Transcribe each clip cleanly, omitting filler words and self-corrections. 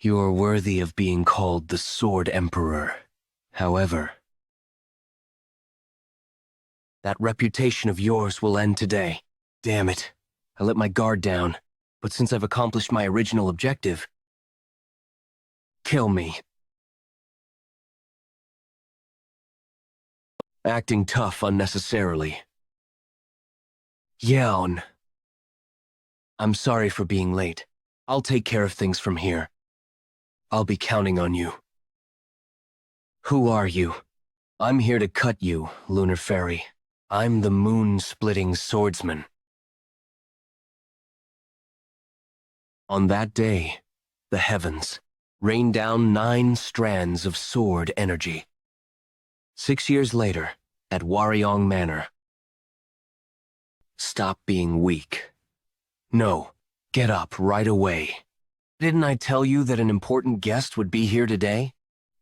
You are worthy of being called the Sword Emperor. However, that reputation of yours will end today. Damn it. I let my guard down, but since I've accomplished my original objective, kill me. Acting tough unnecessarily. Yeon. I'm sorry for being late. I'll take care of things from here. I'll be counting on you. Who are you? I'm here to cut you, Lunar Fairy. I'm the moon-splitting swordsman. On that day, the heavens rained down 9 strands of sword energy. 6 years later, at Warryong Manor. Stop being weak. No, get up right away. Didn't I tell you that an important guest would be here today?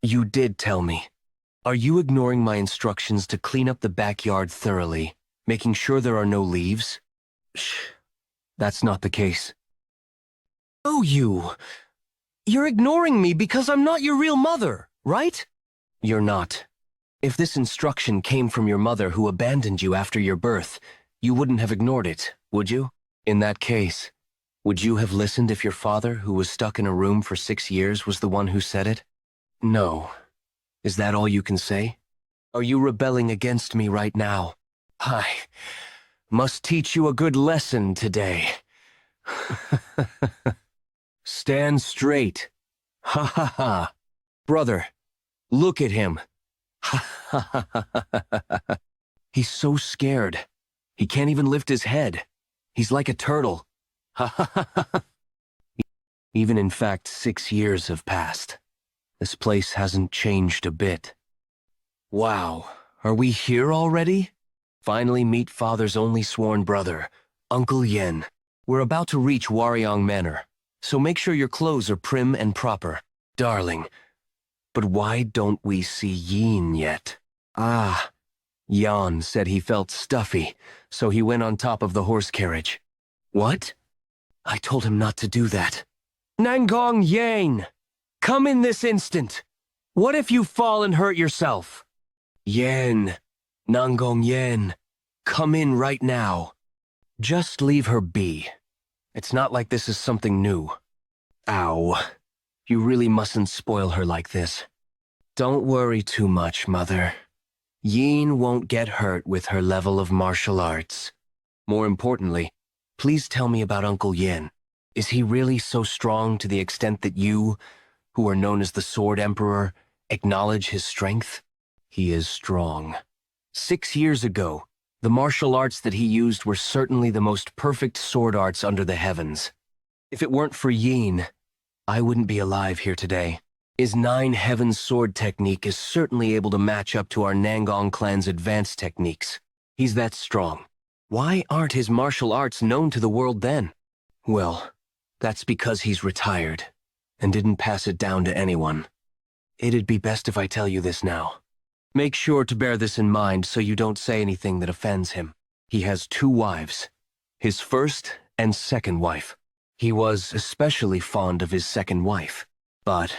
You did tell me. Are you ignoring my instructions to clean up the backyard thoroughly, making sure there are no leaves? Shh, that's not the case. Oh, you're ignoring me because I'm not your real mother, right? You're not. If this instruction came from your mother who abandoned you after your birth, you wouldn't have ignored it, would you? In that case, would you have listened if your father, who was stuck in a room for 6 years, was the one who said it? No. Is that all you can say? Are you rebelling against me right now? I must teach you a good lesson today. Stand straight. Ha ha ha. Brother, look at him. Ha ha ha ha. He's so scared. He can't even lift his head. He's like a turtle. Ha ha ha ha. Even in fact, 6 years have passed. This place hasn't changed a bit. Wow, are we here already? Finally meet Father's only sworn brother, Uncle Yeon. We're about to reach Warryong Manor, so make sure your clothes are prim and proper. Darling, but why don't we see Yeon yet? Ah, Yeon said he felt stuffy, so he went on top of the horse carriage. What? I told him not to do that. Nangong Yeon, come in this instant. What if you fall and hurt yourself? Yeon, Nangong Yeon, come in right now. Just leave her be. It's not like this is something new. Ow. You really mustn't spoil her like this. Don't worry too much, Mother. Yeon won't get hurt with her level of martial arts. More importantly, please tell me about Uncle Yeon. Is he really so strong to the extent that you, who are known as the Sword Emperor, acknowledge his strength? He is strong. 6 years ago, the martial arts that he used were certainly the most perfect sword arts under the heavens. If it weren't for Yeon, I wouldn't be alive here today. His 9 Heavens sword technique is certainly able to match up to our Nangong clan's advanced techniques. He's that strong. Why aren't his martial arts known to the world then? Well, that's because he's retired and didn't pass it down to anyone. It'd be best if I tell you this now. Make sure to bear this in mind so you don't say anything that offends him. He has 2 wives, his first and second wife. He was especially fond of his second wife, but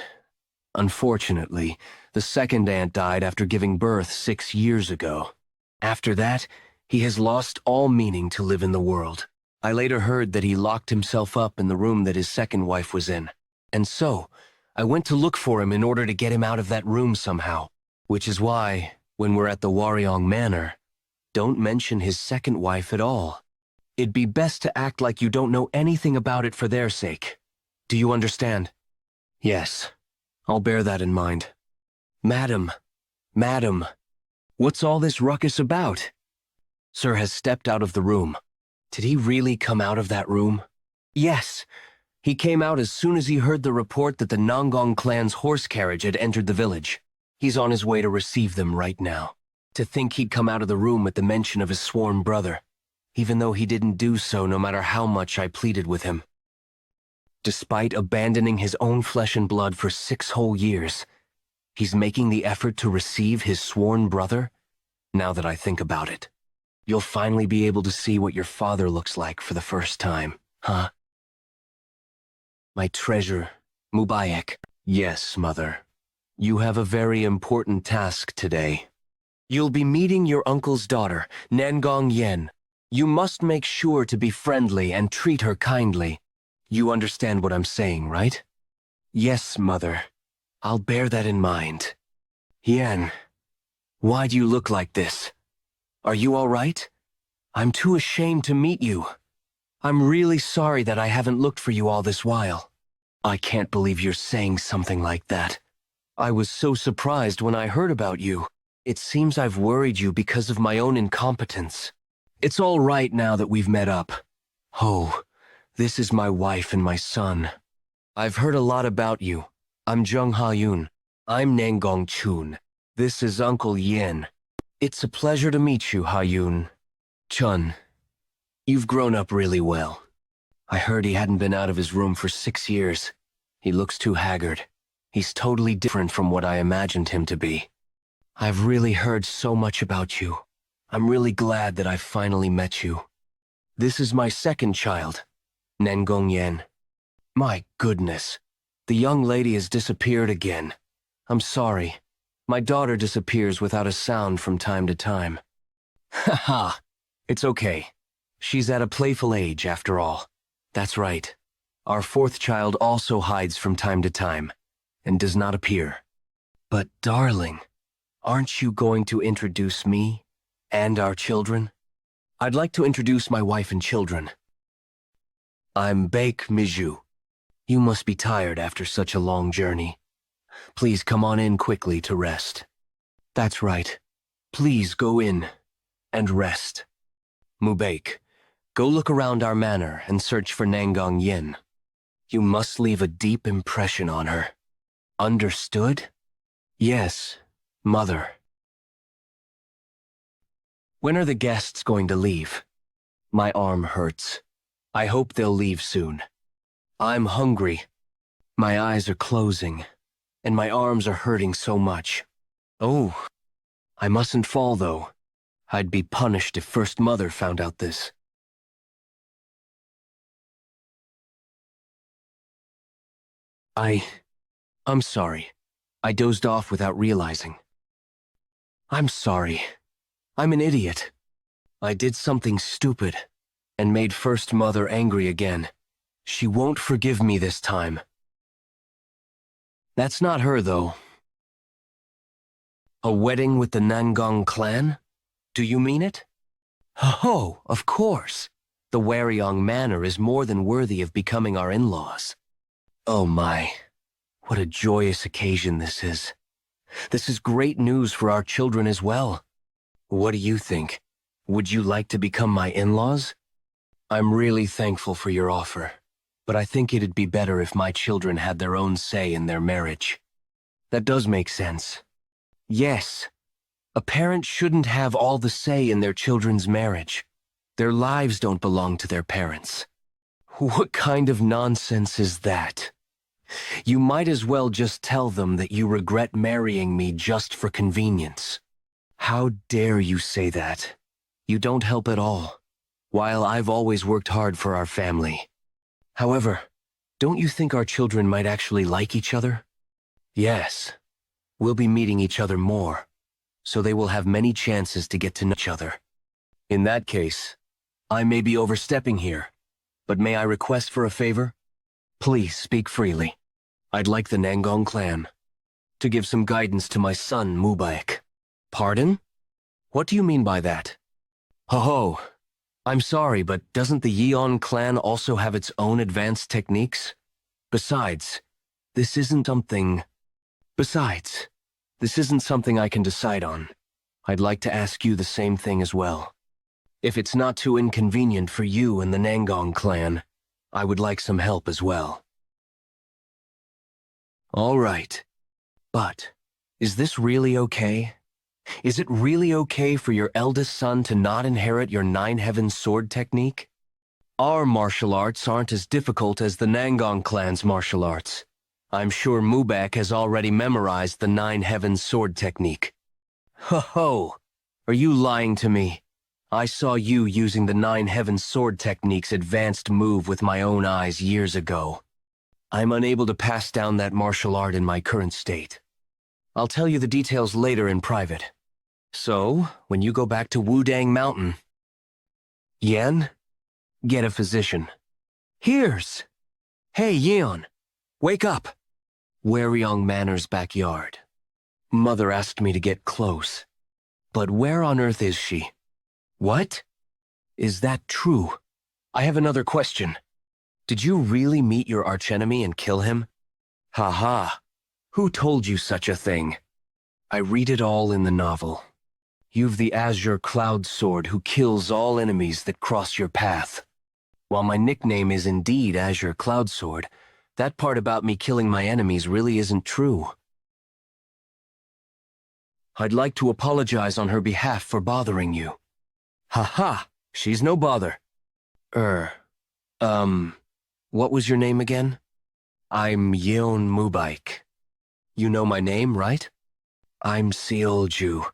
unfortunately, the second aunt died after giving birth 6 years ago. After that, he has lost all meaning to live in the world. I later heard that he locked himself up in the room that his second wife was in, and so I went to look for him in order to get him out of that room somehow. Which is why, when we're at the Warryong Manor, don't mention his second wife at all. It'd be best to act like you don't know anything about it for their sake. Do you understand? Yes, I'll bear that in mind. Madam, what's all this ruckus about? Sir has stepped out of the room. Did he really come out of that room? Yes, he came out as soon as he heard the report that the Nangong clan's horse carriage had entered the village. He's on his way to receive them right now. To think he'd come out of the room at the mention of his sworn brother, even though he didn't do so no matter how much I pleaded with him. Despite abandoning his own flesh and blood for 6 whole years, he's making the effort to receive his sworn brother? Now that I think about it, you'll finally be able to see what your father looks like for the first time, huh? My treasure Mubarak. Yes, mother. You have a very important task today. You'll be meeting your uncle's daughter, Nangong Yen. You must make sure to be friendly and treat her kindly. You understand what I'm saying, right? Yes, mother. I'll bear that in mind. Yen, why do you look like this? Are you all right? I'm too ashamed to meet you. I'm really sorry that I haven't looked for you all this while. I can't believe you're saying something like that. I was so surprised when I heard about you. It seems I've worried you because of my own incompetence. It's all right now that we've met up. Oh, this is my wife and my son. I've heard a lot about you. I'm Jung Ha-yoon. I'm Nangong Chun. This is Uncle Yen. It's a pleasure to meet you, Ha-yoon. Chun, you've grown up really well. I heard he hadn't been out of his room for 6 years. He looks too haggard. He's totally different from what I imagined him to be. I've really heard so much about you. I'm really glad that I've finally met you. This is my second child, Nangong Yen. My goodness, the young lady has disappeared again. I'm sorry. My daughter disappears without a sound from time to time. Ha ha, it's okay. She's at a playful age after all. That's right. Our fourth child also hides from time to time and does not appear. But darling, aren't you going to introduce me and our children? I'd like to introduce my wife and children. I'm Baek Miju. You must be tired after such a long journey. Please come on in quickly to rest. That's right. Please go in and rest. Mubaek, go look around our manor and search for Nangong Yen. You must leave a deep impression on her. Understood? Yes, mother. When are the guests going to leave? My arm hurts. I hope they'll leave soon. I'm hungry. My eyes are closing, and my arms are hurting so much. Oh, I mustn't fall, though. I'd be punished if First Mother found out this. I'm sorry. I dozed off without realizing. I'm sorry. I'm an idiot. I did something stupid and made First Mother angry again. She won't forgive me this time. That's not her, though. A wedding with the Nangong clan? Do you mean it? Oh, of course. The Waryong Manor is more than worthy of becoming our in-laws. Oh my, what a joyous occasion this is. This is great news for our children as well. What do you think? Would you like to become my in-laws? I'm really thankful for your offer, but I think it'd be better if my children had their own say in their marriage. That does make sense. Yes, a parent shouldn't have all the say in their children's marriage. Their lives don't belong to their parents. What kind of nonsense is that? You might as well just tell them that you regret marrying me just for convenience. How dare you say that? You don't help at all, while I've always worked hard for our family. However, don't you think our children might actually like each other? Yes, we'll be meeting each other more, so they will have many chances to get to know each other. In that case, I may be overstepping here, but may I request for a favor? Please speak freely. I'd like the Nangong clan to give some guidance to my son, Mubaek. Pardon? What do you mean by that? Ho-ho, I'm sorry, but doesn't the Yeon clan also have its own advanced techniques? Besides, this isn't something I can decide on. I'd like to ask you the same thing as well. If it's not too inconvenient for you and the Nangong clan, I would like some help as well. All right. But, is this really okay? Is it really okay for your eldest son to not inherit your Nine Heavens sword technique? Our martial arts aren't as difficult as the Nangong clan's martial arts. I'm sure Mubaek has already memorized the Nine Heavens sword technique. Ho-ho! Are you lying to me? I saw you using the Nine Heavens sword technique's advanced move with my own eyes years ago. I'm unable to pass down that martial art in my current state. I'll tell you the details later in private. So, when you go back to Wudang Mountain, Yen, get a physician. Here's. Hey, Yeon, wake up. Waryong Manor's backyard. Mother asked me to get close. But where on earth is she? What? Is that true? I have another question. Did you really meet your archenemy and kill him? Ha. Who told you such a thing? I read it all in the novel. You've the azure cloud sword who kills all enemies that cross your path. While my nickname is indeed Azure Cloud Sword, that part about me killing my enemies really isn't true. I'd like to apologize on her behalf for bothering you. Ha, she's no bother. What was your name again? I'm Yeon Mubaik. You know my name, right? I'm Seolju.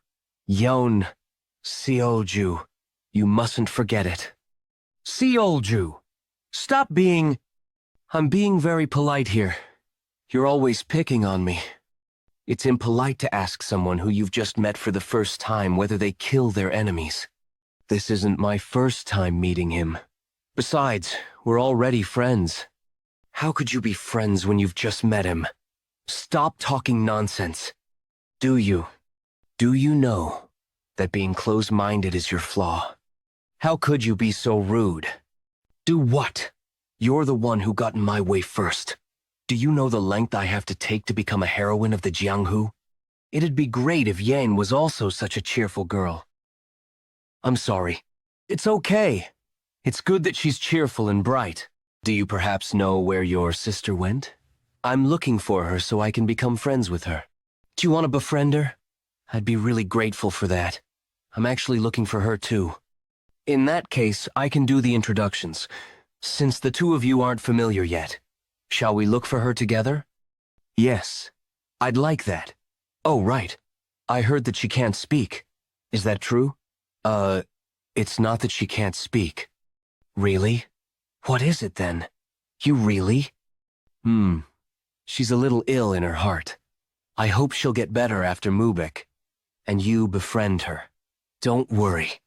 Yeon Seolju. You mustn't forget it. Seolju! Stop being... I'm being very polite here. You're always picking on me. It's impolite to ask someone who you've just met for the first time whether they kill their enemies. This isn't my first time meeting him. Besides, we're already friends. How could you be friends when you've just met him? Stop talking nonsense. Do you know that being close-minded is your flaw? How could you be so rude? Do what? You're the one who got in my way first. Do you know the length I have to take to become a heroine of the Jianghu? It'd be great if Yang was also such a cheerful girl. I'm sorry. It's okay. It's good that she's cheerful and bright. Do you perhaps know where your sister went? I'm looking for her so I can become friends with her. Do you want to befriend her? I'd be really grateful for that. I'm actually looking for her too. In that case, I can do the introductions, since the two of you aren't familiar yet. Shall we look for her together? Yes, I'd like that. Oh, right. I heard that she can't speak. Is that true? It's not that she can't speak. Really? What is it then? You really? She's a little ill in her heart. I hope she'll get better after Mubek, and you befriend her. Don't worry.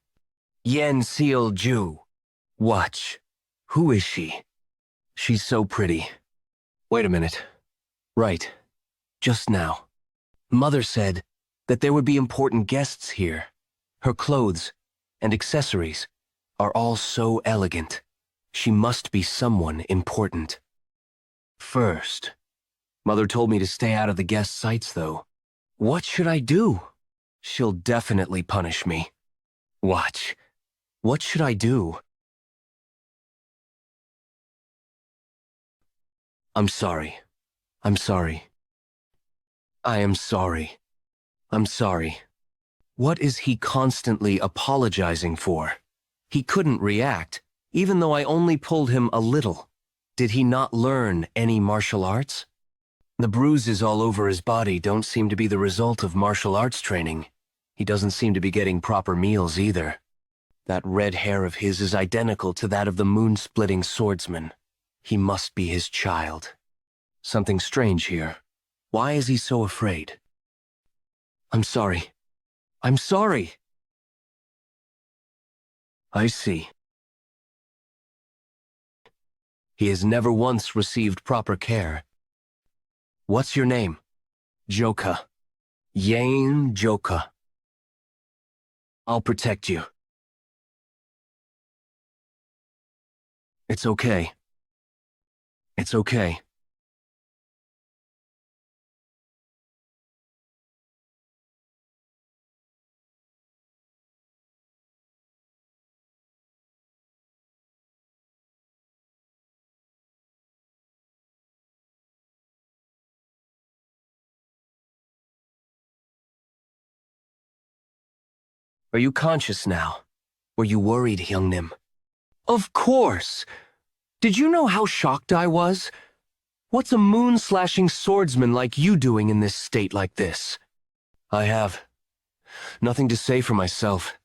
Yen Seolju. Watch. Who is she? She's so pretty. Wait a minute. Right. Just now. Mother said that there would be important guests here. Her clothes and accessories are all so elegant. She must be someone important. First, Mother told me to stay out of the guest sights, though. What should I do? She'll definitely punish me. Watch. What should I do? I'm sorry. I'm sorry. I am sorry. I'm sorry. What is he constantly apologizing for? He couldn't react, even though I only pulled him a little. Did he not learn any martial arts? The bruises all over his body don't seem to be the result of martial arts training. He doesn't seem to be getting proper meals either. That red hair of his is identical to that of the moon-splitting swordsman. He must be his child. Something strange here. Why is he so afraid? I'm sorry. I'm sorry. I see. He has never once received proper care. What's your name? Jeokha. Yeon Jeokha. I'll protect you. It's okay. It's okay. Are you conscious now? Were you worried, Hyungnim? Of course! Did you know how shocked I was? What's a moon-slashing swordsman like you doing in this state like this? I have nothing to say for myself.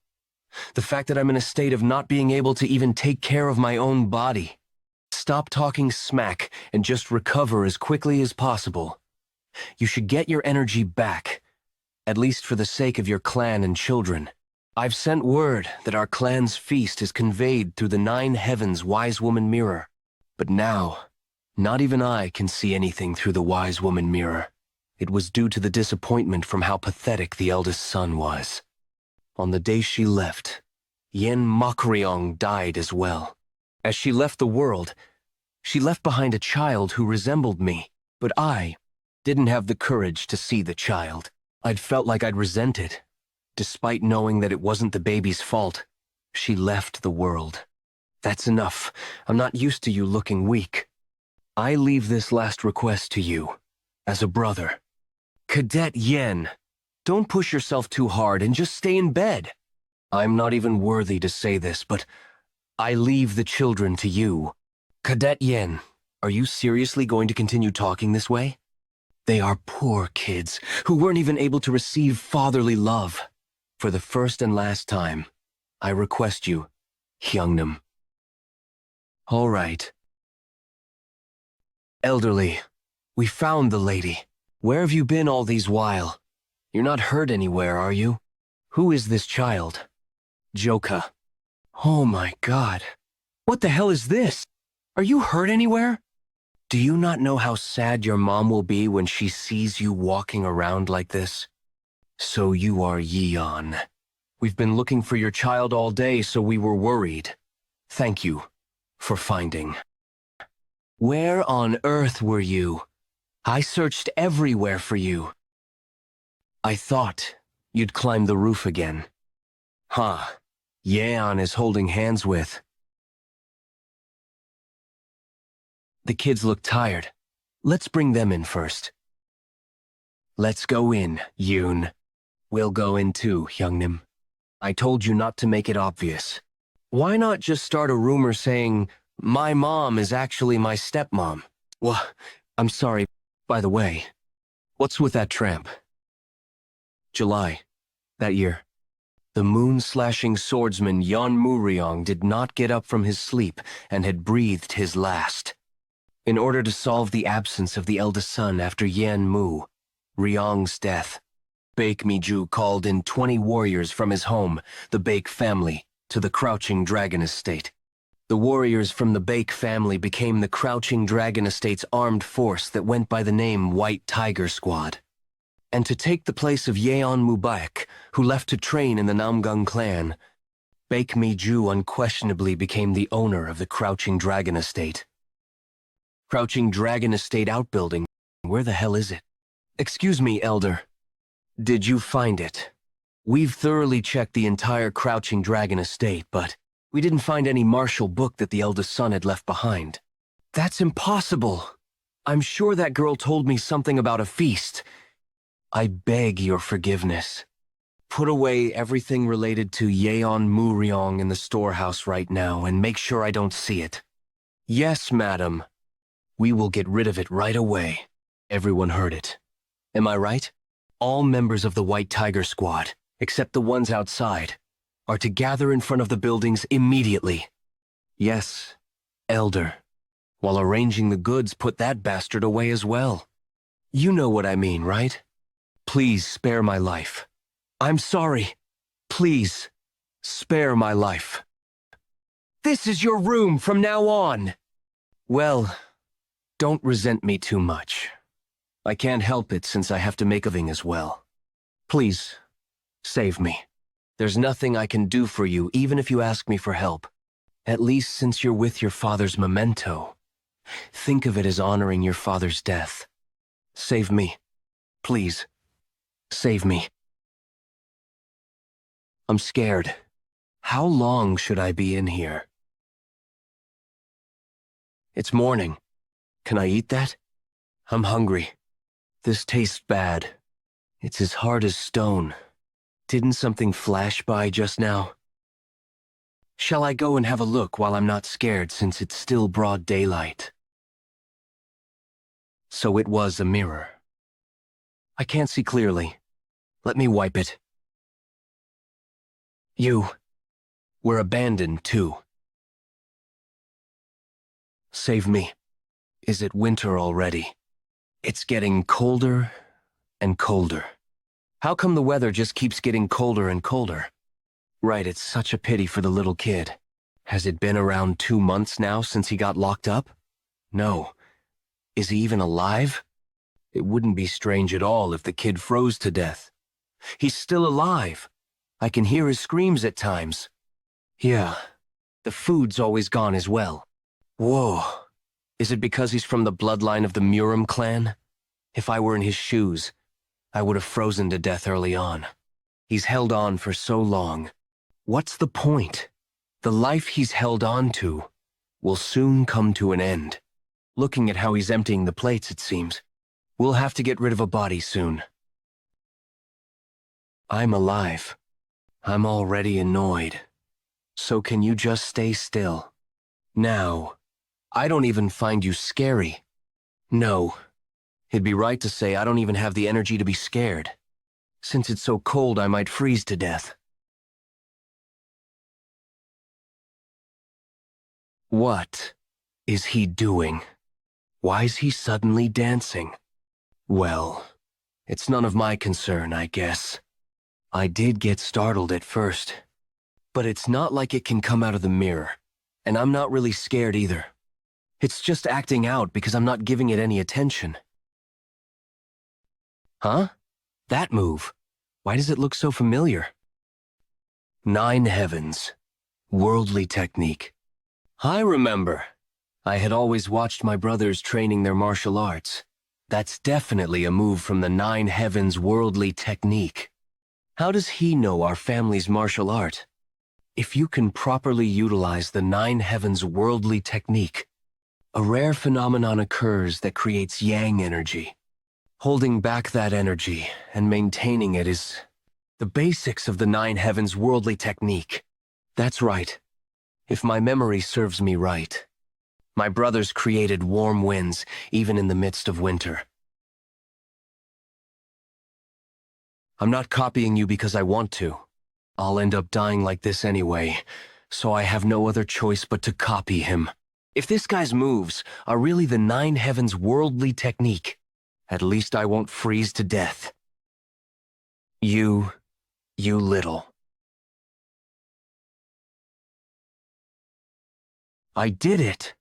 The fact that I'm in a state of not being able to even take care of my own body. stop talking smack and just recover as quickly as possible. You should get your energy back, at least for the sake of your clan and children. I've sent word that our clan's feast is conveyed through the 9 heavens Wise Woman Mirror. But now, not even I can see anything through the Wise Woman Mirror. It was due to the disappointment from how pathetic the eldest son was. On the day she left, Yeon Jeokha died as well. As she left the world, she left behind a child who resembled me, but I didn't have the courage to see the child. I'd felt like I'd resent it. Despite knowing that it wasn't the baby's fault, she left the world. That's enough. I'm not used to you looking weak. I leave this last request to you, as a brother. Cadet Yeon, don't push yourself too hard and just stay in bed. I'm not even worthy to say this, but I leave the children to you. Cadet Yeon, are you seriously going to continue talking this way? They are poor kids who weren't even able to receive fatherly love. For the first and last time, I request you, Hyungnam. All right. Elderly, we found the lady. Where have you been all these while? You're not hurt anywhere, are you? Who is this child? Jeokha. Oh my God. What the hell is this? Are you hurt anywhere? Do you not know how sad your mom will be when she sees you walking around like this? So you are Yeon. We've been looking for your child all day, so we were worried. Thank you for finding. Where on earth were you? I searched everywhere for you. I thought you'd climb the roof again. Huh. Yeon is holding hands with. The kids look tired. Let's bring them in first. Let's go in, Yoon. We'll go in too, Hyungnam. I told you not to make it obvious. Why not just start a rumor saying, my mom is actually my stepmom? Well, I'm sorry. By the way, what's with that tramp? July, that year. The moon-slashing swordsman Yeon Jeokha did not get up from his sleep and had breathed his last. In order to solve the absence of the eldest son after Yeon Jeokha's death, Baek Mi-ju called in 20 warriors from his home, the Baek family, to the Crouching Dragon Estate. The warriors from the Baek family became the Crouching Dragon Estate's armed force that went by the name White Tiger Squad. And to take the place of Yeon Jeokha, who left to train in the Namgung clan, Baek Mi-ju unquestionably became the owner of the Crouching Dragon Estate. Crouching Dragon Estate outbuilding, where the hell is it? Excuse me, Elder. Did you find it? We've thoroughly checked the entire Crouching Dragon Estate, but we didn't find any martial book that the eldest son had left behind. That's impossible. I'm sure that girl told me something about a feast. I beg your forgiveness. Put away everything related to Yeon Jeokha in the storehouse right now and make sure I don't see it. Yes, madam. We will get rid of it right away. Everyone heard it. Am I right? All members of the White Tiger Squad, except the ones outside, are to gather in front of the buildings immediately. Yes, Elder. While arranging the goods, put that bastard away as well. You know what I mean, right? Please spare my life. I'm sorry. Please, spare my life. This is your room from now on. Well, don't resent me too much. I can't help it since I have to make a living as well. Please, save me. There's nothing I can do for you even if you ask me for help. At least since you're with your father's memento. Think of it as honoring your father's death. Save me. Please. Save me. I'm scared. How long should I be in here? It's morning. Can I eat that? I'm hungry. This tastes bad. It's as hard as stone. Didn't something flash by just now? Shall I go and have a look while I'm not scared since it's still broad daylight? So it was a mirror. I can't see clearly. Let me wipe it. You were abandoned too. Save me. Is it winter already? It's getting colder and colder. How come the weather just keeps getting colder and colder? Right, it's such a pity for the little kid. Has it been around 2 months now since he got locked up? No. Is he even alive? It wouldn't be strange at all if the kid froze to death. He's still alive. I can hear his screams at times. Yeah, the food's always gone as well. Whoa. Is it because he's from the bloodline of the Murim clan? If I were in his shoes, I would have frozen to death early on. He's held on for so long. What's the point? The life he's held on to will soon come to an end. Looking at how he's emptying the plates, it seems. We'll have to get rid of a body soon. I'm alive. I'm already annoyed. So can you just stay still? Now, I don't even find you scary. No. It'd be right to say I don't even have the energy to be scared. Since it's so cold, I might freeze to death. What is he doing? Why's he suddenly dancing? Well, it's none of my concern, I guess. I did get startled at first, but it's not like it can come out of the mirror, and I'm not really scared either. It's just acting out because I'm not giving it any attention. Huh? That move. Why does it look so familiar? 9 heavens. Worldly technique. I remember. I had always watched my brothers training their martial arts. That's definitely a move from the 9 heavens worldly technique. How does he know our family's martial art? If you can properly utilize the 9 heavens worldly technique, a rare phenomenon occurs that creates yang energy. Holding back that energy and maintaining it is the basics of the 9 heavens worldly technique. That's right. If my memory serves me right, my brothers created warm winds even in the midst of winter. I'm not copying you because I want to. I'll end up dying like this anyway, so I have no other choice but to copy him. If this guy's moves are really the 9 heavens worldly technique, at least I won't freeze to death. You little. I did it.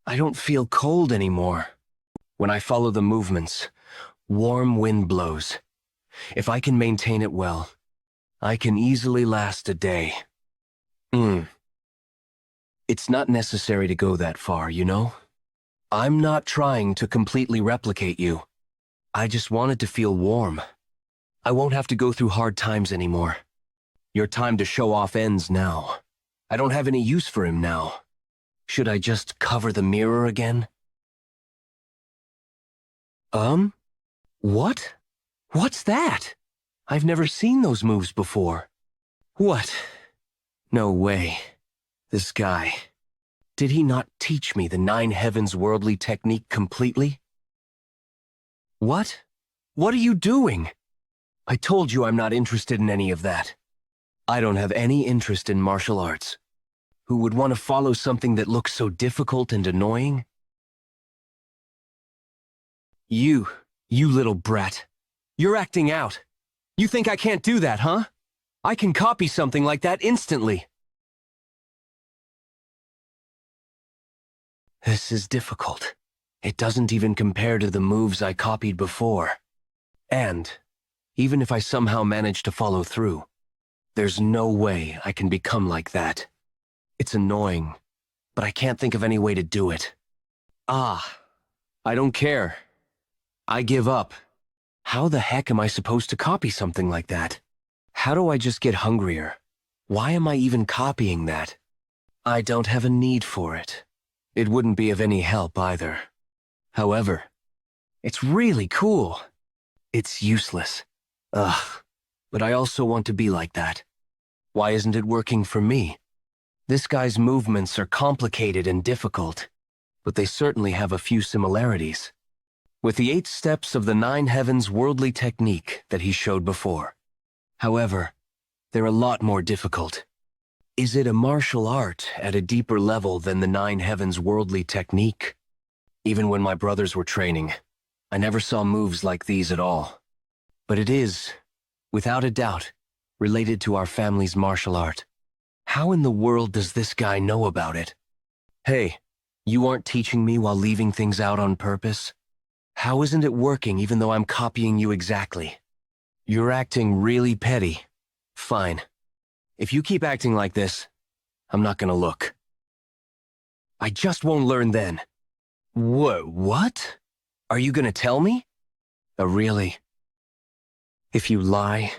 I don't feel cold anymore. When I follow the movements, warm wind blows. If I can maintain it well, I can easily last a day. It's not necessary to go that far, you know? I'm not trying to completely replicate you. I just wanted to feel warm. I won't have to go through hard times anymore. Your time to show off ends now. I don't have any use for him now. Should I just cover the mirror again? What? What's that? I've never seen those moves before. What? No way. This guy. Did he not teach me the 9 heavens worldly technique completely? What? What are you doing? I told you I'm not interested in any of that. I don't have any interest in martial arts. Who would want to follow something that looks so difficult and annoying? You little brat. You're acting out. You think I can't do that, huh? I can copy something like that instantly. This is difficult. It doesn't even compare to the moves I copied before. And, even if I somehow manage to follow through, there's no way I can become like that. It's annoying, but I can't think of any way to do it. I don't care. I give up. How the heck am I supposed to copy something like that? How do I just get hungrier? Why am I even copying that? I don't have a need for it. It wouldn't be of any help either. However, it's really cool. It's useless. But I also want to be like that. Why isn't it working for me? This guy's movements are complicated and difficult, but they certainly have a few similarities. With the 8 steps of the 9 heavens worldly technique that he showed before. However, they're a lot more difficult. Is it a martial art at a deeper level than the Nine Heavens worldly technique? Even when my brothers were training, I never saw moves like these at all. But it is, without a doubt, related to our family's martial art. How in the world does this guy know about it? Hey, you aren't teaching me while leaving things out on purpose? How isn't it working even though I'm copying you exactly? You're acting really petty. Fine. If you keep acting like this, I'm not gonna look. I just won't learn then. What? Are you gonna tell me? Really? If you lie,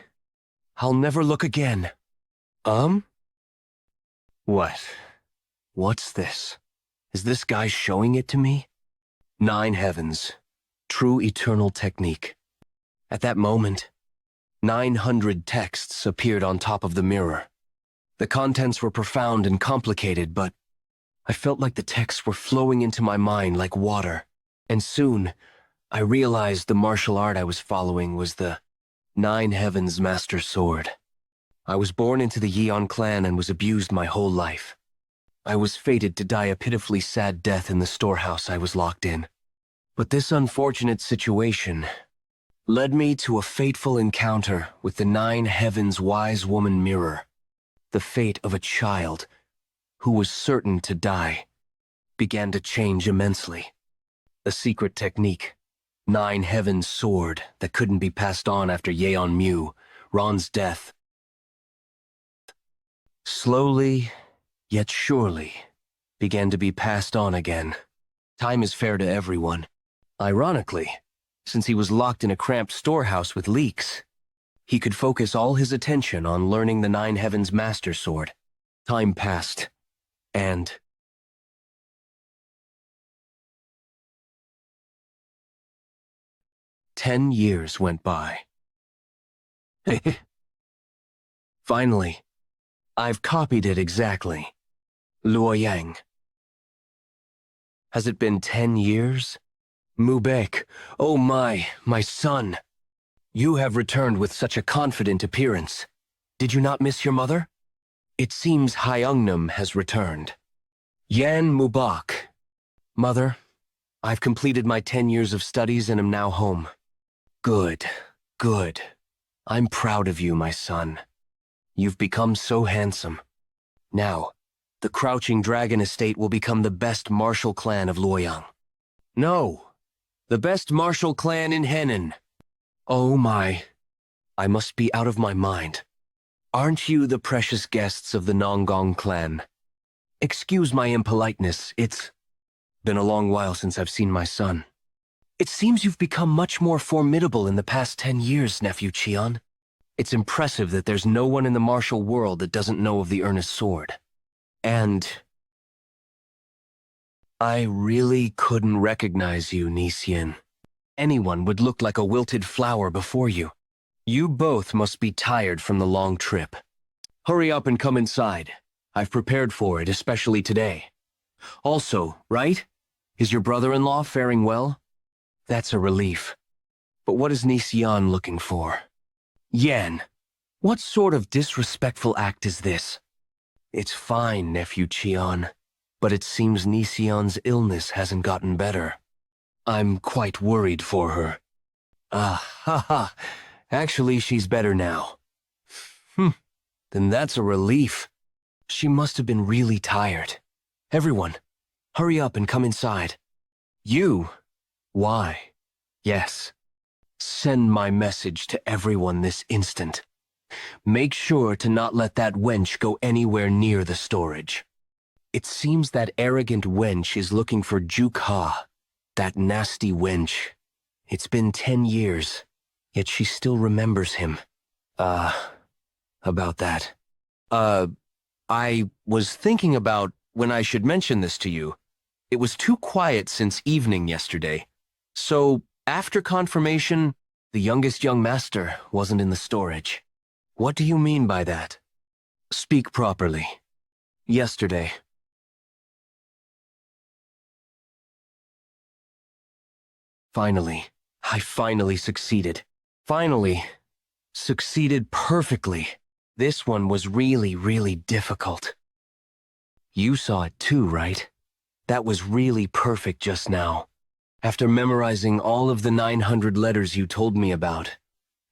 I'll never look again. What? What's this? Is this guy showing it to me? Nine Heavens. True eternal technique. At that moment, 900 texts appeared on top of the mirror. The contents were profound and complicated, but I felt like the texts were flowing into my mind like water. And soon, I realized the martial art I was following was the Nine Heavens Master Sword. I was born into the Yeon clan and was abused my whole life. I was fated to die a pitifully sad death in the storehouse I was locked in. But this unfortunate situation led me to a fateful encounter with the Nine Heavens Wise Woman Mirror. The fate of a child who was certain to die began to change immensely. A secret technique, Nine Heavens Sword that couldn't be passed on after Yeon Ron's death, slowly, yet surely, began to be passed on again. Time is fair to everyone. Ironically, since he was locked in a cramped storehouse with leaks, he could focus all his attention on learning the Nine Heavens Master Sword. Time passed, and 10 years went by. Finally, I've copied it exactly. Luoyang. Has it been 10 years? Mubek, oh my son. You have returned with such a confident appearance. Did you not miss your mother? It seems Hyeongnam has returned. Yan Mubak. Mother, I've completed my 10 years of studies and am now home. Good. I'm proud of you, my son. You've become so handsome. Now, the Crouching Dragon Estate will become the best martial clan of Luoyang. No, the best martial clan in Henan. Oh my, I must be out of my mind. Aren't you the precious guests of the Nonggong clan? Excuse my impoliteness, it's been a long while since I've seen my son. It seems you've become much more formidable in the past 10 years, nephew Cheon. It's impressive that there's no one in the martial world that doesn't know of the earnest sword. And I really couldn't recognize you, Nisien. Anyone would look like a wilted flower before you. You both must be tired from the long trip. Hurry up and come inside. I've prepared for it, especially today. Also, right? Is your brother-in-law faring well? That's a relief. But what is Nisien looking for? Yan, what sort of disrespectful act is this? It's fine, nephew Cheon, but it seems Nisien's illness hasn't gotten better. I'm quite worried for her. Actually, she's better now. Then that's a relief. She must have been really tired. Everyone, hurry up and come inside. You? Why? Yes. Send my message to everyone this instant. Make sure to not let that wench go anywhere near the storage. It seems that arrogant wench is looking for Jeokha, that nasty wench. It's been 10 years, yet she still remembers him. About that. I was thinking about when I should mention this to you. It was too quiet since evening yesterday. So, after confirmation, the youngest young master wasn't in the storage. What do you mean by that? Speak properly. Yesterday. I finally succeeded. Finally. Succeeded perfectly. This one was really difficult. You saw it too, right? That was really perfect just now. After memorizing all of the 900 letters you told me about,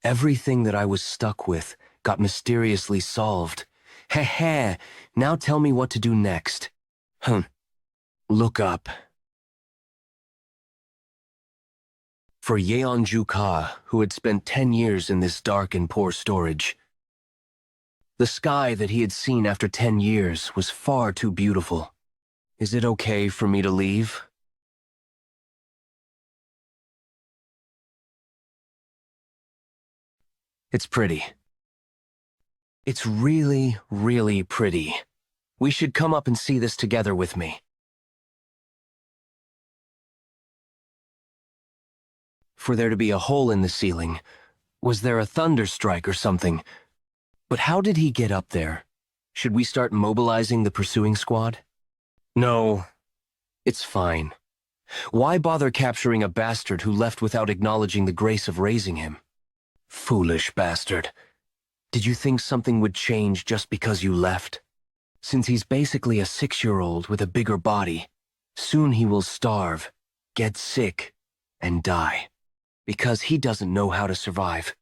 everything that I was stuck with got mysteriously solved. Heh, now tell me what to do next. Look up. For Yeon Jeokha, who had spent 10 years in this dark and poor storage. The sky that he had seen after 10 years was far too beautiful. Is it okay for me to leave? It's pretty. It's really pretty. We should come up and see this together with me. For there to be a hole in the ceiling, was there a thunderstrike or something? But how did he get up there? Should we start mobilizing the pursuing squad? No, it's fine. Why bother capturing a bastard who left without acknowledging the grace of raising him? Foolish bastard. Did you think something would change just because you left? Since he's basically a 6-year-old with a bigger body, soon he will starve, get sick, and die. Because he doesn't know how to survive.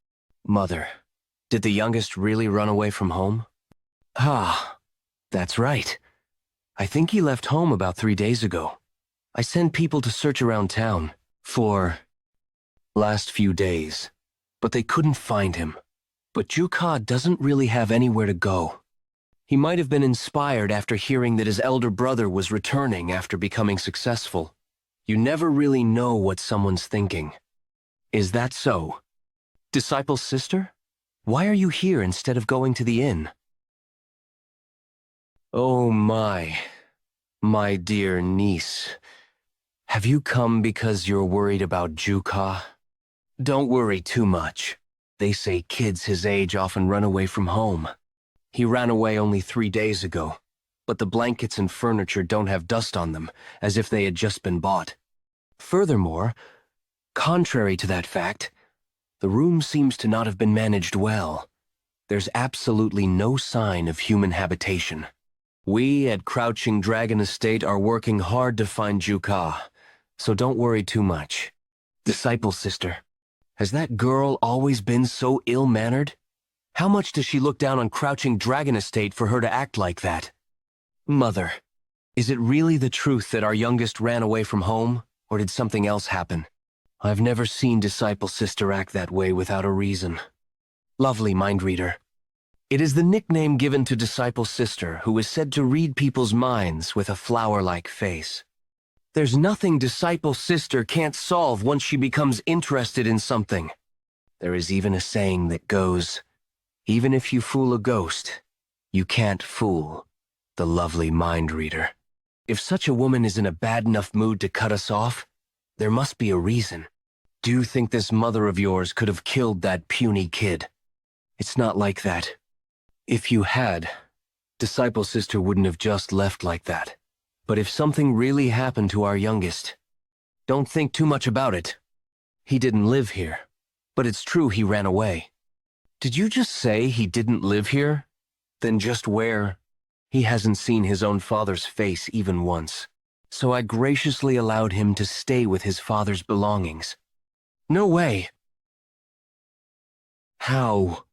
Mother, did the youngest really run away from home? Ah, that's right. I think he left home about 3 days ago. I sent people to search around town for last few days, but they couldn't find him. But Jeokha doesn't really have anywhere to go. He might have been inspired after hearing that his elder brother was returning after becoming successful. You never really know what someone's thinking. Is that so? Disciple's sister? Why are you here instead of going to the inn? Oh my dear niece. Have you come because you're worried about Jeokha? Don't worry too much. They say kids his age often run away from home. He ran away only 3 days ago, but the blankets and furniture don't have dust on them, as if they had just been bought. Furthermore, contrary to that fact, the room seems to not have been managed well. There's absolutely no sign of human habitation. We at Crouching Dragon Estate are working hard to find Jeokha, so don't worry too much. Disciple sister, has that girl always been so ill-mannered? How much does she look down on Crouching Dragon Estate for her to act like that? Mother, is it really the truth that our youngest ran away from home, or did something else happen? I've never seen Disciple Sister act that way without a reason. Lovely mind reader. It is the nickname given to Disciple Sister, who is said to read people's minds with a flower-like face. There's nothing Disciple Sister can't solve once she becomes interested in something. There is even a saying that goes, even if you fool a ghost, you can't fool the lovely mind reader. If such a woman is in a bad enough mood to cut us off, there must be a reason. Do you think this mother of yours could have killed that puny kid? It's not like that. If you had, Disciple Sister wouldn't have just left like that. But if something really happened to our youngest, don't think too much about it. He didn't live here, but it's true he ran away. Did you just say he didn't live here? Then just where? He hasn't seen his own father's face even once. So I graciously allowed him to stay with his father's belongings. No way! How?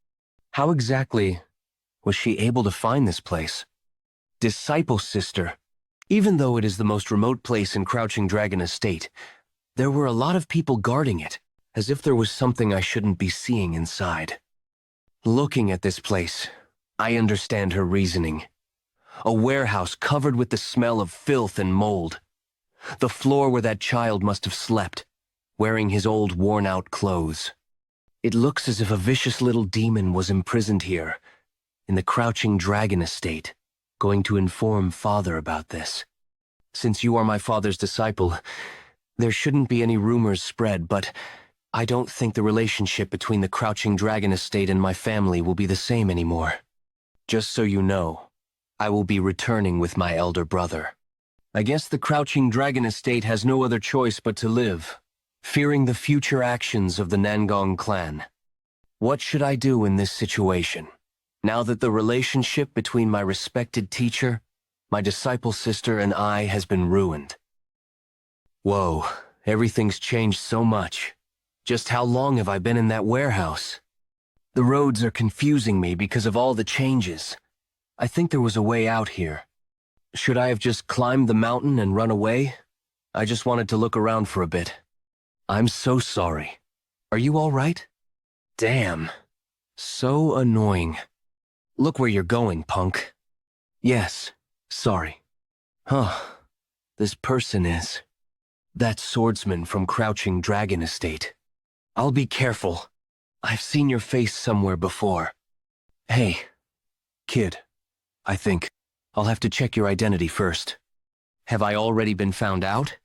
How exactly was she able to find this place? Disciple Sister. Even though it is the most remote place in Crouching Dragon Estate, there were a lot of people guarding it, as if there was something I shouldn't be seeing inside. Looking at this place, I understand her reasoning. A warehouse covered with the smell of filth and mold. The floor where that child must have slept, wearing his old worn-out clothes. It looks as if a vicious little demon was imprisoned here, in the Crouching Dragon Estate, going to inform Father about this. Since you are my father's disciple, there shouldn't be any rumors spread, but I don't think the relationship between the Crouching Dragon Estate and my family will be the same anymore. Just so you know, I will be returning with my elder brother. I guess the Crouching Dragon Estate has no other choice but to live, fearing the future actions of the Nangong clan. What should I do in this situation? Now that the relationship between my respected teacher, my disciple sister, and I has been ruined. Whoa, everything's changed so much. Just how long have I been in that warehouse? The roads are confusing me because of all the changes. I think there was a way out here. Should I have just climbed the mountain and run away? I just wanted to look around for a bit. I'm so sorry. Are you all right? Damn. So annoying. Look where you're going, punk. Yes, sorry. Huh. This person is... that swordsman from Crouching Dragon Estate. I'll be careful. I've seen your face somewhere before. Hey, kid. I think I'll have to check your identity first. Have I already been found out?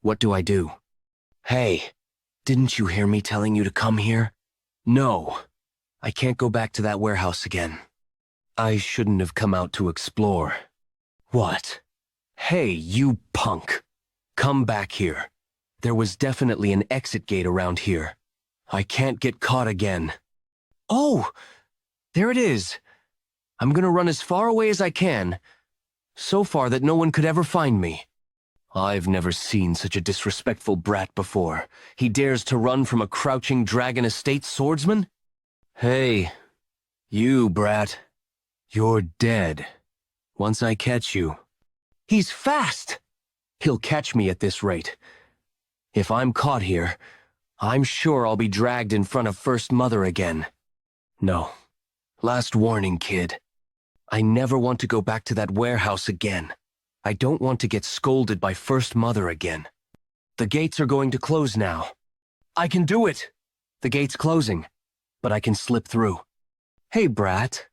What do I do? Hey, didn't you hear me telling you to come here? No, I can't go back to that warehouse again. I shouldn't have come out to explore. What? Hey, you punk. Come back here. There was definitely an exit gate around here. I can't get caught again. Oh, there it is. I'm gonna run as far away as I can, so far that no one could ever find me. I've never seen such a disrespectful brat before. He dares to run from a Crouching Dragon Estate swordsman? Hey, you brat. You're dead. Once I catch you. He's fast! He'll catch me at this rate. If I'm caught here, I'm sure I'll be dragged in front of First Mother again. No. Last warning, kid. I never want to go back to that warehouse again. I don't want to get scolded by First Mother again. The gates are going to close now. I can do it! The gate's closing, but I can slip through. Hey, brat.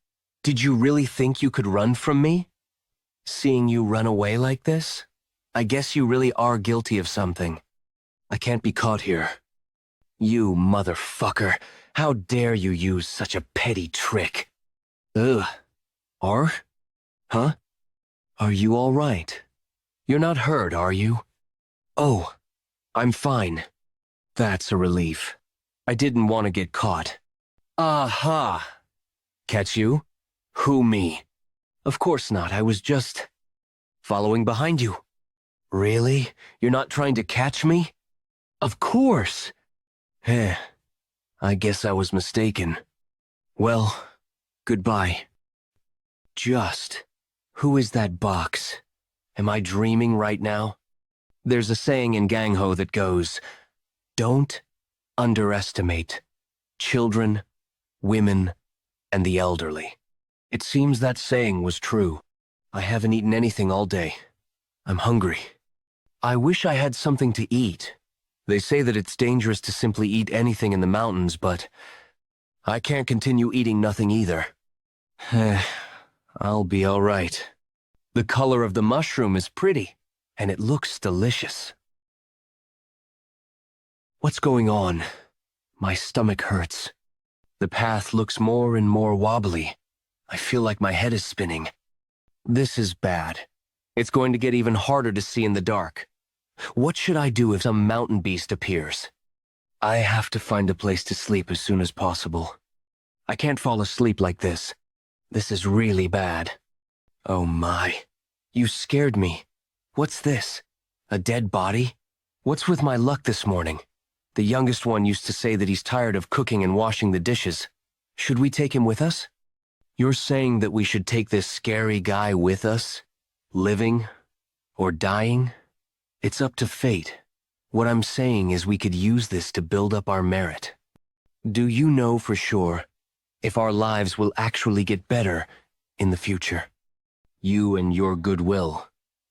Did you really think you could run from me? Seeing you run away like this? I guess you really are guilty of something. I can't be caught here. You motherfucker. How dare you use such a petty trick? Ugh. Huh? Are you all right? You're not hurt, are you? Oh, I'm fine. That's a relief. I didn't want to get caught. Aha! Catch you? Who, me? Of course not, I was just... following behind you. Really? You're not trying to catch me? Of course! Eh, I guess I was mistaken. Well, goodbye. Just... who is that box? Am I dreaming right now? There's a saying in Gangho that goes, don't underestimate children, women, and the elderly. It seems that saying was true. I haven't eaten anything all day. I'm hungry. I wish I had something to eat. They say that it's dangerous to simply eat anything in the mountains, but I can't continue eating nothing either. I'll be all right. The color of the mushroom is pretty, and it looks delicious. What's going on? My stomach hurts. The path looks more and more wobbly. I feel like my head is spinning. This is bad. It's going to get even harder to see in the dark. What should I do if some mountain beast appears? I have to find a place to sleep as soon as possible. I can't fall asleep like this. This is really bad. Oh my. You scared me. What's this? A dead body? What's with my luck this morning? The youngest one used to say that he's tired of cooking and washing the dishes. Should we take him with us? You're saying that we should take this scary guy with us? Living? Or dying? It's up to fate. What I'm saying is we could use this to build up our merit. Do you know for sure if our lives will actually get better in the future? You and your goodwill.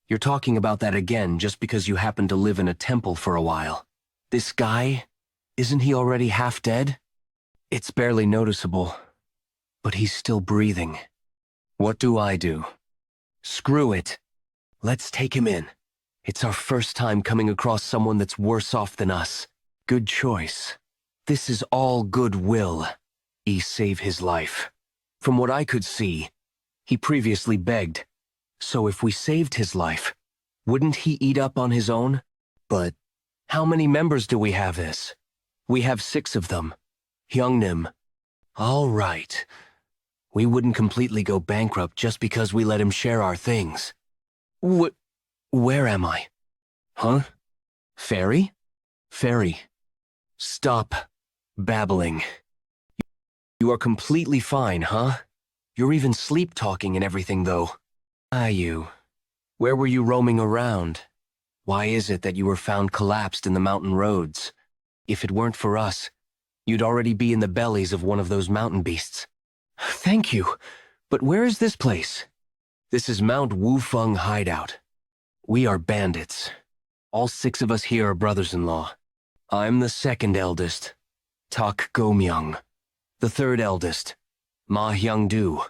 You're talking about that again just because you happen to live in a temple for a while. This guy, isn't he already half dead? It's barely noticeable, but he's still breathing. What do I do? Screw it. Let's take him in. It's our first time coming across someone that's worse off than us. Good choice. This is all goodwill. Save his life. From what I could see, he previously begged. So if we saved his life, wouldn't he eat up on his own? But how many members do we have this? We have 6 of them. Hyungnim. All right. We wouldn't completely go bankrupt just because we let him share our things. Where am I? Huh? Fairy? Fairy. Stop babbling. You are completely fine, huh? You're even sleep-talking and everything, though. You. Where were you roaming around? Why is it that you were found collapsed in the mountain roads? If it weren't for us, you'd already be in the bellies of one of those mountain beasts. Thank you, but where is this place? This is Mount Wufeng Hideout. We are bandits. All 6 of us here are brothers-in-law. I'm the 2nd eldest, Tak Go-myung. The 3rd eldest, Ma Hyung-do.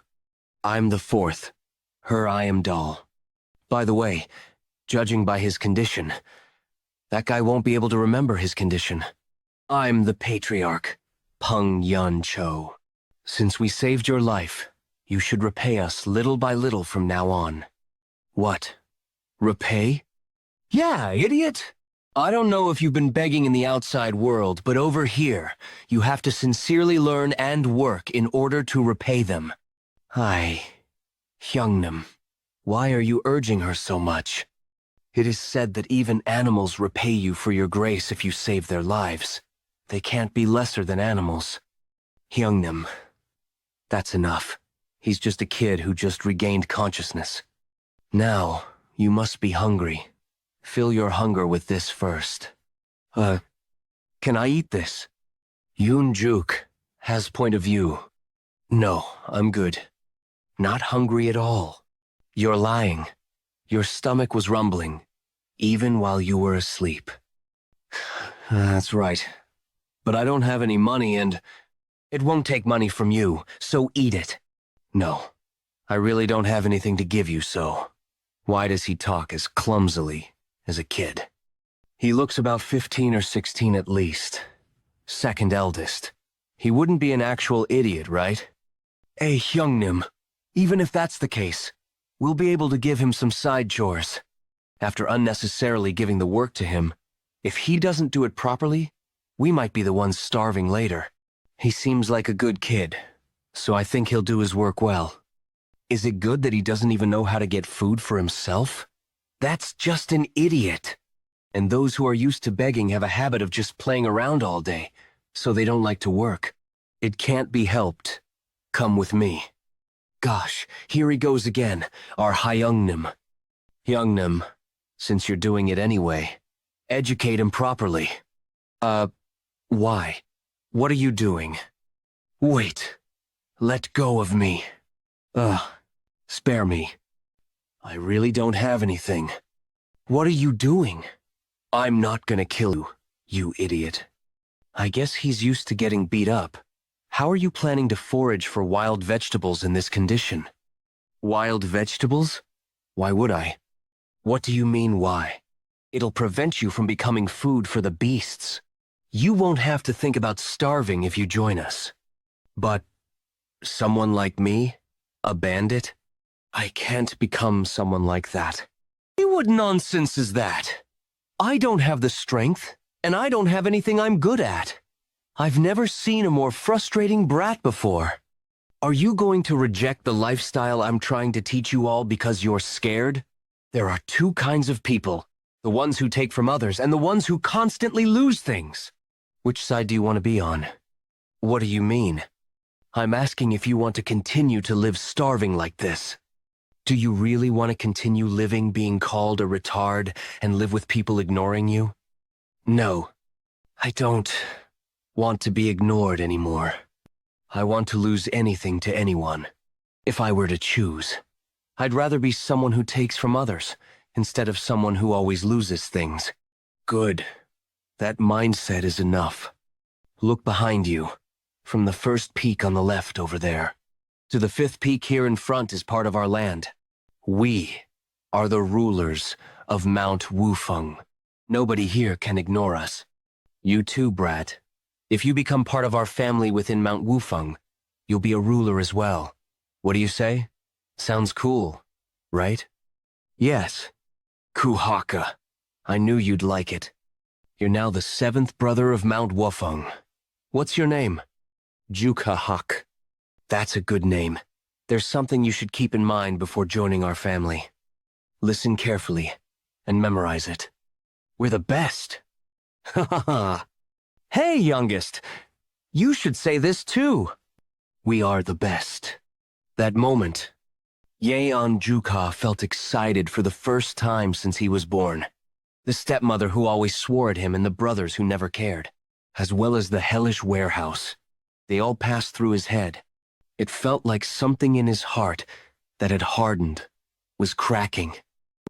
I'm the 4th, Her I-am-dal. By the way, judging by his condition, that guy won't be able to remember his condition. I'm the patriarch, Peng Yun-cho. Since we saved your life, you should repay us little by little from now on. What? Repay? Yeah, idiot! I don't know if you've been begging in the outside world, but over here, you have to sincerely learn and work in order to repay them. Hyungnam, why are you urging her so much? It is said that even animals repay you for your grace if you save their lives. They can't be lesser than animals. Hyungnam, that's enough. He's just a kid who just regained consciousness. Now, you must be hungry. Fill your hunger with this first. Can I eat this? Yeon Jeokha has point of view. No, I'm good. Not hungry at all. You're lying. Your stomach was rumbling, even while you were asleep. That's right. But I don't have any money and it won't take money from you, so eat it. No, I really don't have anything to give you, so why does he talk as clumsily as a kid? He looks about 15 or 16 at least. 2nd eldest. He wouldn't be an actual idiot, right? Hey, Hyungnam, even if that's the case, we'll be able to give him some side chores. After unnecessarily giving the work to him, if he doesn't do it properly, we might be the ones starving later. He seems like a good kid, so I think he'll do his work well. Is it good that he doesn't even know how to get food for himself? That's just an idiot. And those who are used to begging have a habit of just playing around all day, so they don't like to work. It can't be helped. Come with me. Gosh, here he goes again, our Hyungnam. Hyungnam, since you're doing it anyway, educate him properly. Why? What are you doing? Wait. Let go of me. Spare me. I really don't have anything. What are you doing? I'm not gonna kill you, you idiot. I guess he's used to getting beat up. How are you planning to forage for wild vegetables in this condition? Wild vegetables? Why would I? What do you mean, why? It'll prevent you from becoming food for the beasts. You won't have to think about starving if you join us. But someone like me? A bandit? I can't become someone like that. What nonsense is that? I don't have the strength, and I don't have anything I'm good at. I've never seen a more frustrating brat before. Are you going to reject the lifestyle I'm trying to teach you all because you're scared? There are 2 kinds of people, the ones who take from others and the ones who constantly lose things. Which side do you want to be on? What do you mean? I'm asking if you want to continue to live starving like this. Do you really want to continue living being called a retard and live with people ignoring you? No, I don't want to be ignored anymore. I want to lose anything to anyone. If I were to choose, I'd rather be someone who takes from others instead of someone who always loses things. Good. That mindset is enough. Look behind you, from the first peak on the left over there, to the 5th peak here in front is part of our land. We are the rulers of Mount Wufeng. Nobody here can ignore us. You too, brat. If you become part of our family within Mount Wufeng, you'll be a ruler as well. What do you say? Sounds cool, right? Yes. Kuhaka. I knew you'd like it. You're now the 7th brother of Mount Wufeng. What's your name? Jeokha. That's a good name. There's something you should keep in mind before joining our family. Listen carefully and memorize it. We're the best. Ha ha ha. Hey, youngest. You should say this too. We are the best. That moment, Yeon Jeokha felt excited for the first time since he was born. The stepmother who always swore at him and the brothers who never cared, as well as the hellish warehouse. They all passed through his head. It felt like something in his heart that had hardened was cracking.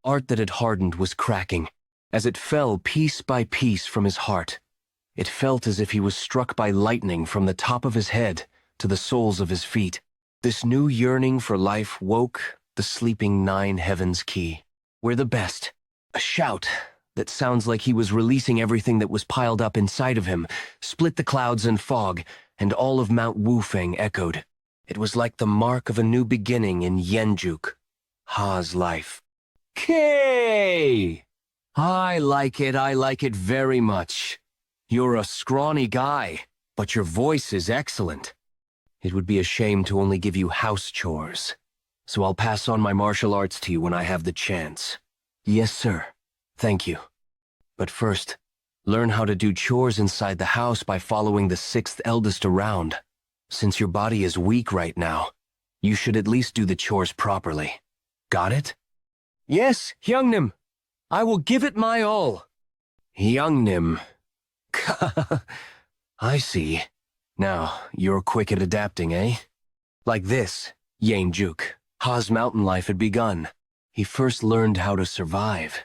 Art that had hardened was cracking. As it fell piece by piece from his heart, it felt as if he was struck by lightning from the top of his head to the soles of his feet. This new yearning for life woke the sleeping 9 heavens key. We're the best. A shout that sounds like he was releasing everything that was piled up inside of him, split the clouds and fog, and all of Mount Wufeng echoed. It was like the mark of a new beginning in Yeon Jeokha's life. K! I like it very much. You're a scrawny guy, but your voice is excellent. It would be a shame to only give you house chores, so I'll pass on my martial arts to you when I have the chance. Yes, sir. Thank you. But first, learn how to do chores inside the house by following the 6th eldest around. Since your body is weak right now, you should at least do the chores properly. Got it? Yes, Hyungnim. I will give it my all. Hyungnim. I see. Now, you're quick at adapting, eh? Like this, Yeon Jeokha's mountain life had begun. He first learned how to survive.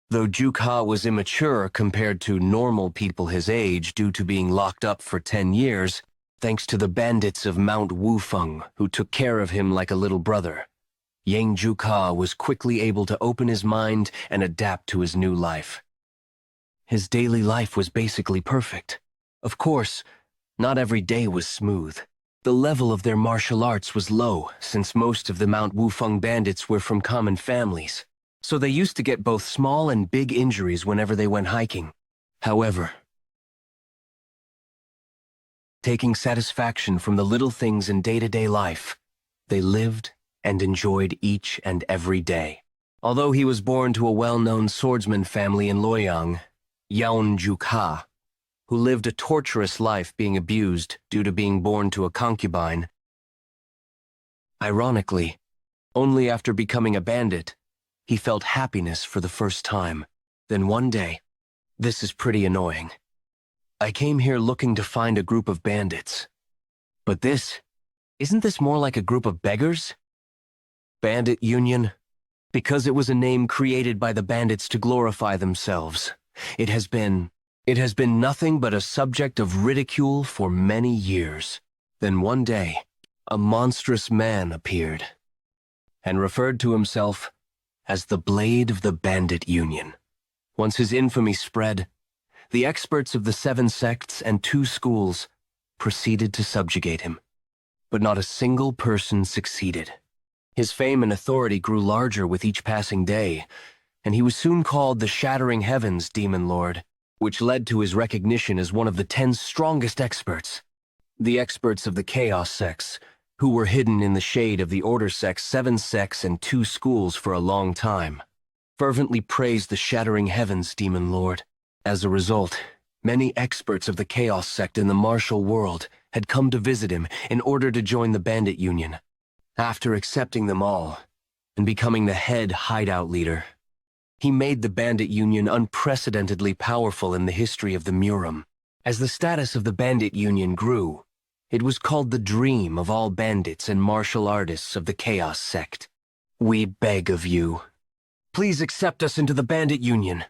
Though Jeokha was immature compared to normal people his age due to being locked up for 10 years, thanks to the bandits of Mount Wufeng who took care of him like a little brother, Yeon Jeokha was quickly able to open his mind and adapt to his new life. His daily life was basically perfect. Of course, not every day was smooth. The level of their martial arts was low, since most of the Mount Wufeng bandits were from common families, so they used to get both small and big injuries whenever they went hiking. However, taking satisfaction from the little things in day-to-day life, they lived and enjoyed each and every day. Although he was born to a well-known swordsman family in Loyang, Yeon Jeokha, who lived a torturous life being abused due to being born to a concubine. Ironically, only after becoming a bandit, he felt happiness for the first time. Then one day, this is pretty annoying. I came here looking to find a group of bandits. But isn't this more like a group of beggars? Bandit Union? Because it was a name created by the bandits to glorify themselves. It has been nothing but a subject of ridicule for many years. Then one day, a monstrous man appeared and referred to himself as the Blade of the Bandit Union. Once his infamy spread, the experts of the 7 sects and 2 schools proceeded to subjugate him. But not a single person succeeded. His fame and authority grew larger with each passing day, and he was soon called the Shattering Heavens Demon Lord, which led to his recognition as one of the 10 strongest experts. The experts of the Chaos sects, who were hidden in the shade of the Order sects, 7 sects, and 2 schools for a long time, fervently praised the Shattering Heavens Demon Lord. As a result, many experts of the Chaos sect in the martial world had come to visit him in order to join the Bandit Union. After accepting them all and becoming the head hideout leader, he made the Bandit Union unprecedentedly powerful in the history of the Murim. As the status of the Bandit Union grew, it was called the dream of all bandits and martial artists of the Chaos sect. We beg of you, please accept us into the Bandit Union.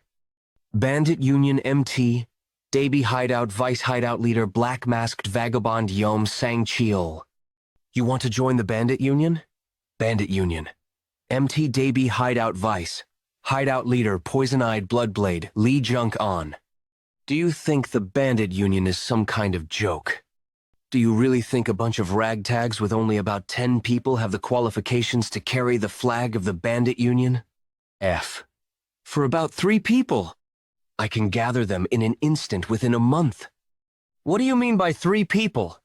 Bandit Union MT, Daby Hideout Vice Hideout Leader Black Masked Vagabond Yom Sang-cheol. You want to join the Bandit Union? Bandit Union. MT Daby Hideout Vice. Hideout Leader Poison-Eyed Bloodblade Lee Junk-on. Do you think the Bandit Union is some kind of joke? Do you really think a bunch of ragtags with only about 10 people have the qualifications to carry the flag of the Bandit Union? F. For about 3 people. I can gather them in an instant within a month. What do you mean by 3 people?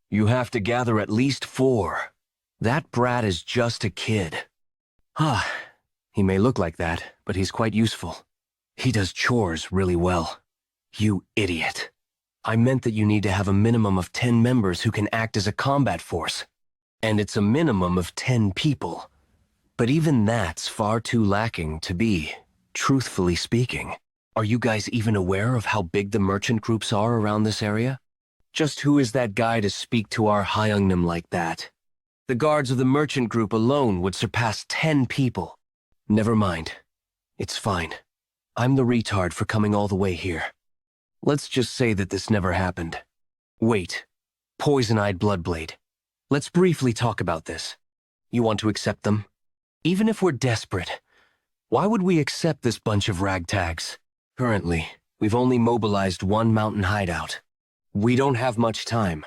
You have to gather at least 4. That brat is just a kid. Ah, he may look like that, but he's quite useful. He does chores really well. You idiot. I meant that you need to have a minimum of 10 members who can act as a combat force. And it's a minimum of 10 people. But even that's far too lacking to be, truthfully speaking. Are you guys even aware of how big the merchant groups are around this area? Just who is that guy to speak to our Hyungnim like that? The guards of the merchant group alone would surpass 10 people. Never mind. It's fine. I'm the retard for coming all the way here. Let's just say that this never happened. Wait. Poison-eyed Bloodblade. Let's briefly talk about this. You want to accept them? Even if we're desperate, why would we accept this bunch of ragtags? Currently, we've only mobilized one mountain hideout. We don't have much time.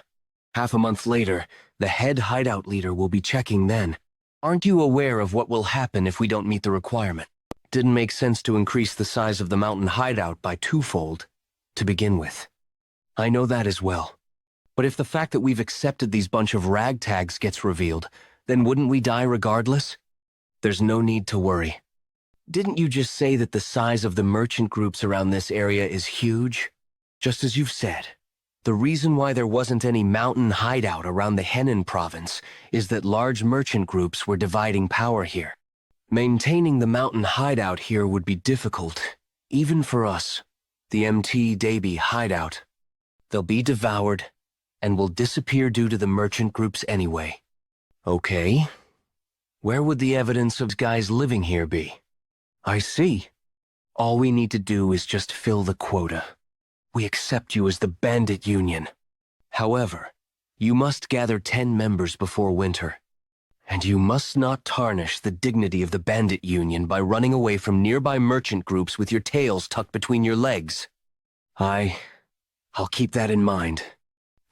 Half a month later, the head hideout leader will be checking then. Aren't you aware of what will happen if we don't meet the requirement? Didn't make sense to increase the size of the mountain hideout by twofold to begin with. I know that as well. But if the fact that we've accepted these bunch of ragtags gets revealed, then wouldn't we die regardless? There's no need to worry. Didn't you just say that the size of the merchant groups around this area is huge? Just as you've said. The reason why there wasn't any mountain hideout around the Henan province is that large merchant groups were dividing power here. Maintaining the mountain hideout here would be difficult, even for us, the MT Dabi hideout. They'll be devoured and will disappear due to the merchant groups anyway. Okay. Where would the evidence of guys living here be? I see. All we need to do is just fill the quota. We accept you as the Bandit Union. However, you must gather 10 members before winter. And you must not tarnish the dignity of the Bandit Union by running away from nearby merchant groups with your tails tucked between your legs. I'll keep that in mind.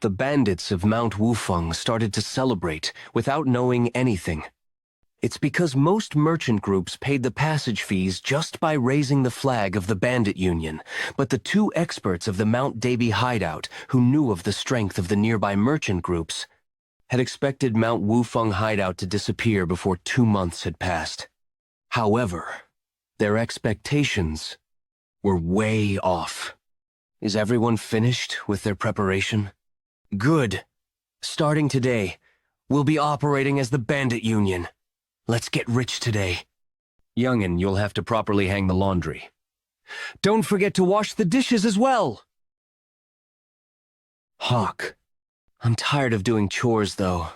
The bandits of Mount Wufeng started to celebrate without knowing anything. It's because most merchant groups paid the passage fees just by raising the flag of the Bandit Union, but the two experts of the Mount Dabi hideout who knew of the strength of the nearby merchant groups had expected Mount Wufeng hideout to disappear before 2 months had passed. However, their expectations were way off. Is everyone finished with their preparation? Good. Starting today, we'll be operating as the Bandit Union. Let's get rich today. Youngin, you'll have to properly hang the laundry. Don't forget to wash the dishes as well! Hawk. I'm tired of doing chores, though.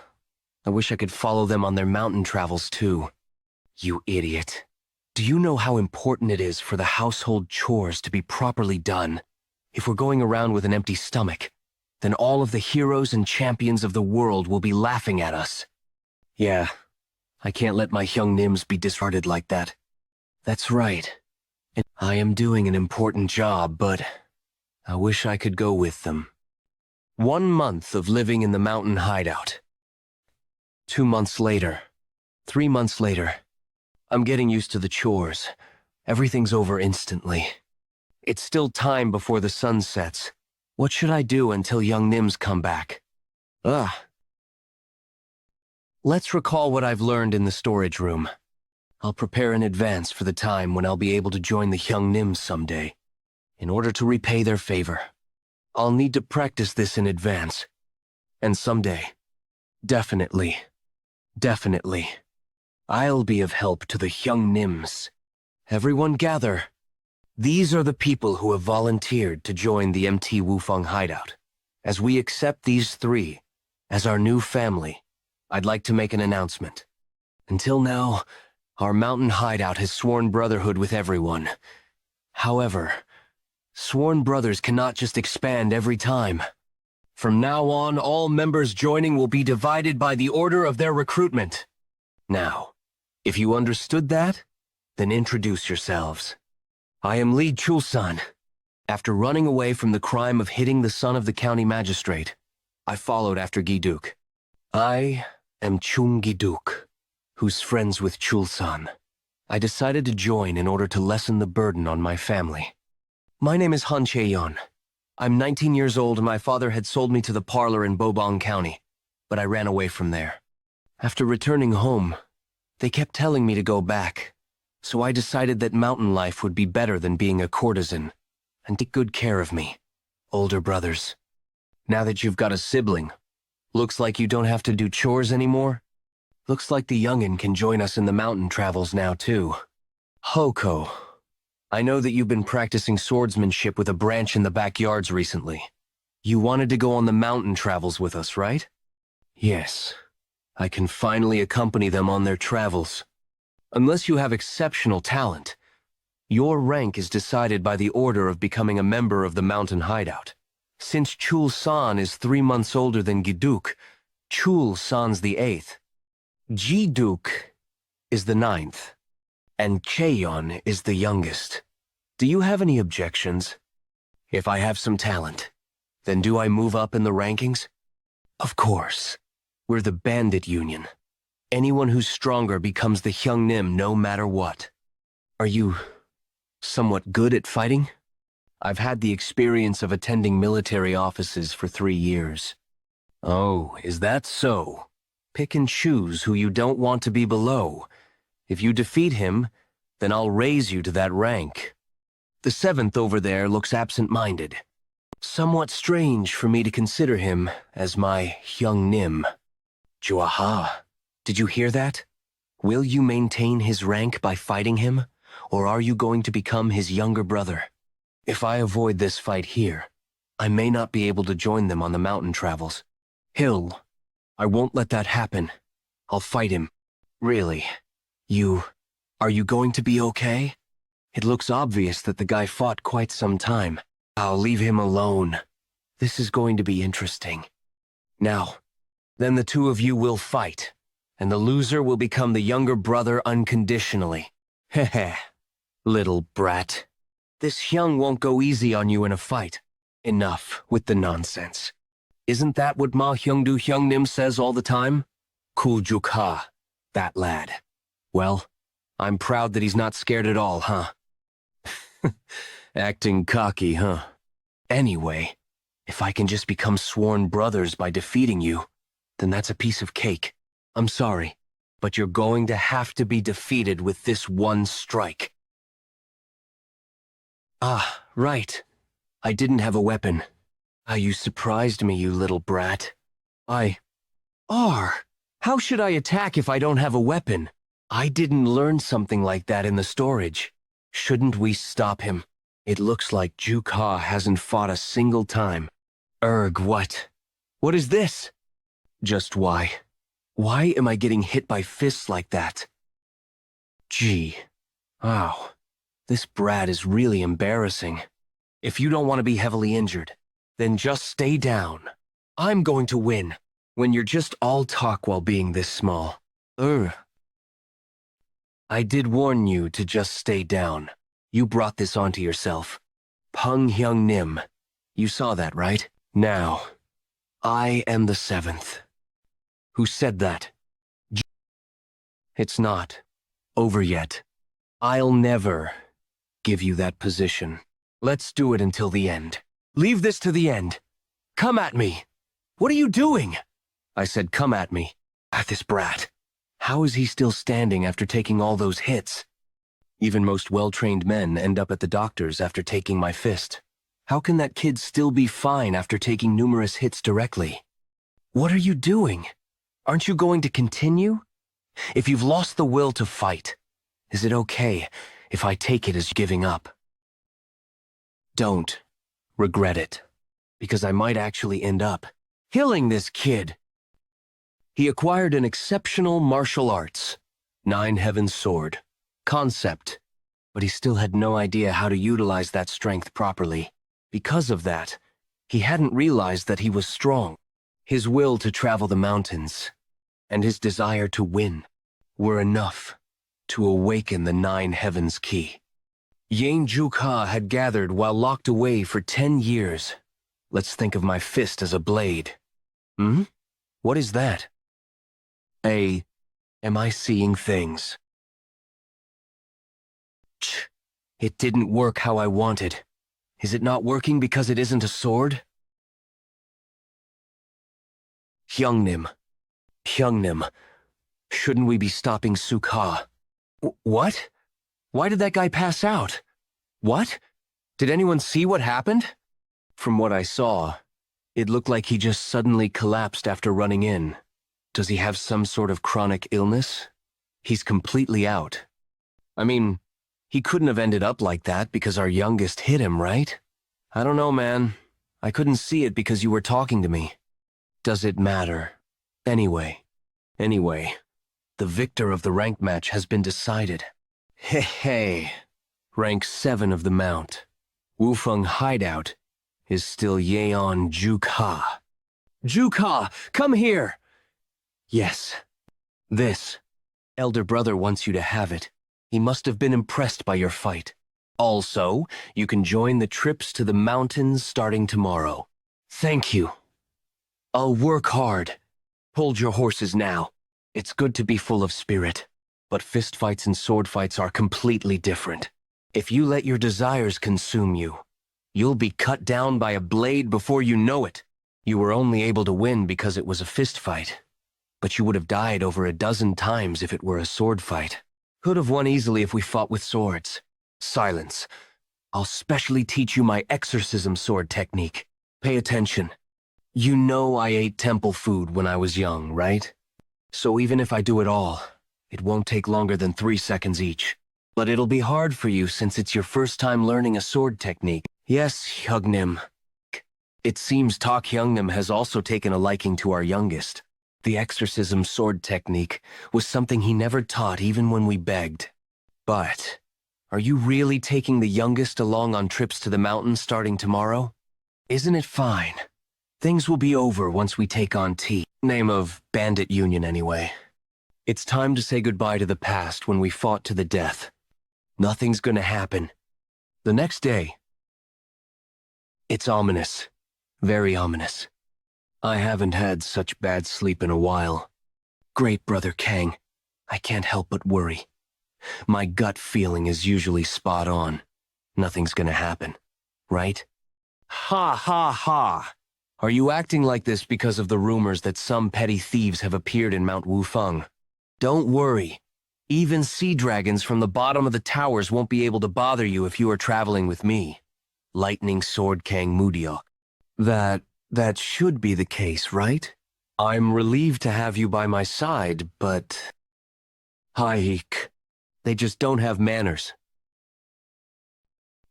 I wish I could follow them on their mountain travels, too. You idiot. Do you know how important it is for the household chores to be properly done? If we're going around with an empty stomach, then all of the heroes and champions of the world will be laughing at us. Yeah. I can't let my young Nims be discarded like that. That's right. And I am doing an important job, but I wish I could go with them. 1 month of living in the mountain hideout. 2 months later. 3 months later. I'm getting used to the chores. Everything's over instantly. It's still time before the sun sets. What should I do until young Nims come back? Let's recall what I've learned in the storage room. I'll prepare in advance for the time when I'll be able to join the young Nims someday. In order to repay their favor, I'll need to practice this in advance. And someday, definitely, I'll be of help to the young Nims. Everyone gather. These are the people who have volunteered to join the MT Wufeng hideout. As we accept these 3 as our new family, I'd like to make an announcement. Until now, our mountain hideout has sworn brotherhood with everyone. However, sworn brothers cannot just expand every time. From now on, all members joining will be divided by the order of their recruitment. Now, if you understood that, then introduce yourselves. I am Lee Chulsan. After running away from the crime of hitting the son of the county magistrate, I followed after Giduk. I am Chung Giduk, who's friends with Chulsan. I decided to join in order to lessen the burden on my family. My name is Han Chaeyeon. I'm 19 years old and my father had sold me to the parlor in Bobong County, but I ran away from there. After returning home, they kept telling me to go back, so I decided that mountain life would be better than being a courtesan, and take good care of me, older brothers. Now that you've got a sibling, looks like you don't have to do chores anymore. Looks like the youngin' can join us in the mountain travels now too. Hoko, I know that you've been practicing swordsmanship with a branch in the backyards recently. You wanted to go on the mountain travels with us, right? Yes. I can finally accompany them on their travels. Unless you have exceptional talent, your rank is decided by the order of becoming a member of the mountain hideout. Since Chul-san is 3 months older than Giduk, Chul-san's the 8th. Jiduk is the 9th, and Cheon is the youngest. Do you have any objections? If I have some talent, then do I move up in the rankings? Of course. We're the bandit union. Anyone who's stronger becomes the Hyungnim no matter what. Are you somewhat good at fighting? I've had the experience of attending military offices for 3 years. Oh, is that so? Pick and choose who you don't want to be below. If you defeat him, then I'll raise you to that rank. The 7th over there looks absent-minded. Somewhat strange for me to consider him as my Hyungnim. Jeokha, did you hear that? Will you maintain his rank by fighting him, or are you going to become his younger brother? If I avoid this fight here, I may not be able to join them on the mountain travels. Hill, I won't let that happen. I'll fight him. Really? Are you going to be okay? It looks obvious that the guy fought quite some time. I'll leave him alone. This is going to be interesting. Now, then the 2 of you will fight, and the loser will become the younger brother unconditionally. Heh, little brat. This Hyung won't go easy on you in a fight. Enough with the nonsense. Isn't that what Ma Hyungdu Hyungnim says all the time? Yeon Jeokha, that lad. Well, I'm proud that he's not scared at all, huh? Acting cocky, huh? Anyway, if I can just become sworn brothers by defeating you, then that's a piece of cake. I'm sorry, but you're going to have to be defeated with this one strike. Ah, right. I didn't have a weapon. Ah, you surprised me, you little brat. How should I attack if I don't have a weapon? I didn't learn something like that in the storage. Shouldn't we stop him? It looks like Jeokha hasn't fought a single time. What? What is this? Just why? Why am I getting hit by fists like that? Gee. Ow. This brat is really embarrassing. If you don't want to be heavily injured, then just stay down. I'm going to win, when you're just all talk while being this small. I did warn you to just stay down. You brought this onto yourself. Pung Hyung Nim. You saw that, right? Now, I am the 7th. Who said that? It's not over yet. I'll never give you that position. Let's do it until the end. Leave this to the end. Come at me. What are you doing? I said come at me. At this brat. How is he still standing after taking all those hits? Even most well-trained men end up at the doctor's after taking my fist. How can that kid still be fine after taking numerous hits directly? What are you doing? Aren't you going to continue? If you've lost the will to fight, is it okay if I take it as giving up? Don't regret it, because I might actually end up killing this kid. He acquired an exceptional martial arts, 9 Heaven Sword, concept, but he still had no idea how to utilize that strength properly. Because of that, he hadn't realized that he was strong. His will to travel the mountains and his desire to win were enough to awaken the 9 Heavens key. Yeon Jeokha had gathered while locked away for 10 years. Let's think of my fist as a blade. What is that? Am I seeing things? It didn't work how I wanted. Is it not working because it isn't a sword? Hyungnim. Shouldn't we be stopping Jeokha? What? Why did that guy pass out? What? Did anyone see what happened? From what I saw, it looked like he just suddenly collapsed after running in. Does he have some sort of chronic illness? He's completely out. I mean, he couldn't have ended up like that because our youngest hit him, right? I don't know, man. I couldn't see it because you were talking to me. Does it matter? Anyway, the victor of the rank match has been decided. Hey, rank 7 of the mount. Wufeng hideout is still Yeon Jeokha. Jeokha, come here! Yes. This. Elder brother wants you to have it. He must have been impressed by your fight. Also, you can join the trips to the mountains starting tomorrow. Thank you. I'll work hard. Hold your horses now. It's good to be full of spirit, but fistfights and sword fights are completely different. If you let your desires consume you, you'll be cut down by a blade before you know it. You were only able to win because it was a fist fight, but you would have died over a dozen times if it were a sword fight. Could have won easily if we fought with swords. Silence. I'll specially teach you my exorcism sword technique. Pay attention. You know I ate temple food when I was young, right? So even if I do it all, it won't take longer than 3 seconds each. But it'll be hard for you since it's your first time learning a sword technique. Yes, Hyungnim. It seems Tak Hyungnim has also taken a liking to our youngest. The exorcism sword technique was something he never taught even when we begged. But, are you really taking the youngest along on trips to the mountains starting tomorrow? Isn't it fine? Things will be over once we take on T. Name of Bandit Union anyway. It's time to say goodbye to the past when we fought to the death. Nothing's gonna happen. The next day. It's ominous. Very ominous. I haven't had such bad sleep in a while. Great Brother Kang, I can't help but worry. My gut feeling is usually spot on. Nothing's gonna happen, right? Ha ha ha! Are you acting like this because of the rumors that some petty thieves have appeared in Mount Wufeng? Don't worry. Even sea dragons from the bottom of the towers won't be able to bother you if you are traveling with me. Lightning Sword Kang Mudiok. That should be the case, right? I'm relieved to have you by my side, but... Haik. They just don't have manners.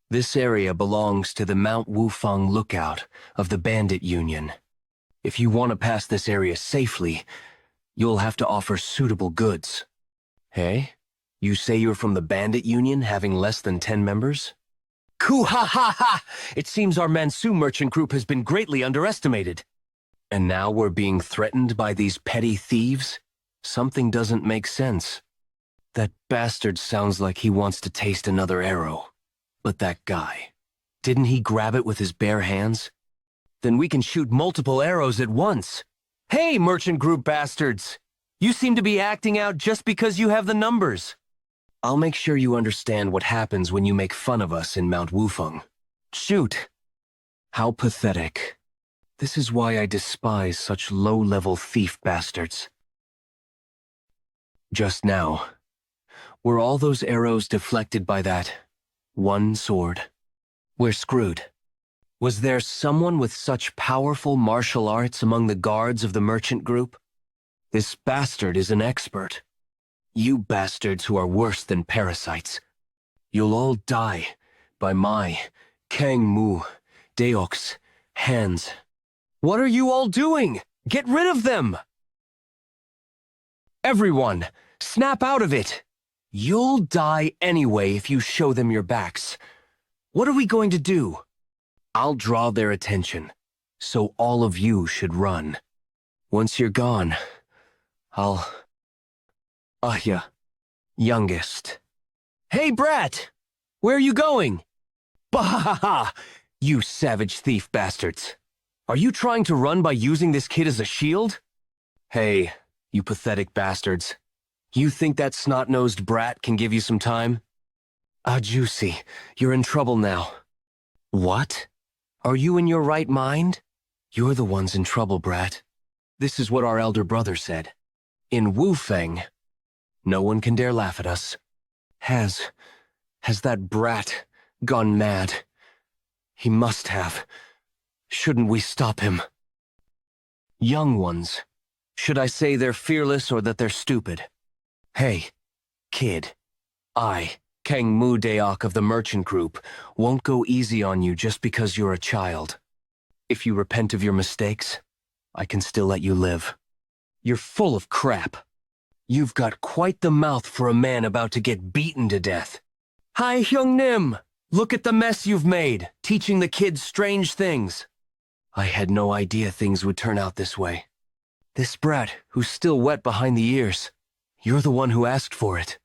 This area belongs to the Mount Wufeng Lookout of the Bandit Union. If you want to pass this area safely, you'll have to offer suitable goods. Hey? You say you're from the Bandit Union, having less than 10 members? Koo-ha-ha-ha! It seems our Mansu merchant group has been greatly underestimated. And now we're being threatened by these petty thieves? Something doesn't make sense. That bastard sounds like he wants to taste another arrow. But that guy, didn't he grab it with his bare hands? Then we can shoot multiple arrows at once. Hey, merchant group bastards! You seem to be acting out just because you have the numbers. I'll make sure you understand what happens when you make fun of us in Mount Wufeng. Shoot! How pathetic. This is why I despise such low-level thief bastards. Just now, were all those arrows deflected by that one sword? We're screwed. Was there someone with such powerful martial arts among the guards of the merchant group? This bastard is an expert. You bastards who are worse than parasites. You'll all die by my Kang Mu Deok's hands. What are you all doing? Get rid of them! Everyone, snap out of it! You'll die anyway if you show them your backs. What are we going to do? I'll draw their attention, so all of you should run. Once you're gone, I'll... Ahya, youngest. Hey, brat! Where are you going? Bah-ha-ha! You savage thief bastards. Are you trying to run by using this kid as a shield? Hey, you pathetic bastards. You think that snot-nosed brat can give you some time? Ah, Juicy, you're in trouble now. What? Are you in your right mind? You're the ones in trouble, brat. This is what our elder brother said. In Wufeng, no one can dare laugh at us. Has that brat gone mad? He must have. Shouldn't we stop him? Young ones. Should I say they're fearless or that they're stupid? Hey, kid. Kang Mu Deok of the Merchant Group, won't go easy on you just because you're a child. If you repent of your mistakes, I can still let you live. You're full of crap. You've got quite the mouth for a man about to get beaten to death. Hi, Hyung Nim! Look at the mess you've made, teaching the kids strange things. I had no idea things would turn out this way. This brat, who's still wet behind the ears, you're the one who asked for it.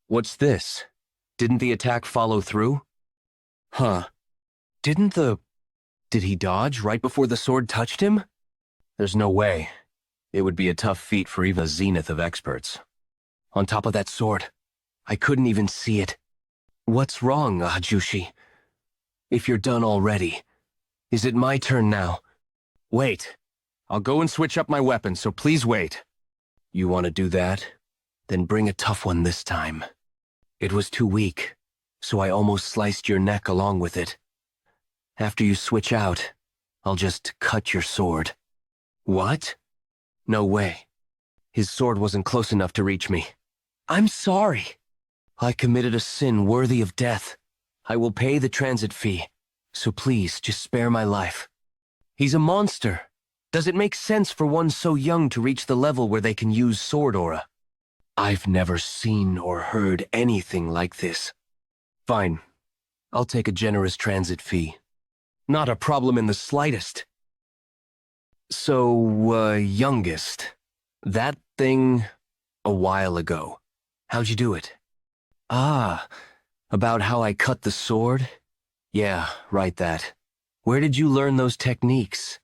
What's this? Didn't the attack follow through? Huh. Did he dodge right before the sword touched him? There's no way. It would be a tough feat for even a zenith of experts. On top of that sword, I couldn't even see it. What's wrong, Ajushi? If you're done already, is it my turn now? Wait. I'll go and switch up my weapon, so please wait. You want to do that? Then bring a tough one this time. It was too weak, so I almost sliced your neck along with it. After you switch out, I'll just cut your sword. What? No way. His sword wasn't close enough to reach me. I'm sorry. I committed a sin worthy of death. I will pay the transit fee, so please just spare my life. He's a monster. Does it make sense for one so young to reach the level where they can use sword aura? I've never seen or heard anything like this. Fine. I'll take a generous transit fee. Not a problem in the slightest. So, youngest. That thing a while ago. How'd you do it? Ah, about how I cut the sword? Yeah, right that. Where did you learn those techniques?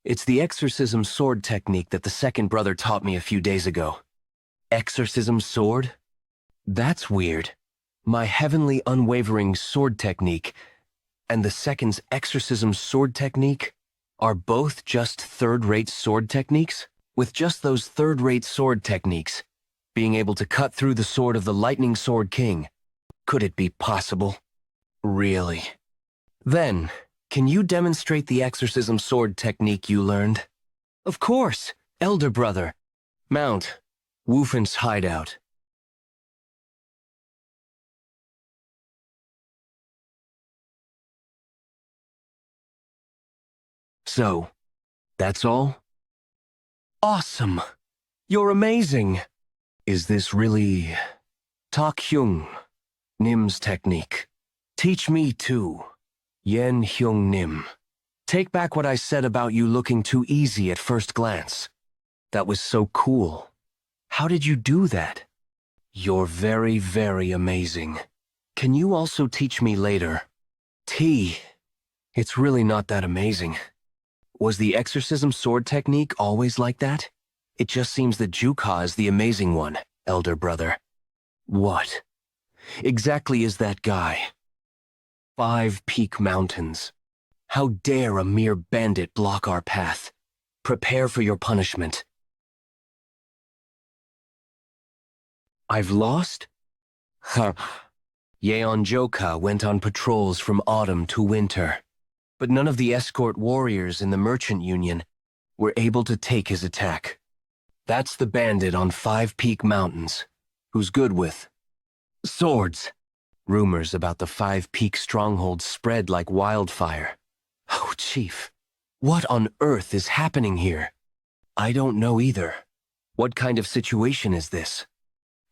It's the exorcism sword technique that the second brother taught me a few days ago. Exorcism sword? That's weird. My heavenly unwavering sword technique and the second's exorcism sword technique are both just third-rate sword techniques? With just those third-rate sword techniques, being able to cut through the sword of the Lightning Sword King, could it be possible? Really? Then, can you demonstrate the exorcism sword technique you learned? Of course, elder brother. Mount. Wufen's hideout. So, that's all? Awesome! You're amazing! Is this really Tak Hyung Nim's technique? Teach me too. Yeon Hyung Nim. Take back what I said about you looking too easy at first glance. That was so cool. How did you do that? You're very, very amazing. Can you also teach me later? It's really not that amazing. Was the exorcism sword technique always like that? It just seems that Jeokha is the amazing one, elder brother. What exactly is that guy? 5 Peak Mountains. How dare a mere bandit block our path? Prepare for your punishment. I've lost? Huh. Yeon Jeokha went on patrols from autumn to winter, but none of the escort warriors in the Merchant Union were able to take his attack. That's the bandit on 5 Peak Mountains, who's good with swords. Rumors about the 5 Peak stronghold spread like wildfire. Oh, Chief, what on earth is happening here? I don't know either. What kind of situation is this?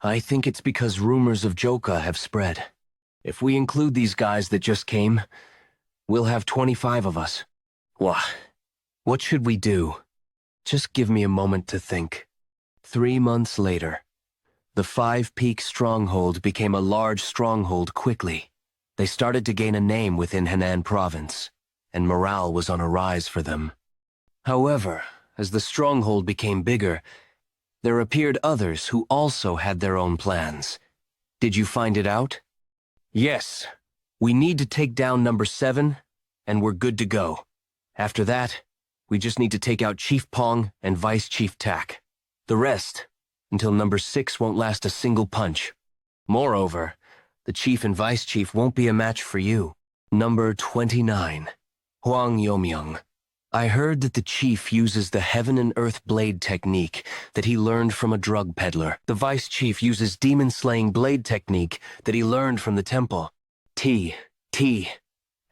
I think it's because rumors of Jeokha have spread. If we include these guys that just came, we'll have 25 of us. What should we do? Just give me a moment to think. 3 months later, the 5 Peak stronghold became a large stronghold quickly. They started to gain a name within Henan province, and morale was on a rise for them. However, as the stronghold became bigger, there appeared others who also had their own plans. Did you find it out? Yes. We need to take down number 7, and we're good to go. After that, we just need to take out Chief Pong and Vice Chief Tak. The rest, until number 6 won't last a single punch. Moreover, the Chief and Vice Chief won't be a match for you. Number 29, Hwang Yomyung. I heard that the Chief uses the Heaven and Earth blade technique that he learned from a drug peddler. The Vice Chief uses demon-slaying blade technique that he learned from the temple. T.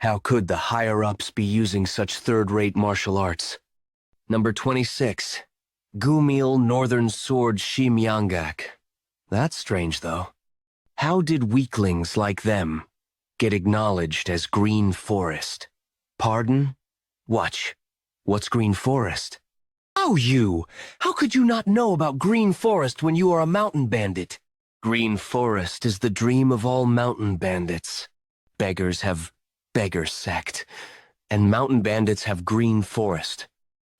How could the higher-ups be using such third-rate martial arts? Number 26, Gumil Northern Sword Shimyangak. That's strange, though. How did weaklings like them get acknowledged as Green Forest? Pardon? Watch. What's Green Forest? Oh, you! How could you not know about Green Forest when you are a mountain bandit? Green Forest is the dream of all mountain bandits. Beggars have Beggar Sect, and mountain bandits have Green Forest.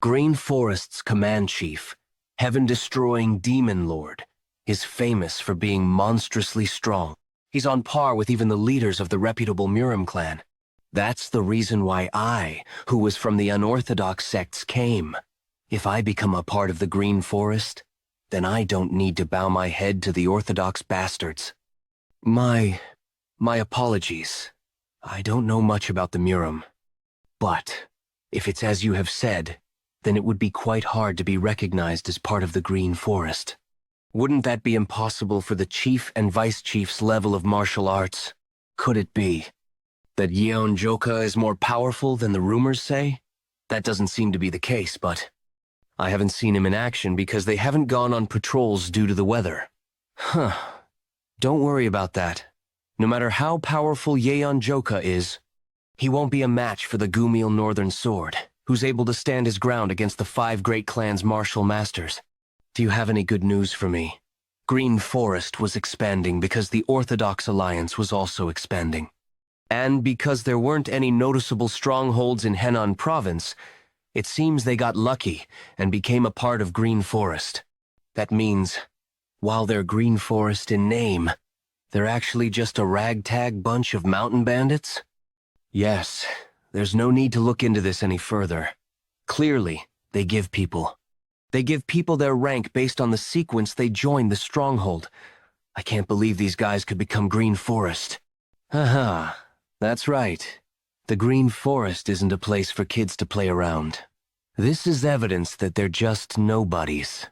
Green Forest's command chief, heaven-destroying Demon Lord, is famous for being monstrously strong. He's on par with even the leaders of the reputable Murim clan. That's the reason why I, who was from the unorthodox sects, came. If I become a part of the Green Forest, then I don't need to bow my head to the orthodox bastards. My apologies. I don't know much about the Murim. But if it's as you have said, then it would be quite hard to be recognized as part of the Green Forest. Wouldn't that be impossible for the Chief and Vice Chief's level of martial arts? Could it be that Yeon Jeokha is more powerful than the rumors say? That doesn't seem to be the case, but I haven't seen him in action because they haven't gone on patrols due to the weather. Don't worry about that. No matter how powerful Yeon Jeokha is, he won't be a match for the Gumil Northern Sword, who's able to stand his ground against the 5 great clans' martial masters. Do you have any good news for me? Green Forest was expanding because the Orthodox Alliance was also expanding. And because there weren't any noticeable strongholds in Henan Province, it seems they got lucky and became a part of Green Forest. That means, while they're Green Forest in name, they're actually just a ragtag bunch of mountain bandits? Yes, there's no need to look into this any further. Clearly, they give people their rank based on the sequence they joined the stronghold. I can't believe these guys could become Green Forest. Haha, that's right. The Green Forest isn't a place for kids to play around. This is evidence that they're just nobodies.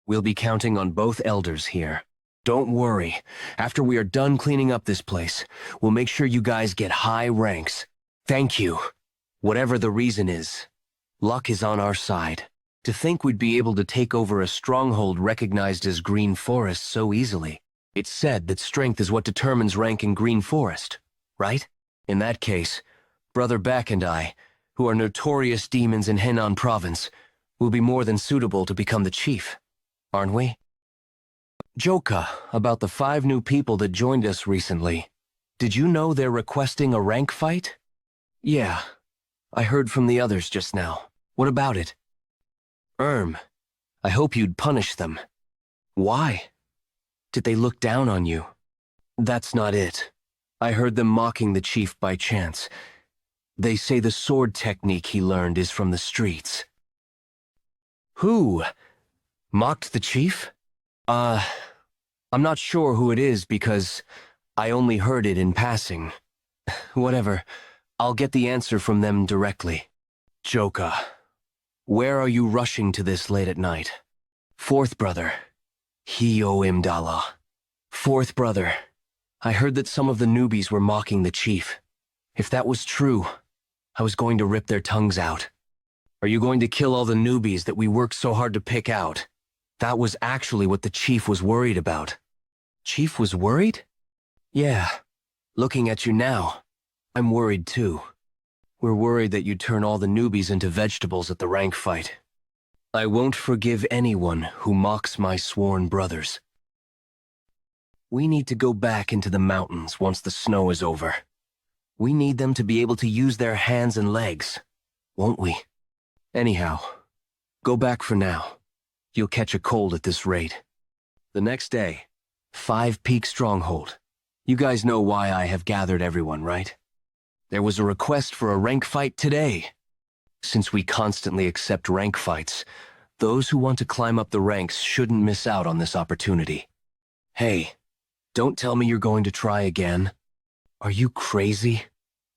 We'll be counting on both elders here. Don't worry. After we are done cleaning up this place, we'll make sure you guys get high ranks. Thank you. Whatever the reason is, luck is on our side. To think we'd be able to take over a stronghold recognized as Green Forest so easily. It's said that strength is what determines rank in Green Forest, right? In that case, Brother Beck and I, who are notorious demons in Henan Province, will be more than suitable to become the chief, aren't we? Jeokha, about the 5 new people that joined us recently. Did you know they're requesting a rank fight? Yeah, I heard from the others just now. What about it? I hope you'd punish them. Why? Did they look down on you? That's not it. I heard them mocking the chief by chance. They say the sword technique he learned is from the streets. Who? Mocked the chief? I'm not sure who it is because I only heard it in passing. Whatever, I'll get the answer from them directly. Jeokha, where are you rushing to this late at night? 4th brother, Hyo Imdala. 4th brother, I heard that some of the newbies were mocking the chief. If that was true, I was going to rip their tongues out. Are you going to kill all the newbies that we worked so hard to pick out? That was actually what the chief was worried about. Chief was worried? Yeah. Looking at you now, I'm worried too. We're worried that you turn all the newbies into vegetables at the rank fight. I won't forgive anyone who mocks my sworn brothers. We need to go back into the mountains once the snow is over. We need them to be able to use their hands and legs, won't we? Anyhow, go back for now. You'll catch a cold at this rate. The next day, 5 Peak Stronghold. You guys know why I have gathered everyone, right? There was a request for a rank fight today. Since we constantly accept rank fights, those who want to climb up the ranks shouldn't miss out on this opportunity. Hey, don't tell me you're going to try again. Are you crazy?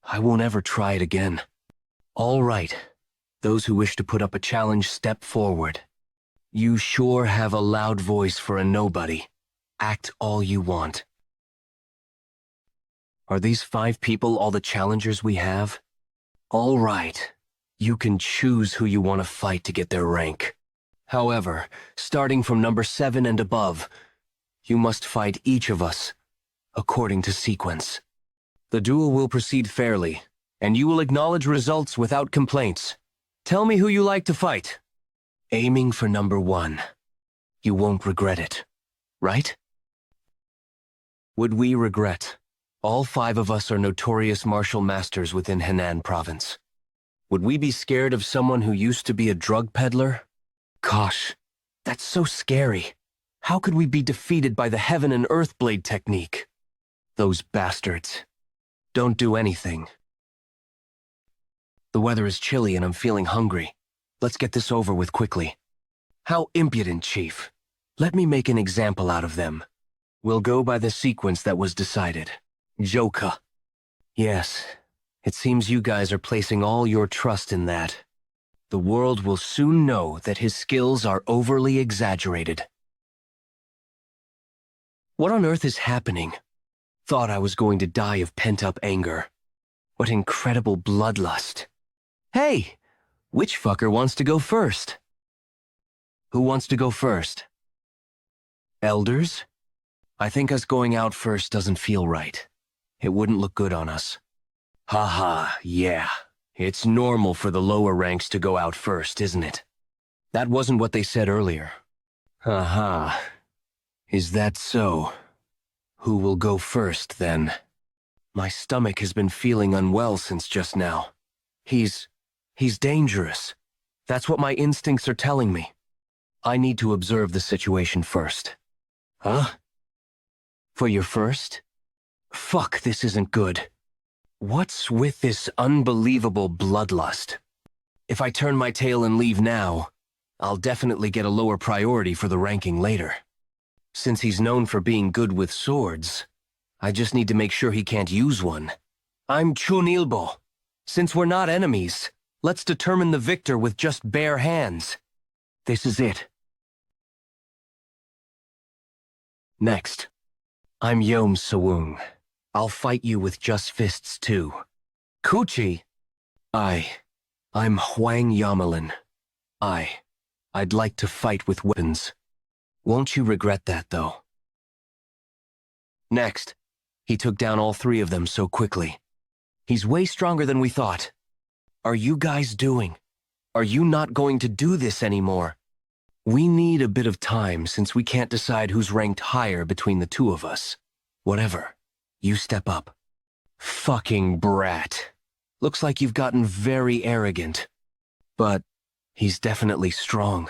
I won't ever try it again. All right. Those who wish to put up a challenge, step forward. You sure have a loud voice for a nobody. Act all you want. Are these 5 people all the challengers we have? All right. You can choose who you want to fight to get their rank. However, starting from number 7 and above, you must fight each of us, according to sequence. The duel will proceed fairly, and you will acknowledge results without complaints. Tell me who you like to fight. Aiming for number 1. You won't regret it, right? Would we regret? All 5 of us are notorious martial masters within Henan province. Would we be scared of someone who used to be a drug peddler? Gosh, that's so scary. How could we be defeated by the Heaven and Earth Blade technique? Those bastards. Don't do anything. The weather is chilly and I'm feeling hungry. Let's get this over with quickly. How impudent, Chief. Let me make an example out of them. We'll go by the sequence that was decided. Jeokha. Yes, it seems you guys are placing all your trust in that. The world will soon know that his skills are overly exaggerated. What on earth is happening? Thought I was going to die of pent-up anger. What incredible bloodlust. Hey, which fucker wants to go first? Who wants to go first? Elders? I think us going out first doesn't feel right. It wouldn't look good on us. Haha, yeah. It's normal for the lower ranks to go out first, isn't it? That wasn't what they said earlier. Haha. Is that so? Who will go first, then? My stomach has been feeling unwell since just now. He's dangerous. That's what my instincts are telling me. I need to observe the situation first. Huh? For your first? Fuck, this isn't good. What's with this unbelievable bloodlust? If I turn my tail and leave now, I'll definitely get a lower priority for the ranking later. Since he's known for being good with swords, I just need to make sure he can't use one. I'm Chunilbo. Since we're not enemies, let's determine the victor with just bare hands. This is it. Next. I'm Yeon Jeokha. I'll fight you with just fists too. Kuchi. I'm Hwang Yamelin. I'd like to fight with weapons. Won't you regret that, though? Next. He took down all 3 of them so quickly. He's way stronger than we thought. Are you guys doing? Are you not going to do this anymore? We need a bit of time since we can't decide who's ranked higher between the 2 of us. Whatever. You step up. Fucking brat. Looks like you've gotten very arrogant. But he's definitely strong.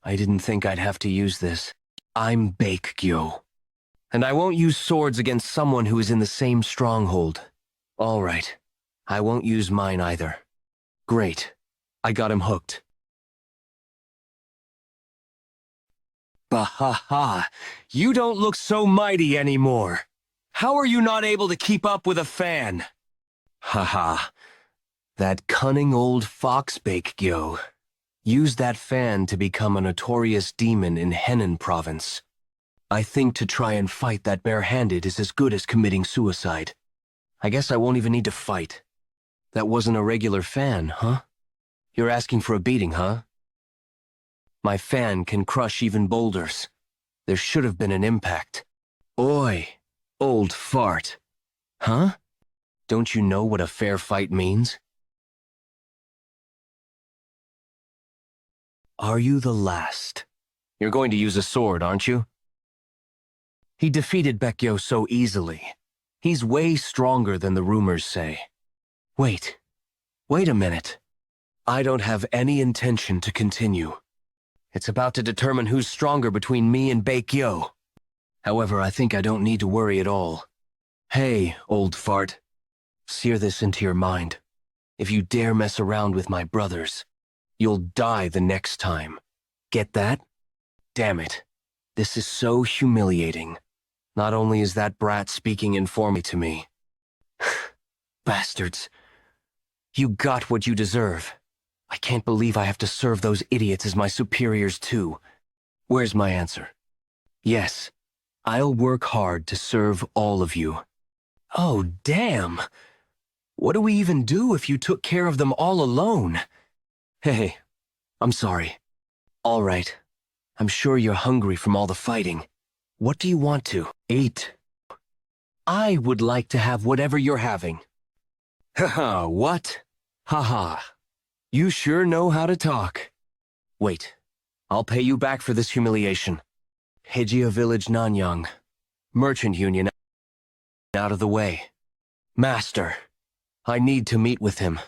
I didn't think I'd have to use this. I'm Baekgyo. And I won't use swords against someone who is in the same stronghold. All right. I won't use mine either. Great. I got him hooked. Bahaha. You don't look so mighty anymore. How are you not able to keep up with a fan? Haha. That cunning old fox Baekgyo used that fan to become a notorious demon in Henan province. I think to try and fight that barehanded is as good as committing suicide. I guess I won't even need to fight. That wasn't a regular fan, huh? You're asking for a beating, huh? My fan can crush even boulders. There should have been an impact. Oi, old fart. Huh? Don't you know what a fair fight means? Are you the last? You're going to use a sword, aren't you? He defeated Baekgyo so easily. He's way stronger than the rumors say. Wait a minute. I don't have any intention to continue. It's about to determine who's stronger between me and Baekgyo. However, I think I don't need to worry at all. Hey, old fart. Sear this into your mind. If you dare mess around with my brothers, you'll die the next time. Get that? Damn it. This is so humiliating. Not only is that brat speaking informally to me. Bastards. You got what you deserve. I can't believe I have to serve those idiots as my superiors too. Where's my answer? Yes, I'll work hard to serve all of you. Oh, damn. What do we even do if you took care of them all alone? Hey, I'm sorry. All right. I'm sure you're hungry from all the fighting. What do you want to eat? I would like to have whatever you're having. Haha, what? Haha. You sure know how to talk. Wait, I'll pay you back for this humiliation. Hejia Village, Nanyang. Merchant Union, out of the way. Master, I need to meet with him.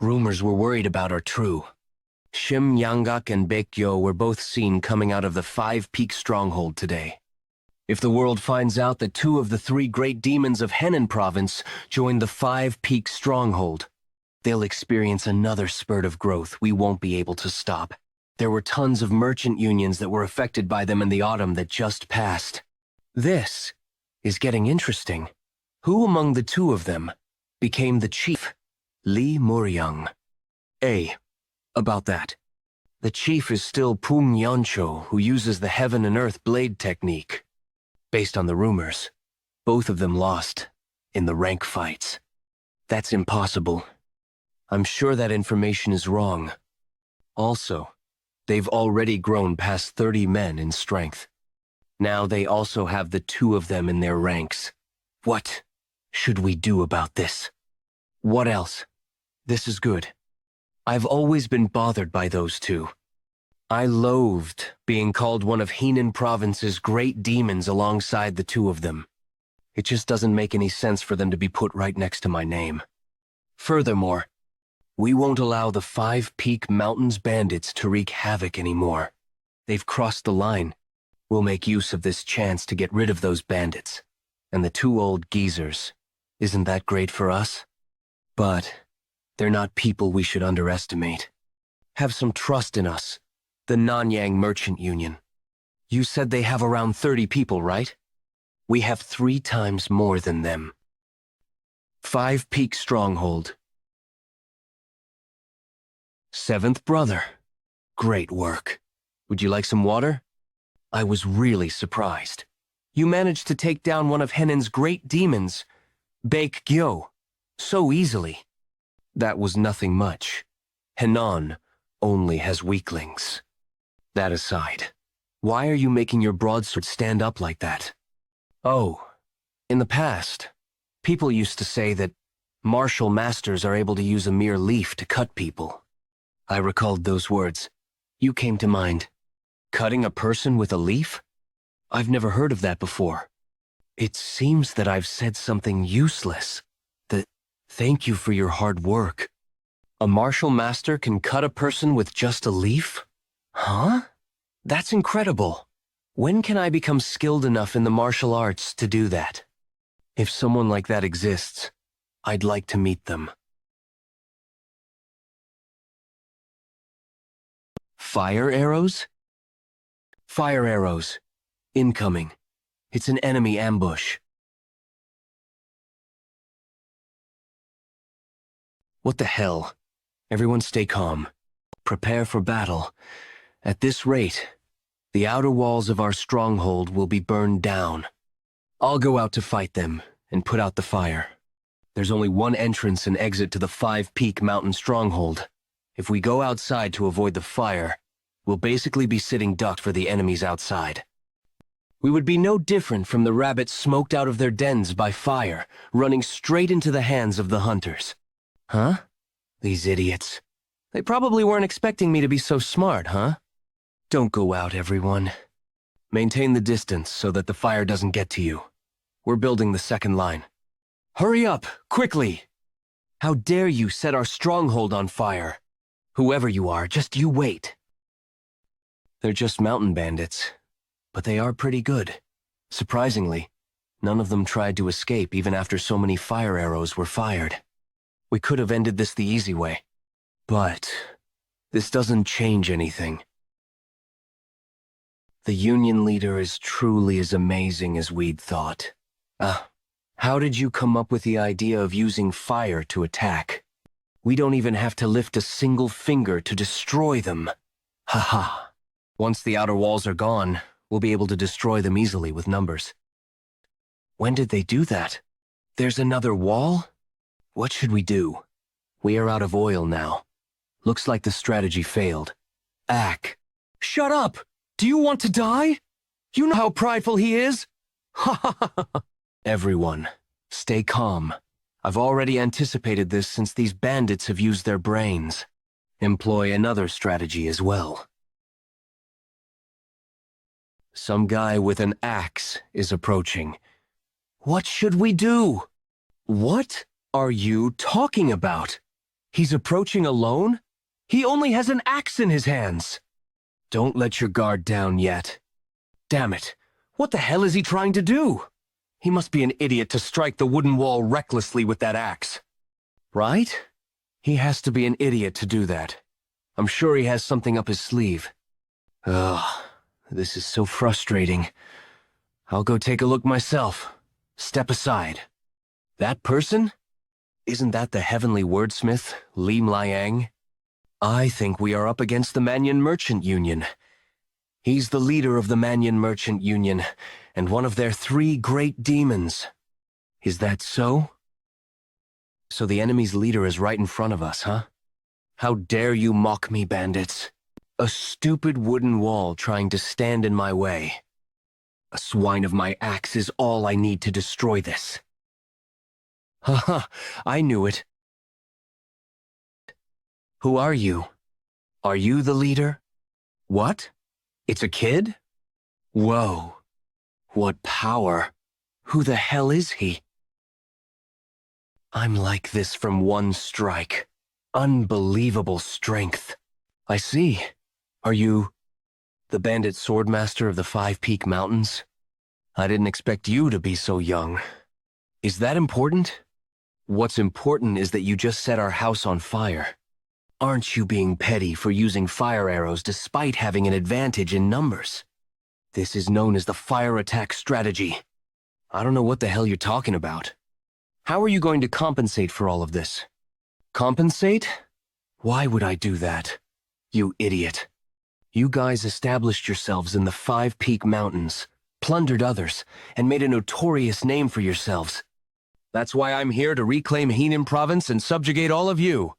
Rumors we're worried about are true. Shim Yanggak and Baekgyo were both seen coming out of the Five Peak Stronghold today. If the world finds out that 2 of the 3 great demons of Henan Province joined the Five Peak Stronghold, they'll experience another spurt of growth we won't be able to stop. There were tons of merchant unions that were affected by them in the autumn that just passed. This is getting interesting. Who among the 2 of them became the chief? Lee Muryang. About that. The chief is still Pum Yeoncho, who uses the Heaven and Earth blade technique. Based on the rumors, both of them lost in the rank fights. That's impossible. I'm sure that information is wrong. Also, they've already grown past 30 men in strength. Now they also have the 2 of them in their ranks. What should we do about this? What else? This is good. I've always been bothered by those 2. I loathed being called one of Henan Province's great demons alongside the 2 of them. It just doesn't make any sense for them to be put right next to my name. Furthermore, we won't allow the Five Peak Mountains bandits to wreak havoc anymore. They've crossed the line. We'll make use of this chance to get rid of those bandits. And the 2 old geezers. Isn't that great for us? But they're not people we should underestimate. Have some trust in us, the Nanyang Merchant Union. You said they have around 30 people, right? We have 3 times more than them. Five Peak Stronghold. 7th brother. Great work. Would you like some water? I was really surprised. You managed to take down one of Henan's great demons, Baekgyo, so easily. That was nothing much. Henan only has weaklings. That aside, why are you making your broadsword stand up like that? Oh, in the past, people used to say that martial masters are able to use a mere leaf to cut people. I recalled those words. You came to mind. Cutting a person with a leaf? I've never heard of that before. It seems that I've said something useless. Thank you for your hard work. A martial master can cut a person with just a leaf? Huh? That's incredible. When can I become skilled enough in the martial arts to do that? If someone like that exists, I'd like to meet them. Fire arrows? Fire arrows. Incoming. It's an enemy ambush. What the hell? Everyone stay calm. Prepare for battle. At this rate, the outer walls of our stronghold will be burned down. I'll go out to fight them and put out the fire. There's only one entrance and exit to the Five Peak Mountain stronghold. If we go outside to avoid the fire, we'll basically be sitting ducked for the enemies outside. We would be no different from the rabbits smoked out of their dens by fire, running straight into the hands of the hunters. Huh? These idiots. They probably weren't expecting me to be so smart, huh? Don't go out, everyone. Maintain the distance so that the fire doesn't get to you. We're building the second line. Hurry up, quickly! How dare you set our stronghold on fire? Whoever you are, just you wait. They're just mountain bandits, but they are pretty good. Surprisingly, None of them tried to escape even after so many fire arrows were fired. We could have ended this the easy way. But this doesn't change anything. The Union leader is truly as amazing as we'd thought. How did you come up with the idea of using fire to attack? We don't even have to lift a single finger to destroy them. Haha. Once the outer walls are gone, we'll be able to destroy them easily with numbers. When did they do that? There's another wall? What should we do? We are out of oil now. Looks like the strategy failed. Ack. Shut up! Do you want to die? You know how prideful he is? Ha ha ha ha. Everyone, stay calm. I've already anticipated this since these bandits have used their brains. Employ another strategy as well. Some guy with an axe is approaching. What should we do? What are you talking about? He's approaching alone? He only has an axe in his hands. Don't let your guard down yet. Damn it, what the hell is he trying to do? He must be an idiot to strike the wooden wall recklessly with that axe. Right? He has to be an idiot to do that. I'm sure he has something up his sleeve. Ugh, this is so frustrating. I'll go take a look myself. Step aside. That person? Isn't that the heavenly wordsmith, Lim Liang? I think we are up against the Manhwa Merchant Union. He's the leader of the Manhwa Merchant Union, and one of their 3 great demons. Is that so? So the enemy's leader is right in front of us, huh? How dare you mock me, bandits? A stupid wooden wall trying to stand in my way. A swine of my axe is all I need to destroy this. Haha, I knew it. Who are you? Are you the leader? What? It's a kid? Whoa. What power. Who the hell is he? I'm like this from one strike. Unbelievable strength. I see. Are you the bandit swordmaster of the 5 Peak Mountains? I didn't expect you to be so young. Is that important? What's important is that you just set our house on fire. Aren't you being petty for using fire arrows despite having an advantage in numbers? This is known as the fire attack strategy. I don't know what the hell you're talking about. How are you going to compensate for all of this? Compensate? Why would I do that? You idiot. You guys established yourselves in the 5 Peak Mountains, plundered others, and made a notorious name for yourselves. That's why I'm here to reclaim Henan Province and subjugate all of you.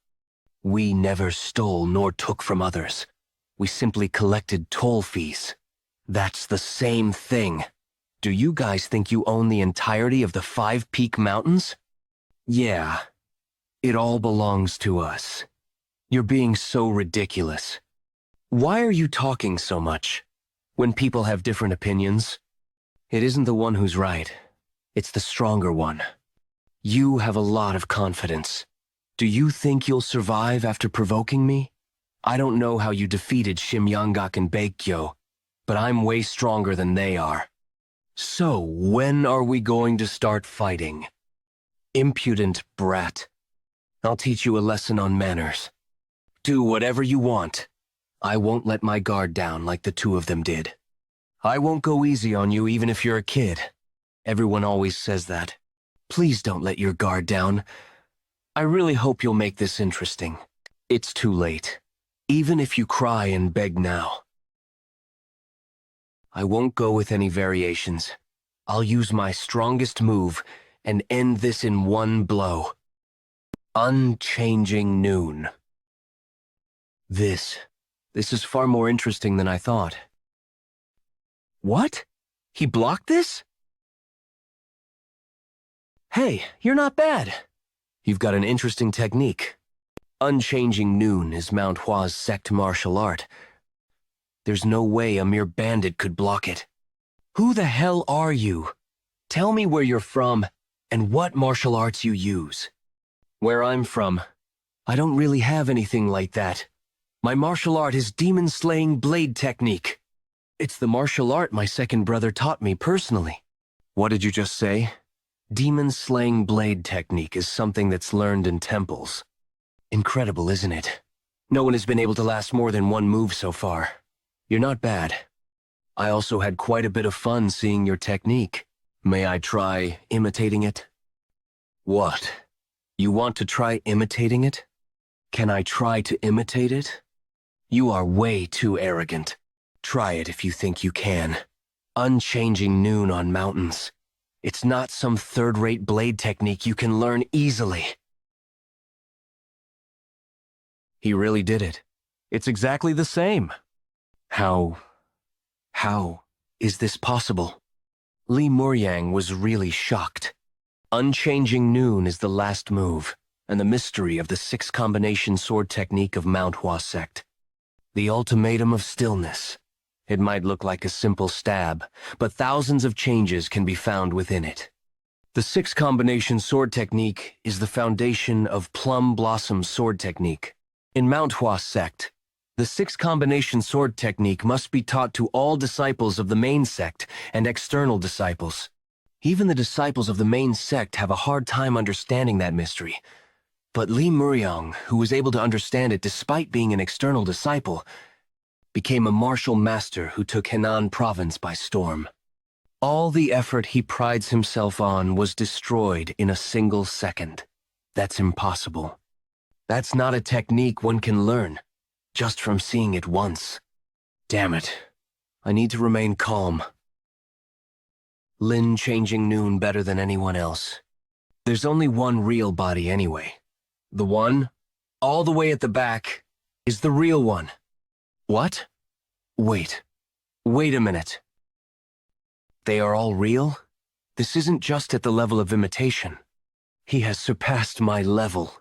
We never stole nor took from others. We simply collected toll fees. That's the same thing. Do you guys think you own the entirety of the 5 Peak Mountains? Yeah. It all belongs to us. You're being so ridiculous. Why are you talking so much? When people have different opinions? It isn't the one who's right. It's the stronger one. You have a lot of confidence. Do you think you'll survive after provoking me? I don't know how you defeated Yeon and Baekgyo, but I'm way stronger than they are. So, when are we going to start fighting? Impudent brat. I'll teach you a lesson on manners. Do whatever you want. I won't let my guard down like the 2 of them did. I won't go easy on you even if you're a kid. Everyone always says that. Please don't let your guard down. I really hope you'll make this interesting. It's too late. Even if you cry and beg now. I won't go with any variations. I'll use my strongest move and end this in one blow. Unchanging Noon. This is far more interesting than I thought. What? He blocked this? Hey, you're not bad. You've got an interesting technique. Unchanging Noon is Manhua's sect martial art. There's no way a mere bandit could block it. Who the hell are you? Tell me where you're from and what martial arts you use. Where I'm from, I don't really have anything like that. My martial art is demon-slaying blade technique. It's the martial art my second brother taught me personally. What did you just say? Demon-slaying blade technique is something that's learned in temples. Incredible, isn't it? No one has been able to last more than one move so far. You're not bad. I also had quite a bit of fun seeing your technique. May I try imitating it? What? You want to try imitating it? Can I try to imitate it? You are way too arrogant. Try it if you think you can. Unchanging noon on mountains. It's not some third-rate blade technique you can learn easily. He really did it. It's exactly the same. How is this possible? Lee Muryang was really shocked. Unchanging noon is the last move, and the mystery of the 6-combination sword technique of manhwa sect. The ultimatum of stillness. It might look like a simple stab, but thousands of changes can be found within it. The 6-combination sword technique is the foundation of Plum Blossom sword technique. In manhwa sect, the 6-combination sword technique must be taught to all disciples of the main sect and external disciples. Even the disciples of the main sect have a hard time understanding that mystery. But Lee Muryang, who was able to understand it despite being an external disciple, became a martial master who took Henan province by storm. All the effort he prides himself on was destroyed in a single second. That's impossible. That's not a technique one can learn, just from seeing it once. Damn it. I need to remain calm. Lin changing noon better than anyone else. There's only one real body anyway. The one, all the way at the back, is the real one. What? Wait a minute. They are all real? This isn't just at the level of imitation. He has surpassed my level.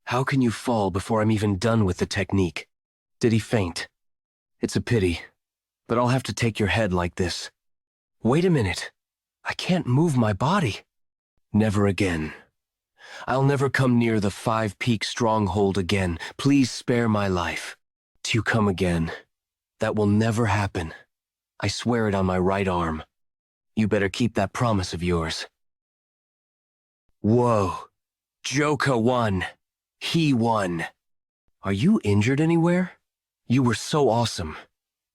How can you fall before I'm even done with the technique? Did he faint? It's a pity, but I'll have to take your head like this. Wait a minute. I can't move my body. Never again. I'll never come near the 5-peak stronghold again. Please spare my life. Till you come again. That will never happen. I swear it on my right arm. You better keep that promise of yours. Whoa. Jeokha won. He won. Are you injured anywhere? You were so awesome.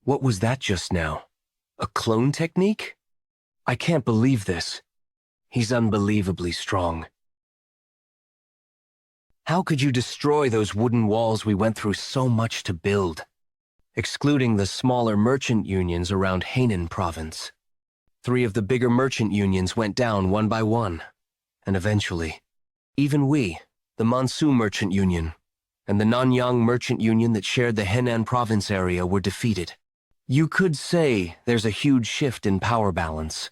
What was that just now? A clone technique? I can't believe this. He's unbelievably strong. How could you destroy those wooden walls we went through so much to build? Excluding the smaller merchant unions around Henan province. 3 of the bigger merchant unions went down one by one. And eventually, even we, the Mansu Merchant Union, and the Nanyang Merchant Union that shared the Henan province area were defeated. You could say there's a huge shift in power balance.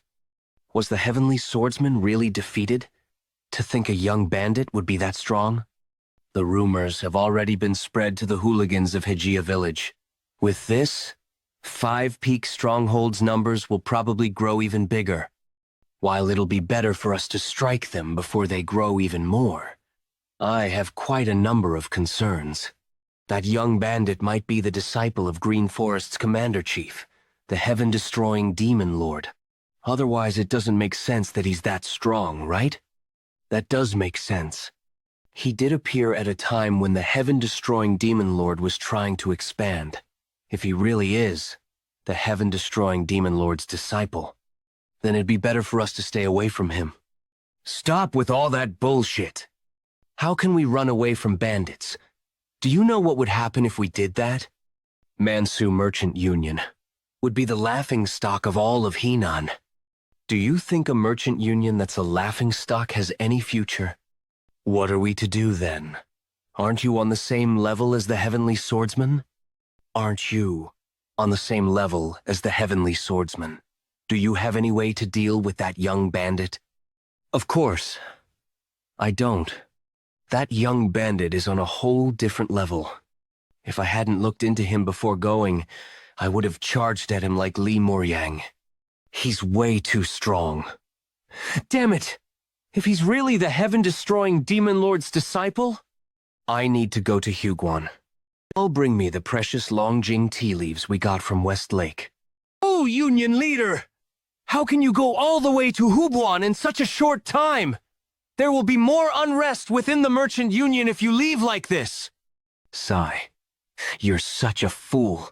Was the Heavenly Swordsman really defeated? To think a young bandit would be that strong? The rumors have already been spread to the hooligans of Hejia village. With this, 5-peak strongholds numbers will probably grow even bigger. While it'll be better for us to strike them before they grow even more, I have quite a number of concerns. That young bandit might be the disciple of Green Forest's commander-chief, the heaven-destroying demon lord. Otherwise, it doesn't make sense that he's that strong, right? That does make sense. He did appear at a time when the heaven-destroying demon lord was trying to expand. If he really is the heaven-destroying demon lord's disciple, then it'd be better for us to stay away from him. Stop with all that bullshit. How can we run away from bandits? Do you know what would happen if we did that? Mansu Merchant Union would be the laughingstock of all of Henan. Do you think a merchant union that's a laughingstock has any future? What are we to do then? Aren't you on the same level as the Heavenly Swordsman? Aren't you on the same level as the Heavenly Swordsman? Do you have any way to deal with that young bandit? Of course. I don't. That young bandit is on a whole different level. If I hadn't looked into him before going, I would have charged at him like Lee Muryang. He's way too strong. Damn it! If he's really the heaven-destroying demon lord's disciple, I need to go to Huguan. I'll bring me the precious Longjing tea leaves we got from West Lake. Oh, Union leader! How can you go all the way to Hubuan in such a short time? There will be more unrest within the Merchant Union if you leave like this. Sigh. You're such a fool.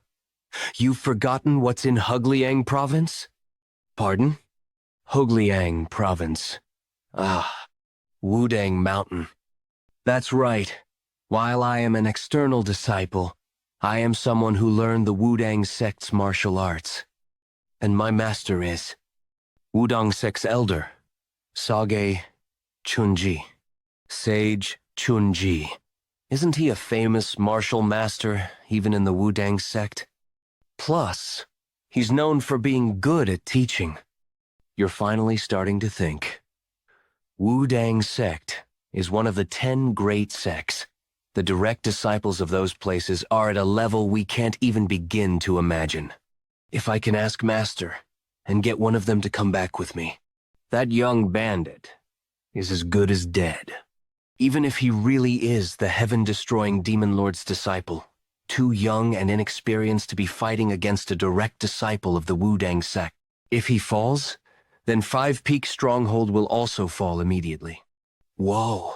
You've forgotten what's in Hugliang Province? Pardon? Hugliang Province. Ah, Wudang Mountain. That's right. While I am an external disciple, I am someone who learned the Wudang sect's martial arts. And my master is Wudang sect's elder, Sage Chunji. Sage Chunji. Isn't he a famous martial master, even in the Wudang sect? Plus, he's known for being good at teaching. You're finally starting to think. Wudang sect is one of the 10 great sects. The direct disciples of those places are at a level we can't even begin to imagine. If I can ask Master and get one of them to come back with me, that young bandit is as good as dead. Even if he really is the heaven-destroying Demon Lord's disciple, too young and inexperienced to be fighting against a direct disciple of the Wudang sect. If he falls, then Five Peak Stronghold will also fall immediately. Whoa,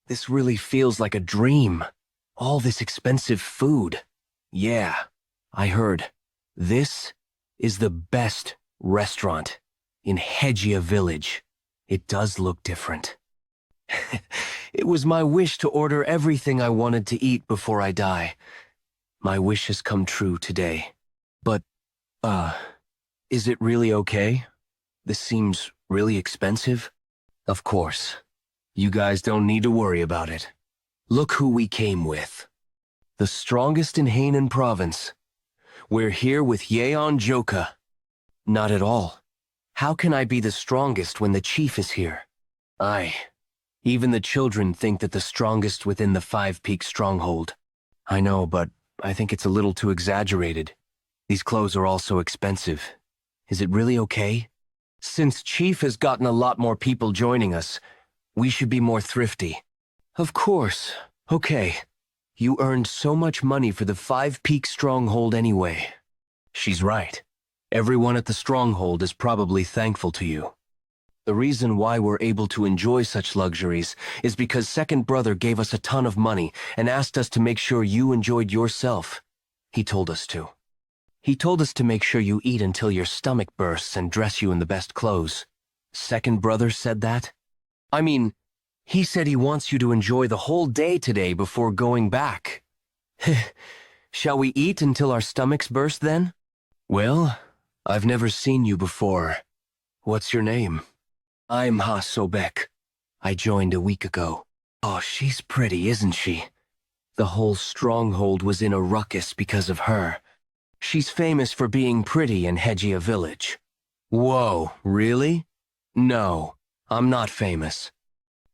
this really feels like a dream. All this expensive food. Yeah, I heard. This is the best restaurant in Hejia Village. It does look different. It was my wish to order everything I wanted to eat before I die. My wish has come true today. But, is it really okay? This seems really expensive. Of course. You guys don't need to worry about it. Look who we came with. The strongest in Hainan Province. We're here with Yeon Jeokha. Not at all. How can I be the strongest when the chief is here? Even the children think that the strongest within the Five Peak Stronghold. I know, but I think it's a little too exaggerated. These clothes are all so expensive. Is it really okay? Since Chief has gotten a lot more people joining us, we should be more thrifty. Of course. Okay. You earned so much money for the Five Peak Stronghold anyway. She's right. Everyone at the Stronghold is probably thankful to you. The reason why we're able to enjoy such luxuries is because Second Brother gave us a ton of money and asked us to make sure you enjoyed yourself. He told us to. He told us to make sure you eat until your stomach bursts and dress you in the best clothes. Second Brother said that? I mean, he said he wants you to enjoy the whole day today before going back. Shall we eat until our stomachs burst then? Well, I've never seen you before. What's your name? I'm Ha Sobek. I joined a week ago. Oh, she's pretty, isn't she? The whole stronghold was in a ruckus because of her. She's famous for being pretty in Hejia Village. Whoa, really? No, I'm not famous.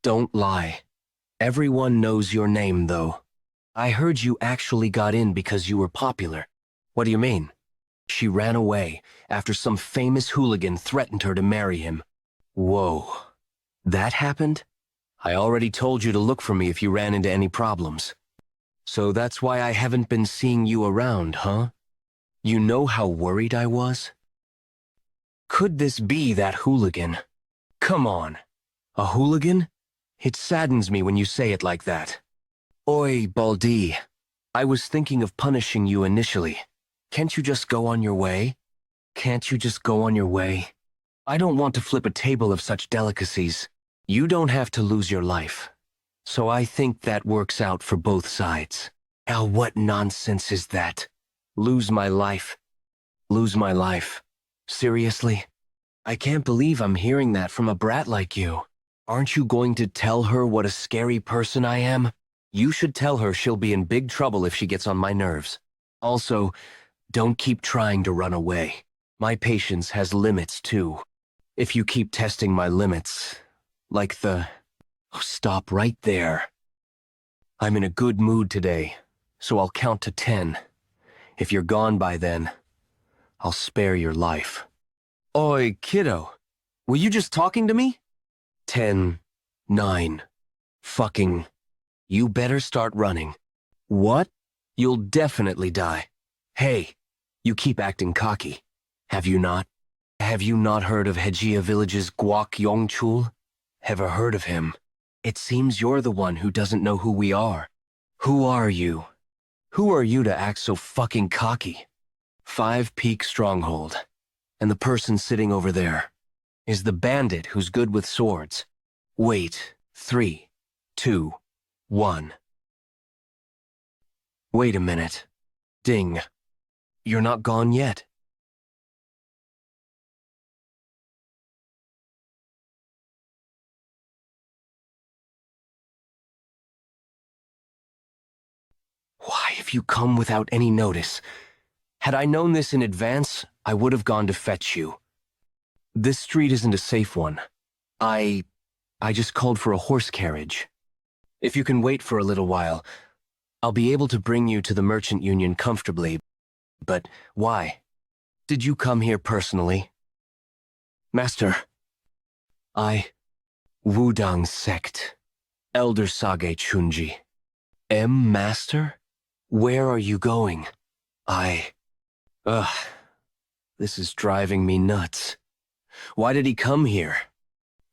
Don't lie. Everyone knows your name, though. I heard you actually got in because you were popular. What do you mean? She ran away after some famous hooligan threatened her to marry him. Whoa. That happened? I already told you to look for me if you ran into any problems. So that's why I haven't been seeing you around, huh? You know how worried I was? Could this be that hooligan? Come on. A hooligan? It saddens me when you say it like that. Oi, Baldi. I was thinking of punishing you initially. Can't you just go on your way? Can't you just go on your way? I don't want to flip a table of such delicacies. You don't have to lose your life. So I think that works out for both sides. Hell, what nonsense is that? Lose my life. Lose my life. Seriously? I can't believe I'm hearing that from a brat like you. Aren't you going to tell her what a scary person I am? You should tell her she'll be in big trouble if she gets on my nerves. Also, don't keep trying to run away. My patience has limits too. If you keep testing my limits, like the... Oh, stop right there. I'm in a good mood today, so I'll count to 10. If you're gone by then, I'll spare your life. Oi, kiddo. Were you just talking to me? 10, 9, fucking... You better start running. What? You'll definitely die. Hey, you keep acting cocky. Have you not? Have you not heard of Hejia Village's Guak Yongchul? Ever heard of him? It seems you're the one who doesn't know who we are. Who are you? Who are you to act so fucking cocky? 5 Peak Stronghold. And the person sitting over there is the bandit who's good with swords. Wait, 3, 2, 1. Wait a minute. Ding. You're not gone yet. Why have you come without any notice? Had I known this in advance, I would have gone to fetch you. This street isn't a safe one. I just called for a horse carriage. If you can wait for a little while, I'll be able to bring you to the Merchant Union comfortably. But why? Did you come here personally? Master, Wudang Sect, Elder Sage Chunji. Master? Where are you going? This is driving me nuts. Why did he come here?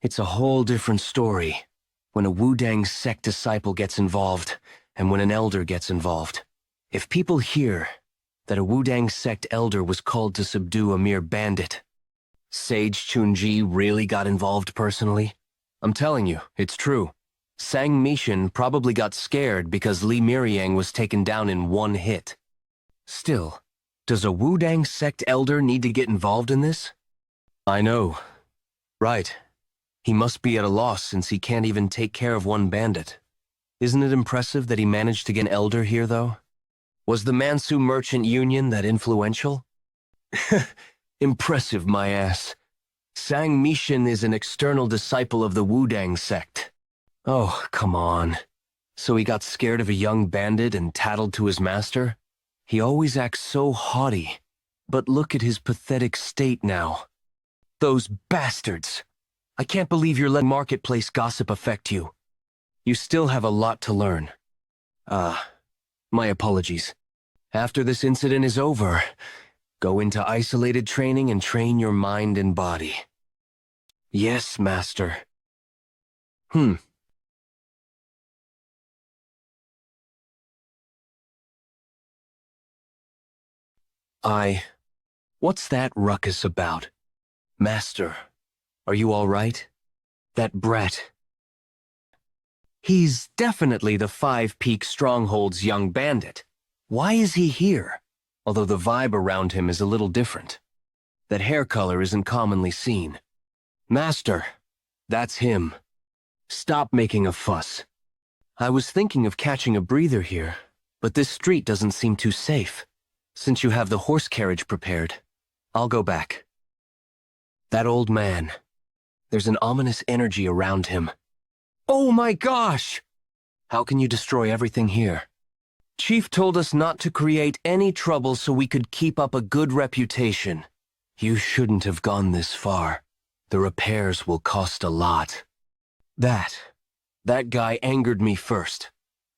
It's a whole different story when a Wudang Sect disciple gets involved and when an elder gets involved. If people hear that a Wudang Sect elder was called to subdue a mere bandit, Sage Chunji really got involved personally? I'm telling you, it's true. Sang Mishin probably got scared because Li Miriang was taken down in one hit. Still, does a Wudang Sect elder need to get involved in this? I know. Right. He must be at a loss since he can't even take care of one bandit. Isn't it impressive that he managed to get an elder here, though? Was the Mansu Merchant Union that influential? Impressive, my ass. Sang Mishin is an external disciple of the Wudang Sect. Oh, come on. So he got scared of a young bandit and tattled to his master? He always acts so haughty. But look at his pathetic state now. Those bastards! I can't believe you're letting marketplace gossip affect you. You still have a lot to learn. My apologies. After this incident is over, go into isolated training and train your mind and body. Yes, Master. What's that ruckus about? Master, are you all right? That brat. He's definitely the 5 Peak Stronghold's young bandit. Why is he here? Although the vibe around him is a little different. That hair color isn't commonly seen. Master, that's him. Stop making a fuss. I was thinking of catching a breather here, but this street doesn't seem too safe. Since you have the horse carriage prepared, I'll go back. That old man. There's an ominous energy around him. Oh my gosh! How can you destroy everything here? Chief told us not to create any trouble so we could keep up a good reputation. You shouldn't have gone this far. The repairs will cost a lot. That guy angered me first,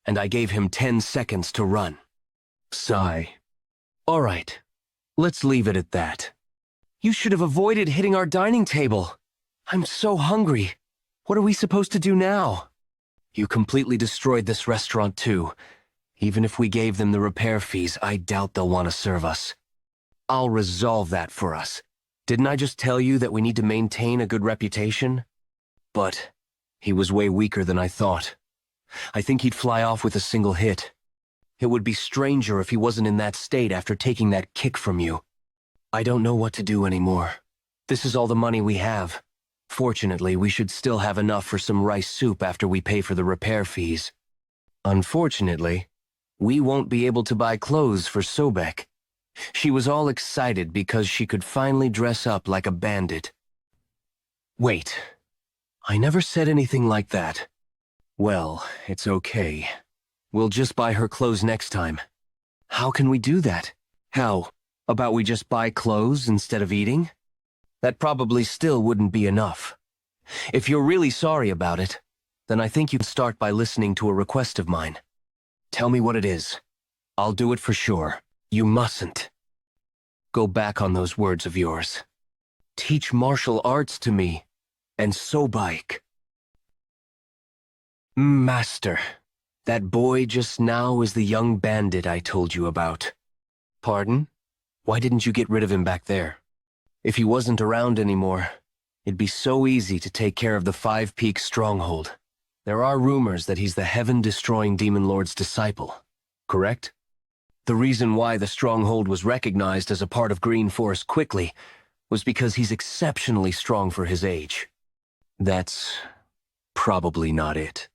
and I gave him 10 seconds to run. Sigh. All right, let's leave it at that. You should have avoided hitting our dining table. I'm so hungry. What are we supposed to do now? You completely destroyed this restaurant too. Even if we gave them the repair fees, I doubt they'll want to serve us. I'll resolve that for us. Didn't I just tell you that we need to maintain a good reputation? But he was way weaker than I thought. I think he'd fly off with a single hit. It would be stranger if he wasn't in that state after taking that kick from you. I don't know what to do anymore. This is all the money we have. Fortunately, we should still have enough for some rice soup after we pay for the repair fees. Unfortunately, we won't be able to buy clothes for Sobek. She was all excited because she could finally dress up like a bandit. Wait, I never said anything like that. Well, it's okay. We'll just buy her clothes next time. How can we do that? How about we just buy clothes instead of eating? That probably still wouldn't be enough. If you're really sorry about it, then I think you can start by listening to a request of mine. Tell me what it is. I'll do it for sure. You mustn't go back on those words of yours. teach martial arts to me, and so bike. Master, that boy just now is the young bandit I told you about. Pardon? Why didn't you get rid of him back there? If he wasn't around anymore, it'd be so easy to take care of the Five Peaks stronghold. There are rumors that he's the heaven-destroying demon lord's disciple, correct? The reason why the stronghold was recognized as a part of Green Forest quickly was because he's exceptionally strong for his age. That's probably not it.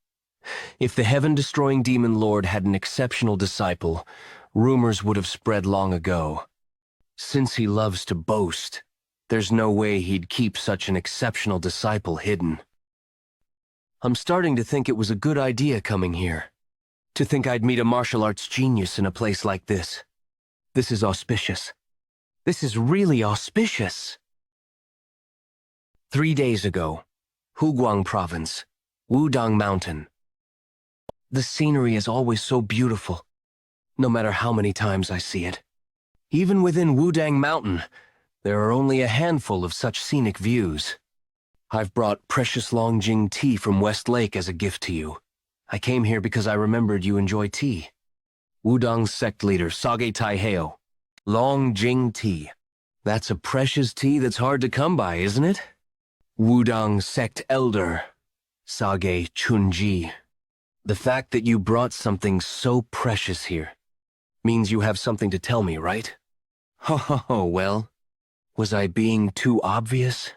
If the heaven-destroying demon lord had an exceptional disciple, rumors would have spread long ago. Since he loves to boast, there's no way he'd keep such an exceptional disciple hidden. I'm starting to think it was a good idea coming here. To think I'd meet a martial arts genius in a place like this. This is auspicious. This is really auspicious. 3 days ago, Huguang Province, Wudang Mountain. The scenery is always so beautiful, no matter how many times I see it. Even within Wudang Mountain, there are only a handful of such scenic views. I've brought precious Longjing tea from West Lake as a gift to you. I came here because I remembered you enjoy tea. Wudang sect leader Sage Taiheo. Longjing tea. That's a precious tea that's hard to come by, isn't it? Wudang sect elder Sage Chunji. The fact that you brought something so precious here means you have something to tell me, right? Oh, well, was I being too obvious?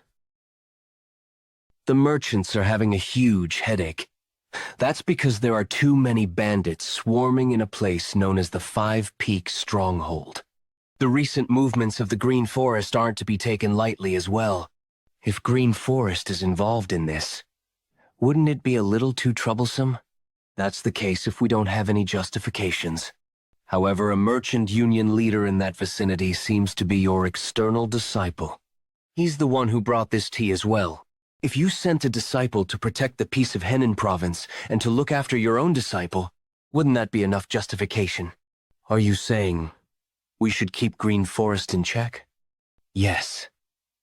The merchants are having a huge headache. That's because there are too many bandits swarming in a place known as the Five Peaks Stronghold. The recent movements of the Green Forest aren't to be taken lightly as well. If Green Forest is involved in this, wouldn't it be a little too troublesome? That's the case if we don't have any justifications. However, a merchant union leader in that vicinity seems to be your external disciple. He's the one who brought this tea as well. If you sent a disciple to protect the peace of Henan province and to look after your own disciple, wouldn't that be enough justification? Are you saying we should keep Green Forest in check? Yes.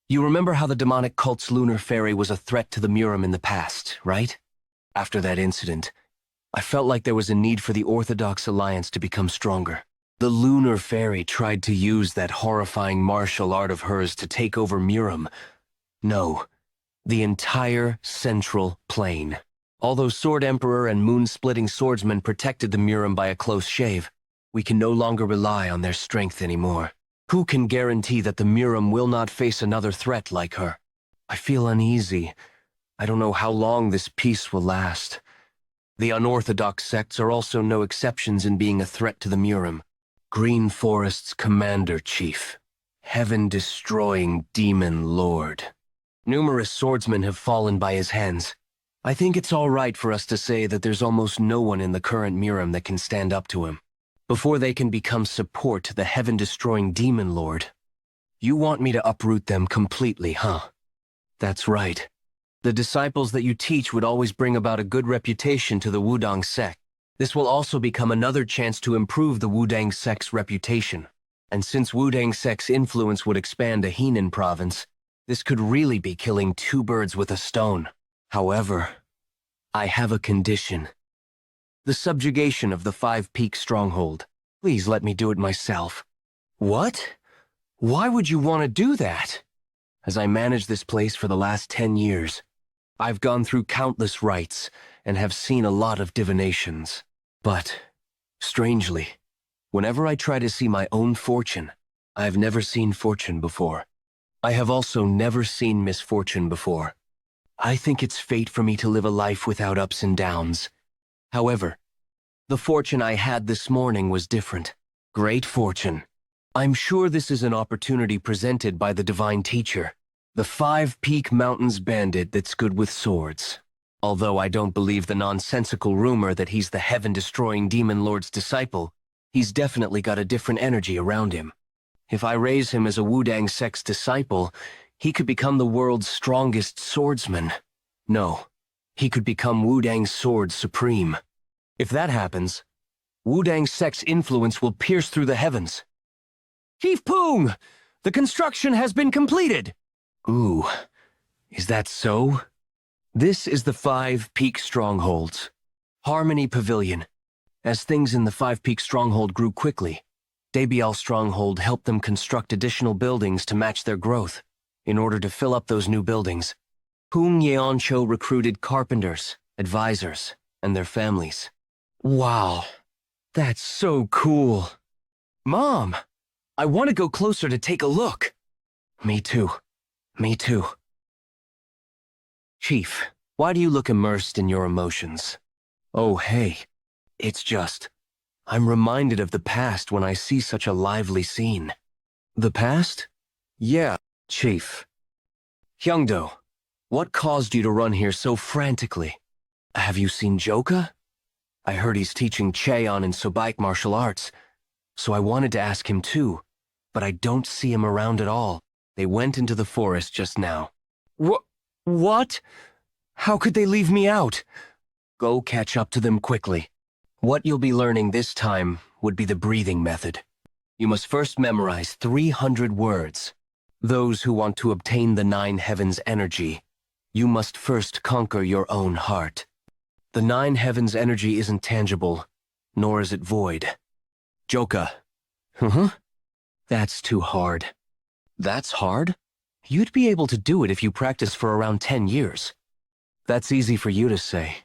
You remember how the demonic cult's lunar fairy was a threat to the Murim in the past, right? After that incident, I felt like there was a need for the Orthodox Alliance to become stronger. The lunar fairy tried to use that horrifying martial art of hers to take over Murim. No, the entire central plain. Although Sword Emperor and moon-splitting swordsman protected the Murim by a close shave, we can no longer rely on their strength anymore. Who can guarantee that the Murim will not face another threat like her? I feel uneasy. I don't know how long this peace will last. The unorthodox sects are also no exceptions in being a threat to the Murim. Green Forest's commander-chief, heaven-destroying demon lord. Numerous swordsmen have fallen by his hands. I think it's all right for us to say that there's almost no one in the current Murim that can stand up to him. Before they can become support to the heaven-destroying demon lord. You want me to uproot them completely, huh? That's right. The disciples that you teach would always bring about a good reputation to the Wudang sect. This will also become another chance to improve the Wudang sect's reputation. And since Wudang sect's influence would expand to Henan province, this could really be killing two birds with a stone. However, I have a condition. The subjugation of the Five Peaks stronghold. Please let me do it myself. What? Why would you want to do that? As I managed this place for the last 10 years, I've gone through countless rites and have seen a lot of divinations. But, strangely, whenever I try to see my own fortune, I've never seen fortune before. I have also never seen misfortune before. I think it's fate for me to live a life without ups and downs. However, the fortune I had this morning was different. Great fortune. I'm sure this is an opportunity presented by the Divine Teacher, the Five Peak Mountains bandit that's good with swords. Although I don't believe the nonsensical rumor that he's the heaven-destroying demon lord's disciple, he's definitely got a different energy around him. If I raise him as a Wudang sect's disciple, he could become the world's strongest swordsman. No, he could become Wudang's sword supreme. If that happens, Wudang sect's influence will pierce through the heavens. Chief Poong! The construction has been completed! Ooh, is that so? This is the Five Peak Strongholds. Harmony Pavilion. As things in the Five Peak Stronghold grew quickly, Daebial Stronghold helped them construct additional buildings to match their growth. In order to fill up those new buildings, Yeon Jeokha recruited carpenters, advisors, and their families. Wow, that's so cool. Mom, I want to go closer to take a look. Me too. Me too. Chief, why do you look immersed in your emotions? Oh, hey, it's just, I'm reminded of the past when I see such a lively scene. The past? Yeah, Chief. Hyungdo, what caused you to run here so frantically? Have you seen Jeokha? I heard he's teaching Cheon and Sobaik martial arts, so I wanted to ask him too, but I don't see him around at all. They went into the forest just now. What? How could they leave me out? Go catch up to them quickly. What you'll be learning this time would be the breathing method. You must first memorize 300 words. Those who want to obtain the Nine Heavens energy, you must first conquer your own heart. The Nine Heavens energy isn't tangible, nor is it void. Jeokha. That's too hard. That's hard? You'd be able to do it if you practice for around 10 years. That's easy for you to say.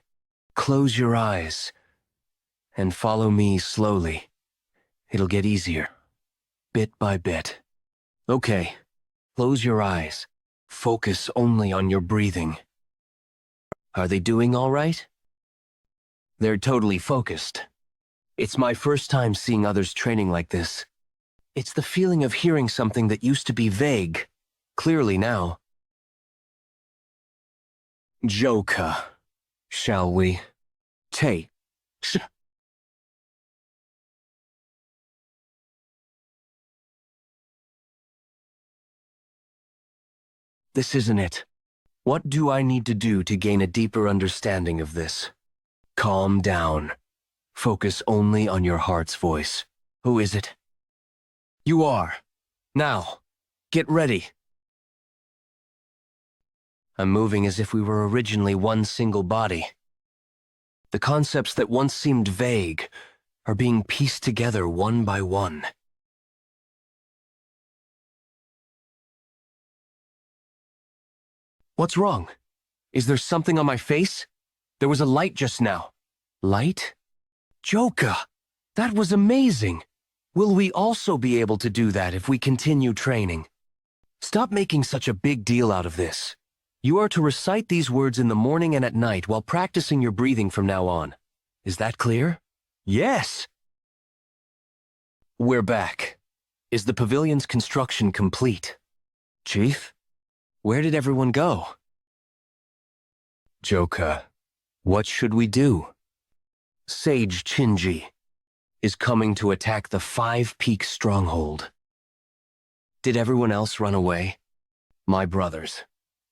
Close your eyes and follow me slowly. It'll get easier, bit by bit. Okay, close your eyes. Focus only on your breathing. Are they doing all right? They're totally focused. It's my first time seeing others training like this. It's the feeling of hearing something that used to be vague, clearly now. Jeokha, shall we? This isn't it. What do I need to do to gain a deeper understanding of this? Calm down. Focus only on your heart's voice. Who is it? You are. Now, get ready. I'm moving as if we were originally one single body. The concepts that once seemed vague are being pieced together one by one. What's wrong? Is there something on my face? There was a light just now. Light? Jeokha! That was amazing! Will we also be able to do that if we continue training? Stop making such a big deal out of this. You are to recite these words in the morning and at night while practicing your breathing from now on. Is that clear? Yes! We're back. Is the pavilion's construction complete? Chief? Where did everyone go? Jeokha, what should we do? Sage Shinji is coming to attack the Five Peak Stronghold. Did everyone else run away? My brothers.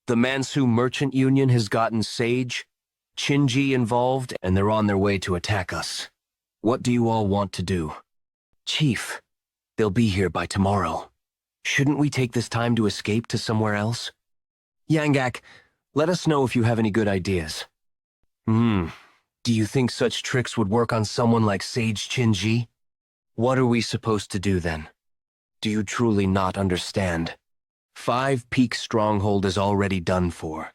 The Mansu Merchant Union has gotten Sage, Shinji involved, and they're on their way to attack us. What do you all want to do? Chief, they'll be here by tomorrow. Shouldn't we take this time to escape to somewhere else? Yanggak, let us know if you have any good ideas. Do you think such tricks would work on someone like Sage Shinji? What are we supposed to do then? Do you truly not understand? Five Peak Stronghold is already done for.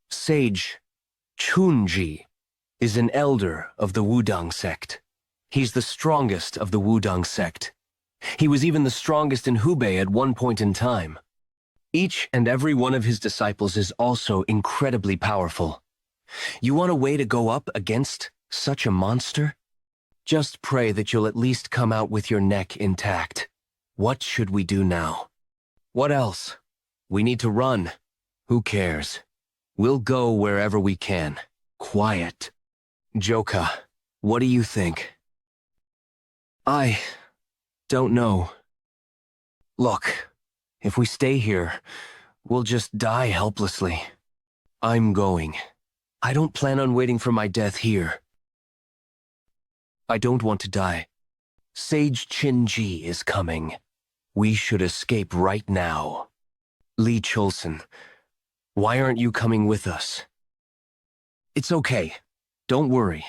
Sage Chunji is an elder of the Wudang sect. He's the strongest of the Wudang sect. He was even the strongest in Hubei at one point in time. Each and every one of his disciples is also incredibly powerful. You want a way to go up against such a monster? Just pray that you'll at least come out with your neck intact. What should we do now? What else? We need to run. Who cares? We'll go wherever we can. Quiet. Jeokha, what do you think? I don't know. Look, if we stay here, we'll just die helplessly. I'm going. I don't plan on waiting for my death here. I don't want to die. Sage Shinji is coming. We should escape right now. Lee Cholson, why aren't you coming with us? It's okay. Don't worry.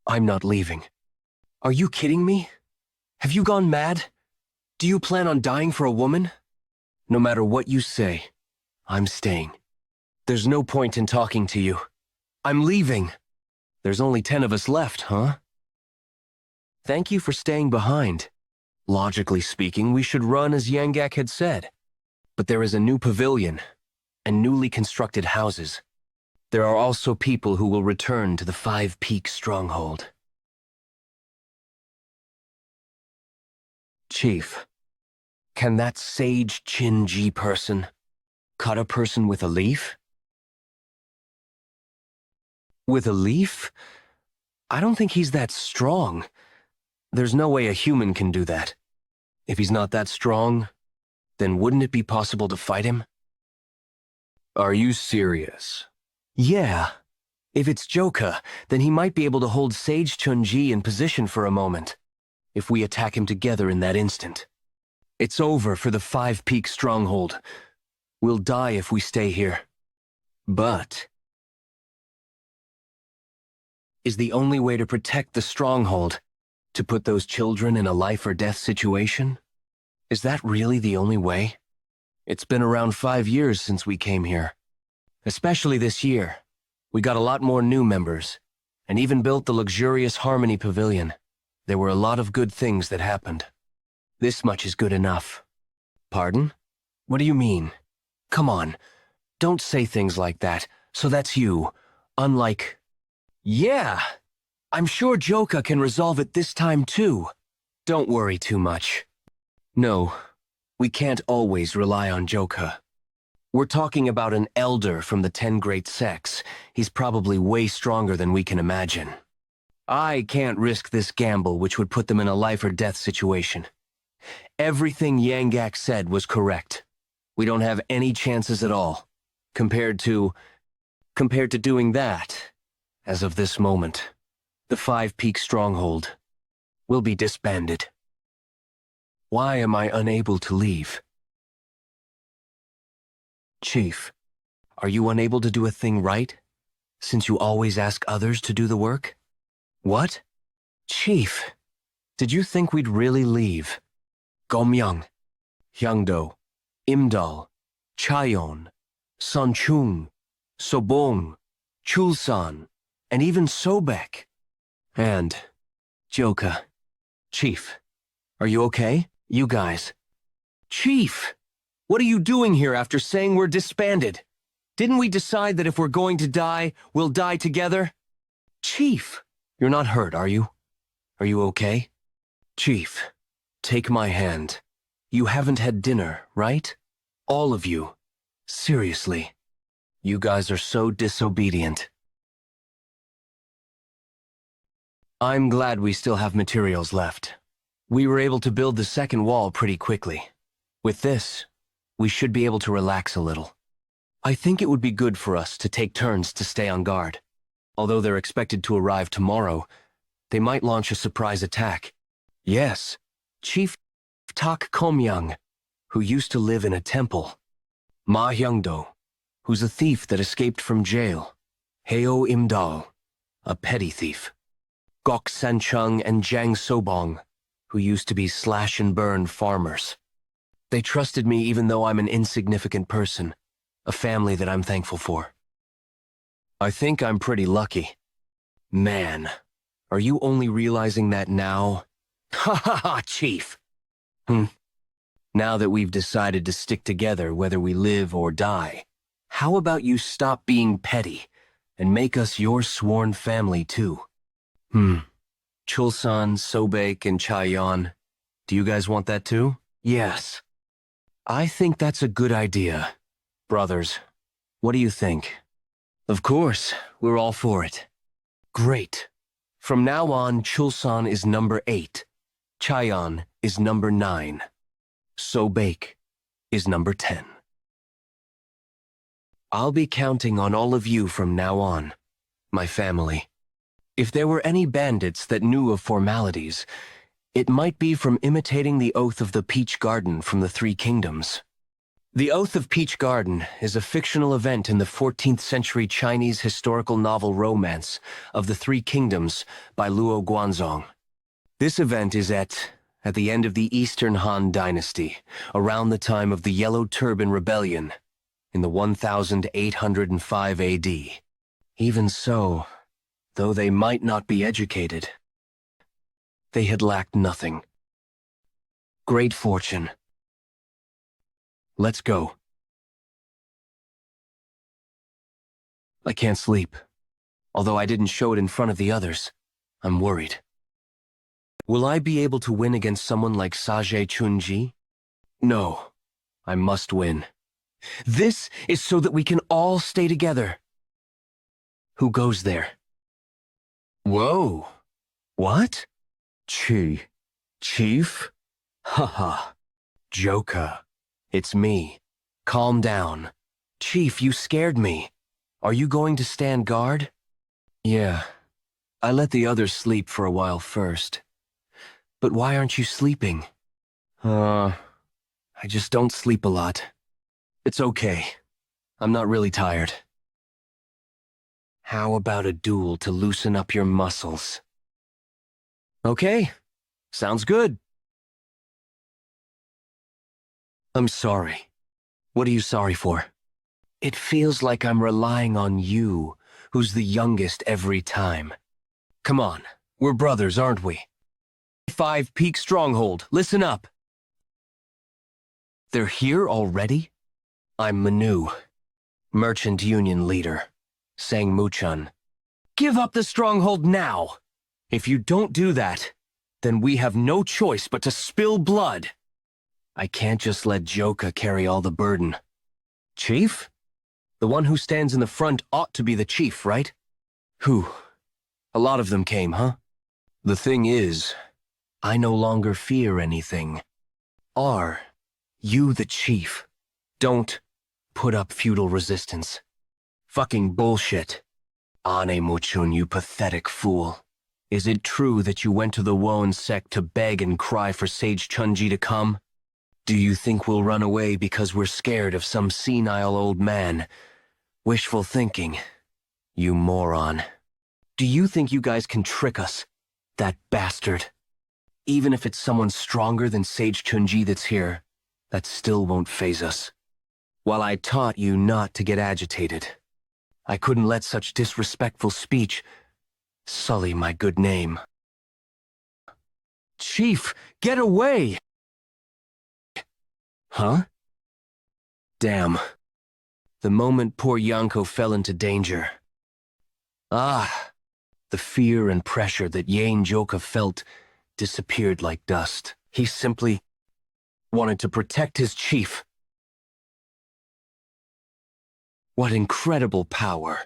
I'm not leaving. Are you kidding me? Have you gone mad? Do you plan on dying for a woman? No matter what you say, I'm staying. There's no point in talking to you. I'm leaving. There's only 10 of us left, huh? Thank you for staying behind. Logically speaking, we should run as Yangak had said. But there is a new pavilion and newly constructed houses. There are also people who will return to the Five Peak Stronghold. Chief, can that sage Chin-ji person cut a person with a leaf? With a leaf? I don't think he's that strong. There's no way a human can do that. If he's not that strong, then wouldn't it be possible to fight him? Are you serious? Yeah. If it's Jeokha, then he might be able to hold Sage Chun-ji in position for a moment, if we attack him together in that instant. It's over for the Five Peak Stronghold. We'll die if we stay here. But is the only way to protect the stronghold to put those children in a life-or-death situation? Is that really the only way? It's been around 5 years since we came here. Especially this year. We got a lot more new members, and even built the luxurious Harmony Pavilion. There were a lot of good things that happened. This much is good enough. Pardon? What do you mean? Come on, don't say things like that. So that's you. Unlike... Yeah, I'm sure Jeokha can resolve it this time too. Don't worry too much. No, we can't always rely on Jeokha. We're talking about an elder from the 10 great sects. He's probably way stronger than we can imagine. I can't risk this gamble which would put them in a life-or-death situation. Everything Yangak said was correct. We don't have any chances at all, compared to doing that. As of this moment, the Five Peak Stronghold will be disbanded. Why am I unable to leave? Chief, are you unable to do a thing right, since you always ask others to do the work? What? Chief, did you think we'd really leave? Gomyang, Hyangdo, Imdal, Chayon, Sanchung, Sobong, Chulsan, and even Sobek. And Jeokha. Chief, are you okay? You guys. Chief, what are you doing here after saying we're disbanded? Didn't we decide that if we're going to die, we'll die together? Chief, you're not hurt, are you? Are you okay? Chief, take my hand. You haven't had dinner, right? All of you. Seriously. You guys are so disobedient. I'm glad we still have materials left. We were able to build the second wall pretty quickly. With this, we should be able to relax a little. I think it would be good for us to take turns to stay on guard. Although they're expected to arrive tomorrow, they might launch a surprise attack. Yes, Chief Tak Komyang, who used to live in a temple. Ma Hyungdo, who's a thief that escaped from jail. Heo Imdal, a petty thief. Gok Sanchung and Jang Sobong, who used to be slash-and-burn farmers. They trusted me even though I'm an insignificant person, a family that I'm thankful for. I think I'm pretty lucky. Man, are you only realizing that now? Ha ha ha, Chief! Now that we've decided to stick together whether we live or die, how about you stop being petty and make us your sworn family too? Chulsan, Sobek, and Chayon, do you guys want that too? Yes. I think that's a good idea. Brothers, what do you think? Of course, we're all for it. Great. From now on, Chulsan is number 8. Chayon is number 9. Sobek is number 10. I'll be counting on all of you from now on, my family. If there were any bandits that knew of formalities, it might be from imitating the oath of the Peach Garden from the Three Kingdoms. The Oath of Peach Garden is a fictional event in the 14th century Chinese historical novel romance of the Three Kingdoms by Luo Guanzong. This event is at the end of the Eastern Han Dynasty, around the time of the Yellow Turban Rebellion, in the 1805 AD. Even so, though they might not be educated, they had lacked nothing. Great fortune. Let's go. I can't sleep. Although I didn't show it in front of the others, I'm worried. Will I be able to win against someone like Saje Chunji? No, I must win. This is so that we can all stay together. Who goes there? Whoa. What? Chief? Haha. Jeokha. It's me. Calm down. Chief, you scared me. Are you going to stand guard? Yeah. I let the others sleep for a while first. But why aren't you sleeping? I just don't sleep a lot. It's okay. I'm not really tired. How about a duel to loosen up your muscles? Okay. Sounds good. I'm sorry. What are you sorry for? It feels like I'm relying on you, who's the youngest every time. Come on, we're brothers, aren't we? 5 Peak Stronghold, listen up. They're here already? I'm Manu, Merchant Union Leader, Sang Muchun. Give up the stronghold now! If you don't do that, then we have no choice but to spill blood. I can't just let Jeokha carry all the burden. Chief? The one who stands in the front ought to be the chief, right? Who? A lot of them came, huh? The thing is, I no longer fear anything. Are you the chief? Don't put up feudal resistance. Fucking bullshit. Ane Muchun, you pathetic fool. Is it true that you went to the Woan sect to beg and cry for Sage Chunji to come? Do you think we'll run away because we're scared of some senile old man? Wishful thinking, you moron. Do you think you guys can trick us? That bastard. Even if it's someone stronger than Sage Chunji that's here, that still won't faze us. While I taught you not to get agitated, I couldn't let such disrespectful speech sully my good name. Chief, get away! Huh? Damn. The moment poor Yanko fell into danger. Ah, the fear and pressure that Yeon Jeokha felt disappeared like dust. He simply wanted to protect his chief. What incredible power.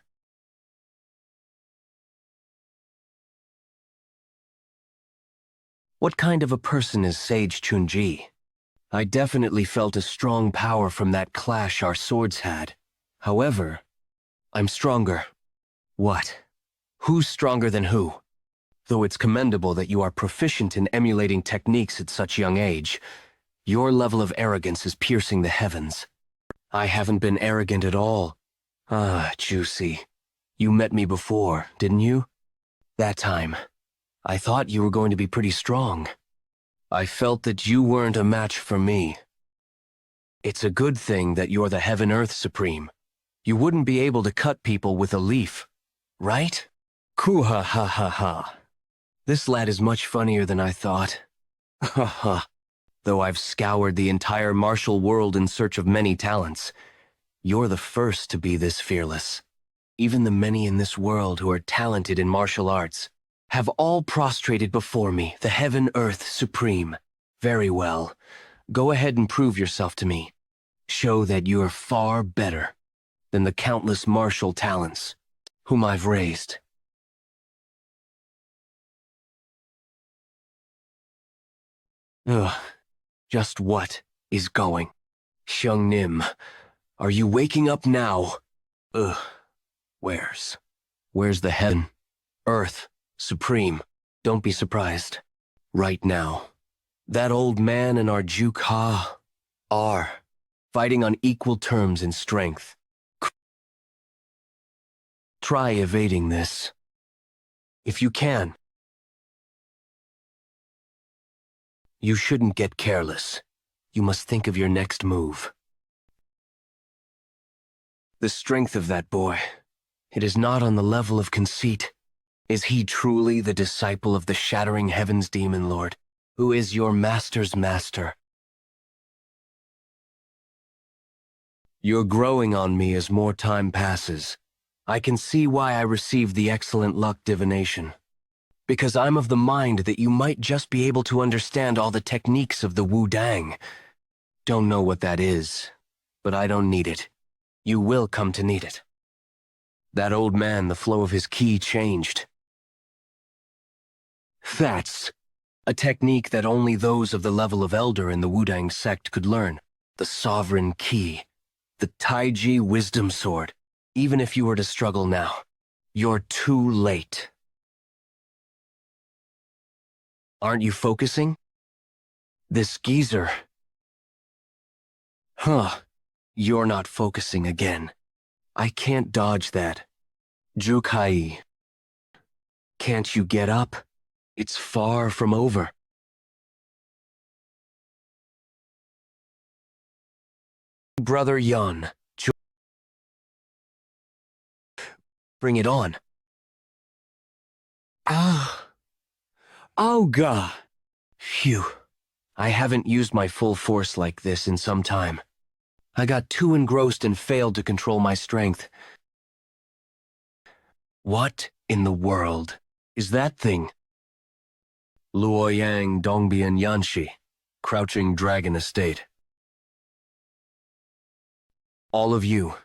What kind of a person is Sage Chunji? I definitely felt a strong power from that clash our swords had. However, I'm stronger. What? Who's stronger than who? Though it's commendable that you are proficient in emulating techniques at such young age, your level of arrogance is piercing the heavens. I haven't been arrogant at all. Ah, Juicy. You met me before, didn't you? That time, I thought you were going to be pretty strong. I felt that you weren't a match for me. It's a good thing that you're the Heaven-Earth Supreme. You wouldn't be able to cut people with a leaf, right? Kuha ha ha ha. This lad is much funnier than I thought. Ha ha. Though I've scoured the entire martial world in search of many talents, you're the first to be this fearless. Even the many in this world who are talented in martial arts have all prostrated before me, the Heaven-Earth Supreme. Very well. Go ahead and prove yourself to me. Show that you're far better than the countless martial talents whom I've raised. Ugh. Just what is going? Xiang Nim, are you waking up now? Ugh. Where's the Heaven, Earth, Supreme? Don't be surprised. Right now, that old man and our Jeokha are fighting on equal terms in strength. Try evading this. If you can. You shouldn't get careless. You must think of your next move. The strength of that boy, it is not on the level of conceit. Is he truly the disciple of the Shattering Heavens Demon Lord, who is your master's master? You're growing on me as more time passes. I can see why I received the excellent luck divination. Because I'm of the mind that you might just be able to understand all the techniques of the Wu-Dang. Don't know what that is, but I don't need it. You will come to need it. That old man, the flow of his ki changed. That's a technique that only those of the level of Elder in the Wu-Dang sect could learn. The Sovereign Ki. The Taiji Wisdom Sword. Even if you were to struggle now, you're too late. Aren't you focusing? This geezer. Huh. You're not focusing again. I can't dodge that. Jeokha. Can't you get up? It's far from over. Brother Yeon. Bring it on. Ah. Oh, God. Phew. I haven't used my full force like this in some time. I got too engrossed and failed to control my strength. What in the world is that thing? Luoyang Dongbian Yanshi, Crouching Dragon Estate. All of you,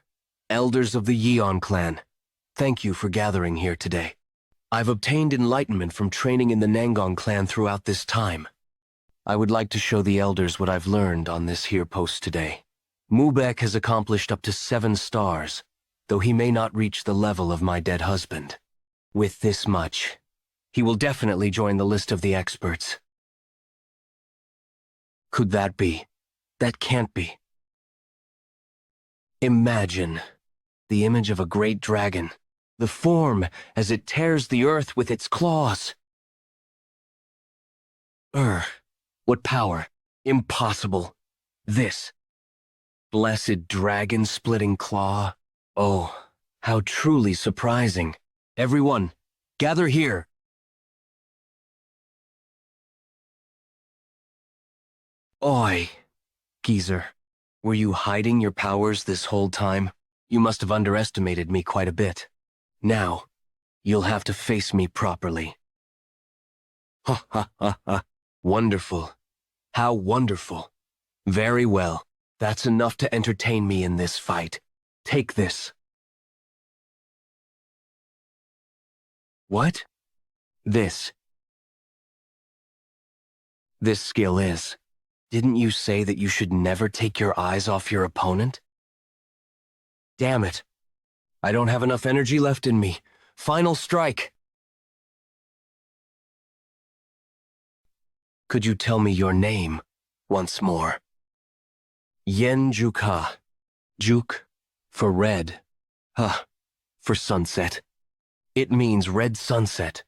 elders of the Yeon clan, thank you for gathering here today. I've obtained enlightenment from training in the Nangong clan throughout this time. I would like to show the elders what I've learned on this here post today. Mubek has accomplished up to 7 stars, though he may not reach the level of my dead husband. With this much, he will definitely join the list of the experts. Could that be? That can't be. Imagine the image of a great dragon, the form as it tears the earth with its claws. What power? Impossible. This blessed dragon-splitting claw. Oh, how truly surprising. Everyone, gather here. Oi, geezer. Were you hiding your powers this whole time? You must have underestimated me quite a bit. Now, you'll have to face me properly. Ha ha ha ha. Wonderful. How wonderful. Very well. That's enough to entertain me in this fight. Take this. What? This. This skill is. Didn't you say that you should never take your eyes off your opponent? Damn it. I don't have enough energy left in me. Final strike. Could you tell me your name once more? Yeon Jeokha. Jeok for red. Huh. For sunset. It means red sunset.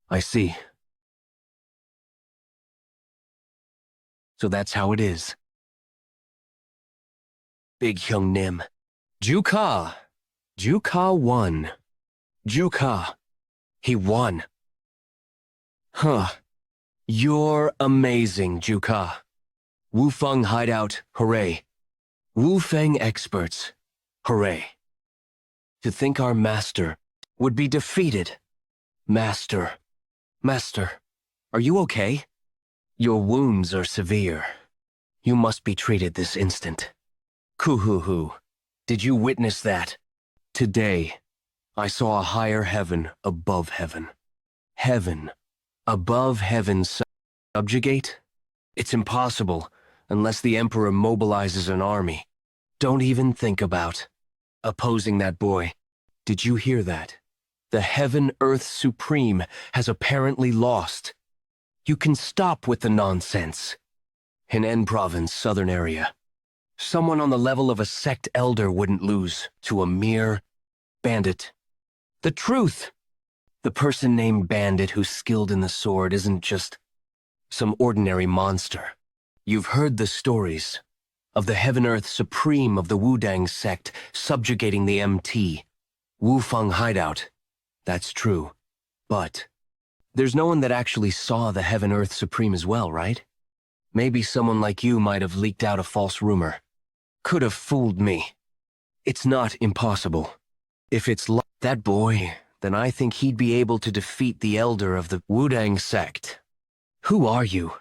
I see. So that's how it is. Big Hyung Nim. Jeokha. Jeokha won. Jeokha. He won. Huh. You're amazing, Jeokha. Wufeng Hideout, hooray. Wufeng experts, hooray. To think our master would be defeated. Master. Master, are you okay? Your wounds are severe. You must be treated this instant. Kuhuhu, did you witness that? Today, I saw a higher heaven above heaven. Heaven above heaven subjugate? It's impossible unless the Emperor mobilizes an army. Don't even think about opposing that boy. Did you hear that? The Heaven-Earth Supreme has apparently lost. You can stop with the nonsense. Henan Province, southern area. Someone on the level of a sect elder wouldn't lose to a mere bandit. The truth! The person named Bandit who's skilled in the sword isn't just some ordinary monster. You've heard the stories of the Heaven-Earth Supreme of the Wudang sect subjugating the MT, Wufeng hideout. That's true. But there's no one that actually saw the Heaven-Earth Supreme as well, right? Maybe someone like you might have leaked out a false rumor. Could have fooled me. It's not impossible. If it's that boy, then I think he'd be able to defeat the elder of the Wudang sect. Who are you?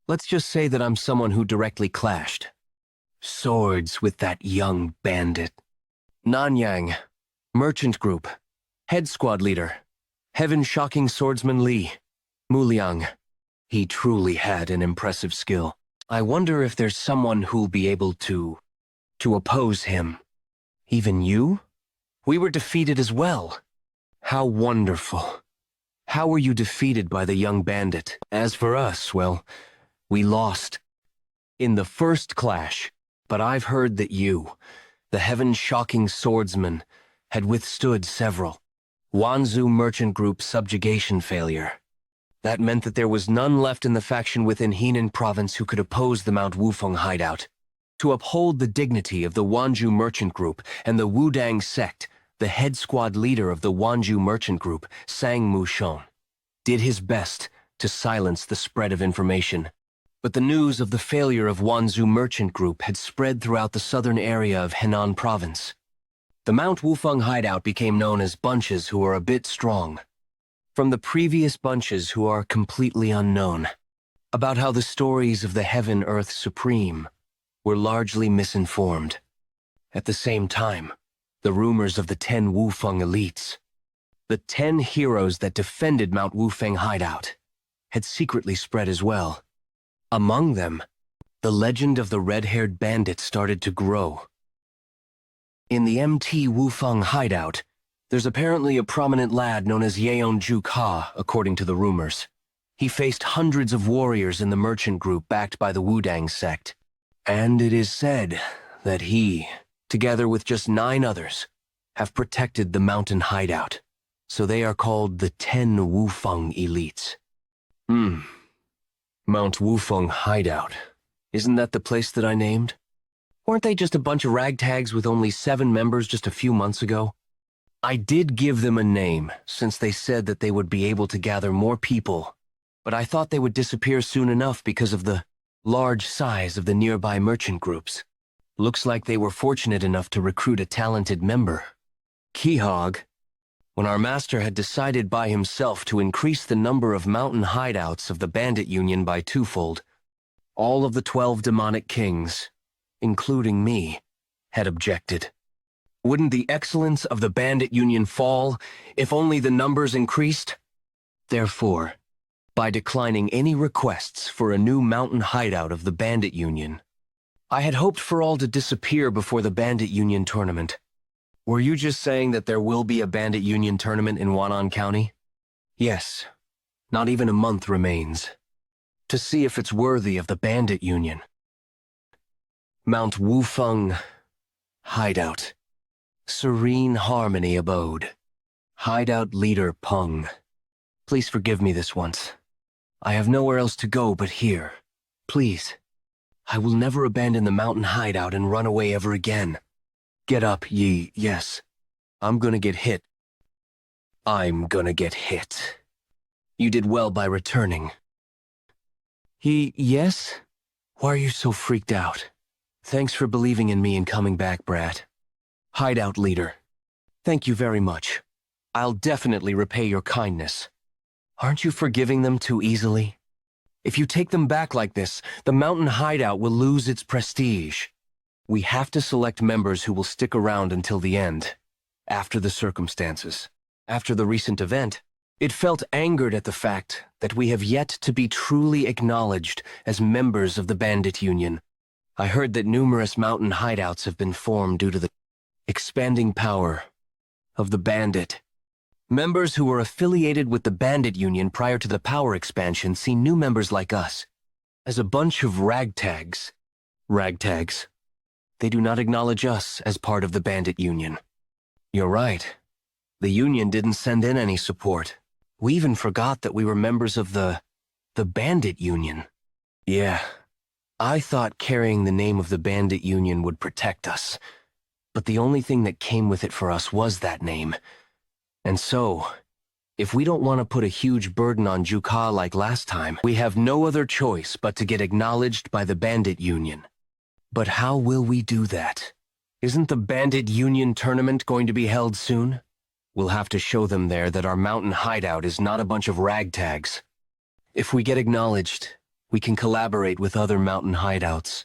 Let's just say that I'm someone who directly clashed swords with that young bandit. Nanyang, merchant group, head squad leader, heaven-shocking swordsman Li, Muliang. He truly had an impressive skill. I wonder if there's someone who'll be able to oppose him. Even you? We were defeated as well. How wonderful. How were you defeated by the young bandit? As for us, well, we lost in the first clash, but I've heard that you, the heaven-shocking swordsman, had withstood several Wanzhou merchant group subjugation failure. That meant that there was none left in the faction within Henan province who could oppose the Mount Wufeng hideout. To uphold the dignity of the Wanzhou merchant group and the Wudang sect, the head squad leader of the Wanzhou merchant group, Sang Mushon, did his best to silence the spread of information. But the news of the failure of Wanzhou merchant group had spread throughout the southern area of Henan province. The Mount Wufeng hideout became known as bunches who are a bit strong, from the previous bunches who are completely unknown, about how the stories of the Heaven-Earth Supreme were largely misinformed. At the same time, the rumors of the 10 Wufeng elites, the 10 heroes that defended Mount Wufeng hideout, had secretly spread as well. Among them, the legend of the red-haired bandit started to grow. In the MT Wufeng hideout, there's apparently a prominent lad known as Yeon Jeokha, according to the rumors. He faced hundreds of warriors in the merchant group backed by the Wudang sect. And it is said that he, together with just 9 others, have protected the mountain hideout. So they are called the 10 Wufeng elites. Mount Wufeng hideout. Isn't that the place that I named? Weren't they just a bunch of ragtags with only 7 members just a few months ago? I did give them a name, since they said that they would be able to gather more people, but I thought they would disappear soon enough because of the large size of the nearby merchant groups. Looks like they were fortunate enough to recruit a talented member. Quixote, when our master had decided by himself to increase the number of mountain hideouts of the bandit union by 2-fold, all of the 12 demonic kings, including me, had objected. Wouldn't the excellence of the bandit union fall if only the numbers increased? Therefore, by declining any requests for a new mountain hideout of the bandit union, I had hoped for all to disappear before the bandit union tournament. Were you just saying that there will be a bandit union tournament in Wan'an County? Yes. Not even a month remains. To see if it's worthy of the bandit union. Mount Wufeng hideout. Serene harmony abode. Hideout leader Peng. Please forgive me this once. I have nowhere else to go but here. Please. I will never abandon the mountain hideout and run away ever again. Get up, Yi, yes. I'm gonna get hit. I'm gonna get hit. You did well by returning. Yi, yes? Why are you so freaked out? Thanks for believing in me and coming back, brat. Hideout leader. Thank you very much. I'll definitely repay your kindness. Aren't you forgiving them too easily? If you take them back like this, the mountain hideout will lose its prestige. We have to select members who will stick around until the end, after the circumstances. After the recent event, it felt angered at the fact that we have yet to be truly acknowledged as members of the bandit union. I heard that numerous mountain hideouts have been formed due to the expanding power of the bandit. Members who were affiliated with the bandit union prior to the power expansion see new members like us as a bunch of ragtags. Ragtags. They do not acknowledge us as part of the bandit union. You're right. The union didn't send in any support. We even forgot that we were members of the bandit union. Yeah, I thought carrying the name of the bandit union would protect us. But the only thing that came with it for us was that name. And so, if we don't want to put a huge burden on Jeokha like last time, we have no other choice but to get acknowledged by the bandit union. But how will we do that? Isn't the bandit union tournament going to be held soon? We'll have to show them there that our mountain hideout is not a bunch of ragtags. If we get acknowledged, we can collaborate with other mountain hideouts.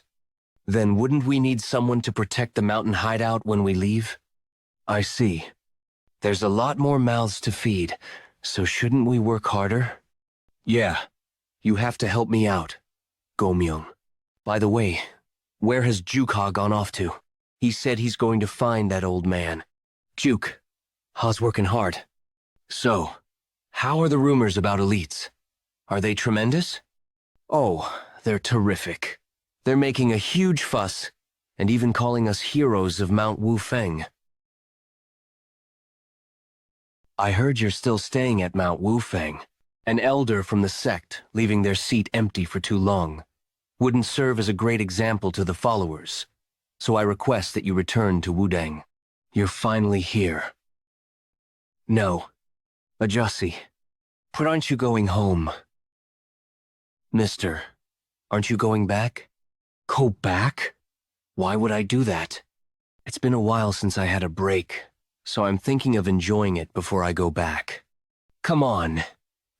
Then wouldn't we need someone to protect the mountain hideout when we leave? I see. There's a lot more mouths to feed, so shouldn't we work harder? Yeah, you have to help me out, Go-myung. By the way, where has Jeokha gone off to? He said he's going to find that old man. Juke, Ha's working hard. So, how are the rumors about elites? Are they tremendous? Oh, they're terrific. They're making a huge fuss, and even calling us heroes of Mount Wufeng. I heard you're still staying at Mount Wufeng. An elder from the sect, leaving their seat empty for too long, wouldn't serve as a great example to the followers. So I request that you return to Wudang. You're finally here. No, Ajasi, but aren't you going home? Mister, aren't you going back? Go back? Why would I do that? It's been a while since I had a break, so I'm thinking of enjoying it before I go back. Come on.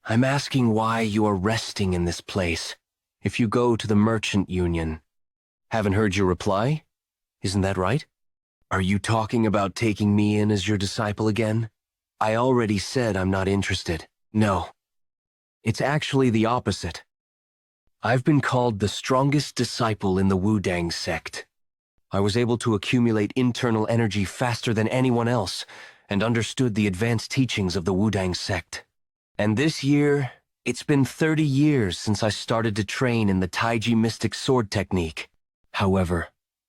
I'm asking why you are resting in this place if you go to the merchant union. Haven't heard your reply? Isn't that right? Are you talking about taking me in as your disciple again? I already said I'm not interested. No. It's actually the opposite. I've been called the strongest disciple in the Wudang sect. I was able to accumulate internal energy faster than anyone else and understood the advanced teachings of the Wudang sect. And this year, it's been 30 years since I started to train in the Taiji mystic sword technique. However,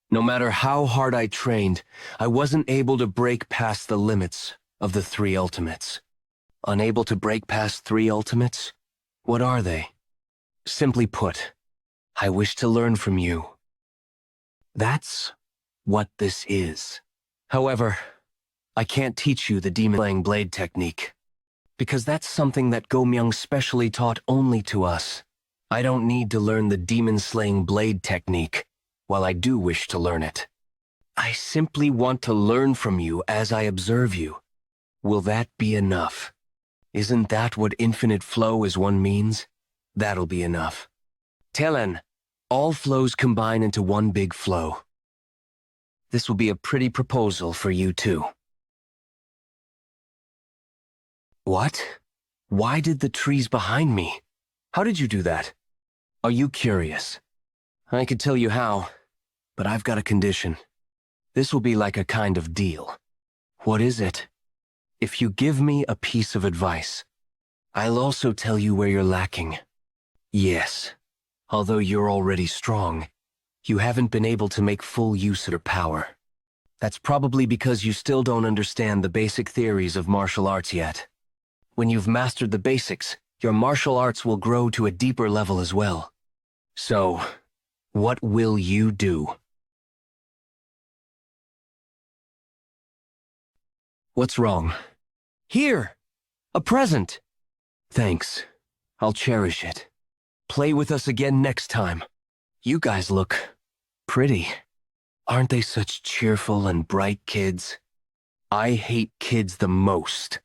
no matter how hard I trained, I wasn't able to break past the limits of the three ultimates. Unable to break past three ultimates? What are they? Simply put, I wish to learn from you. That's what this is. However, I can't teach you the demon-slaying blade technique, because that's something that Go-myung specially taught only to us. I don't need to learn the demon-slaying blade technique, while I do wish to learn it. I simply want to learn from you as I observe you. Will that be enough? Isn't that what infinite flow as one means? That'll be enough. Telen, all flows combine into one big flow. This will be a pretty proposal for you too. What? Why did the trees behind me? How did you do that? Are you curious? I could tell you how, but I've got a condition. This will be like a kind of deal. What is it? If you give me a piece of advice, I'll also tell you where you're lacking. Yes, although you're already strong, you haven't been able to make full use of your power. That's probably because you still don't understand the basic theories of martial arts yet. When you've mastered the basics, your martial arts will grow to a deeper level as well. So, what will you do? What's wrong? Here! A present! Thanks. I'll cherish it. Play with us again next time. You guys look pretty. Aren't they such cheerful and bright kids? I hate kids the most.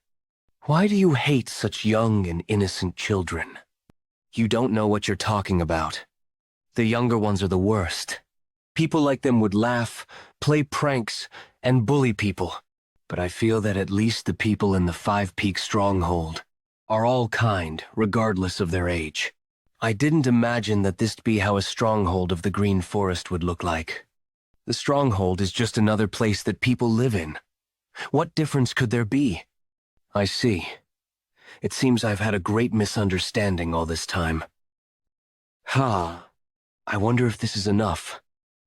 Why do you hate such young and innocent children? You don't know what you're talking about. The younger ones are the worst. People like them would laugh, play pranks, and bully people. But I feel that at least the people in the Five Peak Stronghold are all kind, regardless of their age. I didn't imagine that this'd be how a stronghold of the Green Forest would look like. The stronghold is just another place that people live in. What difference could there be? I see. It seems I've had a great misunderstanding all this time. I wonder if this is enough.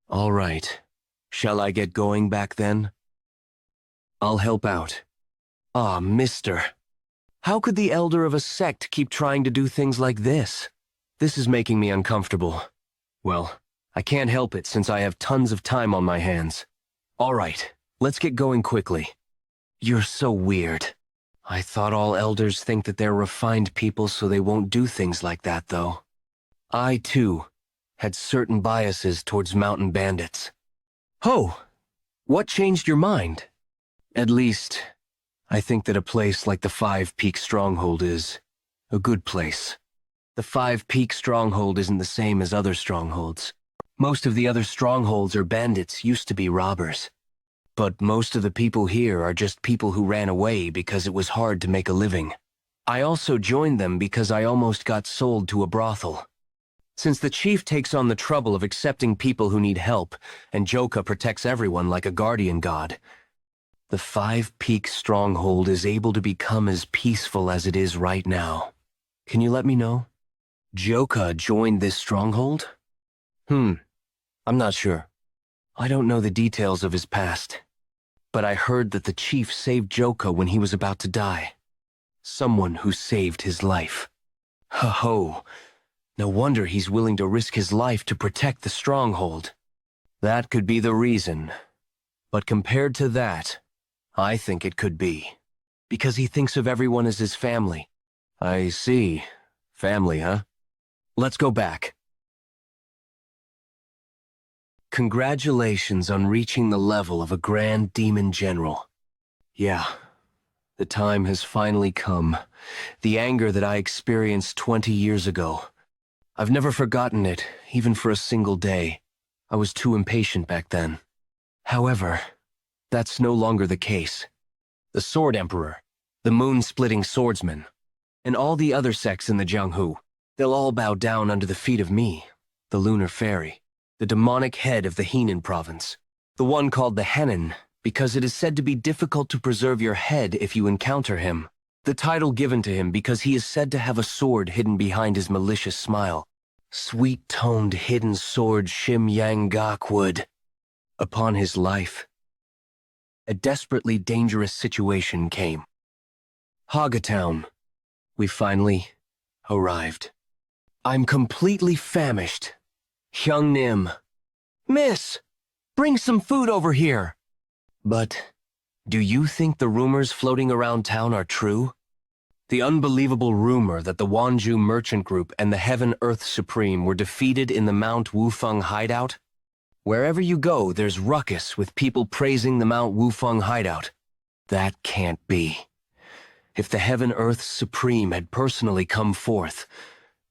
All right. Shall I get going back then? I'll help out. Ah, mister. How could the elder of a sect keep trying to do things like this? This is making me uncomfortable. Well, I can't help it since I have tons of time on my hands. All right, let's get going quickly. You're so weird. I thought all elders think that they're refined people so they won't do things like that, though. I, too, had certain biases towards mountain bandits. Ho! What changed your mind? At least, I think that a place like the Five Peak Stronghold is a good place. The Five Peak Stronghold isn't the same as other strongholds. Most of the other strongholds or bandits used to be robbers. But most of the people here are just people who ran away because it was hard to make a living. I also joined them because I almost got sold to a brothel. Since the chief takes on the trouble of accepting people who need help, and Jeokha protects everyone like a guardian god, the Five Peak Stronghold is able to become as peaceful as it is right now. Can you let me know? Jeokha joined this stronghold? I'm not sure. I don't know the details of his past, but I heard that the chief saved Jeokha when he was about to die. Someone who saved his life. Ho-ho, no wonder he's willing to risk his life to protect the stronghold. That could be the reason, but compared to that, I think it could be. Because he thinks of everyone as his family. I see. Family, huh? Let's go back. Congratulations on reaching the level of a Grand Demon General. Yeah, the time has finally come. The anger that I experienced 20 years ago. I've never forgotten it, even for a single day. I was too impatient back then. However, that's no longer the case. The Sword Emperor, the moon-splitting swordsman, and all the other sects in the Jianghu, they'll all bow down under the feet of me, the Lunar Fairy, the demonic head of the Henan province, the one called the Henan, because it is said to be difficult to preserve your head if you encounter him. The title given to him because he is said to have a sword hidden behind his malicious smile. Sweet-toned hidden sword Shim Yang Gak would. Upon his life, a desperately dangerous situation came. Haga Town. We finally arrived. I'm completely famished. Hyung Nim. Miss, bring some food over here. But, do you think the rumors floating around town are true? The unbelievable rumor that the Wanju Merchant Group and the Heaven Earth Supreme were defeated in the Mount Wufeng hideout? Wherever you go, there's ruckus with people praising the Mount Wufeng hideout. That can't be. If the Heaven Earth Supreme had personally come forth,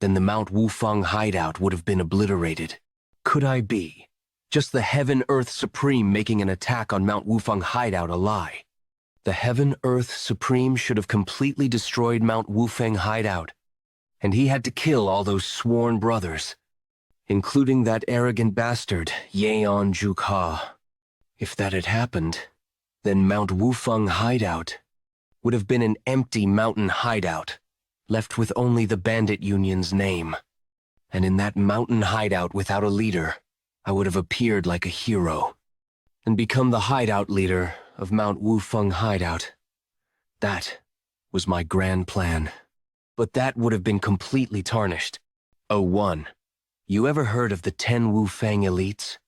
then the Mount Wufeng hideout would have been obliterated. Could I be just the Heaven Earth Supreme making an attack on Mount Wufeng hideout a lie? The Heaven Earth Supreme should have completely destroyed Mount Wufeng hideout, and he had to kill all those sworn brothers, including that arrogant bastard, Yeon Jeokha. If that had happened, then Mount Wufeng hideout would have been an empty mountain hideout, left with only the bandit union's name. And in that mountain hideout without a leader, I would have appeared like a hero, and become the hideout leader of Mount Wufeng hideout. That was my grand plan. But that would have been completely tarnished. Oh, one. You ever heard of the 10 Wufeng elites?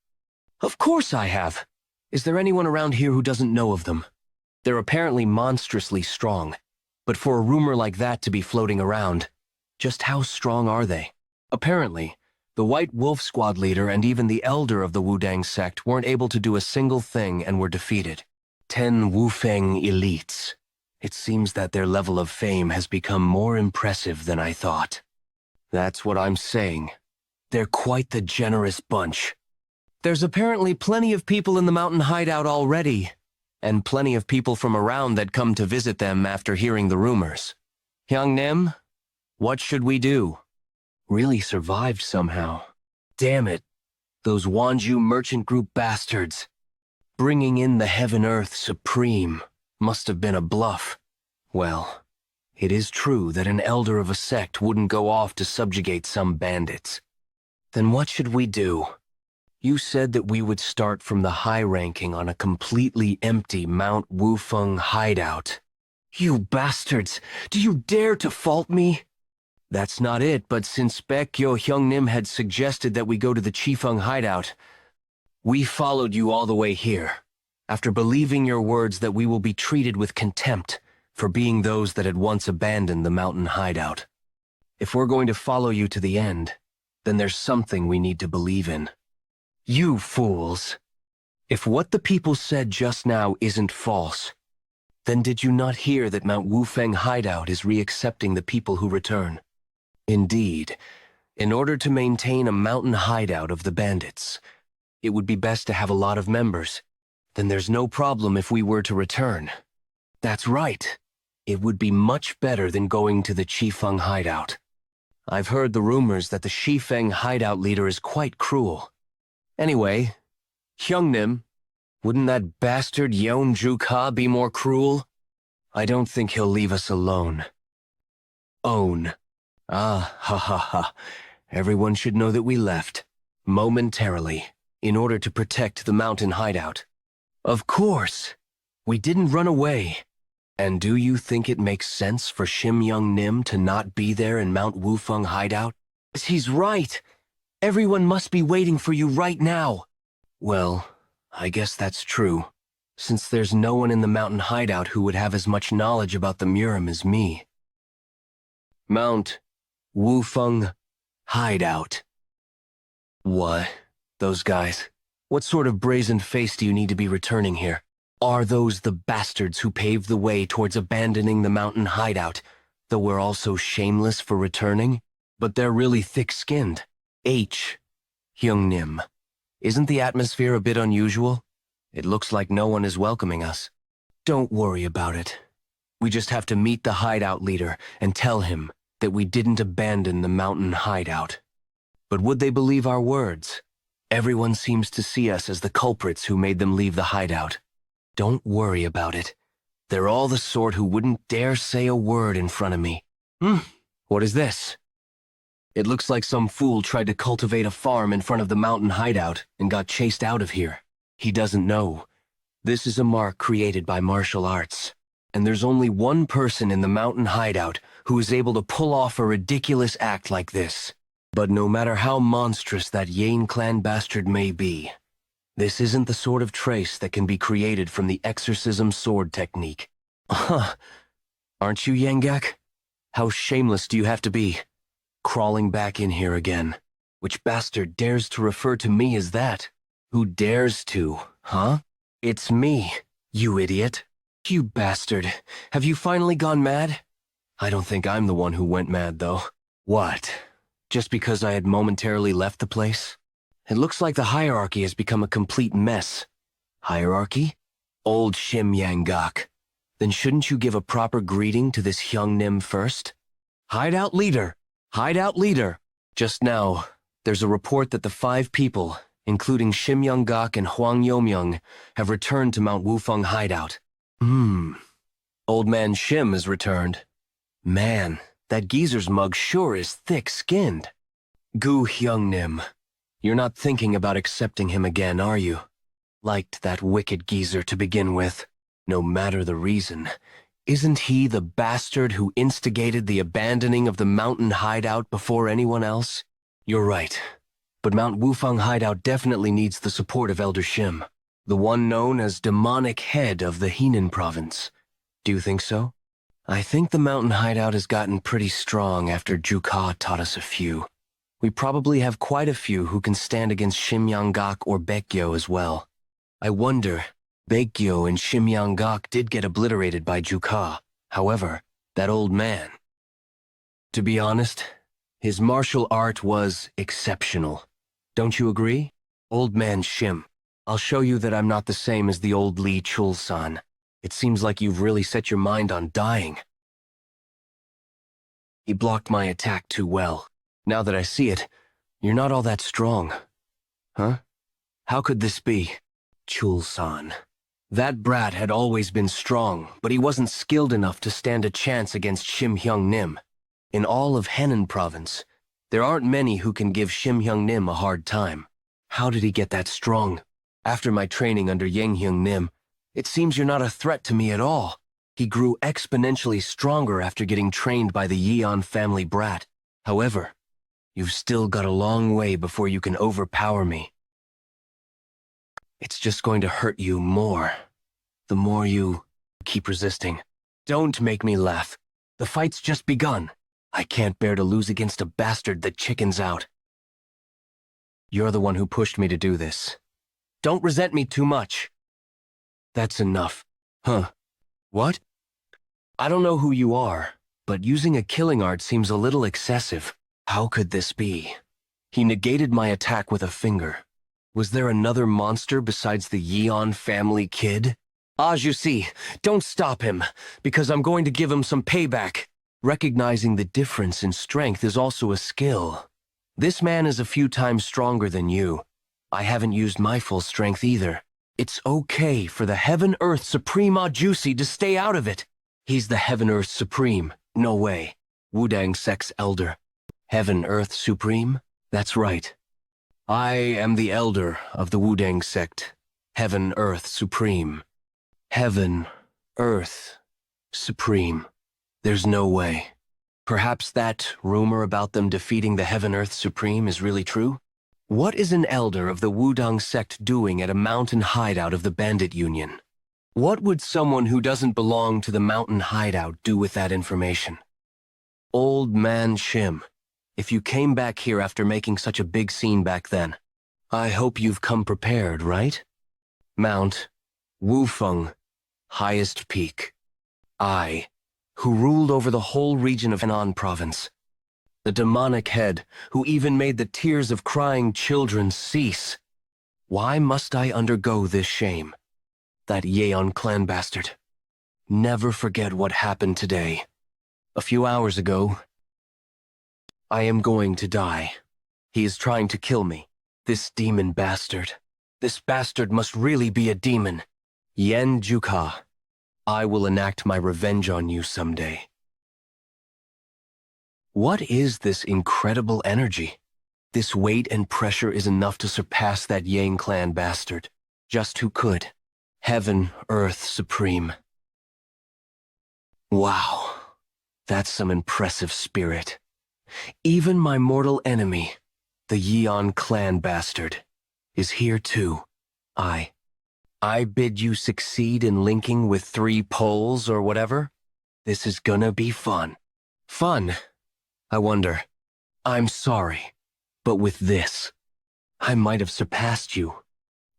Of course I have. Is there anyone around here who doesn't know of them? They're apparently monstrously strong. But for a rumor like that to be floating around, just how strong are they? Apparently, the White Wolf Squad leader and even the elder of the Wudang sect weren't able to do a single thing and were defeated. 10 Wufeng elites. It seems that their level of fame has become more impressive than I thought. That's what I'm saying. They're quite the generous bunch. There's apparently plenty of people in the mountain hideout already, and plenty of people from around that come to visit them after hearing the rumors. Hyung Nim, what should we do? Really survived somehow. Damn it, those Wanju Merchant Group bastards. Bringing in the Heaven Earth Supreme must have been a bluff. Well, it is true that an elder of a sect wouldn't go off to subjugate some bandits. Then what should we do? You said that we would start from the high ranking on a completely empty Mount Wufeng hideout. You bastards! Do you dare to fault me? That's not it, but since Baekgyo Hyungnim had suggested that we go to the Chifeng hideout, we followed you all the way here, after believing your words that we will be treated with contempt for being those that had once abandoned the mountain hideout. If we're going to follow you to the end, then there's something we need to believe in. You fools! If what the people said just now isn't false, then did you not hear that Mount Wufeng hideout is re-accepting the people who return? Indeed, in order to maintain a mountain hideout of the bandits, it would be best to have a lot of members. Then there's no problem if we were to return. That's right. It would be much better than going to the Chifeng hideout. I've heard the rumors that the Chifeng hideout leader is quite cruel. Anyway, Hyungnim, wouldn't that bastard Yeon Jeokha be more cruel? I don't think he'll leave us alone. Own. Ah, ha ha ha. Everyone should know that we left, momentarily, in order to protect the mountain hideout. Of course! We didn't run away. And do you think it makes sense for Shim Young Nim to not be there in Mount Wufeng hideout? He's right. Everyone must be waiting for you right now. Well, I guess that's true, since there's no one in the mountain hideout who would have as much knowledge about the Murim as me. Mount Wufeng hideout. What? Those guys? What sort of brazen face do you need to be returning here? Are those the bastards who paved the way towards abandoning the mountain hideout, though we're all so shameless for returning? But they're really thick-skinned. Hyungnim. Isn't the atmosphere a bit unusual? It looks like no one is welcoming us. Don't worry about it. We just have to meet the hideout leader and tell him that we didn't abandon the mountain hideout. But would they believe our words? Everyone seems to see us as the culprits who made them leave the hideout. Don't worry about it. They're all the sort who wouldn't dare say a word in front of me. What is this? It looks like some fool tried to cultivate a farm in front of the mountain hideout and got chased out of here. He doesn't know. This is a mark created by martial arts. And there's only one person in the mountain hideout who is able to pull off a ridiculous act like this. But no matter how monstrous that Yeon clan bastard may be, this isn't the sort of trace that can be created from the exorcism sword technique. Aren't you, Yangak? How shameless do you have to be? Crawling back in here again. Which bastard dares to refer to me as that? Who dares to, huh? It's me, you idiot. You bastard. Have you finally gone mad? I don't think I'm the one who went mad, though. What? Just because I had momentarily left the place? It looks like the hierarchy has become a complete mess. Hierarchy? Old Shim Yangak. Then shouldn't you give a proper greeting to this Hyungnim first? Hideout leader! Hideout leader! Just now, there's a report that the 5 people, including Shim Young-gak and Hwang Yomyoung, have returned to Mount Wufeng hideout. Old man Shim has returned. Man, that geezer's mug sure is thick-skinned. Gu Hyungnim. You're not thinking about accepting him again, are you? Liked that wicked geezer to begin with. No matter the reason, isn't he the bastard who instigated the abandoning of the mountain hideout before anyone else? You're right, but Mount Wufeng hideout definitely needs the support of Elder Shim, the one known as demonic head of the Henan province. Do you think so? I think the mountain hideout has gotten pretty strong after Jeokha taught us a few. We probably have quite a few who can stand against Shim Young-gak or Baekgyo as well. I wonder, Baekgyo and Shim Young-gak did get obliterated by Jeokha. However, that old man. To be honest, his martial art was exceptional. Don't you agree? Old man Shim, I'll show you that I'm not the same as the old Lee Chul-san. It seems like you've really set your mind on dying. He blocked my attack too well. Now that I see it, you're not all that strong. Huh? How could this be? Chul-san. That brat had always been strong, but he wasn't skilled enough to stand a chance against Shim Hyung-nim. In all of Henan province, there aren't many who can give Shim Hyung-nim a hard time. How did he get that strong? After my training under Yeon Nim, it seems you're not a threat to me at all. He grew exponentially stronger after getting trained by the Yeon family brat. However, you've still got a long way before you can overpower me. It's just going to hurt you more, the more you keep resisting. Don't make me laugh. The fight's just begun. I can't bear to lose against a bastard that chickens out. You're the one who pushed me to do this. Don't resent me too much. That's enough. Huh? What? I don't know who you are, but using a killing art seems a little excessive. How could this be? He negated my attack with a finger. Was there another monster besides the Yeon family kid? As you see, don't stop him, because I'm going to give him some payback. Recognizing the difference in strength is also a skill. This man is a few times stronger than you. I haven't used my full strength either. It's okay for the Heaven-Earth Supreme Juicy to stay out of it. He's the Heaven-Earth Supreme. No way. Wudang Sect's elder. Heaven-Earth Supreme? That's right. I am the elder of the Wudang Sect. Heaven-Earth Supreme. Heaven, Earth, Supreme. There's no way. Perhaps that rumor about them defeating the Heaven-Earth Supreme is really true? What is an elder of the Wudang Sect doing at a mountain hideout of the Bandit Union? What would someone who doesn't belong to the mountain hideout do with that information? Old man Shim, if you came back here after making such a big scene back then, I hope you've come prepared, right? Mount Wufeng, highest peak. I, who ruled over the whole region of Henan province. The demonic head, who even made the tears of crying children cease. Why must I undergo this shame? That Yeon clan bastard. Never forget what happened today. A few hours ago, I am going to die. He is trying to kill me. This demon bastard. This bastard must really be a demon. Yeon Jeokha. I will enact my revenge on you someday. What is this incredible energy? This weight and pressure is enough to surpass that Yang clan bastard. Just who could? Heaven, Earth Supreme. Wow, that's some impressive spirit. Even my mortal enemy, the Yeon clan bastard, is here too. I bid you succeed in linking with 3 poles or whatever? This is gonna be fun. Fun? I wonder. I'm sorry, but with this, I might have surpassed you.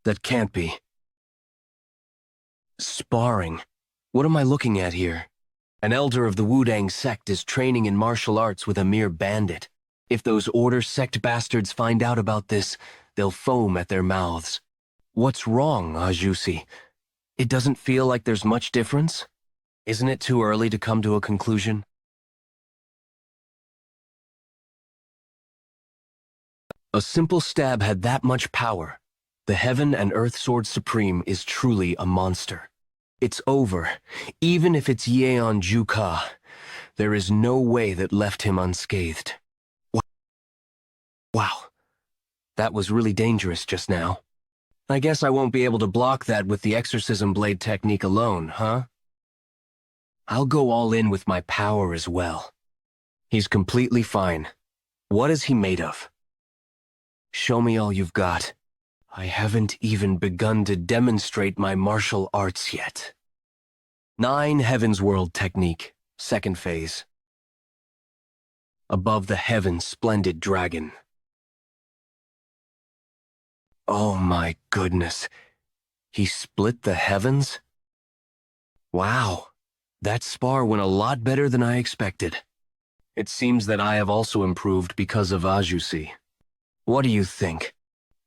That can't be. Sparring. What am I looking at here? An elder of the Wudang sect is training in martial arts with a mere bandit. If those Order sect bastards find out about this, they'll foam at their mouths. What's wrong, Ajusi? It doesn't feel like there's much difference? Isn't it too early to come to a conclusion? A simple stab had that much power. The Heaven and Earth Sword Supreme is truly a monster. It's over. Even if it's Yeon Jeokha, there is no way that left him unscathed. Wow. That was really dangerous just now. I guess I won't be able to block that with the exorcism blade technique alone, huh? I'll go all in with my power as well. He's completely fine. What is he made of? Show me all you've got. I haven't even begun to demonstrate my martial arts yet. 9 Heaven's World technique, 2nd phase. Above the heavens, splendid dragon. Oh my goodness. He split the heavens? Wow. That spar went a lot better than I expected. It seems that I have also improved because of Ajusi. What do you think?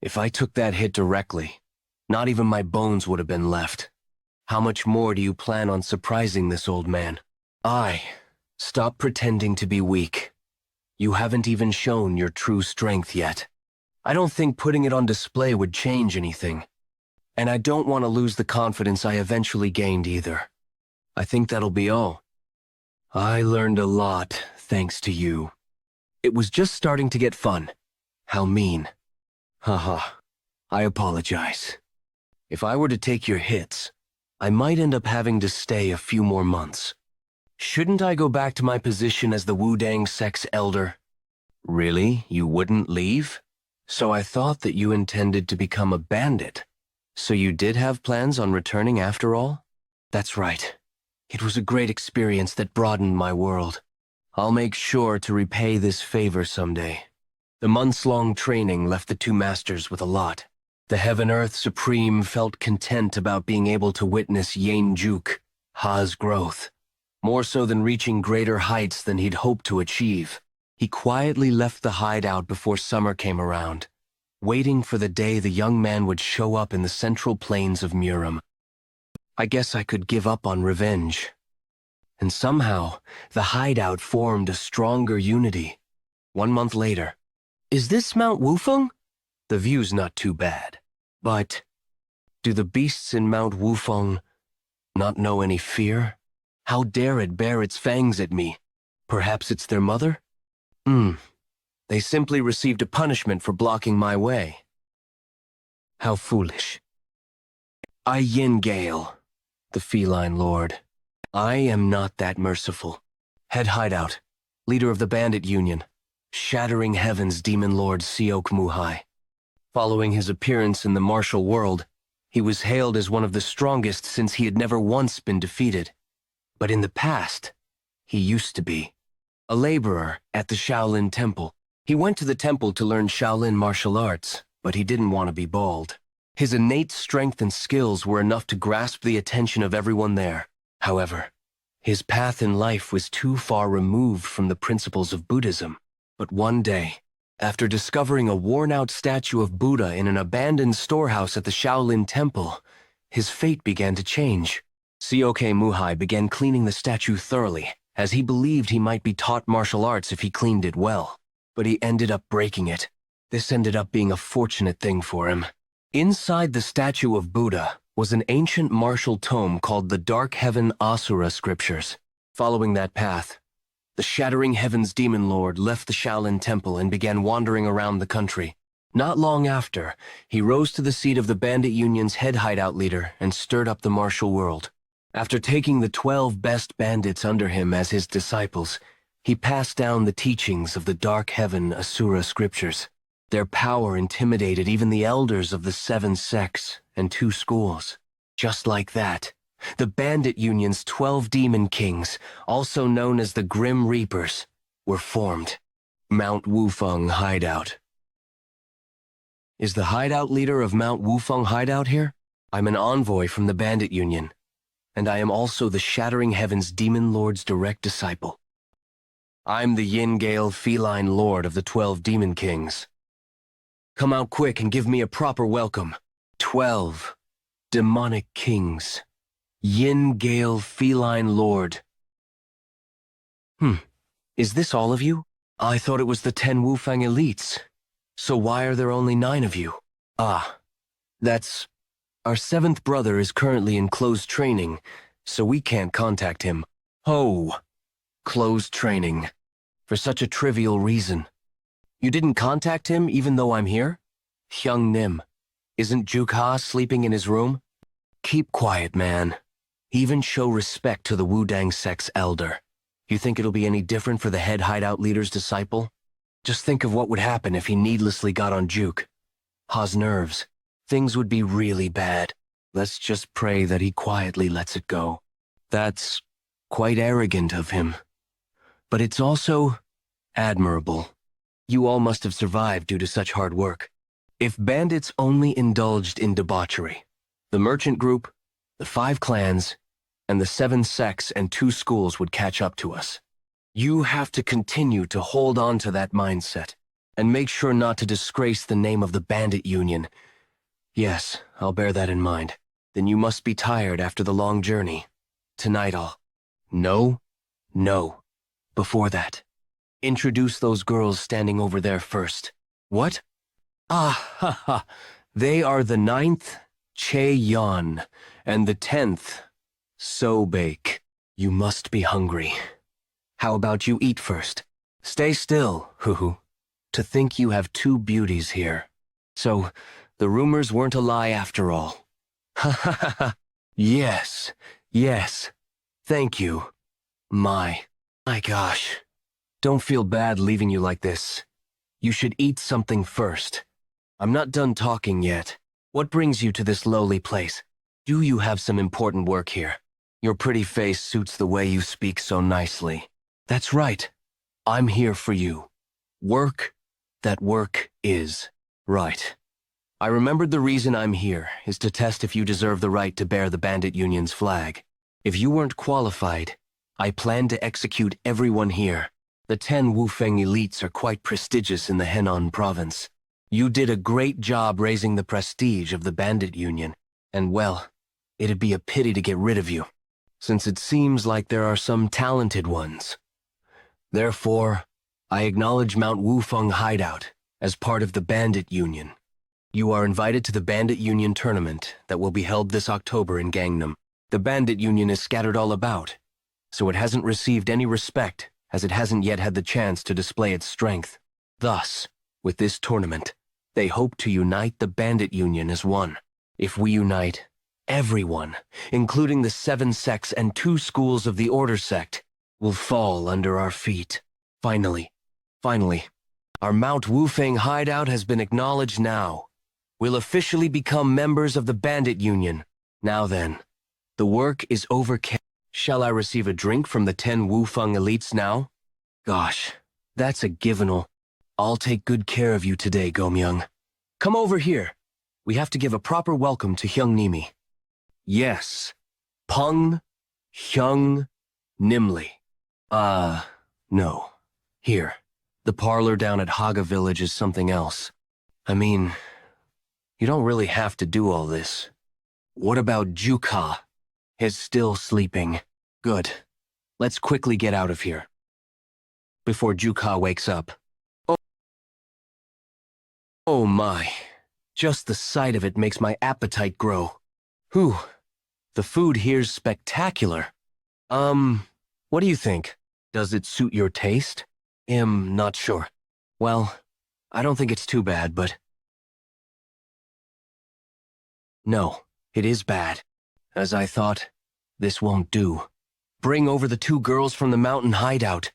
If I took that hit directly, not even my bones would have been left. How much more do you plan on surprising this old man? Stop pretending to be weak. You haven't even shown your true strength yet. I don't think putting it on display would change anything. And I don't want to lose the confidence I eventually gained either. I think that'll be all. I learned a lot thanks to you. It was just starting to get fun. How mean. Haha. I apologize. If I were to take your hits, I might end up having to stay a few more months. Shouldn't I go back to my position as the Wudang sect's elder? Really? You wouldn't leave? So I thought that you intended to become a bandit. So you did have plans on returning after all? That's right. It was a great experience that broadened my world. I'll make sure to repay this favor someday. The months-long training left the two masters with a lot. The Heaven-Earth Supreme felt content about being able to witness Yeon Jeokha's growth, more so than reaching greater heights than he'd hoped to achieve. He quietly left the hideout before summer came around, waiting for the day the young man would show up in the central plains of Murim. I guess I could give up on revenge. And somehow, the hideout formed a stronger unity. 1 month later. Is this Mount Wufeng? The view's not too bad. But do the beasts in Mount Wufeng not know any fear? How dare it bare its fangs at me? Perhaps it's their mother? They simply received a punishment for blocking my way. How foolish. I Yin Gale, the feline lord. I am not that merciful. Head hideout, leader of the bandit union, shattering heaven's demon lord Seok Muhai. Following his appearance in the martial world, he was hailed as one of the strongest since he had never once been defeated. But in the past, he used to be. A laborer at the Shaolin Temple. He went to the temple to learn Shaolin martial arts, but he didn't want to be bald. His innate strength and skills were enough to grasp the attention of everyone there. However, his path in life was too far removed from the principles of Buddhism. But one day, after discovering a worn-out statue of Buddha in an abandoned storehouse at the Shaolin Temple, his fate began to change. Seok Muhai began cleaning the statue thoroughly, as he believed he might be taught martial arts if he cleaned it well. But he ended up breaking it. This ended up being a fortunate thing for him. Inside the statue of Buddha was an ancient martial tome called the Dark Heaven Asura Scriptures. Following that path, the Shattering Heavens Demon Lord left the Shaolin Temple and began wandering around the country. Not long after, he rose to the seat of the Bandit Union's head hideout leader and stirred up the martial world. After taking the 12 best bandits under him as his disciples, he passed down the teachings of the Dark Heaven Asura Scriptures. Their power intimidated even the elders of the 7 sects and 2 schools. Just like that, the Bandit Union's 12 Demon Kings, also known as the Grim Reapers, were formed. Mount Wufeng Hideout. Is the hideout leader of Mount Wufeng Hideout here? I'm an envoy from the Bandit Union, and I am also the Shattering Heavens Demon Lord's direct disciple. I'm the Yin Gale Feline Lord of the 12 Demon Kings. Come out quick and give me a proper welcome. 12 demonic kings. Yin Gale Feline Lord. Is this all of you? I thought it was the 10 Wufeng elites. So why are there only 9 of you? That's... Our 7th brother is currently in closed training, so we can't contact him. Oh, closed training. For such a trivial reason. You didn't contact him even though I'm here? Hyung Nim, isn't Jeokha sleeping in his room? Keep quiet, man. Even show respect to the Wudang sect's elder. You think it'll be any different for the head hideout leader's disciple? Just think of what would happen if he needlessly got on Jeokha's nerves. Things would be really bad. Let's just pray that he quietly lets it go. That's quite arrogant of him. But it's also admirable. You all must have survived due to such hard work. If bandits only indulged in debauchery, the merchant group, the 5 clans, and the 7 sects and 2 schools would catch up to us. You have to continue to hold on to that mindset, and make sure not to disgrace the name of the Bandit Union. Yes, I'll bear that in mind. Then you must be tired after the long journey. Tonight I'll... No. Before that, introduce those girls standing over there first. What? They are the 9th, Cheon, and the 10th, Sobake. You must be hungry. How about you eat first? Stay still, hoo-hoo. To think you have 2 beauties here. So, The rumors weren't a lie after all. Ha ha ha ha. Yes, yes. Thank you. My gosh. Don't feel bad leaving you like this. You should eat something first. I'm not done talking yet. What brings you to this lowly place? Do you have some important work here? Your pretty face suits the way you speak so nicely. That's right. I'm here for you. Work, that work is right. I remembered the reason I'm here is to test if you deserve the right to bear the Bandit Union's flag. If you weren't qualified, I plan to execute everyone here. The 10 Wufeng elites are quite prestigious in the Henan province. You did a great job raising the prestige of the Bandit Union, and well, it'd be a pity to get rid of you, since it seems like there are some talented ones. Therefore, I acknowledge Mount Wufeng Hideout as part of the Bandit Union. You are invited to the Bandit Union tournament that will be held this October in Gangnam. The Bandit Union is scattered all about, so it hasn't received any respect as it hasn't yet had the chance to display its strength. Thus, with this tournament, they hope to unite the Bandit Union as one. If we unite, everyone, including the 7 sects and 2 schools of the Order sect, will fall under our feet. Finally, our Mount Wufeng hideout has been acknowledged now. We'll officially become members of the Bandit Union. Now then, the work is over. Shall I receive a drink from the 10 Wufeng elites now? Gosh, that's a given. I'll take good care of you today, Gomyoung. Come over here. We have to give a proper welcome to Hyung Nimi. Yes, Pung Hyung Nimli. No. Here, the parlor down at Haga Village is something else. I mean, you don't really have to do all this. What about Jeokha? He's still sleeping. Good. Let's quickly get out of here before Jeokha wakes up. Oh my. Just the sight of it makes my appetite grow. Whew. The food here's spectacular. What do you think? Does it suit your taste? Not sure. Well, I don't think it's too bad, but... No, it is bad. As I thought, this won't do. Bring over the 2 girls from the mountain hideout.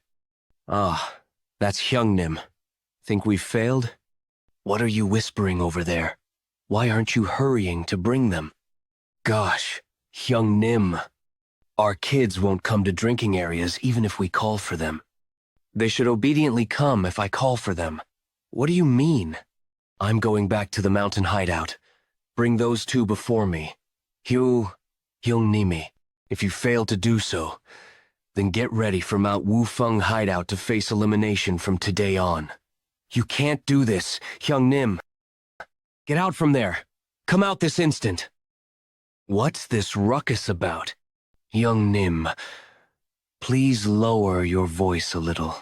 Ah, that's Hyungnim. Think we've failed? What are you whispering over there? Why aren't you hurrying to bring them? Gosh, Hyungnim. Our kids won't come to drinking areas even if we call for them. They should obediently come if I call for them. What do you mean? I'm going back to the mountain hideout. Bring those 2 before me. Hyungnimi. If you fail to do so, then get ready for Mount Wufeng hideout to face elimination from today on. You can't do this, Hyungnim. Get out from there. Come out this instant. What's this ruckus about? Hyungnim, please lower your voice a little.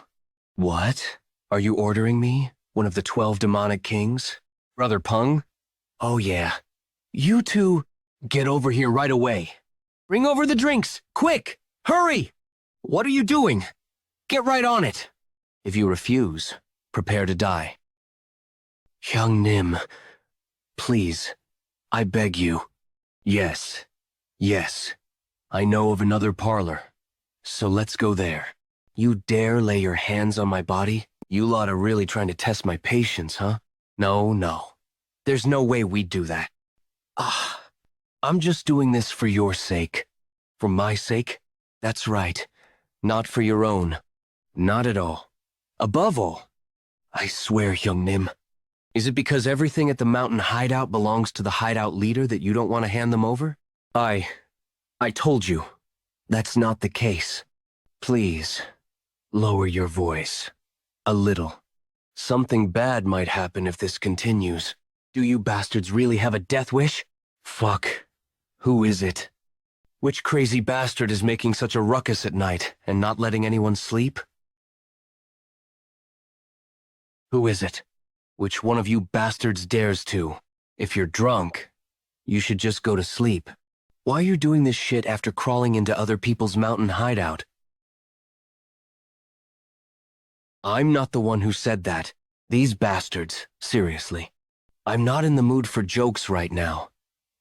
What? Are you ordering me? One of the 12 demonic kings? Brother Pung? Oh yeah. You 2, get over here right away. Bring over the drinks, quick! Hurry! What are you doing? Get right on it. If you refuse, prepare to die. Hyungnim, please, I beg you. Yes, I know of another parlor, so let's go there. You dare lay your hands on my body? You lot are really trying to test my patience, huh? No. There's no way we'd do that. I'm just doing this for your sake. For my sake? That's right. Not for your own. Not at all. Above all, I swear, Hyungnim. Is it because everything at the mountain hideout belongs to the hideout leader that you don't want to hand them over? I told you, that's not the case. Please, lower your voice. A little. Something bad might happen if this continues. Do you bastards really have a death wish? Fuck. Who is it? Which crazy bastard is making such a ruckus at night and not letting anyone sleep? Who is it? Which one of you bastards dares to? If you're drunk, you should just go to sleep. Why are you doing this shit after crawling into other people's mountain hideout? I'm not the one who said that. These bastards, seriously. I'm not in the mood for jokes right now.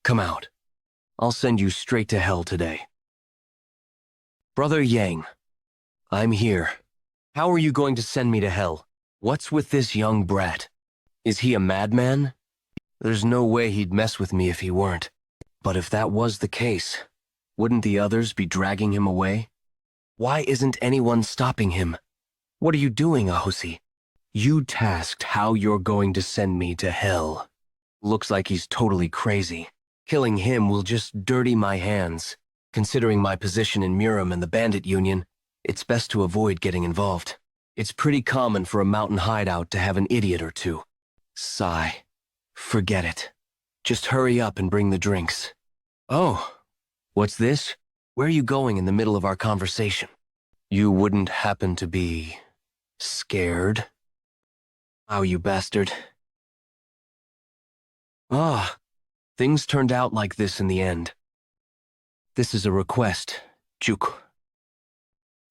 Come out. I'll send you straight to hell today. Brother Yang, I'm here. How are you going to send me to hell? What's with this young brat? Is he a madman? There's no way he'd mess with me if he weren't. But if that was the case, wouldn't the others be dragging him away? Why isn't anyone stopping him? What are you doing, Ahosi? You tasked how you're going to send me to hell. Looks like he's totally crazy. Killing him will just dirty my hands. Considering my position in Murim and the bandit union, it's best to avoid getting involved. It's pretty common for a mountain hideout to have an idiot or two. Sigh. Forget it. Just hurry up and bring the drinks. Oh, what's this? Where are you going in the middle of our conversation? You wouldn't happen to be scared? Oh, you bastard. Ah, things turned out like this in the end. This is a request, Jeokha.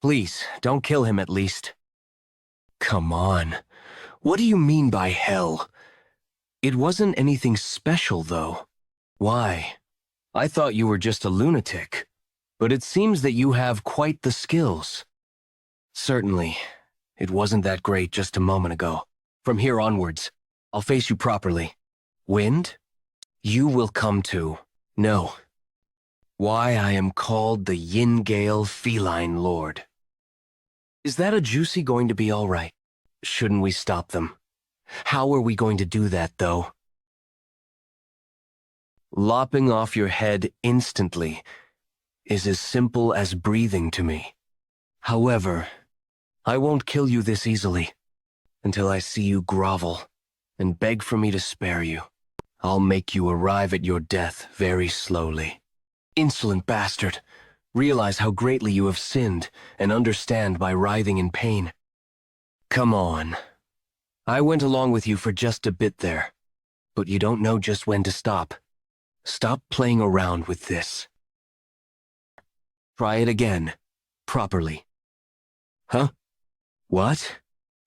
Please, don't kill him at least. Come on. What do you mean by hell? It wasn't anything special, though. Why? I thought you were just a lunatic. But it seems that you have quite the skills. Certainly. It wasn't that great just a moment ago. From here onwards, I'll face you properly. Wind? You will come to know why I am called the Yin Gale Feline Lord. Is that a juicy going to be all right? Shouldn't we stop them? How are we going to do that, though? Lopping off your head instantly is as simple as breathing to me. However, I won't kill you this easily until I see you grovel and beg for me to spare you. I'll make you arrive at your death very slowly. Insolent bastard! Realize how greatly you have sinned and understand by writhing in pain. Come on. I went along with you for just a bit there, but you don't know just when to stop. Stop playing around with this. Try it again, properly. Huh? What?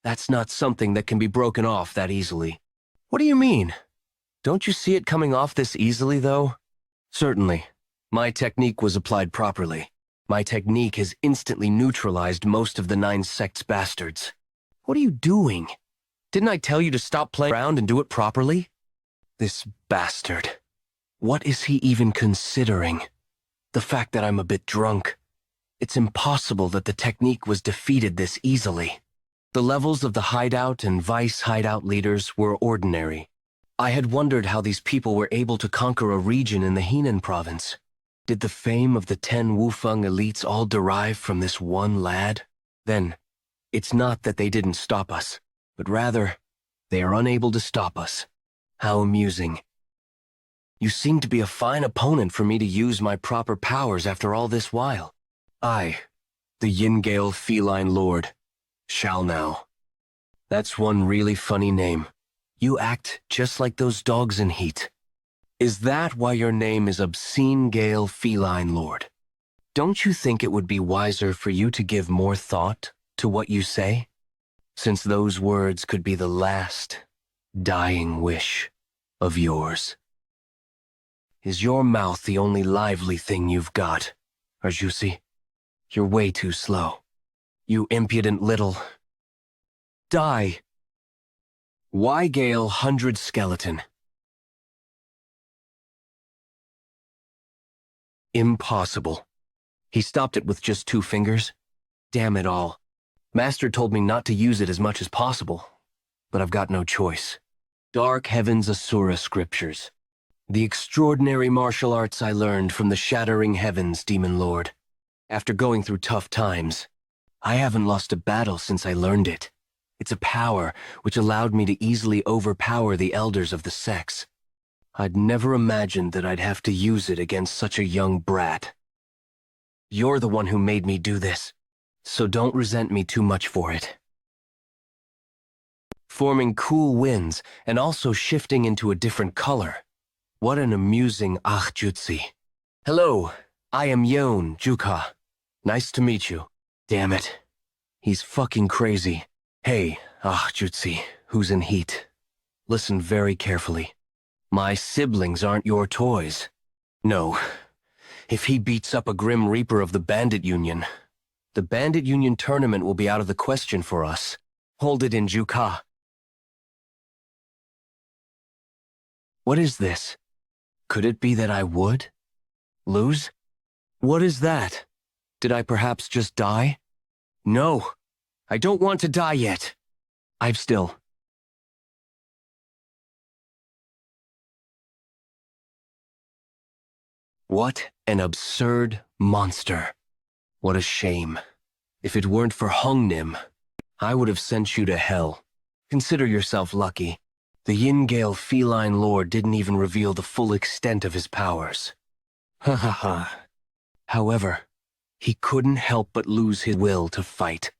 That's not something that can be broken off that easily. What do you mean? Don't you see it coming off this easily, though? Certainly. My technique was applied properly. My technique has instantly neutralized most of the 9 sect's bastards. What are you doing? Didn't I tell you to stop playing around and do it properly? This bastard. What is he even considering? The fact that I'm a bit drunk. It's impossible that the technique was defeated this easily. The levels of the hideout and vice hideout leaders were ordinary. I had wondered how these people were able to conquer a region in the Henan province. Did the fame of the 10 Wufeng elites all derive from this one lad? Then, it's not that they didn't stop us, but rather, they are unable to stop us. How amusing. You seem to be a fine opponent for me to use my proper powers after all this while. I, the Yin Gale Feline Lord, shall now. That's one really funny name. You act just like those dogs in Heat. Is that why your name is Obscene Gale Feline Lord? Don't you think it would be wiser for you to give more thought to what you say? Since those words could be the last, dying wish of yours. Is your mouth the only lively thing you've got, Arjusi? You're way too slow. You impudent little... Die! Why Gale 100 Skeleton? Impossible. He stopped it with just 2 fingers? Damn it all. Master told me not to use it as much as possible, but I've got no choice. Dark Heavens Asura Scriptures. The extraordinary martial arts I learned from the Shattering Heavens, Demon Lord. After going through tough times, I haven't lost a battle since I learned it. It's a power which allowed me to easily overpower the elders of the sects. I'd never imagined that I'd have to use it against such a young brat. You're the one who made me do this, so don't resent me too much for it. Forming cool winds and also shifting into a different color. What an amusing jutsu. Hello, I am Yeon Jeokha. Nice to meet you. Damn it. He's fucking crazy. Hey, jutsu, who's in Heat? Listen very carefully. My siblings aren't your toys. No, if he beats up a Grim Reaper of the Bandit Union, the Bandit Union tournament will be out of the question for us. Hold it in Jeokha. What is this? Could it be that I would lose? What is that? Did I perhaps just die? No, I don't want to die yet. I've still... What an absurd monster. What a shame. If it weren't for Hungnim, I would have sent you to hell. Consider yourself lucky. The Yin-Gale feline lord didn't even reveal the full extent of his powers. Ha ha ha. However, he couldn't help but lose his will to fight.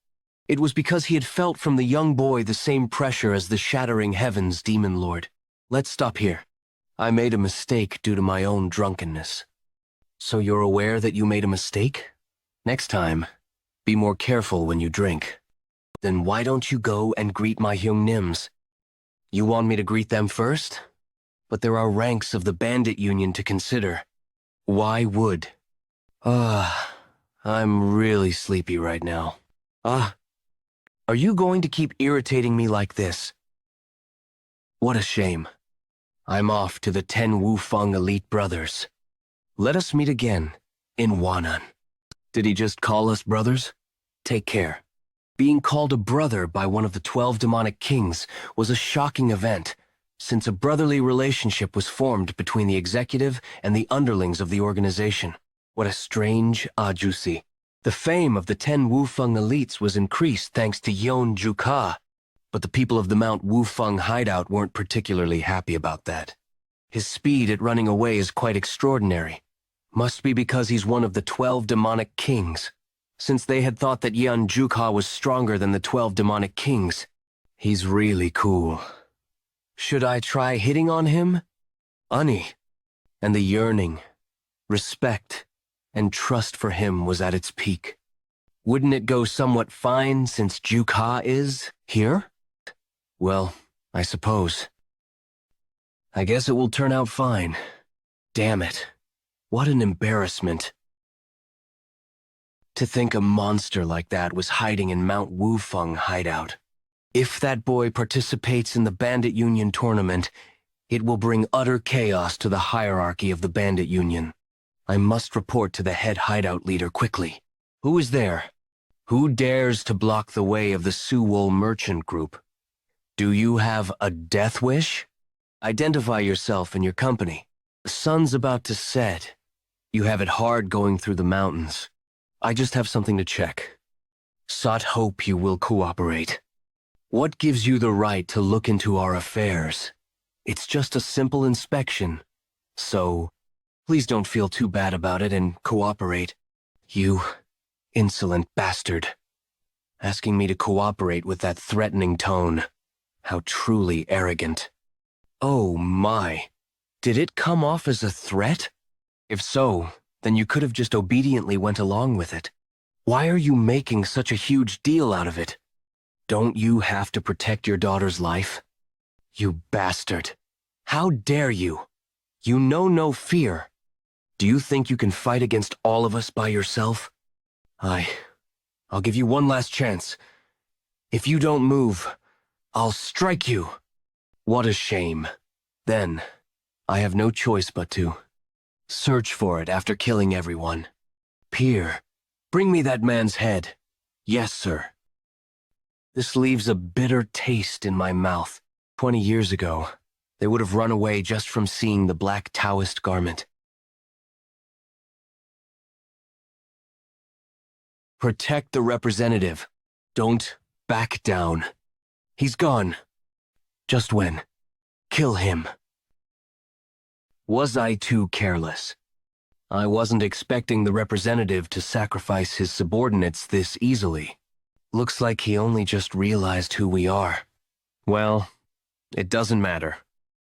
It was because he had felt from the young boy the same pressure as the shattering heavens demon lord. Let's stop here. I made a mistake due to my own drunkenness. So you're aware that you made a mistake? Next time, be more careful when you drink. Then why don't you go and greet my Hyungnims? You want me to greet them first? But there are ranks of the Bandit Union to consider. Why would? I'm really sleepy right now. Are you going to keep irritating me like this? What a shame. I'm off to the 10 Wufeng elite brothers. Let us meet again in Wanan. Did he just call us brothers? Take care. Being called a brother by one of the 12 demonic kings was a shocking event, since a brotherly relationship was formed between the executive and the underlings of the organization. What a strange ajusi. The fame of the 10 Wufeng elites was increased thanks to Yeon Jeokha, but the people of the Mount Wufeng hideout weren't particularly happy about that. His speed at running away is quite extraordinary. Must be because he's one of the 12 demonic kings. Since they had thought that Yeon Jeokha was stronger than the 12 demonic kings. He's really cool. Should I try hitting on him? Ani. And the yearning, respect, and trust for him was at its peak. Wouldn't it go somewhat fine since Jeokha is here? Well, I suppose. I guess it will turn out fine. Damn it. What an embarrassment. To think a monster like that was hiding in Mount Wufeng hideout. If that boy participates in the Bandit Union tournament, it will bring utter chaos to the hierarchy of the Bandit Union. I must report to the head hideout leader quickly. Who is there? Who dares to block the way of the Suwol merchant group? Do you have a death wish? Identify yourself and your company. The sun's about to set. You have it hard going through the mountains. I just have something to check. Sought hope you will cooperate. What gives you the right to look into our affairs? It's just a simple inspection. So, please don't feel too bad about it and cooperate. You insolent bastard. Asking me to cooperate with that threatening tone. How truly arrogant. Oh my. Did it come off as a threat? If so, then you could have just obediently went along with it. Why are you making such a huge deal out of it? Don't you have to protect your daughter's life? You bastard. How dare you? You know no fear. Do you think you can fight against all of us by yourself? I'll give you one last chance. If you don't move, I'll strike you. What a shame. Then, I have no choice but to search for it after killing everyone. Peer, bring me that man's head. Yes, sir. This leaves a bitter taste in my mouth. 20 years ago, they would have run away just from seeing the black Taoist garment. Protect the representative. Don't back down. He's gone. Just when? Kill him. Was I too careless? I wasn't expecting the representative to sacrifice his subordinates this easily. Looks like he only just realized who we are. Well, it doesn't matter.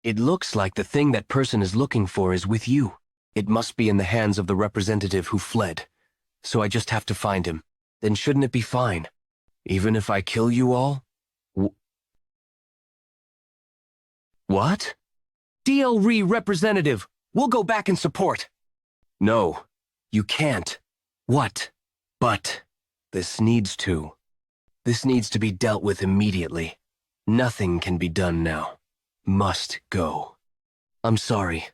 It looks like the thing that person is looking for is with you. It must be in the hands of the representative who fled. So I just have to find him. Then shouldn't it be fine? Even if I kill you all? What? DLRE representative, we'll go back and support. No, you can't. What? But this needs to. This needs to be dealt with immediately. Nothing can be done now. Must go. I'm sorry.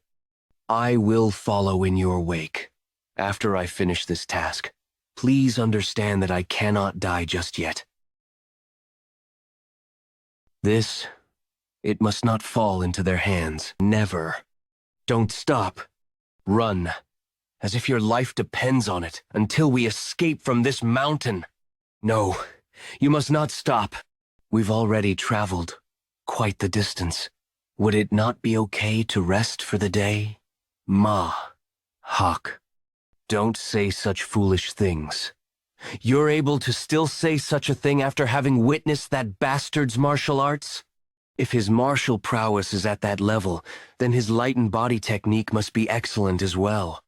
I will follow in your wake. After I finish this task, please understand that I cannot die just yet. This, it must not fall into their hands. Never. Don't stop. Run. As if your life depends on it, until we escape from this mountain. No, you must not stop. We've already traveled quite the distance. Would it not be okay to rest for the day? Ma. Hawk. Don't say such foolish things. You're able to still say such a thing after having witnessed that bastard's martial arts? If his martial prowess is at that level, then his light and body technique must be excellent as well.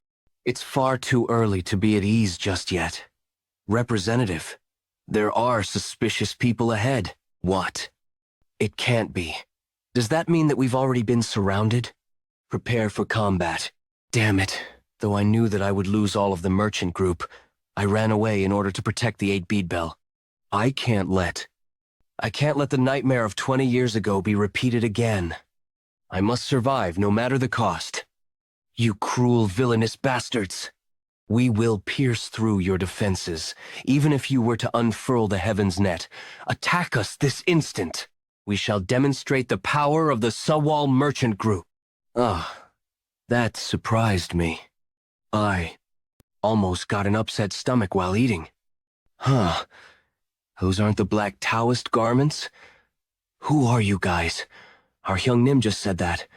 It's far too early to be at ease just yet. Representative, there are suspicious people ahead. What? It can't be. Does that mean that we've already been surrounded? Prepare for combat. Damn it. Though I knew that I would lose all of the merchant group, I ran away in order to protect the 8-bead bell. I can't let the nightmare of 20 years ago be repeated again. I must survive no matter the cost. You cruel, villainous bastards! We will pierce through your defenses, even if you were to unfurl the heaven's net. Attack us this instant! We shall demonstrate the power of the Sawal merchant group. That surprised me. I almost got an upset stomach while eating. Those aren't the black Taoist garments? Who are you guys? Our Hyung Nim just said that.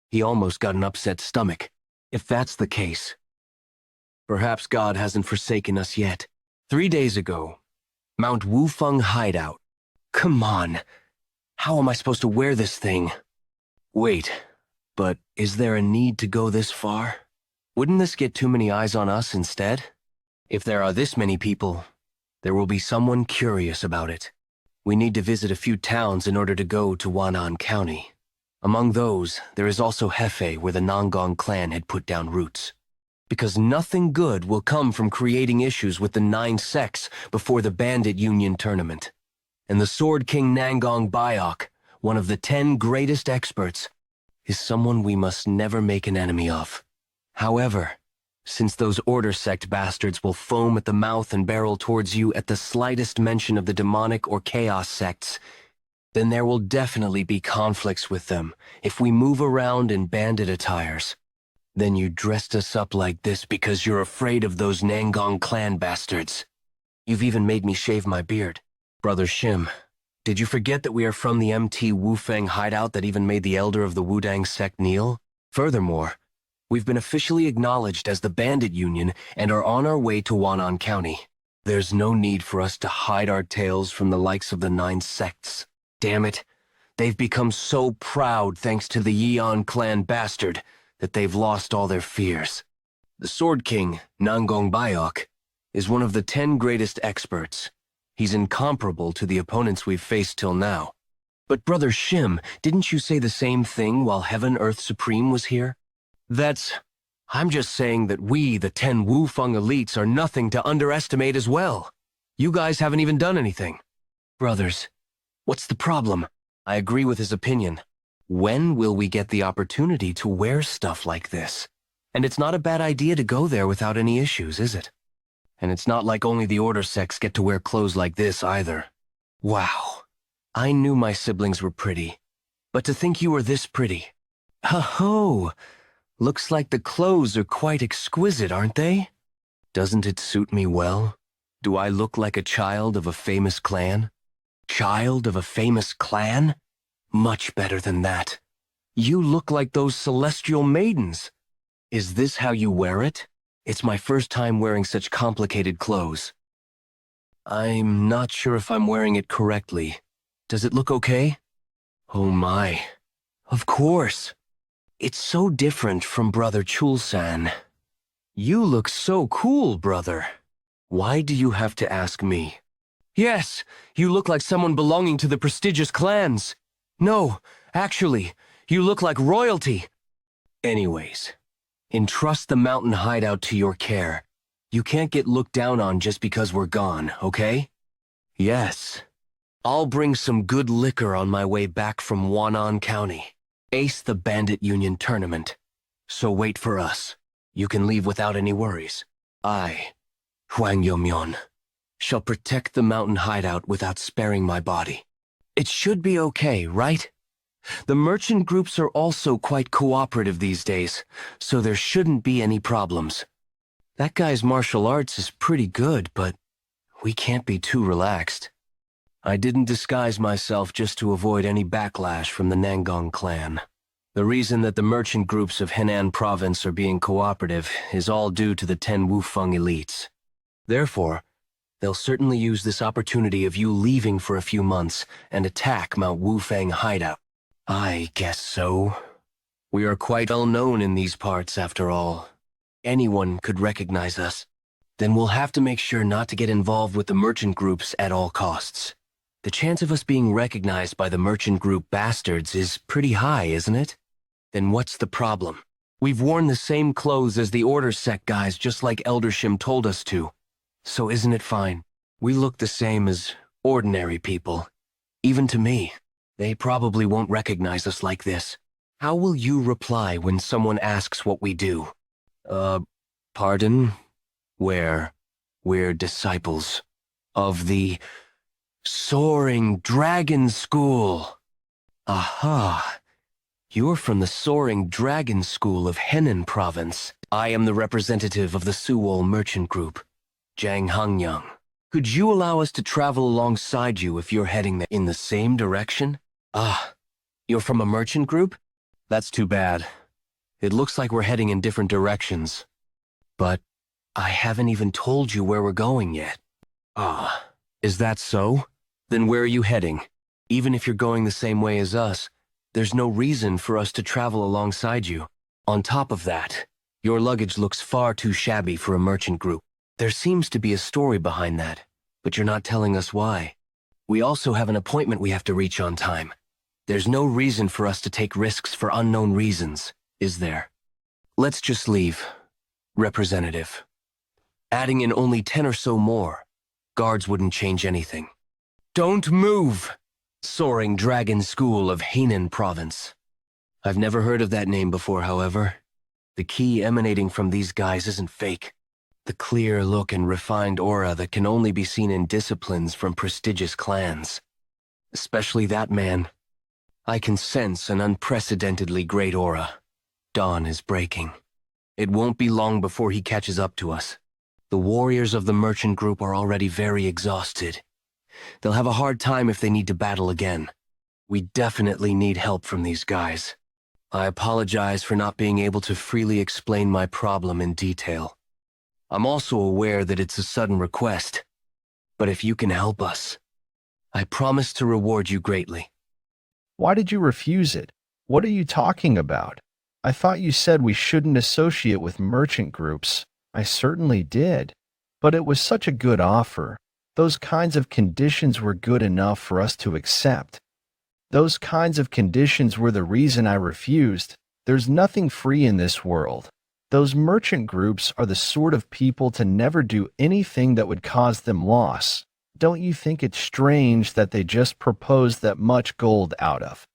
He almost got an upset stomach. If that's the case, perhaps God hasn't forsaken us yet. 3 days ago, Mount Wufeng Hideout. Come on. How am I supposed to wear this thing? Wait, but is there a need to go this far? Wouldn't this get too many eyes on us instead? If there are this many people, there will be someone curious about it. We need to visit a few towns in order to go to Wan'an County. Among those, there is also Hefei, where the Nangong clan had put down roots. Because nothing good will come from creating issues with the 9 sects before the Bandit Union tournament. And the Sword King Nangong Bayok, one of the 10 greatest experts, is someone we must never make an enemy of. However, since those Order Sect bastards will foam at the mouth and barrel towards you at the slightest mention of the demonic or chaos sects, then there will definitely be conflicts with them if we move around in bandit attires. Then you dressed us up like this because you're afraid of those Nangong clan bastards. You've even made me shave my beard. Brother Shim, did you forget that we are from the MT Wufeng hideout that even made the elder of the Wudang sect kneel? Furthermore, we've been officially acknowledged as the Bandit Union and are on our way to Wan'an County. There's no need for us to hide our tails from the likes of the 9 sects. Damn it, they've become so proud thanks to the Yeon clan bastard that they've lost all their fears. The Sword King, Nangong Bayok, is one of the 10 greatest experts. He's incomparable to the opponents we've faced till now. But Brother Shim, didn't you say the same thing while Heaven Earth Supreme was here? I'm just saying that we, the 10 Wufeng elites, are nothing to underestimate as well. You guys haven't even done anything. Brothers, what's the problem? I agree with his opinion. When will we get the opportunity to wear stuff like this? And it's not a bad idea to go there without any issues, is it? And it's not like only the Order sects get to wear clothes like this either. Wow. I knew my siblings were pretty, but to think you were this pretty. Ho-ho! Looks like the clothes are quite exquisite, aren't they? Doesn't it suit me well? Do I look like a child of a famous clan? Child of a famous clan? Much better than that. You look like those celestial maidens. Is this how you wear it? It's my first time wearing such complicated clothes. I'm not sure if I'm wearing it correctly. Does it look okay? Oh my. Of course. It's so different from Brother Chul-san. You look so cool, brother. Why do you have to ask me? Yes, you look like someone belonging to the prestigious clans. No, actually, you look like royalty. Anyways, entrust the mountain hideout to your care. You can't get looked down on just because we're gone, okay? Yes. I'll bring some good liquor on my way back from Wan'an County. Ace the Bandit Union tournament. So wait for us. You can leave without any worries. I, Hwang Yomyeon, shall protect the mountain hideout without sparing my body. It should be okay, right? The merchant groups are also quite cooperative these days, so there shouldn't be any problems. That guy's martial arts is pretty good, but we can't be too relaxed. I didn't disguise myself just to avoid any backlash from the Nangong clan. The reason that the merchant groups of Henan province are being cooperative is all due to the 10 Wufeng elites. Therefore, they'll certainly use this opportunity of you leaving for a few months and attack Mount Wufeng hideout. I guess so. We are quite well known in these parts, after all. Anyone could recognize us. Then we'll have to make sure not to get involved with the merchant groups at all costs. The chance of us being recognized by the merchant group bastards is pretty high, isn't it? Then what's the problem? We've worn the same clothes as the Order Sect guys, just like Eldershim told us to. So isn't it fine? We look the same as ordinary people. Even to me, they probably won't recognize us like this. How will you reply when someone asks what we do? Pardon? We're disciples of the Soaring Dragon School. Aha. You're from the Soaring Dragon School of Henan Province. I am the representative of the Suwol Merchant Group, Jang Hangyang. Could you allow us to travel alongside you if you're heading in the same direction? Ah, you're from a merchant group? That's too bad. It looks like we're heading in different directions. But I haven't even told you where we're going yet. Ah, is that so? Then where are you heading? Even if you're going the same way as us, there's no reason for us to travel alongside you. On top of that, your luggage looks far too shabby for a merchant group. There seems to be a story behind that, but you're not telling us why. We also have an appointment we have to reach on time. There's no reason for us to take risks for unknown reasons, is there? Let's just leave. Representative. Adding in only 10 or so more, guards wouldn't change anything. Don't move! Soaring Dragon School of Henan Province. I've never heard of that name before, however. The key emanating from these guys isn't fake. The clear look and refined aura that can only be seen in disciplines from prestigious clans. Especially that man. I can sense an unprecedentedly great aura. Dawn is breaking. It won't be long before he catches up to us. The warriors of the merchant group are already very exhausted. They'll have a hard time if they need to battle again. We definitely need help from these guys. I apologize for not being able to freely explain my problem in detail. I'm also aware that it's a sudden request. But if you can help us, I promise to reward you greatly. Why did you refuse it? What are you talking about? I thought you said we shouldn't associate with merchant groups. I certainly did. But it was such a good offer. Those kinds of conditions were good enough for us to accept. Those kinds of conditions were the reason I refused. There's nothing free in this world. Those merchant groups are the sort of people to never do anything that would cause them loss. Don't you think it's strange that they just proposed that much gold out of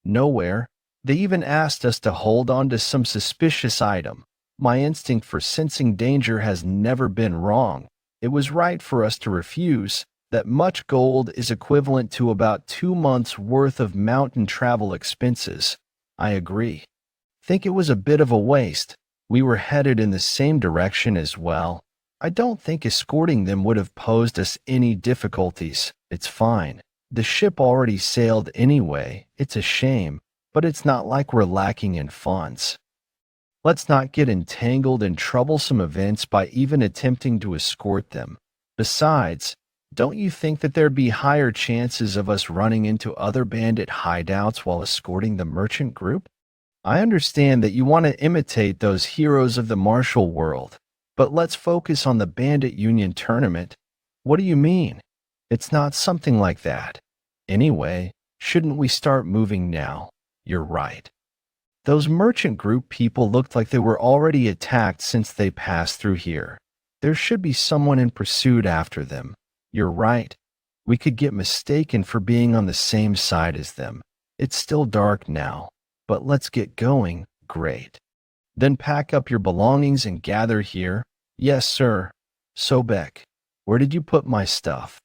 nowhere? They even asked us to hold on to some suspicious item. My instinct for sensing danger has never been wrong. It was right for us to refuse. That much gold is equivalent to about 2 months' worth of mountain travel expenses. I agree. Think it was a bit of a waste. We were headed in the same direction as well. I don't think escorting them would have posed us any difficulties. It's fine. The ship already sailed anyway. It's a shame, but it's not like we're lacking in funds. Let's not get entangled in troublesome events by even attempting to escort them. Besides, don't you think that there'd be higher chances of us running into other bandit hideouts while escorting the merchant group? I understand that you want to imitate those heroes of the martial world, but let's focus on the Bandit Union tournament. What do you mean? It's not something like that. Anyway, shouldn't we start moving now? You're right. Those merchant group people looked like they were already attacked since they passed through here. There should be someone in pursuit after them. You're right. We could get mistaken for being on the same side as them. It's still dark now, but let's get going. Great. Then pack up your belongings and gather here. Yes, sir. Sobek, where did you put my stuff?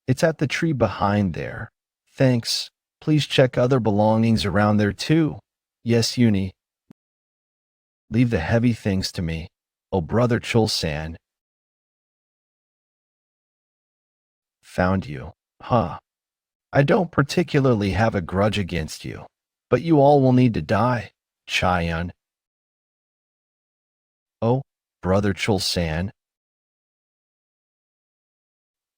It's at the tree behind there. Thanks. Please check other belongings around there too. Yes, Uni. Leave the heavy things to me. Oh, brother Chulsan. Found you. Huh. I don't particularly have a grudge against you, but you all will need to die, Chaeyoung. Oh, brother Chulsan.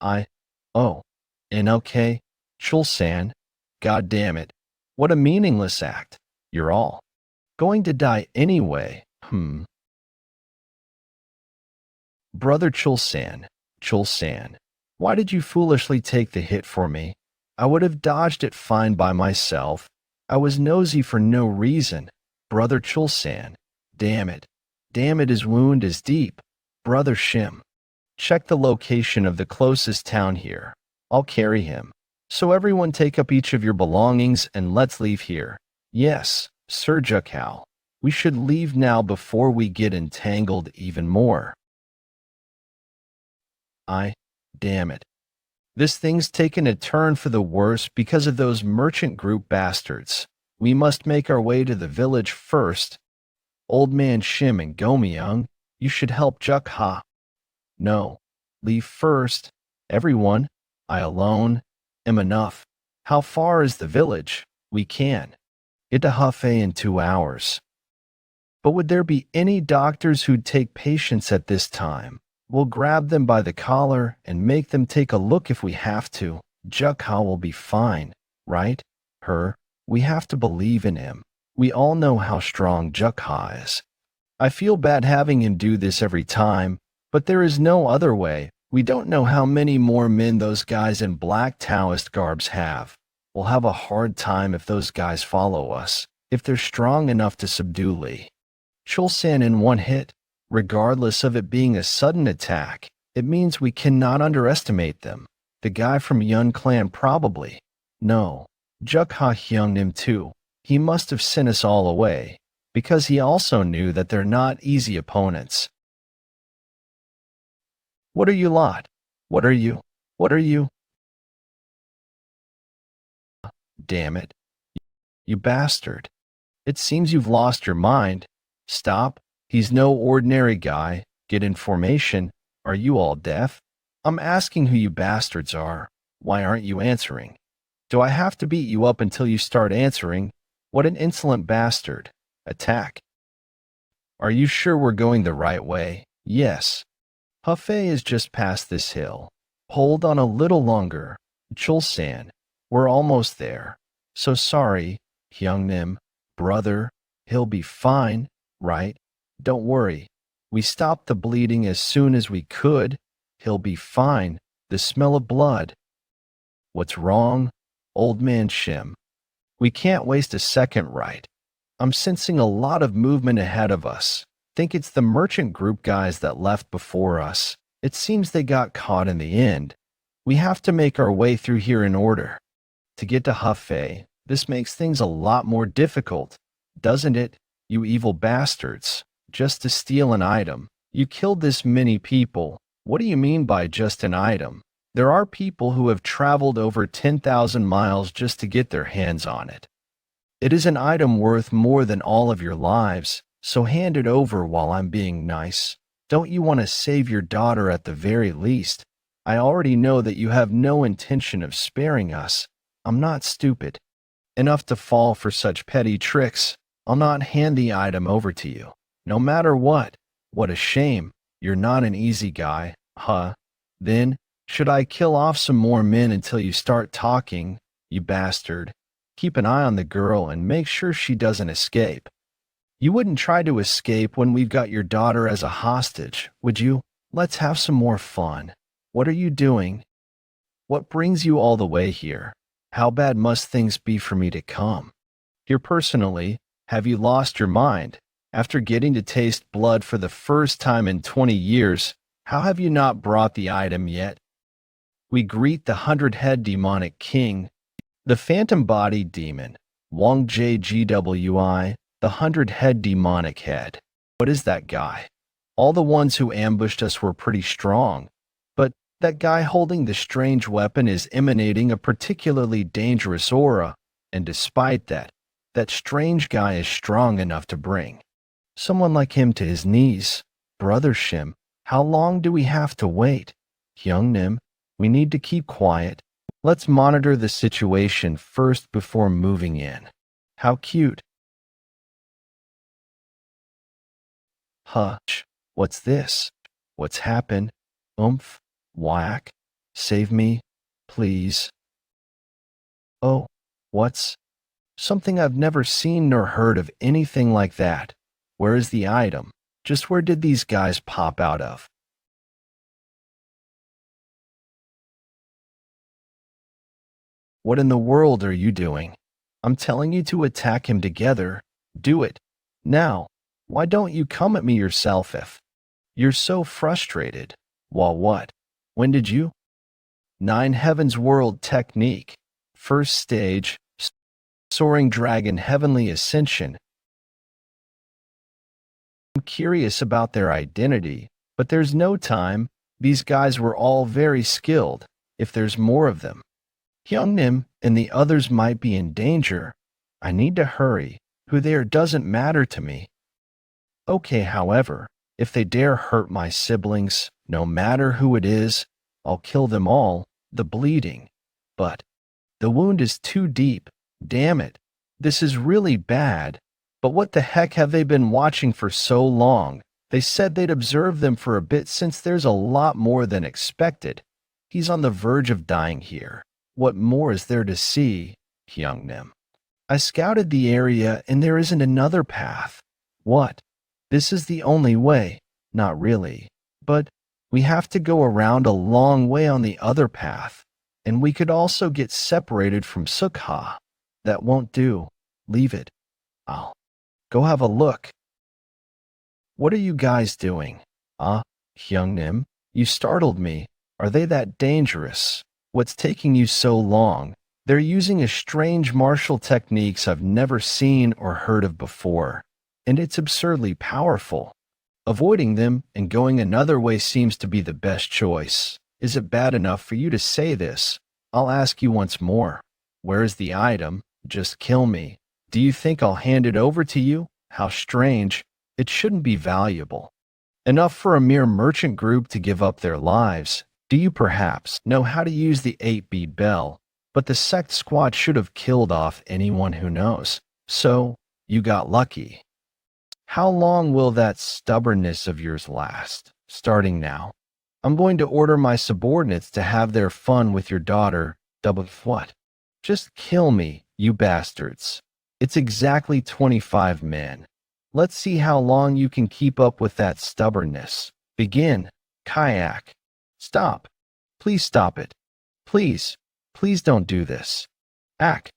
And okay, Chulsan. God damn it. What a meaningless act. You're all going to die anyway. Brother Chulsan, why did you foolishly take the hit for me? I would have dodged it fine by myself. I was nosy for no reason. Brother Chulsan, damn it. His wound is deep. Brother Shim, check the location of the closest town here. I'll carry him. So everyone take up each of your belongings and let's leave here. Yes, Sir Jeokha. We should leave now before we get entangled even more. Damn it. This thing's taken a turn for the worse because of those merchant group bastards. We must make our way to the village first. Old Man Shim and Gomyeong, you should help Jeokha. No, leave first. Everyone, I alone am enough. How far is the village? We can get to Hefei in 2 hours. But would there be any doctors who'd take patients at this time? We'll grab them by the collar and make them take a look if we have to. Jeokha will be fine, right? We have to believe in him. We all know how strong Jeokha is. I feel bad having him do this every time, but there is no other way. We don't know how many more men those guys in black Taoist garbs have. We'll have a hard time if those guys follow us, if they're strong enough to subdue Lee Chulsan in one hit. Regardless of it being a sudden attack, it means we cannot underestimate them. The guy from Yeon clan probably. No, Jeokha hyunged him too. He must have sent us all away, because he also knew that they're not easy opponents. What are you lot? What are you? Damn it. You bastard. It seems you've lost your mind. Stop. He's no ordinary guy. Get in formation. Are you all deaf? I'm asking who you bastards are. Why aren't you answering? Do I have to beat you up until you start answering? What an insolent bastard. Attack. Are you sure we're going the right way? Yes. Hefei is just past this hill. Hold on a little longer. Chulsan, we're almost there. So sorry, Hyungnim. Brother, he'll be fine, right? Don't worry. We stopped the bleeding as soon as we could. He'll be fine. The smell of blood. What's wrong? Old Man Shim. We can't waste a second, right? I'm sensing a lot of movement ahead of us. Think it's the merchant group guys that left before us. It seems they got caught in the end. We have to make our way through here in order. To get to Hefei, this makes things a lot more difficult, doesn't it, you evil bastards? Just to steal an item. You killed this many people. What do you mean by just an item? There are people who have traveled over 10,000 miles just to get their hands on it. It is an item worth more than all of your lives, so hand it over while I'm being nice. Don't you want to save your daughter at the very least? I already know that you have no intention of sparing us. I'm not stupid enough to fall for such petty tricks. I'll not hand the item over to you. No matter what. What a shame. You're not an easy guy, huh? Then, should I kill off some more men until you start talking, you bastard? Keep an eye on the girl and make sure she doesn't escape. You wouldn't try to escape when we've got your daughter as a hostage, would you? Let's have some more fun. What are you doing? What brings you all the way here? How bad must things be for me to come? Here personally, Have you lost your mind? After getting to taste blood for the first time in 20 years, how have you not brought the item yet? We greet the 100-head demonic king, the phantom-bodied demon, Wang JGWI, the 100-head demonic head. What is that guy? All the ones who ambushed us were pretty strong, but that guy holding the strange weapon is emanating a particularly dangerous aura, and despite that, that strange guy is strong enough to bring someone like him to his knees. Brother Shim, how long do we have to wait? Hyungnim, we need to keep quiet. Let's monitor the situation first before moving in. How cute. Hush. What's this? What's happened? Oomph. Whack. Save me, please. Oh, what's... Something I've never seen nor heard of anything like that. Where is the item? Just where did these guys pop out of? What in the world are you doing? I'm telling you to attack him together. Do it. Now. Why don't you come at me yourself if you're so frustrated? Well, what? When did you? 9 Heavens World Technique. First stage. Soaring Dragon Heavenly Ascension. I'm curious about their identity, but there's no time. These guys were all very skilled, if there's more of them. Hyungnim and the others might be in danger. I need to hurry. Who they are doesn't matter to me. Okay, however, if they dare hurt my siblings, no matter who it is, I'll kill them all, the bleeding. But the wound is too deep. Damn it. This is really bad. But what the heck have they been watching for so long? They said they'd observe them for a bit since there's a lot more than expected. He's on the verge of dying here. What more is there to see? Hyungnim. I scouted the area and there isn't another path. What? This is the only way. Not really. But we have to go around a long way on the other path. And we could also get separated from Sukha. That won't do. Leave it. I'll go have a look. What are you guys doing? Hyungnim, you startled me. Are they that dangerous? What's taking you so long? They're using a strange martial techniques I've never seen or heard of before. And it's absurdly powerful. Avoiding them and going another way seems to be the best choice. Is it bad enough for you to say this? I'll ask you once more. Where is the item? Just kill me. Do you think I'll hand it over to you? How strange. It shouldn't be valuable. Enough for a mere merchant group to give up their lives. Do you perhaps know how to use the 8-bead bell? But the sect squad should have killed off anyone who knows. So, you got lucky. How long will that stubbornness of yours last? Starting now. I'm going to order my subordinates to have their fun with your daughter. Double what? Just kill me, you bastards. It's exactly 25 men. Let's see how long you can keep up with that stubbornness. Begin. Kayak. Stop. Please stop it. Please. Please don't do this. Ak.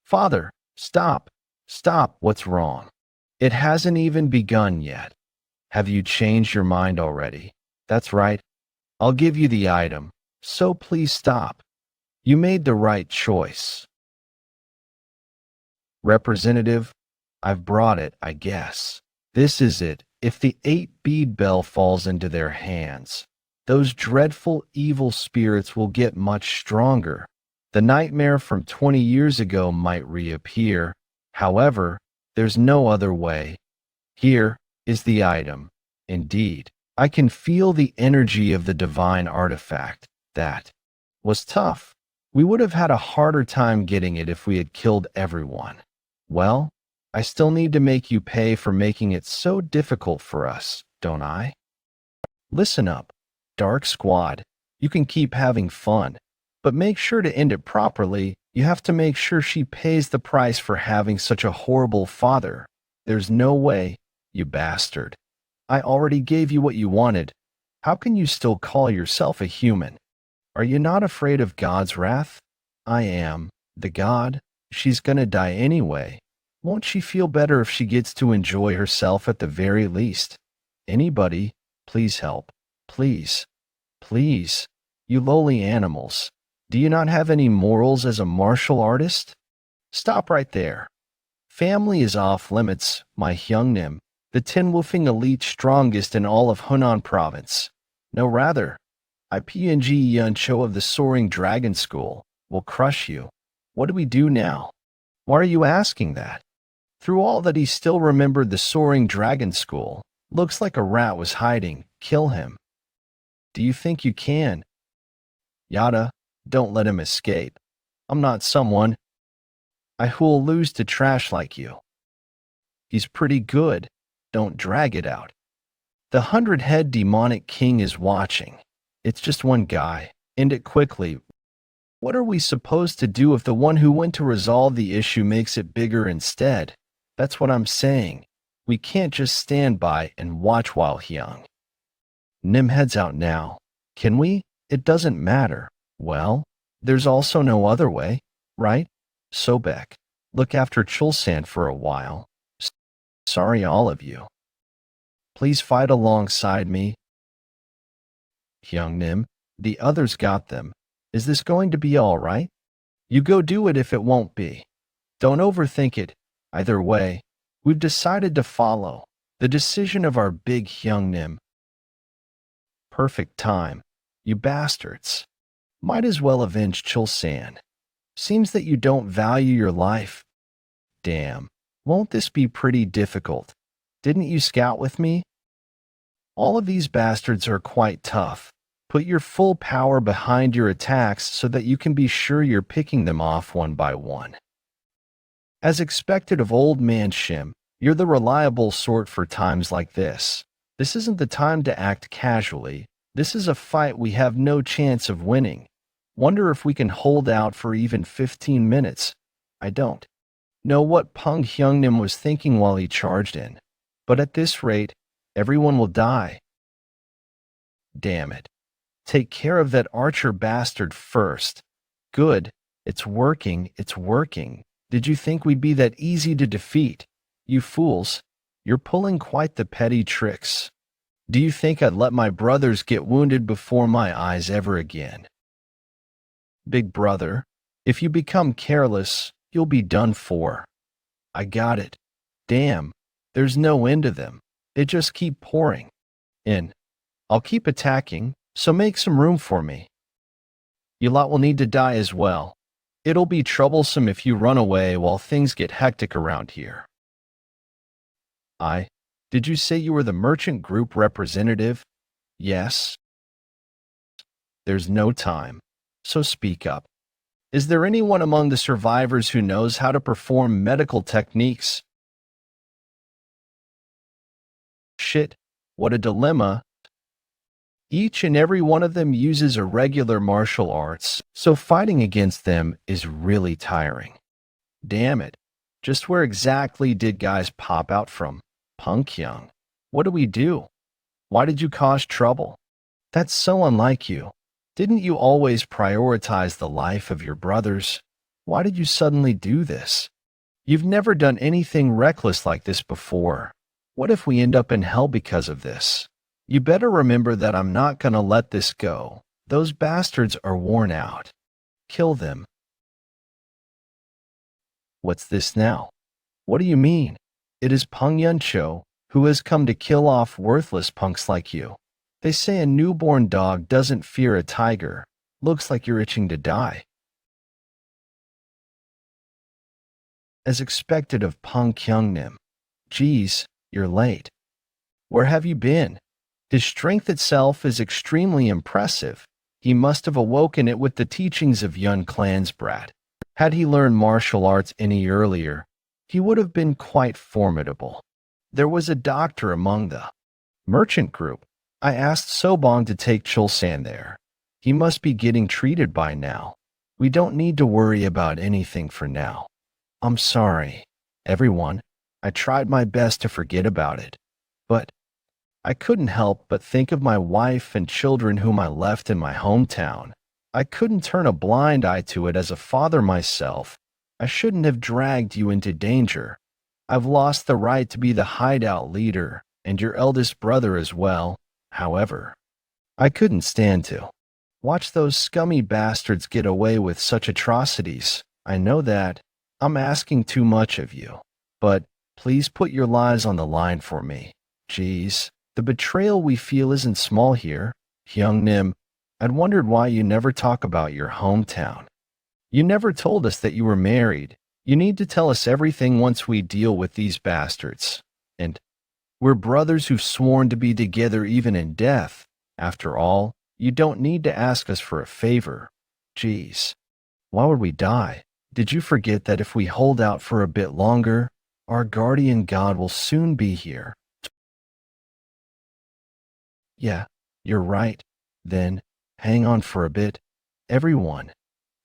Father. Stop. Stop. What's wrong? It hasn't even begun yet. Have you changed your mind already? That's right. I'll give you the item. So please stop. You made the right choice. Representative, I've brought it, I guess. This is it. If the 8-bead bell falls into their hands, those dreadful evil spirits will get much stronger. The nightmare from 20 years ago might reappear. However, there's no other way. Here is the item. Indeed, I can feel the energy of the divine artifact. That was tough. We would have had a harder time getting it if we had killed everyone. Well, I still need to make you pay for making it so difficult for us, don't I? Listen up, Dark Squad. You can keep having fun, but make sure to end it properly. You have to make sure she pays the price for having such a horrible father. There's no way, you bastard. I already gave you what you wanted. How can you still call yourself a human? Are you not afraid of God's wrath? I am. The God? She's gonna die anyway. Won't she feel better if she gets to enjoy herself at the very least? Anybody, please help. Please. Please. You lowly animals. Do you not have any morals as a martial artist? Stop right there. Family is off limits, my Hyungnim, the tin-woofing elite strongest in all of Hunan province. No, rather, IPNG Yeon Jeokha of the Soaring Dragon School will crush you. What do we do now? Why are you asking that? Through all that, he still remembered the Soaring Dragon School. Looks like a rat was hiding. Kill him. Do you think you can? Yada, don't let him escape. I'm not someone who'll lose to trash like you. He's pretty good. Don't drag it out. The 100-head demonic king is watching. It's just one guy. End it quickly. What are we supposed to do if the one who went to resolve the issue makes it bigger instead? That's what I'm saying. We can't just stand by and watch while Hyung Nim heads out now. Can we? It doesn't matter. Well, there's also no other way, right? Sobek, look after Chulsan for a while. Sorry, all of you. Please fight alongside me. Hyung Nim, the others got them. Is this going to be all right? You go do it if it won't be. Don't overthink it. Either way, we've decided to follow the decision of our big Hyung Nim. Perfect time. You bastards. Might as well avenge Chulsan. Seems that you don't value your life. Damn. Won't this be pretty difficult? Didn't you scout with me? All of these bastards are quite tough. Put your full power behind your attacks so that you can be sure you're picking them off one by one. As expected of old man Shim, you're the reliable sort for times like this. This isn't the time to act casually. This is a fight we have no chance of winning. Wonder if we can hold out for even 15 minutes. I don't know what Pung Hyungnim was thinking while he charged in. But at this rate, everyone will die. Damn it. Take care of that archer bastard first. Good. It's working. It's working. Did you think we'd be that easy to defeat? You fools. You're pulling quite the petty tricks. Do you think I'd let my brothers get wounded before my eyes ever again? Big brother, if you become careless, you'll be done for. I got it. Damn, there's no end to them. They just keep pouring in. I'll keep attacking, so make some room for me. You lot will need to die as well. It'll be troublesome if you run away while things get hectic around here. Did you say you were the merchant group representative? Yes. There's no time, so speak up. Is there anyone among the survivors who knows how to perform medical techniques? Shit, what a dilemma. Each and every one of them uses irregular martial arts, so fighting against them is really tiring. Damn it. Just where exactly did guys pop out from? Punk Young. What do we do? Why did you cause trouble? That's so unlike you. Didn't you always prioritize the life of your brothers? Why did you suddenly do this? You've never done anything reckless like this before. What if we end up in hell because of this? You better remember that I'm not gonna let this go. Those bastards are worn out. Kill them. What's this now? What do you mean? It is Peng Yuncho, who has come to kill off worthless punks like you. They say a newborn dog doesn't fear a tiger. Looks like you're itching to die. As expected of Peng Kyungnim. Geez, you're late. Where have you been? His strength itself is extremely impressive. He must have awoken it with the teachings of Yun Clan's brat. Had he learned martial arts any earlier, he would have been quite formidable. There was a doctor among the merchant group. I asked Sobong to take Chulsan there. He must be getting treated by now. We don't need to worry about anything for now. I'm sorry, everyone. I tried my best to forget about it. But I couldn't help but think of my wife and children whom I left in my hometown. I couldn't turn a blind eye to it as a father myself. I shouldn't have dragged you into danger. I've lost the right to be the hideout leader and your eldest brother as well. However, I couldn't stand to watch those scummy bastards get away with such atrocities. I know that I'm asking too much of you, but please put your lives on the line for me. Geez, the betrayal we feel isn't small here. Hyung Nim, I'd wondered why you never talk about your hometown. You never told us that you were married. You need to tell us everything once we deal with these bastards. And we're brothers who've sworn to be together even in death. After all, you don't need to ask us for a favor. Geez, why would we die? Did you forget that if we hold out for a bit longer, our guardian god will soon be here? Yeah, you're right. Then, hang on for a bit. Everyone,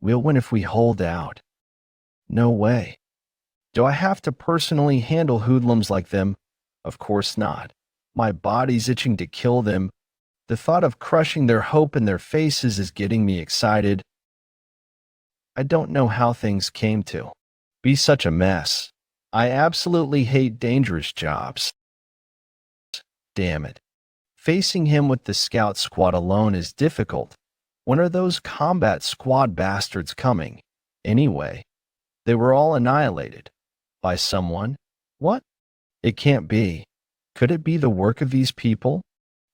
we'll win if we hold out. No way. Do I have to personally handle hoodlums like them? Of course not. My body's itching to kill them. The thought of crushing their hope in their faces is getting me excited. I don't know how things came to be such a mess. I absolutely hate dangerous jobs. Damn it. Facing him with the scout squad alone is difficult. When are those combat squad bastards coming? Anyway, they were all annihilated. By someone? What? It can't be. Could it be the work of these people?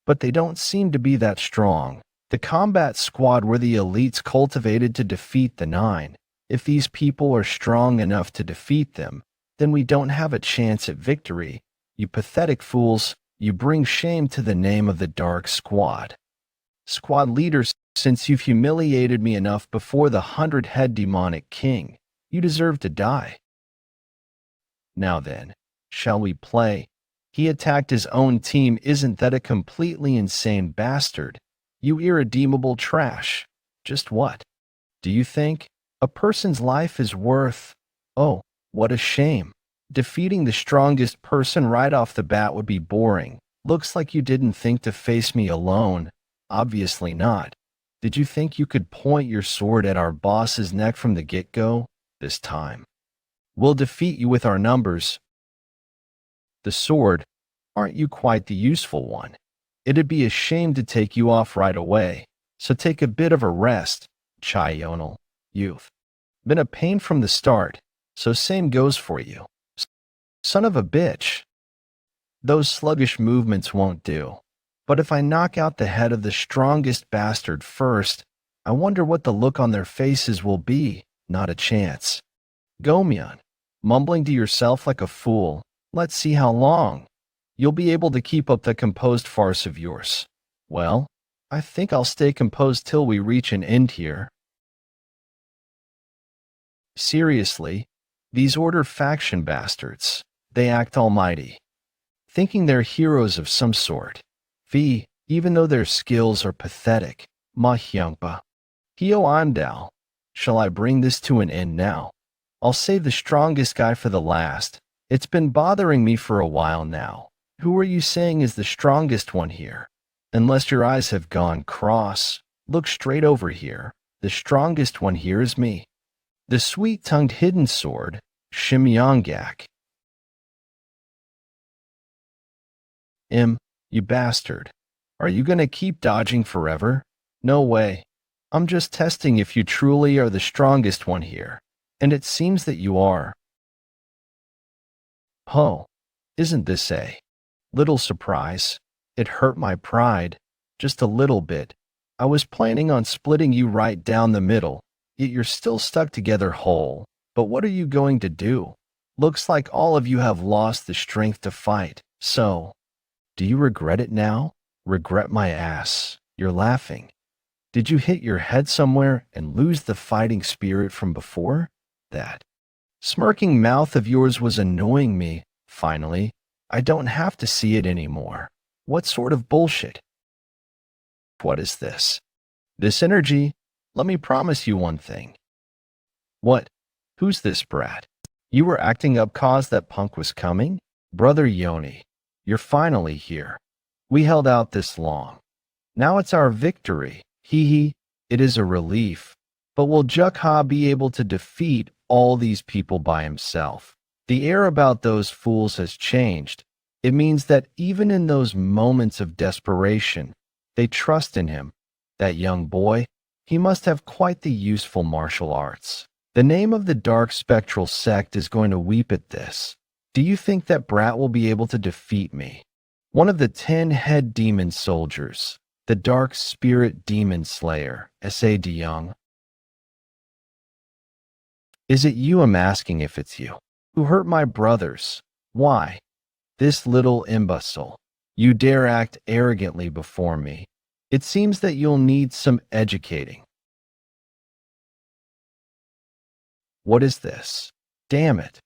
But they don't seem to be that strong. The combat squad were the elites cultivated to defeat the Nine. If these people are strong enough to defeat them, then we don't have a chance at victory. You pathetic fools, you bring shame to the name of the Dark Squad. Squad leaders, since you've humiliated me enough before the 100-head demonic king, you deserve to die. Now then, shall we play? He attacked his own team. Isn't that a completely insane bastard? You irredeemable trash. Just what? Do you think a person's life is worth? Oh, what a shame. Defeating the strongest person right off the bat would be boring. Looks like you didn't think to face me alone. Obviously not. Did you think you could point your sword at our boss's neck from the get-go? This time we'll defeat you with our numbers. The sword, aren't you quite the useful one? It'd be a shame to take you off right away, so take a bit of a rest, Chayonal. You've been a pain from the start, so same goes for you. Son of a bitch. Those sluggish movements won't do. But if I knock out the head of the strongest bastard first, I wonder what the look on their faces will be. Not a chance. Gomyeon, mumbling to yourself like a fool. Let's see how long you'll be able to keep up the composed farce of yours. Well, I think I'll stay composed till we reach an end here. Seriously, these Order faction bastards, they act almighty, thinking they're heroes of some sort. Even though their skills are pathetic. Ma Hyungpa. Hyo Andal. Shall I bring this to an end now? I'll save the strongest guy for the last. It's been bothering me for a while now. Who are you saying is the strongest one here? Unless your eyes have gone cross, look straight over here. The strongest one here is me. The sweet-tongued hidden sword, Shimyeonggak. You bastard. Are you gonna keep dodging forever? No way. I'm just testing if you truly are the strongest one here. And it seems that you are. Oh, isn't this a little surprise? It hurt my pride. Just a little bit. I was planning on splitting you right down the middle, yet you're still stuck together whole. But what are you going to do? Looks like all of you have lost the strength to fight. So, do you regret it now? Regret my ass. You're laughing. Did you hit your head somewhere and lose the fighting spirit from before? That smirking mouth of yours was annoying me. Finally, I don't have to see it anymore. What sort of bullshit? What is this? This energy? Let me promise you one thing. What? Who's this brat? You were acting up cause that punk was coming? Brother Yoni, you're finally here. We held out this long. Now it's our victory. Hee. It is a relief. But will Jeokha be able to defeat all these people by himself? The air about those fools has changed. It means that even in those moments of desperation, they trust in him. That young boy, he must have quite the useful martial arts. The name of the dark spectral sect is going to weep at this. Do you think that brat will be able to defeat me? One of the 10 head demon soldiers, the dark spirit demon slayer, S.A. De Young. Is it you? I'm asking if it's you. Who hurt my brothers? Why? This little imbecile. You dare act arrogantly before me. It seems that you'll need some educating. What is this? Damn it.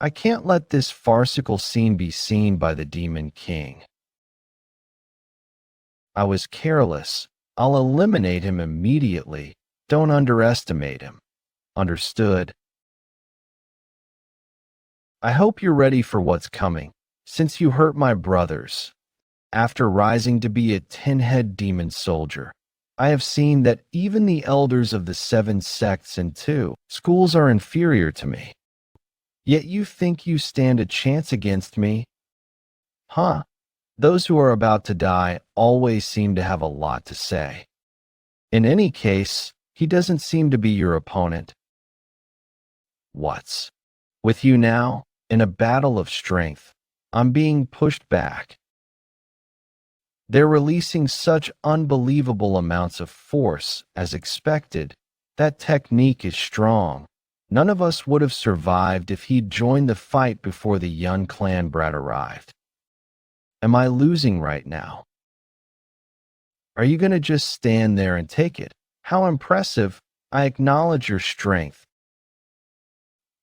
I can't let this farcical scene be seen by the Demon King. I was careless. I'll eliminate him immediately. Don't underestimate him. Understood. I hope you're ready for what's coming, since you hurt my brothers. After rising to be a 10-head demon soldier, I have seen that even the elders of the 7 sects and 2 schools are inferior to me. Yet you think you stand a chance against me? Huh? Those who are about to die always seem to have a lot to say. In any case, he doesn't seem to be your opponent. What's with you now? In a battle of strength, I'm being pushed back. They're releasing such unbelievable amounts of force as expected. That technique is strong. None of us would have survived if he'd joined the fight before the Yun clan brat arrived. Am I losing right now? Are you going to just stand there and take it? How impressive. I acknowledge your strength.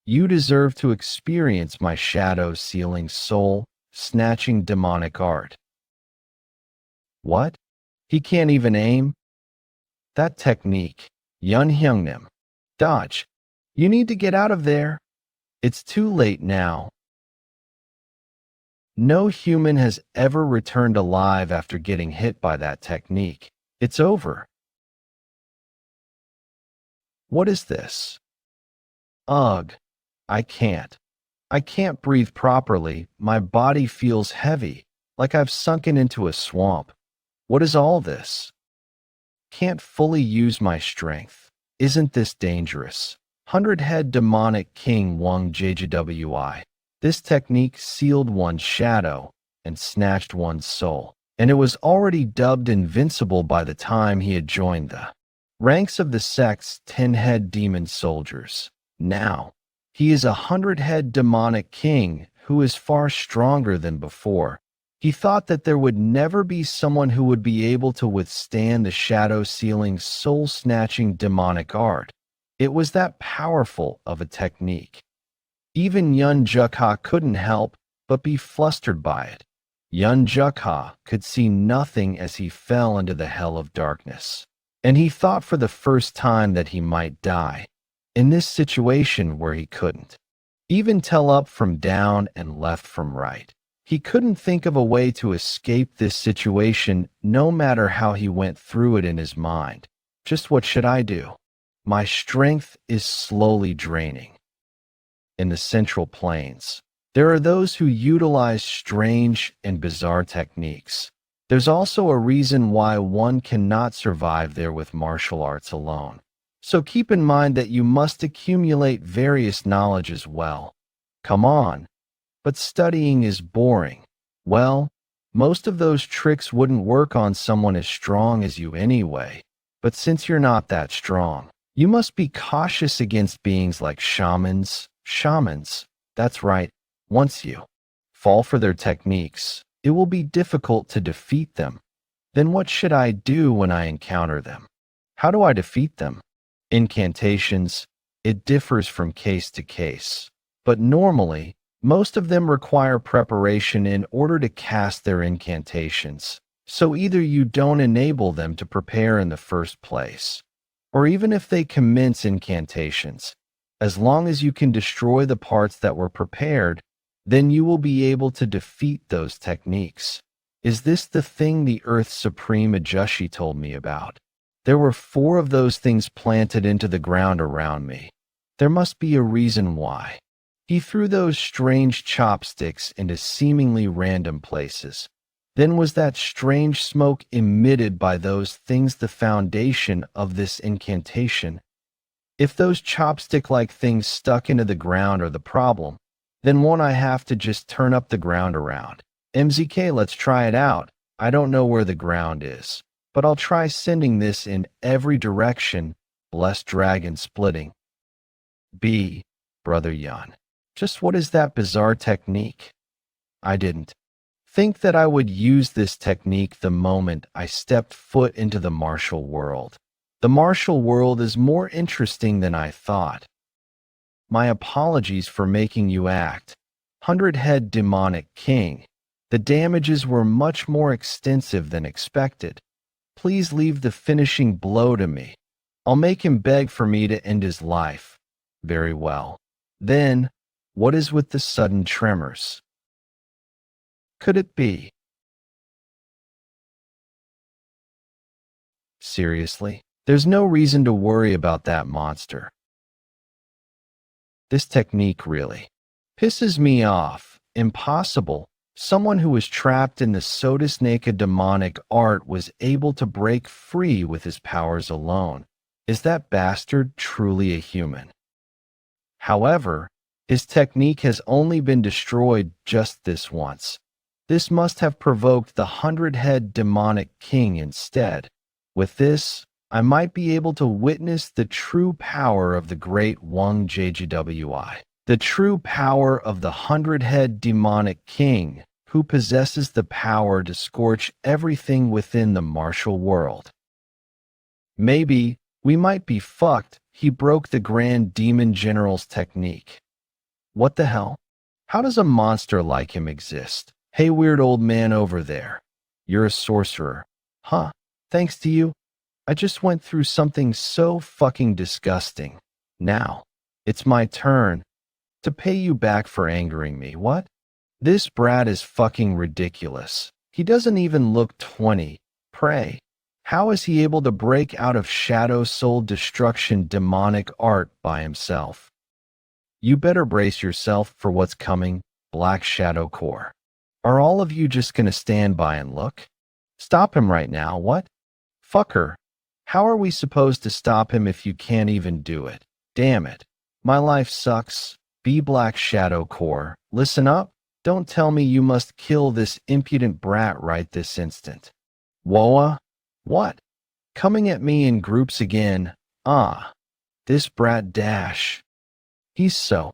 You deserve to experience my shadow-sealing, soul-snatching demonic art. What? He can't even aim? That technique, Yun Hyungnim. Dodge. You need to get out of there. It's too late now. No human has ever returned alive after getting hit by that technique. It's over. What is this? Ugh. I can't breathe properly. My body feels heavy, like I've sunken into a swamp. What is all this? Can't fully use my strength. Isn't this dangerous? 100-head demonic king Wang JJWI. This technique sealed one's shadow and snatched one's soul, and it was already dubbed invincible by the time he had joined the ranks of the sect's 10-head demon soldiers. Now, he is a 100-head demonic king who is far stronger than before. He thought that there would never be someone who would be able to withstand the shadow-sealing, soul-snatching demonic art. It was that powerful of a technique. Even Yeon Jeokha couldn't help but be flustered by it. Yeon Jeokha could see nothing as he fell into the hell of darkness, and he thought for the first time that he might die. In this situation where he couldn't even tell up from down and left from right, he couldn't think of a way to escape this situation no matter how he went through it in his mind. Just what should I do? My strength is slowly draining. In the Central Plains, there are those who utilize strange and bizarre techniques. There's also a reason why one cannot survive there with martial arts alone. So keep in mind that you must accumulate various knowledge as well. Come on. But studying is boring. Well, most of those tricks wouldn't work on someone as strong as you anyway. But since you're not that strong, you must be cautious against beings like shamans. Shamans, that's right. Once you fall for their techniques, it will be difficult to defeat them. Then what should I do when I encounter them? How do I defeat them? Incantations, it differs from case to case, but normally, most of them require preparation in order to cast their incantations, so either you don't enable them to prepare in the first place, or even if they commence incantations, as long as you can destroy the parts that were prepared, then you will be able to defeat those techniques. Is this the thing the Earth's Supreme Ajushi told me about? There were 4 of those things planted into the ground around me. There must be a reason why. He threw those strange chopsticks into seemingly random places. Then was that strange smoke emitted by those things the foundation of this incantation? If those chopstick-like things stuck into the ground are the problem, then won't I have to just turn up the ground around? MZK, let's try it out. I don't know where the ground is, but I'll try sending this in every direction. Blessed dragon splitting. B. Brother Yeon. Just what is that bizarre technique? I didn't think that I would use this technique the moment I stepped foot into the martial world. The martial world is more interesting than I thought. My apologies for making you act. 100-head demonic king. The damages were much more extensive than expected. Please leave the finishing blow to me. I'll make him beg for me to end his life. Very well. Then, what is with the sudden tremors? Could it be? Seriously, there's no reason to worry about that monster. This technique really pisses me off. Impossible. Someone who was trapped in the Sodasnaka demonic art was able to break free with his powers alone. Is that bastard truly a human? However, his technique has only been destroyed just this once. This must have provoked the 100-head demonic king instead. With this, I might be able to witness the true power of the great Wang JGWI. The true power of the 100-head demonic king, who possesses the power to scorch everything within the martial world. Maybe we might be fucked. He broke the Grand Demon General's technique. What the hell? How does a monster like him exist? Hey, weird old man over there. You're a sorcerer. Huh? Thanks to you, I just went through something so fucking disgusting. Now, it's my turn to pay you back for angering me. What? This brat is fucking ridiculous. He doesn't even look 20. Pray, how is he able to break out of Shadow Soul Destruction demonic art by himself? You better brace yourself for what's coming, Black Shadow Core. Are all of you just gonna stand by and look? Stop him right now, what? Fucker. How are we supposed to stop him if you can't even do it? Damn it. My life sucks. Be Black Shadow Core. Listen up. Don't tell me you must kill this impudent brat right this instant. Woa? What? Coming at me in groups again. Ah. This brat dash. He's so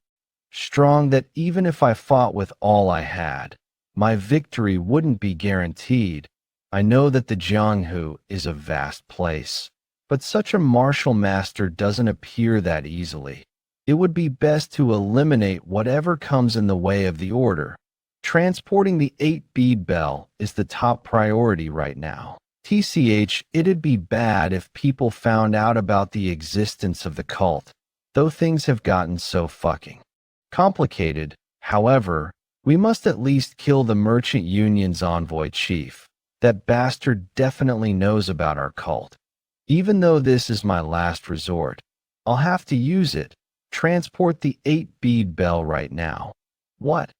strong that even if I fought with all I had, my victory wouldn't be guaranteed. I know that the Jianghu is a vast place, but such a martial master doesn't appear that easily. It would be best to eliminate whatever comes in the way of the order. Transporting the 8-bead bell is the top priority right now. TCH, it'd be bad if people found out about the existence of the cult, though things have gotten so fucking complicated. However, we must at least kill the Merchant Union's envoy chief. That bastard definitely knows about our cult. Even though this is my last resort, I'll have to use it. Transport the 8-bead bell right now. What?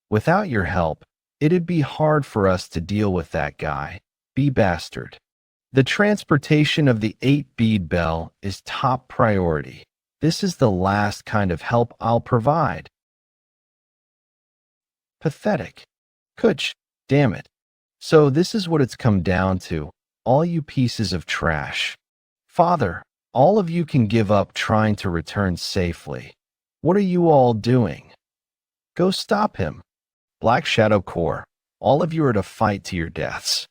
Without your help, it'd be hard for us to deal with that guy. Be bastard. The transportation of the 8-bead bell is top priority. This is the last kind of help I'll provide. Pathetic. Kuch, damn it. So this is what it's come down to, all you pieces of trash. Father, all of you can give up trying to return safely. What are you all doing? Go stop him. Black Shadow Core, all of you are to fight to your deaths.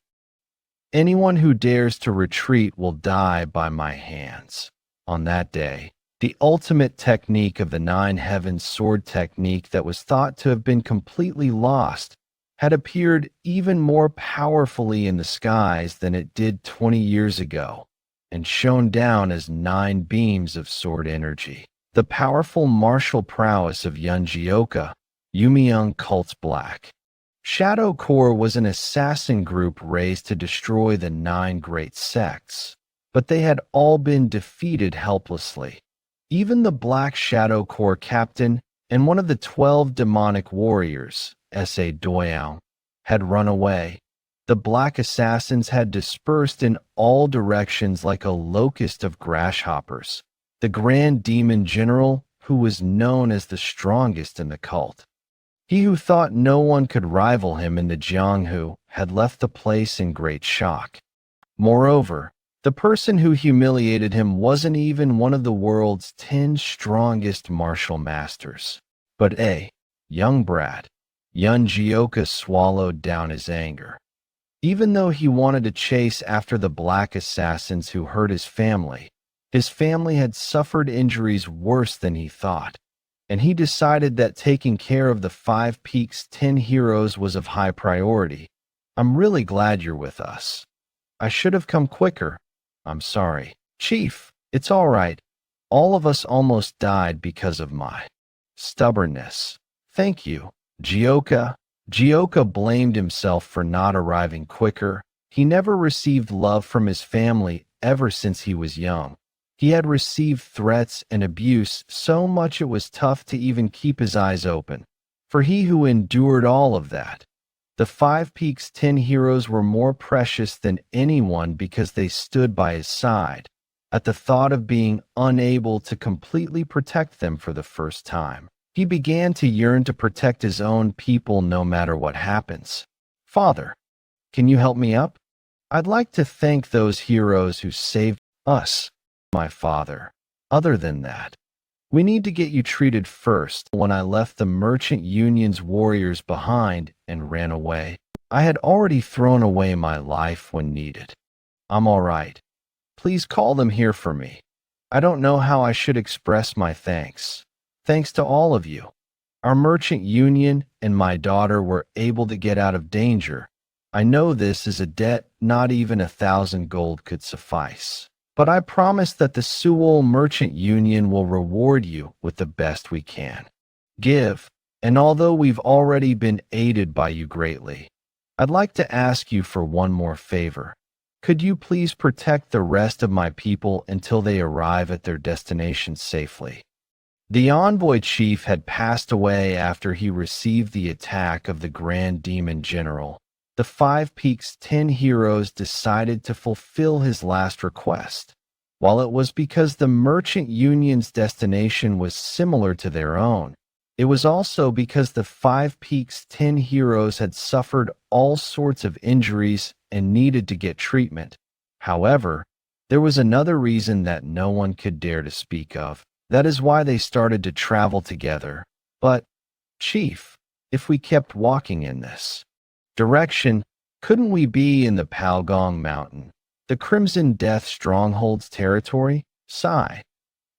Anyone who dares to retreat will die by my hands. On that day, the ultimate technique of the 9 Heavens sword technique that was thought to have been completely lost had appeared even more powerfully in the skies than it did 20 years ago, and shone down as 9 beams of sword energy. The powerful martial prowess of Yeon Jeokha, Yumiyoung Cult's Black Shadow Core was an assassin group raised to destroy the 9 great sects, but they had all been defeated helplessly. Even the Black Shadow Core captain, and one of the 12 demonic warriors, S.A. Doyang, had run away. The black assassins had dispersed in all directions like a locust of grasshoppers. The Grand Demon General, who was known as the strongest in the cult, he who thought no one could rival him in the Jianghu, had left the place in great shock. Moreover, the person who humiliated him wasn't even one of the world's 10 strongest martial masters, but a young brat. Yeon Jeokha swallowed down his anger. Even though he wanted to chase after the black assassins who hurt his family had suffered injuries worse than he thought, and he decided that taking care of the Five Peaks 10 heroes was of high priority. I'm really glad you're with us. I should have come quicker. I'm sorry. Chief, it's all right. All of us almost died because of my stubbornness. Thank you. Jeokha blamed himself for not arriving quicker. He never received love from his family ever since he was young. He had received threats and abuse so much it was tough to even keep his eyes open. For he who endured all of that, the Five Peaks 10 heroes were more precious than anyone because they stood by his side at the thought of being unable to completely protect them for the first time. He began to yearn to protect his own people no matter what happens. Father, can you help me up? I'd like to thank those heroes who saved us, my father. Other than that, we need to get you treated first. When I left the Merchant Union's warriors behind and ran away, I had already thrown away my life when needed. I'm all right. Please call them here for me. I don't know how I should express my thanks. Thanks to all of you. Our Merchant Union and my daughter were able to get out of danger. I know this is a debt not even 1,000 gold could suffice. But I promise that the Seoul Merchant Union will reward you with the best we can. Give, and although we've already been aided by you greatly, I'd like to ask you for one more favor. Could you please protect the rest of my people until they arrive at their destination safely? The envoy chief had passed away after he received the attack of the Grand Demon General. The Five Peaks 10 heroes decided to fulfill his last request. While it was because the Merchant Union's destination was similar to their own, it was also because the Five Peaks 10 heroes had suffered all sorts of injuries and needed to get treatment. However, there was another reason that no one could dare to speak of. That is why they started to travel together. But, Chief, if we kept walking in this direction, couldn't we be in the Palgong Mountain, the Crimson Death Stronghold's territory? Sigh.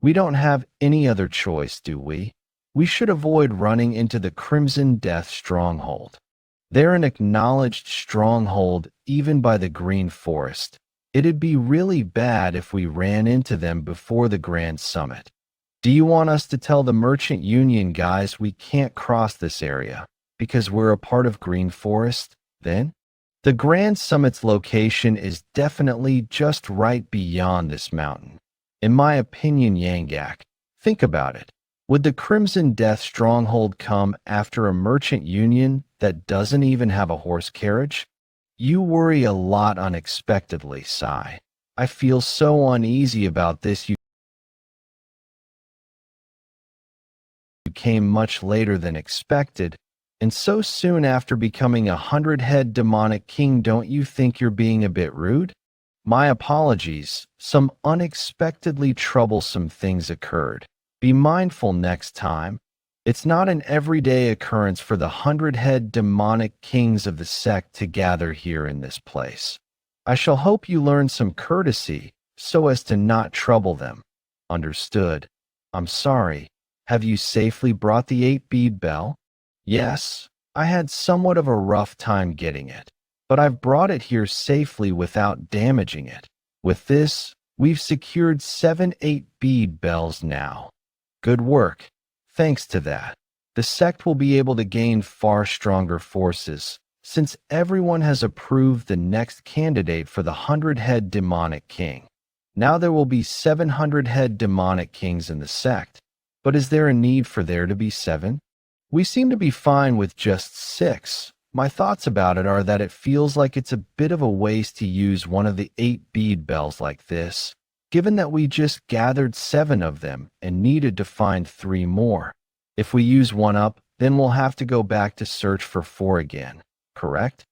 We don't have any other choice, do we? We should avoid running into the Crimson Death Stronghold. They're an acknowledged stronghold even by the Green Forest. It'd be really bad if we ran into them before the Grand Summit. Do you want us to tell the Merchant Union guys we can't cross this area because we're a part of Green Forest, then? The Grand Summit's location is definitely just right beyond this mountain. In my opinion, Yanggak, think about it. Would the Crimson Death Stronghold come after a Merchant Union that doesn't even have a horse carriage? You worry a lot unexpectedly, Sai. I feel so uneasy about this. You came much later than expected, and so soon after becoming a 100-head demonic king. Don't you think you're being a bit rude? My apologies. Some unexpectedly troublesome things occurred. Be mindful next time. It's not an everyday occurrence for the 100-head demonic kings of the sect to gather here in this place. I shall hope you learn some courtesy so as to not trouble them. Understood. I'm sorry. Have you safely brought the 8-bead bell? Yes, I had somewhat of a rough time getting it, but I've brought it here safely without damaging it. With this, we've secured 7 8-bead bells now. Good work. Thanks to that, the sect will be able to gain far stronger forces, since everyone has approved the next candidate for the 100-head demonic king. Now there will be 700-head demonic kings in the sect. But is there a need for there to be 7? We seem to be fine with just 6. My thoughts about it are that it feels like it's a bit of a waste to use one of the 8 bead bells like this, given that we just gathered 7 of them and needed to find 3 more. If we use one up, then we'll have to go back to search for 4 again, correct?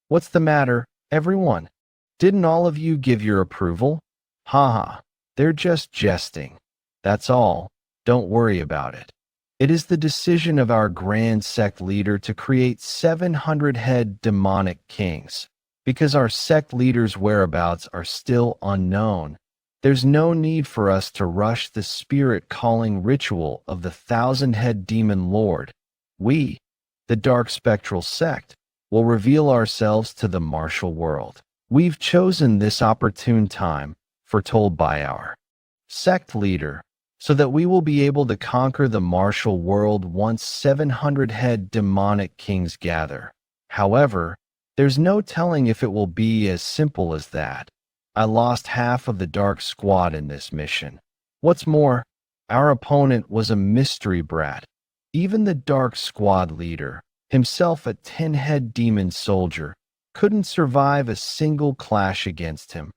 What's the matter, everyone? Didn't all of you give your approval? Haha, they're just jesting. That's all. Don't worry about it. It is the decision of our grand sect leader to create 700 head demonic kings. Because our sect leader's whereabouts are still unknown, there's no need for us to rush the spirit-calling ritual of the 1,000-head demon lord. We, the dark spectral sect, will reveal ourselves to the martial world. We've chosen this opportune time, foretold by our sect leader, so that we will be able to conquer the martial world once 700 head demonic kings gather. However, there's no telling if it will be as simple as that. I lost half of the dark squad in this mission. What's more, our opponent was a mystery brat. Even the dark squad leader, himself a 10-head demon soldier, couldn't survive a single clash against him.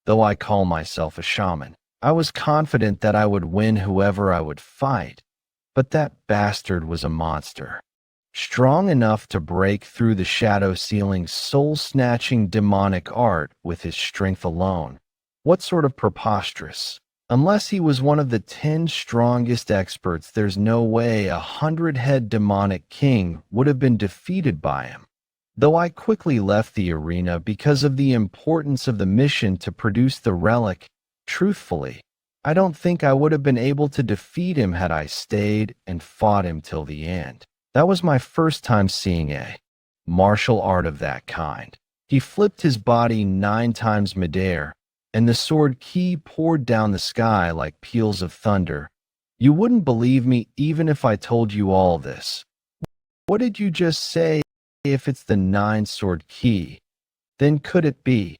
Though I call myself a shaman, I was confident that I would win whoever I would fight, but that bastard was a monster. Strong enough to break through the shadow ceiling's soul-snatching demonic art with his strength alone. What sort of preposterous? Unless he was one of the 10 strongest experts, there's no way 100-head demonic king would have been defeated by him. Though I quickly left the arena because of the importance of the mission to produce the relic, truthfully, I don't think I would have been able to defeat him had I stayed and fought him till the end. That was my first time seeing a martial art of that kind. He flipped his body 9 times midair, and the sword ki poured down the sky like peals of thunder. You wouldn't believe me even if I told you all this. What did you just say? If it's the 9 sword ki, then could it be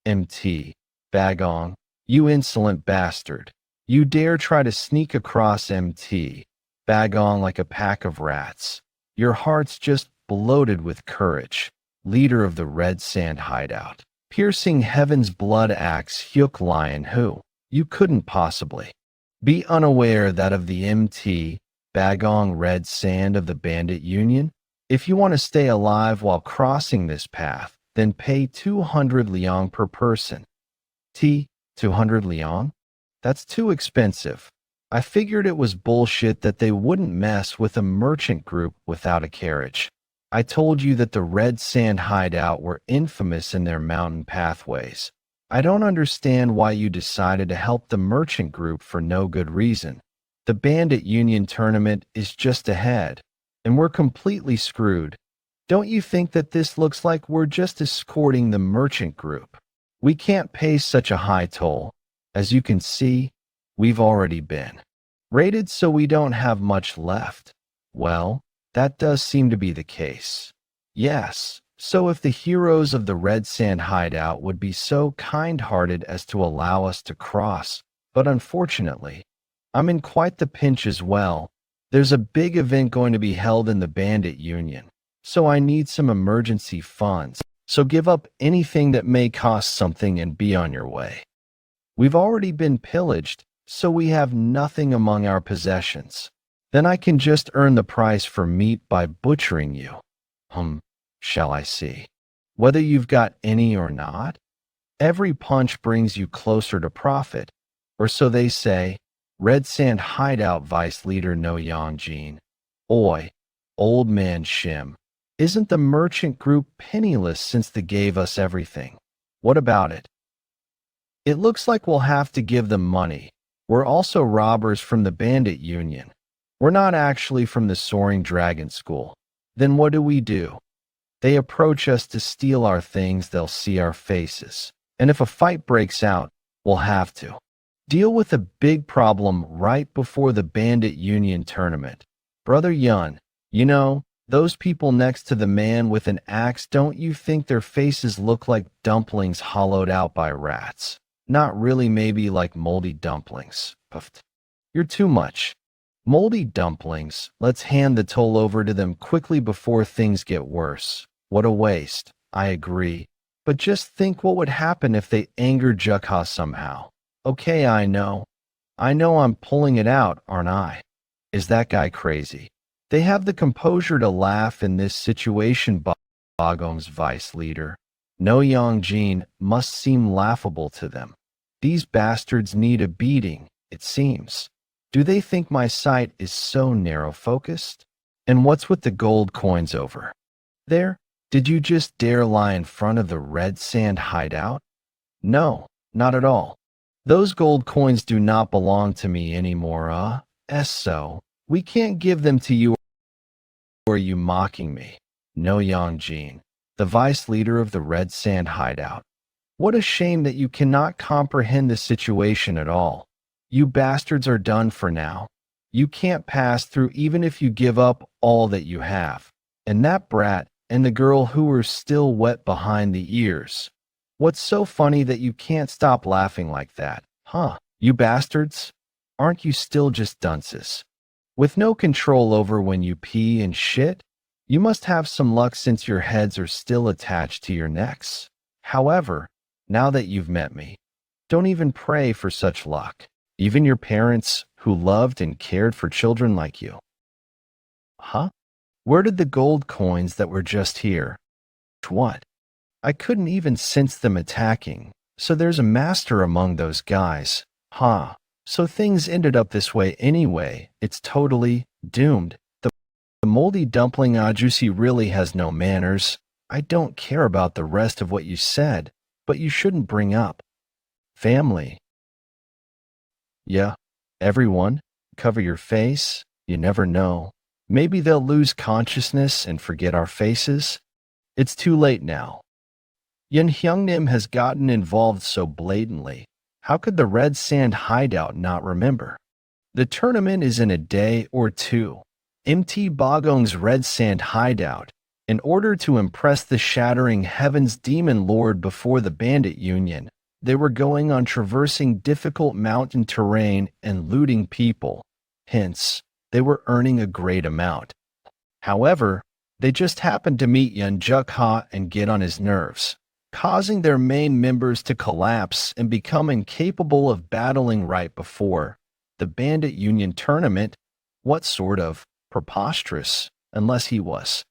MT? Bagong, you insolent bastard. You dare try to sneak across MT Bagong like a pack of rats. Your heart's just bloated with courage, leader of the Red Sand hideout. Piercing heaven's blood axe Hyuk Lion who, you couldn't possibly be unaware that of the MT Bagong Red Sand of the Bandit Union? If you want to stay alive while crossing this path, then pay 200 liang per person. 200 liang? That's too expensive. I figured it was bullshit that they wouldn't mess with a merchant group without a carriage. I told you that the Red Sand hideout were infamous in their mountain pathways. I don't understand why you decided to help the merchant group for no good reason. The Bandit Union tournament is just ahead, and we're completely screwed. Don't you think that this looks like we're just escorting the merchant group? We can't pay such a high toll. As you can see, we've already been raided, so we don't have much left. Well, that does seem to be the case. Yes, so if the heroes of the Red Sand hideout would be so kind-hearted as to allow us to cross, but unfortunately, I'm in quite the pinch as well. There's a big event going to be held in the Bandit Union, so I need some emergency funds. So give up anything that may cost something and be on your way. We've already been pillaged, so we have nothing among our possessions. Then I can just earn the price for meat by butchering you. Shall I see whether you've got any or not? Every punch brings you closer to profit, or so they say. Red Sand hideout vice leader No Yeon. Oi, old man Shim. Isn't the merchant group penniless since they gave us everything? What about it? It looks like we'll have to give them money. We're also robbers from the Bandit Union. We're not actually from the Soaring Dragon School. Then what do? They approach us to steal our things, they'll see our faces. And if a fight breaks out, we'll have to deal with a big problem right before the Bandit Union tournament. Brother Yun, you know, those people next to the man with an axe, don't you think their faces look like dumplings hollowed out by rats? Not really, maybe like moldy dumplings. Puffed. You're too much. Moldy dumplings, let's hand the toll over to them quickly before things get worse. What a waste, I agree. But just think what would happen if they angered Jeokha somehow. Okay, I know. I'm pulling it out, aren't I? Is that guy crazy? They have the composure to laugh in this situation, Bagong's vice leader. No Yeon must seem laughable to them. These bastards need a beating, it seems. Do they think my sight is so narrow-focused? And what's with the gold coins over there? Did you just dare lie in front of the red sand hideout? No, not at all. Those gold coins do not belong to me anymore, so we can't give them to you, or are you mocking me? No, Yeon, the vice leader of the red sand hideout. What a shame that you cannot comprehend the situation at all. You bastards are done for now. You can't pass through even if you give up all that you have. And that brat and the girl who are still wet behind the ears. What's so funny that you can't stop laughing like that, huh? You bastards? Aren't you still just dunces? With no control over when you pee and shit? You must have some luck since your heads are still attached to your necks. However, now that you've met me, don't even pray for such luck. Even your parents, who loved and cared for children like you. Huh? Where did the gold coins that were just here? What? I couldn't even sense them attacking, so there's a master among those guys. Huh. So things ended up this way anyway. It's totally doomed. The moldy dumpling Ajusi really has no manners. I don't care about the rest of what you said, but you shouldn't bring up family. Yeah, everyone, cover your face. You never know. Maybe they'll lose consciousness and forget our faces. It's too late now. Yeon has gotten involved so blatantly. How could the Red Sand hideout not remember? The tournament is in a day or two. MT Bagong's Red Sand hideout. In order to impress the shattering Heaven's Demon Lord before the Bandit Union, they were going on traversing difficult mountain terrain and looting people. Hence, they were earning a great amount. However, they just happened to meet Yeon Jeokha and get on his nerves, causing their main members to collapse and become incapable of battling right before the Bandit Union tournament. What sort of preposterous, unless he was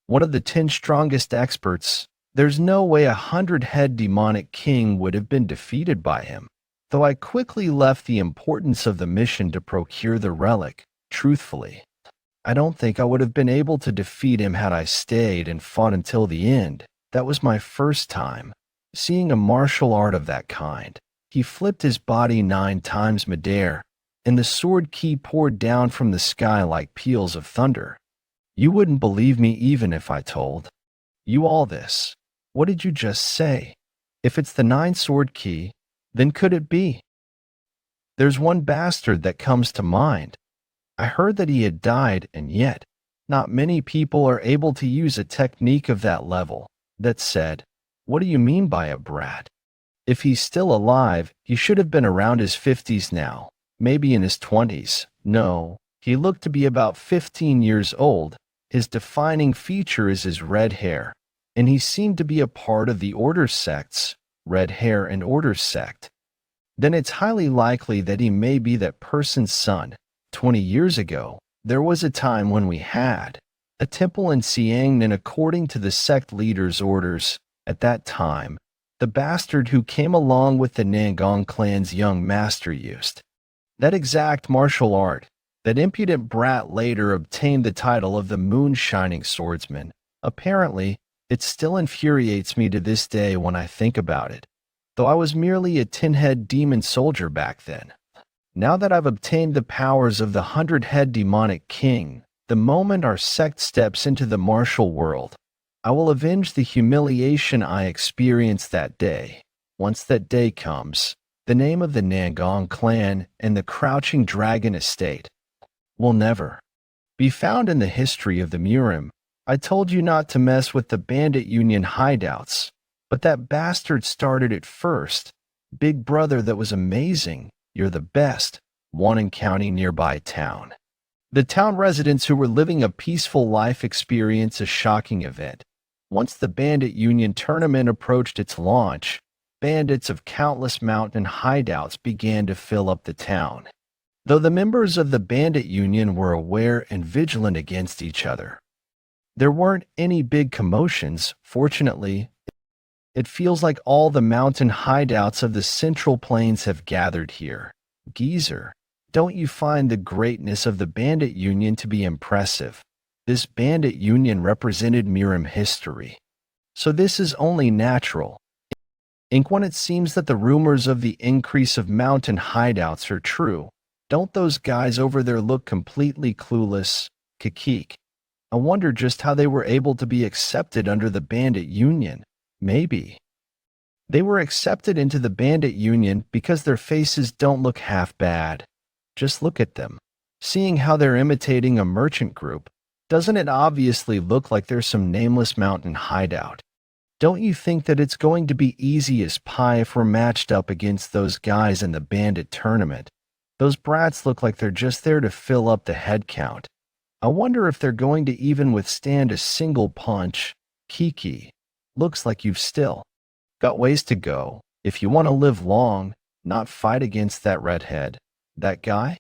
one of the 10 strongest experts. There's no way 100-head demonic king would have been defeated by him, though I quickly left the importance of the mission to procure the relic. Truthfully, I don't think I would have been able to defeat him had I stayed and fought until the end. That was my first time seeing a martial art of that kind. He flipped his body 9 times midair, and the sword ki poured down from the sky like peals of thunder. You wouldn't believe me even if I told you all this. What did you just say? If it's the 9 sword ki, then could it be? There's one bastard that comes to mind. I heard that he had died, and yet, not many people are able to use a technique of that level. That said, what do you mean by a brat? If he's still alive, he should have been around his 50s now, maybe in his 20s. No, he looked to be about 15 years old. His defining feature is his red hair, and he seemed to be a part of the Order sects, Red Hair and Order sect. Then it's highly likely that he may be that person's son. 20 years ago, there was a time when we had a temple in Siangnan according to the sect leader's orders. At that time, the bastard who came along with the Nangong clan's young master used that exact martial art. That impudent brat later obtained the title of the Moon-Shining Swordsman. Apparently, it still infuriates me to this day when I think about it, though I was merely a 10-head demon soldier back then. Now that I've obtained the powers of the 100-head demonic king, the moment our sect steps into the martial world, I will avenge the humiliation I experienced that day. Once that day comes, the name of the Nangong clan and the Crouching Dragon estate will never be found in the history of the Murim. I told you not to mess with the Bandit Union hideouts, but that bastard started it first. Big brother, that was amazing. You're the best. Wannon County nearby town. The town residents who were living a peaceful life experienced a shocking event. Once the Bandit Union tournament approached its launch, bandits of countless mountain hideouts began to fill up the town. Though the members of the Bandit Union were aware and vigilant against each other, there weren't any big commotions. Fortunately, it feels like all the mountain hideouts of the Central Plains have gathered here. Geezer, don't you find the greatness of the Bandit Union to be impressive? This Bandit Union represented Mirim history. So this is only natural. When it seems that the rumors of the increase of mountain hideouts are true, don't those guys over there look completely clueless? Kikik. I wonder just how they were able to be accepted under the Bandit Union. Maybe they were accepted into the Bandit Union because their faces don't look half bad. Just look at them. Seeing how they're imitating a merchant group, doesn't it obviously look like there's some nameless mountain hideout? Don't you think that it's going to be easy as pie if we're matched up against those guys in the bandit tournament? Those brats look like they're just there to fill up the head count. I wonder if they're going to even withstand a single punch. Kiki, looks like you've still got ways to go if you want to live long, not fight against that redhead. That guy?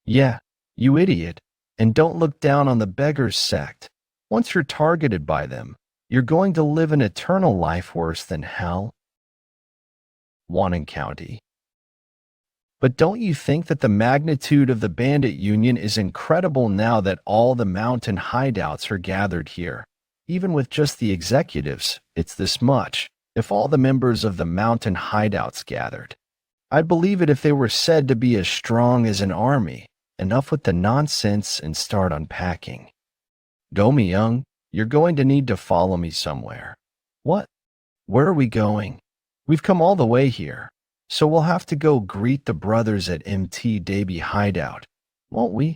Yeah, you idiot. And don't look down on the beggars sect. Once you're targeted by them, you're going to live an eternal life worse than hell. Wannon County. But don't you think that the magnitude of the Bandit Union is incredible now that all the mountain hideouts are gathered here? Even with just the executives, it's this much. If all the members of the mountain hideouts gathered, I'd believe it if they were said to be as strong as an army. Enough with the nonsense and start unpacking. Go, me young. You're going to need to follow me somewhere. What? Where are we going? We've come all the way here, so we'll have to go greet the brothers at MT Davy Hideout, won't we?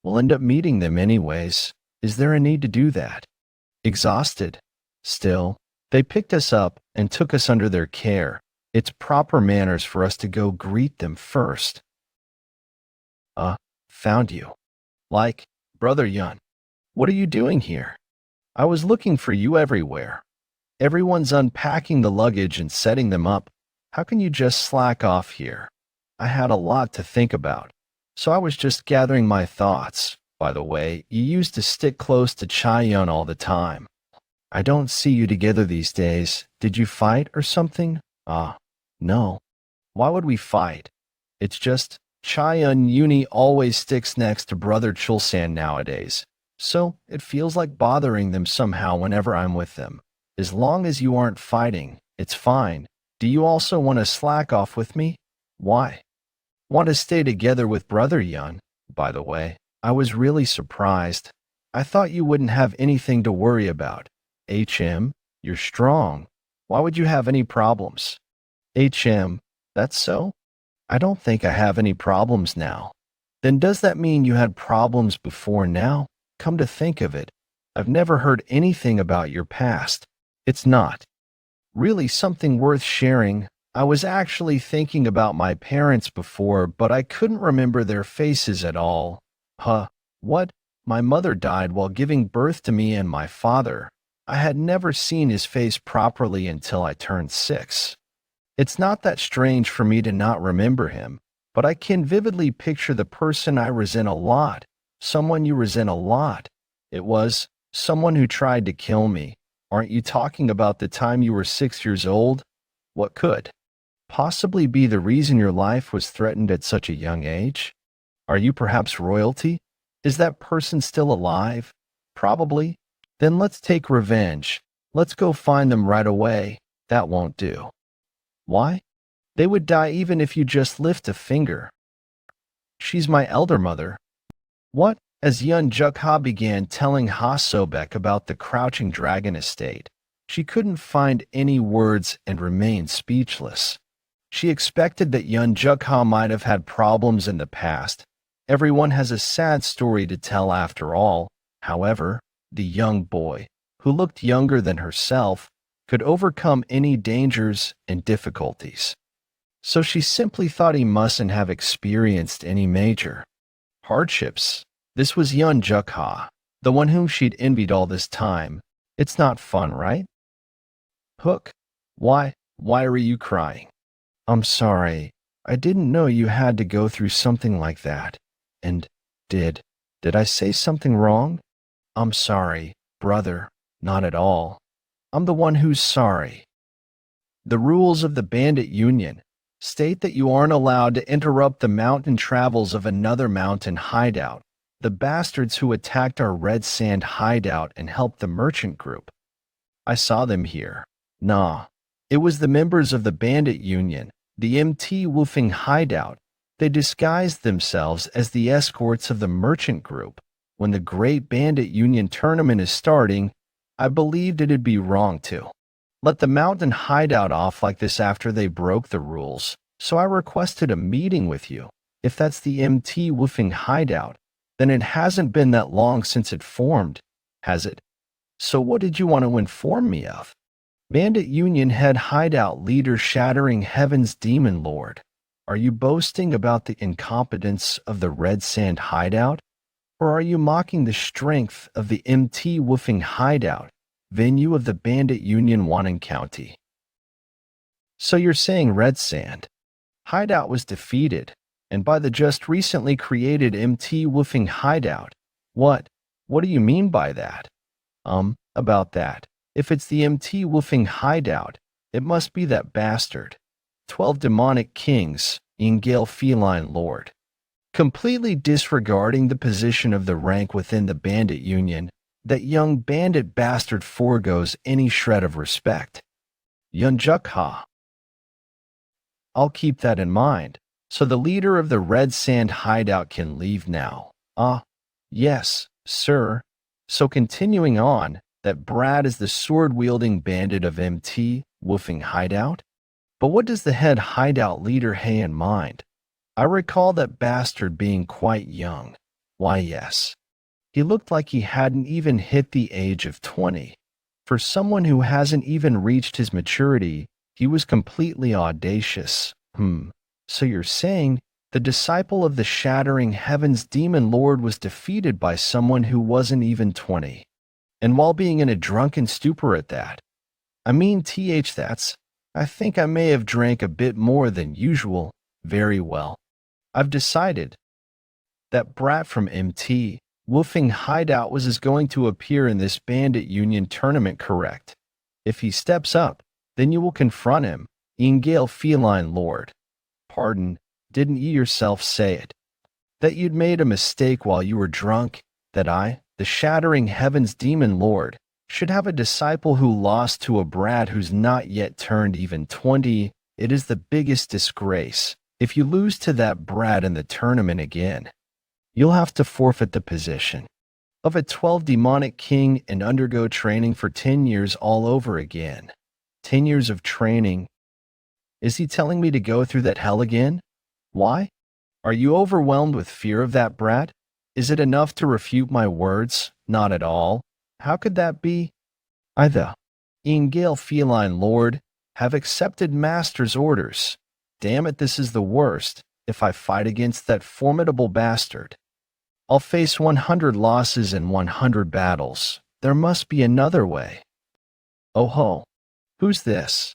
We'll end up meeting them anyways. Is there a need to do that? Exhausted. Still, they picked us up and took us under their care. It's proper manners for us to go greet them first. Found you. Like, Brother Yeon, what are you doing here? I was looking for you everywhere. Everyone's unpacking the luggage and setting them up. How can you just slack off here? I had a lot to think about, so I was just gathering my thoughts. By the way, you used to stick close to Chaeyeon all the time. I don't see you together these days. Did you fight or something? No. Why would we fight? It's just Chaeyeon Uni always sticks next to Brother Chulsan nowadays, so it feels like bothering them somehow whenever I'm with them. As long as you aren't fighting, it's fine. Do you also want to slack off with me? Why? Want to stay together with Brother Yeon? By the way, I was really surprised. I thought you wouldn't have anything to worry about. HM, you're strong. Why would you have any problems? HM, that's so? I don't think I have any problems now. Then does that mean you had problems before now? Come to think of it, I've never heard anything about your past. It's not really something worth sharing. I was actually thinking about my parents before, but I couldn't remember their faces at all. What? My mother died while giving birth to me and my father. I had never seen his face properly until I turned 6. It's not that strange for me to not remember him, but I can vividly picture the person I resent a lot, someone you resent a lot. It was someone who tried to kill me. Aren't you talking about the time you were 6 years old? What could possibly be the reason your life was threatened at such a young age? Are you perhaps royalty? Is that person still alive? Probably. Then let's take revenge. Let's go find them right away. That won't do. Why? They would die even if you just lift a finger. She's my elder mother. What? As Yeon Jeokha began telling Ha Sobek about the Crouching Dragon estate, she couldn't find any words and remained speechless. She expected that Yeon Jeokha might have had problems in the past. Everyone has a sad story to tell after all. However, the young boy, who looked younger than herself, could overcome any dangers and difficulties. So she simply thought he mustn't have experienced any major hardships. This was Yeon Jeokha, the one whom she'd envied all this time. It's not fun, right? Hook, why are you crying? I'm sorry. I didn't know you had to go through something like that. And did I say something wrong? I'm sorry, brother. Not at all. I'm the one who's sorry. The rules of the bandit union state that you aren't allowed to interrupt the mountain travels of another mountain hideout. The bastards who attacked our red sand hideout and helped the merchant group. I saw them here. Nah, it was the members of the bandit union, the MT Woofing hideout. They disguised themselves as the escorts of the merchant group. When the Great Bandit Union tournament is starting, I believed it'd be wrong to let the mountain hideout off like this after they broke the rules, so I requested a meeting with you. If that's the MT Woofing hideout, then it hasn't been that long since it formed, has it? So what did you want to inform me of? Bandit Union head hideout leader Shattering Heaven's Demon Lord. Are you boasting about the incompetence of the Red Sand hideout? Or are you mocking the strength of the MT Woofing hideout, venue of the Bandit Union Wannon County? So you're saying Red Sand hideout was defeated, and by the just recently created MT Woofing hideout. What do you mean by that? About that. If it's the MT Woofing hideout, it must be that bastard. 12 demonic kings, Ingale Feline Lord. Completely disregarding the position of the rank within the bandit union, that young bandit bastard forgoes any shred of respect. Yeon Jeokha. I'll keep that in mind, so the leader of the Red Sand hideout can leave now. Yes, sir. So continuing on, that Brad is the sword-wielding bandit of MT Woofing hideout? But what does the head hideout leader have in mind? I recall that bastard being quite young. Why, yes. He looked like he hadn't even hit the age of 20. For someone who hasn't even reached his maturity, he was completely audacious. So you're saying the disciple of the Shattering Heaven's Demon Lord was defeated by someone who wasn't even 20. And while being in a drunken stupor at that. I mean, I think I may have drank a bit more than usual. Very well. I've decided that brat from MT Woofing hideout is going to appear in this bandit union tournament, correct? If he steps up, then you will confront him, Ingale Feline Lord. Pardon, didn't you yourself say it? That you'd made a mistake while you were drunk? That I, the Shattering Heaven's Demon Lord, should have a disciple who lost to a brat who's not yet turned even 20? It is the biggest disgrace. If you lose to that brat in the tournament again, you'll have to forfeit the position of a 12 demonic king and undergo training for 10 years all over again. 10 years of training. Is he telling me to go through that hell again? Why? Are you overwhelmed with fear of that brat? Is it enough to refute my words? Not at all. How could that be? I, the Ingale Feline Lord, have accepted master's orders. Damn it, this is the worst. If I fight against that formidable bastard, I'll face 100 losses in 100 battles. There must be another way. Oh ho. Who's this?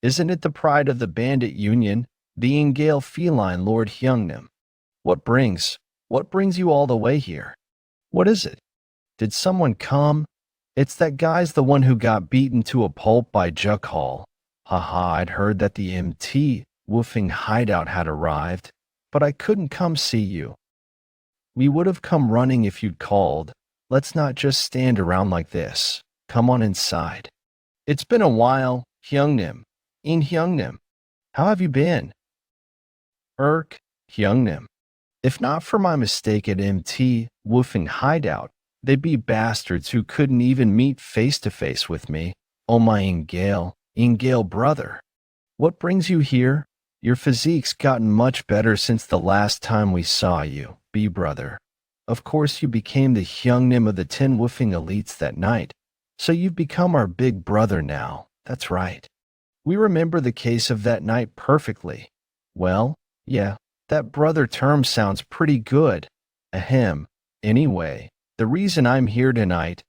Isn't it the pride of the bandit union, the Ingale Feline Lord Hyungnim? What brings you all the way here? What is it? Did someone come? It's that guy's the one who got beaten to a pulp by Jeokha. Haha, I'd heard that the MT Woofing hideout had arrived, but I couldn't come see you. We would have come running if you'd called. Let's not just stand around like this. Come on inside. It's been a while, Hyungnim. Hyungnim. How have you been? Hyungnim. If not for my mistake at MT Woofing hideout, they'd be bastards who couldn't even meet face to face with me. Oh my Ingale brother. What brings you here? Your physique's gotten much better since the last time we saw you, brother. Of course you became the Hyungnim of the 10 Woofing elites that night, so you've become our big brother now. That's right. We remember the case of that night perfectly. Well, yeah, that brother term sounds pretty good. Ahem. Anyway, the reason I'm here tonight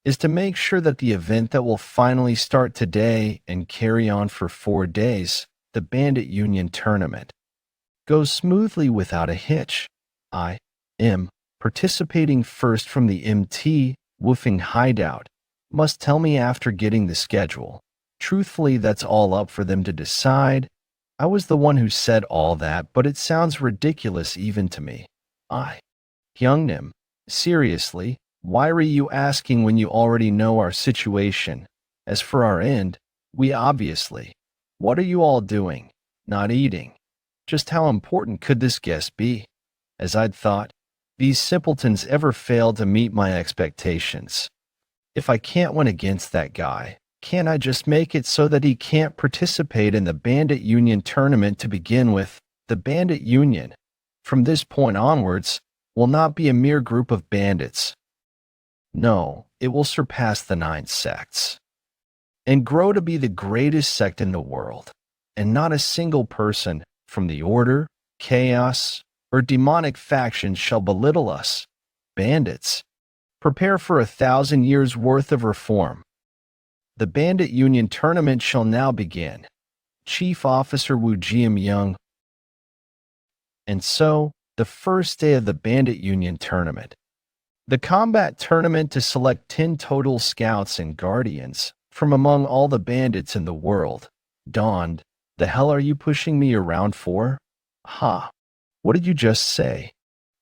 is to make sure that the event that will finally start today and carry on for 4 days, the Bandit Union Tournament, goes smoothly without a hitch. I am participating first from the MT Woofing Hideout. Must tell me after getting the schedule. Truthfully, that's all up for them to decide. I was the one who said all that, but it sounds ridiculous even to me. Hyungnim, seriously, why are you asking when you already know our situation? As for our end, we obviously. What are you all doing? Not eating. Just how important could this guest be? As I'd thought, these simpletons ever failed to meet my expectations. If I can't win against that guy, can't I just make it so that he can't participate in the Bandit Union tournament to begin with? The Bandit Union, from this point onwards, will not be a mere group of bandits. No, it will surpass the 9 sects and grow to be the greatest sect in the world, and not a single person from the Order, Chaos, or demonic factions shall belittle us. Bandits, prepare for 1,000 years' worth of reform. The Bandit Union tournament shall now begin. Chief Officer Woo Jiam-young. And so, the first day of the Bandit Union tournament. The combat tournament to select 10 total scouts and guardians from among all the bandits in the world. Dawned, the hell are you pushing me around for? Ha! What did you just say?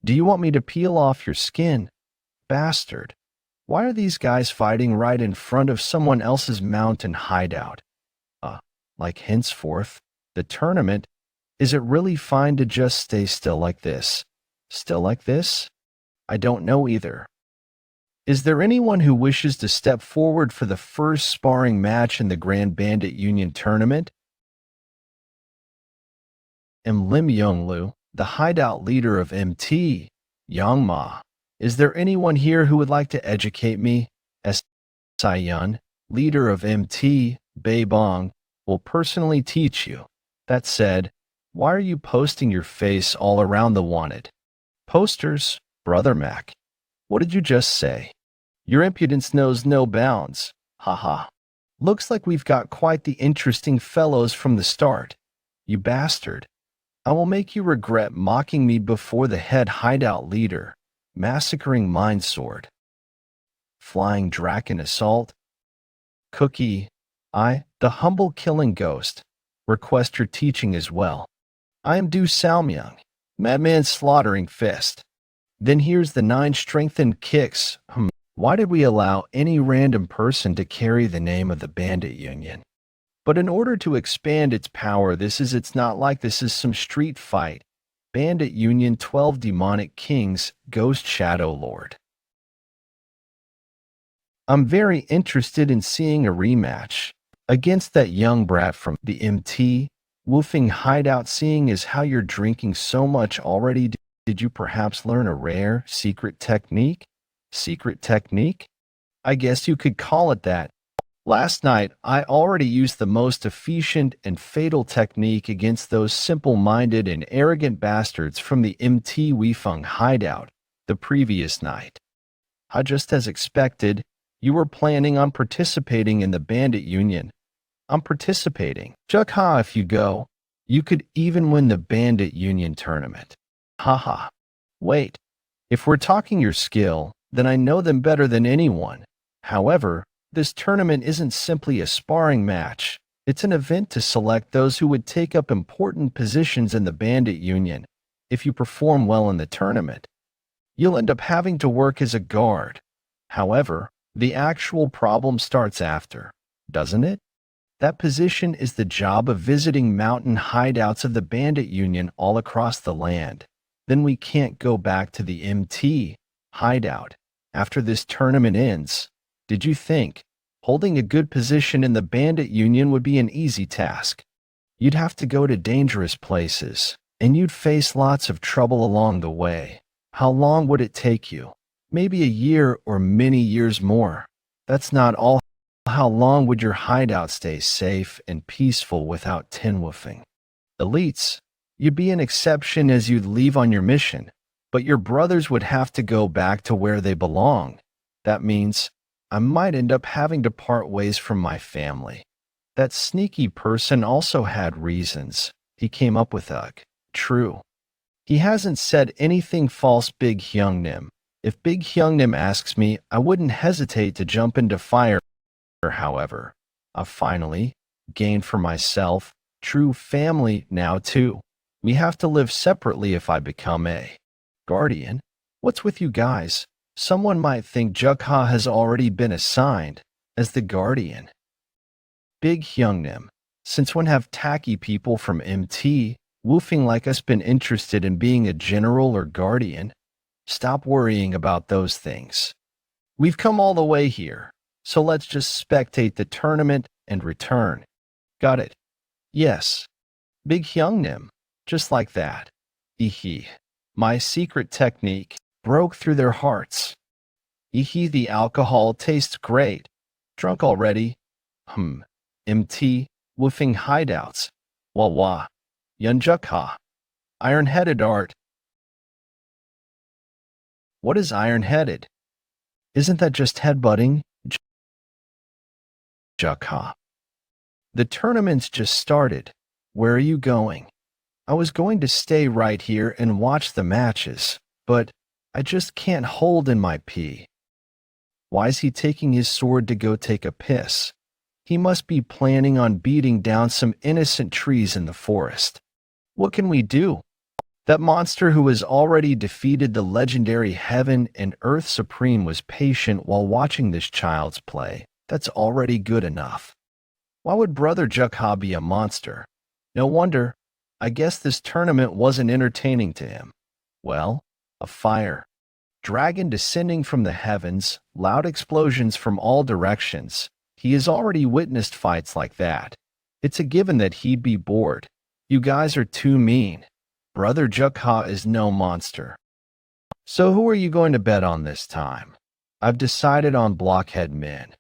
Do you want me to peel off your skin? Bastard. Why are these guys fighting right in front of someone else's mountain hideout? Like henceforth, the tournament, is it really fine to just stay still like this? Still like this? I don't know either. Is there anyone who wishes to step forward for the first sparring match in the Grand Bandit Union tournament? Lim Younglu, the hideout leader of MT, Yangma. Is there anyone here who would like to educate me? Saiyun, leader of MT, Beibong, will personally teach you. That said, why are you posting your face all around the wanted posters, Brother Mac? What did you just say? Your impudence knows no bounds. Haha. Looks like we've got quite the interesting fellows from the start. You bastard. I will make you regret mocking me before the head hideout leader. Massacring Mind Sword. Flying Draken Assault. Cookie. The humble killing ghost. Request your teaching as well. I am Du Salmyung, Madman Slaughtering Fist. Then here's the 9 strengthened kicks. Why did we allow any random person to carry the name of the Bandit Union? But in order to expand its power, it's not like this is some street fight. Bandit Union 12 Demonic Kings, Ghost Shadow Lord. I'm very interested in seeing a rematch against that young brat from the MT Woofing Hideout. Seeing as how you're drinking so much already, did you perhaps learn a rare secret technique? Secret technique? I guess you could call it that. Last night, I already used the most efficient and fatal technique against those simple-minded and arrogant bastards from the MT Weifeng Hideout the previous night. Just as expected, you were planning on participating in the Bandit Union. I'm participating. Jeokha, if you go, you could even win the Bandit Union tournament. Haha. Wait, if we're talking your skill, then I know them better than anyone. However, this tournament isn't simply a sparring match. It's an event to select those who would take up important positions in the Bandit Union. If you perform well in the tournament, you'll end up having to work as a guard. However, the actual problem starts after, doesn't it? That position is the job of visiting mountain hideouts of the Bandit Union all across the land. Then we can't go back to the MT hideout after this tournament ends. Did you think holding a good position in the Bandit Union would be an easy task? You'd have to go to dangerous places, and you'd face lots of trouble along the way. How long would it take you? Maybe a year or many years more. That's not all. how long would your hideout stay safe and peaceful without tin woofing? Elites, you'd be an exception as you'd leave on your mission, but your brothers would have to go back to where they belong. That means I might end up having to part ways from my family. That sneaky person also had reasons. He came up with Ugh. True. He hasn't said anything false, Big Hyungnim. If Big Hyungnim asks me, I wouldn't hesitate to jump into fire. However, I've finally gained for myself true family now too. We have to live separately if I become a guardian. What's with you guys? Someone might think Jeokha has already been assigned as the guardian. Big Hyungnim, since when have tacky people from MT woofing like us been interested in being a general or guardian? Stop worrying about those things. We've come all the way here, so let's just spectate the tournament and return. Got it? Yes. Big Hyungnim, just like that. Ehe. My secret technique broke through their hearts. Ehe, the alcohol tastes great. Drunk already? MT, woofing hideouts. Wah wah. Yeon Jeokha. Iron-headed art. What is iron-headed? Isn't that just headbutting? Jeokha. The tournament's just started. Where are you going? I was going to stay right here and watch the matches, but I just can't hold in my pee. Why is he taking his sword to go take a piss? He must be planning on beating down some innocent trees in the forest. What can we do? That monster who has already defeated the legendary Heaven and Earth Supreme was patient while watching this child's play. That's already good enough. Why would Brother Jeokha be a monster? No wonder. I guess this tournament wasn't entertaining to him. Well, a fire. Dragon descending from the heavens, loud explosions from all directions. He has already witnessed fights like that. It's a given that he'd be bored. You guys are too mean. Brother Jeokha is no monster. So who are you going to bet on this time? I've decided on Blockhead Men.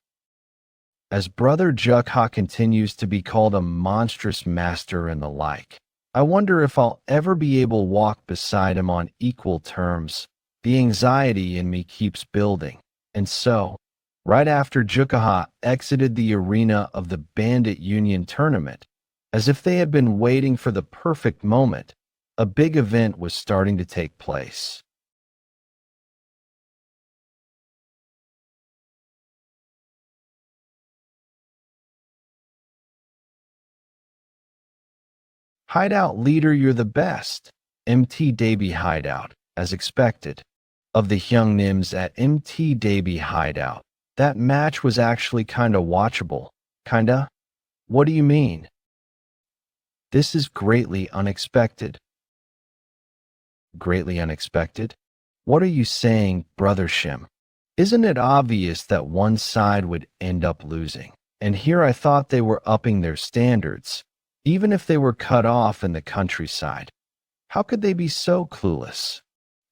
As Brother Jeokha continues to be called a monstrous master and the like, I wonder if I'll ever be able to walk beside him on equal terms. The anxiety in me keeps building. And so, right after Jeokha exited the arena of the Bandit Union tournament, as if they had been waiting for the perfect moment, a big event was starting to take place. Hideout leader, you're the best. MT Daby Hideout, as expected. Of the Hyungnims at MT Daby Hideout, that match was actually kinda watchable. Kinda? What do you mean? This is greatly unexpected. Greatly unexpected? What are you saying, Brother Shim? Isn't it obvious that one side would end up losing? And here I thought they were upping their standards, even if they were cut off in the countryside. How could they be so clueless?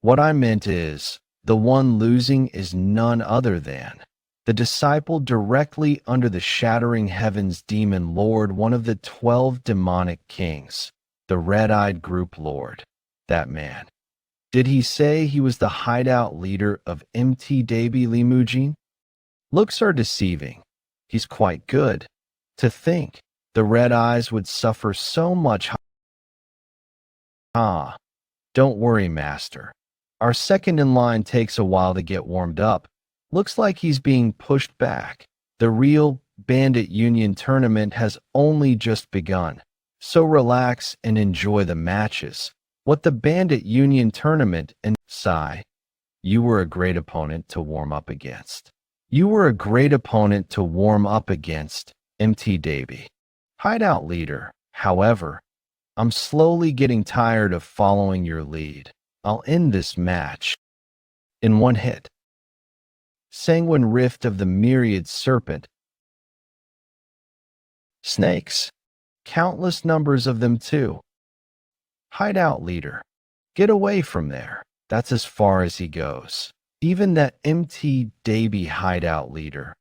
What I meant is, the one losing is none other than the disciple directly under the shattering heavens demon lord, one of the 12 demonic kings, the red-eyed group lord. That man. Did he say he was the hideout leader of MT Daby Limujin? Looks are deceiving. He's quite good. To think the red eyes would suffer so much. Don't worry, master. Our second in line takes a while to get warmed up. Looks like he's being pushed back. The real Bandit Union tournament has only just begun. So relax and enjoy the matches. What the Bandit Union tournament and sigh. You were a great opponent to warm up against. You were a great opponent to warm up against, MT Daby. Hideout leader. However, I'm slowly getting tired of following your lead. I'll end this match in one hit. Sanguine rift of the myriad serpent. Snakes. Countless numbers of them too. Hideout leader. Get away from there. That's as far as he goes. Even that MT Daby hideout leader.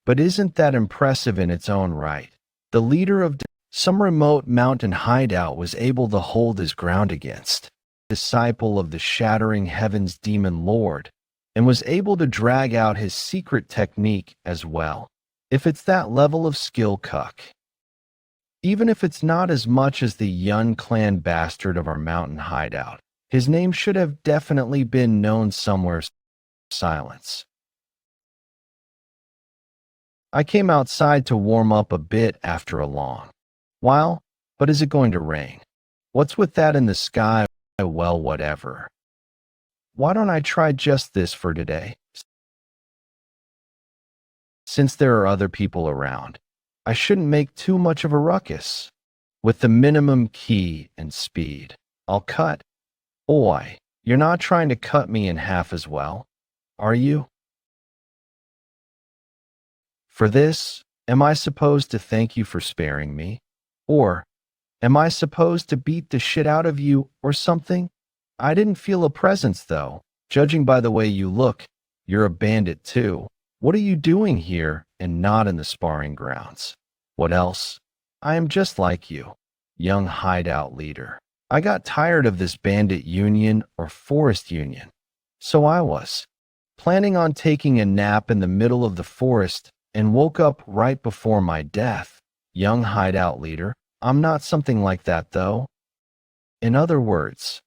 But isn't that impressive in its own right? The leader of some remote mountain hideout was able to hold his ground against disciple of the shattering heavens demon lord, and was able to drag out his secret technique as well. If it's that level of skill, cuck. Even if it's not as much as the Yun clan bastard of our mountain hideout, his name should have definitely been known somewhere. Silence. I came outside to warm up a bit after a long while, but is it going to rain? What's with that in the sky? Well, whatever. Why don't I try just this for today? Since there are other people around, I shouldn't make too much of a ruckus. With the minimum key and speed, I'll cut. Oi, you're not trying to cut me in half as well, are you? For this, am I supposed to thank you for sparing me? Or am I supposed to beat the shit out of you or something? I didn't feel a presence though. Judging by the way you look, you're a bandit too. What are you doing here and not in the sparring grounds? What else? I am just like you, young hideout leader. I got tired of this bandit union or forest union. So I was planning on taking a nap in the middle of the forest and woke up right before my death. Young hideout leader, I'm not something like that though. In other words,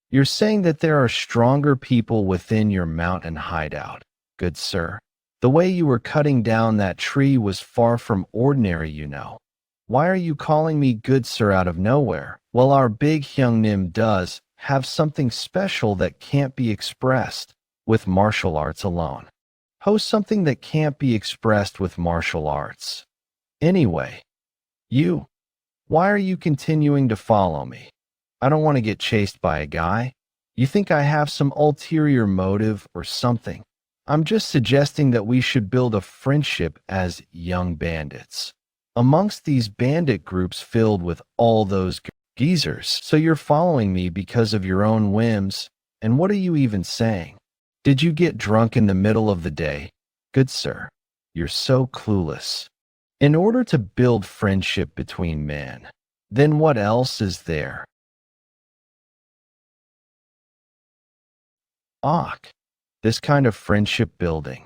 you're saying that there are stronger people within your mountain hideout, good sir. The way you were cutting down that tree was far from ordinary, you know. Why are you calling me good sir out of nowhere? Well, our big Hyungnim does have something special that can't be expressed with martial arts alone. Host something that can't be expressed with martial arts. Anyway, why are you continuing to follow me? I don't want to get chased by a guy. You think I have some ulterior motive or something? I'm just suggesting that we should build a friendship as young bandits amongst these bandit groups filled with all those geezers. So you're following me because of your own whims, and what are you even saying? Did you get drunk in the middle of the day? Good sir, you're so clueless. In order to build friendship between men, then what else is there? This kind of friendship building.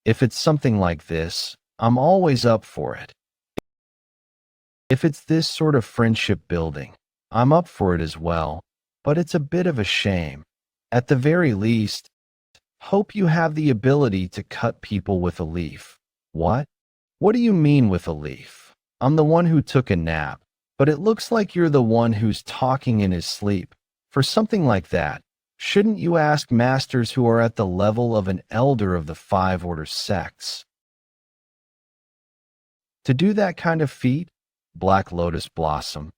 If it's something like this, I'm always up for it. If it's this sort of friendship building, I'm up for it as well, but it's a bit of a shame. At the very least, hope you have the ability to cut people with a leaf. What? What do you mean with a leaf? I'm the one who took a nap, but it looks like you're the one who's talking in his sleep. For something like that, shouldn't you ask masters who are at the level of an elder of the 5 order sects? To do that kind of feat? Black Lotus Blossom.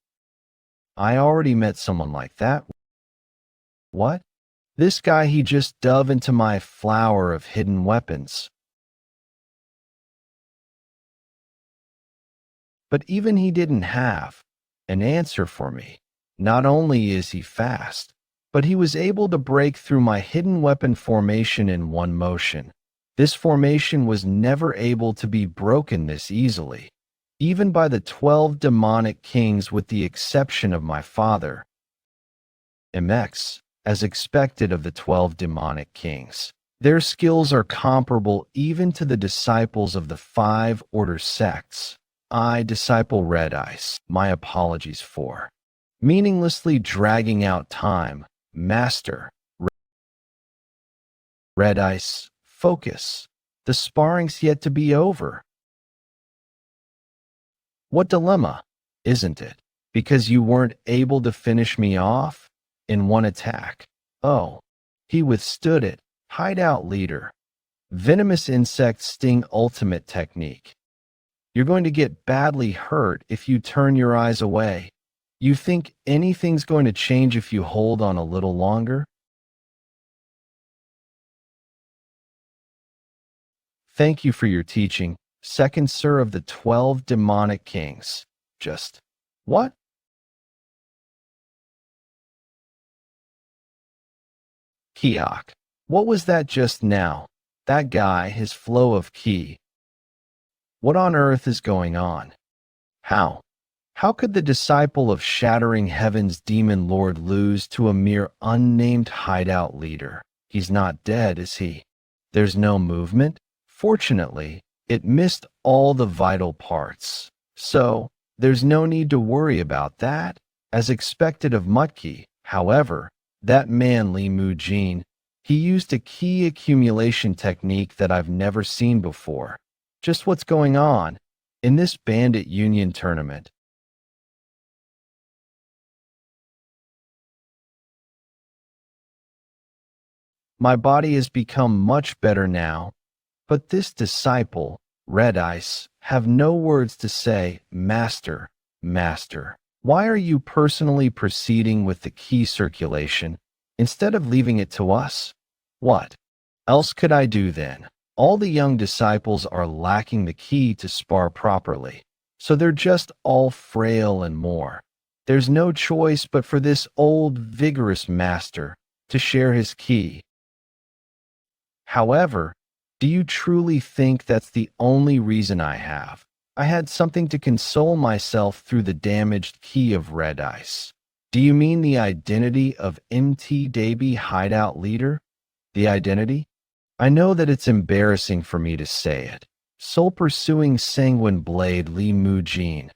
I already met someone like that. What? This guy, he just dove into my flower of hidden weapons. But even he didn't have an answer for me. Not only is he fast, but he was able to break through my hidden weapon formation in one motion. This formation was never able to be broken this easily, even by the 12 demonic kings with the exception of my father. MX, as expected of the 12 demonic kings. Their skills are comparable even to the disciples of the 5 order sects. I, Disciple Red Ice, my apologies for meaninglessly dragging out time. Master Red Ice, focus. The sparring's yet to be over. What dilemma, isn't it? Because you weren't able to finish me off in one attack. Oh, he withstood it. Hideout leader. Venomous insect sting ultimate technique. You're going to get badly hurt if you turn your eyes away. You think anything's going to change if you hold on a little longer? Thank you for your teaching, second sir of the 12 demonic kings. Just what? Kiok. What was that just now? That guy, his flow of ki, What on earth is going on? How? How could the disciple of Shattering Heaven's demon lord lose to a mere unnamed hideout leader? He's not dead, is he? There's no movement? Fortunately, it missed all the vital parts. So, there's no need to worry about that. As expected of Mutki, however, that man Li Mujin, he used a key accumulation technique that I've never seen before. Just what's going on in this Bandit Union tournament? My body has become much better now, but this disciple, Red Ice, have no words to say. Master, Master, why are you personally proceeding with the key circulation instead of leaving it to us? What else could I do then? All the young disciples are lacking the key to spar properly, so they're just all frail and more. There's no choice but for this old, vigorous master to share his key. However, do you truly think that's the only reason I have? I had something to console myself through the damaged key of Red Ice. Do you mean the identity of MT Davy hideout leader? The identity? I know that it's embarrassing for me to say it. Soul-pursuing sanguine blade Li Mujin.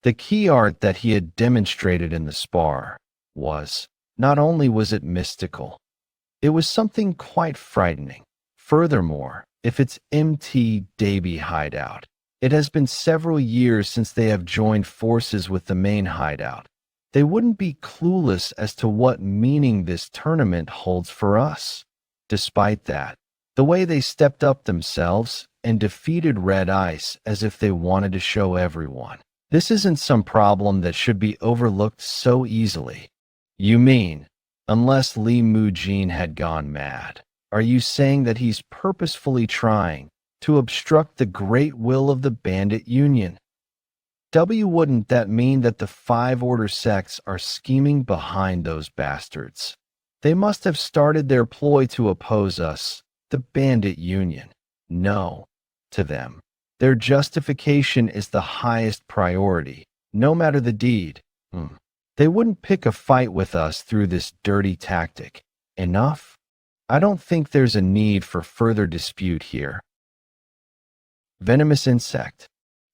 The key art that he had demonstrated in the spar was, not only was it mystical, it was something quite frightening. Furthermore, if it's MT Davy hideout, it has been several years since they have joined forces with the main hideout. They wouldn't be clueless as to what meaning this tournament holds for us. Despite that, the way they stepped up themselves and defeated Red Ice as if they wanted to show everyone. This isn't some problem that should be overlooked so easily. You mean, unless Li Mujin had gone mad? Are you saying that he's purposefully trying to obstruct the great will of the Bandit Union? Wouldn't that mean that the 5 Order sects are scheming behind those bastards? They must have started their ploy to oppose us, the Bandit Union. No, to them. Their justification is the highest priority, no matter the deed. They wouldn't pick a fight with us through this dirty tactic. Enough? I don't think there's a need for further dispute here. Venomous insect.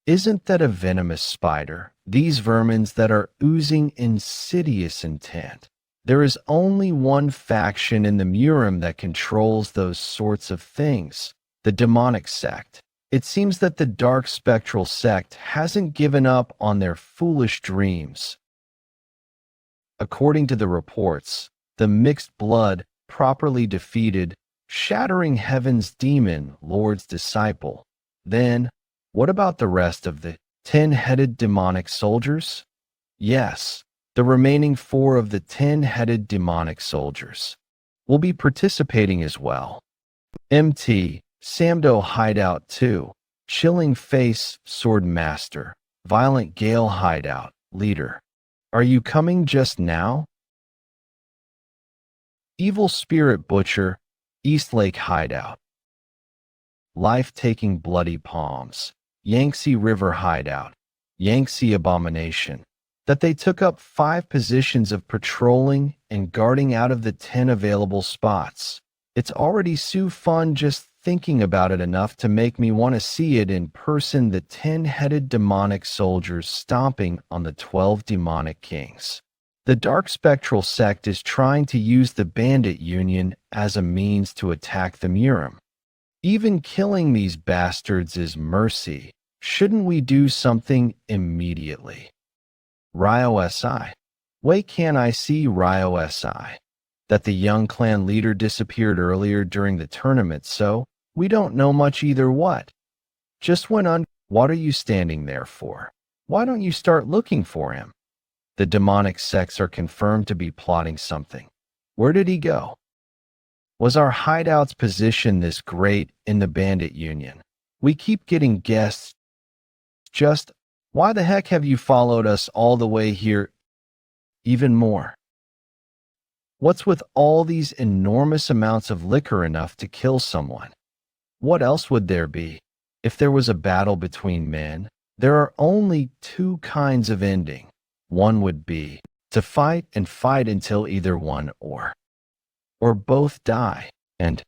Isn't that a venomous spider? These vermins that are oozing insidious intent. There is only one faction in the Murim that controls those sorts of things, the demonic sect. It seems that the dark spectral sect hasn't given up on their foolish dreams. According to the reports, the mixed blood properly defeated Shattering Heaven's demon lord's disciple. Then, what about the rest of the 10-headed demonic soldiers? Yes, the remaining 4 of the 10-headed demonic soldiers will be participating as well. MT, Samdo Hideout 2, Chilling Face Sword Master, Violent Gale Hideout Leader. Are you coming just now? Evil Spirit Butcher, Eastlake Hideout. Life-Taking Bloody Palms, Yangtze River Hideout, Yangtze Abomination. That they took up 5 positions of patrolling and guarding out of the 10 available spots. It's already so fun just thinking about it enough to make me want to see it in person, the 10-headed demonic soldiers stomping on the 12 demonic kings. The dark spectral sect is trying to use the Bandit Union as a means to attack the Murim. Even killing these bastards is mercy. Shouldn't we do something immediately? Ryo SI. Why can't I see Ryo SI? That the young clan leader disappeared earlier during the tournament, so we don't know much either what. Just went on. What are you standing there for? Why don't you start looking for him? The demonic sects are confirmed to be plotting something. Where did he go? Was our hideout's position this great in the Bandit Union? We keep getting guests. Just, why the heck have you followed us all the way here? Even more. What's with all these enormous amounts of liquor enough to kill someone? What else would there be? If there was a battle between men, there are only two kinds of ending. One would be to fight and fight until either one or both die. And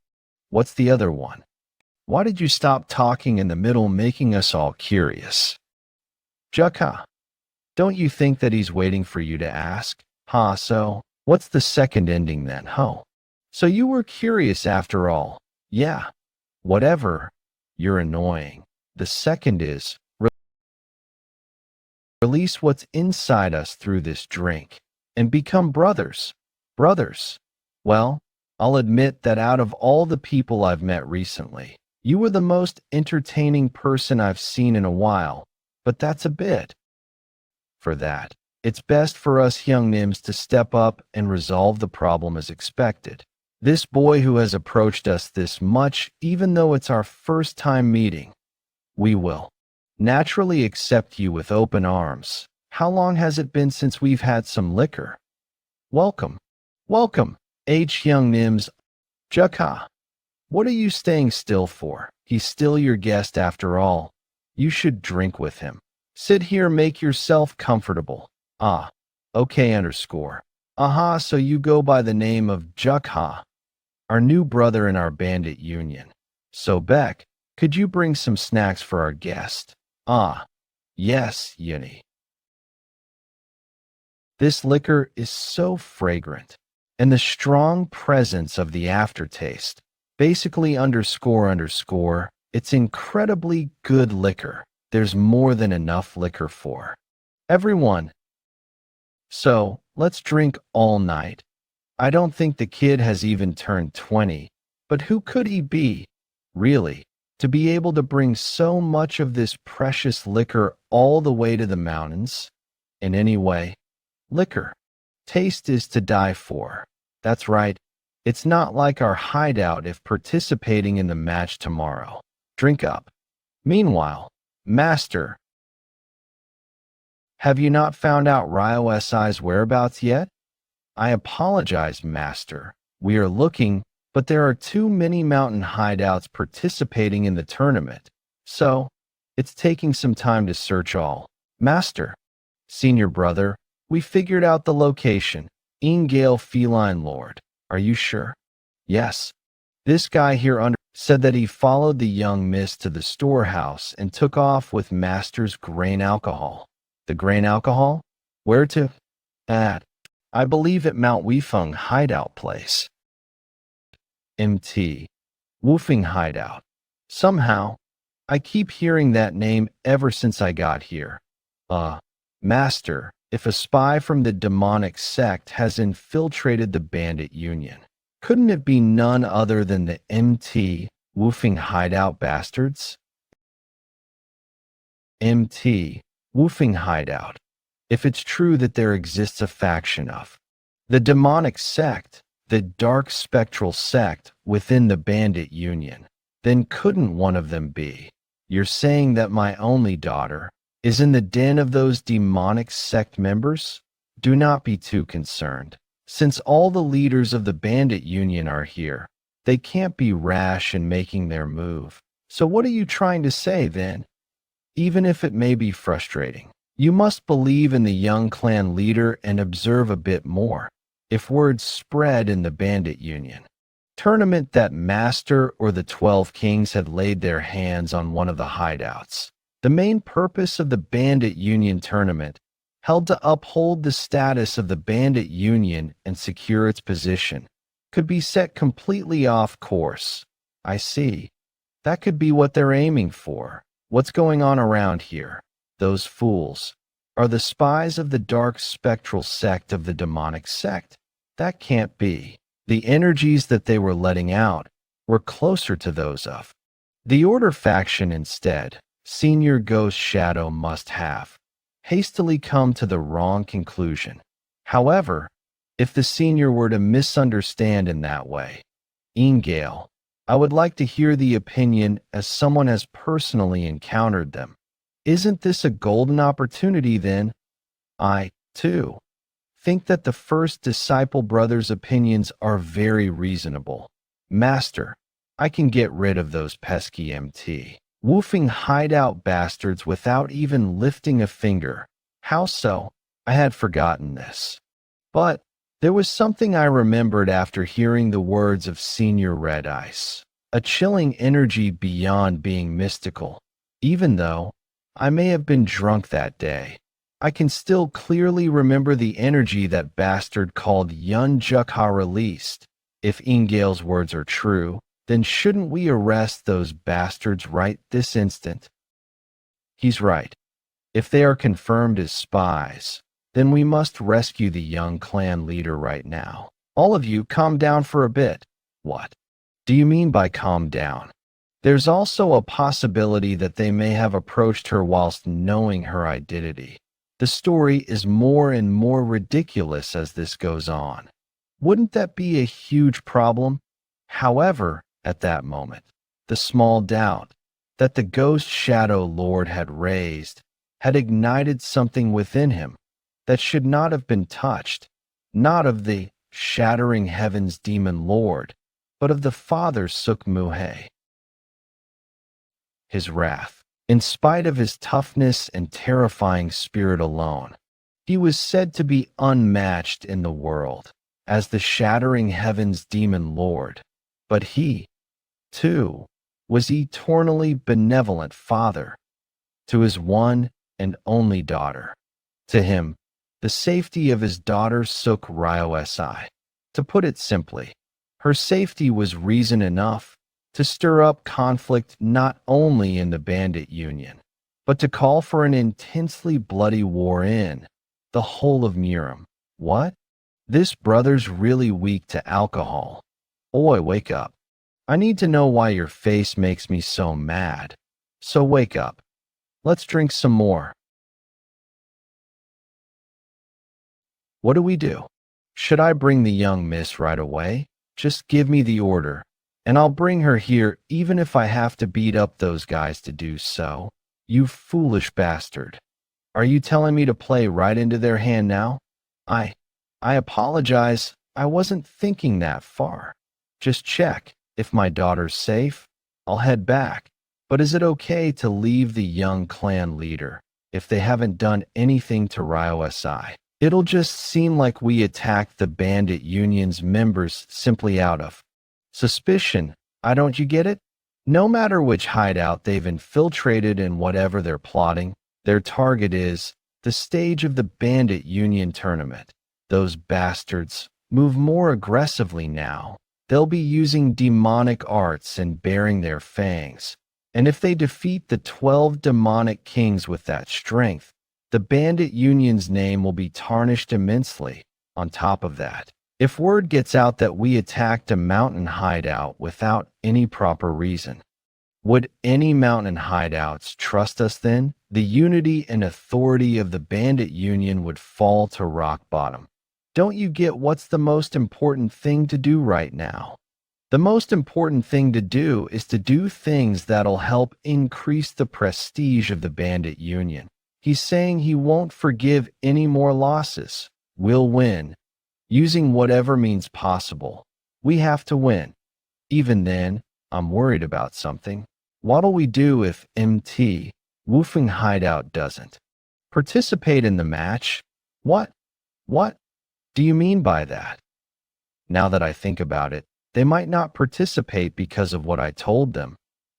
what's the other one? Why did you stop talking in the middle, making us all curious? Jeokha, don't you think that he's waiting for you to ask? So what's the second ending then, ho? So you were curious after all. Yeah, whatever. You're annoying. The second is release what's inside us through this drink and become brothers. Brothers. Well, I'll admit that out of all the people I've met recently, you were the most entertaining person I've seen in a while, but that's a bit. For that, it's best for us young Nims to step up and resolve the problem as expected. This boy who has approached us this much, even though it's our first time meeting, we will naturally accept you with open arms. How long has it been since we've had some liquor? Welcome. Welcome, young Nims. Jeokha, what are you staying still for? He's still your guest after all. You should drink with him. Sit here, make yourself comfortable. Okay underscore. So you go by the name of Jeokha, our new brother in our bandit union. So Beck, could you bring some snacks for our guest? Yes, Yuni. This liquor is so fragrant, and the strong presence of the aftertaste, basically underscore, it's incredibly good liquor. There's more than enough liquor for everyone. So, let's drink all night. I don't think the kid has even turned 20, but who could he be, really, to be able to bring so much of this precious liquor all the way to the mountains? And anyway, liquor. Taste is to die for. That's right. It's not like our hideout if participating in the match tomorrow. Drink up. Meanwhile, Master, have you not found out Ryo SI's whereabouts yet? I apologize, Master. We are looking, but there are too many mountain hideouts participating in the tournament, so it's taking some time to search all. Master, Senior Brother, we figured out the location. Ingale Feline Lord. Are you sure? Yes. This guy here said that he followed the young miss to the storehouse and took off with Master's grain alcohol. The grain alcohol? Where to? At, I believe at Mount Weifeng hideout place. MT. Woofing hideout. Somehow, I keep hearing that name ever since I got here. Master, if a spy from the demonic sect has infiltrated the bandit union, couldn't it be none other than the MT Woofing hideout bastards? MT Woofing hideout. If it's true that there exists a faction of the demonic sect, the dark spectral sect within the bandit union, then couldn't one of them be? You're saying that my only daughter is in the den of those demonic sect members? Do not be too concerned. Since all the leaders of the bandit union are here, they can't be rash in making their move. So what are you trying to say then? Even if it may be frustrating, you must believe in the young clan leader and observe a bit more. If word spread in the bandit union tournament that Master or the 12 Kings had laid their hands on one of the hideouts, the main purpose of the bandit union tournament held to uphold the status of the bandit union and secure its position, could be set completely off course. I see. That could be what they're aiming for. What's going on around here? Those fools are the spies of the dark spectral sect of the demonic sect. That can't be. The energies that they were letting out were closer to those of the Order faction instead. Senior Ghost Shadow must have hastily come to the wrong conclusion. However, if the senior were to misunderstand in that way, Ingale, I would like to hear the opinion as someone has personally encountered them. Isn't this a golden opportunity then? I, too, think that the first disciple brother's opinions are very reasonable. Master, I can get rid of those pesky MT woofing hideout bastards without even lifting a finger. How so? I had forgotten this. But there was something I remembered after hearing the words of Senior Red Ice. A chilling energy beyond being mystical. Even though I may have been drunk that day, I can still clearly remember the energy that bastard called Yeon Jeokha released. If Ingale's words are true, then shouldn't we arrest those bastards right this instant? He's right. If they are confirmed as spies, then we must rescue the young clan leader right now. All of you, calm down for a bit. What do you mean by calm down? There's also a possibility that they may have approached her whilst knowing her identity. The story is more and more ridiculous as this goes on. Wouldn't that be a huge problem? However, at that moment, the small doubt that the ghost shadow lord had raised had ignited something within him that should not have been touched, not of the shattering heavens demon lord, but of the father Sukmuhe. His wrath, in spite of his toughness and terrifying spirit alone, he was said to be unmatched in the world as the shattering heavens demon lord, but he, too, was eternally benevolent father to his one and only daughter. To him, the safety of his daughter Suk Ryo Si. To put it simply, her safety was reason enough to stir up conflict not only in the bandit union, but to call for an intensely bloody war in the whole of Murim. What? This brother's really weak to alcohol. Oi, wake up. I need to know why your face makes me so mad. So wake up. Let's drink some more. What do we do? Should I bring the young miss right away? Just give me the order, and I'll bring her here even if I have to beat up those guys to do so. You foolish bastard. Are you telling me to play right into their hand now? I apologize. I wasn't thinking that far. Just check. If my daughter's safe, I'll head back. But is it okay to leave the young clan leader if they haven't done anything to Ryo Si? It'll just seem like we attacked the bandit union's members simply out of suspicion. Don't you get it? No matter which hideout they've infiltrated in whatever they're plotting, their target is the stage of the bandit union tournament. Those bastards move more aggressively now. They'll be using demonic arts and baring their fangs. And if they defeat the 12 demonic kings with that strength, the bandit union's name will be tarnished immensely. On top of that, if word gets out that we attacked a mountain hideout without any proper reason, would any mountain hideouts trust us then? The unity and authority of the bandit union would fall to rock bottom. Don't you get what's the most important thing to do right now? The most important thing to do is to do things that'll help increase the prestige of the bandit union. He's saying he won't forgive any more losses. We'll win, using whatever means possible. We have to win. Even then, I'm worried about something. What'll we do if MT, Woofing Hideout, doesn't participate in the match? What do you mean by that? Now that I think about it, they might not participate because of what I told them.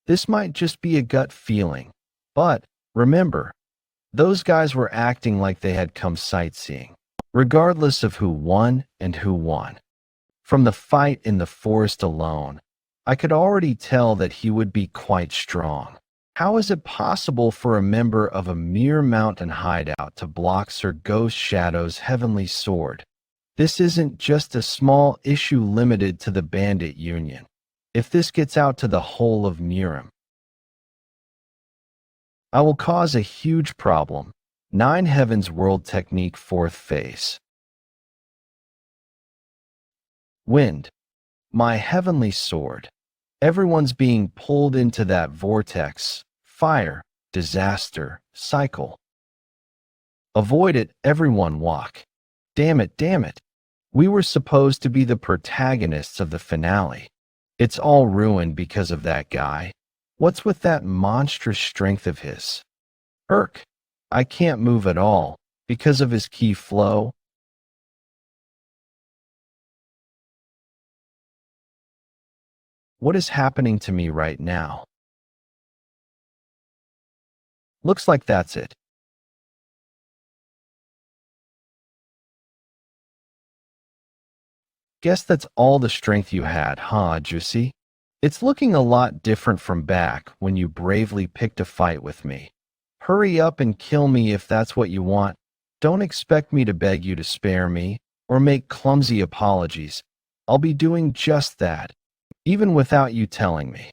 This might just be a gut feeling. But remember, those guys were acting like they had come sightseeing, regardless of who won and who won. From the fight in the forest alone, I could already tell that he would be quite strong. How is it possible for a member of a mere mountain hideout to block Sir Ghost Shadow's heavenly sword? This isn't just a small issue limited to the bandit union. If this gets out to the whole of Murim, I will cause a huge problem. 9 Heavens World Technique 4th Phase. Wind. My heavenly sword. Everyone's being pulled into that vortex, fire, disaster, cycle. Avoid it, everyone walk. Damn it. We were supposed to be the protagonists of the finale. It's all ruined because of that guy. What's with that monstrous strength of his? Irk, I can't move at all because of his ki flow. What is happening to me right now? Looks like that's it. Guess that's all the strength you had, huh, Juicy? It's looking a lot different from back when you bravely picked a fight with me. Hurry up and kill me if that's what you want. Don't expect me to beg you to spare me or make clumsy apologies. I'll be doing just that, even without you telling me.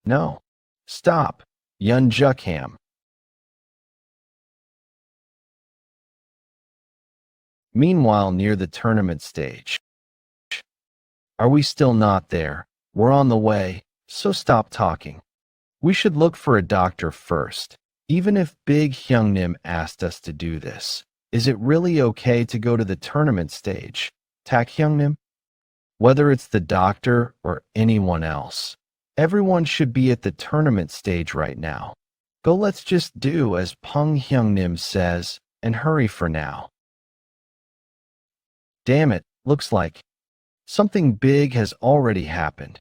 No. Stop. Yeon Jeokha. Meanwhile, near the tournament stage. Are we still not there? We're on the way, so stop talking. We should look for a doctor first. Even if Big Hyungnim asked us to do this, is it really okay to go to the tournament stage? Tak Hyungnim? Whether it's the doctor or anyone else, everyone should be at the tournament stage right now. Go, let's just do as Pung Hyungnim says and hurry for now. Damn it, looks like something big has already happened.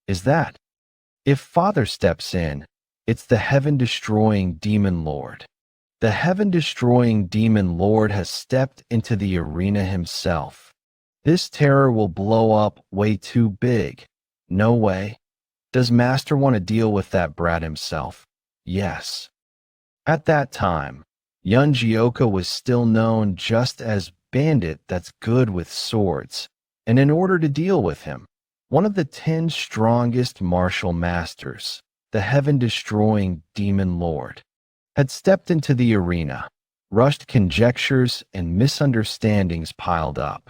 Is that? If Father steps in, it's the heaven-destroying demon lord. The heaven-destroying demon lord has stepped into the arena himself. This terror will blow up way too big. No way. Does Master want to deal with that brat himself? Yes. At that time, Yeon Jeokha was still known just as bandit that's good with swords, and in order to deal with him, one of the 10 strongest martial masters, the heaven-destroying demon lord, had stepped into the arena. Rushed conjectures and misunderstandings piled up.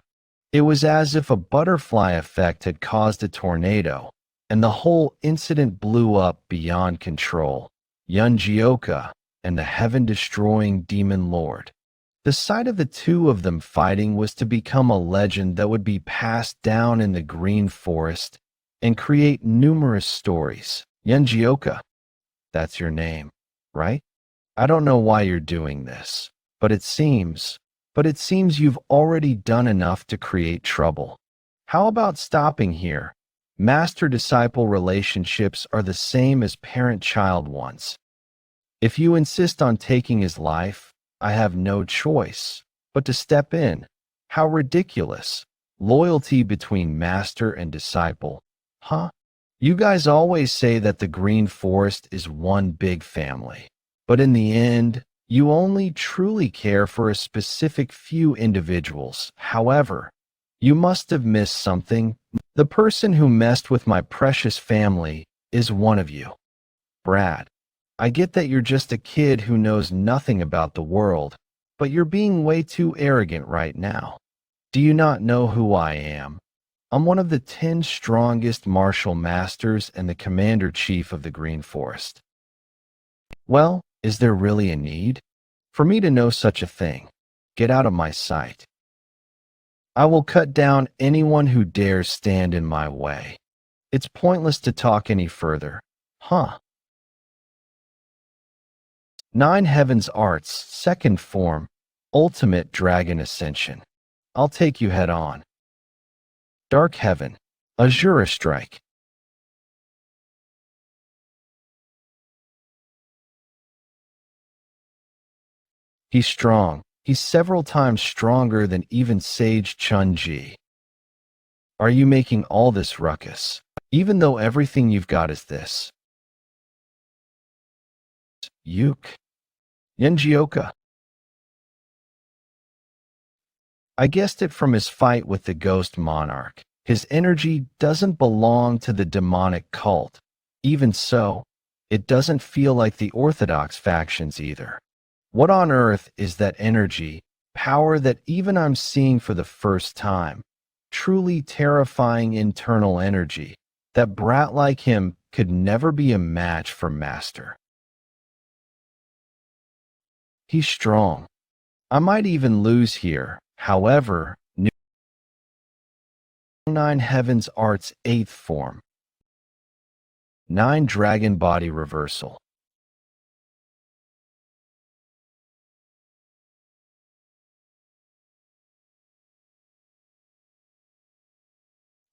It was as if a butterfly effect had caused a tornado, and the whole incident blew up beyond control. Yeon Jeokha and the heaven-destroying demon lord. The sight of the two of them fighting was to become a legend that would be passed down in the Green Forest and create numerous stories. Yeon Jeokha, that's your name, right? I don't know why you're doing this, but it seems you've already done enough to create trouble. How about stopping here? Master-disciple relationships are the same as parent-child ones. If you insist on taking his life, I have no choice but to step in. How ridiculous. Loyalty between master and disciple. Huh? You guys always say that the Green Forest is one big family. But in the end, you only truly care for a specific few individuals. However, you must have missed something. The person who messed with my precious family is one of you. Brad. I get that you're just a kid who knows nothing about the world, but you're being way too arrogant right now. Do you not know who I am? I'm one of the 10 strongest martial masters and the commander-chief of the Green Forest. Well, is there really a need for me to know such a thing? Get out of my sight. I will cut down anyone who dares stand in my way. It's pointless to talk any further. Huh? 9 Heavens Arts, second form, Ultimate Dragon Ascension. I'll take you head on. Dark Heaven, Azura Strike. He's strong. He's several times stronger than even Sage Chun-Ji. Are you making all this ruckus, even though everything you've got is this? Yuke. Yeon Jeokha. I guessed it from his fight with the Ghost Monarch. His energy doesn't belong to the demonic cult. Even so, it doesn't feel like the Orthodox factions either. What on earth is that energy, power that even I'm seeing for the first time? Truly terrifying internal energy. That brat like him could never be a match for Master. He's strong. I might even lose here. However, Nine Heavens Art's 8th form. 9 Dragon Body Reversal.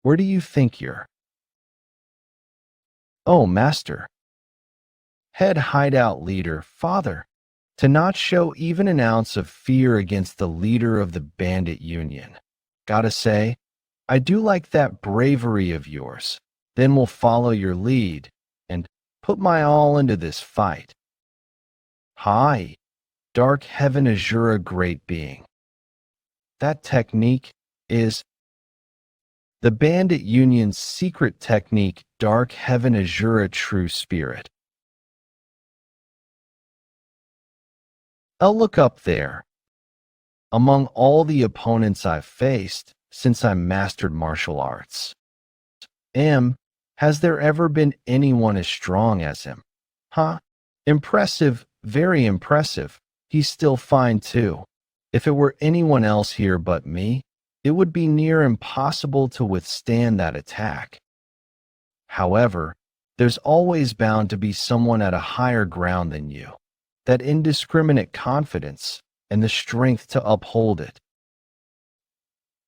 Where do you think you're? Oh, Master. Head hideout leader, Father. To not show even an ounce of fear against the leader of the bandit union. Gotta say, I do like that bravery of yours. Then we'll follow your lead and put my all into this fight. Hi, Dark Heaven Azura Great Being. That technique is the bandit union's secret technique, Dark Heaven Azura True Spirit. I'll look up there. Among all the opponents I've faced since I mastered martial arts. Has there ever been anyone as strong as him? Huh? Impressive, very impressive. He's still fine too. If it were anyone else here but me, it would be near impossible to withstand that attack. However, there's always bound to be someone at a higher ground than you. That indiscriminate confidence and the strength to uphold it.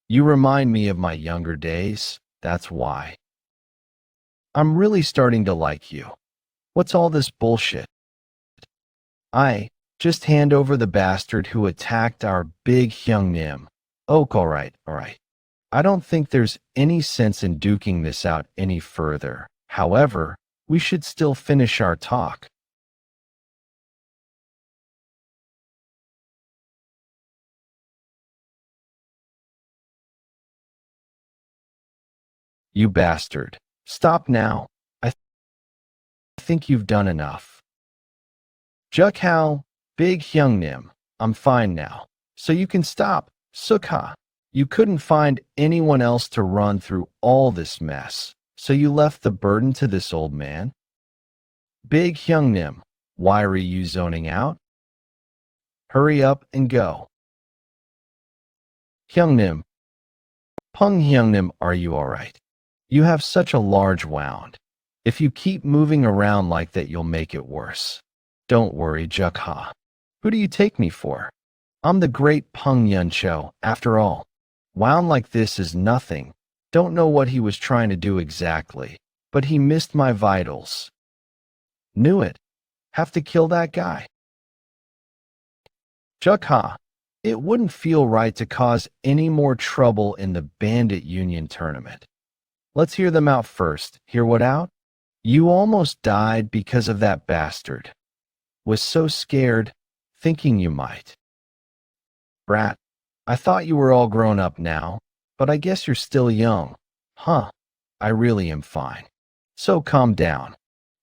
You remind me of my younger days, that's why. I'm really starting to like you. What's all this bullshit? Just hand over the bastard who attacked our big Hyungnim. Oh, alright. I don't think there's any sense in duking this out any further. However, we should still finish our talk. You bastard. Stop now. I think you've done enough. Jeokha, Big Hyungnim, I'm fine now. So you can stop. Sukha, you couldn't find anyone else to run through all this mess. So you left the burden to this old man? Big Hyungnim, why are you zoning out? Hurry up and go. Hyungnim. Pung Hyungnim, are you alright? You have such a large wound. If you keep moving around like that, you'll make it worse. Don't worry, Jeokha. Who do you take me for? I'm the great Pung Yuncho, after all. Wound like this is nothing. Don't know what he was trying to do exactly, but he missed my vitals. Knew it. Have to kill that guy. Jeokha, it wouldn't feel right to cause any more trouble in the Bandit Union tournament. Let's hear them out first. Hear what out? You almost died because of that bastard. Was so scared, thinking you might. Brat, I thought you were all grown up now, but I guess you're still young. Huh, I really am fine. So calm down.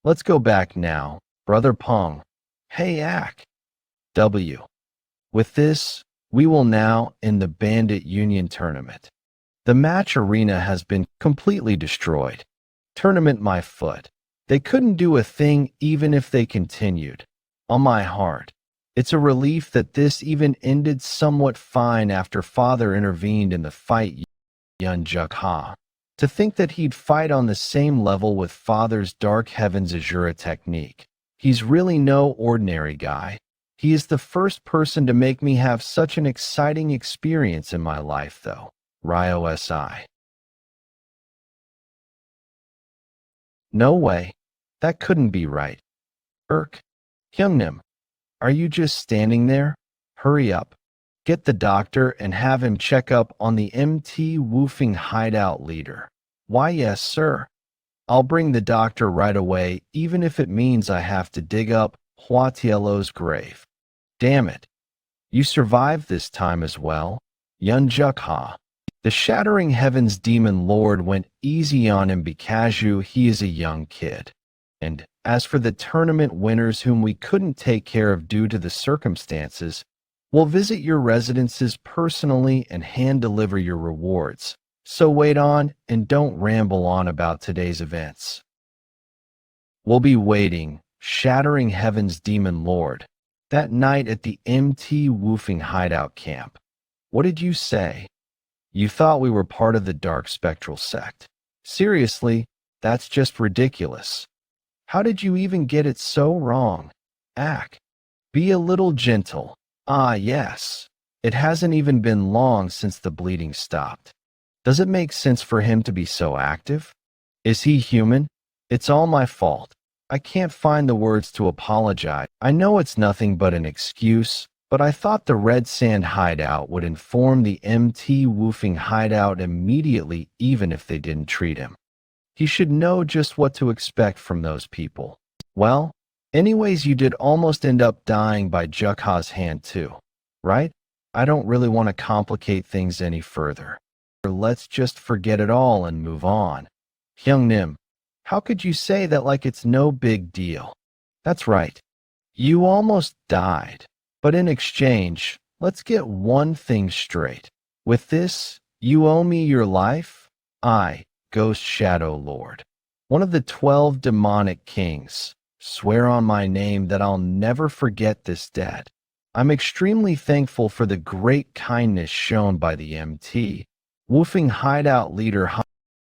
Let's go back now, Brother Pung. Hey, Ak. W. With this, we will now end the Bandit Union tournament. The match arena has been completely destroyed. Tournament my foot. They couldn't do a thing even if they continued. On my heart. It's a relief that this even ended somewhat fine after Father intervened in the fight. Yeon Jeokha. To think that he'd fight on the same level with Father's Dark Heavens Azura technique. He's really no ordinary guy. He is the first person to make me have such an exciting experience in my life, though. Ryo SI. No way. That couldn't be right. Hyungnim. Are you just standing there? Hurry up. Get the doctor and have him check up on the MT Woofing hideout leader. Why, yes, sir. I'll bring the doctor right away, even if it means I have to dig up Huatiello's grave. Damn it. You survived this time as well. Yeon Jeokha. The Shattering Heavens Demon Lord went easy on him because he is a young kid. And as for the tournament winners whom we couldn't take care of due to the circumstances, we'll visit your residences personally and hand-deliver your rewards. So wait on and don't ramble on about today's events. We'll be waiting, Shattering Heavens Demon Lord, that night at the MT Woofing hideout camp. What did you say? You thought we were part of the dark spectral sect. Seriously, that's just ridiculous. How did you even get it so wrong? Ack. Be a little gentle. Ah, yes. It hasn't even been long since the bleeding stopped. Does it make sense for him to be so active? Is he human? It's all my fault. I can't find the words to apologize. I know it's nothing but an excuse, but I thought the Red Sand hideout would inform the MT Woofing hideout immediately even if they didn't treat him. He should know just what to expect from those people. Well, anyways, you did almost end up dying by Jeokha's hand too, right? I don't really want to complicate things any further. Let's just forget it all and move on. Hyungnim, how could you say that like it's no big deal? That's right. You almost died. But in exchange, let's get one thing straight. With this, you owe me your life? I, Ghost Shadow Lord, one of the 12 demonic kings, swear on my name that I'll never forget this debt. I'm extremely thankful for the great kindness shown by the MT. Woofing hideout leader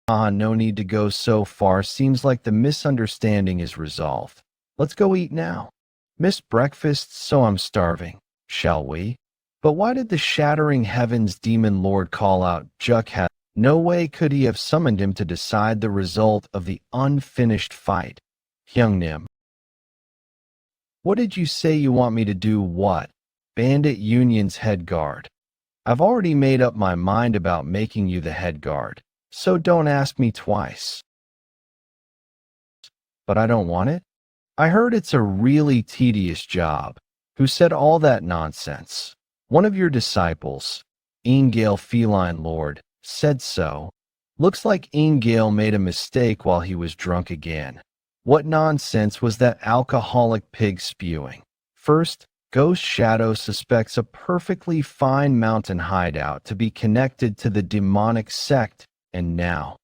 no need to go so far. Seems like the misunderstanding is resolved. Let's go eat now. Missed breakfast, so I'm starving. Shall we? But why did the Shattering Heavens Demon Lord call out Jeokha? No way could he have summoned him to decide the result of the unfinished fight. Hyungnim. What did you say you want me to do? What? Bandit Union's head guard. I've already made up my mind about making you the head guard, so don't ask me twice. But I don't want it? I heard it's a really tedious job. Who said all that nonsense? One of your disciples, Ingale Feline Lord, said so. Looks like Ingale made a mistake while he was drunk again. What nonsense was that alcoholic pig spewing? First, Ghost Shadow suspects a perfectly fine mountain hideout to be connected to the demonic sect, and now,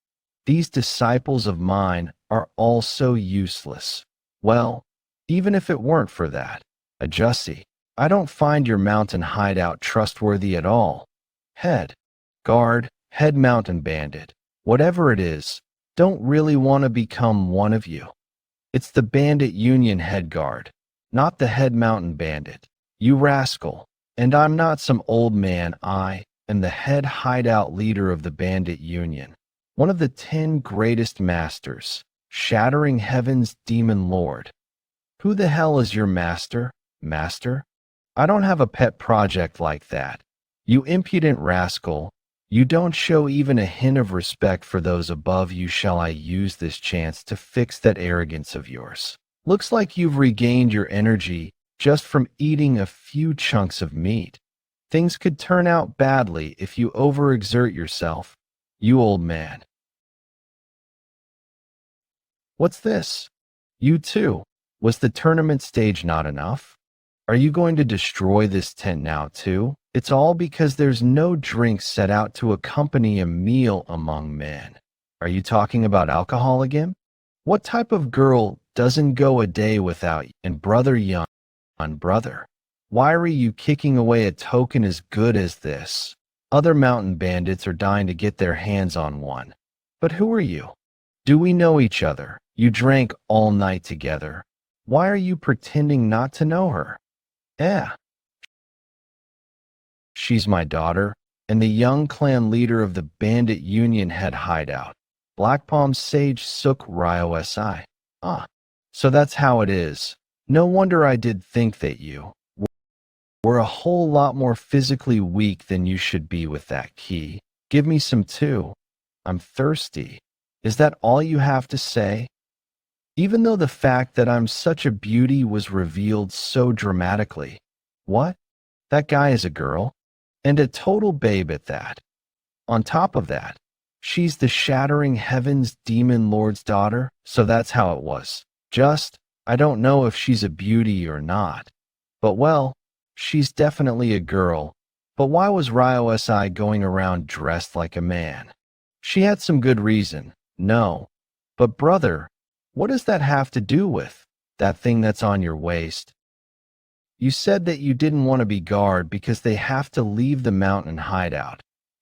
these disciples of mine are all so useless. Well, even if it weren't for that, Adjusty, I don't find your mountain hideout trustworthy at all. Head guard, head mountain bandit, whatever it is, don't really want to become one of you. It's the Bandit Union head guard, not the head mountain bandit. You rascal. And I'm not some old man. I am the head hideout leader of the Bandit Union, one of the 10 greatest masters, Shattering Heavens Demon Lord. Who the hell is your master? Master? I don't have a pet project like that. You impudent rascal. You don't show even a hint of respect for those above you. Shall I use this chance to fix that arrogance of yours? Looks like you've regained your energy just from eating a few chunks of meat. Things could turn out badly if you overexert yourself, you old man. What's this? You too. Was the tournament stage not enough? Are you going to destroy this tent now too? It's all because there's no drink set out to accompany a meal among men. Are you talking about alcohol again? What type of girl doesn't go a day without? And brother Yeon, brother, why are you kicking away a token as good as this? Other mountain bandits are dying to get their hands on one. But who are you? Do we know each other? You drank all night together. Why are you pretending not to know her? She's my daughter, and the young clan leader of the Bandit Union head hideout, Black Palm Sage Suk Ryo Si. So that's how it is. No wonder I did think that you were a whole lot more physically weak than you should be with that key. Give me some too. I'm thirsty. Is that all you have to say? Even though the fact that I'm such a beauty was revealed so dramatically. What? That guy is a girl? And a total babe at that. On top of that, she's the Shattering Heavens Demon Lord's daughter, so that's how it was. I don't know if she's a beauty or not. But well, she's definitely a girl. But why was Ryo Si going around dressed like a man? She had some good reason, no. But brother, what does that have to do with that thing that's on your waist? You said that you didn't want to be guard because they have to leave the mountain hideout.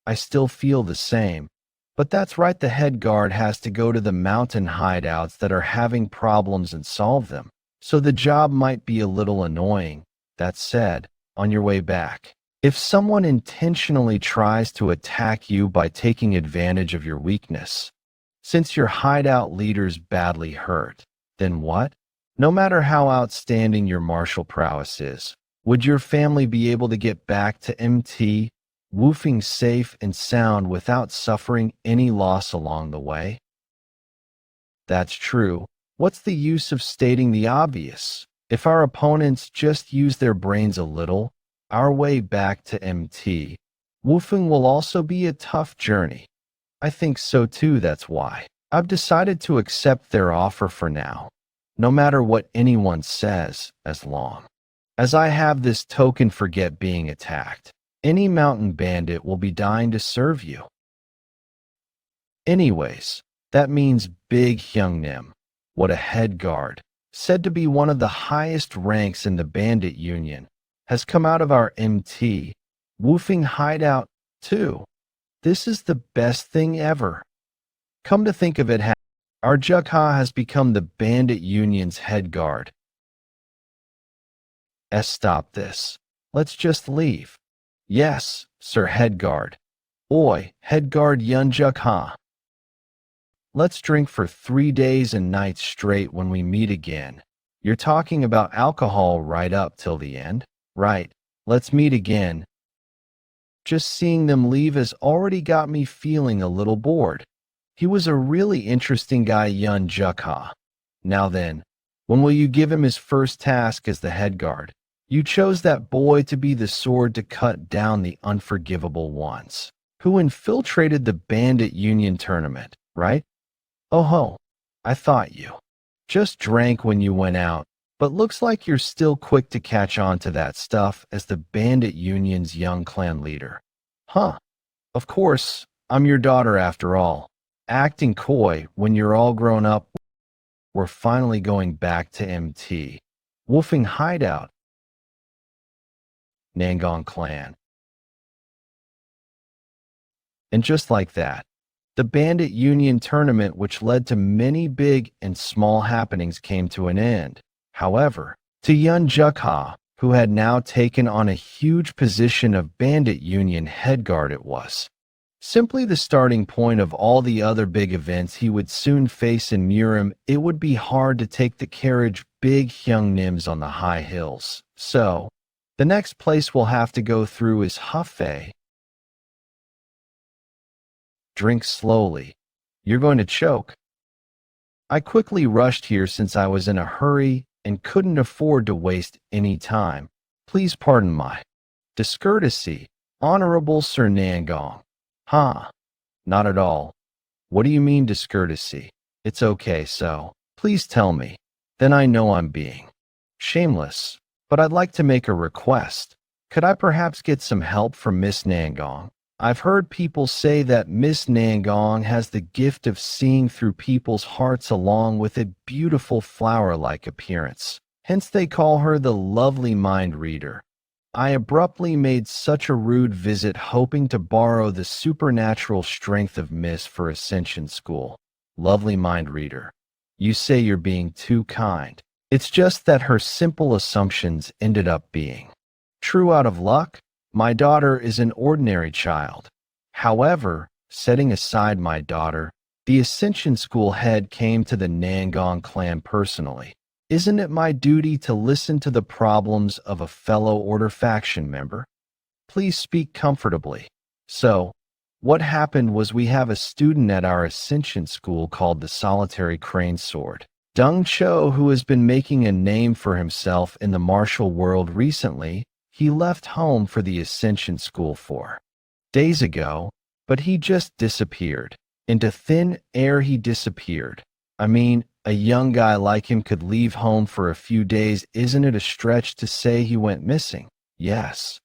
I still feel the same. But that's right, the head guard has to go to the mountain hideouts that are having problems and solve them. So the job might be a little annoying. That said, on your way back, if someone intentionally tries to attack you by taking advantage of your weakness, since your hideout leader's badly hurt, then what? No matter how outstanding your martial prowess is, would your family be able to get back to MT, woofing safe and sound without suffering any loss along the way? That's true. What's the use of stating the obvious? If our opponents just use their brains a little, our way back to MT, woofing will also be a tough journey. I think so too, that's why I've decided to accept their offer for now, no matter what anyone says, as long as I have this token forget being attacked. Any mountain bandit will be dying to serve you. Anyways, that means Big Hyungnim, what a head guard, said to be one of the highest ranks in the bandit union, has come out of our MT, woofing hideout too. This is the best thing ever. Come to think of it, our Jeokha has become the bandit union's head guard. Stop this. Let's just leave. Yes, Sir Headguard. Oi, Headguard Yeon Jeokha. Let's drink for 3 days and nights straight when we meet again. You're talking about alcohol right up till the end? Right, let's meet again. Just seeing them leave has already got me feeling a little bored. He was a really interesting guy, Yeon Jeokha. Now then, when will you give him his first task as the head guard? You chose that boy to be the sword to cut down the unforgivable ones, who infiltrated the bandit union tournament, right? Oh ho, I thought you just drank when you went out, but looks like you're still quick to catch on to that stuff as the bandit union's young clan leader. Huh, of course, I'm your daughter after all. Acting coy when you're all grown up. We're finally going back to MT. Woofing hideout. Nangong clan. And just like that, the bandit union tournament, which led to many big and small happenings, came to an end. However, to Yeon Jeokha, who had now taken on a huge position of bandit union headguard, it was simply the starting point of all the other big events he would soon face in Murim. It would be hard to take the carriage Big Hyungnims on the high hills. So, the next place we'll have to go through is Hefei. Drink slowly. You're going to choke. I quickly rushed here since I was in a hurry and couldn't afford to waste any time. Please pardon my discourtesy, Honorable Sir Nangong. Huh? Not at all. What do you mean discourtesy? It's okay, so please tell me. Then I know I'm being shameless. But I'd like to make a request. Could I perhaps get some help from Miss Nangong? I've heard people say that Miss Nangong has the gift of seeing through people's hearts along with a beautiful flower-like appearance. Hence they call her the lovely mind reader. I abruptly made such a rude visit hoping to borrow the supernatural strength of Miss for Ascension School. Lovely mind reader. You say you're being too kind. It's just that her simple assumptions ended up being true out of luck. My daughter is an ordinary child. However, setting aside my daughter, the Ascension School head came to the Nangong clan personally. Isn't it my duty to listen to the problems of a fellow Order faction member? Please speak comfortably. So, what happened was we have a student at our Ascension School called the Solitary Crane Sword, Dung Cho, who has been making a name for himself in the martial world recently. He left home for the Ascension School 4 days ago, but he just disappeared. Into thin air he disappeared. I mean, a young guy like him could leave home for a few days. Isn't it a stretch to say he went missing? Yes,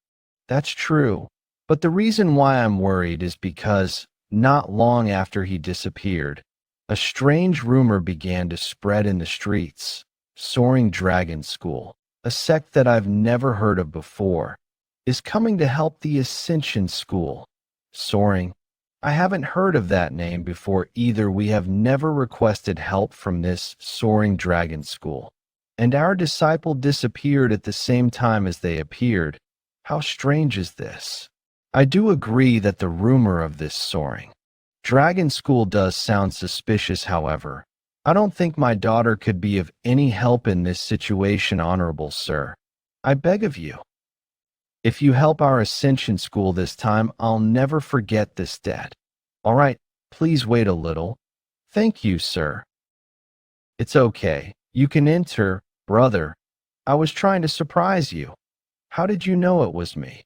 that's true. But the reason why I'm worried is because, not long after he disappeared, a strange rumor began to spread in the streets. Soaring Dragon School, a sect that I've never heard of before, is coming to help the Ascension School. Soaring. I haven't heard of that name before either. We have never requested help from this soaring dragon school. And our disciple disappeared at the same time as they appeared. How strange is this? I do agree that the rumor of this soaring dragon school does sound suspicious, however. I don't think my daughter could be of any help in this situation, honorable sir. I beg of you. If you help our Ascension School this time, I'll never forget this debt. All right, please wait a little. Thank you, sir. It's okay. You can enter, brother. I was trying to surprise you. How did you know it was me?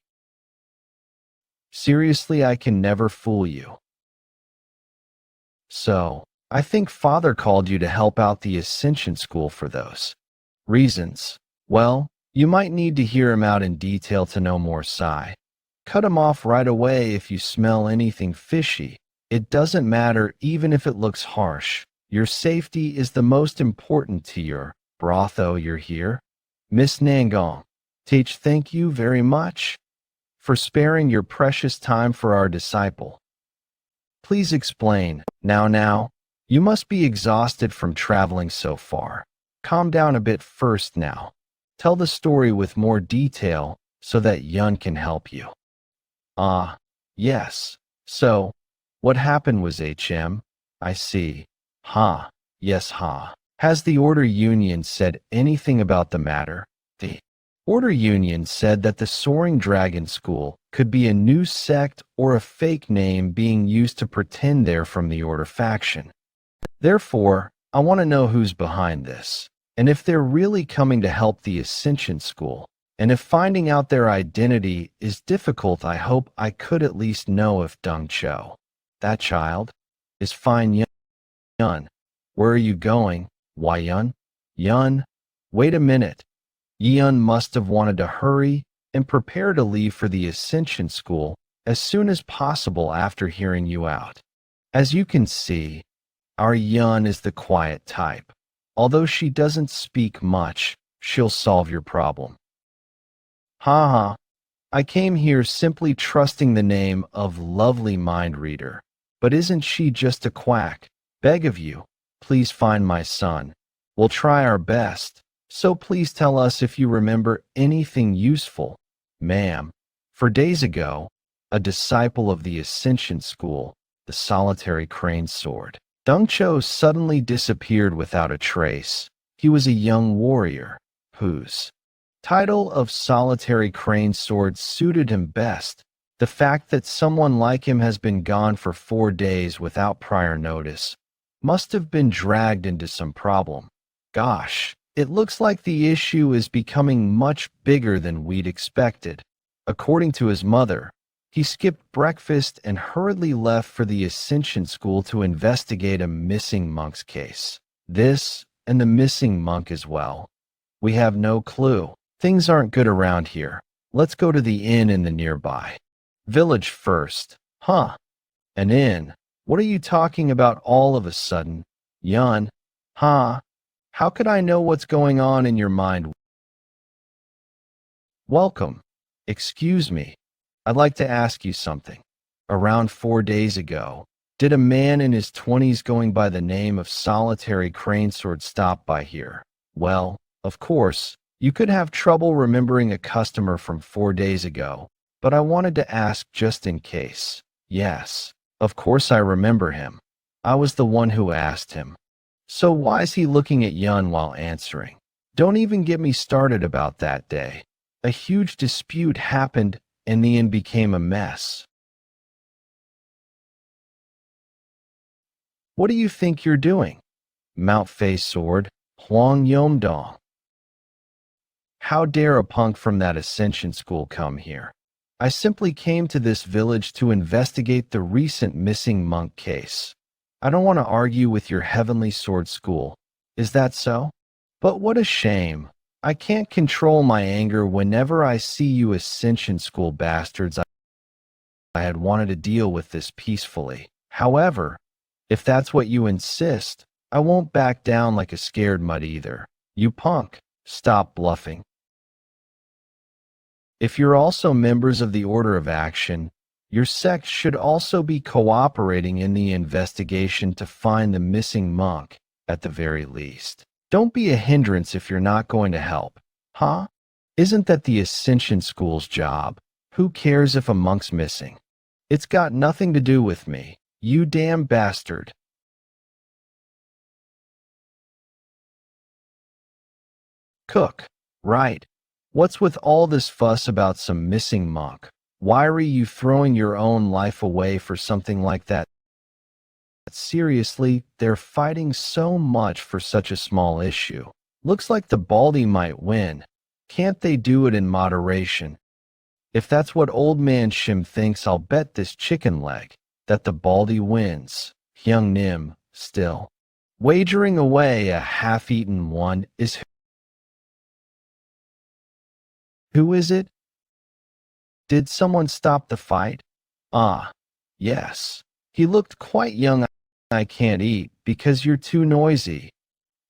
Seriously, I can never fool you. So, I think Father called you to help out the Ascension School for those reasons. Well, you might need to hear him out in detail to know more. Sigh. Cut him off right away if you smell anything fishy. It doesn't matter even if it looks harsh. Your safety is the most important to your brotho. You're here. Miss Nangong, teach, thank you very much for sparing your precious time for our disciple. Please explain. Now, you must be exhausted from traveling so far. Calm down a bit first now. Tell the story with more detail so that Yeon can help you. Yes. So, what happened was I see. Yes. Has the Order Union said anything about the matter? The Order Union said that the Soaring Dragon School could be a new sect or a fake name being used to pretend they're from the Order faction. Therefore, I want to know who's behind this, and if they're really coming to help the Ascension School. And if finding out their identity is difficult, I hope I could at least know if Dong Cho, that child, is fine. Yeon, where are you going? Why, Yeon, wait a minute. Yeon must have wanted to hurry and prepare to leave for the Ascension School as soon as possible after hearing you out. As you can see, our Yeon is the quiet type. Although she doesn't speak much, she'll solve your problem. I came here simply trusting the name of lovely mind reader. But isn't she just a quack? Beg of you, please find my son. We'll try our best. So please tell us if you remember anything useful. Ma'am, for days ago, a disciple of the Ascension School, the solitary crane sword, Dong Cho suddenly disappeared without a trace. He was a young warrior whose title of solitary crane sword suited him best. The fact that someone like him has been gone for 4 days without prior notice must have been dragged into some problem. Gosh, it looks like the issue is becoming much bigger than we'd expected. According to his mother, he skipped breakfast and hurriedly left for the Ascension School to investigate a missing monk's case. This and the missing monk as well. We have no clue. Things aren't good around here. Let's go to the inn in the nearby village first. An inn? What are you talking about all of a sudden? Yeon, how could I know what's going on in your mind? Welcome. Excuse me. I'd like to ask you something. Around 4 days ago, did a man in his 20s going by the name of Solitary Cranesword stop by here? Well, of course, you could have trouble remembering a customer from 4 days ago, but I wanted to ask just in case. Yes, of course I remember him. I was the one who asked him. So why is he looking at Yeon while answering? Don't even get me started about that day. A huge dispute happened and the inn became a mess. What do you think you're doing? Mount Face Sword, Hwang Yomdong. How dare a punk from that Ascension School come here? I simply came to this village to investigate the recent missing monk case. I don't want to argue with your Heavenly Sword School. Is that so? But what a shame. I can't control my anger whenever I see you Ascension School bastards. I had wanted to deal with this peacefully. However, if that's what you insist, I won't back down like a scared mutt either. You punk, stop bluffing. If you're also members of the Order of Action, Your sect should also be cooperating in the investigation to find the missing monk, at the very least. Don't be a hindrance if you're not going to help. Huh? Isn't that the Ascension School's job? Who cares if a monk's missing? It's got nothing to do with me. You damn bastard. Cook. Right. What's with all this fuss about some missing monk? Why are you throwing your own life away for something like that? Seriously, they're fighting so much for such a small issue. Looks like the Baldy might win. Can't they do it in moderation? If that's what old man Shim thinks, I'll bet this chicken leg that the Baldy wins. Hyung Nim, still. Wagering away a half-eaten one is who is it? Did someone stop the fight? Ah, yes. He looked quite young. I can't eat because you're too noisy.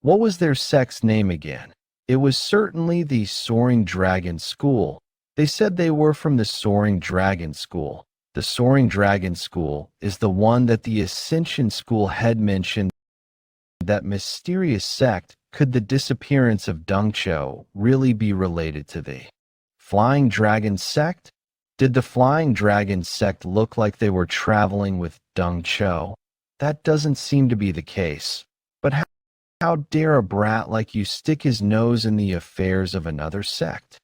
What was their sect's name again? It was certainly the Soaring Dragon School. They said they were from the Soaring Dragon School. The Soaring Dragon School is the one that the Ascension School head mentioned. That mysterious sect. Could the disappearance of Dung Cho really be related to the Flying Dragon sect? Did the Flying Dragon sect look like they were traveling with Dung Cho? That doesn't seem to be the case. But how dare a brat like you stick his nose in the affairs of another sect?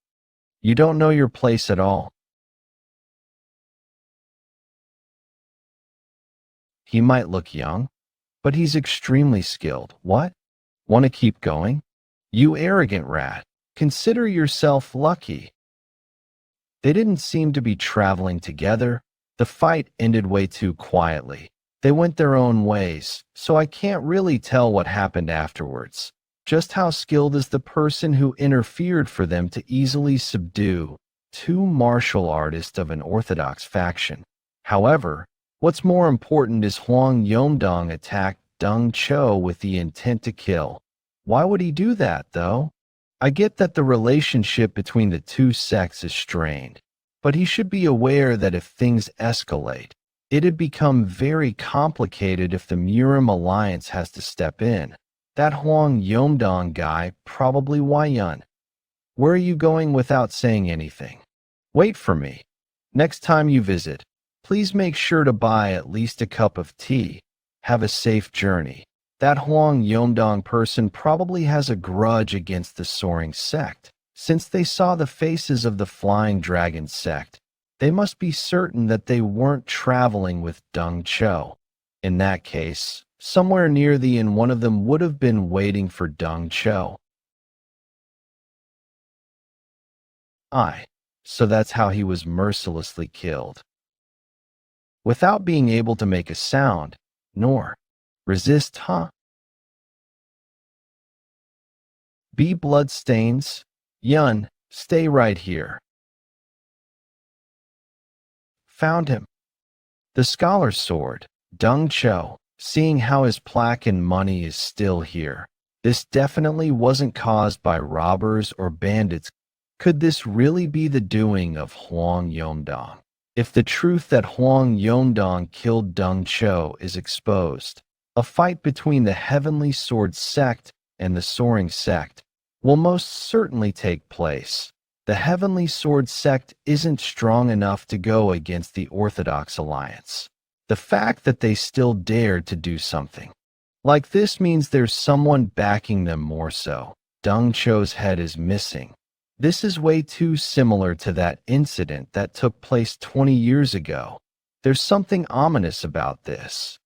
You don't know your place at all. He might look young, but he's extremely skilled. What? Want to keep going? You arrogant rat. Consider yourself lucky. They didn't seem to be traveling together. The fight ended way too quietly. They went their own ways, so I can't really tell what happened afterwards. Just how skilled is the person who interfered for them to easily subdue two martial artists of an orthodox faction. However, what's more important is Hwang Yomdong attacked Dung Cho with the intent to kill. Why would he do that, though? I get that the relationship between the two sects is strained, but he should be aware that if things escalate, it'd become very complicated if the Murim Alliance has to step in. That Hwang Yomdong guy, probably Wayun. Where are you going without saying anything? Wait for me. Next time you visit, please make sure to buy at least a cup of tea. Have a safe journey. That Hwang Yomdong person probably has a grudge against the Soaring sect. Since they saw the faces of the Flying Dragon sect, they must be certain that they weren't traveling with Dung Cho. In that case, somewhere near the inn, one of them would have been waiting for Dung Cho. So that's how he was mercilessly killed. Without being able to make a sound, nor resist, huh? Be bloodstains. Yun, stay right here. Found him. The scholar's sword, Dung Cho, seeing how his plaque and money is still here. This definitely wasn't caused by robbers or bandits. Could this really be the doing of Hwang Yomdong? If the truth that Hwang Yomdong killed Dung Cho is exposed, a fight between the Heavenly Sword sect and the Soaring sect will most certainly take place. The Heavenly Sword sect isn't strong enough to go against the Orthodox Alliance. The fact that they still dared to do something like this means there's someone backing them more so. Dung Cho's head is missing. This is way too similar to that incident that took place 20 years ago. There's something ominous about this.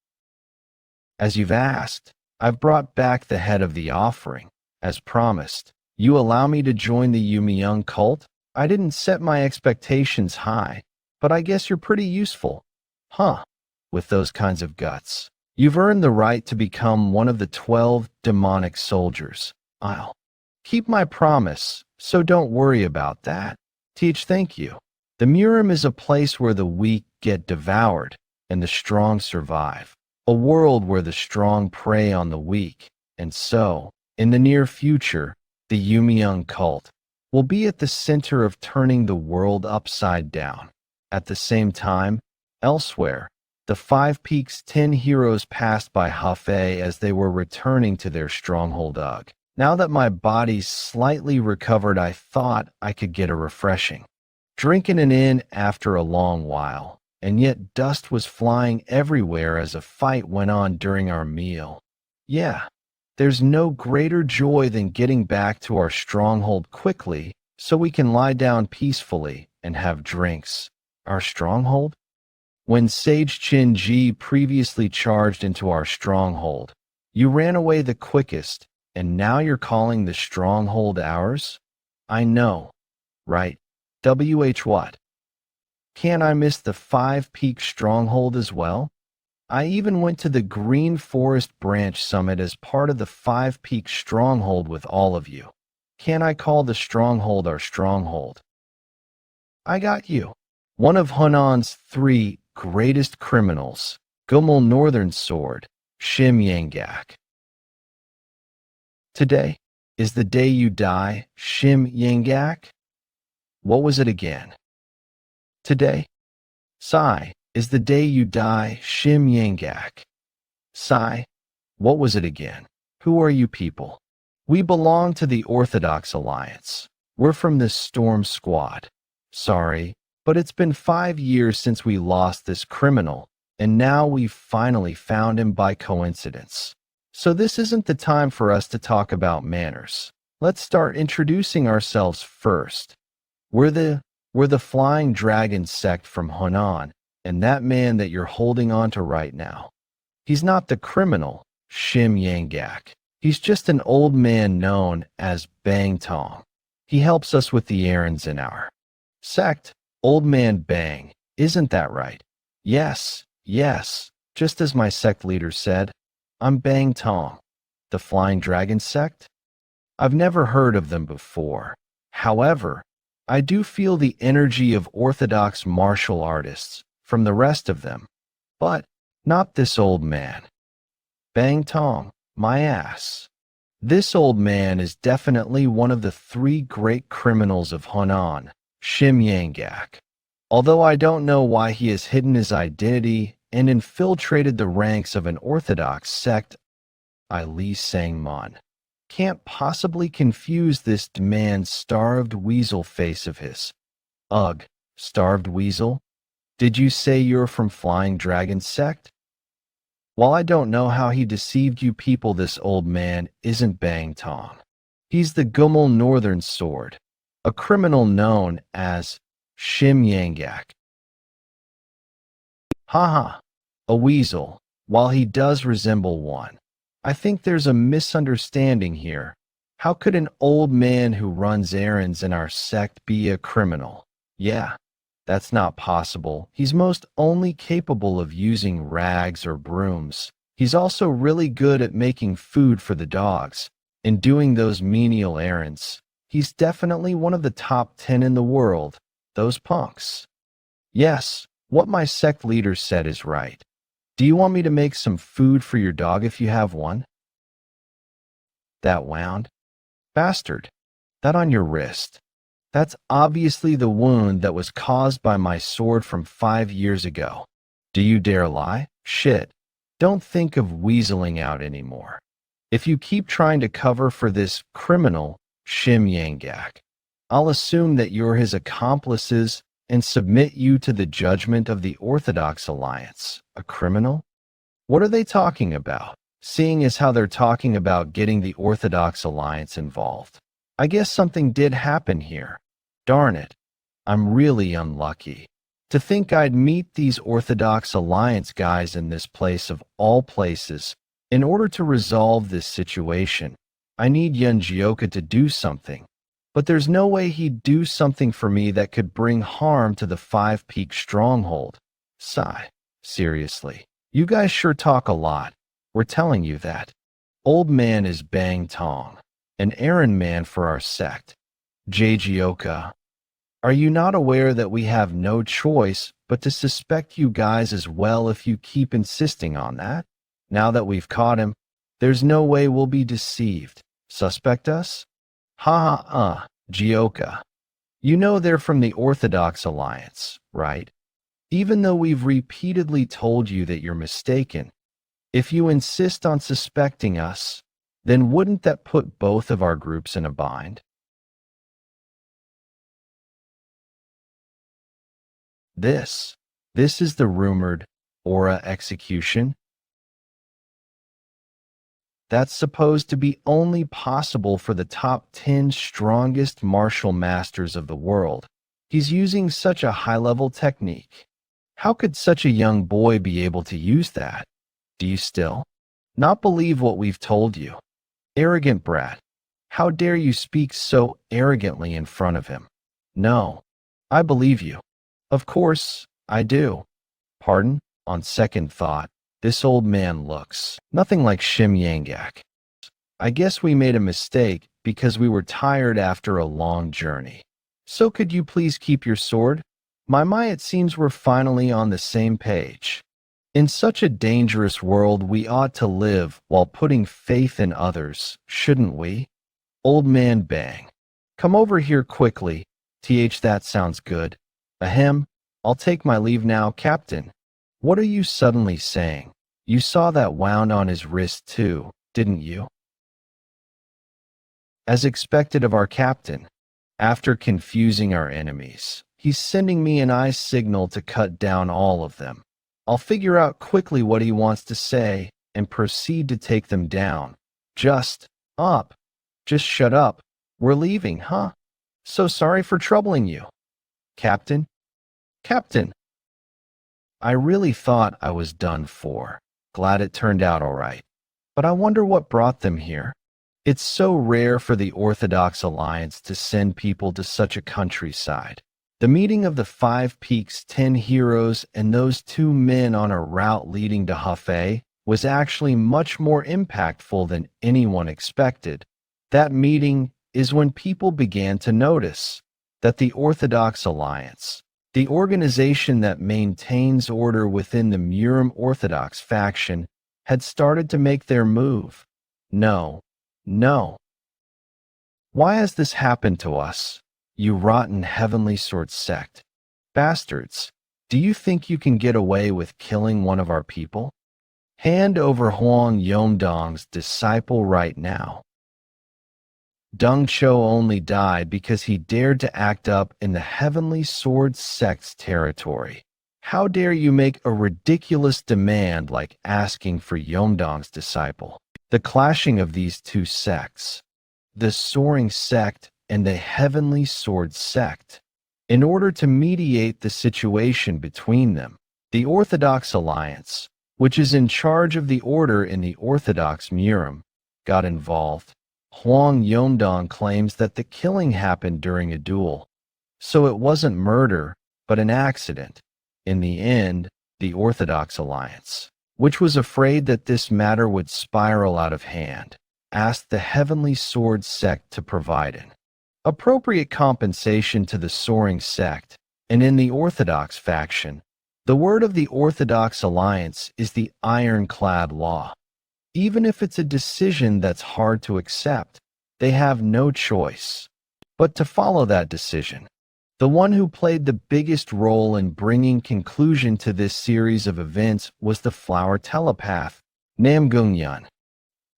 As you've asked, I've brought back the head of the offering. As promised, you allow me to join the Yumyung cult? I didn't set my expectations high, but I guess you're pretty useful. Huh, with those kinds of guts. You've earned the right to become one of the 12 demonic soldiers. I'll keep my promise, so don't worry about that. Teach, thank you. The Murim is a place where the weak get devoured and the strong survive. A world where the strong prey on the weak. And so, in the near future, the Yumyung cult will be at the center of turning the world upside down. At the same time, Elsewhere, the Five Peaks 10 heroes passed by Hafei as they were returning to their stronghold. Ugh. Now that my body's slightly recovered, I thought I could get a refreshing. Drinking it in after a long while, and yet dust was flying everywhere as a fight went on during our meal. Yeah, there's no greater joy than getting back to our stronghold quickly so we can lie down peacefully and have drinks. Our stronghold? When Sage Chin Ji previously charged into our stronghold, you ran away the quickest, and now you're calling the stronghold ours? I know, right? WH what? Can't I miss the Five Peak Stronghold as well? I even went to the Green Forest Branch Summit as part of the Five Peak Stronghold with all of you. Can't I call the stronghold our stronghold? I got you. One of Hunan's 3 greatest criminals, Gummel Northern Sword, Shim Yangak. Today is the day you die, Shim Yangak? What was it again? Today, Sai, is the day you die, Shim Yangak. Sai, what was it again? Who are you people? We belong to the Orthodox Alliance. We're from this Storm Squad. Sorry, but it's been 5 years since we lost this criminal, and now we've finally found him by coincidence. So this isn't the time for us to talk about manners. Let's start introducing ourselves first. We're the Flying Dragon sect from Hunan, and that man that you're holding on to right now. He's not the criminal, Shim Yangak. He's just an old man known as Bang Tong. He helps us with the errands in our sect, Old Man Bang. Isn't that right? Yes, just as my sect leader said. I'm Bang Tong. The Flying Dragon sect? I've never heard of them before. However, I do feel the energy of orthodox martial artists from the rest of them, but not this old man. Bang Tong, my ass. This old man is definitely one of the 3 great criminals of Hunan, Shim Yangak. Although I don't know why he has hidden his identity and infiltrated the ranks of an orthodox sect, I Li Sangmon can't possibly confuse this man's starved weasel face of his. Ugh, starved weasel? Did you say you're from Flying Dragon sect? While I don't know how he deceived you people, this old man isn't Bang Tong. He's the Gummel Northern Sword, a criminal known as Shim Yangak. Haha, a weasel, while he does resemble one. I think there's a misunderstanding here. How could an old man who runs errands in our sect be a criminal? Yeah, that's not possible. He's most only capable of using rags or brooms. He's also really good at making food for the dogs and doing those menial errands. He's definitely one of the top 10 in the world, those punks. Yes, what my sect leader said is right. Do you want me to make some food for your dog if you have one? That wound? Bastard, that on your wrist. That's obviously the wound that was caused by my sword from 5 years ago. Do you dare lie? Shit. Don't think of weaseling out anymore. If you keep trying to cover for this criminal, Shim Yangak, I'll assume that you're his accomplices and submit you to the judgment of the Orthodox Alliance. A criminal? What are they talking about? Seeing as how they're talking about getting the Orthodox Alliance involved. I guess something did happen here. Darn it. I'm really unlucky. To think I'd meet these Orthodox Alliance guys in this place of all places. In order to resolve this situation, I need Yeon Jeokha to do something. But there's no way he'd do something for me that could bring harm to the Five Peak Stronghold. Sigh. Seriously. You guys sure talk a lot. We're telling you that. Old man is Bang Tong, an errand man for our sect. Jeokha. Are you not aware that we have no choice but to suspect you guys as well if you keep insisting on that? Now that we've caught him, there's no way we'll be deceived. Suspect us? Jeokha. You know they're from the Orthodox Alliance, right? Even though we've repeatedly told you that you're mistaken, if you insist on suspecting us, then wouldn't that put both of our groups in a bind? This is the rumored aura execution that's supposed to be only possible for the top 10 strongest martial masters of the world. He's using such a high-level technique. How could such a young boy be able to use that? Do you still not believe what we've told you? Arrogant brat. How dare you speak so arrogantly in front of him? No, I believe you. Of course, I do. Pardon? On second thought, this old man looks nothing like Yeon. I guess we made a mistake because we were tired after a long journey. So could you please keep your sword? My, it seems we're finally on the same page. In such a dangerous world, we ought to live while putting faith in others, shouldn't we? Old man bang. Come over here quickly. That sounds good. Ahem. I'll take my leave now, Captain. What are you suddenly saying? You saw that wound on his wrist too, didn't you? As expected of our captain, after confusing our enemies, he's sending me an eye signal to cut down all of them. I'll figure out quickly what he wants to say and proceed to take them down. Just shut up. We're leaving, huh? So sorry for troubling you. Captain? I really thought I was done for. Glad it turned out all right. But I wonder what brought them here. It's so rare for the Orthodox Alliance to send people to such a countryside. The meeting of the 5 Peaks 10 heroes and those 2 men on a route leading to Hefei was actually much more impactful than anyone expected. That meeting is when people began to notice that the Orthodox Alliance, the organization that maintains order within the Murim Orthodox faction, had started to make their move. No. Why has this happened to us, you rotten Heavenly Sword sect? Bastards, do you think you can get away with killing one of our people? Hand over Huang Yongdong's disciple right now. Deng Cho only died because he dared to act up in the Heavenly Sword sect's territory. How dare you make a ridiculous demand like asking for Yongdong's disciple? The clashing of these 2 sects, the Soaring sect and the Heavenly Sword sect. In order to mediate the situation between them, the Orthodox Alliance, which is in charge of the order in the Orthodox Murim, got involved. Huang Yongdong claims that the killing happened during a duel, so it wasn't murder, but an accident. In the end, the Orthodox Alliance, which was afraid that this matter would spiral out of hand, asked the Heavenly Sword sect to provide an appropriate compensation to the Soaring sect, and in the Orthodox faction, the word of the Orthodox Alliance is the ironclad law. Even if it's a decision that's hard to accept, they have no choice but to follow that decision. The one who played the biggest role in bringing conclusion to this series of events was the flower telepath, Namgungyan,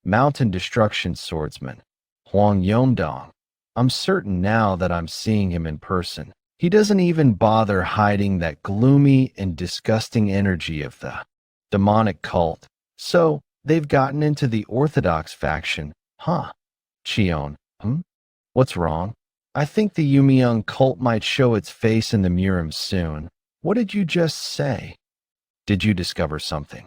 mountain destruction swordsman, Huang Yongdong. I'm certain now that I'm seeing him in person. He doesn't even bother hiding that gloomy and disgusting energy of the demonic cult. So, they've gotten into the Orthodox faction, huh? Cheon, What's wrong? I think the Yumiyoung cult might show its face in the Murim soon. What did you just say? Did you discover something?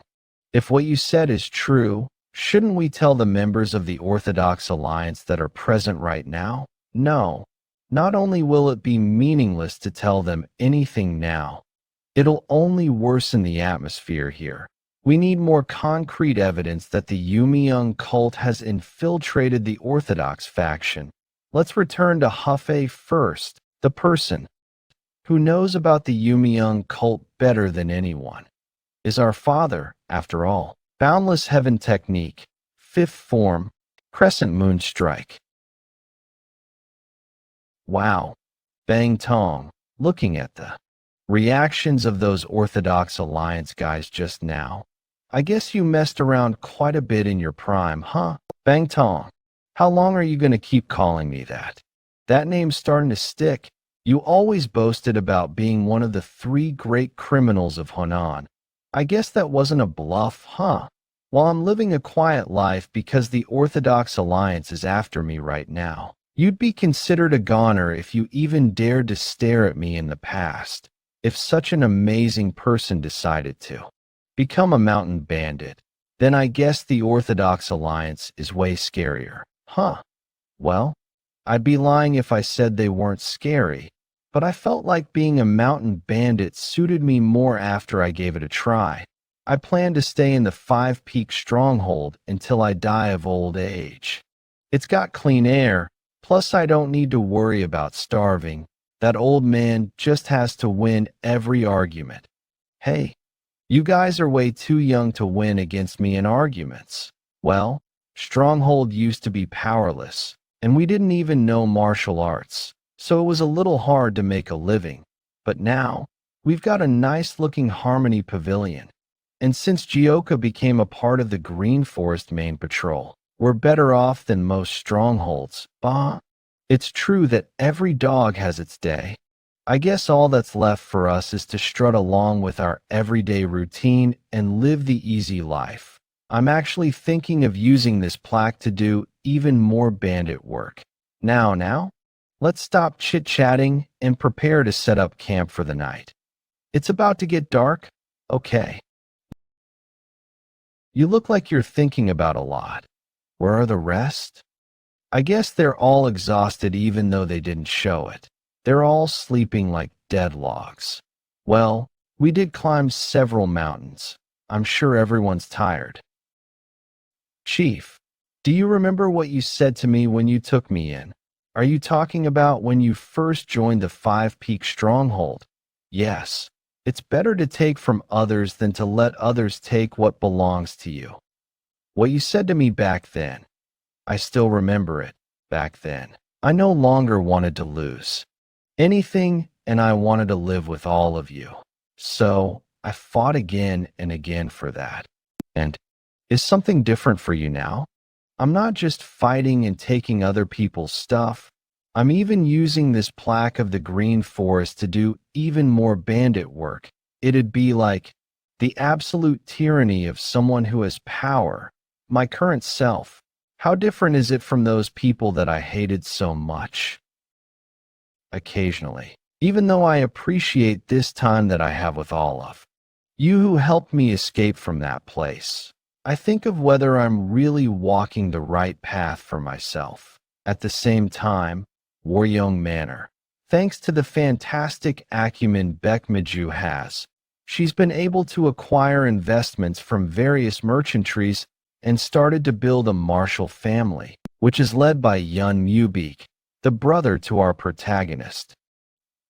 If what you said is true, shouldn't we tell the members of the Orthodox Alliance that are present right now? No. Not only will it be meaningless to tell them anything now, it'll only worsen the atmosphere here. We need more concrete evidence that the Yumiyoung cult has infiltrated the Orthodox faction. Let's return to Hefei first. The person who knows about the Yumiyoung cult better than anyone is our father, after all. Boundless Heaven Technique, 5th form, Crescent Moon Strike. Wow. Bang Tong, looking at the reactions of those Orthodox Alliance guys just now. I guess you messed around quite a bit in your prime, huh? Bang Tong. How long are you going to keep calling me that? That name's starting to stick. You always boasted about being one of the 3 great criminals of Honan. I guess that wasn't a bluff, huh? While I'm living a quiet life because the Orthodox Alliance is after me right now. You'd be considered a goner if you even dared to stare at me in the past. If such an amazing person decided to become a mountain bandit, then I guess the Orthodox Alliance is way scarier. Huh. Well, I'd be lying if I said they weren't scary, but I felt like being a mountain bandit suited me more after I gave it a try. I plan to stay in the 5-peak stronghold until I die of old age. It's got clean air, plus I don't need to worry about starving. That old man just has to win every argument. Hey, you guys are way too young to win against me in arguments. Well, Stronghold used to be powerless, and we didn't even know martial arts, so it was a little hard to make a living. But now, we've got a nice-looking Harmony Pavilion. And since Jeokha became a part of the Green Forest main patrol, we're better off than most strongholds, bah. It's true that every dog has its day. I guess all that's left for us is to strut along with our everyday routine and live the easy life. I'm actually thinking of using this plaque to do even more bandit work. Now, let's stop chit-chatting and prepare to set up camp for the night. It's about to get dark? Okay. You look like you're thinking about a lot. Where are the rest? I guess they're all exhausted even though they didn't show it. They're all sleeping like dead logs. Well, we did climb several mountains. I'm sure everyone's tired. Chief, do you remember what you said to me when you took me in? Are you talking about when you first joined the 5-peak stronghold? Yes. It's better to take from others than to let others take what belongs to you. What you said to me back then. I still remember it, back then. I no longer wanted to lose anything, and I wanted to live with all of you. So, I fought again and again for that. And is something different for you now? I'm not just fighting and taking other people's stuff. I'm even using this plaque of the Green Forest to do even more bandit work. It'd be like the absolute tyranny of someone who has power, my current self. How different is it from those people that I hated so much? Occasionally, even though I appreciate this time that I have with all of you who helped me escape from that place, I think of whether I'm really walking the right path for myself. At the same time, Waryoung Manor, thanks to the fantastic acumen Baekmiju has, she's been able to acquire investments from various merchantries and started to build a martial family, which is led by Yeon Jeokha, the brother to our protagonist.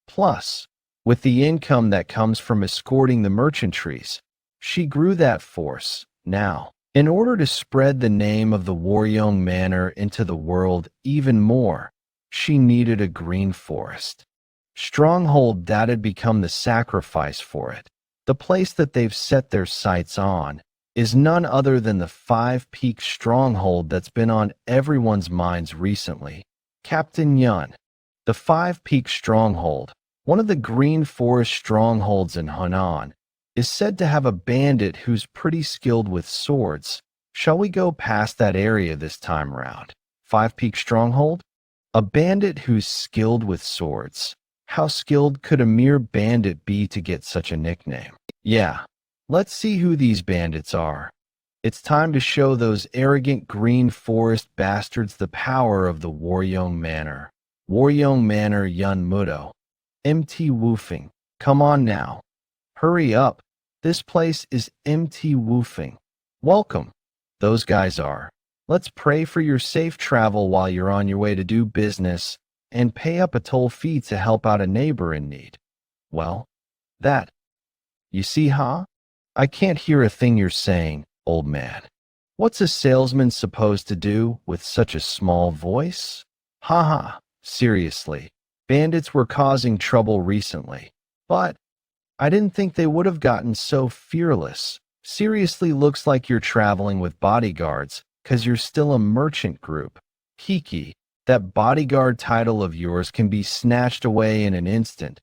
Plus, with the income that comes from escorting the merchantries, she grew that force. Now, in order to spread the name of the Waryoung Manor into the world even more, she needed a green forest. Stronghold that had become the sacrifice for it. The place that they've set their sights on is none other than the 5-peak stronghold that's been on everyone's minds recently. Captain Yeon, the 5-peak stronghold, one of the Green Forest strongholds in Honan, is said to have a bandit who's pretty skilled with swords. Shall we go past that area this time round? 5-peak stronghold? A bandit who's skilled with swords. How skilled could a mere bandit be to get such a nickname? Yeah. Let's see who these bandits are. It's time to show those arrogant Green Forest bastards the power of the Waryoung Manor. Waryoung Manor Yun Mudo. MT Woofing. Come on now. Hurry up. This place is MT Woofing. Welcome. Those guys are. Let's pray for your safe travel while you're on your way to do business and pay up a toll fee to help out a neighbor in need. Well, that. You see, huh? I can't hear a thing you're saying, old man. What's a salesman supposed to do with such a small voice? Haha, seriously. Bandits were causing trouble recently, but I didn't think they would have gotten so fearless. Seriously looks like you're traveling with bodyguards, 'cause you're still a merchant group. Kiki, that bodyguard title of yours can be snatched away in an instant.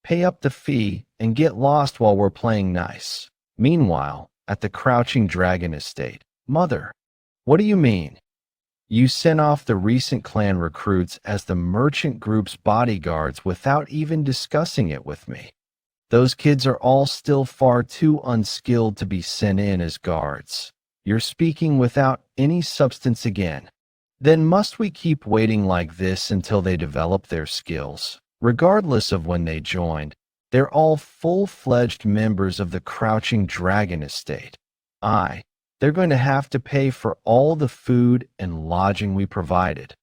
Pay up the fee and get lost while we're playing nice. Meanwhile, at the Crouching Dragon Estate, Mother, what do you mean? You sent off the recent clan recruits as the merchant group's bodyguards without even discussing it with me. Those kids are all still far too unskilled to be sent in as guards. You're speaking without any substance again. Then must we keep waiting like this until they develop their skills? Regardless of when they joined, they're all full-fledged members of the Crouching Dragon Estate. They're going to have to pay for all the food and lodging we provided.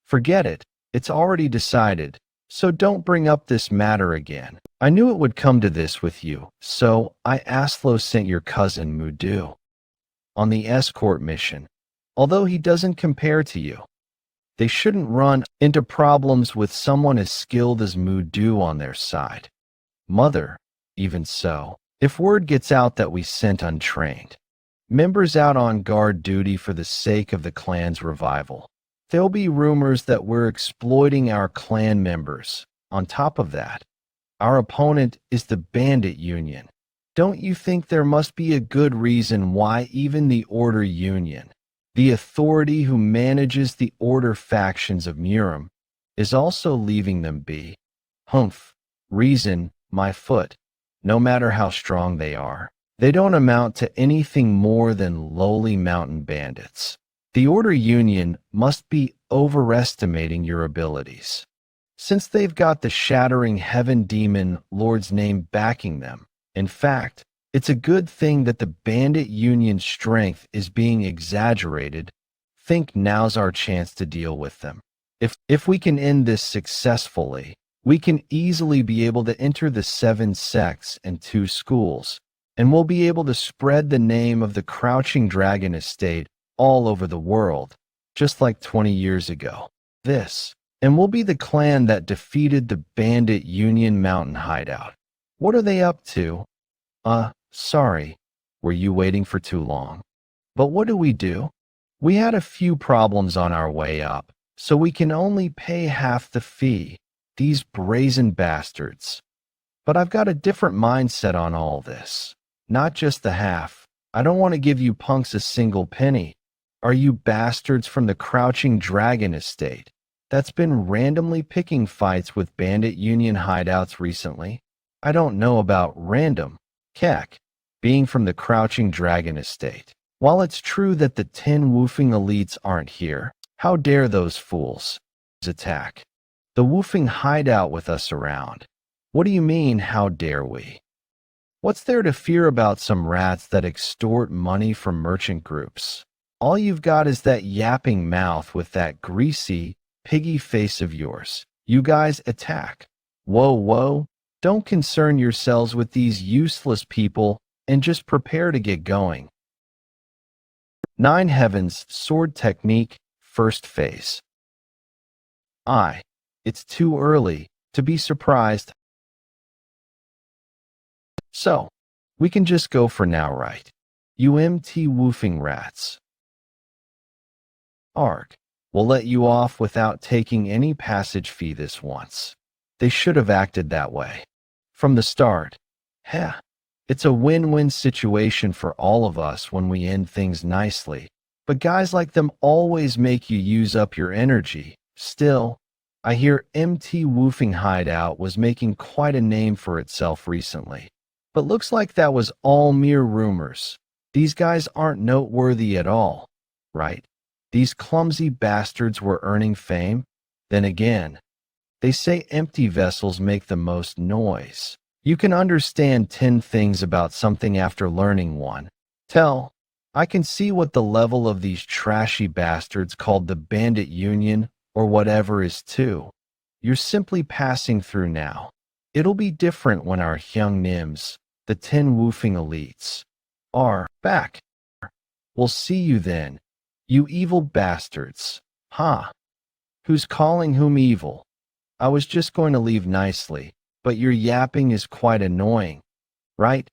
Forget it. It's already decided. So don't bring up this matter again. I knew it would come to this with you, so I Aslo sent your cousin Mudu on the escort mission, although he doesn't compare to you. They shouldn't run into problems with someone as skilled as Mudu on their side. Mother, even so, if word gets out that we sent untrained members out on guard duty for the sake of the clan's revival, there'll be rumors that we're exploiting our clan members. On top of that, our opponent is the Bandit Union. Don't you think there must be a good reason why even the Order Union, the authority who manages the Order factions of Murim, is also leaving them be? Reason, my foot. No matter how strong they are, they don't amount to anything more than lowly mountain bandits. The Order Union must be overestimating your abilities, since they've got the Shattering Heaven Demon Lord's name backing them. In fact, it's a good thing that the Bandit Union's strength is being exaggerated. Think now's our chance to deal with them. If we can end this successfully, we can easily be able to enter the 7 sects and 2 schools, and we'll be able to spread the name of the Crouching Dragon Estate all over the world, just like 20 years ago. And we'll be the clan that defeated the Bandit Union mountain hideout. What are they up to? Sorry, were you waiting for too long? But what do? We had a few problems on our way up, so we can only pay half the fee. These brazen bastards. But I've got a different mindset on all this. Not just the half. I don't want to give you punks a single penny. Are you bastards from the Crouching Dragon Estate that's been randomly picking fights with Bandit Union hideouts recently? I don't know about random. Being from the Crouching Dragon Estate. While it's true that the 10 woofing elites aren't here, how dare those fools attack the woofing hideout with us around? What do you mean, how dare we? What's there to fear about some rats that extort money from merchant groups? All you've got is that yapping mouth with that greasy, piggy face of yours. You guys attack. Whoa. Don't concern yourselves with these useless people and just prepare to get going. 9 Heavens Sword Technique, First Phase. It's too early to be surprised. So, we can just go for now, right? You MT woofing rats. Arg. We'll let you off without taking any passage fee this once. They should have acted that way from the start. It's a win-win situation for all of us when we end things nicely, but guys like them always make you use up your energy. Still, I hear MT Woofing Hideout was making quite a name for itself recently, but looks like that was all mere rumors. These guys aren't noteworthy at all, right? These clumsy bastards were earning fame. Then again, they say empty vessels make the most noise. You can understand 10 things about something after learning one. I can see what the level of these trashy bastards called the Bandit Union or whatever is too. You're simply passing through now. It'll be different when our young Nims, the 10 woofing elites, are back. We'll see you then, you evil bastards. Who's calling whom evil? I was just going to leave nicely, but your yapping is quite annoying, right?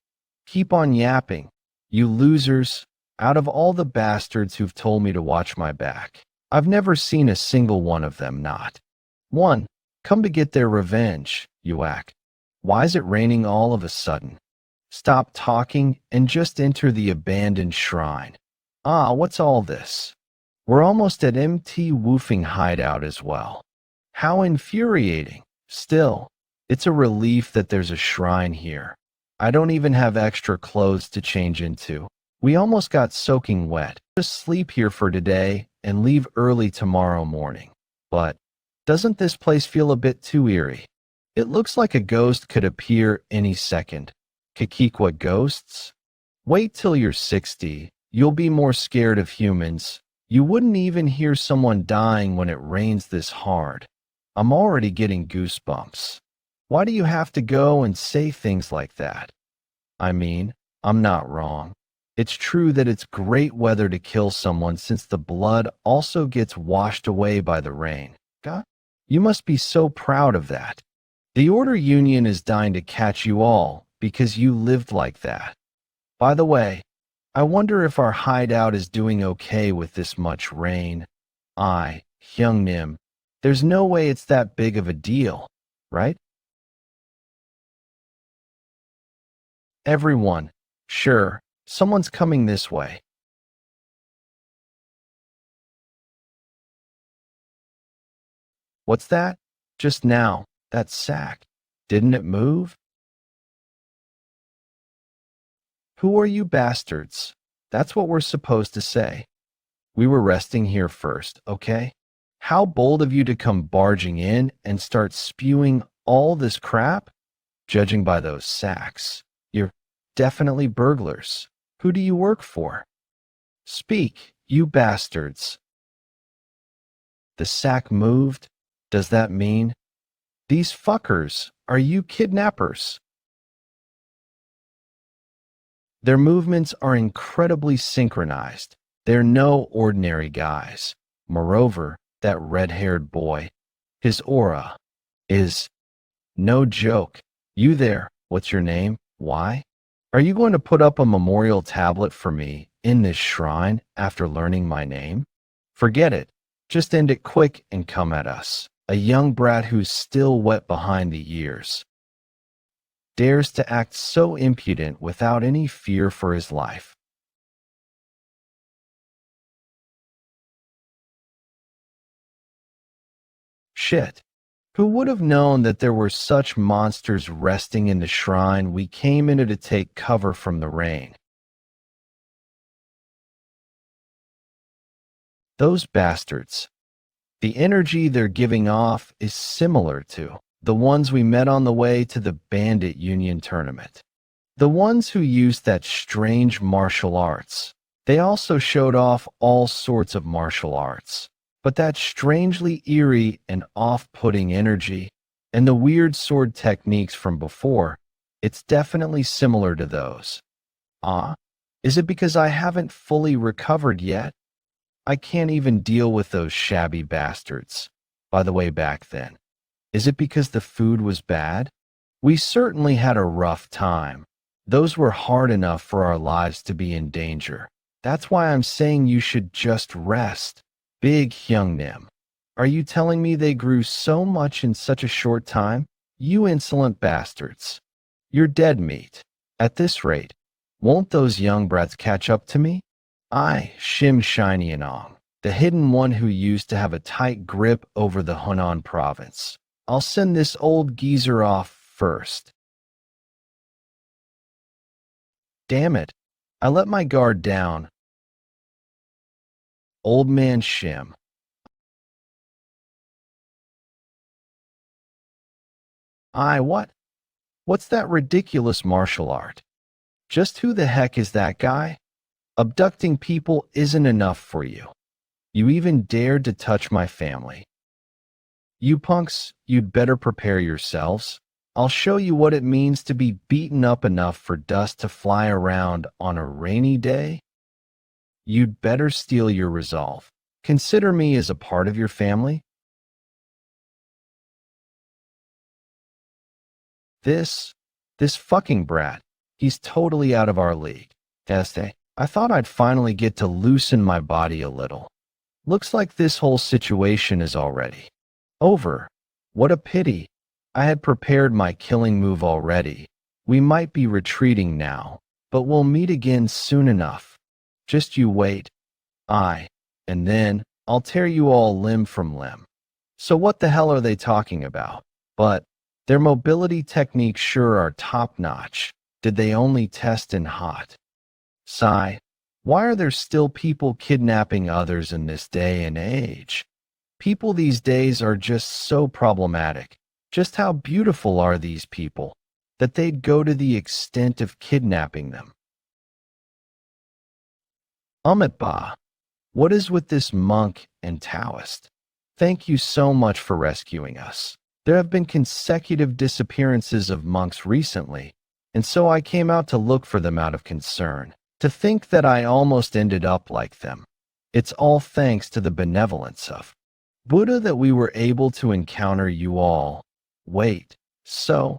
Keep on yapping, you losers. Out of all the bastards who've told me to watch my back, I've never seen a single one of them not. One, come to get their revenge, you act. Why is it raining all of a sudden? Stop talking and just enter the abandoned shrine. Ah, what's all this? We're almost at MT Woofing hideout as well. How infuriating. Still, it's a relief that there's a shrine here. I don't even have extra clothes to change into. We almost got soaking wet. Just sleep here for today and leave early tomorrow morning. But doesn't this place feel a bit too eerie? It looks like a ghost could appear any second. Kikikwa ghosts? Wait till you're 60. You'll be more scared of humans. You wouldn't even hear someone dying when it rains this hard. I'm already getting goosebumps. Why do you have to go and say things like that? I mean, I'm not wrong. It's true that it's great weather to kill someone since the blood also gets washed away by the rain. God, you must be so proud of that. The Order Union is dying to catch you all because you lived like that. By the way, I wonder if our hideout is doing okay with this much rain. Hyungnim, there's no way it's that big of a deal, right? Everyone, sure, someone's coming this way. What's that? Just now, that sack. Didn't it move? Who are you bastards? That's what we're supposed to say. We were resting here first, okay? How bold of you to come barging in and start spewing all this crap? Judging by those sacks, you're definitely burglars. Who do you work for? Speak, you bastards. The sack moved? Does that mean? These fuckers, are you kidnappers? Their movements are incredibly synchronized. They're no ordinary guys. Moreover, that red-haired boy, his aura is no joke. You there, what's your name? Why? Are you going to put up a memorial tablet for me in this shrine after learning my name? Forget it. Just end it quick and come at us. A young brat who's still wet behind the ears dares to act so impudent without any fear for his life. Shit. Who would have known that there were such monsters resting in the shrine we came into to take cover from the rain? Those bastards. The energy they're giving off is similar to the ones we met on the way to the Bandit Union tournament. The ones who used that strange martial arts. They also showed off all sorts of martial arts. But that strangely eerie and off-putting energy and the weird sword techniques from before, it's definitely similar to those. Is it because I haven't fully recovered yet? I can't even deal with those shabby bastards. By the way, back then, is it because the food was bad? We certainly had a rough time. Those were hard enough for our lives to be in danger. That's why I'm saying you should just rest. Big Hyungnim. Are you telling me they grew so much in such a short time? You insolent bastards. You're dead meat. At this rate, won't those young brats catch up to me? Shim Shiny Anong, the hidden one who used to have a tight grip over the Hunan province. I'll send this old geezer off first. Damn it. I let my guard down. Old man Shim. What? What's that ridiculous martial art? Just who the heck is that guy? Abducting people isn't enough for you. You even dared to touch my family. You punks, you'd better prepare yourselves. I'll show you what it means to be beaten up enough for dust to fly around on a rainy day. You'd better steel your resolve. Consider me as a part of your family. This fucking brat, he's totally out of our league. Este, I thought I'd finally get to loosen my body a little. Looks like this whole situation is already over. What a pity. I had prepared my killing move already. We might be retreating now, but we'll meet again soon enough. Just you wait. And then I'll tear you all limb from limb. So what the hell are they talking about? But their mobility techniques sure are top-notch. Did they only test in hot? Sigh. Why are there still people kidnapping others in this day and age? People these days are just so problematic. Just how beautiful are these people that they'd go to the extent of kidnapping them? Ba, what is with this monk and Taoist? Thank you so much for rescuing us. There have been consecutive disappearances of monks recently, and so I came out to look for them out of concern. To think that I almost ended up like them. It's all thanks to the benevolence of Buddha that we were able to encounter you all. Wait, so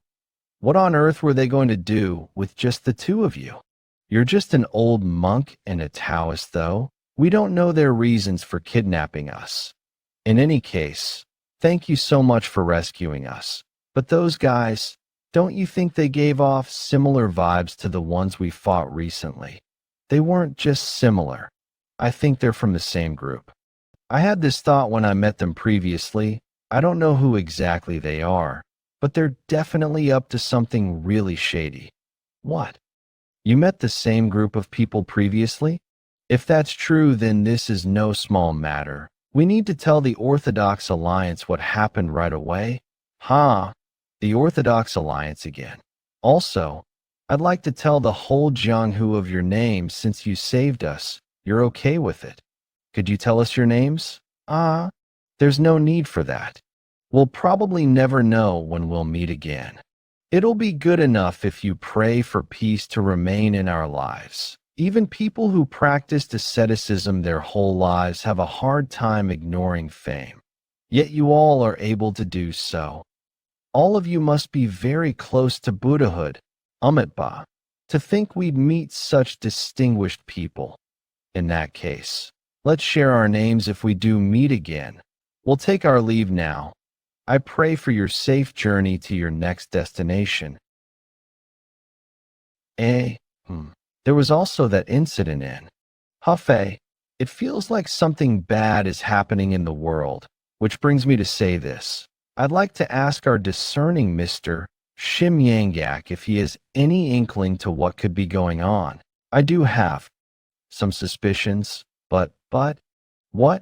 what on earth were they going to do with just the two of you? You're just an old monk and a Taoist, though. We don't know their reasons for kidnapping us. In any case, thank you so much for rescuing us. But those guys, don't you think they gave off similar vibes to the ones we fought recently? They weren't just similar. I think they're from the same group. I had this thought when I met them previously. I don't know who exactly they are, but they're definitely up to something really shady. What? You met the same group of people previously? If that's true, then this is no small matter. We need to tell the Orthodox Alliance what happened right away. The Orthodox Alliance again. Also, I'd like to tell the whole Jianghu of your names since you saved us. You're okay with it. Could you tell us your names? There's no need for that. We'll probably never know when we'll meet again. It'll be good enough if you pray for peace to remain in our lives. Even people who practiced asceticism their whole lives have a hard time ignoring fame. Yet you all are able to do so. All of you must be very close to Buddhahood. Ba, to think we'd meet such distinguished people. In that case, let's share our names if we do meet again. We'll take our leave now. I pray for your safe journey to your next destination. There was also that incident in Hefei. It feels like something bad is happening in the world, which brings me to say this. I'd like to ask our discerning Mr. Shim Yanggak if he has any inkling to what could be going on. I do have some suspicions, but what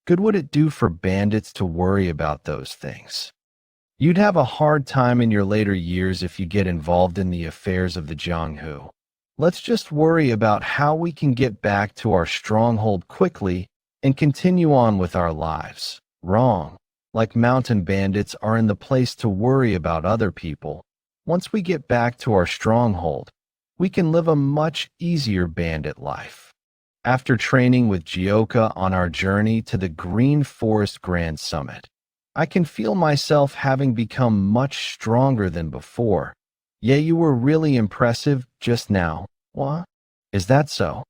good would it do for bandits to worry about those things? You'd have a hard time in your later years if you get involved in the affairs of the Jianghu. Let's just worry about how we can get back to our stronghold quickly and continue on with our lives. Wrong. Like mountain bandits are in the place to worry about other people. Once we get back to our stronghold, we can live a much easier bandit life. After training with Jeokha on our journey to the Green Forest Grand Summit, I can feel myself having become much stronger than before. Yeah, you were really impressive just now. What? Is that so?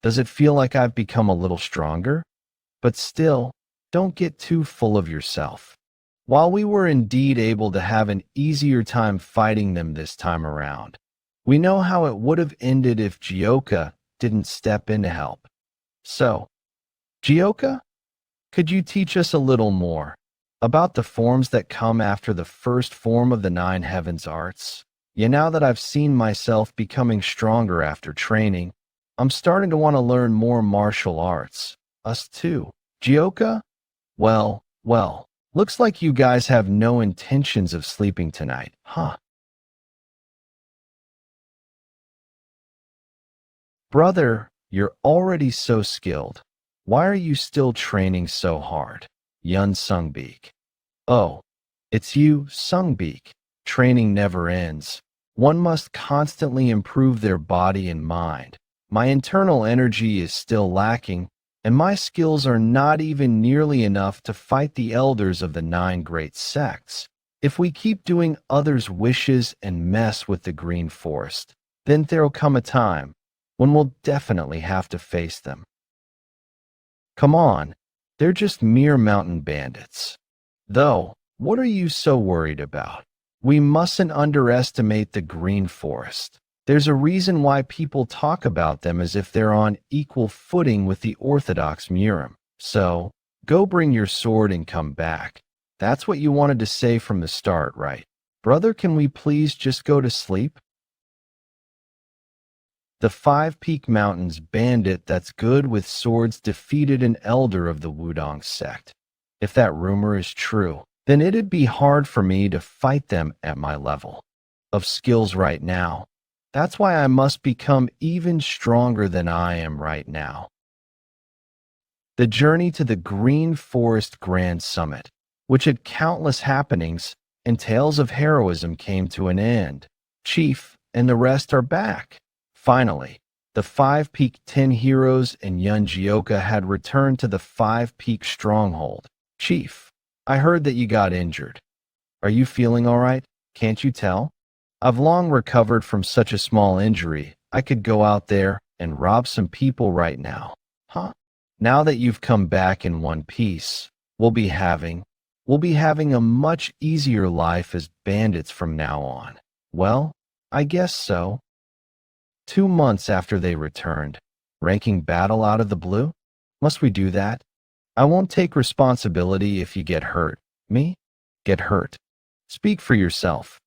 Does it feel like I've become a little stronger? But still, don't get too full of yourself. While we were indeed able to have an easier time fighting them this time around, we know how it would have ended if Jeokha didn't step in to help. So, Jeokha, could you teach us a little more about the forms that come after the first form of the Nine Heavens arts? Yeah, now that I've seen myself becoming stronger after training, I'm starting to want to learn more martial arts. Us too. Jeokha? Well, looks like you guys have no intentions of sleeping tonight, huh? Brother, you're already so skilled. Why are you still training so hard? Yeon Jeokha. Oh, it's you, Jeokha. Training never ends. One must constantly improve their body and mind. My internal energy is still lacking, and my skills are not even nearly enough to fight the elders of the 9 great sects. If we keep doing others' wishes and mess with the green forest, then there'll come a time when we'll definitely have to face them. Come on, they're just mere mountain bandits. Though, what are you so worried about? We mustn't underestimate the green forest. There's a reason why people talk about them as if they're on equal footing with the Orthodox Murim. So, go bring your sword and come back. That's what you wanted to say from the start, right? Brother, can we please just go to sleep? The Five Peak Mountains bandit that's good with swords defeated an elder of the Wudong sect. If that rumor is true, then it'd be hard for me to fight them at my level of skills right now. That's why I must become even stronger than I am right now. The journey to the Green Forest Grand Summit, which had countless happenings and tales of heroism, came to an end. Chief and the rest are back. Finally, the Five Peak 10 heroes and Yeon Jeokha had returned to the Five Peak stronghold. Chief, I heard that you got injured. Are you feeling all right? Can't you tell? I've long recovered from such a small injury. I could go out there and rob some people right now. Huh? Now that you've come back in one piece, we'll be having a much easier life as bandits from now on. Well, I guess so. 2 months after they returned, ranking battle out of the blue? Must we do that? I won't take responsibility if you get hurt. Me? Get hurt. Speak for yourself.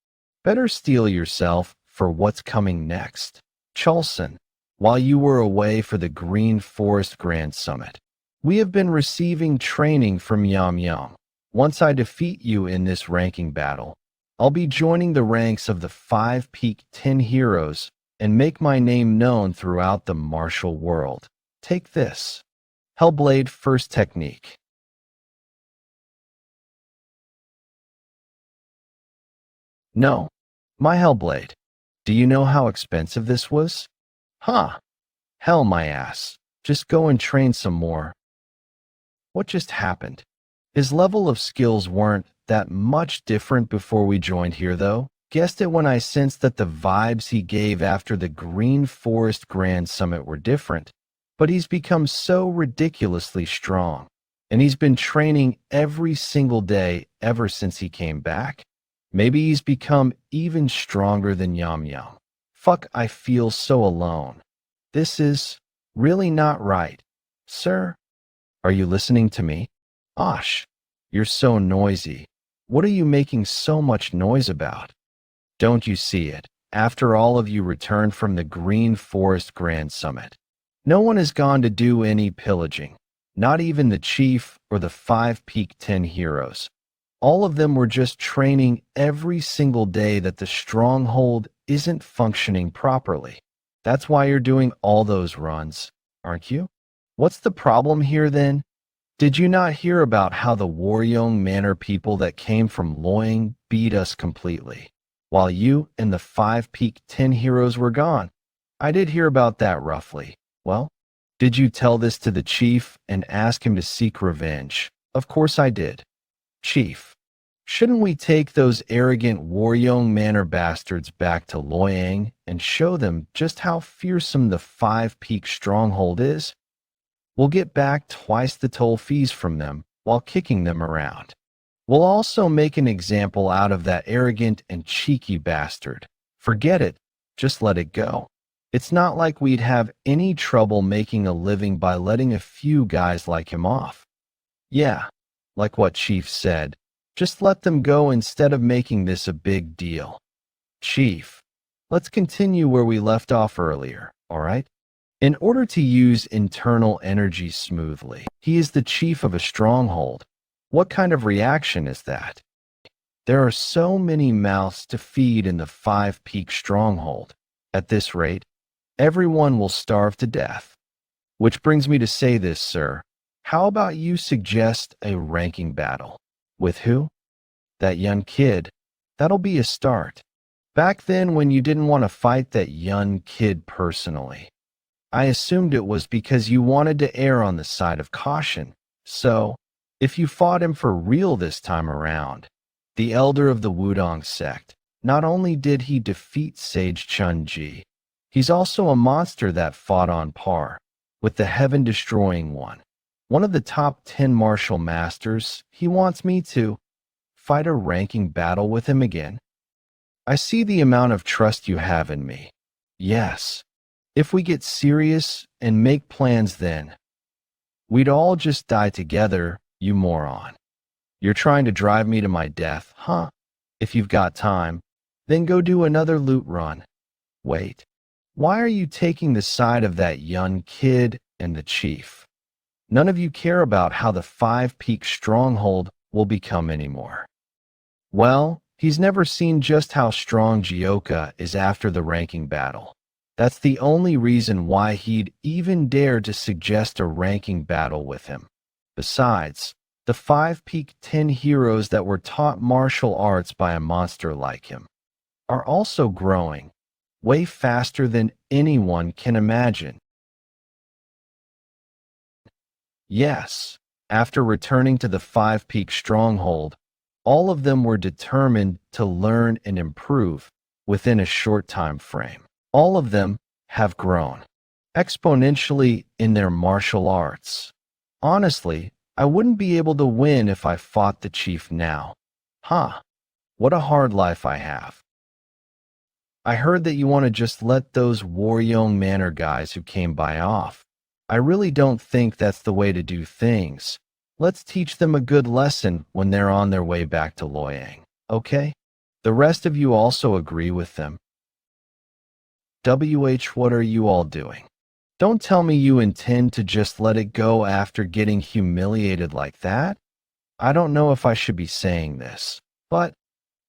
Better steel yourself for what's coming next. Cholson, while you were away for the Green Forest Grand Summit, we have been receiving training from Yeon. Once I defeat you in this ranking battle, I'll be joining the ranks of the Five Peak 10 heroes and make my name known throughout the martial world. Take this. Hellblade First Technique. No, my Hellblade. Do you know how expensive this was? Huh. Hell, my ass. Just go and train some more. What just happened? His level of skills weren't that much different before we joined here, though. Guessed it when I sensed that the vibes he gave after the Green Forest Grand Summit were different. But he's become so ridiculously strong, and he's been training every single day ever since he came back. Maybe he's become even stronger than Yeon. Fuck, I feel so alone. This is really not right. Sir, are you listening to me? Osh, you're so noisy. What are you making so much noise about? Don't you see it? After all of you returned from the Green Forest Grand Summit, no one has gone to do any pillaging, not even the chief or the Five Peak 10 heroes. All of them were just training every single day that the stronghold isn't functioning properly. That's why you're doing all those runs, aren't you? What's the problem here then? Did you not hear about how the Waryong Manor people that came from Loyang beat us completely, while you and the Five Peak 10 heroes were gone? I did hear about that roughly. Well, did you tell this to the chief and ask him to seek revenge? Of course I did. Chief, shouldn't we take those arrogant Waryong Manor bastards back to Loyang and show them just how fearsome the Five Peak stronghold is? We'll get back twice the toll fees from them while kicking them around. We'll also make an example out of that arrogant and cheeky bastard. Forget it. Just let it go. It's not like we'd have any trouble making a living by letting a few guys like him off. Yeah, like what Chief said. Just let them go instead of making this a big deal. Chief, let's continue where we left off earlier, all right? In order to use internal energy smoothly, he is the chief of a stronghold. What kind of reaction is that? There are so many mouths to feed in the Five Peak stronghold. At this rate, everyone will starve to death. Which brings me to say this, sir. How about you suggest a ranking battle? With who? That young kid. That'll be a start. Back then when you didn't want to fight that young kid personally, I assumed it was because you wanted to err on the side of caution. So, if you fought him for real this time around, the elder of the Wudong sect. Not only did he defeat Sage Chun-Ji, he's also a monster that fought on par with the heaven-destroying one of the top 10 martial masters. He wants me to fight a ranking battle with him again. I see the amount of trust you have in me. Yes, if we get serious and make plans then, we'd all just die together, you moron. You're trying to drive me to my death, huh? If you've got time, then go do another loot run. Wait, why are you taking the side of that young kid and the chief? None of you care about how the Five-Peak Stronghold will become anymore. Well, he's never seen just how strong Jeokha is after the ranking battle. That's the only reason why he'd even dare to suggest a ranking battle with him. Besides, the 5-peak 10 heroes that were taught martial arts by a monster like him are also growing way faster than anyone can imagine. Yes, after returning to the 5-peak stronghold, all of them were determined to learn and improve within a short time frame. All of them have grown exponentially in their martial arts. Honestly, I wouldn't be able to win if I fought the chief now. Huh, what a hard life I have. I heard that you want to just let those Waryoung Manor guys who came by off. I really don't think that's the way to do things. Let's teach them a good lesson when they're on their way back to Loyang, okay? The rest of you also agree with them. What are you all doing? Don't tell me you intend to just let it go after getting humiliated like that. I don't know if I should be saying this, but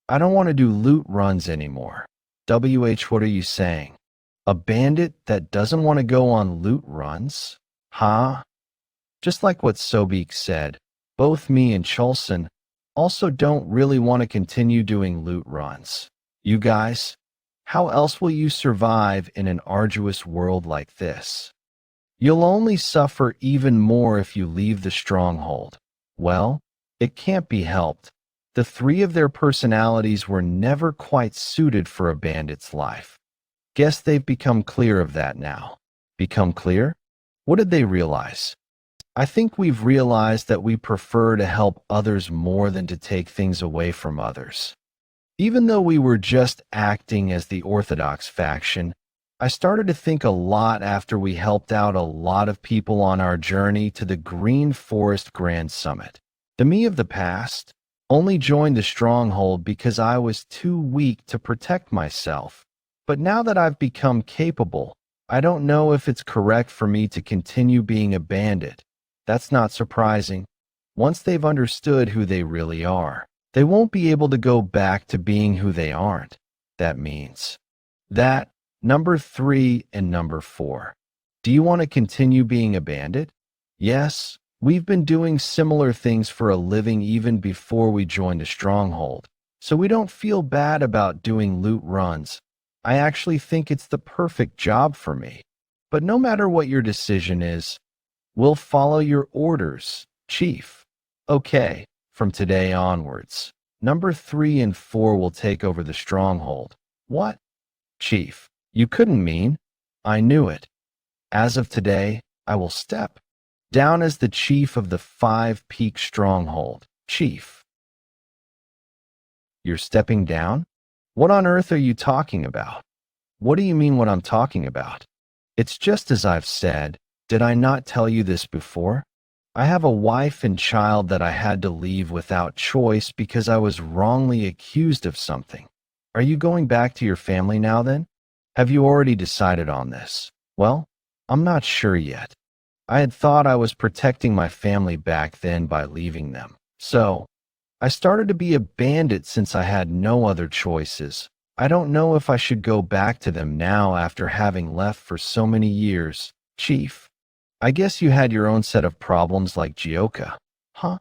I don't want to do loot runs anymore. What are you saying? A bandit that doesn't want to go on loot runs? Huh? Just like what Sobek said, both me and Chulson also don't really want to continue doing loot runs. You guys, how else will you survive in an arduous world like this? You'll only suffer even more if you leave the stronghold. Well, it can't be helped. The three of their personalities were never quite suited for a bandit's life. Guess they've become clear of that now. Become clear? What did they realize? I think we've realized that we prefer to help others more than to take things away from others. Even though we were just acting as the Orthodox faction, I started to think a lot after we helped out a lot of people on our journey to the Green Forest Grand Summit. The me of the past only joined the stronghold because I was too weak to protect myself. But now that I've become capable, I don't know if it's correct for me to continue being a bandit. That's not surprising. Once they've understood who they really are, they won't be able to go back to being who they aren't. That means that number 3 and number 4. Do you want to continue being a bandit? Yes, we've been doing similar things for a living even before we joined a stronghold, so we don't feel bad about doing loot runs. I actually think it's the perfect job for me. But no matter what your decision is, we'll follow your orders, Chief. Okay, from today onwards, number 3 and 4 will take over the stronghold. What? Chief, you couldn't mean. I knew it. As of today, I will step down as the chief of the 5-peak stronghold. Chief. You're stepping down? What on earth are you talking about? What do you mean what I'm talking about? It's just as I've said. Did I not tell you this before? I have a wife and child that I had to leave without choice because I was wrongly accused of something. Are you going back to your family now then? Have you already decided on this? Well, I'm not sure yet. I had thought I was protecting my family back then by leaving them. So, I started to be a bandit since I had no other choices. I don't know if I should go back to them now after having left for so many years. Chief, I guess you had your own set of problems like Jeokha, huh?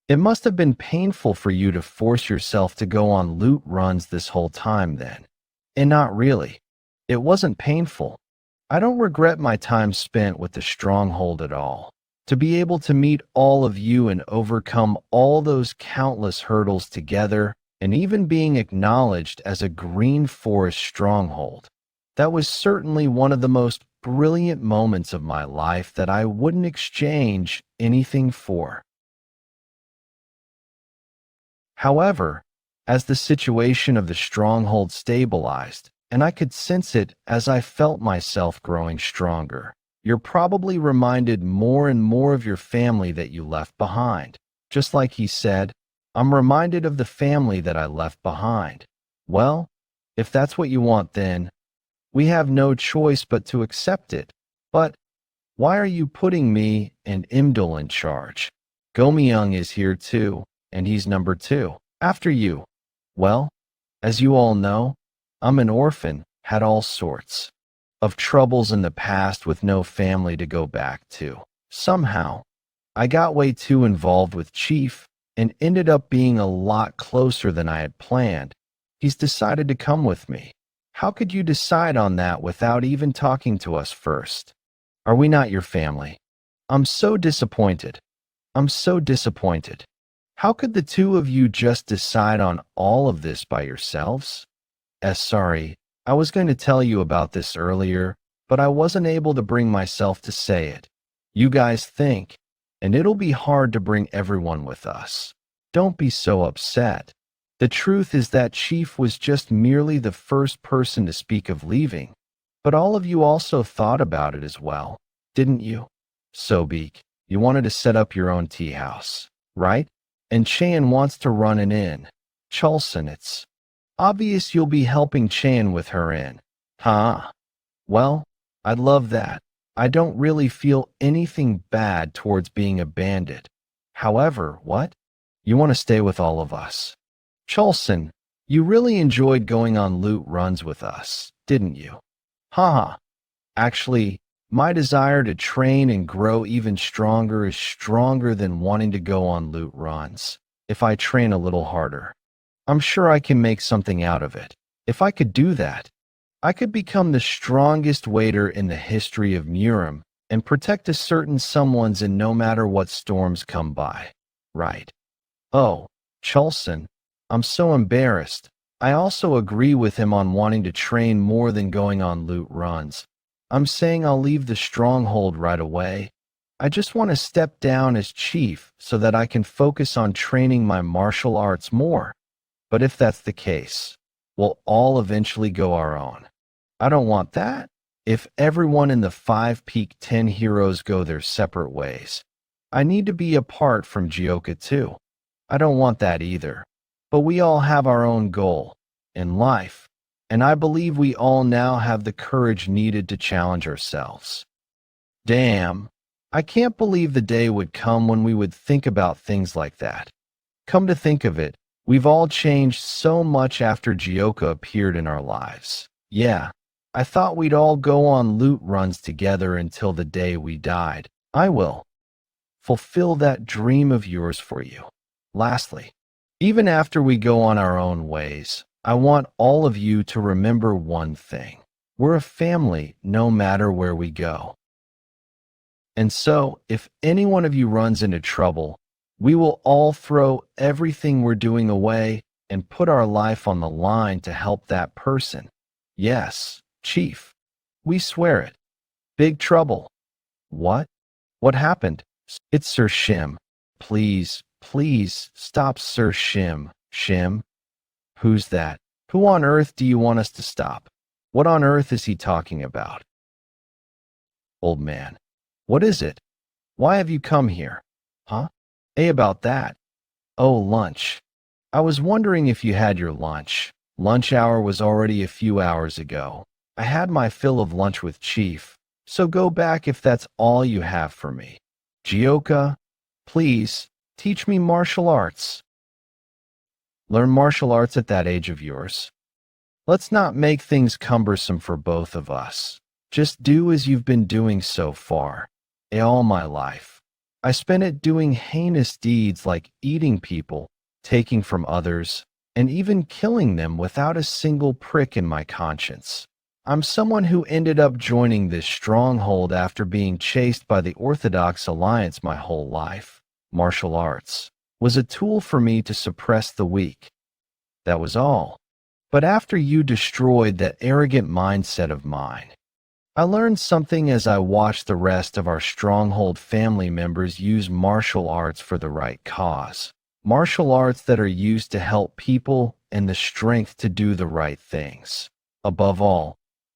It must have been painful for you to force yourself to go on loot runs this whole time then. And not really. It wasn't painful. I don't regret my time spent with the stronghold at all. To be able to meet all of you and overcome all those countless hurdles together and even being acknowledged as a green forest stronghold. That was certainly one of the most brilliant moments of my life that I wouldn't exchange anything for. However, as the situation of the stronghold stabilized, and I could sense it as I felt myself growing stronger, you're probably reminded more and more of your family that you left behind. Just like he said, I'm reminded of the family that I left behind. Well, if that's what you want, then we have no choice but to accept it. But why are you putting me and Imdul in charge? Go-myung is here too, and he's number 2. After you. Well, as you all know, I'm an orphan, had all sorts of troubles in the past with no family to go back to. Somehow, I got way too involved with Chief and ended up being a lot closer than I had planned. He's decided to come with me. How could you decide on that without even talking to us first? Are we not your family? I'm so disappointed. I'm so disappointed. How could the two of you just decide on all of this by yourselves? Sorry, I was going to tell you about this earlier, but I wasn't able to bring myself to say it. You guys think, and it'll be hard to bring everyone with us. Don't be so upset. The truth is that Chief was just merely the first person to speak of leaving, but all of you also thought about it as well, didn't you? Sobek, you wanted to set up your own tea house, right? And Chan wants to run an inn. Chulson, it's obvious you'll be helping Chan with her inn. Huh? Well, I'd love that. I don't really feel anything bad towards being a bandit. However, what? You want to stay with all of us. Chulson, you really enjoyed going on loot runs with us, didn't you? Haha. Actually, my desire to train and grow even stronger is stronger than wanting to go on loot runs. If I train a little harder, I'm sure I can make something out of it. If I could do that, I could become the strongest waiter in the history of Murim and protect a certain someone's in no matter what storms come by. Right. Oh, Chulson, I'm so embarrassed. I also agree with him on wanting to train more than going on loot runs. I'm saying I'll leave the stronghold right away. I just want to step down as chief so that I can focus on training my martial arts more. But if that's the case, we'll all eventually go our own. I don't want that. If everyone in the 5 Peak 10 heroes go their separate ways, I need to be apart from Jeokha too. I don't want that either. But we all have our own goal in life, and I believe we all now have the courage needed to challenge ourselves. Damn, I can't believe the day would come when we would think about things like that. Come to think of it, we've all changed so much after Jeokha appeared in our lives. Yeah, I thought we'd all go on loot runs together until the day we died. I will fulfill that dream of yours for you. Lastly, even after we go on our own ways, I want all of you to remember one thing. We're a family no matter where we go. And so, if any one of you runs into trouble, we will all throw everything we're doing away and put our life on the line to help that person. Yes, Chief. We swear it. Big trouble. What? What happened? It's Sir Shim. Please, please stop Sir Shim. Shim? Who's that? Who on earth do you want us to stop? What on earth is he talking about? Old man. What is it? Why have you come here? Huh? About that. Oh, lunch. I was wondering if you had your lunch. Lunch hour was already a few hours ago. I had my fill of lunch with Chief, so go back if that's all you have for me. Jeokha, please, teach me martial arts. Learn martial arts at that age of yours. Let's not make things cumbersome for both of us. Just do as you've been doing so far. All my life, I spent it doing heinous deeds like eating people, taking from others, and even killing them without a single prick in my conscience. I'm someone who ended up joining this stronghold after being chased by the Orthodox Alliance my whole life. Martial arts was a tool for me to suppress the weak. That was all. But after you destroyed that arrogant mindset of mine, I learned something as I watched the rest of our stronghold family members use martial arts for the right cause. Martial arts that are used to help people and the strength to do the right things. Above all,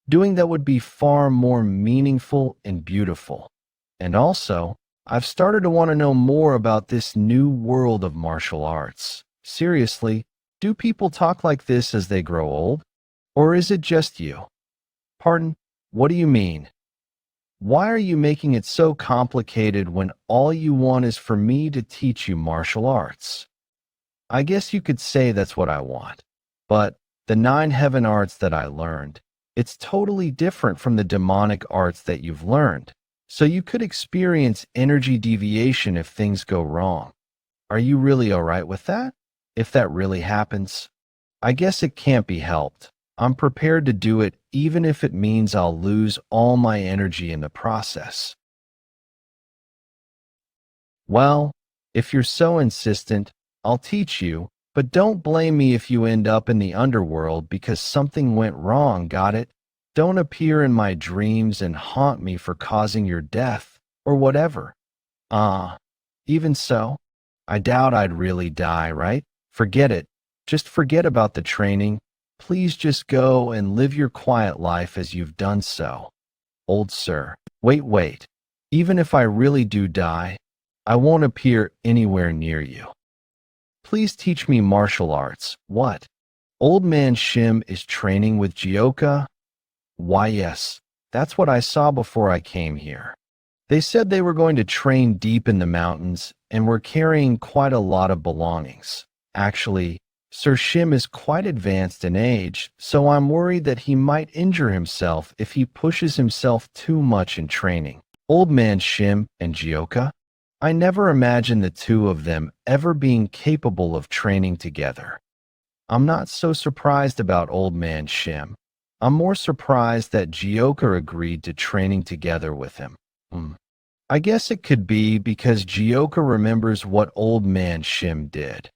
doing that would be far more meaningful and beautiful. And also, I've started to want to know more about this new world of martial arts. Seriously, do people talk like this as they grow old? Or is it just you? Pardon? What do you mean? Why are you making it so complicated when all you want is for me to teach you martial arts? I guess you could say that's what I want. But the 9 heaven arts that I learned, it's totally different from the demonic arts that you've learned. So you could experience energy deviation if things go wrong. Are you really all right with that? If that really happens, I guess it can't be helped. I'm prepared to do it even if it means I'll lose all my energy in the process. Well, if you're so insistent, I'll teach you, but don't blame me if you end up in the underworld because something went wrong, got it? Don't appear in my dreams and haunt me for causing your death, or whatever. Even so, I doubt I'd really die, right? Forget it. Just forget about the training. Please just go and live your quiet life as you've done so. Old sir, wait. Even if I really do die, I won't appear anywhere near you. Please teach me martial arts. What? Old man Shim is training with Jeokha? Why yes, that's what I saw before I came here. They said they were going to train deep in the mountains and were carrying quite a lot of belongings. Actually, Sir Shim is quite advanced in age, so I'm worried that he might injure himself if he pushes himself too much in training. Old man Shim and Jeokha? I never imagined the two of them ever being capable of training together. I'm not so surprised about old man Shim. I'm more surprised that Jeokha agreed to training together with him. I guess it could be because Jeokha remembers what old man Shim did.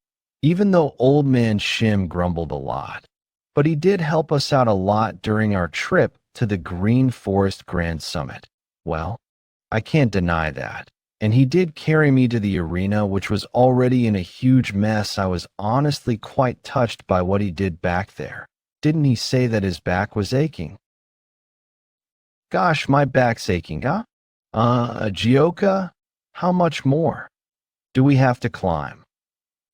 Even though old man Shim grumbled a lot. But he did help us out a lot during our trip to the Green Forest Grand Summit. Well, I can't deny that. And he did carry me to the arena, which was already in a huge mess. I was honestly quite touched by what he did back there. Didn't he say that his back was aching? Gosh, my back's aching, huh? Jeokha, how much more? Do we have to climb?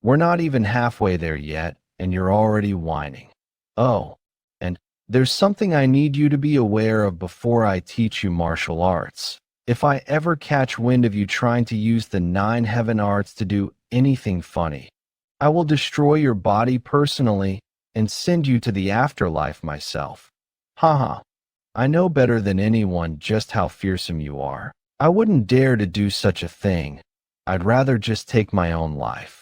We're not even halfway there yet, and you're already whining. Oh, and there's something I need you to be aware of before I teach you martial arts. If I ever catch wind of you trying to use the 9 heaven arts to do anything funny, I will destroy your body personally and send you to the afterlife myself. Haha, I know better than anyone just how fearsome you are. I wouldn't dare to do such a thing. I'd rather just take my own life.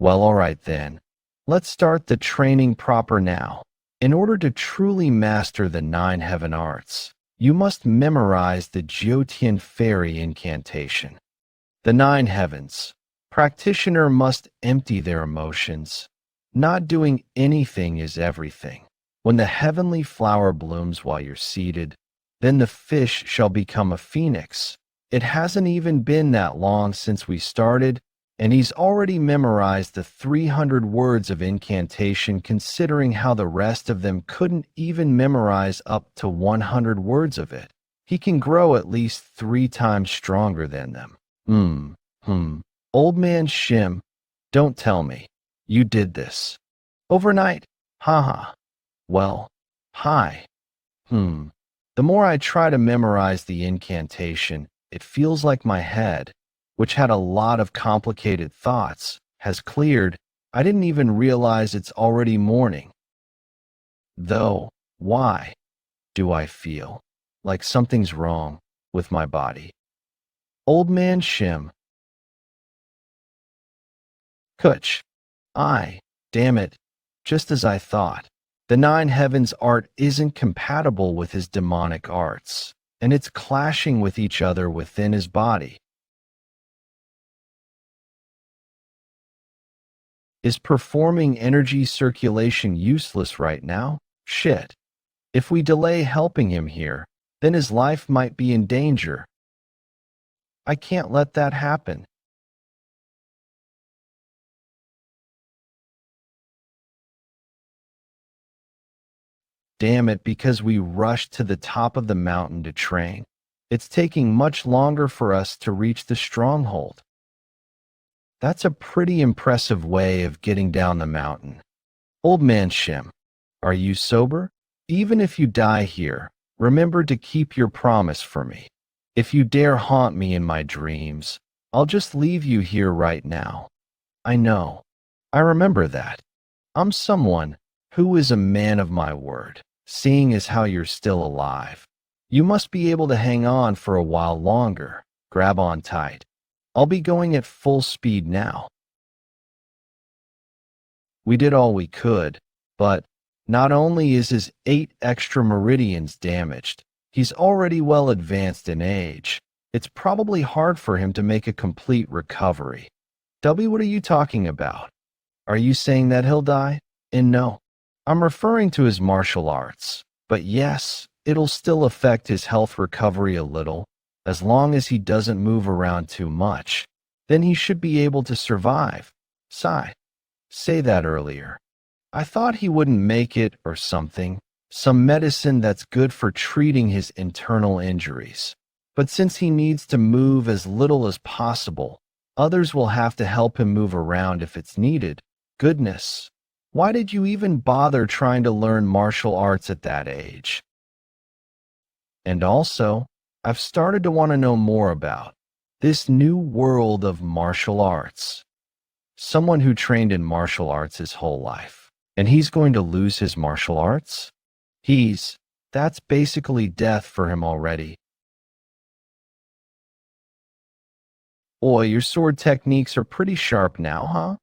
Well, all right then. Let's start the training proper now. In order to truly master the 9 heaven arts, you must memorize the Jyotian Fairy incantation. The 9 heavens. Practitioner must empty their emotions. Not doing anything is everything. When the heavenly flower blooms while you're seated, then the fish shall become a phoenix. It hasn't even been that long since we started, and he's already memorized the 300 words of incantation, considering how the rest of them couldn't even memorize up to 100 words of it. He can grow at least 3 times stronger than them. Old man Shim, don't tell me. You did this. Overnight? Haha. Well, hi. The more I try to memorize the incantation, it feels like my head, which had a lot of complicated thoughts, has cleared. I didn't even realize it's already morning. Though, why do I feel like something's wrong with my body? Old man Shim. Kutch. Damn it, just as I thought. The 9 heavens art isn't compatible with his demonic arts, and it's clashing with each other within his body. Is performing energy circulation useless right now? Shit. If we delay helping him here, then his life might be in danger. I can't let that happen. Damn it, because we rushed to the top of the mountain to train. It's taking much longer for us to reach the stronghold. That's a pretty impressive way of getting down the mountain. Old man Shim, are you sober? Even if you die here, remember to keep your promise for me. If you dare haunt me in my dreams, I'll just leave you here right now. I know. I remember that. I'm someone who is a man of my word, seeing as how you're still alive. You must be able to hang on for a while longer. Grab on tight. I'll be going at full speed now. We did all we could, but not only is his 8 extra meridians damaged, he's already well advanced in age. It's probably hard for him to make a complete recovery. W, what are you talking about? Are you saying that he'll die? And no, I'm referring to his martial arts. But yes, it'll still affect his health recovery a little. As long as he doesn't move around too much, then he should be able to survive. Sigh. Say that earlier. I thought he wouldn't make it or something. Some medicine that's good for treating his internal injuries. But since he needs to move as little as possible, others will have to help him move around if it's needed. Goodness. Why did you even bother trying to learn martial arts at that age? And also, I've started to want to know more about this new world of martial arts. Someone who trained in martial arts his whole life, and he's going to lose his martial arts? That's basically death for him already. Boy, your sword techniques are pretty sharp now, huh?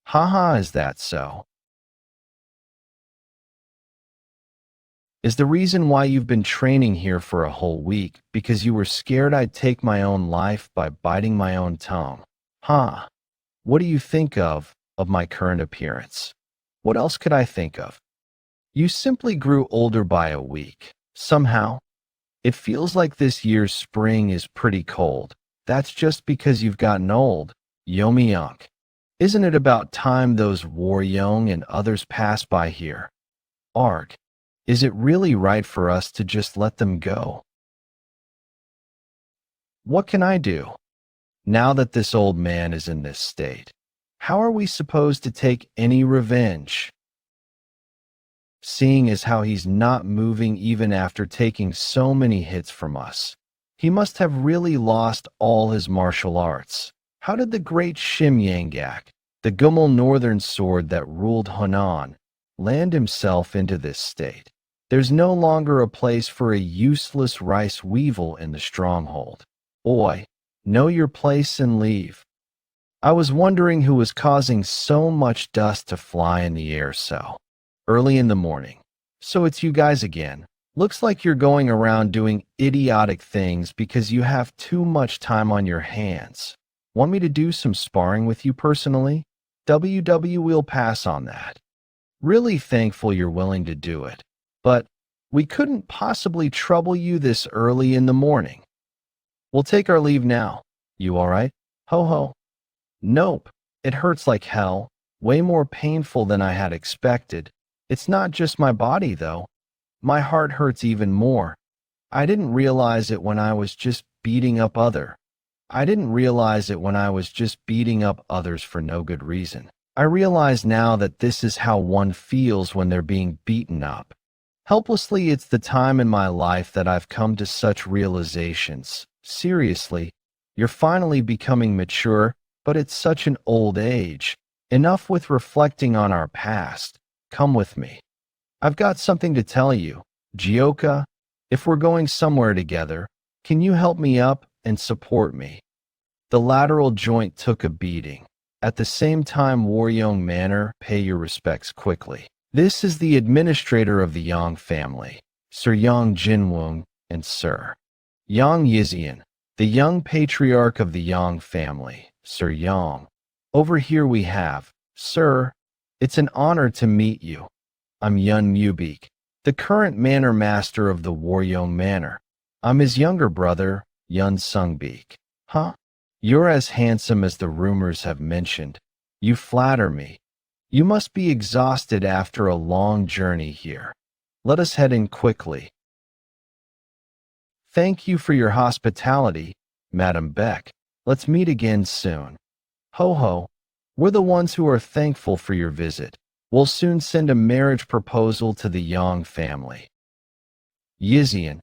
Haha, is that so? Is the reason why you've been training here for a whole week because you were scared I'd take my own life by biting my own tongue? Huh. What do you think of my current appearance? What else could I think of? You simply grew older by a week. Somehow, it feels like this year's spring is pretty cold. That's just because you've gotten old. Yeon. Isn't it about time those Waryoung and others pass by here? Arg. Is it really right for us to just let them go? What can I do? Now that this old man is in this state, how are we supposed to take any revenge? Seeing as how he's not moving even after taking so many hits from us, he must have really lost all his martial arts. How did the great Shimyangak, the Gummel northern sword that ruled Hunan, land himself into this state? There's no longer a place for a useless rice weevil in the stronghold. Oi, know your place and leave. I was wondering who was causing so much dust to fly in the air so early in the morning. So it's you guys again. Looks like you're going around doing idiotic things because you have too much time on your hands. Want me to do some sparring with you personally? We'll pass on that. Really thankful you're willing to do it. But we couldn't possibly trouble you this early in the morning. We'll take our leave now. You all right? Ho ho. Nope. It hurts like hell. Way more painful than I had expected. It's not just my body, though. My heart hurts even more. I didn't realize it when I was just beating up others for no good reason. I realize now that this is how one feels when they're being beaten up. Helplessly, it's the time in my life that I've come to such realizations. Seriously, you're finally becoming mature, but it's such an old age. Enough with reflecting on our past. Come with me. I've got something to tell you. Jeokha, if we're going somewhere together, can you help me up and support me? The lateral joint took a beating. At the same time, Waryoung Manor, pay your respects quickly. This is the administrator of the Yang family, Sir Yang Jinwoong and Sir Yang Yizian, the young patriarch of the Yang family, Sir Yang. Over here we have Sir, it's an honor to meet you. I'm Yeon Jeokha, the current manor master of the Waryeong Manor. I'm his younger brother, Yeon Sungbik. Huh? You're as handsome as the rumors have mentioned. You flatter me. You must be exhausted after a long journey here. Let us head in quickly. Thank you for your hospitality, Madam Beck. Let's meet again soon. Ho ho, we're the ones who are thankful for your visit. We'll soon send a marriage proposal to the Yang family. Yizian,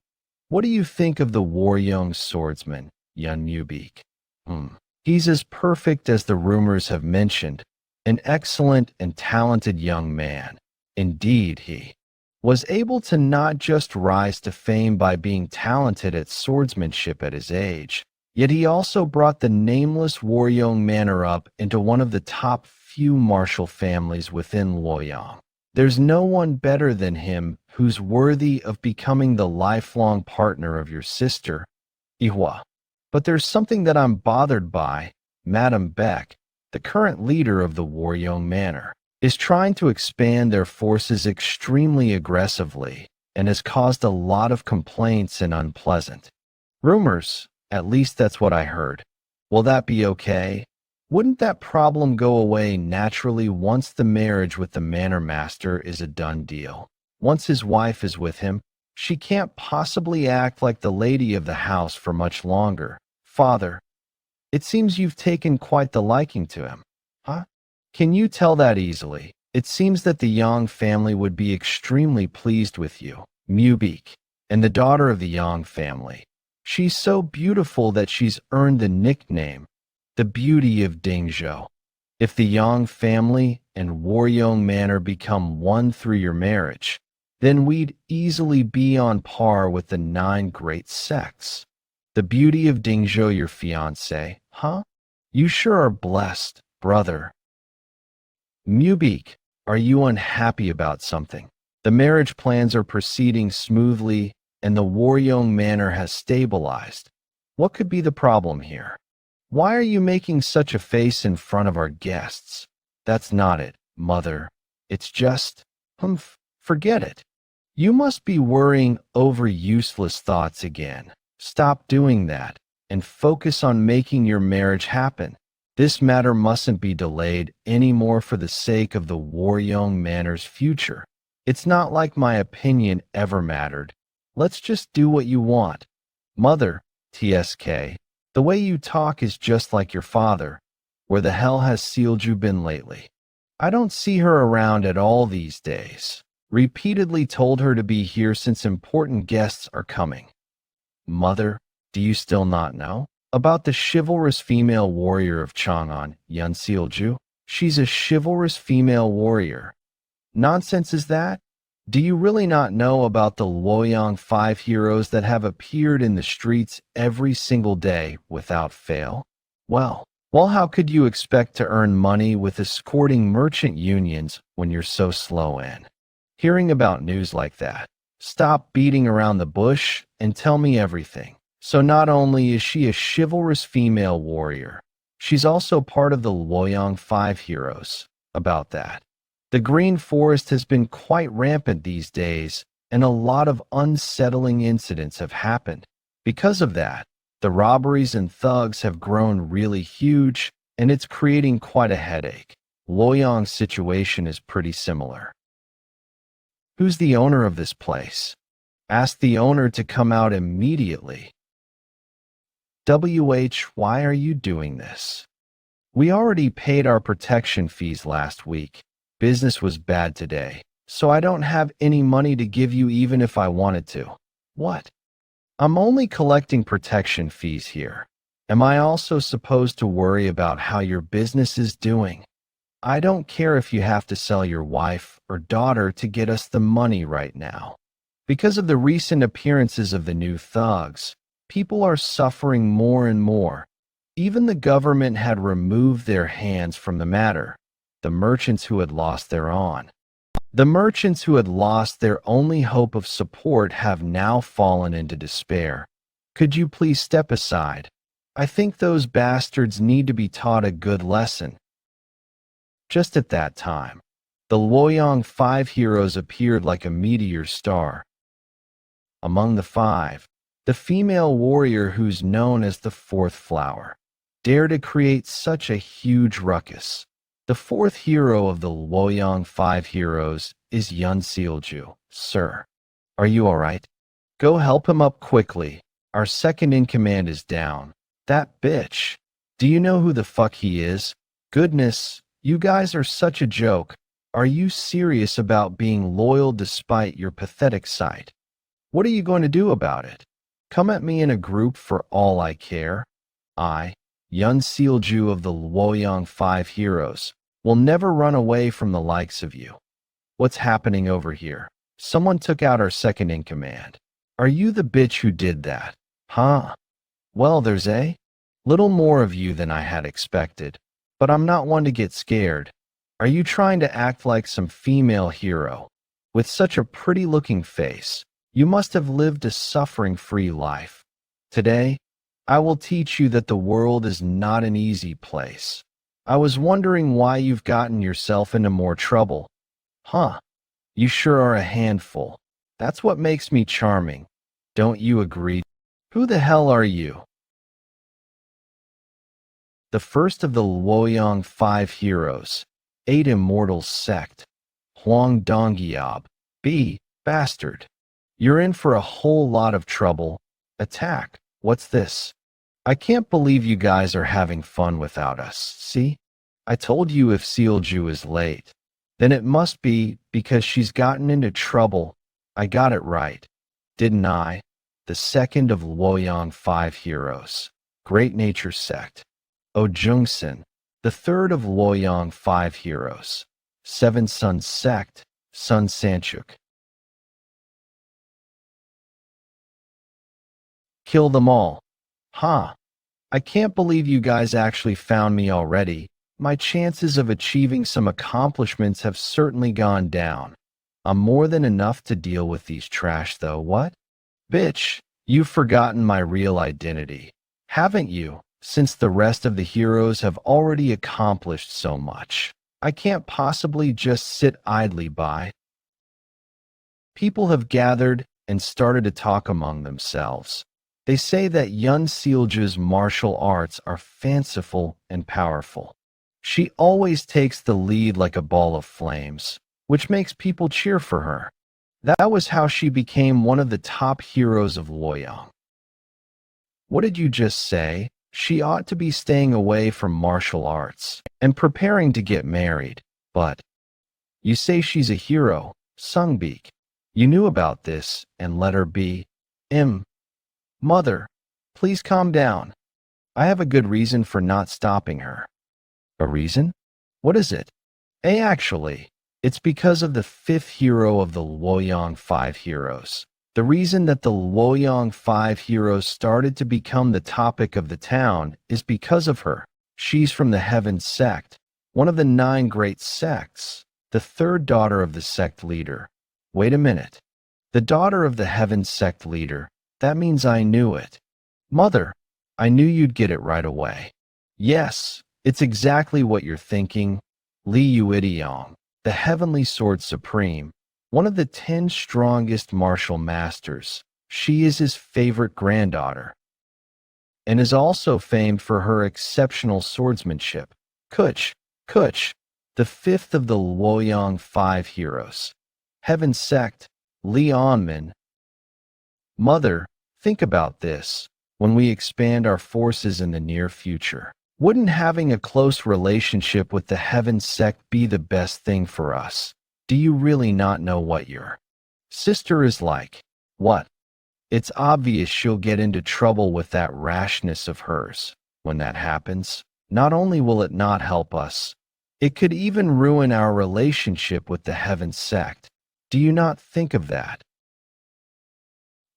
what do you think of the Waryeong swordsman, Yeon Jeokha? He's as perfect as the rumors have mentioned, an excellent and talented young man. Indeed, he was able to not just rise to fame by being talented at swordsmanship at his age, yet he also brought the nameless Waryeong Manor up into one of the top few martial families within Loyang. There's no one better than him who's worthy of becoming the lifelong partner of your sister, Ihwa. But there's something that I'm bothered by. Madam Beck, the current leader of the Waryeong Manor, is trying to expand their forces extremely aggressively and has caused a lot of complaints and unpleasant rumors. At least that's what I heard. Will that be okay? Wouldn't that problem go away naturally once the marriage with the manor master is a done deal? Once his wife is with him, she can't possibly act like the lady of the house for much longer. Father, it seems you've taken quite the liking to him. Huh? Can you tell that easily? It seems that the Yang family would be extremely pleased with you, Mubik, and the daughter of the Yang family. She's so beautiful that she's earned the nickname, the Beauty of Dingzhou. If the Yang family and Waryeong Manor become one through your marriage, then we'd easily be on par with the 9 great sects. The Beauty of Dingzhou, your fiancé, huh? You sure are blessed, brother. Mubik, are you unhappy about something? The marriage plans are proceeding smoothly, and the Waryeong Manor has stabilized. What could be the problem here? Why are you making such a face in front of our guests? That's not it, mother. It's just, forget it. You must be worrying over useless thoughts again. Stop doing that and focus on making your marriage happen. This matter mustn't be delayed anymore for the sake of the Waryeong Manor's future. It's not like my opinion ever mattered. Let's just do what you want. Mother, TSK, the way you talk is just like your father. Where the hell has Sealju been lately? I don't see her around at all these days. Repeatedly told her to be here since important guests are coming. Mother, do you still not know? About the chivalrous female warrior of Chang'an, Yeon Sealju? She's a chivalrous female warrior. Nonsense is that? Do you really not know about the Loyang 5 heroes that have appeared in the streets every single day without fail? Well, how could you expect to earn money with escorting merchant unions when you're so slow in hearing about news like that? Stop beating around the bush and tell me everything. So not only is she a chivalrous female warrior, she's also part of the Loyang 5 heroes. About that, the Green Forest has been quite rampant these days, and a lot of unsettling incidents have happened. Because of that, the robberies and thugs have grown really huge, and it's creating quite a headache. Loyang's situation is pretty similar. Who's the owner of this place? Ask the owner to come out immediately. Why are you doing this? We already paid our protection fees last week. Business was bad today, so I don't have any money to give you even if I wanted to. What? I'm only collecting protection fees here. Am I also supposed to worry about how your business is doing? I don't care if you have to sell your wife or daughter to get us the money right now. Because of the recent appearances of the new thugs, people are suffering more and more. Even the government had removed their hands from the matter. The merchants who had lost their only hope of support have now fallen into despair. Could you please step aside? I think those bastards need to be taught a good lesson. Just at that time, the Luoyang five heroes appeared like a meteor star. Among the five, the female warrior who's known as the fourth flower dared to create such a huge ruckus. The fourth hero of the Luoyang five heroes is Yeon Jeokha. Sir, are you all right? Go help him up quickly. Our second in command is down. That bitch. Do you know who the fuck he is? Goodness, you guys are such a joke. Are you serious about being loyal despite your pathetic sight? What are you going to do about it? Come at me in a group for all I care. I, Yeon Jeokha of the Luoyang five heroes, will never run away from the likes of you. What's happening over here? Someone took out our second in command. Are you the bitch who did that? Huh? Well, there's a little more of you than I had expected, but I'm not one to get scared. Are you trying to act like some female hero? With such a pretty-looking face, you must have lived a suffering-free life. Today, I will teach you that the world is not an easy place. I was wondering why you've gotten yourself into more trouble. Huh? You sure are a handful. That's what makes me charming. Don't you agree? Who the hell are you? The first of the Luoyang five heroes, 8 Immortals sect. Huang Dongyab. B. Bastard. You're in for a whole lot of trouble. Attack. What's this? I can't believe you guys are having fun without us. See? I told you if Jeokha is late, then it must be because she's gotten into trouble. I got it right, didn't I? The second of Luoyang five heroes, Great Nature sect. O Jungsin, the third of Luoyang five heroes, Seven Suns sect, Sun Sanchuk. Kill them all. Ha! I can't believe you guys actually found me already. My chances of achieving some accomplishments have certainly gone down. I'm more than enough to deal with these trash though, what? Bitch, you've forgotten my real identity, haven't you? Since the rest of the heroes have already accomplished so much, I can't possibly just sit idly by. People have gathered and started to talk among themselves. They say that Yeon Jeokha's martial arts are fanciful and powerful. She always takes the lead like a ball of flames, which makes people cheer for her. That was how she became one of the top heroes of Luoyang. What did you just say? She ought to be staying away from martial arts and preparing to get married. But you say she's a hero, Sungbeek. You knew about this and let her be. Mother, please calm down. I have a good reason for not stopping her. A reason? What is it? Actually, it's because of the fifth hero of the Luoyang five heroes. The reason that the Luoyang five heroes started to become the topic of the town is because of her. She's from the Heaven sect, one of the 9 great sects, the third daughter of the sect leader. Wait a minute. The daughter of the Heaven sect leader. That means I knew it. Mother, I knew you'd get it right away. Yes, it's exactly what you're thinking. Li Yuidiong, the Heavenly Sword Supreme, one of the 10 strongest martial masters. She is his favorite granddaughter, and is also famed for her exceptional swordsmanship. Kuch, the fifth of the Luoyang five heroes. Heaven sect, Li Onmin. Mother, think about this. When we expand our forces in the near future, wouldn't having a close relationship with the Heaven sect be the best thing for us? Do you really not know what your sister is like? What? It's obvious she'll get into trouble with that rashness of hers. When that happens, not only will it not help us, it could even ruin our relationship with the Heaven sect. Do you not think of that?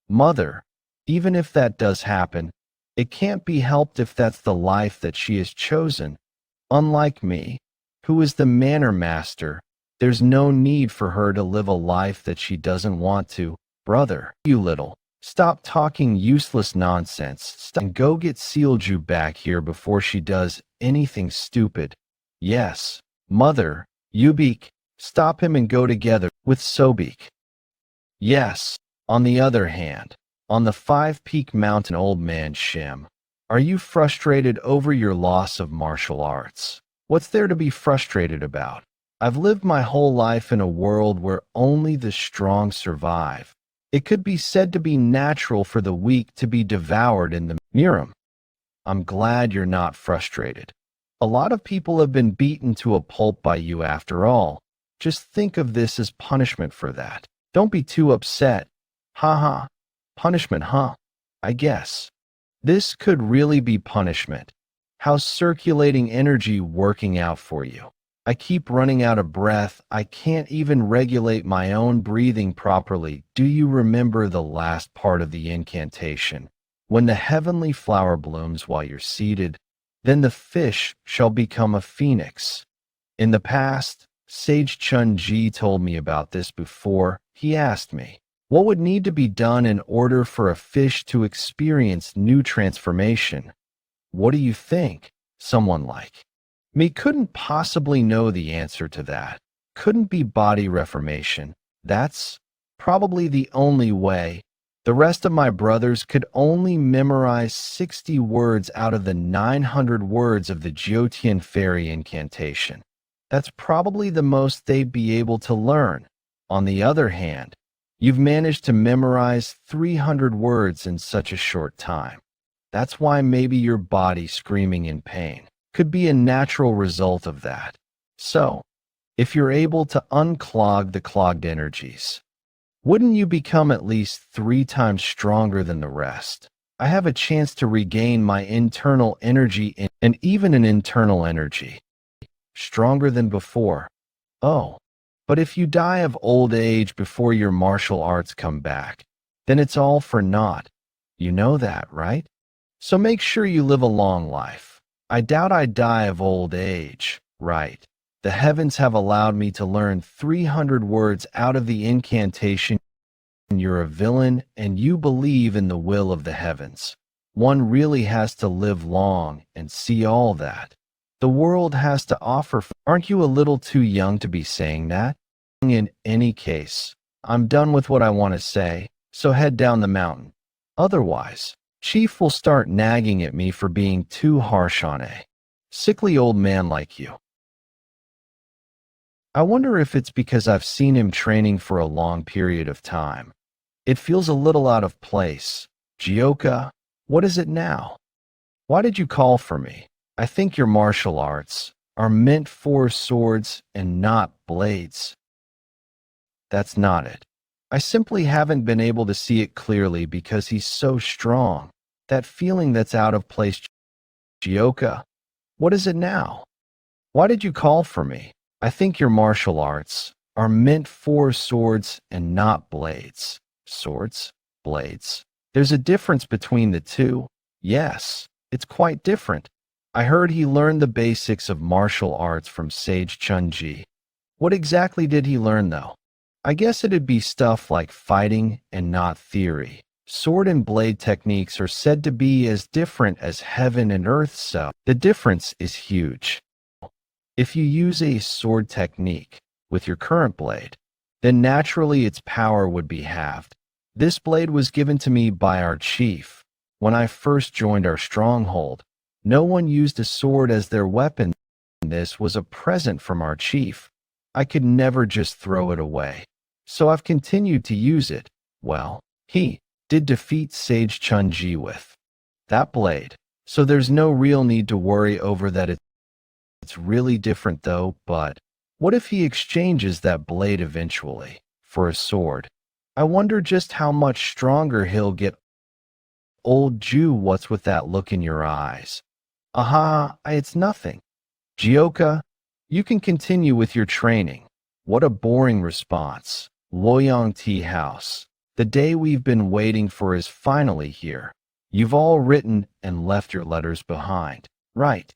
Mother, even if that does happen, it can't be helped if that's the life that she has chosen. Unlike me, who is the manor master, there's no need for her to live a life that she doesn't want to. Brother, you little, stop talking useless nonsense and go get Jeokha back here before she does anything stupid. Yes, Mother, Yubik, stop him and go together with Sobik. Yes, on the other hand, on the five-peak mountain, old man Shim, are you frustrated over your loss of martial arts? What's there to be frustrated about? I've lived my whole life in a world where only the strong survive. It could be said to be natural for the weak to be devoured in the Miram. I'm glad you're not frustrated. A lot of people have been beaten to a pulp by you after all. Just think of this as punishment for that. Don't be too upset. Ha ha. Punishment, huh? I guess. This could really be punishment. How's circulating energy working out for you? I keep running out of breath. I can't even regulate my own breathing properly. Do you remember the last part of the incantation? When the heavenly flower blooms while you're seated, then the fish shall become a phoenix. In the past, Sage Chun-ji told me about this before. He asked me, what would need to be done in order for a fish to experience new transformation? What do you think? Someone like me couldn't possibly know the answer to that. Couldn't be body reformation. That's probably the only way. The rest of my brothers could only memorize 60 words out of the 900 words of the Jyotian fairy incantation. That's probably the most they'd be able to learn. On the other hand, you've managed to memorize 300 words in such a short time. That's why maybe your body screaming in pain could be a natural result of that. So, if you're able to unclog the clogged energies, wouldn't you become at least 3 times stronger than the rest? I have a chance to regain my internal energy and even an internal energy. Stronger than before. Oh, but if you die of old age before your martial arts come back, then it's all for naught. You know that, right? So make sure you live a long life. I doubt I die of old age, right? The heavens have allowed me to learn 300 words out of the incantation. You're a villain and you believe in the will of the heavens. One really has to live long and see all that the world has to offer. Aren't you a little too young to be saying that? In any case, I'm done with what I want to say, so head down the mountain. Otherwise, Chief will start nagging at me for being too harsh on a sickly old man like you. I wonder if it's because I've seen him training for a long period of time. It feels a little out of place. Jeokha, what is it now? Why did you call for me? I think your martial arts are meant for swords and not blades. That's not it. I simply haven't been able to see it clearly because he's so strong. That feeling that's out of place. Jeokha, what is it now? Why did you call for me? I think your martial arts are meant for swords and not blades. Swords? Blades? There's a difference between the two. Yes, it's quite different. I heard he learned the basics of martial arts from Sage Chun-ji. What exactly did he learn, though? I guess it'd be stuff like fighting and not theory. Sword and blade techniques are said to be as different as heaven and earth, so the difference is huge. If you use a sword technique with your current blade, then naturally its power would be halved. This blade was given to me by our chief. When I first joined our stronghold, no one used a sword as their weapon. This was a present from our chief. I could never just throw it away. So I've continued to use it. Well, he did defeat Sage Chun-ji with that blade. So there's no real need to worry over that. It's really different though, but what if he exchanges that blade eventually for a sword? I wonder just how much stronger he'll get. Old Jew, what's with that look in your eyes? Aha, it's nothing. Jeokha, you can continue with your training. What a boring response. Loyang Tea House. The day we've been waiting for is finally here. You've all written and left your letters behind, right?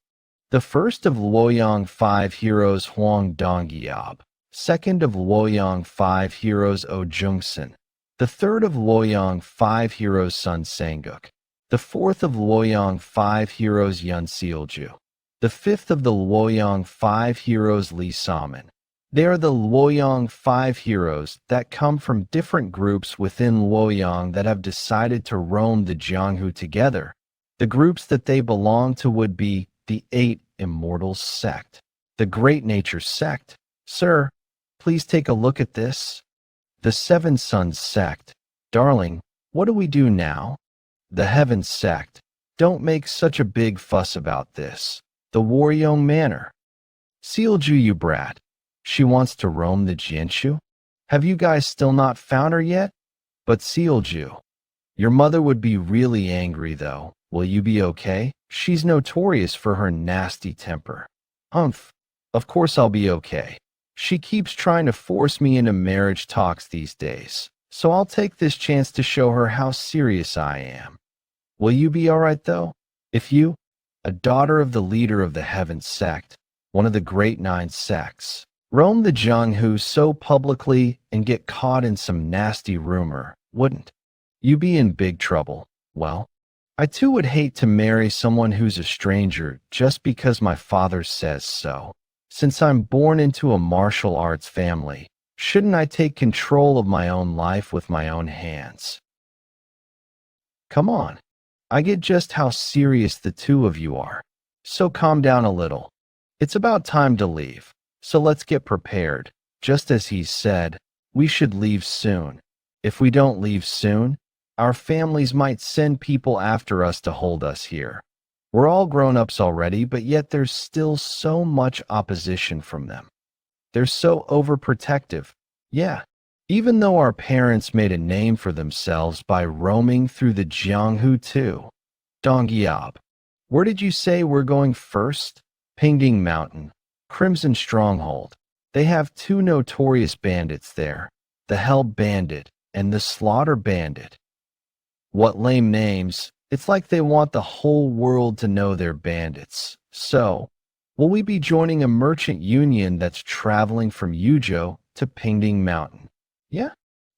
The first of Luoyang 5 heroes Huang Dongyab, second of Luoyang 5 heroes O Jungsun, the third of Luoyang 5 heroes Sun Sanguk, the fourth of Luoyang 5 heroes Yun Sealju, the fifth of the Luoyang five heroes Li Samen. They are the Luoyang five heroes that come from different groups within Luoyang that have decided to roam the Jianghu together. The groups that they belong to would be the Eight Immortals sect, the Great Nature sect. Sir, please take a look at this. The Seven Suns sect. Darling, what do we do now? The Heaven sect. Don't make such a big fuss about this. The Waryong Manor. Sealju, you brat. She wants to roam the Jianshu? Have you guys still not found her yet? But Sealju, your mother would be really angry though. Will you be okay? She's notorious for her nasty temper. Humph. Of course I'll be okay. She keeps trying to force me into marriage talks these days, so I'll take this chance to show her how serious I am. Will you be alright though? If you, a daughter of the leader of the Heaven sect, one of the Great Nine sects, roam the Jianghu so publicly and get caught in some nasty rumor, wouldn't you be in big trouble? Well, I too would hate to marry someone who's a stranger just because my father says so. Since I'm born into a martial arts family, shouldn't I take control of my own life with my own hands? Come on, I get just how serious the two of you are, so calm down a little. It's about time to leave, so let's get prepared. Just as he said, we should leave soon. If we don't leave soon, our families might send people after us to hold us here. We're all grown-ups already, but yet there's still so much opposition from them. They're so overprotective. Yeah, even though our parents made a name for themselves by roaming through the Jianghu too. Donggyab, where did you say we're going first? Pingding Mountain, Crimson Stronghold. They have two notorious bandits there, the Hell Bandit and the Slaughter Bandit. What lame names. It's like they want the whole world to know they're bandits. So, will we be joining a merchant union that's traveling from Yuzhou to Pingding Mountain? Yeah.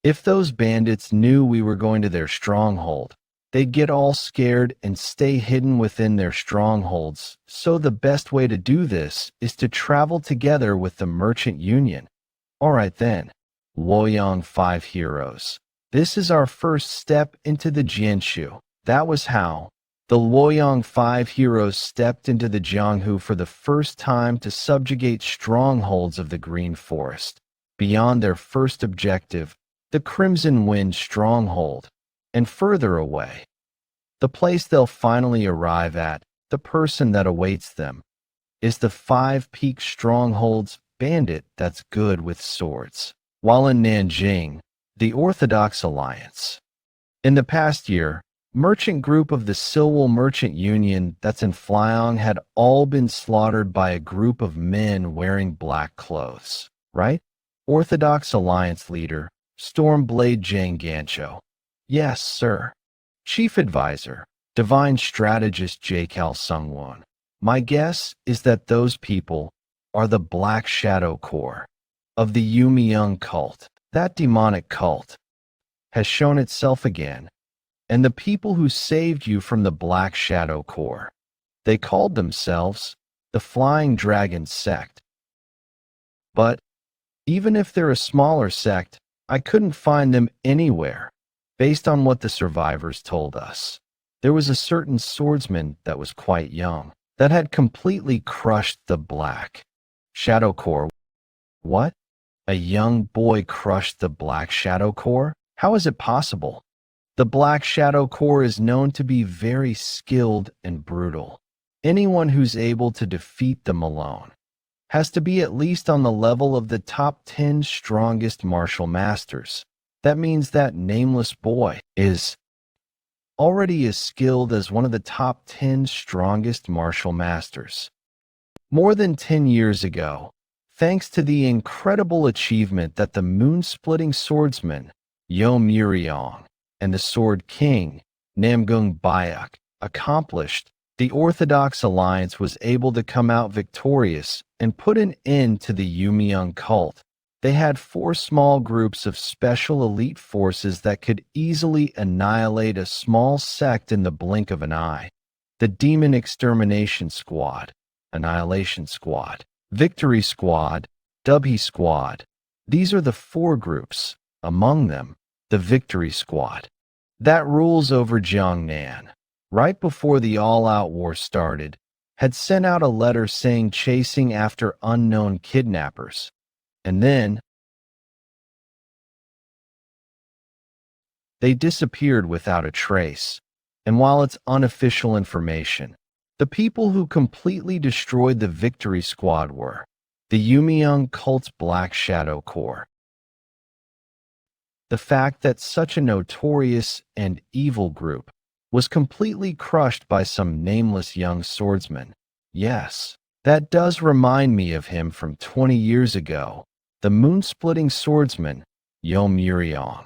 If those bandits knew we were going to their stronghold, they'd get all scared and stay hidden within their strongholds. So the best way to do this is to travel together with the merchant union. Alright then, Luoyang Five Heroes. This is our first step into the Jianshu. That was how the Luoyang Five Heroes stepped into the Jianghu for the first time to subjugate strongholds of the Green Forest, beyond their first objective, the Crimson Wind Stronghold, and further away. The place they'll finally arrive at, the person that awaits them, is the Five Peak Stronghold's bandit that's good with swords. While in Nanjing, the Orthodox Alliance. In the past year, merchant group of the Silwell Merchant Union that's in Flyong had all been slaughtered by a group of men wearing black clothes, right? Orthodox Alliance leader, Stormblade Jang Gancho. Yes, sir. Chief Advisor, Divine Strategist Jaekal Sungwon. My guess is that those people are the Black Shadow Corps of the Yumyang cult. That demonic cult has shown itself again. And the people who saved you from the Black Shadow Corps, they called themselves the Flying Dragon Sect. But even if they're a smaller sect, I couldn't find them anywhere. Based on what the survivors told us, there was a certain swordsman that was quite young, that had completely crushed the Black Shadow Corps. What? A young boy crushed the Black Shadow Corps? How is it possible? The Black Shadow Corps is known to be very skilled and brutal. Anyone who's able to defeat them alone has to be at least on the level of the top 10 strongest martial masters. That means that nameless boy is already as skilled as one of the top 10 strongest martial masters. More than 10 years ago, thanks to the incredible achievement that the moon-splitting swordsman, Yeon Jeokha, and the Sword King, Namgung Bayak, accomplished, the Orthodox Alliance was able to come out victorious and put an end to the Yumyang cult. They had 4 small groups of special elite forces that could easily annihilate a small sect in the blink of an eye. The Demon Extermination Squad. Annihilation Squad, Victory Squad, Dubhi Squad. These are the 4 groups, among them, the Victory Squad, that rules over Jiangnan. Right before the all-out war started, had sent out a letter saying chasing after unknown kidnappers. And then they disappeared without a trace. And while it's unofficial information, the people who completely destroyed the Victory Squad were the Yumiyoung cult's Black Shadow Corps. The fact that such a notorious and evil group was completely crushed by some nameless young swordsman. Yes, that does remind me of him from 20 years ago, the moon-splitting swordsman, Yeon Jeokha.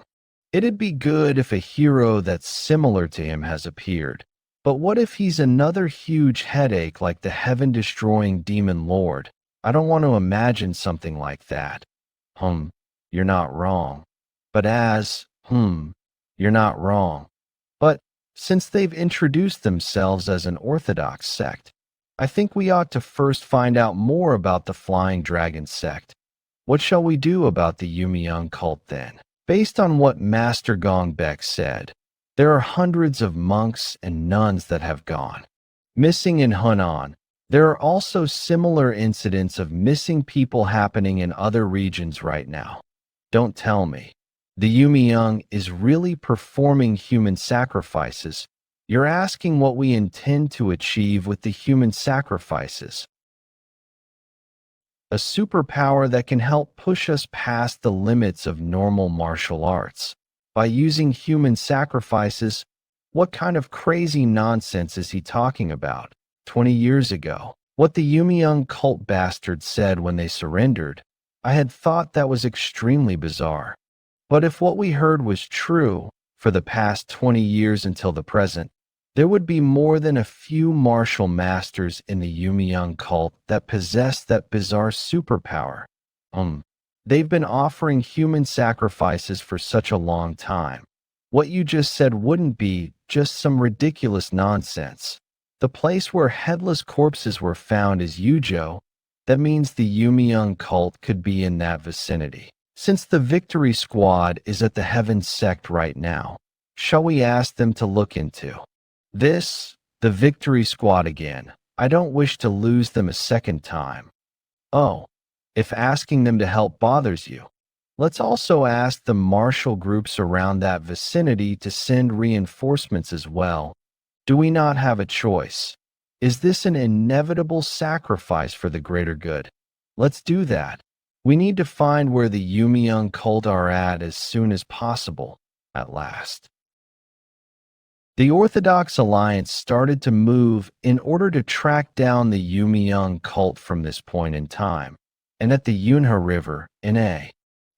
It'd be good if a hero that's similar to him has appeared, but what if he's another huge headache like the heaven-destroying demon lord? I don't want to imagine something like that. You're not wrong. But you're not wrong. But since they've introduced themselves as an orthodox sect, I think we ought to first find out more about the Flying Dragon sect. What shall we do about the Yumiyoung cult then? Based on what Master Gongbek said, there are hundreds of monks and nuns that have gone missing in Hunan. There are also similar incidents of missing people happening in other regions right now. Don't tell me the Yumiyoung is really performing human sacrifices. You're asking what we intend to achieve with the human sacrifices. A superpower that can help push us past the limits of normal martial arts. By using human sacrifices, what kind of crazy nonsense is he talking about? 20 years ago, what the Yumiyoung cult bastards said when they surrendered, I had thought that was extremely bizarre. But if what we heard was true, for the past 20 years until the present, there would be more than a few martial masters in the Yumiyoung cult that possess that bizarre superpower. They've been offering human sacrifices for such a long time. What you just said wouldn't be just some ridiculous nonsense. The place where headless corpses were found is Yujo. That means the Yumiyoung cult could be in that vicinity. Since the Victory Squad is at the Heaven sect right now, shall we ask them to look into this? The Victory Squad again. I don't wish to lose them a second time. Oh, if asking them to help bothers you, let's also ask the martial groups around that vicinity to send reinforcements as well. Do we not have a choice? Is this an inevitable sacrifice for the greater good? Let's do that. We need to find where the Yumiyoung cult are at as soon as possible, at last. The Orthodox Alliance started to move in order to track down the Yumiyoung cult from this point in time, and at the Yunha River, in a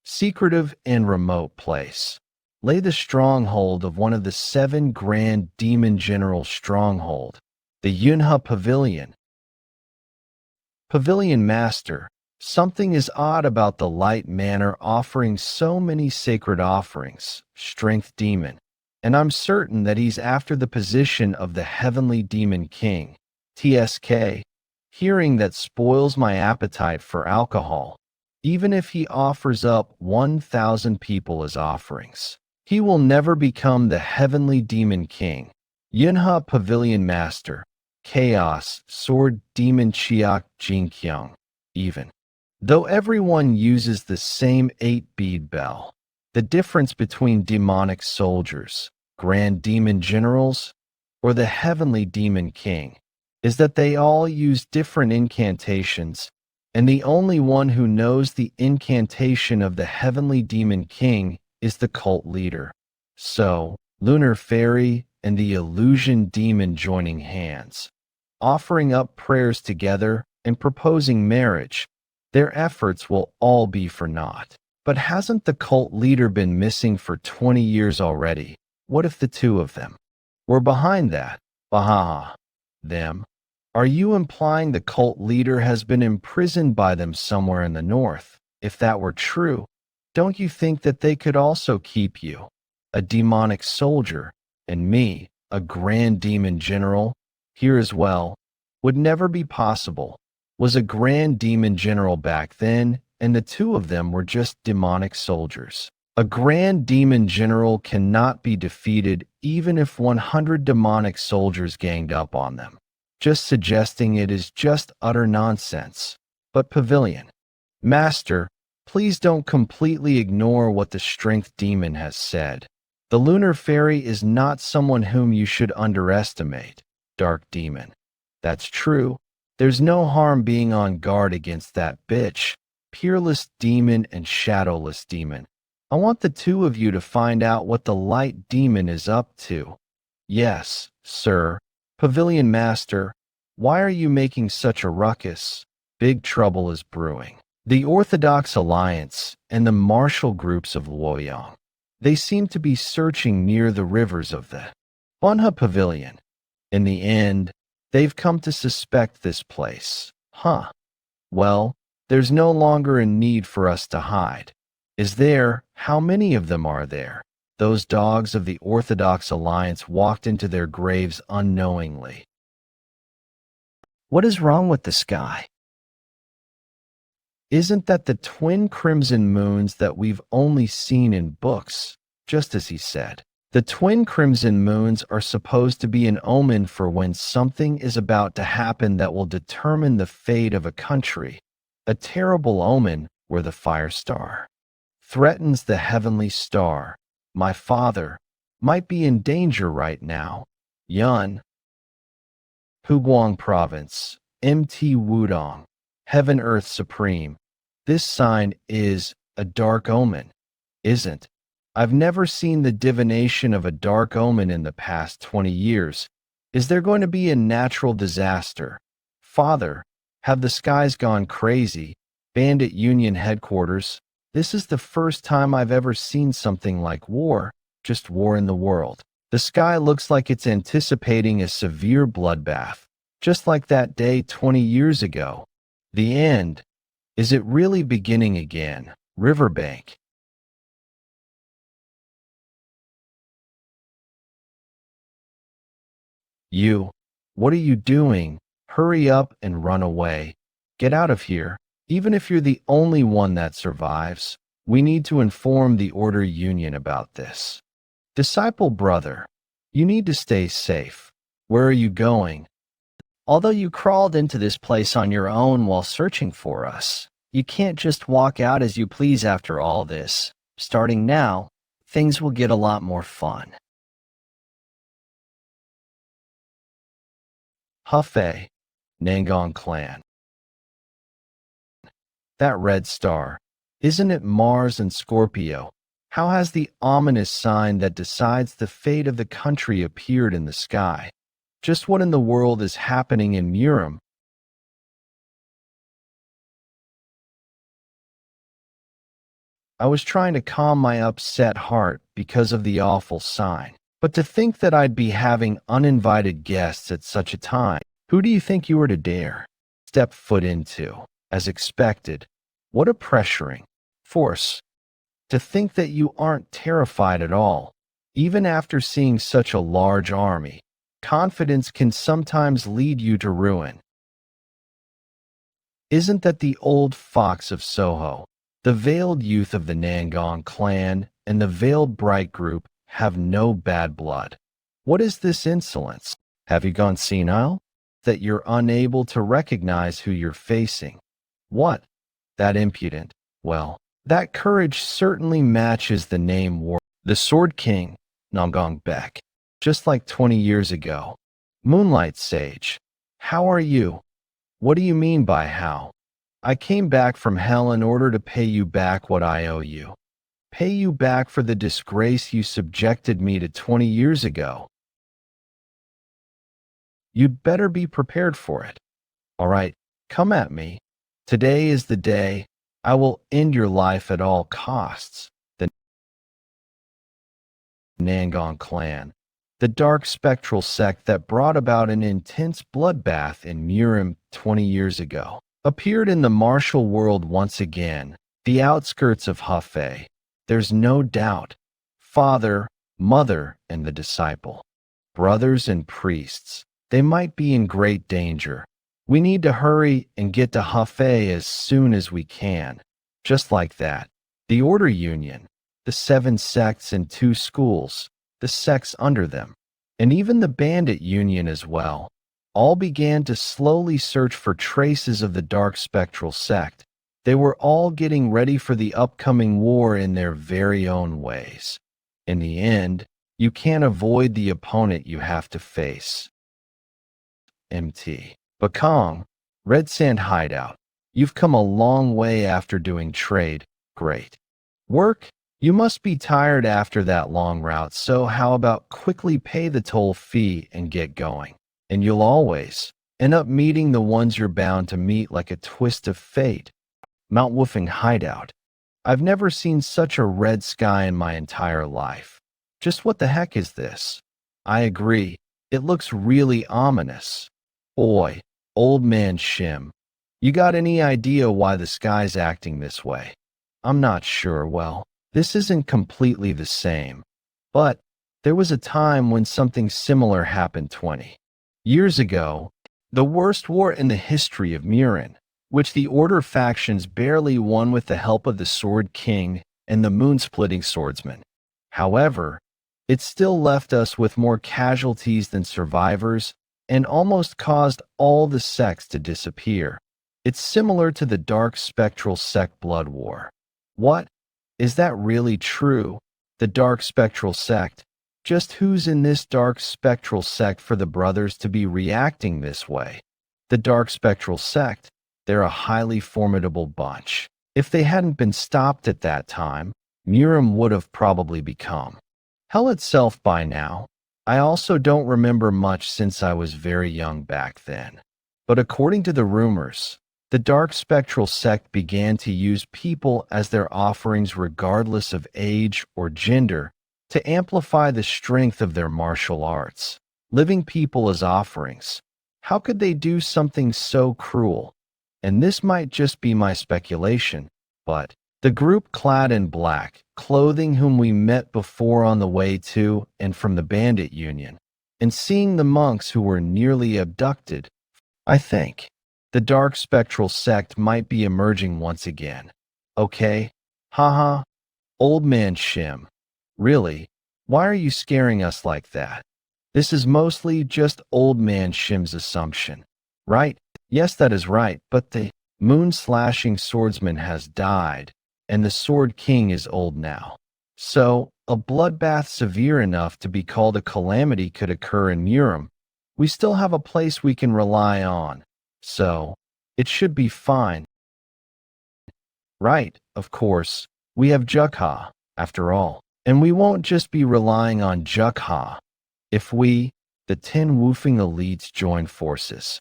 secretive and remote place, lay the stronghold of one of the 7 Grand Demon General stronghold, the Yunha Pavilion. Pavilion Master, something is odd about the light manor offering so many sacred offerings, Strength Demon, and I'm certain that he's after the position of the Heavenly Demon King, TSK. Hearing that spoils my appetite for alcohol, even if he offers up 1,000 people as offerings. He will never become the Heavenly Demon King. Yunha Pavilion Master, Chaos, Sword Demon Chiak Jinkyung, even. Though everyone uses the same 8-bead bell, the difference between demonic soldiers, Grand Demon Generals, or the Heavenly Demon King is that they all use different incantations, and the only one who knows the incantation of the Heavenly Demon King is the cult leader. So, Lunar Fairy and the Illusion Demon joining hands, offering up prayers together and proposing marriage, their efforts will all be for naught. But hasn't the cult leader been missing for 20 years already? What if the 2 of them were behind that? Bahaha. Them? Are you implying the cult leader has been imprisoned by them somewhere in the north? If that were true, don't you think that they could also keep you, a demonic soldier, and me, a grand demon general, here as well? would never be possible, was a grand demon general back then, and the two of them were just demonic soldiers. A grand demon general cannot be defeated even if 100 demonic soldiers ganged up on them. Just suggesting it is just utter nonsense. But Pavilion, Master, please don't completely ignore what the strength demon has said. The lunar fairy is not someone whom you should underestimate, Dark Demon. That's true. There's no harm being on guard against that bitch, Peerless Demon and Shadowless Demon. I want the two of you to find out what the Light Demon is up to. Yes, sir. Pavilion Master, why are you making such a ruckus? Big trouble is brewing. The Orthodox Alliance and the martial groups of Luoyang. They seem to be searching near the rivers of the Bunha Pavilion. In the end, they've come to suspect this place. Huh. Well, there's no longer a need for us to hide. Is there? How many of them are there? Those dogs of the Orthodox Alliance walked into their graves unknowingly. What is wrong with the sky? Isn't that the twin crimson moons that we've only seen in books? Just as he said. The twin crimson moons are supposed to be an omen for when something is about to happen that will determine the fate of a country. A terrible omen where the fire star threatens the heavenly star. My father might be in danger right now. Yun, Puguang Province, MT Wudong, Heaven Earth Supreme. This sign is a dark omen, isn't? I've never seen the divination of a dark omen in the past 20 years. Is there going to be a natural disaster? Father, have the skies gone crazy? Bandit Union headquarters. This is the first time I've ever seen something like war, just war in the world. The sky looks like it's anticipating a severe bloodbath, just like that day 20 years ago. The end. Is it really beginning again? Riverbank. You. What are you doing? Hurry up and run away. Get out of here. Even if you're the only one that survives, we need to inform the Order Union about this. Disciple brother, you need to stay safe. Where are you going? Although you crawled into this place on your own while searching for us, you can't just walk out as you please after all this. Starting now, things will get a lot more fun. Hefei, Nangong Clan. That red star, isn't it Mars and Scorpio? How has the ominous sign that decides the fate of the country appeared in the sky? Just what in the world is happening in Murim? I was trying to calm my upset heart because of the awful sign. But to think that I'd be having uninvited guests at such a time, who do you think you were to dare step foot into? As expected, what a pressuring force. To think that you aren't terrified at all, even after seeing such a large army. Confidence can sometimes lead you to ruin. Isn't that the old fox of Soho? The veiled youth of the Nangong clan and the veiled bright group have no bad blood. What is this insolence? Have you gone senile? That you're unable to recognize who you're facing? What? That impudent? Well, that courage certainly matches the name war. The Sword King, Namgong Bek. Just like 20 years ago. Moonlight Sage. How are you? What do you mean by how? I came back from hell in order to pay you back what I owe you. Pay you back for the disgrace you subjected me to 20 years ago. You'd better be prepared for it. All right, come at me. Today is the day. I will end your life at all costs. The Nangong clan, the dark spectral sect that brought about an intense bloodbath in Murim 20 years ago, appeared in the martial world once again, the outskirts of Hefei. There's no doubt. Father, mother, and the disciple, brothers and priests, they might be in great danger. We need to hurry and get to Hefei as soon as we can. Just like that, the Order Union, the 7 sects and 2 schools, the sects under them, and even the Bandit Union as well, all began to slowly search for traces of the Dark Spectral Sect. They were all getting ready for the upcoming war in their very own ways. In the end, you can't avoid the opponent you have to face. MT. Bakong, Red Sand Hideout. You've come a long way after doing trade. Great. Work? You must be tired after that long route, so how about quickly pay the toll fee and get going? And you'll always end up meeting the ones you're bound to meet like a twist of fate. Mount Woofing Hideout. I've never seen such a red sky in my entire life. Just what the heck is this? I agree. It looks really ominous. Oi, old man Shim. You got any idea why the sky's acting this way? I'm not sure. Well, this isn't completely the same. But there was a time when something similar happened 20 years ago. The worst war in the history of Murin, which the Order factions barely won with the help of the Sword King and the moon-splitting swordsman. However, it still left us with more casualties than survivors and almost caused all the sects to disappear. It's similar to the Dark Spectral Sect Blood War. What? Is that really true? The Dark Spectral Sect? Just who's in this Dark Spectral Sect for the brothers to be reacting this way? The Dark Spectral Sect? They're a highly formidable bunch. If they hadn't been stopped at that time, Murim would have probably become hell itself by now. I also don't remember much since I was very young back then. But according to the rumors, the Dark Spectral Sect began to use people as their offerings regardless of age or gender to amplify the strength of their martial arts. Living people as offerings. How could they do something so cruel? And this might just be my speculation, but the group clad in black clothing whom we met before on the way to and from the Bandit Union, and seeing the monks who were nearly abducted, I think the Dark Spectral Sect might be emerging once again. Okay? Haha. Old man Shim. Really? Why are you scaring us like that? This is mostly just old man Shim's assumption, right? Yes, that is right, but the moon-slashing swordsman has died, and the Sword King is old now. So, a bloodbath severe enough to be called a calamity could occur in Murim. We still have a place we can rely on, so it should be fine. Right, of course, we have Jeokha, after all, and we won't just be relying on Jeokha. If we, the 10 woofing elites, join forces,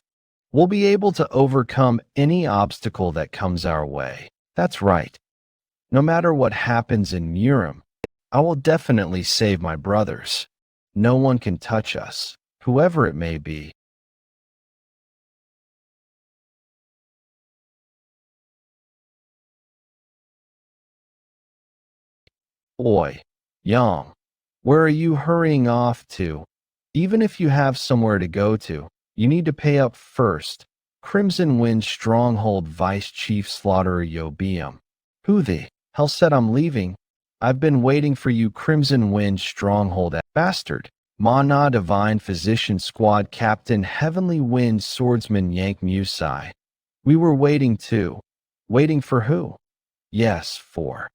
we'll be able to overcome any obstacle that comes our way. That's right. No matter what happens in Murim, I will definitely save my brothers. No one can touch us, whoever it may be. Oi, Yang, where are you hurrying off to? Even if you have somewhere to go to, you need to pay up first. Crimson Wind Stronghold Vice Chief Slaughterer Yobium. Who the hell said I'm leaving? I've been waiting for you, Crimson Wind Stronghold bastard. Mana Divine Physician Squad Captain Heavenly Wind Swordsman Yank Musai. We were waiting too. Waiting for who? Yes, for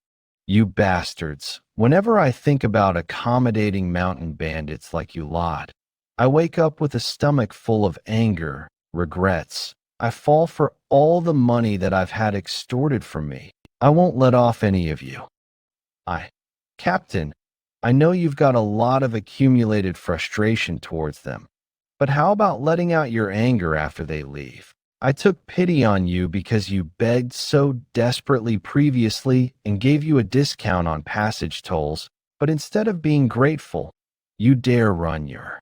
you bastards. Whenever I think about accommodating mountain bandits like you lot, I wake up with a stomach full of anger, regrets. I fall for all the money that I've had extorted from me. I won't let off any of you. Captain, I know you've got a lot of accumulated frustration towards them, but how about letting out your anger after they leave? I took pity on you because you begged so desperately previously and gave you a discount on passage tolls, but instead of being grateful, you dare run your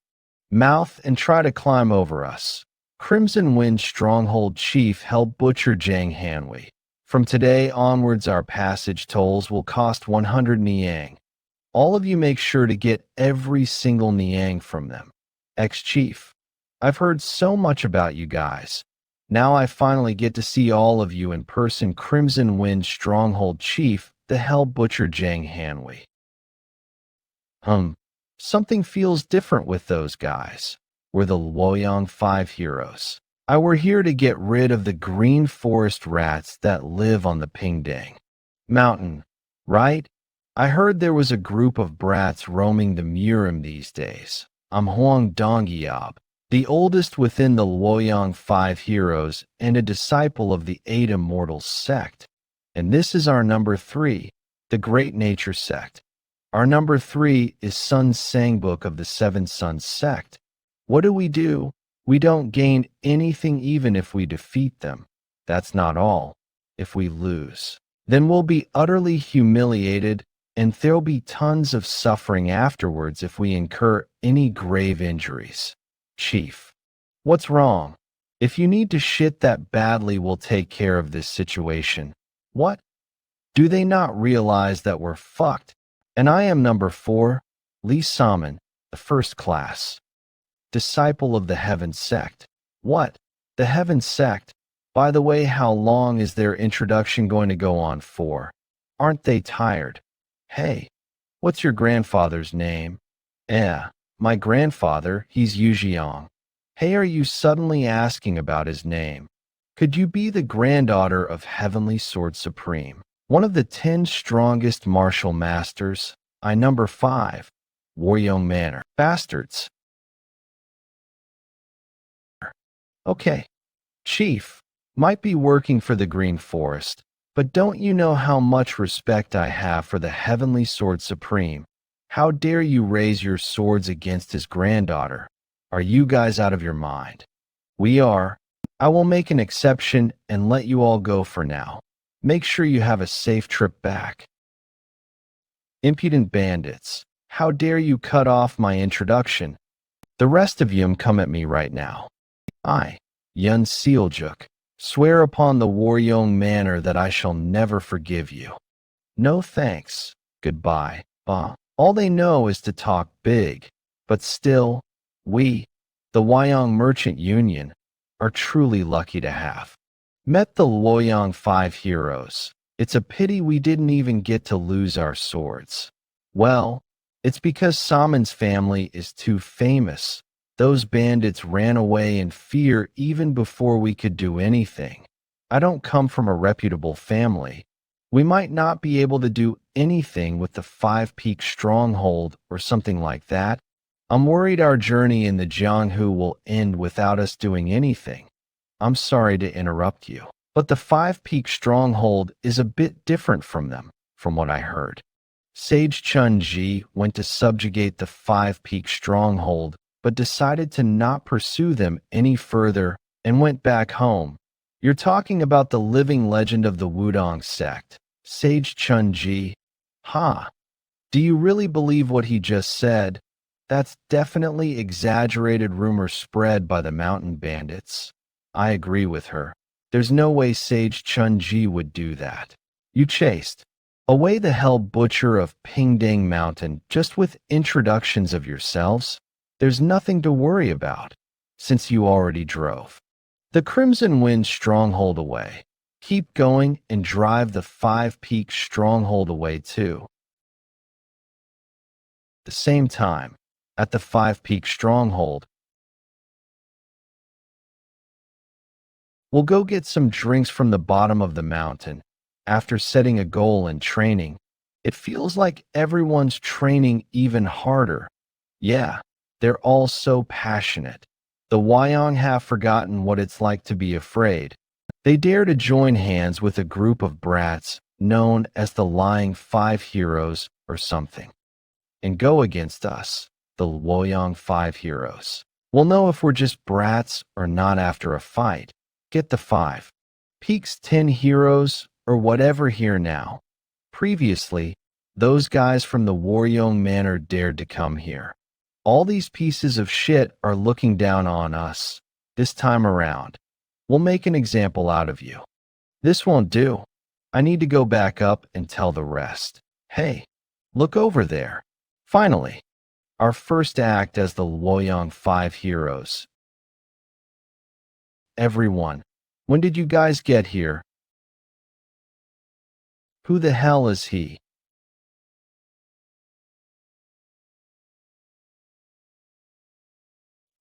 mouth and try to climb over us. Crimson Wind Stronghold Chief help Butcher Jang Hanwei. From today onwards, our passage tolls will cost 100 Niang. All of you make sure to get every single Niang from them. Ex-Chief, I've heard so much about you guys. Now I finally get to see all of you in person, Crimson Wind Stronghold Chief, the Hell Butcher Jang Hanwei. Something feels different with those guys. We're the Luoyang 5 heroes. We're here to get rid of the green forest rats that live on the Pingdang Mountain, right? I heard there was a group of brats roaming the Murim these days. I'm Huang Dongyab, the oldest within the Luoyang 5 heroes and a disciple of the 8 Immortals sect. And this is our number 3, the Great Nature sect. Our number 3 is Sun Sangbook of the Seven Suns sect. What do? We don't gain anything even if we defeat them. That's not all. If we lose, then we'll be utterly humiliated, and there'll be tons of suffering afterwards if we incur any grave injuries. Chief, what's wrong? If you need to shit that badly, we'll take care of this situation. What? Do they not realize that we're fucked? And I am number 4, Li Saman, the first class. Disciple of the Heaven Sect. What? The Heaven Sect? By the way, how long is their introduction going to go on for? Aren't they tired? Hey, what's your grandfather's name? My grandfather, he's Yu Jiang. Hey, are you suddenly asking about his name? Could you be the granddaughter of Heavenly Sword Supreme, one of the 10 strongest martial masters? I number 5, Waryong Manor. Bastards. Okay, Chief, might be working for the Green Forest, but don't you know how much respect I have for the Heavenly Sword Supreme? How dare you raise your swords against his granddaughter? Are you guys out of your mind? We are. I will make an exception and let you all go for now. Make sure you have a safe trip back. Impudent bandits, how dare you cut off my introduction? The rest of you come at me right now. I, Yeon Jeokha, swear upon the Waryong Manor that I shall never forgive you. No thanks. Goodbye. All they know is to talk big, but still, we, the Wyong Merchant Union, are truly lucky to have met the Luoyang 5 heroes. It's a pity we didn't even get to lose our swords. Well, it's because Saman's family is too famous. Those bandits ran away in fear even before we could do anything. I don't come from a reputable family. We might not be able to do anything with the 5 Peak Stronghold or something like that. I'm worried our journey in the Jianghu will end without us doing anything. I'm sorry to interrupt you, but the 5 Peak Stronghold is a bit different from them, from what I heard. Sage Chun Ji went to subjugate the 5 Peak Stronghold, but decided to not pursue them any further and went back home. You're talking about the living legend of the Wudong sect, Sage Chun Ji. Do you really believe what he just said? That's definitely exaggerated rumor spread by the mountain bandits. I agree with her. There's no way Sage Chun Ji would do that. You chased away the Hell Butcher of Pingdang Mountain just with introductions of yourselves? There's nothing to worry about, since you already drove the Crimson Wind Stronghold away. Keep going and drive the 5 Peak Stronghold away too. The same time, at the 5 Peak Stronghold, we'll go get some drinks from the bottom of the mountain. After setting a goal and training, it feels like everyone's training even harder. Yeah, they're all so passionate. The Wyong have forgotten what it's like to be afraid. They dare to join hands with a group of brats known as the Lying 5 Heroes or something, and go against us, the Luoyang 5 Heroes. We'll know if we're just brats or not after a fight. Get the 5 Peaks 10 Heroes or whatever here now. Previously, those guys from the Waryong Manor dared to come here. All these pieces of shit are looking down on us. This time around, we'll make an example out of you. This won't do. I need to go back up and tell the rest. Hey, look over there. Finally, our first act as the Luoyang 5 Heroes. Everyone, When did you guys get here? Who the hell is he?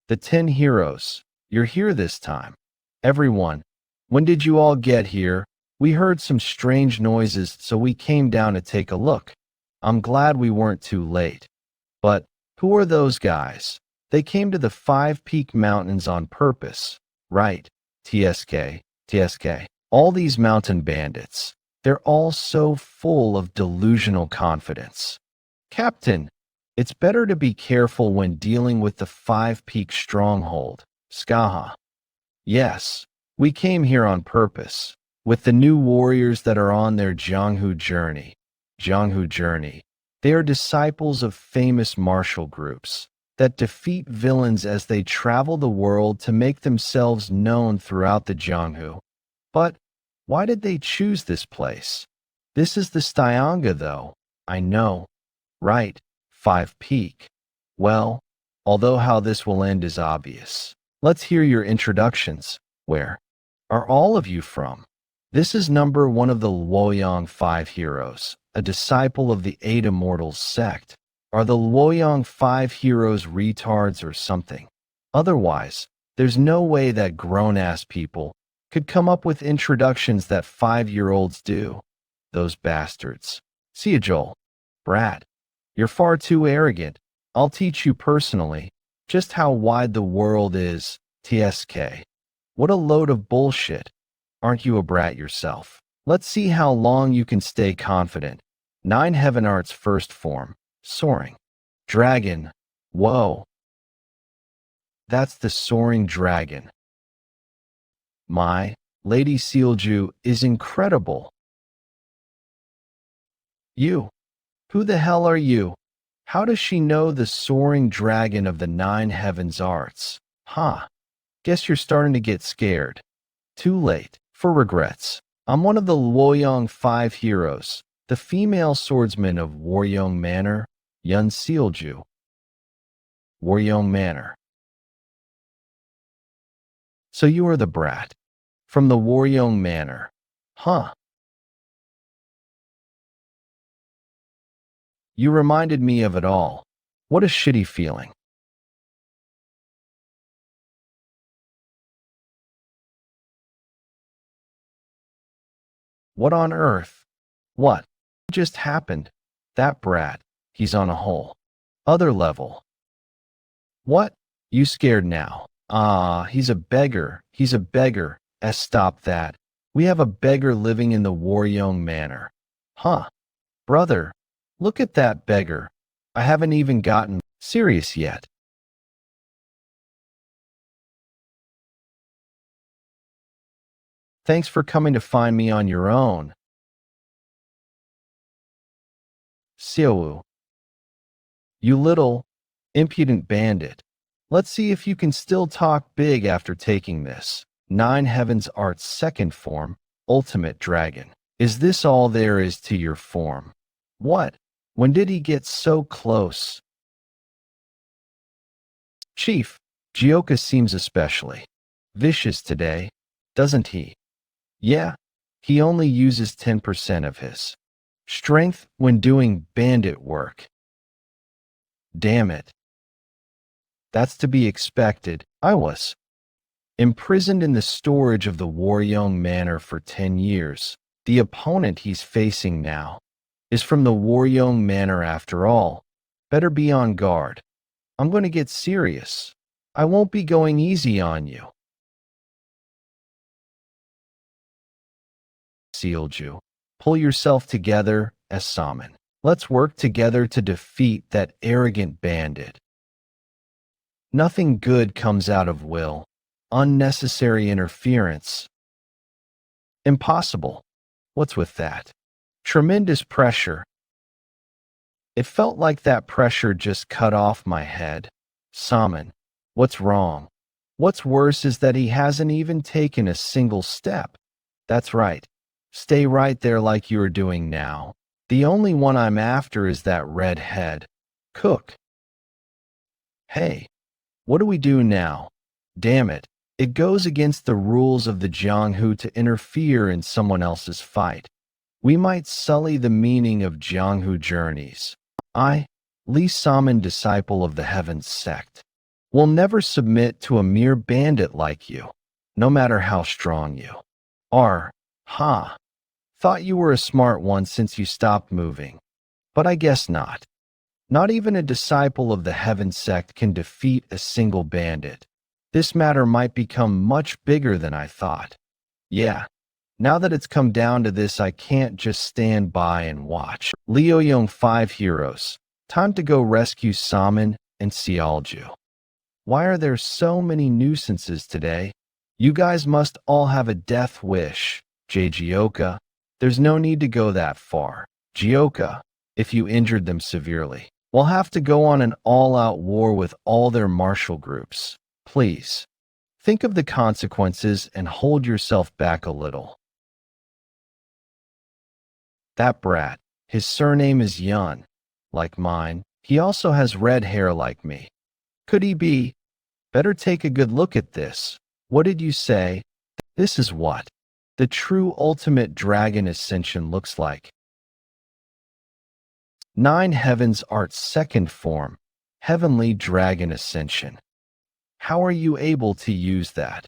The 10 heroes. You're here this time. Everyone, when did you all get here? We heard some strange noises, so we came down to take a look. I'm glad we weren't too late. But who are those guys? They came to the Five Peak Mountains on purpose. Right. TSK. All these mountain bandits. They're all so full of delusional confidence. Captain, it's better to be careful when dealing with the Five Peak Stronghold. Skaha. Yes, we came here on purpose. With the new warriors that are on their Jeonghu journey. They are disciples of famous martial groups that defeat villains as they travel the world to make themselves known throughout the Jeonghu. But why did they choose this place? This is the Styanga, though. I know. Right, Five Peak. Well, although how this will end is obvious. Let's hear your introductions. Where are all of you from? This is number one of the Luoyang Five Heroes, a disciple of the Eight Immortals sect. Are the Luoyang Five Heroes retards or something? Otherwise, there's no way that grown-ass people could come up with introductions that 5-year-olds do. Those bastards. See ya, Joel. Brat, you're far too arrogant. I'll teach you personally just how wide the world is. TSK. What a load of bullshit. Aren't you a brat yourself? Let's see how long you can stay confident. 9 Heaven Art's first form. Soaring. Dragon. Whoa. That's the soaring dragon. My, Lady Sealju is incredible. You. Who the hell are you? How does she know the soaring dragon of the 9 Heavens Arts? Huh. Guess you're starting to get scared. Too late. For regrets. I'm one of the Luoyang Five Heroes, the female swordsman of Waryong Manor, Yeon Sealju. Waryong Manor. So you are the brat. From the Waryong Manor. Huh. You reminded me of it all. What a shitty feeling. What on earth? What just happened? That brat, he's on a whole other level. What? You scared now? Ah, he's a beggar. He's a beggar. Stop that. We have a beggar living in the Waryong Manor. Huh. Brother, look at that beggar. I haven't even gotten serious yet. Thanks for coming to find me on your own. Seowu. You little, impudent bandit. Let's see if you can still talk big after taking this. 9 Heavens Art's second form, Ultimate Dragon. Is this all there is to your form? What? When did he get so close? Chief, Jeokha seems especially vicious today, doesn't he? Yeah, he only uses 10% of his strength when doing bandit work. Damn it. That's to be expected. I was imprisoned in the storage of the Waryong Manor for 10 years. The opponent he's facing now is from the Waryong Manor after all. Better be on guard. I'm going to get serious. I won't be going easy on you. Sealju. Pull yourself together, Saman. Let's work together to defeat that arrogant bandit. Nothing good comes out of will. Unnecessary interference. Impossible. What's with that? Tremendous pressure. It felt like that pressure just cut off my head. Saman, what's wrong? What's worse is that he hasn't even taken a single step. That's right. Stay right there like you're doing now. The only one I'm after is that red head. Cook. Hey, what do we do now? Damn it, It goes against the rules of the Jianghu to interfere in someone else's fight. We might sully the meaning of Jianghu journeys. I, Li Saman, disciple of the Heavens sect, will never submit to a mere bandit like you, no matter how strong you are. Ha! Thought you were a smart one since you stopped moving. But I guess not. Not even a disciple of the Heaven sect can defeat a single bandit. This matter might become much bigger than I thought. Yeah, now that it's come down to this, I can't just stand by and watch. Leo Young 5 heroes. Time to go rescue Saman and Sealju. Why are there so many nuisances today? You guys must all have a death wish. Yeon Jeokha. There's no need to go that far. Jeokha, if you injured them severely, we'll have to go on an all-out war with all their martial groups. Please, think of the consequences and hold yourself back a little. That brat, his surname is Yeon, like mine. He also has red hair like me. Could he be? Better take a good look at this. What did you say? This is what the true ultimate dragon ascension looks like. 9 Heavens Art's second form, Heavenly Dragon Ascension. How are you able to use that?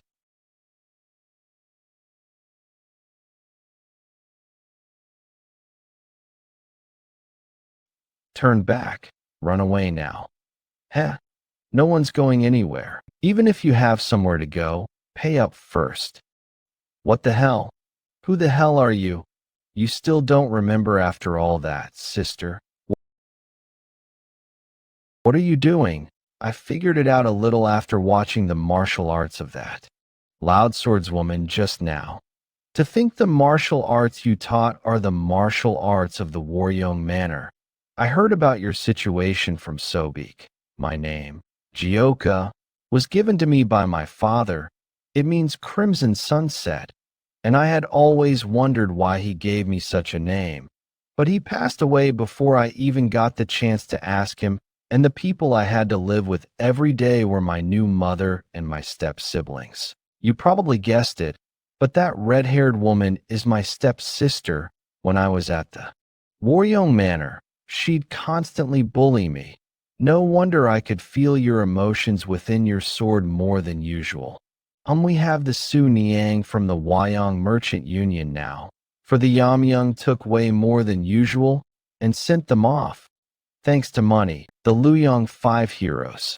Turn back. Run away now. Heh. No one's going anywhere. Even if you have somewhere to go, pay up first. What the hell? Who the hell are you? You still don't remember after all that, sister. What are you doing? I figured it out a little after watching the martial arts of that loud swordswoman just now. To think the martial arts you taught are the martial arts of the Waryong Manor. I heard about your situation from Sobek. My name, Jeokha, was given to me by my father. It means Crimson Sunset, and I had always wondered why he gave me such a name. But he passed away before I even got the chance to ask him, and the people I had to live with every day were my new mother and my step-siblings. You probably guessed it, but that red-haired woman is my step-sister. When I was at the Waryong Manor, she'd constantly bully me. No wonder I could feel your emotions within your sword more than usual. We have the Su Niang from the Wyong Merchant Union now, for the Yamyang took way more than usual and sent them off. Thanks to money, the Luyong 5 heroes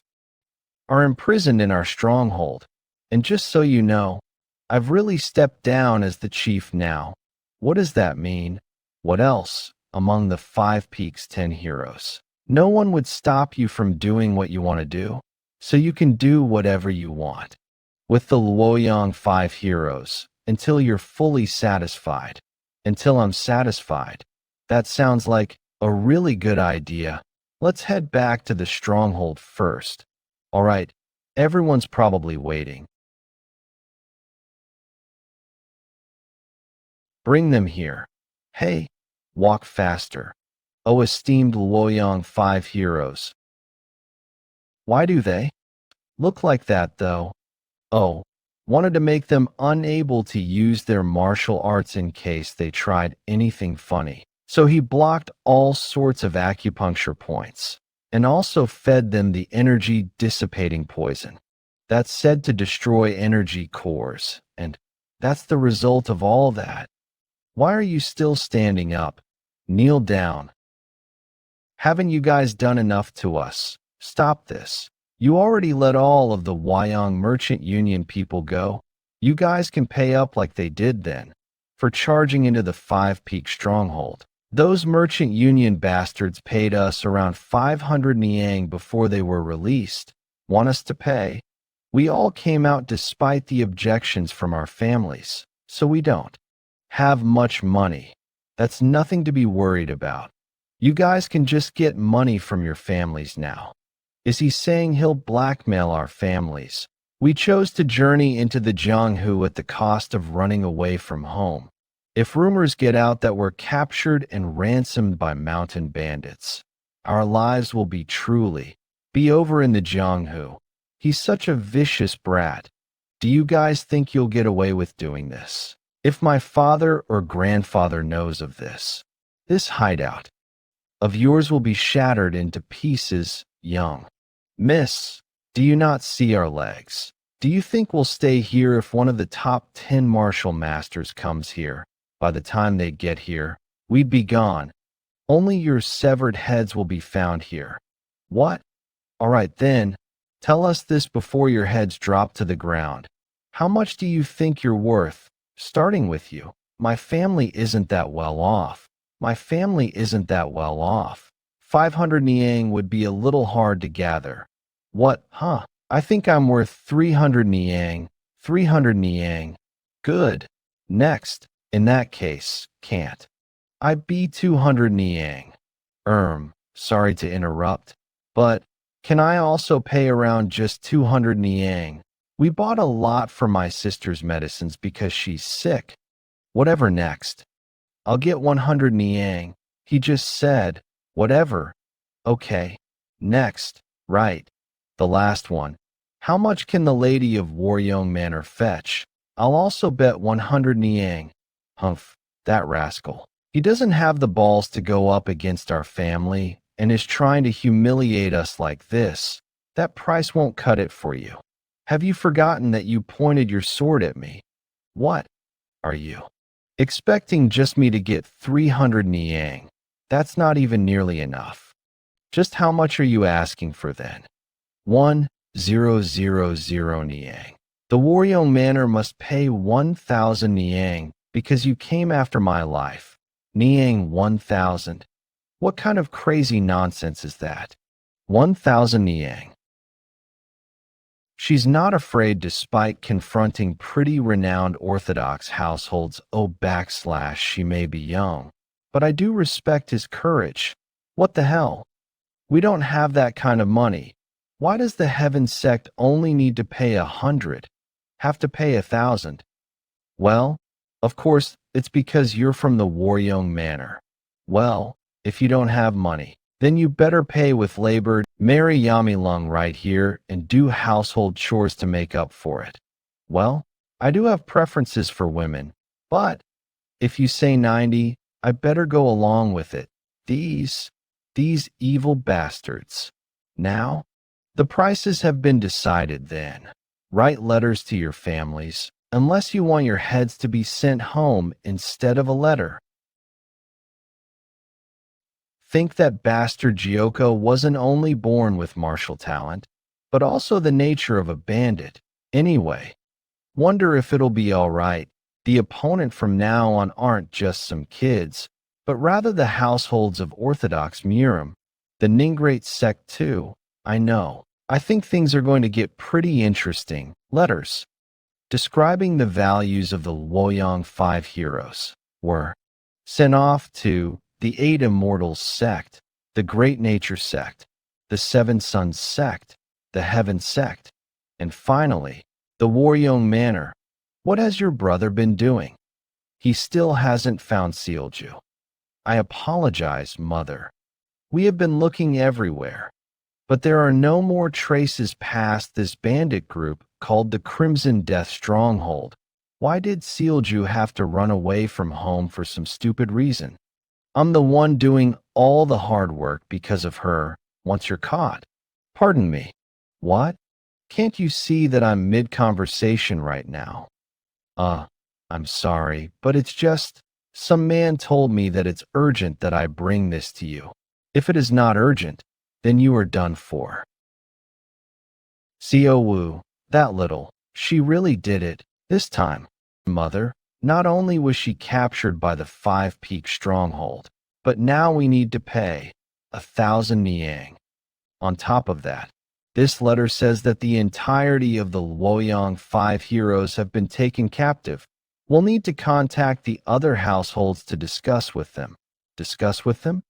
are imprisoned in our stronghold. And just so you know, I've really stepped down as the chief now. What does that mean? What else? Among the 5 Peaks 10 heroes, no one would stop you from doing what you want to do, so you can do whatever you want. With the Luoyang 5 heroes, until you're fully satisfied. Until I'm satisfied. That sounds like a really good idea. Let's head back to the stronghold first. All right, everyone's probably waiting. Bring them here. Hey, walk faster. Oh, esteemed Luoyang 5 heroes. Why do they look like that, though? Oh, wanted to make them unable to use their martial arts in case they tried anything funny. So he blocked all sorts of acupuncture points and also fed them the energy dissipating poison that's said to destroy energy cores. And that's the result of all that. Why are you still standing up? Kneel down. Haven't you guys done enough to us? Stop this. You already let all of the Wyong Merchant Union people go. You guys can pay up like they did then, for charging into the 5 Peak stronghold. Those Merchant Union bastards paid us around 500 Niang before they were released. Want us to pay? We all came out despite the objections from our families, so we don't have much money. That's nothing to be worried about. You guys can just get money from your families now. Is he saying he'll blackmail our families? We chose to journey into the Jianghu at the cost of running away from home. If rumors get out that we're captured and ransomed by mountain bandits, our lives will be over in the Jianghu. He's such a vicious brat. Do you guys think you'll get away with doing this? If my father or grandfather knows of this, this hideout of yours will be shattered into pieces, young. Miss, do you not see our legs? Do you think we'll stay here if one of the top 10 martial masters comes here? By the time they get here, we'd be gone. Only your severed heads will be found here. What? All right then, tell us this before your heads drop to the ground. How much do you think you're worth? Starting with you. My family isn't that well off. My family isn't that well off. 500 niang would be a little hard to gather. What, huh? I think I'm worth 300 niang. 300 niang. Good. Next. In that case, can't. I'd be 200 niang. Sorry to interrupt, but can I also pay around just 200 niang? We bought a lot for my sister's medicines because she's sick. Whatever next. I'll get 100 niang. He just said, whatever. Okay. Next. Right. The last one. How much can the lady of Waryong Manor fetch? I'll also bet 100 niang. Humph, that rascal. He doesn't have the balls to go up against our family and is trying to humiliate us like this. That price won't cut it for you. Have you forgotten that you pointed your sword at me? What are you expecting just me to get 300 niang? That's not even nearly enough. Just how much are you asking for then? 1,000 niang. The Waryong Manor must pay 1,000 niang because you came after my life. Niang 1,000. What kind of crazy nonsense is that? 1,000 niang. She's not afraid despite confronting pretty renowned Orthodox households. She may be young, but I do respect his courage. What the hell? We don't have that kind of money. Why does the Heaven sect only need to pay 100? Have to pay 1,000? Well, of course, it's because you're from the Waryong Manor. Well, if you don't have money, then you better pay with labor. Marry Yamilung right here and do household chores to make up for it. Well, I do have preferences for women, but if you say 90, I better go along with it. These evil bastards. Now, the prices have been decided then. Write letters to your families, unless you want your heads to be sent home instead of a letter. Think that bastard Jeokha wasn't only born with martial talent, but also the nature of a bandit. Anyway, wonder if it'll be all right. The opponent from now on aren't just some kids, but rather the households of Orthodox Murim, the Ningrate sect too. I know. I think things are going to get pretty interesting. Letters describing the values of the Luoyang 5 heroes were sent off to the 8 Immortals sect, the Great Nature sect, the 7 Sons sect, the Heaven sect, and finally, the Waryong Manor. What has your brother been doing? He still hasn't found Sealju. I apologize, Mother. We have been looking everywhere, but there are no more traces past this bandit group called the Crimson Death Stronghold. Why did Sealju have to run away from home for some stupid reason? I'm the one doing all the hard work because of her once you're caught. Pardon me. What? Can't you see that I'm mid-conversation right now? I'm sorry, but it's just, some man told me that it's urgent that I bring this to you. If it is not urgent, then you are done for. Seo Wu, that little, she really did it, this time. Mother, not only was she captured by the 5 Peak Stronghold, but now we need to pay 1,000 niang. On top of that, this letter says that the entirety of the Luoyang 5 heroes have been taken captive. We'll need to contact the other households to discuss with them. Discuss with them?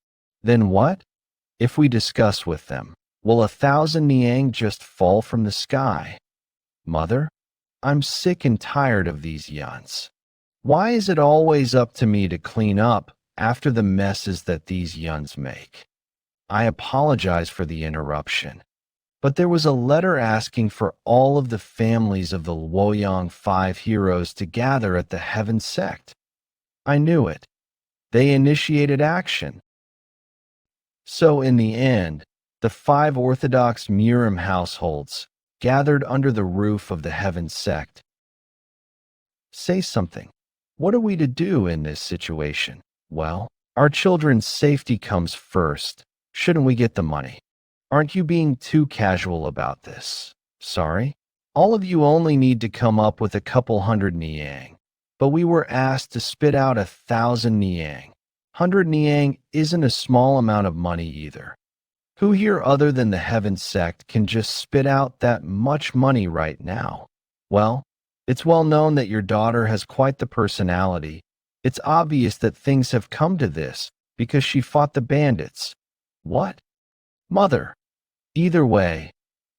Then what? If we discuss with them, will 1,000 niang just fall from the sky? Mother, I'm sick and tired of these yuns. Why is it always up to me to clean up after the messes that these yuns make? I apologize for the interruption. but there was a letter asking for all of the families of the Luoyang 5 heroes to gather at the Heaven Sect. I knew it. They initiated action. So in the end, the 5 Orthodox Murim households gathered under the roof of the Heaven Sect. Say something. What are we to do in this situation? Well, our children's safety comes first. Shouldn't we get the money? Aren't you being too casual about this? Sorry? All of you only need to come up with a couple hundred niang. But we were asked to spit out 1,000 niang. 100 niang isn't a small amount of money either. Who here other than the Heaven Sect can just spit out that much money right now? Well, it's well known that your daughter has quite the personality. It's obvious that things have come to this because she fought the bandits. What? Mother. Either way,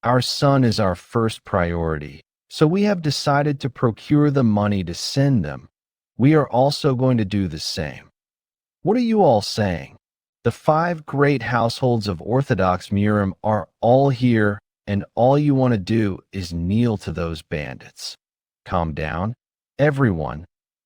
our son is our first priority, so we have decided to procure the money to send them. We are also going to do the same. What are you all saying? The 5 great households of Orthodox Murim are all here, and all you want to do is kneel to those bandits. Calm down, everyone.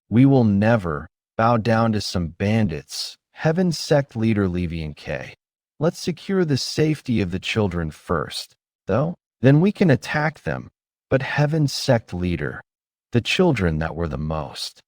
We will never bow down to some bandits. Heaven Sect leader Yeon Jeokha. Let's secure the safety of the children first, though. Then we can attack them. But Heaven Sect leader, the children that were the most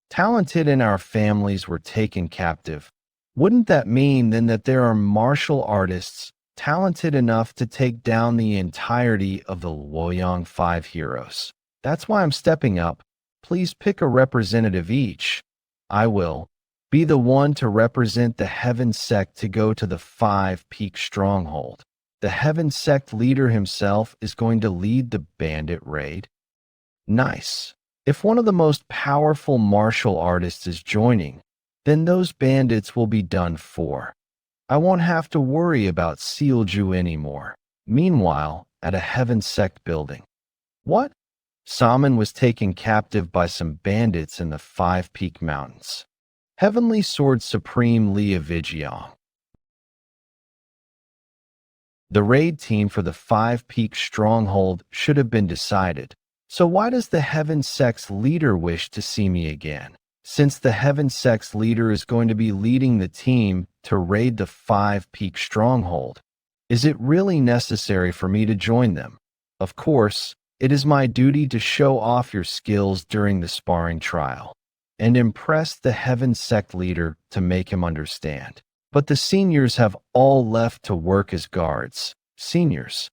talented in our families were taken captive. Wouldn't that mean then that there are martial artists talented enough to take down the entirety of the Luoyang 5 heroes? That's why I'm stepping up. Please pick a representative each. I will be the one to represent the Heaven Sect to go to the 5 Peak Stronghold. The Heaven Sect leader himself is going to lead the bandit raid. Nice. If one of the most powerful martial artists is joining, then those bandits will be done for. I won't have to worry about Sealju anymore. Meanwhile, at a Heaven Sect building. What? Salmon was taken captive by some bandits in the 5 Peak Mountains. Heavenly Sword Supreme Leah Vijiang. The raid team for the 5 Peak Stronghold should have been decided. So why does the Heaven Sect's leader wish to see me again? Since the Heaven Sect's leader is going to be leading the team to raid the 5 Peak Stronghold, is it really necessary for me to join them? Of course, it is my duty to show off your skills during the sparring trial and impress the Heaven Sect leader to make him understand. But the seniors have all left to work as guards. Seniors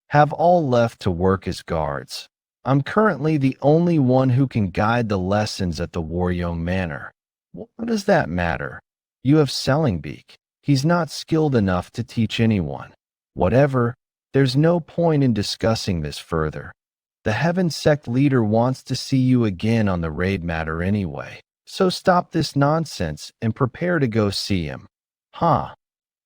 have all left to work as guards. I'm currently the only one who can guide the lessons at the Waryong Manor. What does that matter? You have Sellingbeak. He's not skilled enough to teach anyone. Whatever, there's no point in discussing this further. The Heaven Sect leader wants to see you again on the raid matter anyway. So stop this nonsense and prepare to go see him. Huh.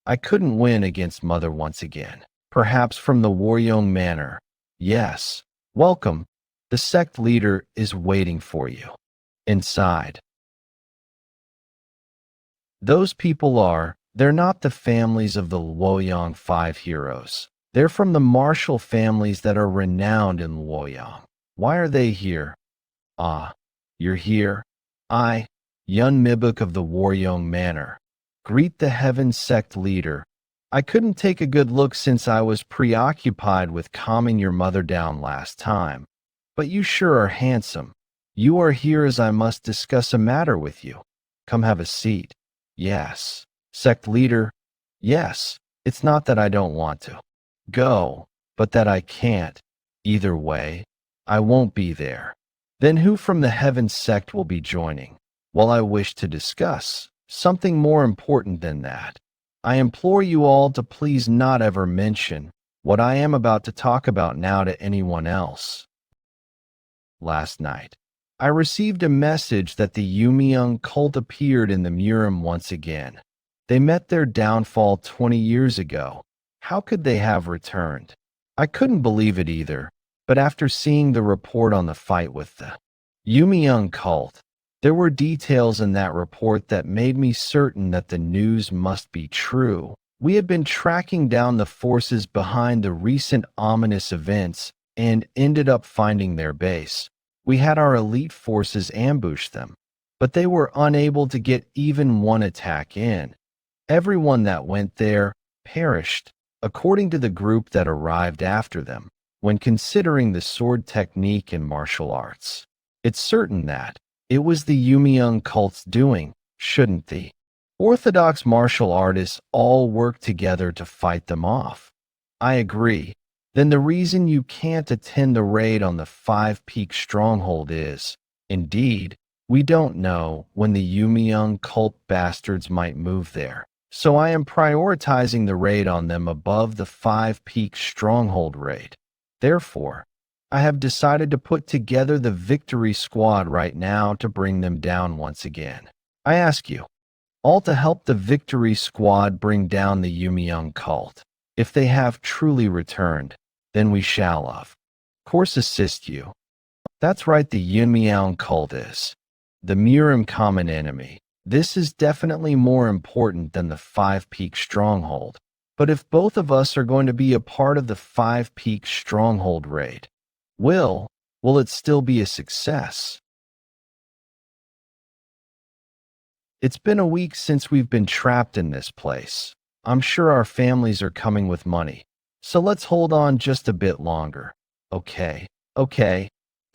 I couldn't win against Mother once again. Perhaps from the Waryong Manor. Yes. Welcome. The sect leader is waiting for you. Inside. Those people they're not the families of the Luoyang 5 heroes. They're from the martial families that are renowned in Luoyang. Why are they here? Ah, you're here. I, Yun Mibuk of the Waryong Manor. Greet the Heaven Sect leader. I couldn't take a good look since I was preoccupied with calming your mother down last time. But you sure are handsome. You are here as I must discuss a matter with you. Come have a seat. Yes. Sect leader. Yes. It's not that I don't want to go, but that I can't. Either way, I won't be there. Then who from the Heaven Sect will be joining? Well, I wish to discuss something more important than that. I implore you all to please not ever mention what I am about to talk about now to anyone else. Last night, I received a message that the Yumiung cult appeared in the Murim once again. They met their downfall 20 years ago. How could they have returned? I couldn't believe it either, but after seeing the report on the fight with the Yumiung cult, there were details in that report that made me certain that the news must be true. We had been tracking down the forces behind the recent ominous events and ended up finding their base. We had our elite forces ambush them, but they were unable to get even one attack in. Everyone that went there perished, according to the group that arrived after them. When considering the sword technique in martial arts, it's certain that it was the Yumiung cult's doing, shouldn't the Orthodox martial artists all work together to fight them off? I agree. Then the reason you can't attend the raid on the Five Peak Stronghold is, indeed, we don't know when the Yumiung cult bastards might move there. So I am prioritizing the raid on them above the Five Peak Stronghold raid. Therefore, I have decided to put together the victory squad right now to bring them down once again. I ask you, all to help the victory squad bring down the Yumiung cult. If they have truly returned, then we shall of course assist you. That's right, the Yumiung cult is the Murim common enemy. This is definitely more important than the Five Peak Stronghold. But if both of us are going to be a part of the Five Peak Stronghold raid, will it still be a success? It's been a week since we've been trapped in this place. I'm sure our families are coming with money, so let's hold on just a bit longer. Okay.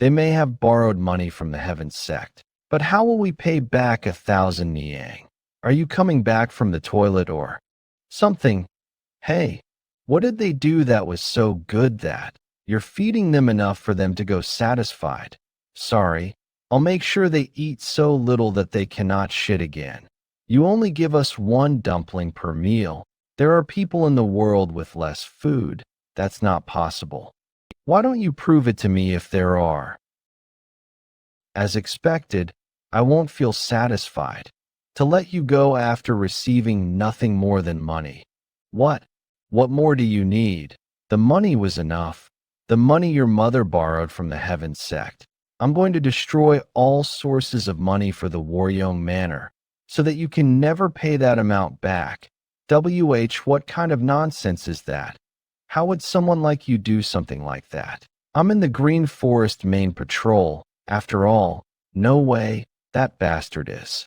They may have borrowed money from the Heaven Sect, but how will we pay back 1,000 Niang? Are you coming back from the toilet or something? Hey, what did they do that was so good that you're feeding them enough for them to go satisfied? Sorry, I'll make sure they eat so little that they cannot shit again. You only give us one dumpling per meal. There are people in the world with less food. That's not possible. Why don't you prove it to me if there are? As expected, I won't feel satisfied to let you go after receiving nothing more than money. What more do you need? The money was enough. The money your mother borrowed from the Heaven Sect. I'm going to destroy all sources of money for the Waryong Manor, so that you can never pay that amount back. What kind of nonsense is that? How would someone like you do something like that? I'm in the Green Forest main patrol. After all, no way, that bastard is.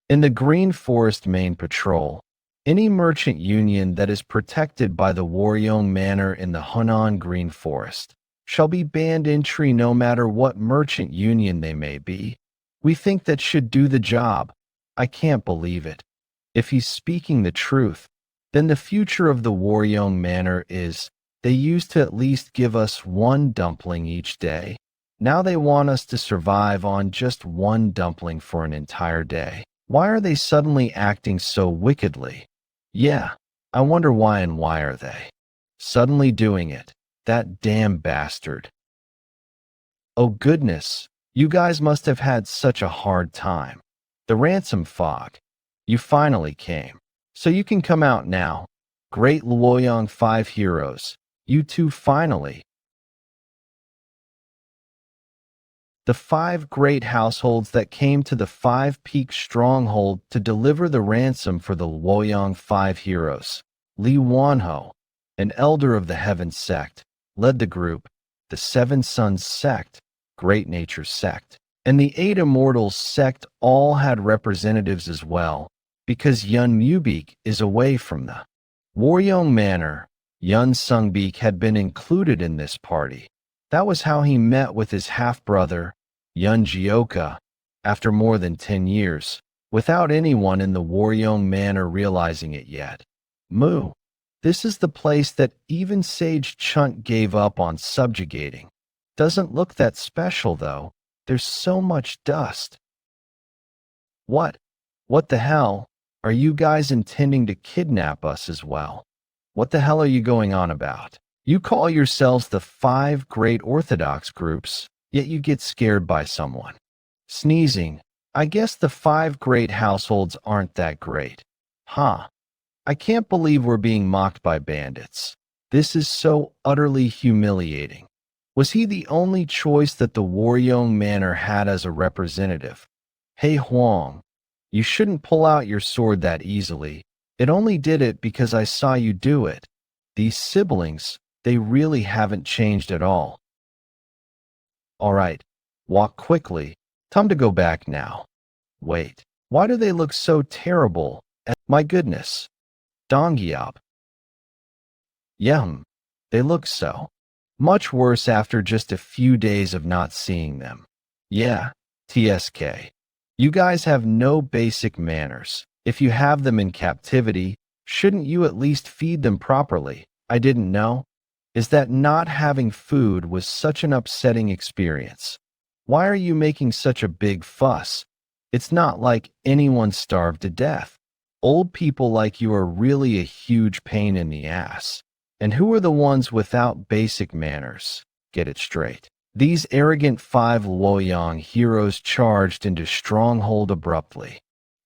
In the Green Forest main patrol, any merchant union that is protected by the Waryong Manor in the Hunan Green Forest shall be banned entry no matter what merchant union they may be. We think that should do the job. I can't believe it. If he's speaking the truth, then the future of the Waryong Manor is they used to at least give us one dumpling each day. Now they want us to survive on just one dumpling for an entire day. Why are they suddenly acting so wickedly? Yeah, I wonder why and why are they suddenly doing it? That damn bastard. Oh goodness, you guys must have had such a hard time. The ransom fog. You finally came. So you can come out now. Great Luoyang 5 heroes. You two finally. The 5 great households that came to the 5 Peak Stronghold to deliver the ransom for the Luoyang 5 heroes. Li Wanho, an elder of the Heaven Sect, led the group. The 7 Sons Sect, Great Nature Sect, and the 8 Immortals Sect all had representatives as well, because Yun Mubik is away from the Waryong Manor. Yun Sungbeek had been included in this party. That was how he met with his half-brother, Yeon Jeokha, after more than 10 years, without anyone in the Waryong Manor realizing it yet. Moo. This is the place that even Sage Chunt gave up on subjugating. Doesn't look that special, though. There's so much dust. What the hell? Are you guys intending to kidnap us as well? What the hell are you going on about? You call yourselves the 5 great Orthodox groups, yet you get scared by someone. Sneezing. I guess the 5 great households aren't that great. Huh. I can't believe we're being mocked by bandits. This is so utterly humiliating. Was he the only choice that the Waryong Manor had as a representative? Hey Huang, you shouldn't pull out your sword that easily. It only did it because I saw you do it. These siblings, they really haven't changed at all. All right, walk quickly. Time to go back now. Wait, why do they look so terrible? My goodness. Dongyap. Yum, they look so much worse after just a few days of not seeing them. Yeah, TSK. You guys have no basic manners. If you have them in captivity, shouldn't you at least feed them properly? I didn't know. Is that not having food was such an upsetting experience? Why are you making such a big fuss? It's not like anyone starved to death. Old people like you are really a huge pain in the ass. And who are the ones without basic manners? Get it straight. These arrogant 5 Luoyang heroes charged into Stronghold abruptly,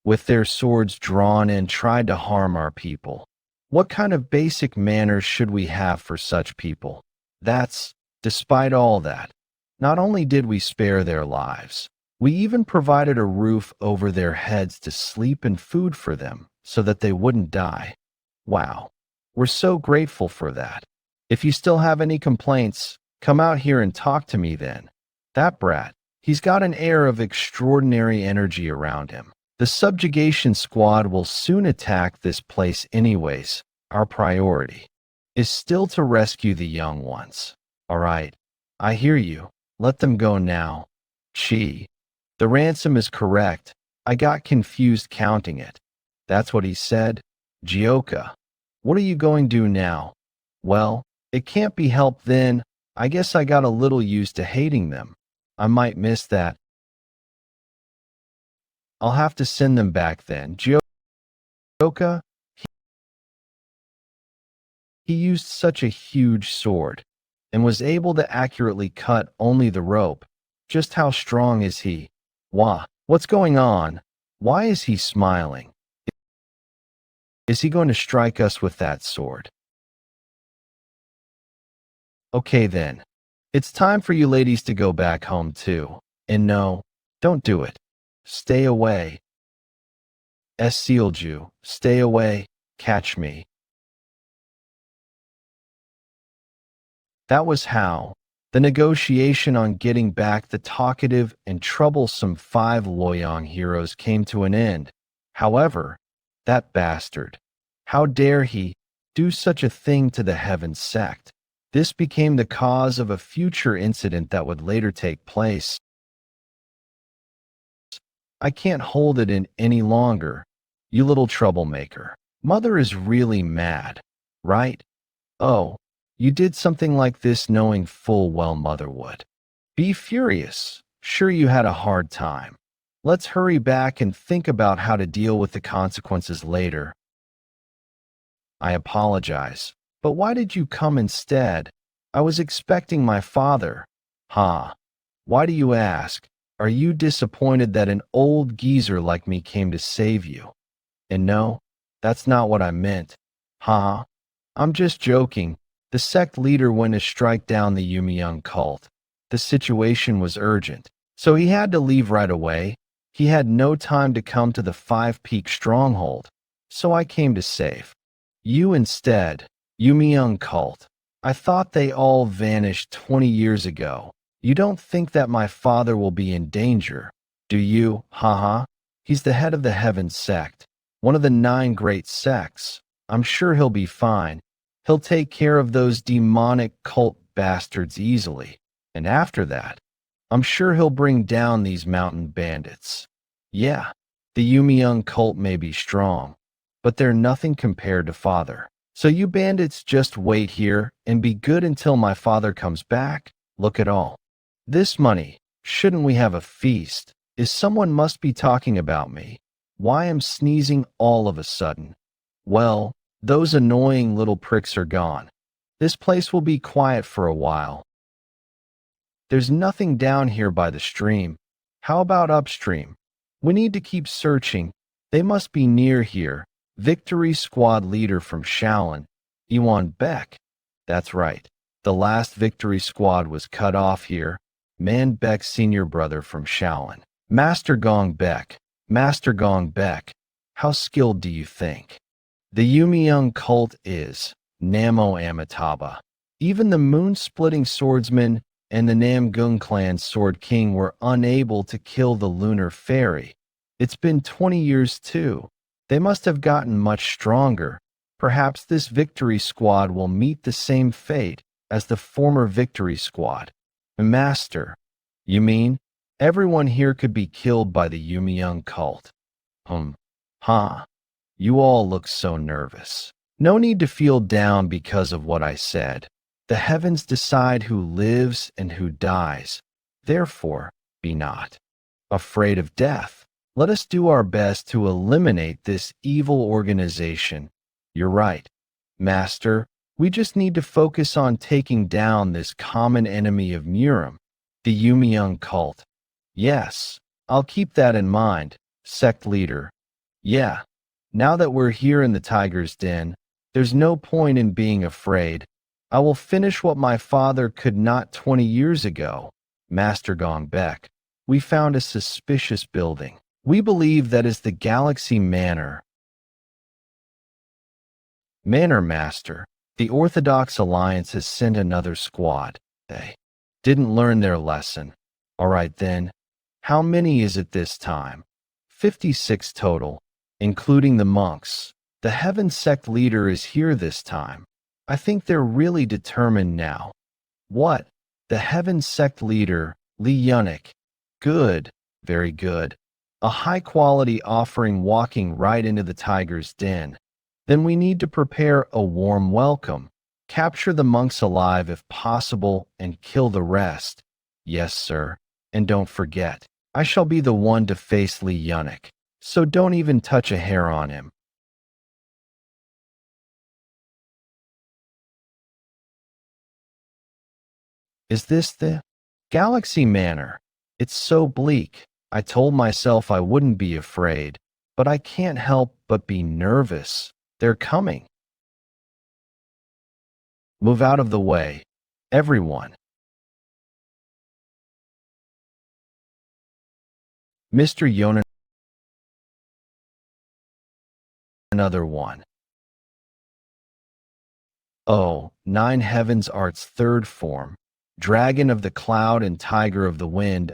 with their swords drawn and tried to harm our people. What kind of basic manners should we have for such people? Despite all that, not only did we spare their lives, we even provided a roof over their heads to sleep and food for them so that they wouldn't die. Wow, we're so grateful for that. If you still have any complaints, come out here and talk to me then. That brat, he's got an air of extraordinary energy around him. The subjugation squad will soon attack this place anyways. Our priority is still to rescue the young ones. All right, I hear you. Let them go now. Chi, the ransom is correct. I got confused counting it. That's what he said. Jeokha, what are you going to do now? Well, it can't be helped then. I guess I got a little used to hating them. I might miss that. I'll have to send them back then. Jeokha, he used such a huge sword and was able to accurately cut only the rope. Just how strong is he? What's going on? Why is he smiling? Is he going to strike us with that sword? Okay then. It's time for you ladies to go back home too. And no, don't do it. Stay away. Sealju, stay away. Catch me. That was how the negotiation on getting back the talkative and troublesome 5 Luoyang heroes came to an end. However, that bastard, how dare he do such a thing to the Heaven sect? This became the cause of a future incident that would later take place. I can't hold it in any longer, you little troublemaker. Mother is really mad, right? Oh, you did something like this knowing full well Mother would be furious. Sure, you had a hard time. Let's hurry back and think about how to deal with the consequences later. I apologize, but why did you come instead? I was expecting my father. Why do you ask? Are you disappointed that an old geezer like me came to save you? And no, that's not what I meant. I'm just joking. The sect leader went to strike down the Yumiyoung cult. The situation was urgent, so he had to leave right away. He had no time to come to the 5-peak stronghold, so I came to save you instead. Yumiyoung cult. I thought they all vanished 20 years ago. You don't think that my father will be in danger, do you? He's the head of the Heaven sect, one of the 9 great sects. I'm sure he'll be fine. He'll take care of those demonic cult bastards easily. And after that, I'm sure he'll bring down these mountain bandits. Yeah, the Yumiyoung cult may be strong, but they're nothing compared to father. So you bandits just wait here and be good until my father comes back. Look at all this money. Shouldn't we have a feast? Someone must be talking about me. Why am sneezing all of a sudden? Well, those annoying little pricks are gone. This place will be quiet for a while. There's nothing down here by the stream. How about upstream? We need to keep searching. They must be near here. Victory Squad leader from Shaolin, Yeon Jeokha. That's right. The last Victory Squad was cut off here. Man Beck's senior brother from Shaolin. Master Gong Beck. Master Gong Beck. How skilled do you think? The Yumiyoung cult is Namo Amitabha. Even the moon-splitting swordsman and the Namgung clan's sword king were unable to kill the lunar fairy. It's been 20 years too. They must have gotten much stronger. Perhaps this victory squad will meet the same fate as the former victory squad. Master, you mean everyone here could be killed by the Yumiyoung cult? Huh. You all look so nervous. No need to feel down because of what I said. The heavens decide who lives and who dies. Therefore, be not afraid of death. Let us do our best to eliminate this evil organization. You're right, Master. We just need to focus on taking down this common enemy of Murim, the Yumiyoung cult. Yes, I'll keep that in mind, sect leader. Yeah, now that we're here in the tiger's den, there's no point in being afraid. I will finish what my father could not 20 years ago. Master Gongbek, we found a suspicious building. We believe that is the Galaxy Manor. Manor Master, the Orthodox Alliance has sent another squad. They didn't learn their lesson. All right then, how many is it this time? 56 total, including the monks. The Heaven Sect leader is here this time. I think they're really determined now. What? The Heaven Sect leader, Lee Yunik. Good, very good. A high-quality offering walking right into the tiger's den. Then we need to prepare a warm welcome. Capture the monks alive if possible and kill the rest. Yes, sir. And don't forget, I shall be the one to face Lee Yunik, so don't even touch a hair on him. Is this the Galaxy Manor? It's so bleak. I told myself I wouldn't be afraid, but I can't help but be nervous. They're coming. Move out of the way, everyone. Mr. Yeon, another one. Oh, Nine Heavens Art's third form, Dragon of the Cloud and Tiger of the Wind.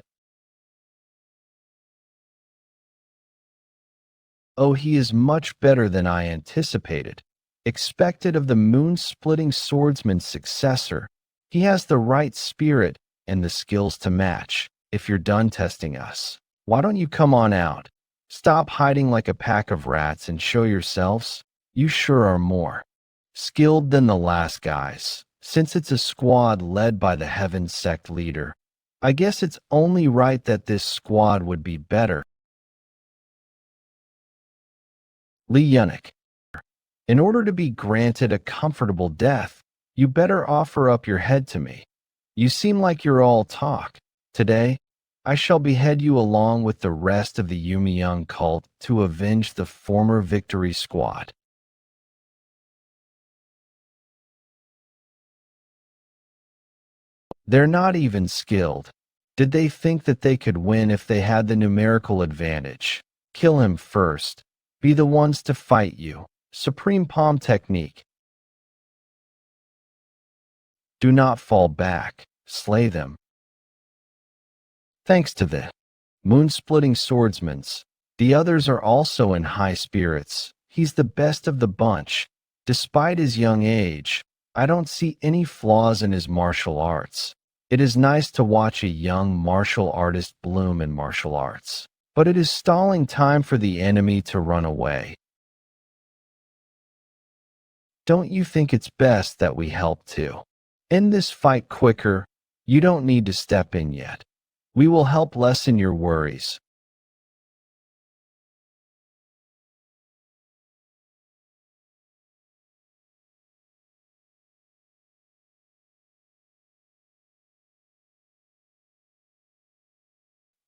Oh, he is much better than I anticipated. Expected of the moon-splitting swordsman's successor. He has the right spirit and the skills to match. If you're done testing us, why don't you come on out? Stop hiding like a pack of rats and show yourselves. You sure are more skilled than the last guys. Since it's a squad led by the Heaven Sect leader, I guess it's only right that this squad would be better. Lee Yunik, in order to be granted a comfortable death, you better offer up your head to me. You seem like you're all talk. Today, I shall behead you along with the rest of the Yumiyoung cult to avenge the former victory squad. They're not even skilled. Did they think that they could win if they had the numerical advantage? Kill him first. Be the ones to fight you. Supreme palm technique. Do not fall back. Slay them. Thanks to the moon-splitting swordsmans, the others are also in high spirits. He's the best of the bunch. Despite his young age, I don't see any flaws in his martial arts. It is nice to watch a young martial artist bloom in martial arts, but it is stalling time for the enemy to run away. Don't you think it's best that we help too? End this fight quicker. You don't need to step in yet. We will help lessen your worries.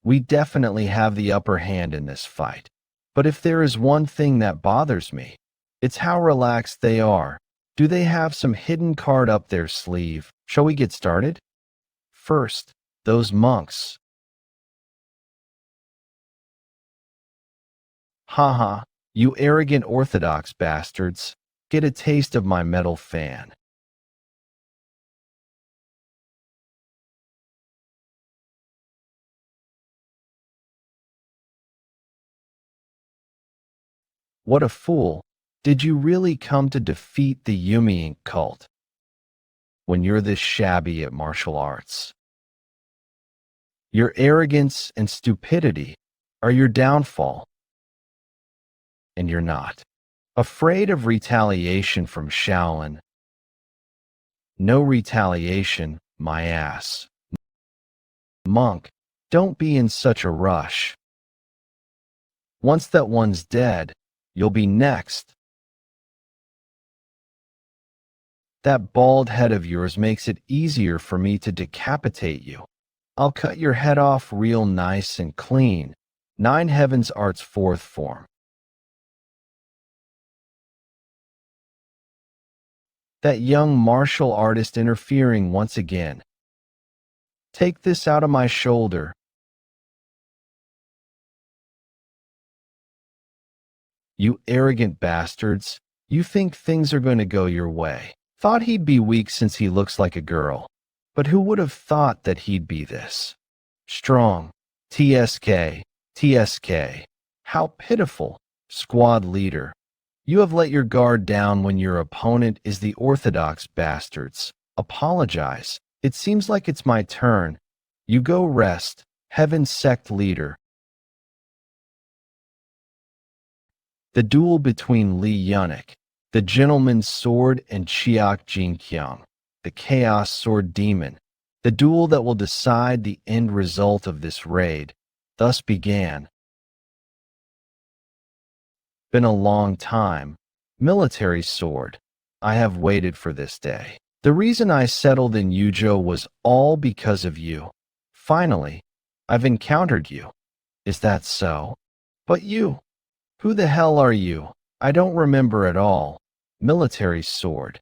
We definitely have the upper hand in this fight. But if there is one thing that bothers me, it's how relaxed they are. Do they have some hidden card up their sleeve? Shall we get started? First, those monks. Haha, You arrogant orthodox bastards, get a taste of my metal fan. What a fool. Did you really come to defeat the Yumi cult when you're this shabby at martial arts? Your arrogance and stupidity are your downfall, and you're not. Afraid of retaliation from Shaolin? No retaliation, my ass. Monk, don't be in such a rush. Once that one's dead, you'll be next. That bald head of yours makes it easier for me to decapitate you. I'll cut your head off real nice and clean. Nine Heavens Art's fourth form. That young martial artist interfering once again. Take this out of my shoulder. You arrogant bastards. You think things are going to go your way. Thought he'd be weak since he looks like a girl. But who would have thought that he'd be this strong? TSK, TSK. How pitiful. Squad leader. You have let your guard down when your opponent is the orthodox bastards. Apologize. It seems like it's my turn. You go rest. Heaven sect leader. The duel between Lee Yunik, the gentleman's sword, and Chiak Jinkyung, the chaos sword demon. The duel that will decide the end result of this raid, thus began. Been a long time. Military sword. I have waited for this day. The reason I settled in Yujo was all because of you. Finally, I've encountered you. Is that so? But you. Who the hell are you? I don't remember at all. Military sword.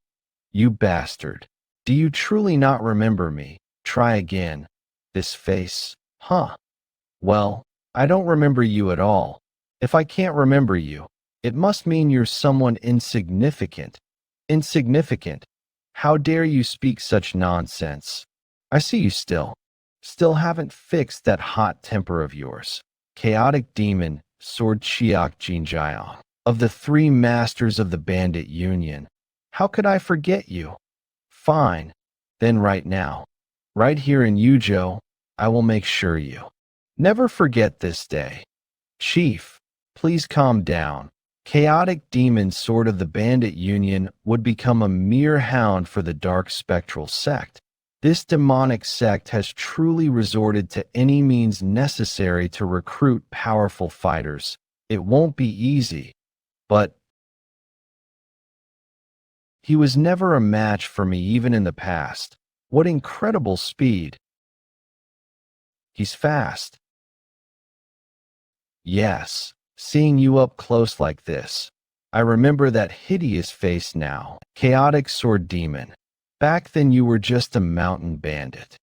You bastard. Do you truly not remember me? Try again. This face. Huh. Well, I don't remember you at all. If I can't remember you, it must mean you're someone insignificant. Insignificant. How dare you speak such nonsense? I see you still. Still haven't fixed that hot temper of yours. Chaotic demon, Sword Chiak Jinjiang. Of the three masters of the bandit union. How could I forget you? Fine. Then right now, right here in Yujo, I will make sure you never forget this day. Chief, please calm down. Chaotic demon sword of the bandit union would become a mere hound for the dark spectral sect. This demonic sect has truly resorted to any means necessary to recruit powerful fighters. It won't be easy, but he was never a match for me even in the past. What incredible speed. He's fast. Yes, seeing you up close like this. I remember that hideous face now. Chaotic sword demon. Back then you were just a mountain bandit.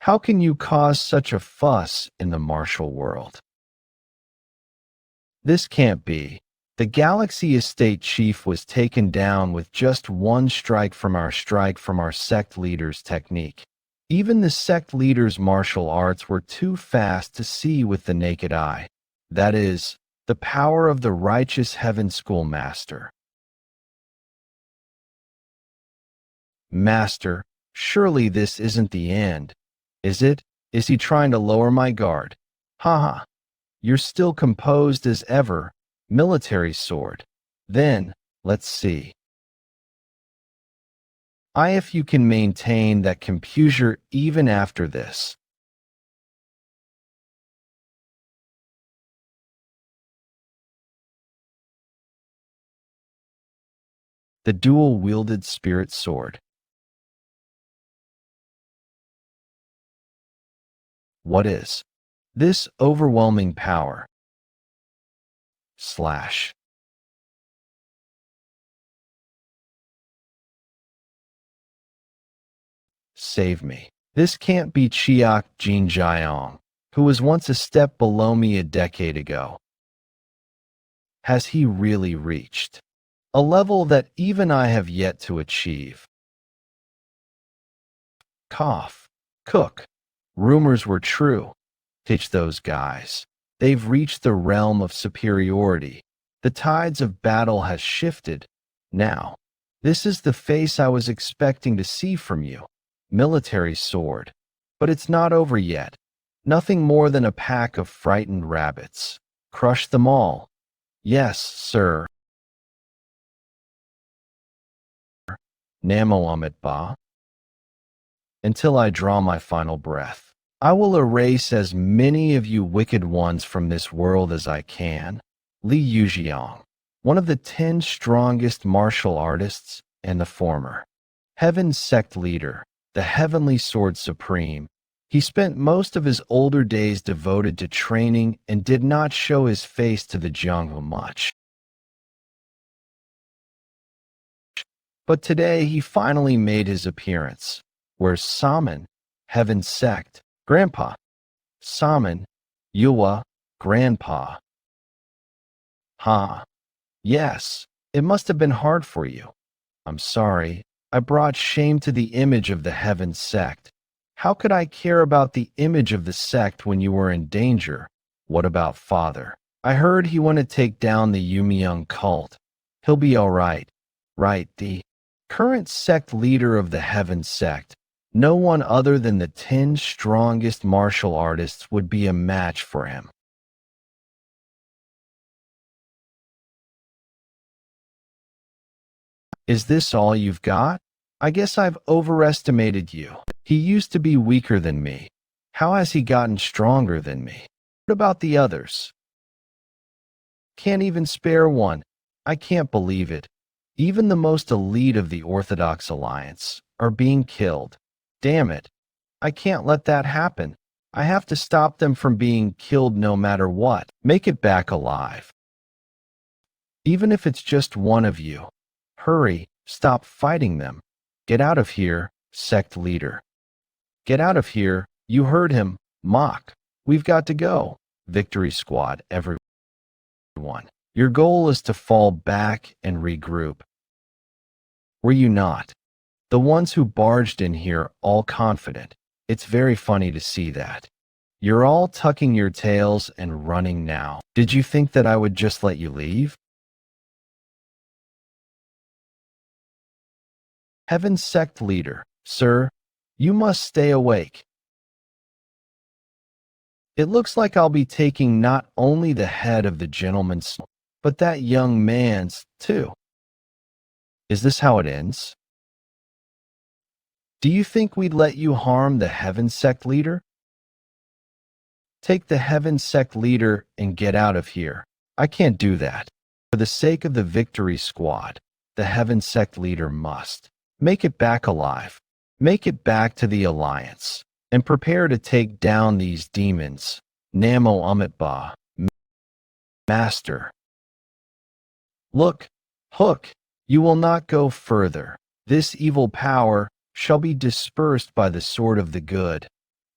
How can you cause such a fuss in the martial world? This can't be. The Galaxy Estate Chief was taken down with just one strike from our sect leader's technique. Even the sect leader's martial arts were too fast to see with the naked eye. That is, the power of the righteous Heaven Schoolmaster. Master, surely this isn't the end, is it? Is he trying to lower my guard? Haha, you're still composed as ever. Military sword. Then, let's see. If you can maintain that composure even after this. The dual-wielded spirit sword. What is this overwhelming power? Slash. Save me. This can't be Chiak Jinjiang, who was once a step below me a decade ago. Has he really reached a level that even I have yet to achieve? Cough. Cook. Rumors were true. Teach those guys. They've reached the realm of superiority. The tides of battle has shifted. Now, this is the face I was expecting to see from you. Military sword. But it's not over yet. Nothing more than a pack of frightened rabbits. Crush them all. Yes, sir. Namo Amit Ba. Until I draw my final breath, I will erase as many of you wicked ones from this world as I can. Li Yujiang, one of the 10 strongest martial artists, and the former Heaven's sect leader, the Heavenly Sword Supreme. He spent most of his older days devoted to training and did not show his face to the Jianghu much. But today he finally made his appearance. Where's Saman, Heaven's sect, Grandpa? Saman, Yuwa, Grandpa. Yes, it must have been hard for you. I'm sorry, I brought shame to the image of the Heaven's sect. How could I care about the image of the sect when you were in danger? What about Father? I heard he wanted to take down the Yumyang cult. He'll be all right. Right, the current sect leader of the Heaven sect. No one other than the 10 strongest martial artists would be a match for him. Is this all you've got? I guess I've overestimated you. He used to be weaker than me. How has he gotten stronger than me? What about the others? Can't even spare one. I can't believe it. Even the most elite of the Orthodox Alliance are being killed. Damn it. I can't let that happen. I have to stop them from being killed no matter what. Make it back alive. Even if it's just one of you. Hurry, stop fighting them. Get out of here, sect leader. Get out of here, you heard him, mock. We've got to go. Victory squad, everyone. Your goal is to fall back and regroup. Were you not? The ones who barged in here all confident. It's very funny to see that. You're all tucking your tails and running now. Did you think that I would just let you leave? Heaven's sect leader, sir, you must stay awake. It looks like I'll be taking not only the head of the gentleman's, but that young man's, too. Is this how it ends? Do you think we'd let you harm the Heaven sect leader? Take the Heaven sect leader and get out of here. I can't do that. For the sake of the Victory Squad, the Heaven sect leader must. Make it back alive. Make it back to the Alliance. And prepare to take down these demons. Namo Amitba. Master. Look, Hook, you will not go further. This evil power shall be dispersed by the sword of the good.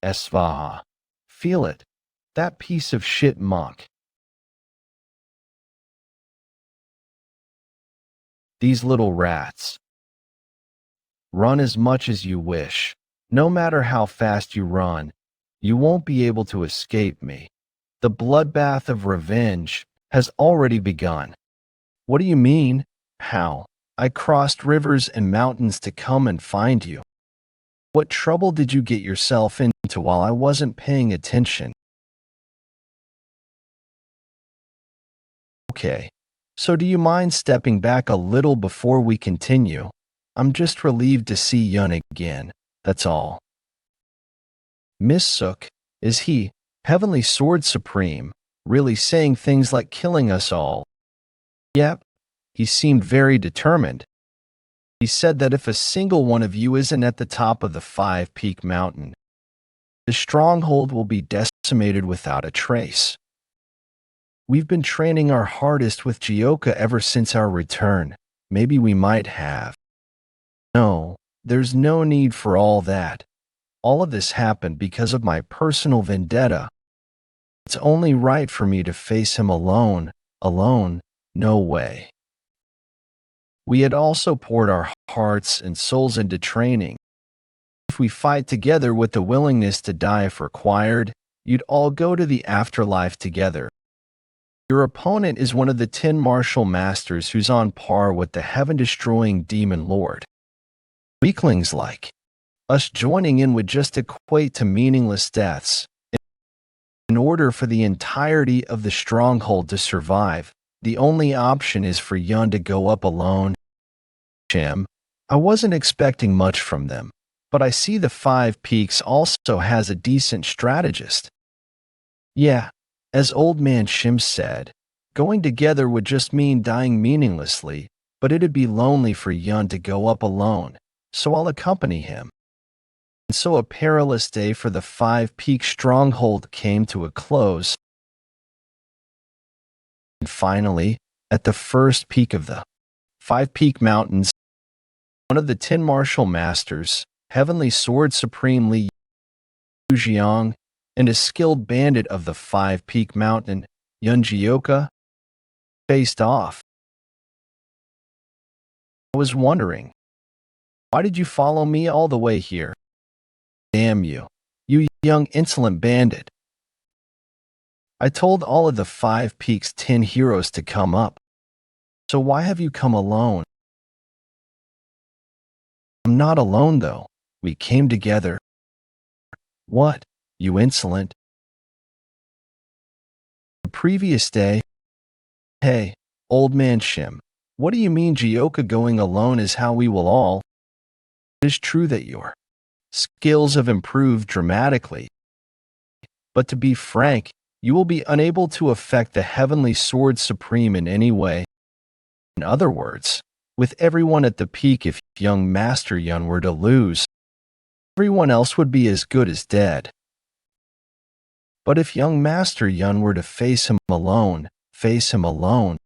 Esvaha. Feel it. That piece of shit monk. These little rats. Run as much as you wish. No matter how fast you run, you won't be able to escape me. The bloodbath of revenge has already begun. What do you mean? How? I crossed rivers and mountains to come and find you. What trouble did you get yourself into while I wasn't paying attention? Okay, so do you mind stepping back a little before we continue? I'm just relieved to see Yeon again, that's all. Miss Sook, is he, Heavenly Sword Supreme, really saying things like killing us all? Yep, he seemed very determined. He said that if a single one of you isn't at the top of the 5-peak mountain, the stronghold will be decimated without a trace. We've been training our hardest with Jeokha ever since our return. Maybe we might have. No, there's no need for all that. All of this happened because of my personal vendetta. It's only right for me to face him alone, No way. We had also poured our hearts and souls into training. If we fight together with the willingness to die if required, you'd all go to the afterlife together. Your opponent is one of the 10 martial masters who's on par with the heaven-destroying demon lord. Weaklings like us joining in would just equate to meaningless deaths. In order for the entirety of the stronghold to survive, the only option is for Yeon to go up alone. Shim, I wasn't expecting much from them, but I see the Five Peaks also has a decent strategist. Yeah, as Old Man Shim said, going together would just mean dying meaninglessly, but it'd be lonely for Yeon to go up alone, so I'll accompany him. And so a perilous day for the Five Peak stronghold came to a close. And finally, at the first peak of the Five Peak Mountains, one of the 10 martial masters, Heavenly Sword Supreme Yeon Jeokha, and a skilled bandit of the Five Peak Mountain, Yeon Jeokha, faced off. I was wondering, why did you follow me all the way here? Damn you, you young insolent bandit. I told all of the Five Peaks 10 heroes to come up. So why have you come alone? I'm not alone though. We came together. What, you insolent? The previous day. Hey, Old Man Shim, what do you mean Jeokha going alone is how we will all? It is true that your skills have improved dramatically. But to be frank, you will be unable to affect the Heavenly Sword Supreme in any way. In other words, with everyone at the peak, if young Master Yeon were to lose, everyone else would be as good as dead. But if young Master Yeon were to face him alone,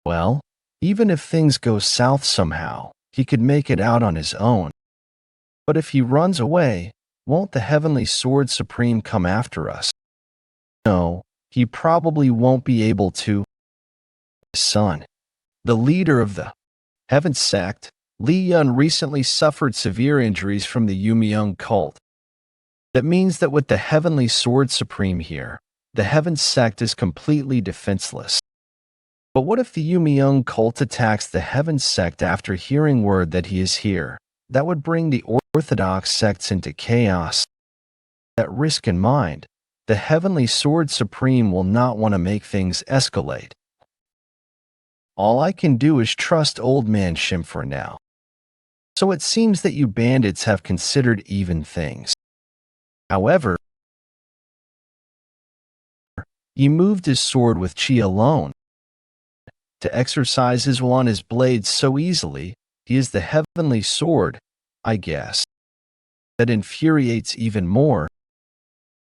well, even if things go south somehow, he could make it out on his own. But if he runs away, won't the Heavenly Sword Supreme come after us? No, he probably won't be able to. His son, the leader of the Heaven sect, Lee Yeon, recently suffered severe injuries from the Yumeung cult. That means that with the Heavenly Sword Supreme here, the Heaven sect is completely defenseless. But what if the Yumeung cult attacks the Heaven sect after hearing word that he is here? That would bring the orthodox sects into chaos. That risk in mind, the Heavenly Sword Supreme will not want to make things escalate. All I can do is trust Old Man Shim for now. So it seems that you bandits have considered even things. However, he moved his sword with chi alone. To exercise his will on his blade so easily, he is the Heavenly Sword, I guess. That infuriates even more.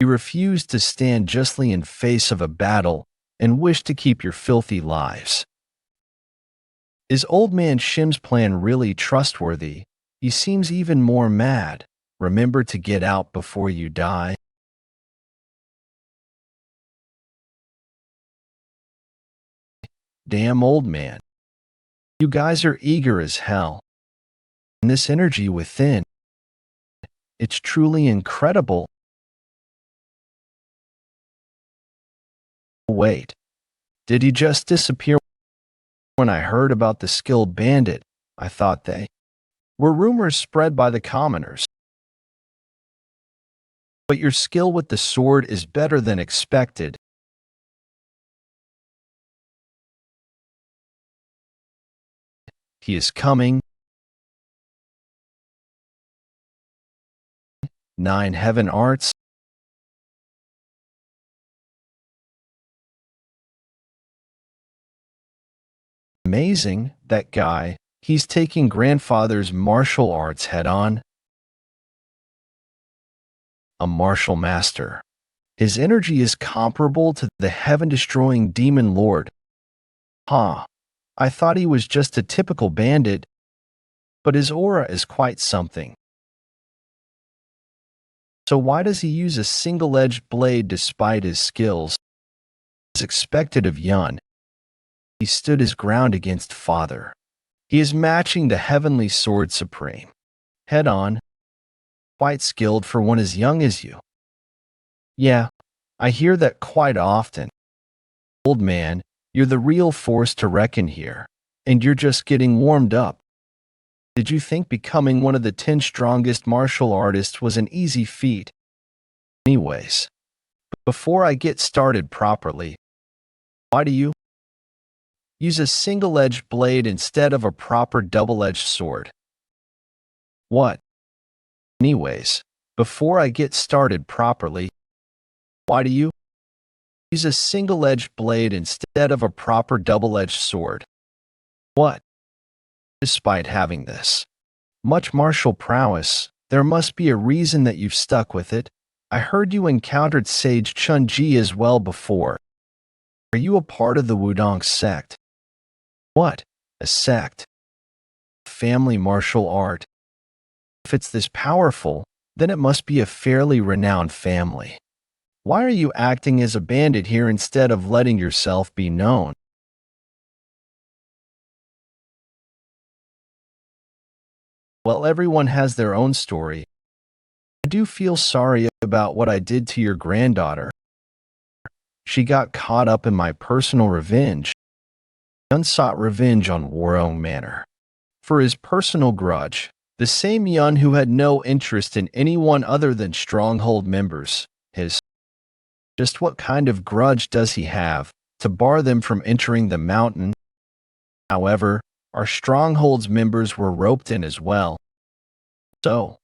You refused to stand justly in face of a battle and wish to keep your filthy lives. Is Old Man Shim's plan really trustworthy? He seems even more mad. Remember to get out before you die. Damn, old man. You guys are eager as hell. And this energy within, it's truly incredible. Wait, did he just disappear? When I heard about the skilled bandit, I thought they were rumors spread by the commoners. But your skill with the sword is better than expected. He is coming. 9 heaven arts. Amazing, that guy. He's taking grandfather's martial arts head on. A martial master. His energy is comparable to the heaven-destroying demon lord. Huh. I thought he was just a typical bandit, but his aura is quite something. So why does he use a single-edged blade despite his skills? It's expected of Yeon. He stood his ground against Father. He is matching the heavenly sword supreme. Head on, quite skilled for one as young as you. Yeah, I hear that quite often. Old man, you're the real force to reckon here, and you're just getting warmed up. Did you think becoming one of the 10 strongest martial artists was an easy feat? Anyways, before I get started properly, why do you use a single-edged blade instead of a proper double-edged sword? What? Anyways, before I get started properly, why do you use a single-edged blade instead of a proper double-edged sword? What? Despite having this much martial prowess, there must be a reason that you've stuck with it. I heard you encountered Sage Chun-Ji as well before. Are you a part of the Wudong sect? What? A sect? Family martial art. If it's this powerful, then it must be a fairly renowned family. Why are you acting as a bandit here instead of letting yourself be known? Well, everyone has their own story. I do feel sorry about what I did to your granddaughter. She got caught up in my personal revenge. Unsought revenge on Warong Manor. For his personal grudge, the same Yun who had no interest in anyone other than Stronghold members. Just what kind of grudge does he have to bar them from entering the mountain? However, our Stronghold's members were roped in as well. So,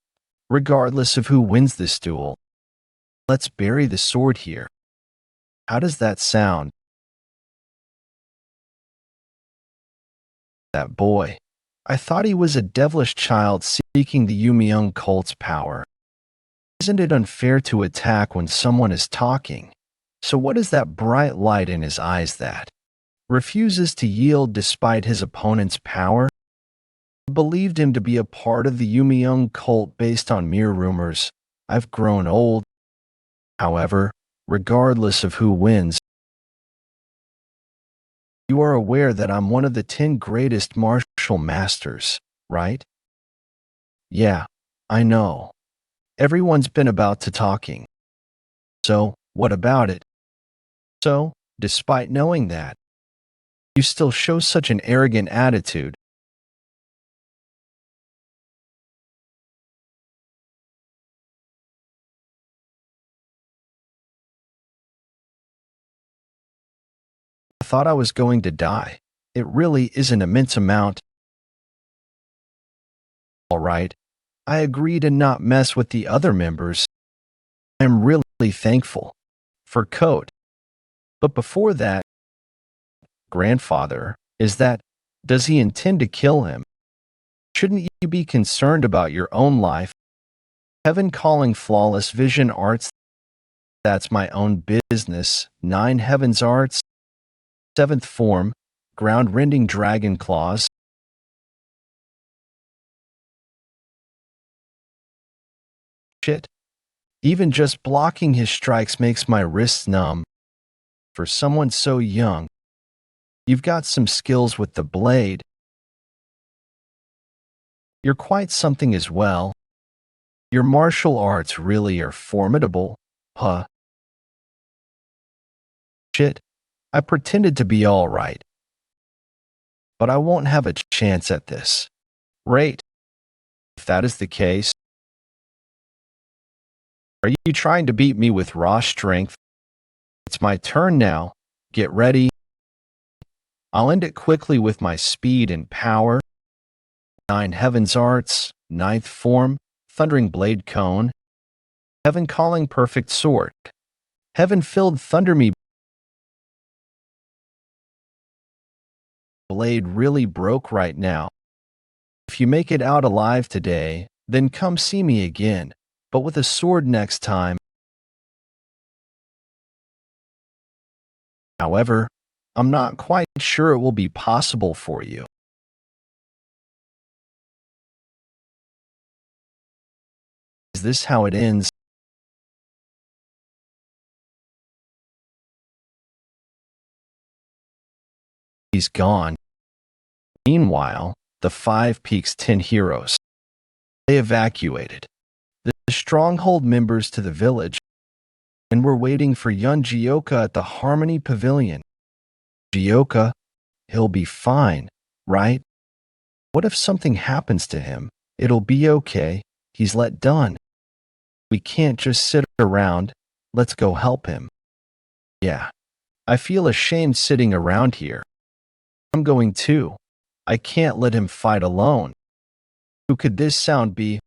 regardless of who wins this duel, let's bury the sword here. How does that sound? That boy. I thought he was a devilish child seeking the Yumiung cult's power. Isn't it unfair to attack when someone is talking? So what is that bright light in his eyes that refuses to yield despite his opponent's power? I believed him to be a part of the Yumiung cult based on mere rumors. I've grown old. However, regardless of who wins, you are aware that I'm one of the 10 greatest martial masters, right? Yeah, I know. Everyone's been about to talking. So, what about it? So, despite knowing that, you still show such an arrogant attitude. I thought I was going to die. It really is an immense amount. All right, I agree to not mess with the other members. I am really thankful for Code. But before that, grandfather, does he intend to kill him? Shouldn't you be concerned about your own life? Heaven calling flawless vision arts, that's my own business. 9 heavens arts, 7th form, ground rending dragon claws. Shit. Even just blocking his strikes makes my wrists numb. For someone so young, you've got some skills with the blade. You're quite something as well. Your martial arts really are formidable, huh? Shit, I pretended to be all right. But I won't have a chance at this. Right. If that is the case, are you trying to beat me with raw strength? It's my turn now. Get ready. I'll end it quickly with my speed and power. 9 heavens arts, 9th form, thundering blade cone. Heaven calling perfect sword. Heaven filled thunder me. Blade really broke right now. If you make it out alive today, then come see me again, but with a sword next time. However, I'm not quite sure it will be possible for you. Is this how it ends? he's gone. Meanwhile, the Five Peaks 10 heroes, they evacuated the stronghold members to the village and were waiting for Yeon Jeokha at the Harmony Pavilion. Jeokha, he'll be fine, right? What if something happens to him? It'll be okay. He's let done. We can't just sit around. Let's go help him. Yeah, I feel ashamed sitting around here. I'm going too. I can't let him fight alone. Who could this sound be?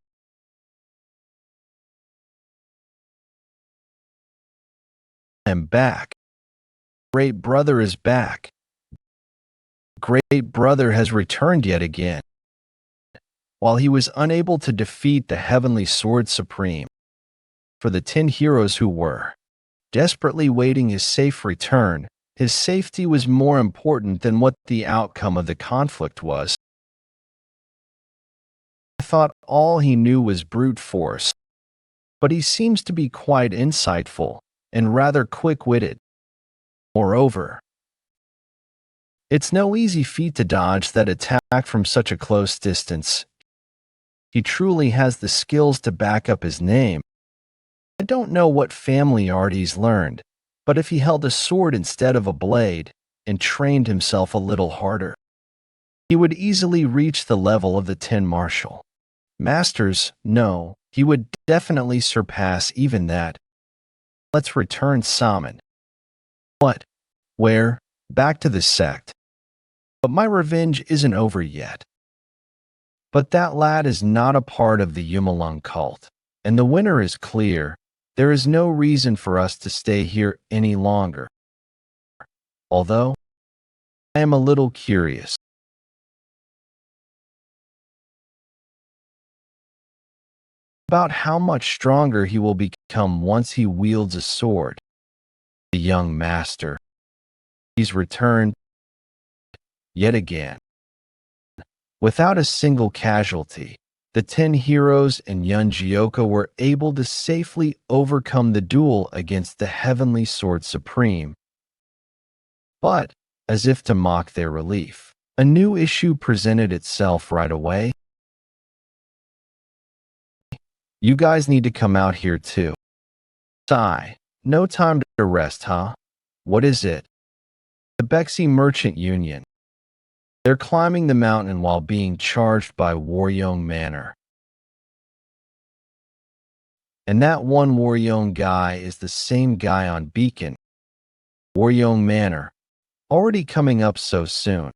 I'm back. Great brother is back. Great brother has returned yet again. While he was unable to defeat the heavenly sword supreme, for the 10 heroes who were desperately waiting his safe return, his safety was more important than what the outcome of the conflict was. I thought all he knew was brute force, but he seems to be quite insightful and rather quick-witted. Moreover, it's no easy feat to dodge that attack from such a close distance. He truly has the skills to back up his name. I don't know what family art he's learned, but if he held a sword instead of a blade and trained himself a little harder, he would easily reach the level of the 10 martial masters. No, he would definitely surpass even that. Let's return Salmon. What? Where? Back to the sect. But my revenge isn't over yet. But that lad is not a part of the Yumalung cult, and the winner is clear. There is no reason for us to stay here any longer. Although, I am a little curious. About how much stronger he will become once he wields a sword. The young master. He's returned yet again. Without a single casualty, the 10 heroes and Yeon Jeokha were able to safely overcome the duel against the Heavenly Sword Supreme. But, as if to mock their relief, a new issue presented itself right away. You guys need to come out here too. Sigh, no time to rest, huh? What is it? The Bexy Merchant Union. They're climbing the mountain while being charged by Waryeong Manor. And that one Waryeong guy is the same guy on Beacon. Waryeong Manor, already coming up so soon.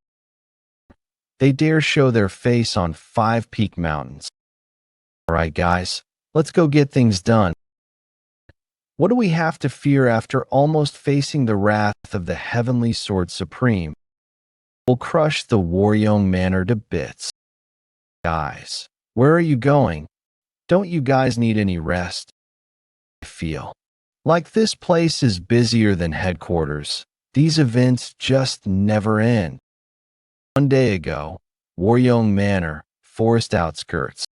They dare show their face on 5 Peak Mountains. Alright guys, let's go get things done. What do we have to fear after almost facing the wrath of the Heavenly Sword Supreme? We'll crush the Waryeong Manor to bits. Guys, where are you going? Don't you guys need any rest? I feel like this place is busier than headquarters. These events just never end. One day ago, Waryeong Manor, forest outskirts.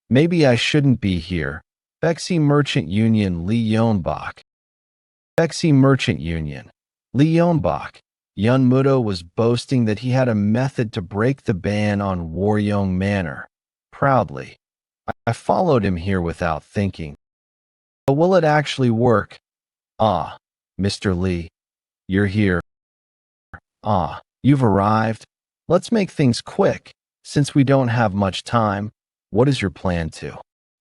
Maybe I shouldn't be here. Bexy Merchant Union Lee Yeonbok. Bexy Merchant Union Lee Yeonbok. Yeon Mudo was boasting that he had a method to break the ban on Waryeong Manor. Proudly, I followed him here without thinking. But will it actually work? Ah, Mr. Lee, you're here. Ah, you've arrived. Let's make things quick, since we don't have much time. What is your plan to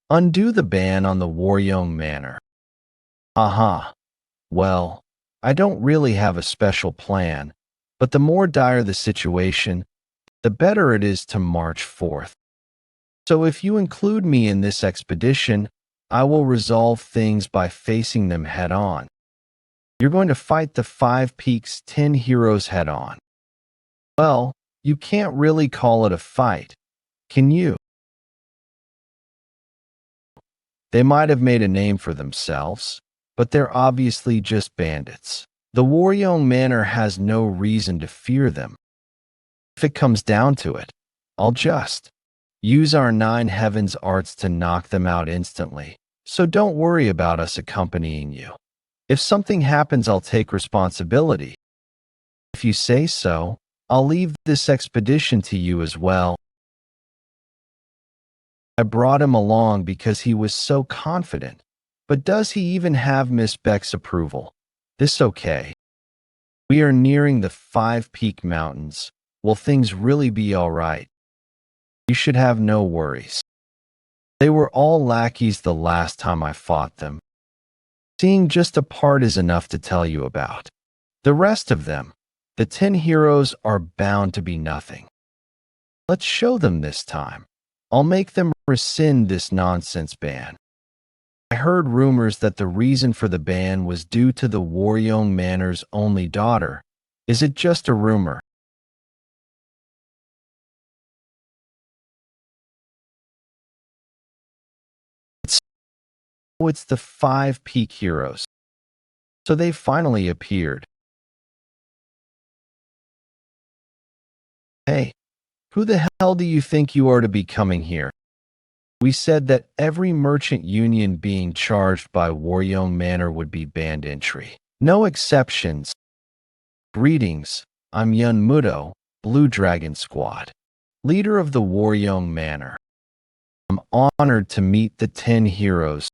undo the ban on the Waryeong Manor? Aha. Well, I don't really have a special plan, but the more dire the situation, the better it is to march forth. So if you include me in this expedition, I will resolve things by facing them head on. You're going to fight the 5 Peaks 10 heroes head on. Well, you can't really call it a fight, can you? They might have made a name for themselves, but they're obviously just bandits. The Waryeong Manor has no reason to fear them. If it comes down to it, I'll just use our 9 heavens arts to knock them out instantly, so don't worry about us accompanying you. If something happens, I'll take responsibility. If you say so, I'll leave this expedition to you as well. I brought him along because he was so confident. But does he even have Miss Beck's approval? This okay. We are nearing the 5-Peak Mountains. Will things really be all right? You should have no worries. They were all lackeys the last time I fought them. Seeing just a part is enough to tell you about. The rest of them, the 10 heroes, are bound to be nothing. Let's show them this time. I'll make them rescind this nonsense ban. I heard rumors that the reason for the ban was due to the Waryeong Manor's only daughter. Is it just a rumor? It's the 5-Peak heroes. So they finally appeared. Hey, who the hell do you think you are to be coming here? We said that every merchant union being charged by Waryeong Manor would be banned entry. No exceptions. Greetings, I'm Yeon Jeokha, Blue Dragon Squad, leader of the Waryeong Manor. I'm honored to meet the 10 heroes.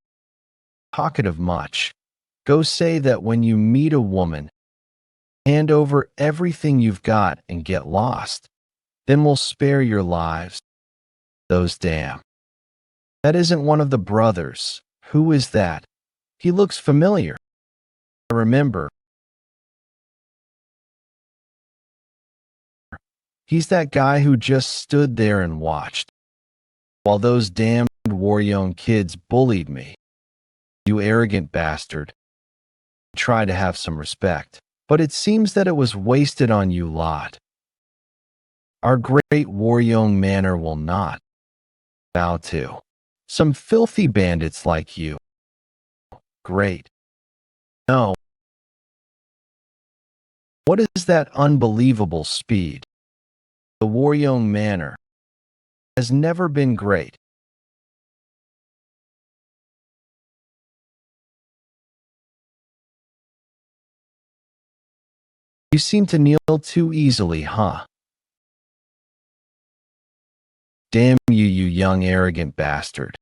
Talkative much. Go say that when you meet a woman, hand over everything you've got and get lost. Then we'll spare your lives. Those damn. That isn't one of the brothers. Who is that? He looks familiar. I remember. He's that guy who just stood there and watched, while those damned Waryeong kids bullied me. You arrogant bastard. Try to have some respect, but it seems that it was wasted on you lot. Our great Waryeong Manor will not bow to some filthy bandits like you. Great. No. What is that unbelievable speed? The Waryeong Manor has never been great. You seem to kneel too easily, huh? Damn you, you young arrogant bastard.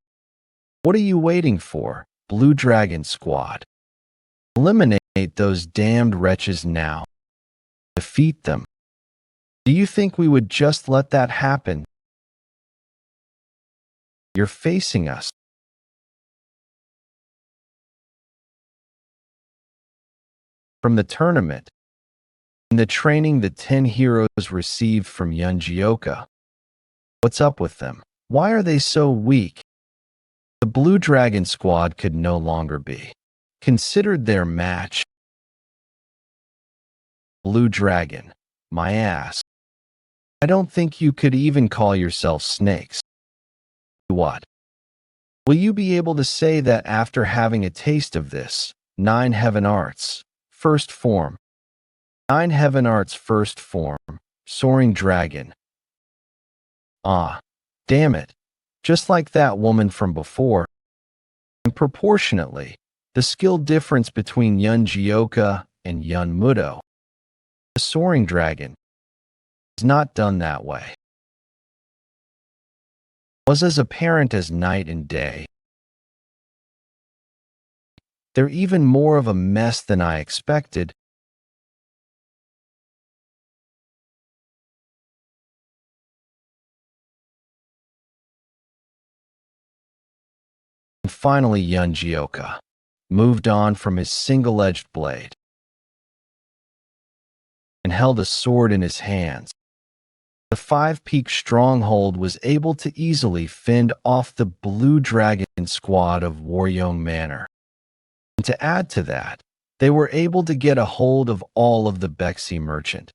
What are you waiting for, Blue Dragon Squad? Eliminate those damned wretches now. Defeat them. Do you think we would just let that happen? You're facing us. From the tournament, and the training the 10 heroes received from Yeon Jeokha. What's up with them? Why are they so weak? The Blue Dragon Squad could no longer be considered their match. Blue Dragon, my ass. I don't think you could even call yourself snakes. What? Will you be able to say that after having a taste of this? 9 Heaven Arts, first form. 9 Heaven Arts first form, Soaring Dragon. Ah, damn it. Just like that woman from before. And proportionately, the skill difference between Yeon Jeokha and Yeon Jeokha. The Soaring Dragon is not done that way. Was as apparent as night and day. They're even more of a mess than I expected. And finally, Yeon Jeokha moved on from his single-edged blade and held a sword in his hands. The 5-Peak stronghold was able to easily fend off the Blue Dragon Squad of Waryeong Manor. And to add to that, they were able to get a hold of all of the Bexy merchant.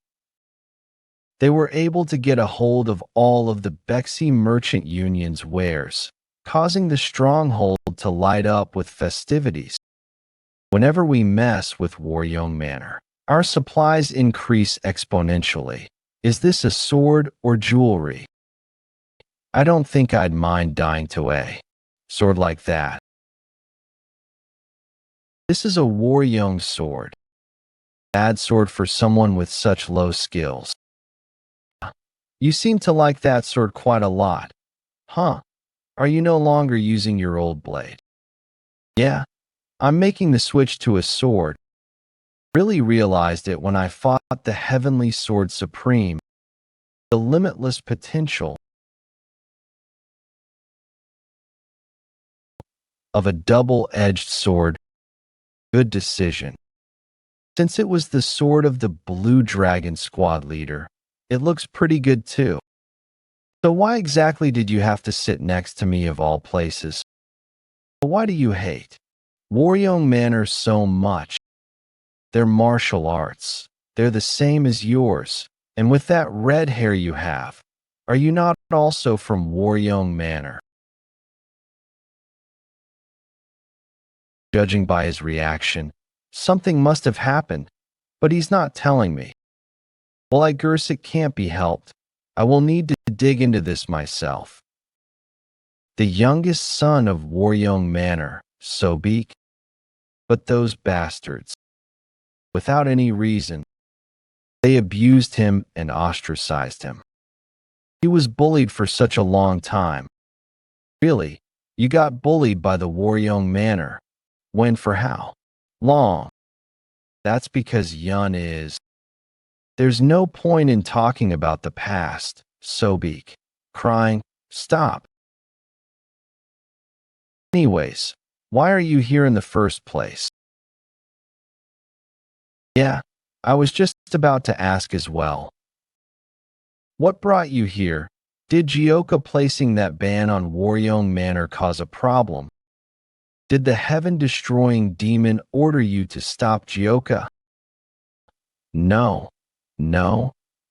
They were able to get a hold of all of the Bexy merchant union's wares, causing the stronghold to light up with festivities. Whenever we mess with Waryeong Manor, our supplies increase exponentially. Is this a sword or jewelry? I don't think I'd mind dying to a sword like that. This is a Waryeong sword. Bad sword for someone with such low skills. You seem to like that sword quite a lot. Huh? Are you no longer using your old blade? Yeah, I'm making the switch to a sword. Really realized it when I fought the Heavenly Sword Supreme. The limitless potential of a double-edged sword. Good decision. Since it was the sword of the Blue Dragon squad leader, it looks pretty good too. So why exactly did you have to sit next to me of all places? Why do you hate Waryoung Manor so much? They're martial arts. They're the same as yours. And with that red hair you have, are you not also from Waryoung Manor? Judging by his reaction, something must have happened, but he's not telling me. Well, I guess it can't be helped. I will need to dig into this myself. The youngest son of Waryoung Manor, Sobek. But those bastards, without any reason, they abused him and ostracized him. He was bullied for such a long time. Really, you got bullied by the Waryoung Manor. When for how long? That's because Yeon is. There's no point in talking about the past, Sobek. Crying, stop. Anyways, why are you here in the first place? Yeah, I was just about to ask as well. What brought you here? Did Jeokha placing that ban on Waryoung Manor cause a problem? Did the heaven-destroying demon order you to stop Jeokha? No,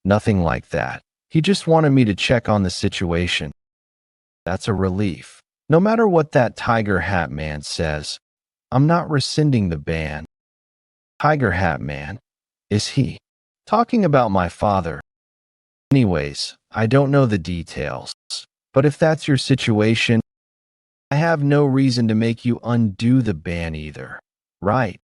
nothing like that. He just wanted me to check on the situation. That's a relief. No matter what that Tiger Hat Man says, I'm not rescinding the ban. Tiger Hat Man? Is he talking about my father? Anyways, I don't know the details, but if that's your situation, I have no reason to make you undo the ban either, right?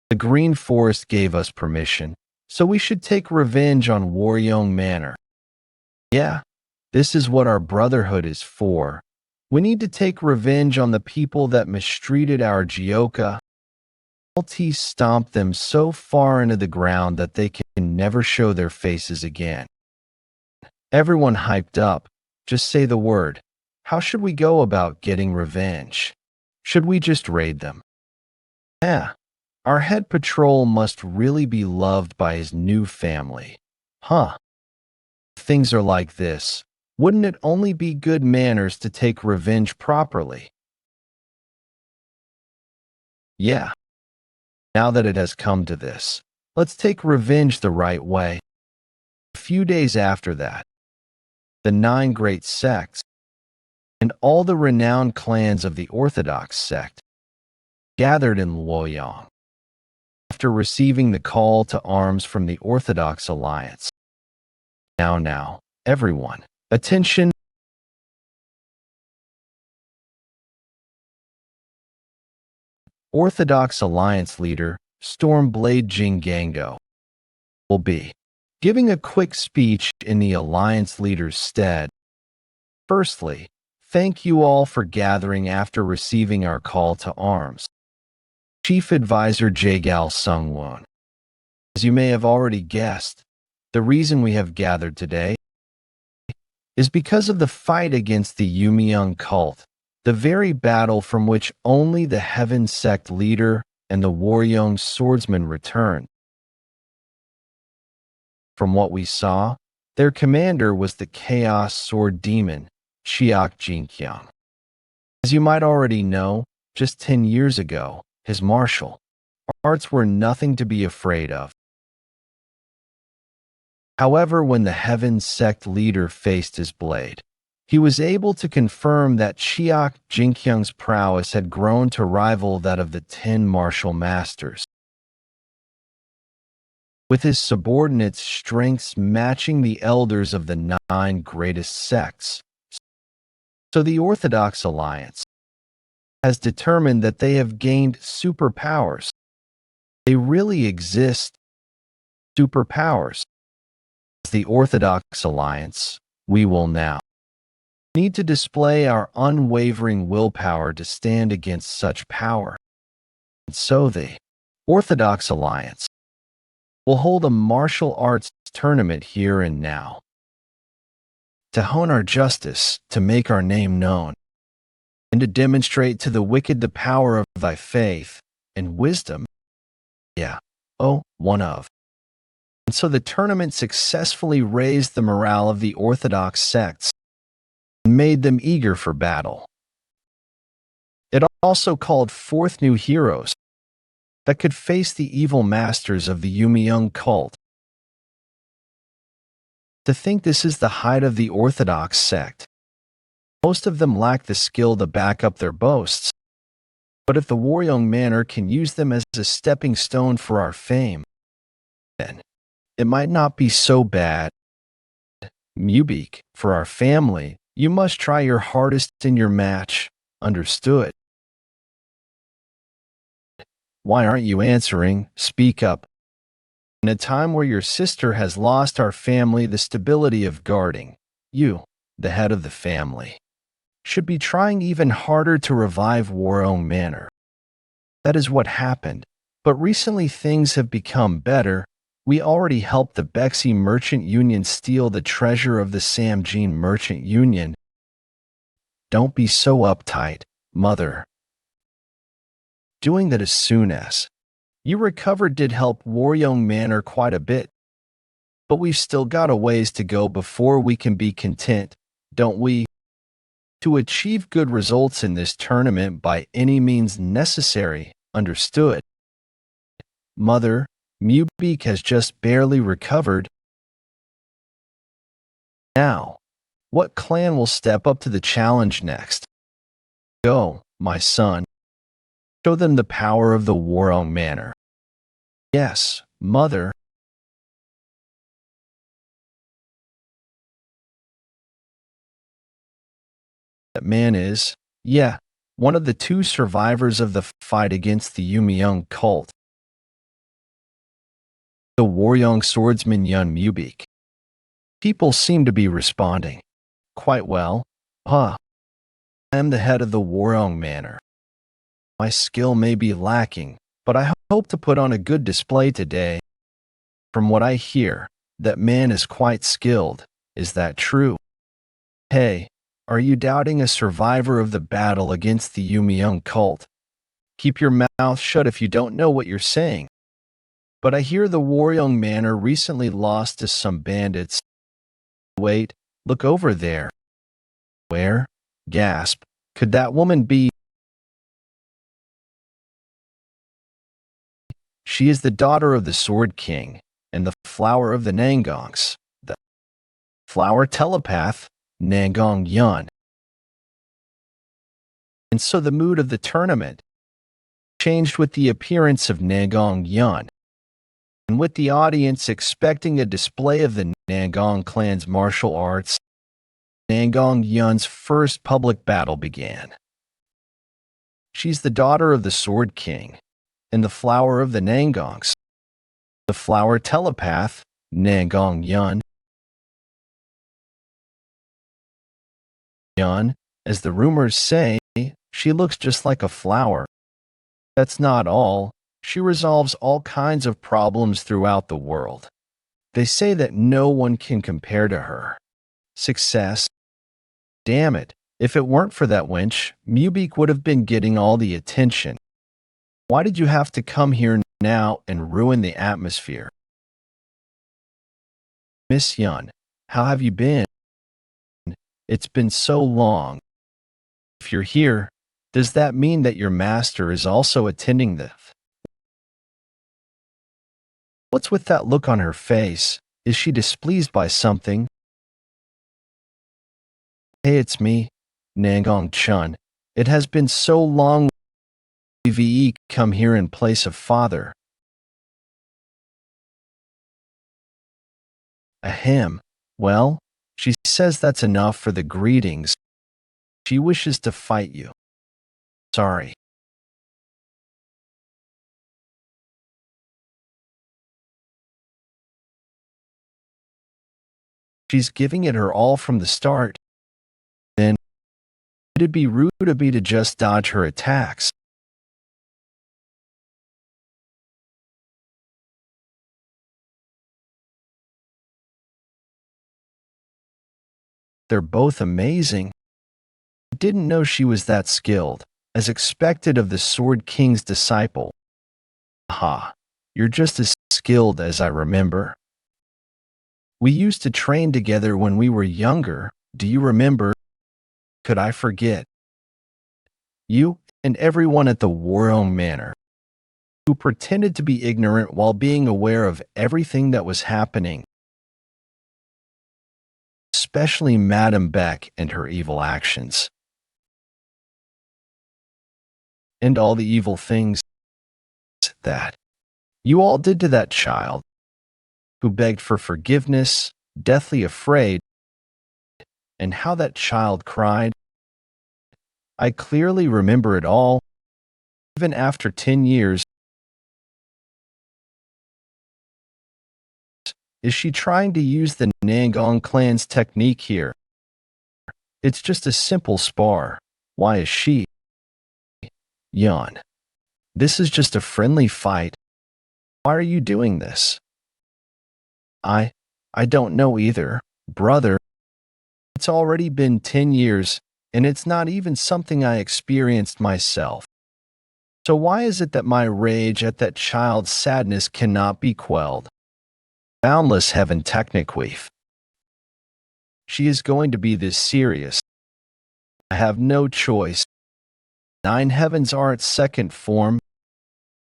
The Green Forest gave us permission, so we should take revenge on Waryoung Manor. Yeah, this is what our brotherhood is for. We need to take revenge on the people that mistreated our Jeokha. LT stomp them so far into the ground that they can never show their faces again. Everyone hyped up. Just say the word. How should we go about getting revenge? Should we just raid them? Yeah, our head patrol must really be loved by his new family. Huh. If things are like this, wouldn't it only be good manners to take revenge properly? Yeah. Now that it has come to this, let's take revenge the right way. A few days after that, the 9 great sects and all the renowned clans of the Orthodox sect gathered in Luoyang. After receiving the call to arms from the Orthodox Alliance. Now, everyone, attention. Orthodox Alliance leader, Stormblade Jingango, will be giving a quick speech in the Alliance leader's stead. Firstly, thank you all for gathering after receiving our call to arms. Chief Advisor Jagal Sungwon. As you may have already guessed, the reason we have gathered today is because of the fight against the Yumiyoung cult, the very battle from which only the Heaven Sect leader and the Waryoung swordsman returned. From what we saw, their commander was the Chaos Sword Demon, Chiak Jinkyang. As you might already know, just 10 years ago, his martial arts were nothing to be afraid of. However, when the Heaven Sect leader faced his blade, he was able to confirm that Chiak Jinkyang's prowess had grown to rival that of the 10 martial masters, with his subordinates' strengths matching the elders of the 9 greatest sects. So the Orthodox Alliance has determined that they have gained superpowers. They really exist. Superpowers. As the Orthodox Alliance, we will now need to display our unwavering willpower to stand against such power. And so the Orthodox Alliance will hold a martial arts tournament here and now to hone our justice, to make our name known, and to demonstrate to the wicked the power of thy faith and wisdom. Yeah, oh, one of. And so the tournament successfully raised the morale of the Orthodox sects and made them eager for battle. It also called forth new heroes that could face the evil masters of the Yumeung cult. To think this is the height of the Orthodox sect. Most of them lack the skill to back up their boasts. But if the Waryeong Manor can use them as a stepping stone for our fame, then it might not be so bad. Mubik, for our family, you must try your hardest in your match. Understood? Why aren't you answering? Speak up. In a time where your sister has lost our family the stability of guarding, you, the head of the family, should be trying even harder to revive Waryeong Manor. That is what happened, but recently things have become better. We already helped the Bexy Merchant Union steal the treasure of the Samjin Merchant Union. Don't be so uptight, mother. Doing that as soon as you recovered did help Waryeong Manor quite a bit. But we've still got a ways to go before we can be content, don't we? To achieve good results in this tournament by any means necessary, understood? Mother, Mubik has just barely recovered. Now, what clan will step up to the challenge next? Go, my son. Show them the power of the Waryeong Manor. Yes, mother. That man is, yeah, one of the two survivors of the fight against the Yumeung cult. The Waryeong swordsman Yeon Mubik. People seem to be responding. Quite well. I am the head of the Waryeong Manor. My skill may be lacking, but I hope to put on a good display today. From what I hear, that man is quite skilled. Is that true? Hey, are you doubting a survivor of the battle against the Yumeung cult? Keep your mouth shut if you don't know what you're saying. But I hear the Waryeong Manor recently lost to some bandits. Wait, look over there. Where? Gasp. Could that woman be? She is the daughter of the Sword King and the flower of the Nangongs. The flower telepath, Nangong Yeon. And so the mood of the tournament changed with the appearance of Nangong Yeon, and with the audience expecting a display of the Nangong clan's martial arts. Nangong Yeon's first public battle began. She's the daughter of the Sword King and the flower of the Nangongs. The flower telepath, Nangong Yeon. Yeon, as the rumors say, she looks just like a flower. That's not all. She resolves all kinds of problems throughout the world. They say that no one can compare to her. Success. Damn it, if it weren't for that wench, Mubik would have been getting all the attention. Why did you have to come here now and ruin the atmosphere? Miss Yeon, how have you been? It's been so long. If you're here, does that mean that your master is also attending this? What's with that look on her face? Is she displeased by something? Hey, it's me, Nangong Chun. It has been so long. VE come here in place of father. Ahem. Well, she says that's enough for the greetings. She wishes to fight you. Sorry. She's giving it her all from the start. Then it'd be rude of me to just dodge her attacks. They're both amazing. I didn't know she was that skilled, as expected of the Sword King's disciple. Ha, you're just as skilled as I remember. We used to train together when we were younger. Do you remember? Could I forget? You and everyone at the Warong Manor, who pretended to be ignorant while being aware of everything that was happening. Especially Madame Beck and her evil actions. And all the evil things that you all did to that child, who begged for forgiveness, deathly afraid, and how that child cried. I clearly remember it all, even after 10 years. Is she trying to use the Nangong clan's technique here? It's just a simple spar. Why is she? Yeon. This is just a friendly fight. Why are you doing this? I don't know either, brother. It's already been 10 years, and it's not even something I experienced myself. So why is it that my rage at that child's sadness cannot be quelled? Boundless heaven techniqueef. She is going to be this serious. I have no choice. 9 heavens are its second form,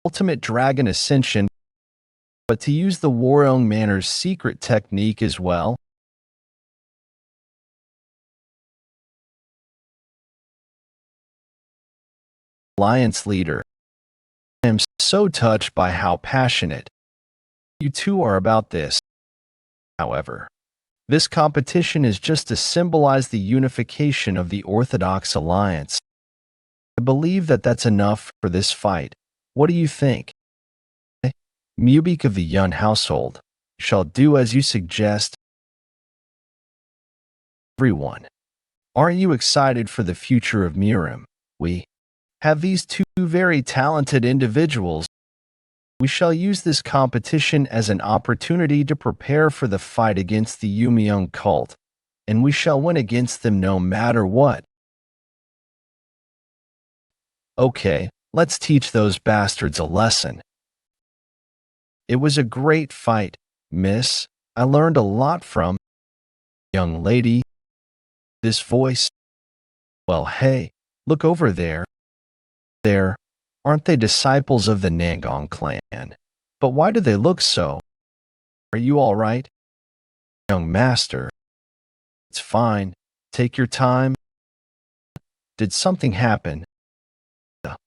ultimate dragon ascension, but to use the Warong Manor's secret technique as well. Alliance leader. I am so touched by how passionate you two are about this. However, this competition is just to symbolize the unification of the Orthodox Alliance. I believe that that's enough for this fight. What do you think? Mubik of the Yeon household shall do as you suggest. Everyone, aren't you excited for the future of Mirim? We have these two very talented individuals. We shall use this competition as an opportunity to prepare for the fight against the Yumeung cult, and we shall win against them no matter what. Okay, let's teach those bastards a lesson. It was a great fight, miss. I learned a lot from young lady. This voice. Well, hey, look over there. There, aren't they disciples of the Nangong clan? But why do they look so? Are you all right? Young master. It's fine. Take your time. Did something happen? The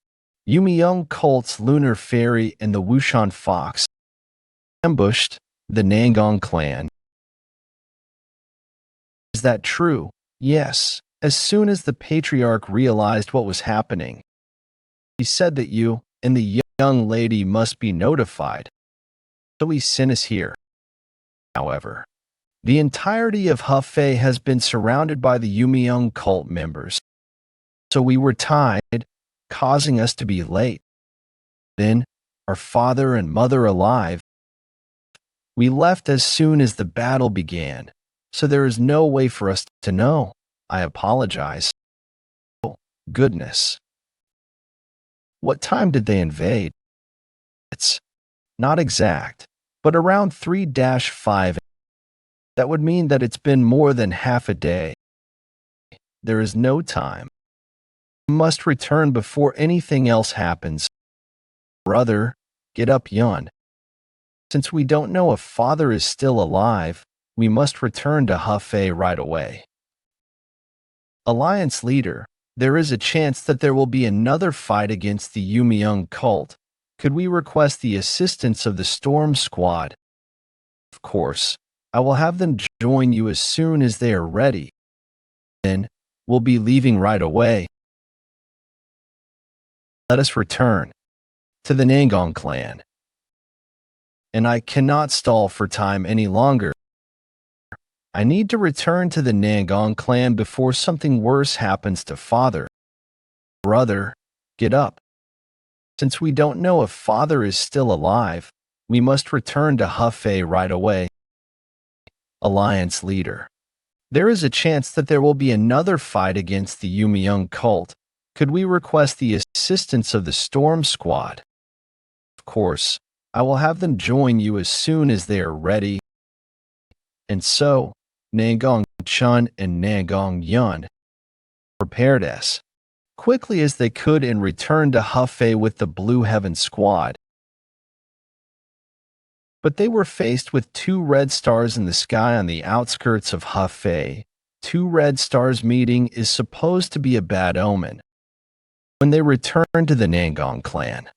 Yumeung cult's lunar fairy and the Wushan fox ambushed the Nangong clan. Is that true? Yes. As soon as the patriarch realized what was happening, he said that you and the young lady must be notified. So he sent us here. However, the entirety of Hefei has been surrounded by the Yumeung cult members. So we were tied, causing us to be late. Then, our father and mother alive. We left as soon as the battle began, so there is no way for us to know. I apologize. Oh, goodness. What time did they invade? It's not exact, but around 3-5. That would mean that it's been more than half a day. There is no time. We must return before anything else happens. Brother, get up, Yeon. Since we don't know if father is still alive, we must return to Hefei right away. Alliance leader, there is a chance that there will be another fight against the Yumeung cult. Could we request the assistance of the Storm Squad? Of course, I will have them join you as soon as they are ready. Then, we'll be leaving right away. Let us return to the Nangong clan. And I cannot stall for time any longer. I need to return to the Nangong clan before something worse happens to father. Brother, get up. Since we don't know if father is still alive, we must return to Hefei right away. Alliance leader. There is a chance that there will be another fight against the Yumiyoung cult. Could we request the assistance of the Storm Squad? Of course, I will have them join you as soon as they are ready. And so, Nangong Chun and Nangong Yun prepared as quickly as they could and returned to Hefei with the Blue Heaven Squad. But they were faced with 2 red stars in the sky on the outskirts of Hefei. 2 red stars meeting is supposed to be a bad omen. When they returned to the Nangong clan,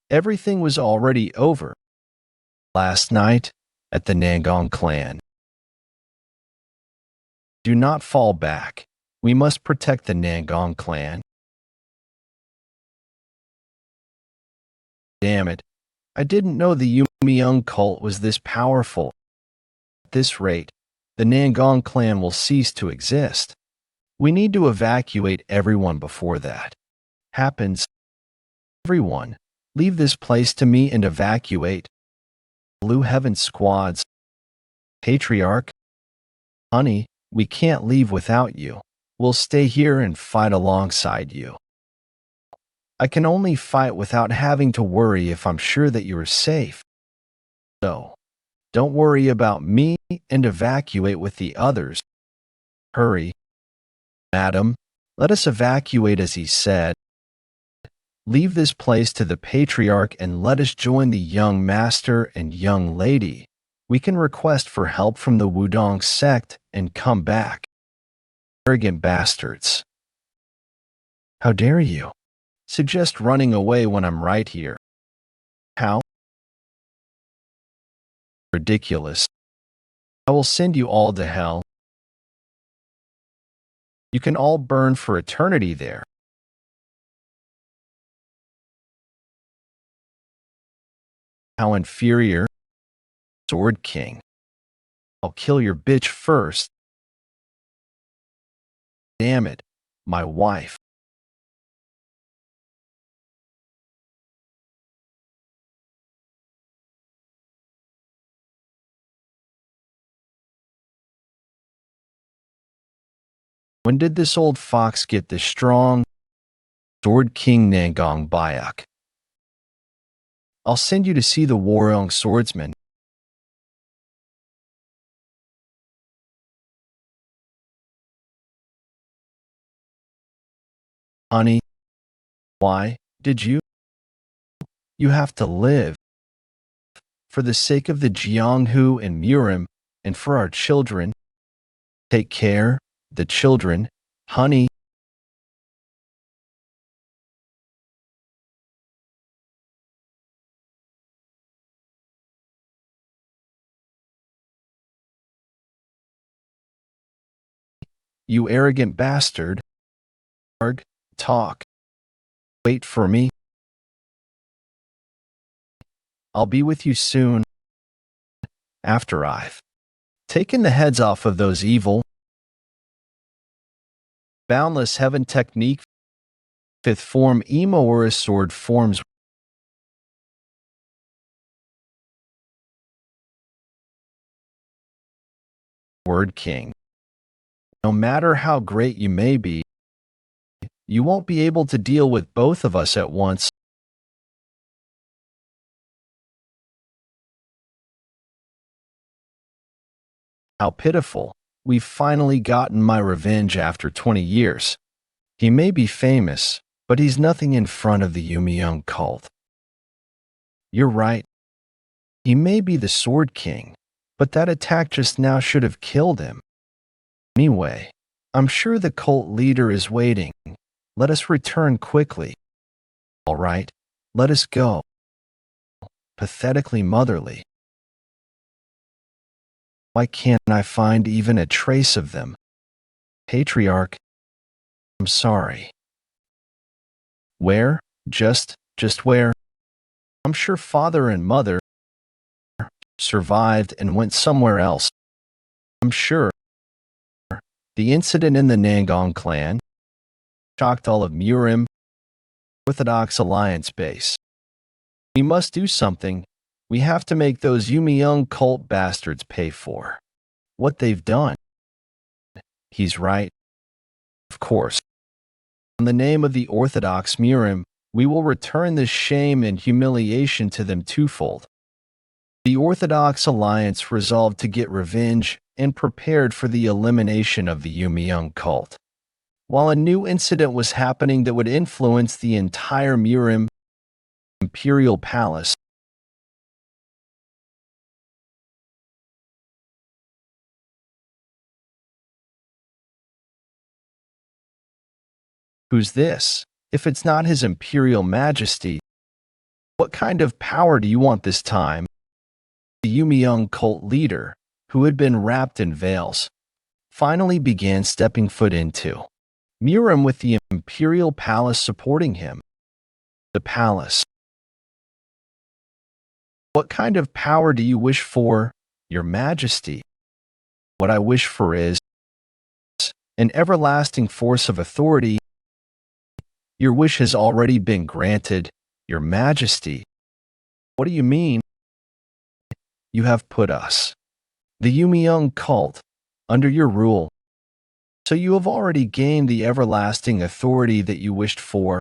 everything was already over. Last night at the Nangong clan. Do not fall back. We must protect the Nangong clan. Damn it. I didn't know the Yumiyoung cult was this powerful. At this rate, the Nangong clan will cease to exist. We need to evacuate everyone before that happens. Everyone, leave this place to me and evacuate. Blue Heaven squads. Patriarch. Honey, we can't leave without you. We'll stay here and fight alongside you. I can only fight without having to worry if I'm sure that you are safe. So, don't worry about me and evacuate with the others. Hurry. Madam, let us evacuate as he said. Leave this place to the Patriarch and let us join the young master and young lady. We can request for help from the Wudong sect and come back. Arrogant bastards. How dare you? Suggest running away when I'm right here. How? Ridiculous. I will send you all to hell. You can all burn for eternity there. How inferior. Sword King. I'll kill your bitch first. Damn it, my wife. When did this old fox get this strong? Sword King Nangong Bayak. I'll send you to see the Warong swordsman. Honey, why did you? You have to live. For the sake of the Jianghu and Murim, and for our children. Take care, the children, honey. You arrogant bastard. Arg, talk. Wait for me. I'll be with you soon. After I've taken the heads off of those evil. Boundless Heaven Technique. 5th form Emoura sword forms. Word King. No matter how great you may be, you won't be able to deal with both of us at once. How pitiful. We've finally gotten my revenge after 20 years. He may be famous, but he's nothing in front of the Yumiyoung cult. You're right. He may be the Sword King, but that attack just now should have killed him. Anyway, I'm sure the cult leader is waiting. Let us return quickly. All right, let us go. Pathetically motherly. Why can't I find even a trace of them? Patriarch, I'm sorry. Where? Just where? I'm sure father and mother survived and went somewhere else. I'm sure the incident in the Nangong clan shocked all of Murim Orthodox Alliance base. We must do something. We have to make those Yumiyoung cult bastards pay for what they've done. He's right. Of course. In the name of the Orthodox Murim, we will return this shame and humiliation to them twofold. The Orthodox Alliance resolved to get revenge and prepared for the elimination of the Yumiyoung cult. While a new incident was happening that would influence the entire Murim Imperial Palace. Who's this? If it's not His Imperial Majesty, what kind of power do you want this time? The Yumiyoung cult leader, who had been wrapped in veils, finally began stepping foot into Murim with the Imperial Palace supporting him. The palace. What kind of power do you wish for, Your Majesty? What I wish for is an everlasting force of authority. Your wish has already been granted, Your Majesty. What do you mean? You have put us, the Yumiyoung cult, under your rule. So you have already gained the everlasting authority that you wished for.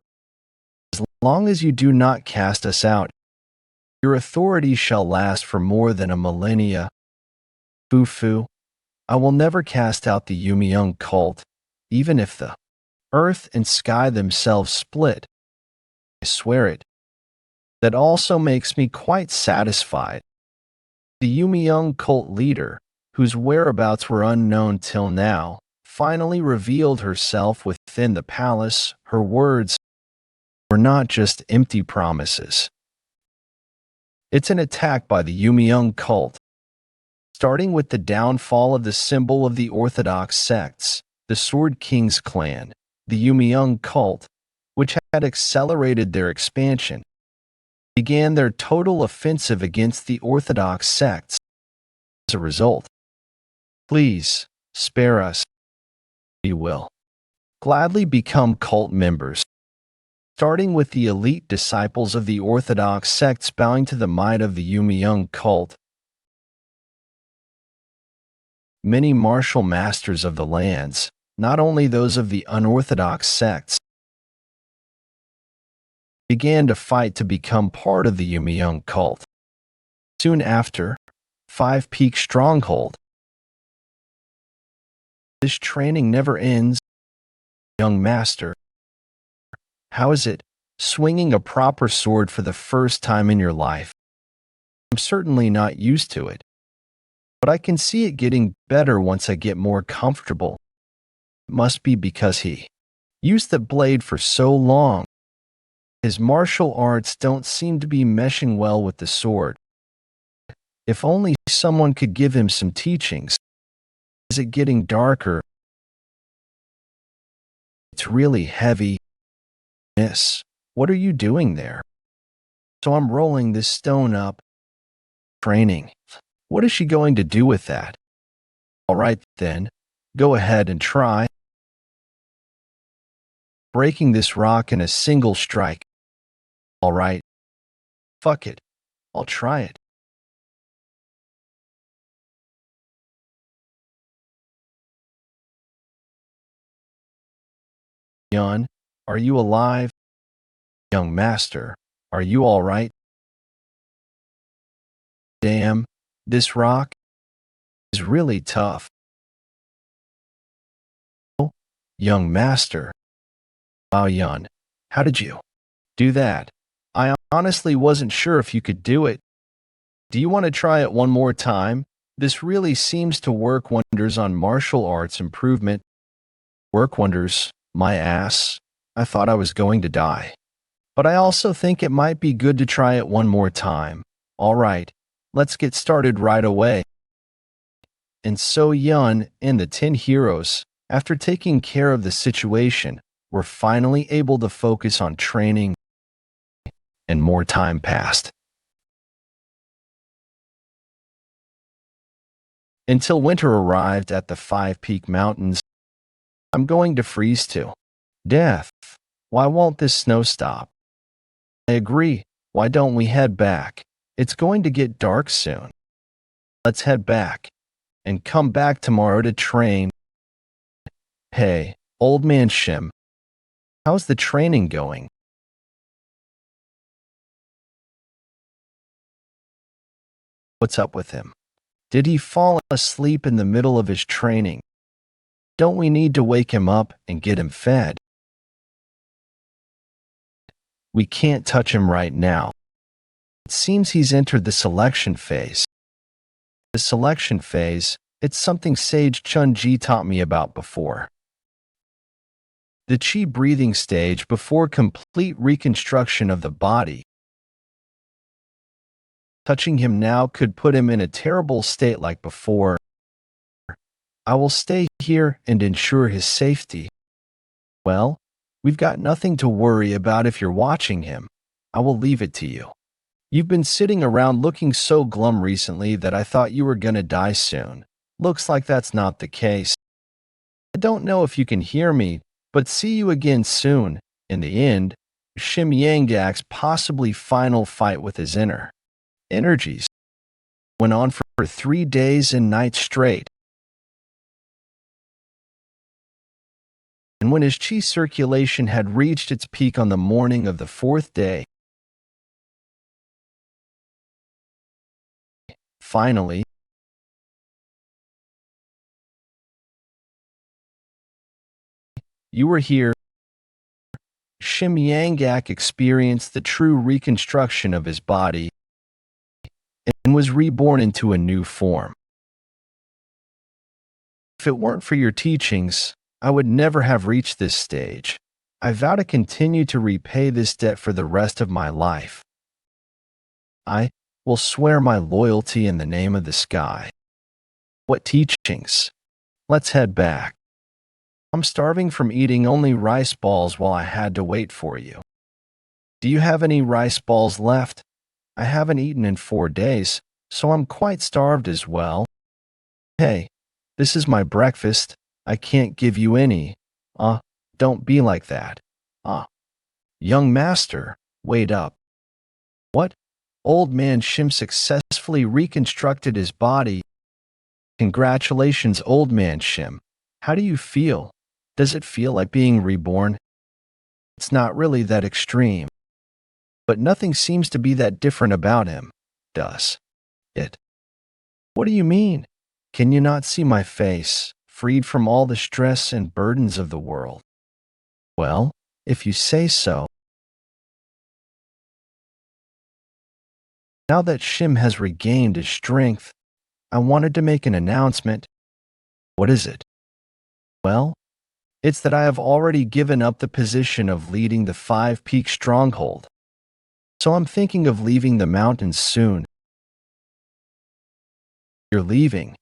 As long as you do not cast us out, your authority shall last for more than a millennia. Fufu, I will never cast out the Yumiyoung cult, even if the earth and sky themselves split. I swear it. That also makes me quite satisfied. The Yumiyoung cult leader, whose whereabouts were unknown till now, finally revealed herself within the palace. Her words were not just empty promises. It's an attack by the Yumiyoung cult. Starting with the downfall of the symbol of the Orthodox sects, the Sword King's clan, the Yumiyoung cult, which had accelerated their expansion, began their total offensive against the Orthodox sects. As a result, please spare us. We will gladly become cult members, starting with the elite disciples of the Orthodox sects bowing to the might of the Yumiyoung cult. Many martial masters of the lands, not only those of the unorthodox sects, began to fight to become part of the Yumiyoung cult. Soon after, Five Peak Stronghold. This training never ends. Young master, how is it swinging a proper sword for the first time in your life? I'm certainly not used to it, but I can see it getting better once I get more comfortable. It must be because he used the blade for so long. His martial arts don't seem to be meshing well with the sword. If only someone could give him some teachings. Is it getting darker? It's really heavy. Miss, what are you doing there? So I'm rolling this stone up. Training. What is she going to do with that? All right then, go ahead and try. Breaking this rock in a single strike. All right. Fuck it. I'll try it. Yeon, are you alive? Young master, are you all right? Damn, this rock is really tough. Young master. Wow, Yeon, how did you do that? I honestly wasn't sure if you could do it. Do you want to try it one more time? This really seems to work wonders on martial arts improvement. Work wonders, my ass. I thought I was going to die. But I also think it might be good to try it one more time. All right, let's get started right away. And so Yeon and the 10 heroes, after taking care of the situation, were finally able to focus on training, and more time passed. until winter arrived at the Five Peak Mountains. I'm going to freeze to death. Why won't this snow stop? I agree. Why don't we head back? It's going to get dark soon. Let's head back and come back tomorrow to train. Hey, old man Shim, how's the training going? What's up with him? Did he fall asleep in the middle of his training? Don't we need to wake him up and get him fed? We can't touch him right now. It seems he's entered the selection phase. The selection phase, it's something Sage Chun-Ji taught me about before. The chi breathing stage before complete reconstruction of the body. Touching him now could put him in a terrible state like before. I will stay here and ensure his safety. Well, we've got nothing to worry about if you're watching him. I will leave it to you. You've been sitting around looking so glum recently that I thought you were gonna die soon. Looks like that's not the case. I don't know if you can hear me, but see you again soon. In the end, Shim Yanggak's possibly final fight with his inner energies went on for 3 days and nights straight. And when his chi circulation had reached its peak on the morning of the 4th day, finally, you were here. Shim Yanggak experienced the true reconstruction of his body and was reborn into a new form. If it weren't for your teachings, I would never have reached this stage. I vow to continue to repay this debt for the rest of my life. I will swear my loyalty in the name of the sky. What teachings? Let's head back. I'm starving from eating only rice balls while I had to wait for you. Do you have any rice balls left? I haven't eaten in 4 days, so I'm quite starved as well. Hey, this is my breakfast. I can't give you any. Don't be like that. Young master, wait up. What? Old man Shim successfully reconstructed his body. Congratulations, old man Shim. How do you feel? Does it feel like being reborn? It's not really that extreme. But nothing seems to be that different about him, does it? What do you mean? Can you not see my face, freed from all the stress and burdens of the world? Well, if you say so. Now that Shim has regained his strength, I wanted to make an announcement. What is it? Well, it's that I have already given up the position of leading the 5 Peak Stronghold. So I'm thinking of leaving the mountains soon. You're leaving.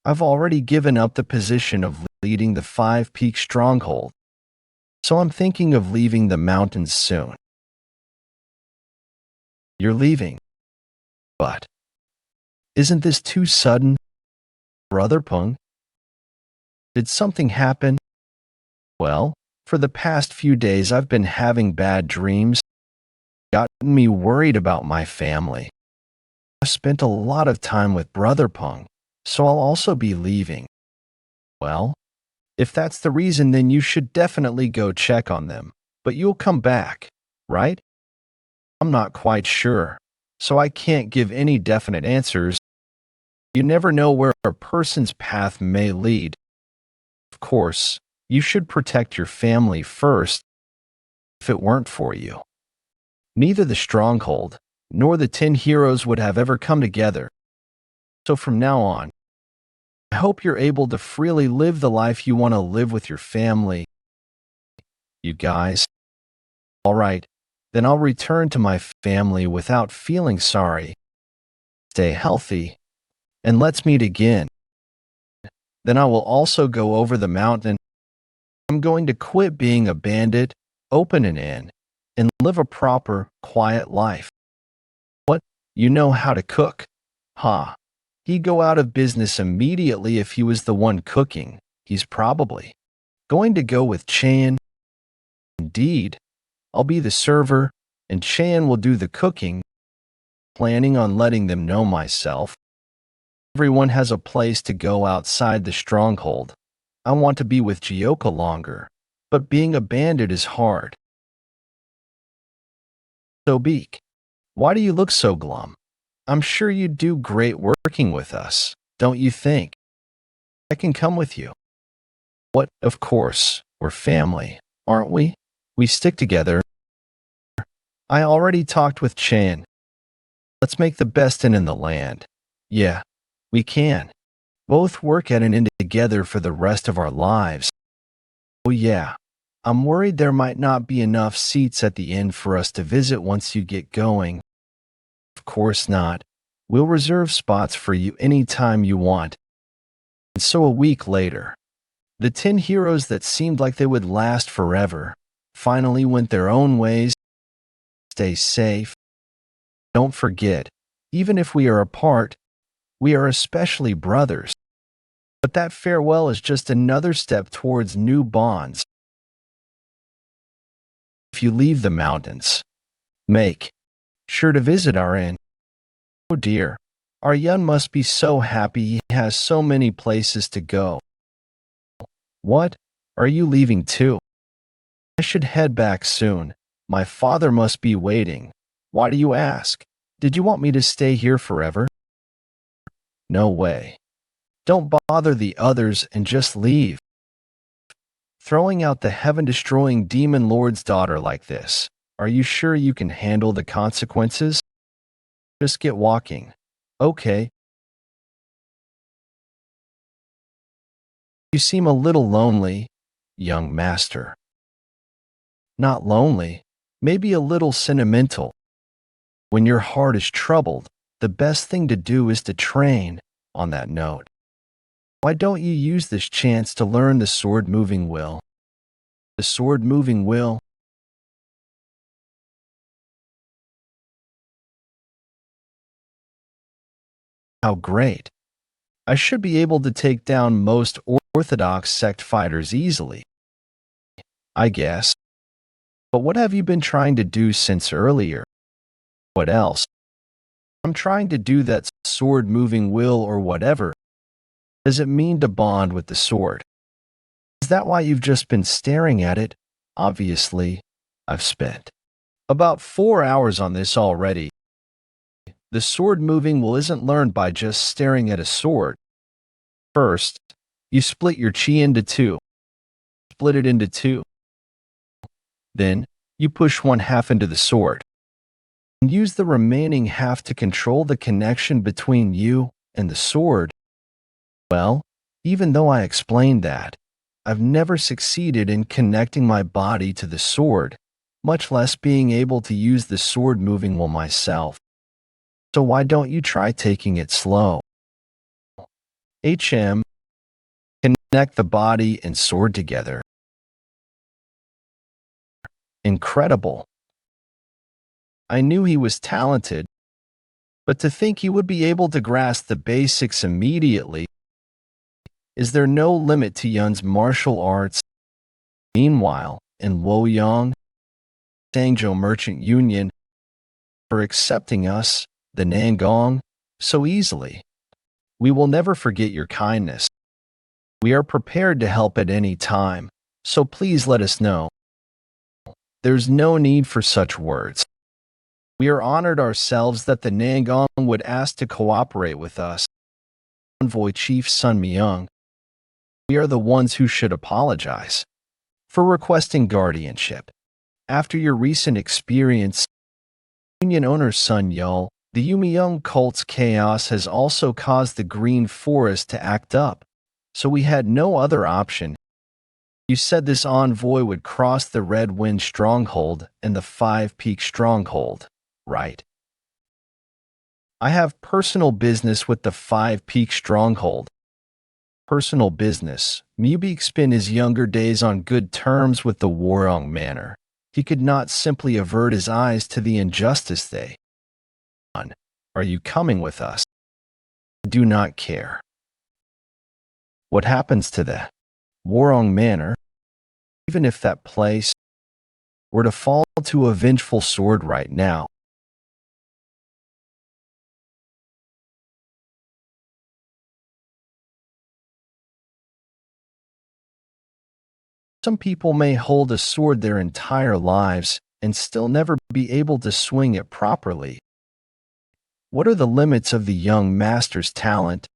I've already given up the position of leading the 5 Peak Stronghold. So I'm thinking of leaving the mountains soon. You're leaving. But isn't this too sudden? Brother Peng? Did something happen? Well, for the past few days I've been having bad dreams. Gotten me worried about my family. I've spent a lot of time with Brother Peng, so I'll also be leaving. Well, if that's the reason, then you should definitely go check on them. But you'll come back, right? I'm not quite sure, so I can't give any definite answers. You never know where a person's path may lead. Of course, you should protect your family first. If it weren't for you, neither the stronghold nor the 10 heroes would have ever come together. So from now on, I hope you're able to freely live the life you want to live with your family. You guys. All right, then I'll return to my family without feeling sorry. Stay healthy, and let's meet again. Then I will also go over the mountain. I'm going to quit being a bandit, open an inn, and live a proper, quiet life. What? You know how to cook? Ha. He'd go out of business immediately if he was the one cooking. He's probably going to go with Chan. Indeed, I'll be the server, and Chan will do the cooking, planning on letting them know myself. Everyone has a place to go outside the stronghold. I want to be with Jeokha longer, but being a bandit is hard. So Beak, why do you look so glum? I'm sure you'd do great working with us, don't you think? I can come with you. What, of course, we're family, aren't we? We stick together. I already talked with Chan. Let's make the best inn in the land. Yeah, we can. Both work at an inn together for the rest of our lives. Oh yeah, I'm worried there might not be enough seats at the inn for us to visit once you get going. Of course not. We'll reserve spots for you anytime you want. And so a week later, the 10 heroes that seemed like they would last forever finally went their own ways. Stay safe. Don't forget, even if we are apart, we are especially brothers. But that farewell is just another step towards new bonds. If you leave the mountains, make sure to visit our inn. Oh dear, our Yeon must be so happy he has so many places to go. What? Are you leaving too? I should head back soon. My father must be waiting. Why do you ask? Did you want me to stay here forever? No way. Don't bother the others and just leave. Throwing out the heaven-destroying demon lord's daughter like this. Are you sure you can handle the consequences? Just get walking. Okay. You seem a little lonely, young master. Not lonely, maybe a little sentimental. When your heart is troubled, the best thing to do is to train. On that note, why don't you use this chance to learn the sword-moving will? The sword-moving will? How great. I should be able to take down most orthodox sect fighters easily, I guess. But what have you been trying to do since earlier? What else? I'm trying to do that sword-moving will or whatever. Does it mean to bond with the sword? Is that why you've just been staring at it? Obviously, I've spent about 4 hours on this already. The sword-moving will isn't learned by just staring at a sword. First, you split your chi into two. Split it into two. Then, you push one half into the sword. And use the remaining half to control the connection between you and the sword. Well, even though I explained that, I've never succeeded in connecting my body to the sword, much less being able to use the sword-moving will myself. So why don't you try taking it slow? Connect the body and sword together. Incredible. I knew he was talented, but to think he would be able to grasp the basics immediately. Is there no limit to Yeon's martial arts? Meanwhile, in Luoyang, Sangzhou Merchant Union, for accepting us, the Nangong, so easily. We will never forget your kindness. We are prepared to help at any time, so please let us know. There's no need for such words. We are honored ourselves that the Nangong would ask to cooperate with us. Envoy Chief Sun Myung. We are the ones who should apologize for requesting guardianship. After your recent experience, Union owner Sun Yul, the Yumyung cult's chaos has also caused the Green Forest to act up, so we had no other option. You said this envoy would cross the Red Wind Stronghold and the Five Peak Stronghold, right? I have personal business with the Five Peak Stronghold. Personal business. Mubik spent his younger days on good terms with the Warong Manor. He could not simply avert his eyes to the injustice they. Are you coming with us? do not care. What happens to the Warong Manor, even if that place were to fall to a vengeful sword right now? Some people may hold a sword their entire lives and still never be able to swing it properly. What are the limits of the young master's talent?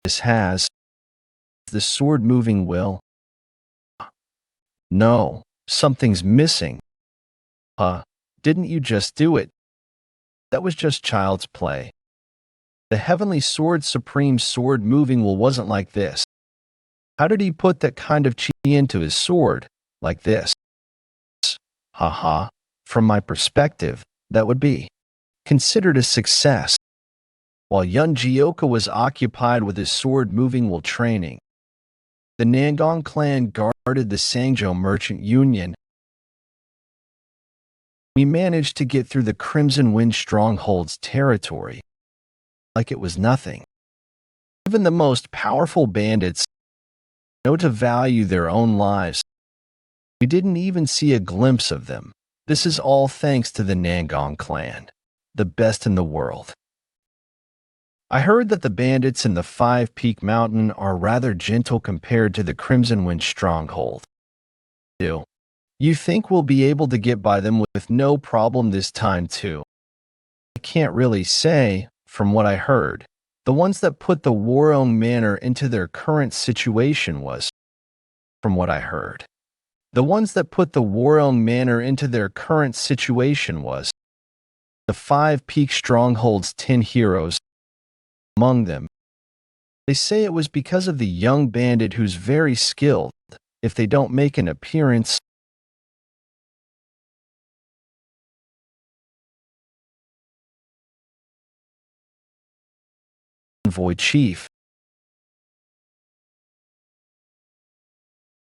This has the sword moving will? No, something's missing. Didn't you just do it? That was just child's play. The heavenly sword supreme sword moving will wasn't like this. How did he put that kind of chi into his sword? Like this. From my perspective, that would be considered a success. While Yeon Jeokha was occupied with his sword moving will training, the Nangong clan guarded the Sangjo Merchant Union. We managed to get through the Crimson Wind Stronghold's territory like it was nothing. Even the most powerful bandits know to value their own lives. We didn't even see a glimpse of them. This is all thanks to the Nangong clan, the best in the world. I heard that the bandits in the Five Peak Mountain are rather gentle compared to the Crimson Wind Stronghold. Do you think we'll be able to get by them with no problem this time too? I can't really say, from what I heard. The ones that put the Warong Manor into their current situation was, from what I heard. The ones that put the Warong Manor into their current situation was the Five Peak Stronghold's 10 heroes. Among them, they say it was because of the young bandit who's very skilled. If they don't make an appearance, Envoy Chief.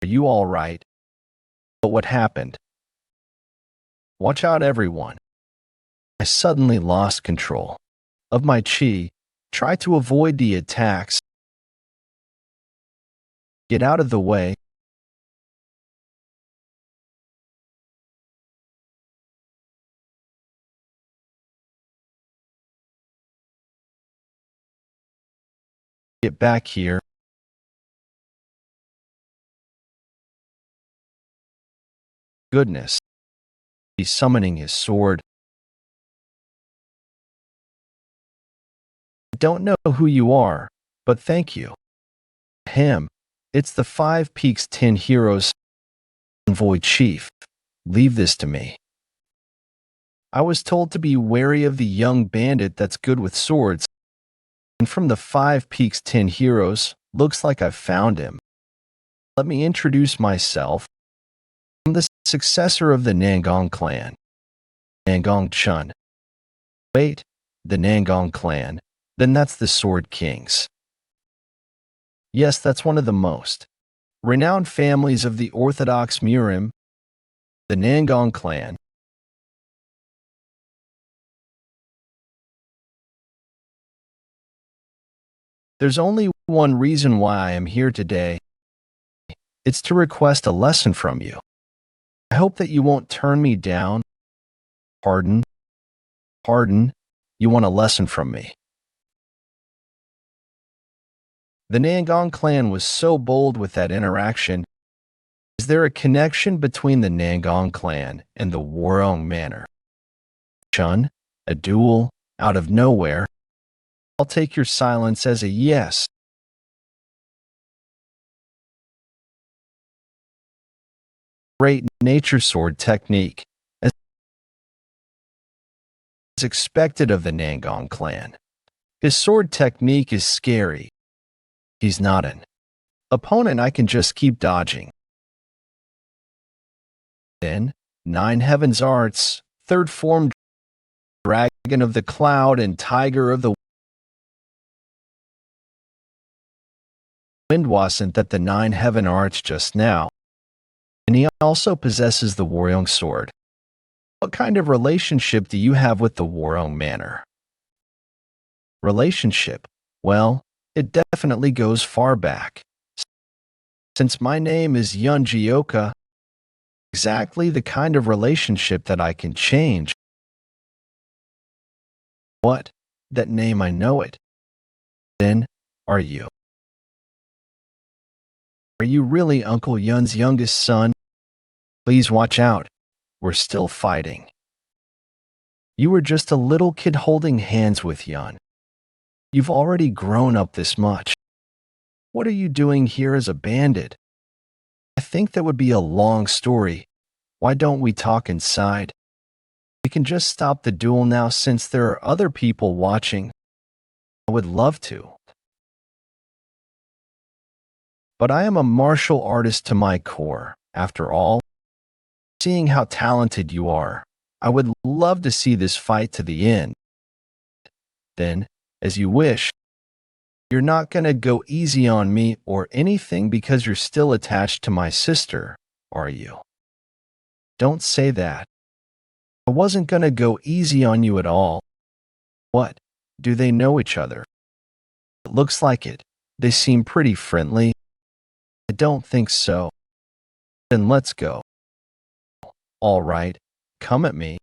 Are you all right? But what happened? Watch out, everyone. I suddenly lost control of my chi. Try to avoid the attacks. Get out of the way. Get back here. Goodness. He's summoning his sword. I don't know who you are, but thank you. Him. It's the Five Peaks 10 heroes. Envoy Chief. Leave this to me. I was told to be wary of the young bandit that's good with swords. And from the Five Peaks 10 heroes, looks like I've found him. Let me introduce myself. I'm the successor of the Nangong clan. Nangong Chun. Wait, the Nangong clan. Then that's the Sword Kings. Yes, that's one of the most renowned families of the Orthodox Murim, the Nangong clan. There's only one reason why I am here today. It's to request a lesson from you. I hope that you won't turn me down. Pardon? Pardon? You want a lesson from me? The Nangong clan was so bold with that interaction. Is there a connection between the Nangong clan and the Warong Manor? Chun, a duel out of nowhere. I'll take your silence as a yes. Great nature sword technique, as expected of the Nangong clan. His sword technique is scary. He's not an opponent I can just keep dodging. Then, Nine Heavens Arts, third form Dragon of the Cloud and Tiger of the Wind wasn't that the Nine Heaven Arts just now. And he also possesses the Warong Sword. What kind of relationship do you have with the Warong Manor? Relationship? Well, it definitely goes far back. Since my name is Yeon Jeokha, exactly the kind of relationship that I can change. What? That name, I know it. Then, are you? Are you really Uncle Yeon's youngest son? Please watch out. We're still fighting. You were just a little kid holding hands with Yeon. You've already grown up this much. What are you doing here as a bandit? I think that would be a long story. Why don't we talk inside? We can just stop the duel now since there are other people watching. I would love to. But I am a martial artist to my core. After all, seeing how talented you are, I would love to see this fight to the end. Then, as you wish, you're not going to go easy on me or anything because you're still attached to my sister, are you? Don't say that. I wasn't going to go easy on you at all. What? Do they know each other? It looks like it. They seem pretty friendly. I don't think so. Then let's go. All right, come at me.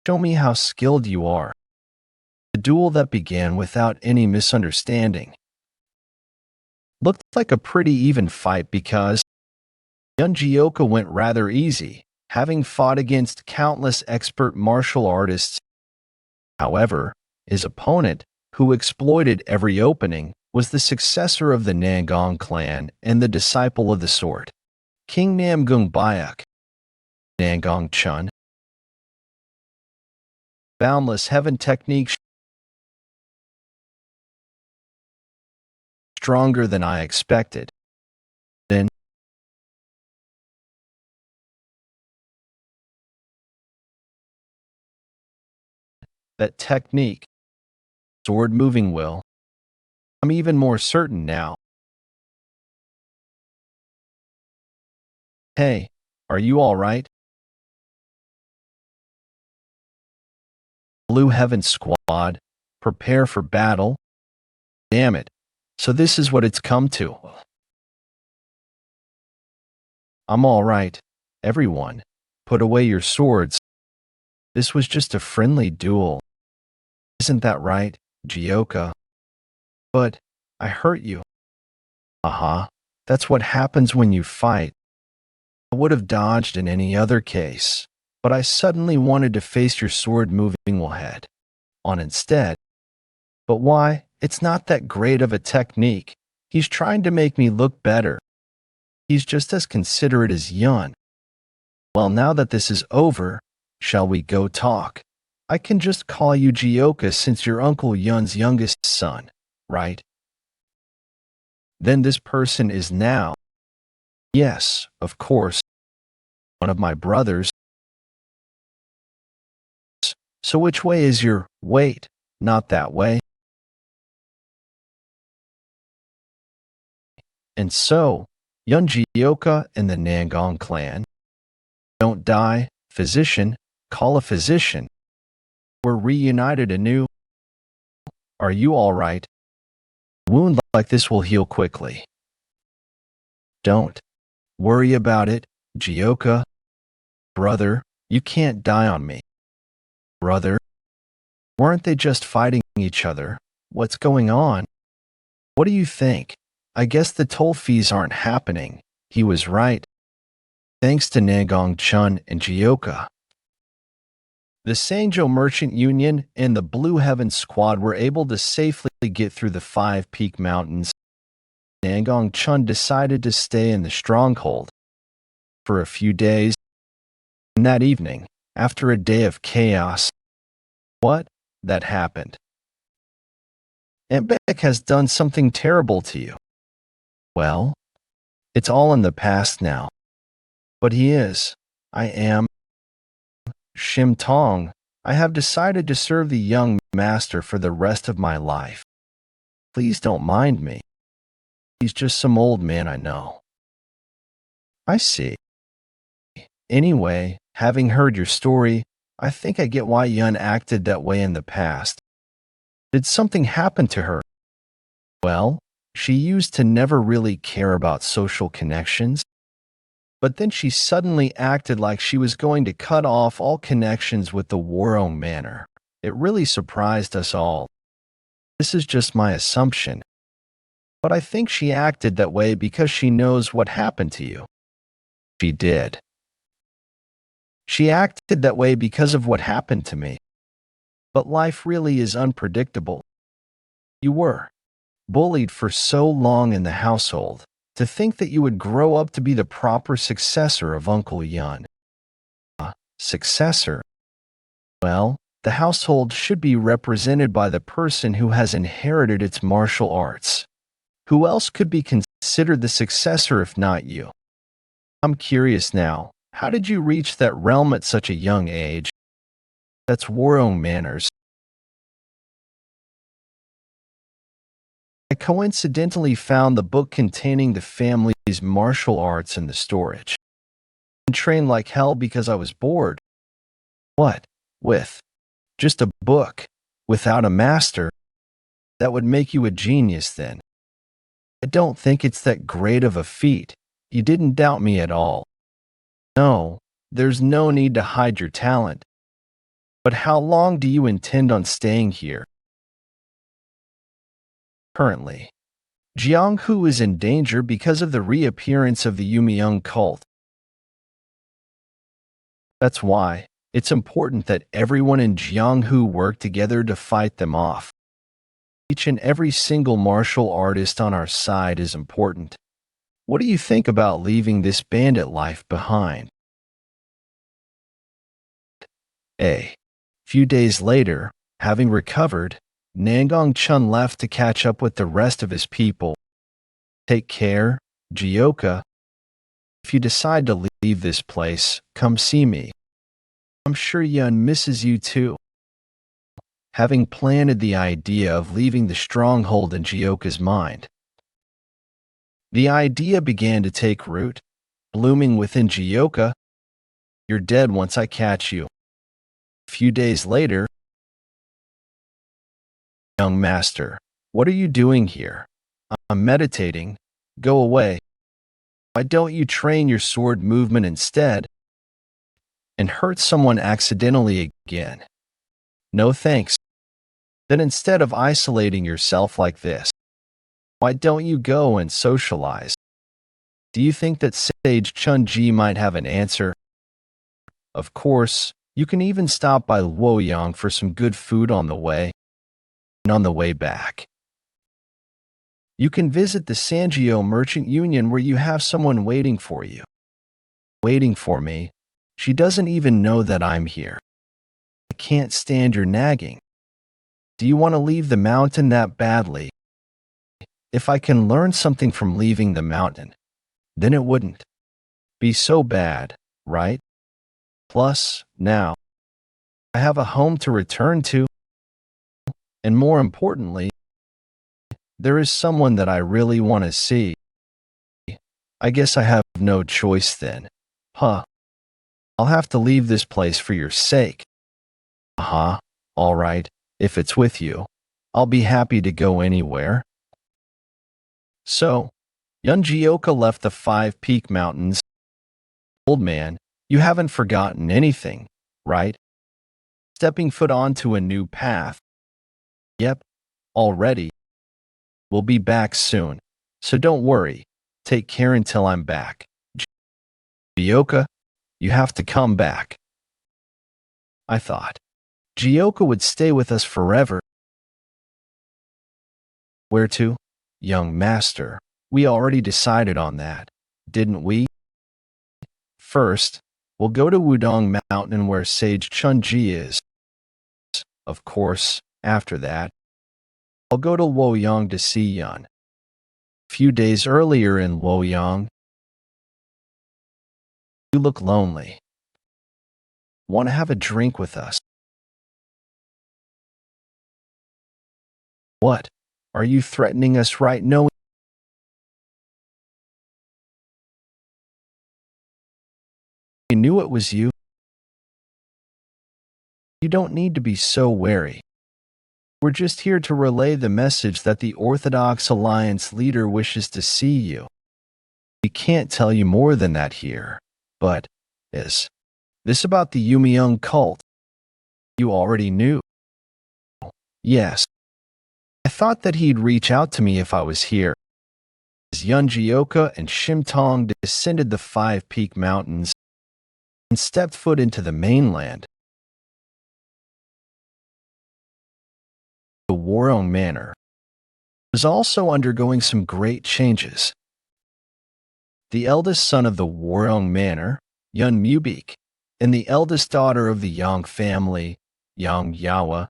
Show me how skilled you are. The duel that began without any misunderstanding looked like a pretty even fight because Yeon Jeokha went rather easy, having fought against countless expert martial artists. However, his opponent, who exploited every opening, was the successor of the Nangong clan and the disciple of the sword, King Namgung Bayuk, Nangong Chun. Boundless heaven technique stronger than I expected. Then, that technique, sword moving will, I'm even more certain now. Hey, are you all right? Blue Heaven Squad, prepare for battle. Damn it. So this is what it's come to. I'm all right. Everyone, put away your swords. This was just a friendly duel. Isn't that right, Jeokha? But I hurt you. That's what happens when you fight. I would have dodged in any other case, but I suddenly wanted to face your sword-moving head on instead. But why? It's not that great of a technique. He's trying to make me look better. He's just as considerate as Yeon. Well, now that this is over, shall we go talk? I can just call you Jeokha since you're Uncle Yeon's youngest son, right? Then this person is now, yes, of course, one of my brothers. So which way is your, wait, not that way? And so, Yeon Jeokha and the Nangong clan. Don't die, physician, call a physician. We're reunited anew. Are you all right? A wound like this will heal quickly. Don't worry about it, Jeokha. Brother, you can't die on me. Brother, weren't they just fighting each other? What's going on? What do you think? I guess the toll fees aren't happening. He was right. Thanks to Nangong Chun and Jeokha. The Sangjo Merchant Union and the Blue Heaven Squad were able to safely get through the Five Peak Mountains. Nangong Chun decided to stay in the stronghold for a few days. And that evening, after a day of chaos, that happened. Aunt Beck has done something terrible to you. Well, it's all in the past now. But I am, Shim Tong. I have decided to serve the young master for the rest of my life. Please don't mind me. He's just some old man I know. I see. Anyway, Having heard your story, I think I get why Yun acted that way in the past. Did something happen to her? Well, she used to never really care about social connections, but then she suddenly acted like she was going to cut off all connections with the Warong Manor. It really surprised us all. This is just my assumption, but I think she acted that way because she knows what happened to you. She did. She acted that way because of what happened to me. But life really is unpredictable. You were bullied for so long in the household. To think that you would grow up to be the proper successor of Uncle Yun. Successor? Well, the household should be represented by the person who has inherited its martial arts. Who else could be considered the successor if not you? I'm curious now, how did you reach that realm at such a young age? That's Warong manners. I coincidentally found the book containing the family's martial arts in the storage. I trained like hell because I was bored. What? With just a book, without a master? That would make you a genius then. I don't think it's that great of a feat. You didn't doubt me at all. No, there's no need to hide your talent. But how long do you intend on staying here? Currently, Jianghu is in danger because of the reappearance of the Yumiyoung cult. That's why it's important that everyone in Jianghu work together to fight them off. Each and every single martial artist on our side is important. What do you think about leaving this bandit life behind? A few days later, having recovered, Nangong Chun left to catch up with the rest of his people. Take care, Jeokha. If you decide to leave this place, come see me. I'm sure Yun misses you too. Having planted the idea of leaving the stronghold in Jeokha's mind, the idea began to take root, blooming within Jeokha. You're dead once I catch you. A few days later, young master, what are you doing here? I'm meditating. Go away. Why don't you train your sword movement instead and hurt someone accidentally again? No thanks. Then instead of isolating yourself like this, why don't you go and socialize? Do you think that Sage Chun-ji might have an answer? Of course, you can even stop by Luoyang for some good food on the way. And on the way back, you can visit the Sanjio Merchant Union where you have someone waiting for you. Waiting for me? She doesn't even know that I'm here. I can't stand your nagging. Do you want to leave the mountain that badly? If I can learn something from leaving the mountain, then it wouldn't be so bad, right? Plus, now, I have a home to return to. And more importantly, there is someone that I really want to see. I guess I have no choice then. Huh. I'll have to leave this place for your sake. All right, if it's with you, I'll be happy to go anywhere. So, Yeon Jeokha left the 5 Peak Mountains. Old man, you haven't forgotten anything, right? Stepping foot onto a new path. Yep, already. We'll be back soon, so don't worry. Take care until I'm back. Jeokha, you have to come back. I thought Jeokha would stay with us forever. Where to? Young master, we already decided on that, didn't we? First, we'll go to Wudong Mountain where Sage Chun-ji is. Of course, after that, I'll go to Luoyang to see Yun. A few days earlier in Luoyang, you look lonely. Want to have a drink with us? What? Are you threatening us right now? I knew it was you. You don't need to be so wary. We're just here to relay the message that the Orthodox Alliance leader wishes to see you. We can't tell you more than that here, but is this about the Yumiyoung cult? You already knew. Yes. I thought that he'd reach out to me if I was here. As Yeon Jeokha and Shimtong descended the Five Peak Mountains and stepped foot into the mainland, the Warong Manor was also undergoing some great changes. The eldest son of the Warong Manor, Yeon Mubik, and the eldest daughter of the Yang family, Yeon Jeokha,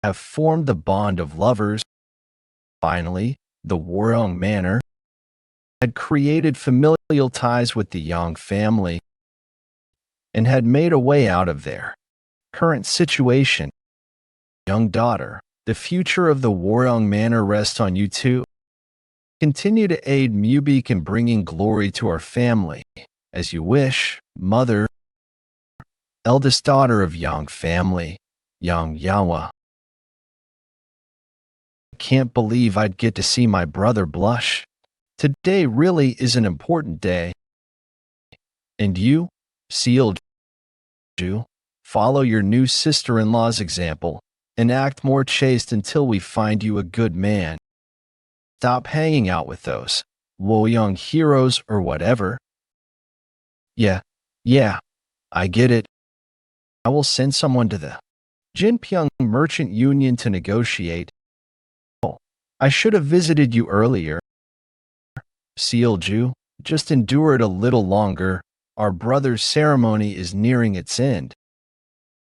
have formed the bond of lovers. Finally, the Warong Manor had created familial ties with the Yang family and had made a way out of their current situation. Young daughter, the future of the Warong Manor rests on you too. Continue to aid Mubik in bringing glory to our family, as you wish, mother, eldest daughter of Yang family, Yeon Jeokha. I can't believe I'd get to see my brother blush. Today really is an important day. And you, Sealju, follow your new sister-in-law's example and act more chaste until we find you a good man. Stop hanging out with those Woyoung heroes or whatever. Yeah, I get it. I will send someone to the Jinpyong Merchant Union to negotiate. Oh, I should have visited you earlier. Sealju, just endure it a little longer. Our brother's ceremony is nearing its end.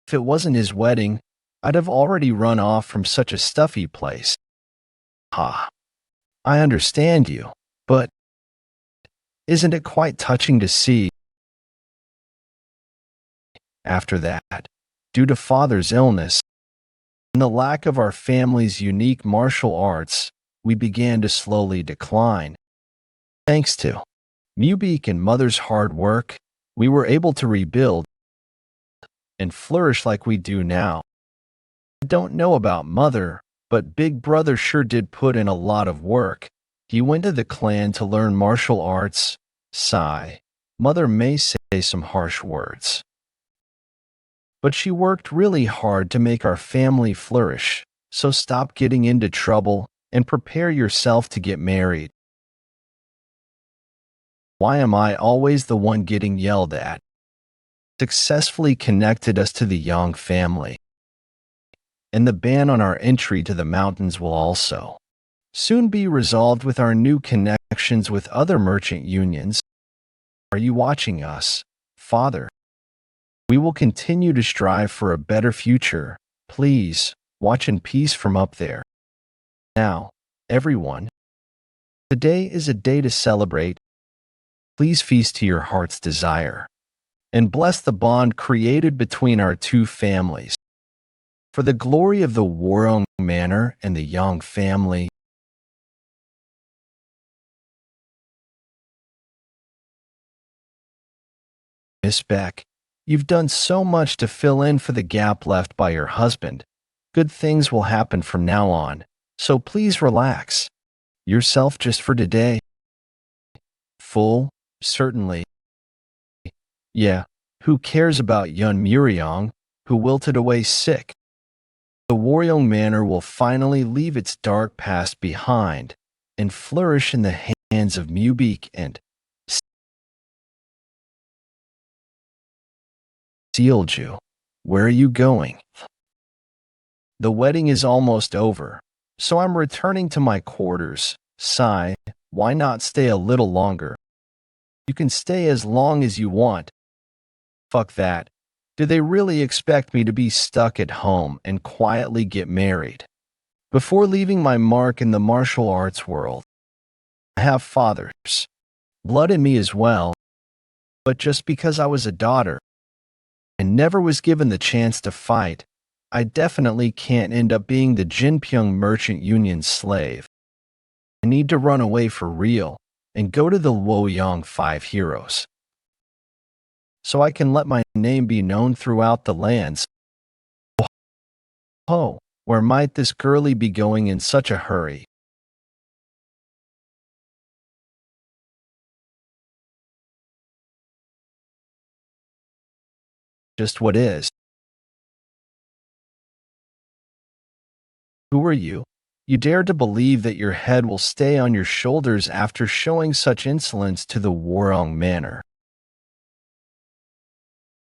If it wasn't his wedding, I'd have already run off from such a stuffy place. Ha. I understand you, but isn't it quite touching to see? After that, due to father's illness and the lack of our family's unique martial arts, we began to slowly decline. Thanks to Mubik and mother's hard work, we were able to rebuild and flourish like we do now. I don't know about mother, but big brother sure did put in a lot of work. He went to the clan to learn martial arts. Sigh. Mother may say some harsh words, but she worked really hard to make our family flourish. So stop getting into trouble and prepare yourself to get married. Why am I always the one getting yelled at? Successfully connected us to the Yang family, and the ban on our entry to the mountains will also soon be resolved with our new connections with other merchant unions. Are you watching us, Father? We will continue to strive for a better future. Please, watch in peace from up there. Now, everyone, today is a day to celebrate. Please feast to your heart's desire and bless the bond created between our two families. For the glory of the Warong Manor and the Yang family, Miss Beck, you've done so much to fill in for the gap left by your husband. Good things will happen from now on, so please relax yourself just for today. Full, certainly. Yeah, who cares about Yeon Muriong, who wilted away sick? The Warong Manor will finally leave its dark past behind and flourish in the hands of Mubik and Sealju. Where are you going? The wedding is almost over, so I'm returning to my quarters. Sigh, why not stay a little longer? You can stay as long as you want. Fuck that. Do they really expect me to be stuck at home and quietly get married? Before leaving my mark in the martial arts world, I have father's blood in me as well, but just because I was a daughter and never was given the chance to fight, I definitely can't end up being the Jinpyong Merchant Union's slave. I need to run away for real and go to the Woyoung Five Heroes, so I can let my name be known throughout the lands. Oh, where might this girlie be going in such a hurry? Just what is? Who are you? You dare to believe that your head will stay on your shoulders after showing such insolence to the Warong manor?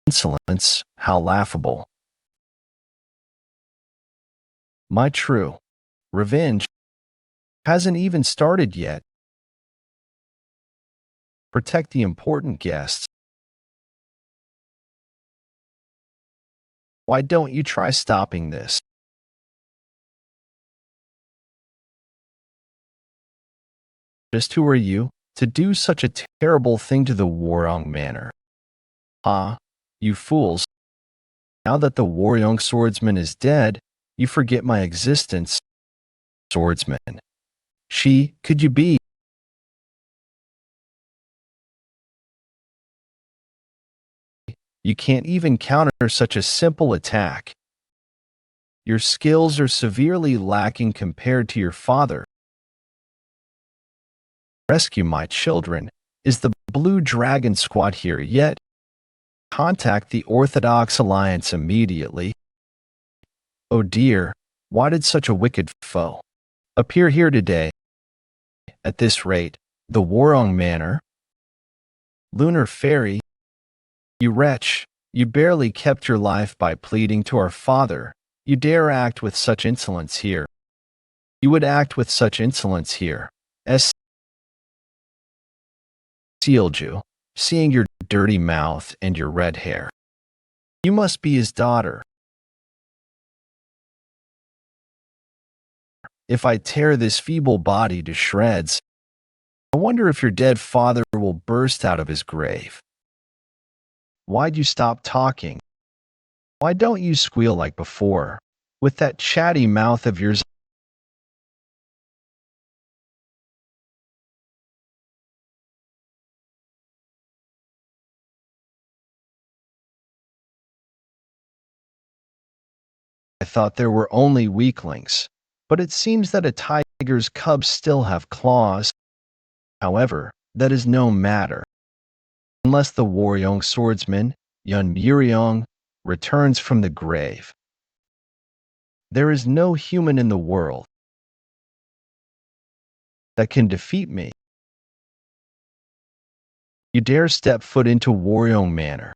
Insolence? How laughable. My true revenge hasn't even started yet. Protect the important guests. Why don't you try stopping this? Just who are you to do such a terrible thing to the Warong manor? Ah, you fools. Now that the Warong swordsman is dead, you forget my existence. Swordsman. Could you be? You can't even counter such a simple attack. Your skills are severely lacking compared to your father. Rescue my children. Is the Blue Dragon Squad here yet? Contact the Orthodox Alliance immediately. Oh dear, why did such a wicked foe appear here today? At this rate, the Warong Manor. Lunar Fairy, you wretch, you barely kept your life by pleading to our father. You dare act with such insolence here. You would act with such insolence here. S. Sealed you, seeing your dirty mouth and your red hair. You must be his daughter. If I tear this feeble body to shreds, I wonder if your dead father will burst out of his grave. Why'd you stop talking? Why don't you squeal like before? With that chatty mouth of yours, I thought there were only weaklings, but it seems that a tiger's cubs still have claws. However, that is no matter. Unless the Warong swordsman, Yeon Jeokha, returns from the grave. There is no human in the world that can defeat me. You dare step foot into Warong Manor.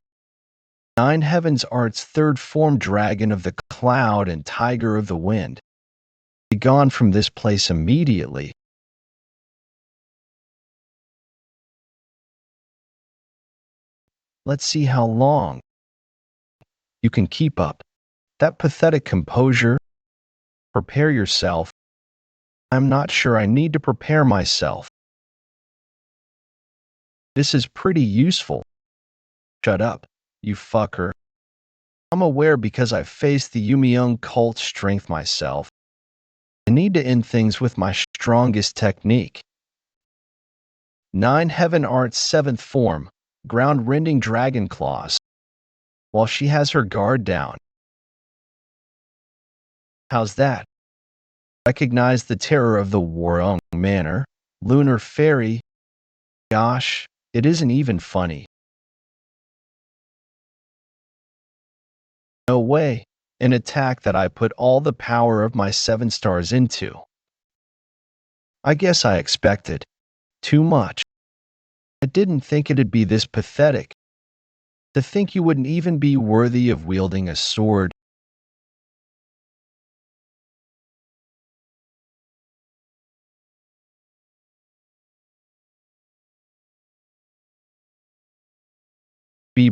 Nine Heavens Art's third form dragon of the cloud and tiger of the wind. Be gone from this place immediately. Let's see how long you can keep up that pathetic composure. Prepare yourself. I'm not sure I need to prepare myself. This is pretty useful. Shut up, you fucker. I'm aware because I've faced the Yumiyoung cult strength myself. I need to end things with my strongest technique. Nine Heaven Art's seventh form, ground-rending dragon claws. While she has her guard down. How's that? Recognize the terror of the Warong Manor, Lunar Fairy. Gosh, it isn't even funny. No way, an attack that I put all the power of my 7 stars into. I guess I expected too much. I didn't think it'd be this pathetic. To think you wouldn't even be worthy of wielding a sword.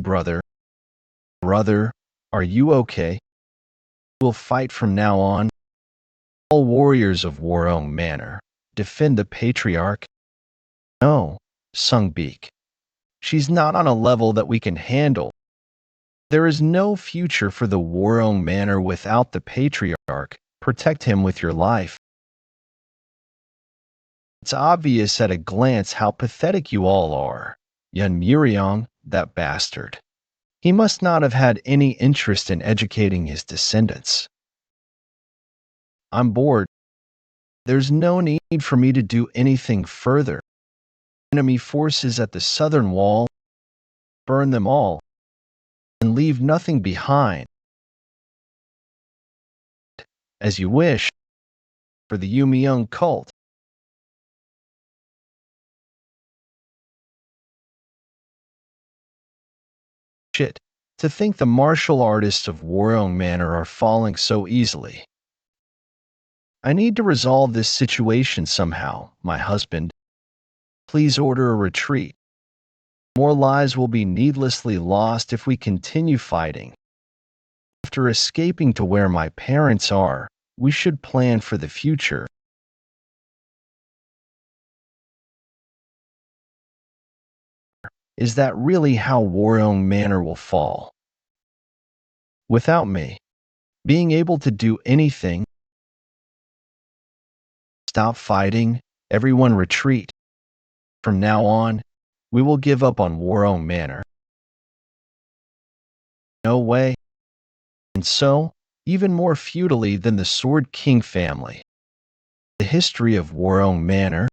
Brother. Brother, are you okay? We'll fight from now on. All warriors of Warong Manor, defend the patriarch. No, Sungbeak. She's not on a level that we can handle. There is no future for the Warong Manor without the patriarch. Protect him with your life. It's obvious at a glance how pathetic you all are. Yeon Jeokha, that bastard. He must not have had any interest in educating his descendants. I'm bored. There's no need for me to do anything further. Enemy forces at the southern wall, burn them all, and leave nothing behind. As you wish, for the Yumiyoung cult. Shit, to think the martial artists of Warong Manor are falling so easily. I need to resolve this situation somehow, my husband. Please order a retreat. More lives will be needlessly lost if we continue fighting. After escaping to where my parents are, we should plan for the future. Is that really how Warong Manor will fall? Without me being able to do anything, stop fighting, everyone retreat. From now on, we will give up on Warong Manor. No way. And so, even more futilely than the Sword King family, the history of Warong Manor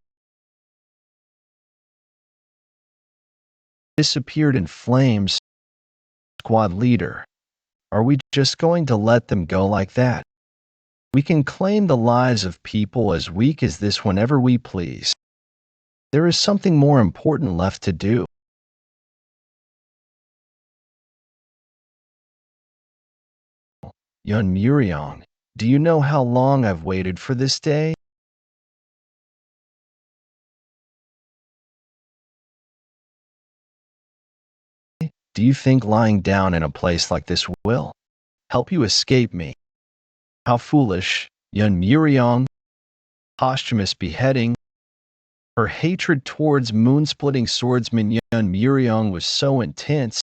disappeared in flames. Squad leader, are we just going to let them go like that? We can claim the lives of people as weak as this whenever we please. There is something more important left to do. Yeon Jeokha, do you know how long I've waited for this day? Do you think lying down in a place like this will help you escape me? How foolish, Yeon Jeokha. Posthumous beheading. Her hatred towards moon-splitting swordsman Yeon Jeokha was so intense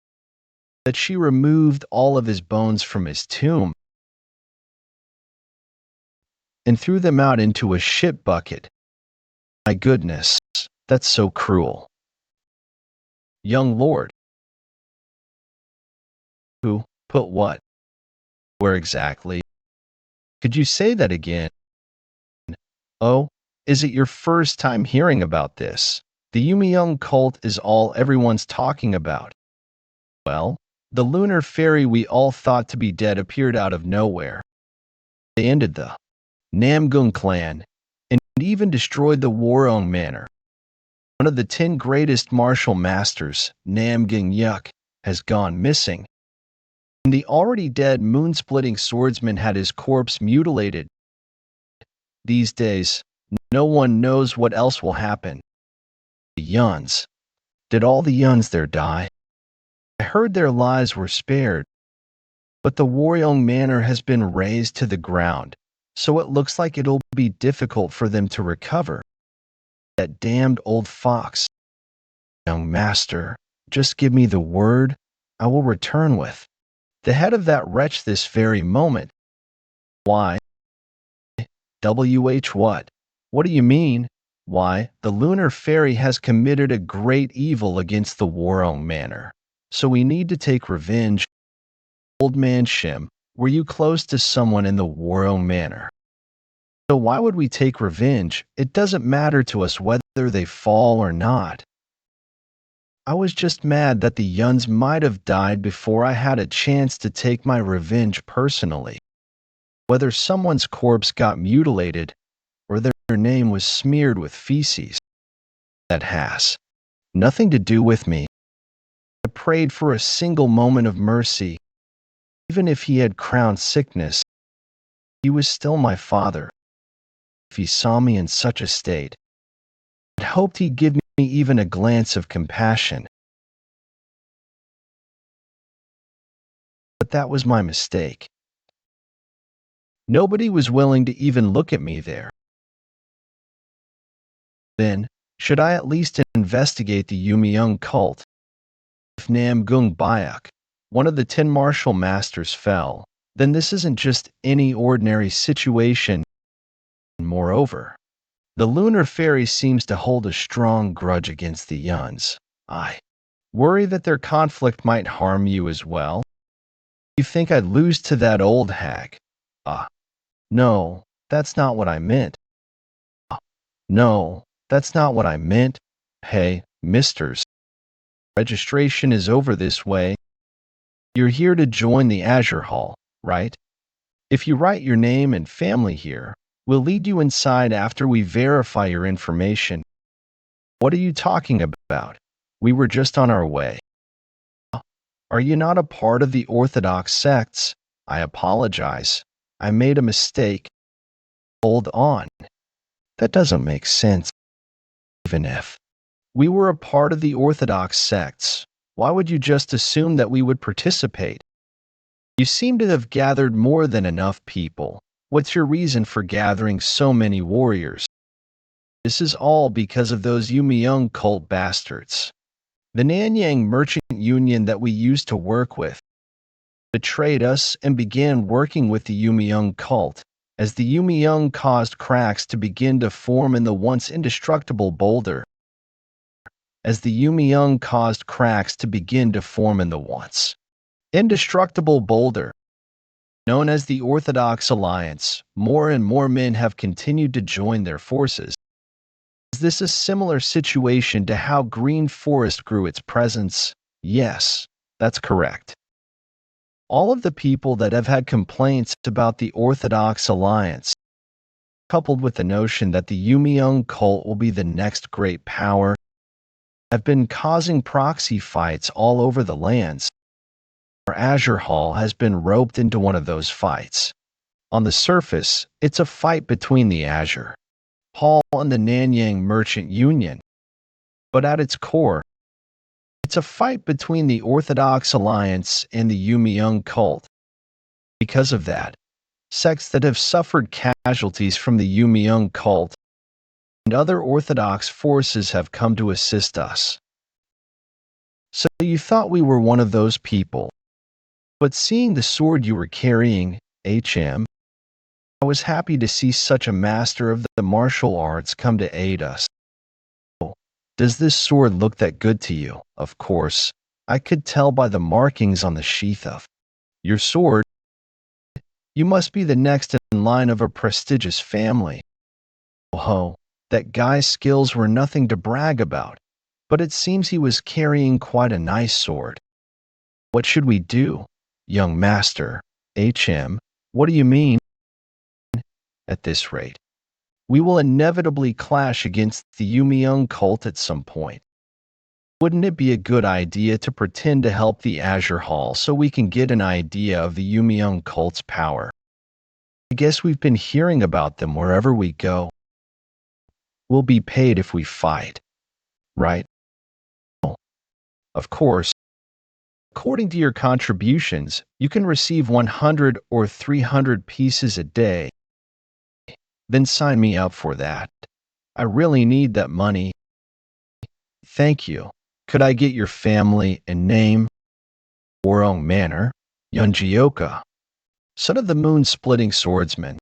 that she removed all of his bones from his tomb and threw them out into a shit bucket. My goodness, that's so cruel. Young lord. Who put what? Where exactly? Could you say that again? Oh, is it your first time hearing about this? The Yumiyoung cult is all everyone's talking about. Well, the lunar fairy we all thought to be dead appeared out of nowhere. They ended the Namgung clan and even destroyed the Warong Manor. One of the 10 greatest martial masters, Namgung Yeok, has gone missing. And the already dead moon-splitting swordsman had his corpse mutilated. These days, no one knows what else will happen. The Yuns. Did all the Yuns there die? I heard their lives were spared, but the Warong Manor has been razed to the ground, so it looks like it'll be difficult for them to recover. That damned old fox. Young master, just give me the word, I will return with the head of that wretch this very moment. Why? WH what? What do you mean? Why, the lunar fairy has committed a great evil against the Warong Manor, so we need to take revenge. Old man Shim, were you close to someone in the Warong Manor? So why would we take revenge? It doesn't matter to us whether they fall or not. I was just mad that the Yuns might have died before I had a chance to take my revenge personally. Whether someone's corpse got mutilated or their name was smeared with feces, that has nothing to do with me. I prayed for a single moment of mercy. Even if he had crowned sickness, he was still my father. If he saw me in such a state, I hoped he'd give me even a glance of compassion. But that was my mistake. Nobody was willing to even look at me there. Then, should I at least investigate the Yumiyoung cult? If Namgung Bayuk, one of the 10 martial masters, fell, then this isn't just any ordinary situation. Moreover, the lunar fairy seems to hold a strong grudge against the Yuns. I worry that their conflict might harm you as well. You think I'd lose to that old hag? No, That's not what I meant. No, that's not what I meant. Hey, misters. Registration is over this way. You're here to join the Azure Hall, right? If you write your name and family here, we'll lead you inside after we verify your information. What are you talking about? We were just on our way. Are you not a part of the Orthodox sects? I apologize. I made a mistake. Hold on. That doesn't make sense. Even if we were a part of the Orthodox sects, why would you just assume that we would participate? You seem to have gathered more than enough people. What's your reason for gathering so many warriors? This is all because of those Yumiyoung cult bastards. The Nanyang Merchant Union that we used to work with betrayed us and began working with the Yumiyoung cult, as the Yumiyoung caused cracks to begin to form in the once indestructible boulder. As the Yumiyoung caused cracks to begin to form in the once indestructible boulder, known as the Orthodox Alliance, more and more men have continued to join their forces. Is this a similar situation to how Green Forest grew its presence? Yes, that's correct. All of the people that have had complaints about the Orthodox Alliance, coupled with the notion that the Yumiyoung cult will be the next great power, have been causing proxy fights all over the lands. Our Azure Hall has been roped into one of those fights. On the surface, it's a fight between the Azure Hall and the Nanyang Merchant Union. But at its core, it's a fight between the Orthodox Alliance and the Yumiyoung cult. Because of that, sects that have suffered casualties from the Yumiyoung cult and other Orthodox forces have come to assist us. So you thought we were one of those people. But seeing the sword you were carrying, HM, I was happy to see such a master of the martial arts come to aid us. Oh, does this sword look that good to you? Of course, I could tell by the markings on the sheath of your sword. You must be the next in line of a prestigious family. Oh, that guy's skills were nothing to brag about, but it seems he was carrying quite a nice sword. What should we do, young master? HM, what do you mean? At this rate, we will inevitably clash against the Yumiyoung cult at some point. Wouldn't it be a good idea to pretend to help the Azure Hall so we can get an idea of the Yumiyoung cult's power? I guess we've been hearing about them wherever we go. We'll be paid if we fight, right? Of course. According to your contributions, you can receive 100 or 300 pieces a day. Then sign me up for that. I really need that money. Thank you. Could I get your family and name? Warong Manor, Yeon Jeokha, son of the moon-splitting swordsman.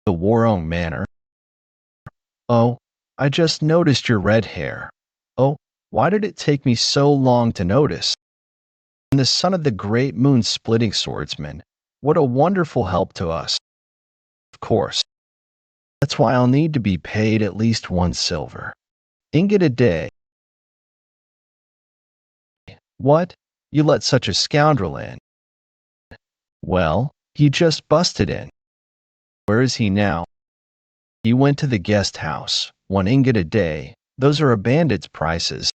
The Warong Manor. Oh, I just noticed your red hair. Oh, why did it take me so long to notice? And the son of the great moon-splitting swordsman. What a wonderful help to us. Of course. That's why I'll need to be paid at least 1 silver ingot a day. What? You let such a scoundrel in? Well, he just busted in. Where is he now? He went to the guest house. 1 ingot a day. Those are a bandit's prices.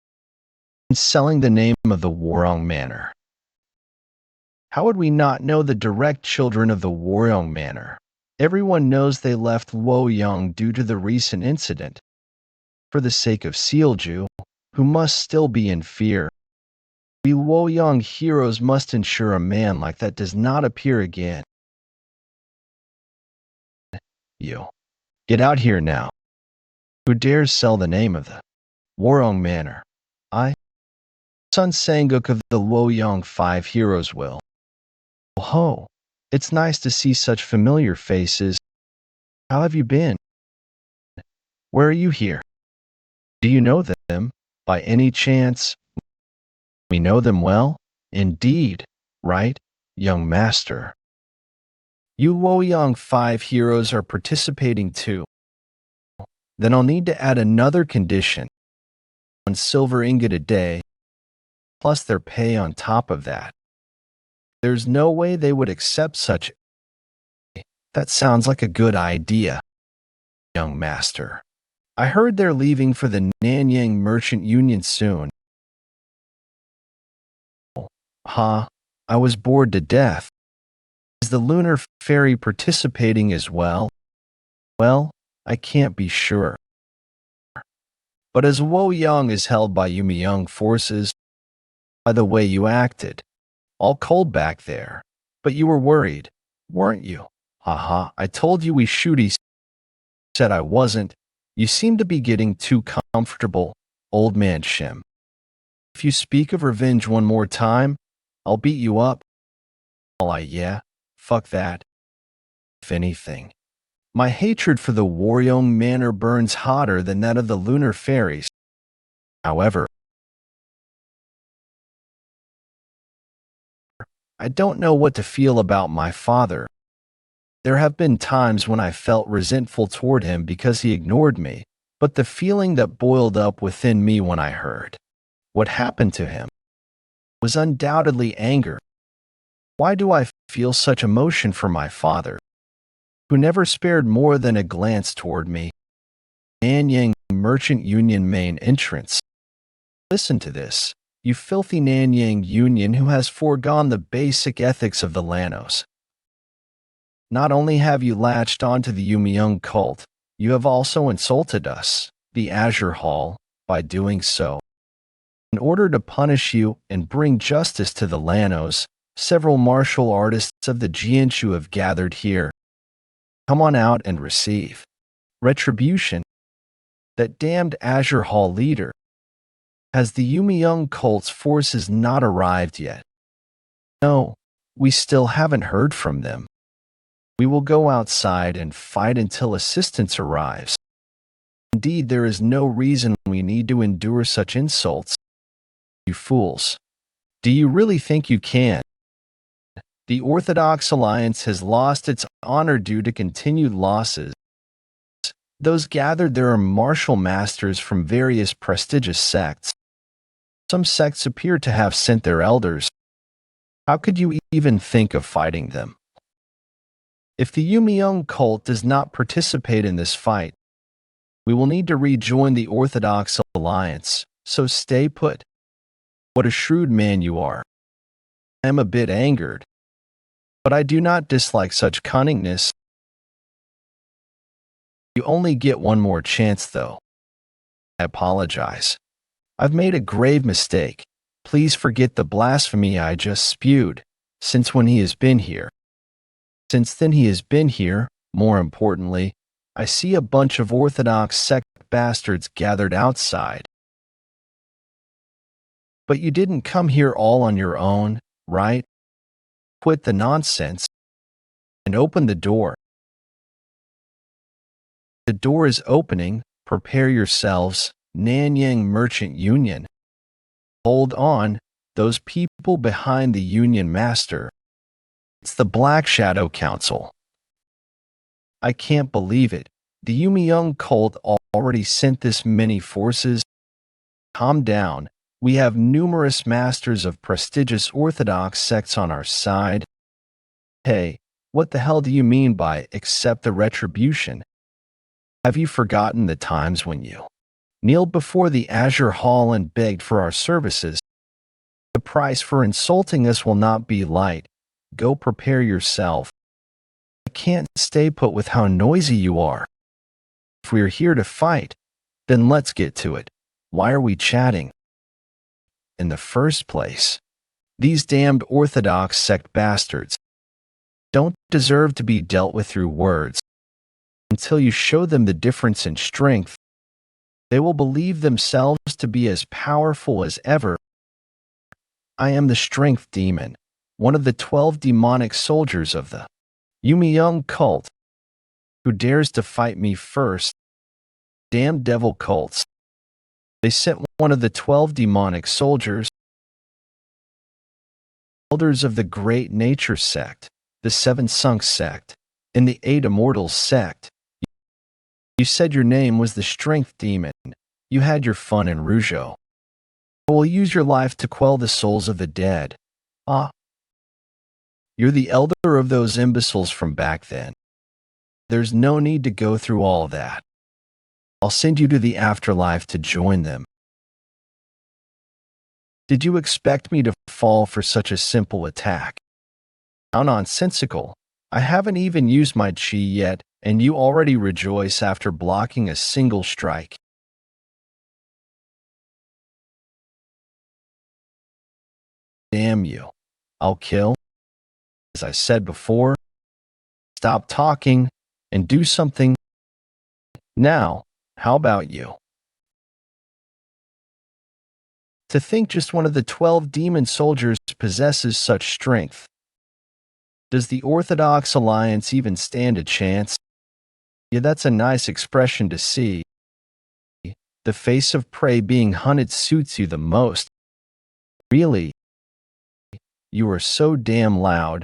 And selling the name of the Warong Manor. How would we not know the direct children of the Warong Manor? Everyone knows they left Luoyang due to the recent incident. For the sake of Sealju, who must still be in fear, we Luoyang heroes must ensure a man like that does not appear again. You. Get out here now. Who dares sell the name of the Warong Manor? I, Sun Sanguk of the Luoyang 5 heroes will. Oh ho. It's nice to see such familiar faces. How have you been? Where are you here? Do you know them, by any chance? We know them well? Indeed, right, young master? You Woyang 5 heroes are participating too. Then I'll need to add another condition. 1 silver ingot a day, plus their pay on top of that. There's no way they would accept such. That sounds like a good idea, young master. I heard they're leaving for the Nanyang Merchant Union soon. Huh? I was bored to death. Is the lunar fairy participating as well? Well, I can't be sure. But as Woyang is held by Yumiyoung forces, by the way you acted, all cold back there. But you were worried, weren't you? Haha, I told you we shoot. He said I wasn't. You seem to be getting too comfortable, old man Shim. If you speak of revenge one more time, I'll beat you up. Yeah, fuck that. If anything, my hatred for the Waryong Manor burns hotter than that of the lunar fairies. However, I don't know what to feel about my father. There have been times when I felt resentful toward him because he ignored me, but the feeling that boiled up within me when I heard what happened to him was undoubtedly anger. Why do I feel such emotion for my father, who never spared more than a glance toward me? Nanyang Merchant Union main entrance. Listen to this, you filthy Nanyang Union who has foregone the basic ethics of the Lanos. Not only have you latched onto the Yumiyoung cult, you have also insulted us, the Azure Hall, by doing so. In order to punish you and bring justice to the Lanos, several martial artists of the Jianshu have gathered here. Come on out and receive retribution. That damned Azure Hall leader. Has the Yumiyoung cult's forces not arrived yet? No, we still haven't heard from them. We will go outside and fight until assistance arrives. Indeed, there is no reason we need to endure such insults. You fools. Do you really think you can? The Orthodox Alliance has lost its honor due to continued losses. Those gathered there are martial masters from various prestigious sects. Some sects appear to have sent their elders. How could you even think of fighting them? If the Yumiyoung cult does not participate in this fight, we will need to rejoin the Orthodox Alliance, so stay put. What a shrewd man you are. I am a bit angered, but I do not dislike such cunningness. You only get one more chance, though. I apologize. I've made a grave mistake. Please forget the blasphemy I just spewed, since when he has been here. Since then he has been here, more importantly, I see a bunch of Orthodox sect bastards gathered outside. But you didn't come here all on your own, right? Quit the nonsense and open the door. The door is opening. Prepare yourselves, Nanyang Merchant Union. Hold on, those people behind the Union Master. It's the Black Shadow Council. I can't believe it. The Yumiyoung cult already sent this many forces. Calm down. We have numerous masters of prestigious Orthodox sects on our side. Hey, what the hell do you mean by accept the retribution? Have you forgotten the times when you kneeled before the Azure Hall and begged for our services? The price for insulting us will not be light. Go prepare yourself. I can't stay put with how noisy you are. If we're here to fight, then let's get to it. Why are we chatting? In the first place, these damned Orthodox sect bastards don't deserve to be dealt with through words. Until you show them the difference in strength, they will believe themselves to be as powerful as ever. I am the strength demon, one of the 12 demonic soldiers of the Yumiyoung cult. Who dares to fight me first? Damn devil cults. They sent one of the 12 demonic soldiers, elders of the great nature sect, the Seven Sunk sect, in the Eight Immortals sect. You said your name was the Strength Demon. You had your fun in Rougeau. I will use your life to quell the souls of the dead. Ah. You're the elder of those imbeciles from back then. There's no need to go through all that. I'll send you to the afterlife to join them. Did you expect me to fall for such a simple attack? How nonsensical. I haven't even used my chi yet, and you already rejoice after blocking a single strike. Damn you. I'll kill. As I said before, stop talking and do something. Now, how about you? To think just one of the 12 demon soldiers possesses such strength. Does the Orthodox Alliance even stand a chance? Yeah, that's a nice expression to see. The face of prey being hunted suits you the most. Really? You are so damn loud.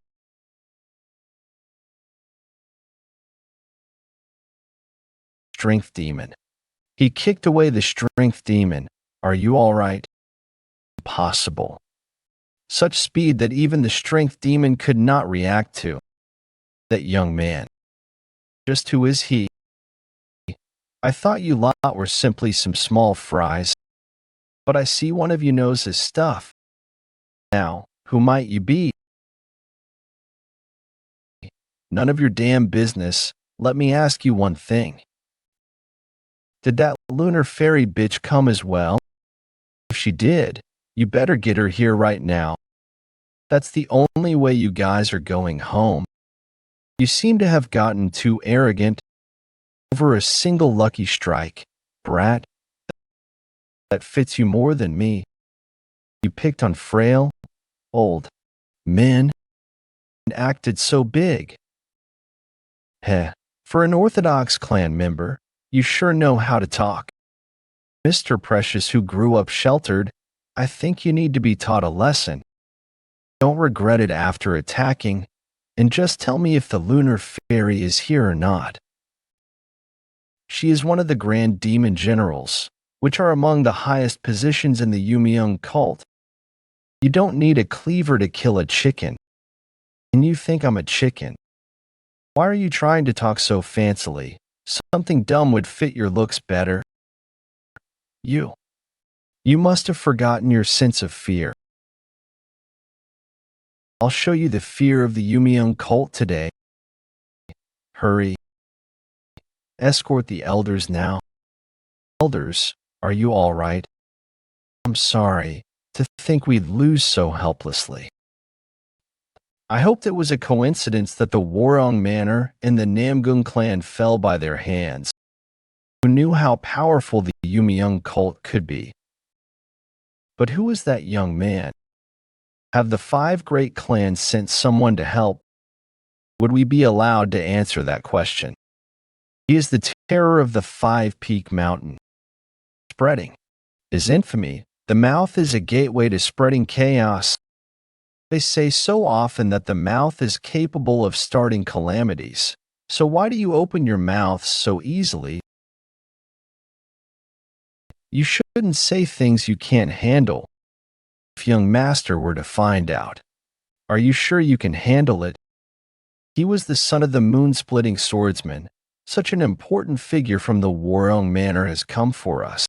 Strength demon. He kicked away the strength demon. Are you all right? Impossible. Such speed that even the strength demon could not react to. That young man. Just who is he? I thought you lot were simply some small fries. But I see one of you knows his stuff. Now, who might you be? None of your damn business. Let me ask you one thing. Did that lunar fairy bitch come as well? If she did, you better get her here right now. That's the only way you guys are going home. You seem to have gotten too arrogant over a single lucky strike, brat. That fits you more than me. You picked on frail, old men and acted so big. Heh, for an Orthodox clan member, you sure know how to talk. Mr. Precious, who grew up sheltered, I think you need to be taught a lesson. Don't regret it after attacking, and just tell me if the lunar fairy is here or not. She is one of the grand demon generals, which are among the highest positions in the Yumiung cult. You don't need a cleaver to kill a chicken. And you think I'm a chicken. Why are you trying to talk so fancily? Something dumb would fit your looks better. You must have forgotten your sense of fear. I'll show you the fear of the Yumiung cult today. Hurry. Escort the elders now. Elders, are you all right? I'm sorry to think we'd lose so helplessly. I hoped it was a coincidence that the Warong Manor and the Namgung clan fell by their hands. Who knew how powerful the Yumiung cult could be? But who is that young man? Have the 5 great clans sent someone to help? Would we be allowed to answer that question? He is the terror of the 5-peak mountain. Spreading is infamy. The mouth is a gateway to spreading chaos. They say so often that the mouth is capable of starting calamities. So why do you open your mouth so easily? You shouldn't say things you can't handle. If young master were to find out, are you sure you can handle it? He was the son of the moon-splitting swordsman. Such an important figure from the Warong Manor has come for us.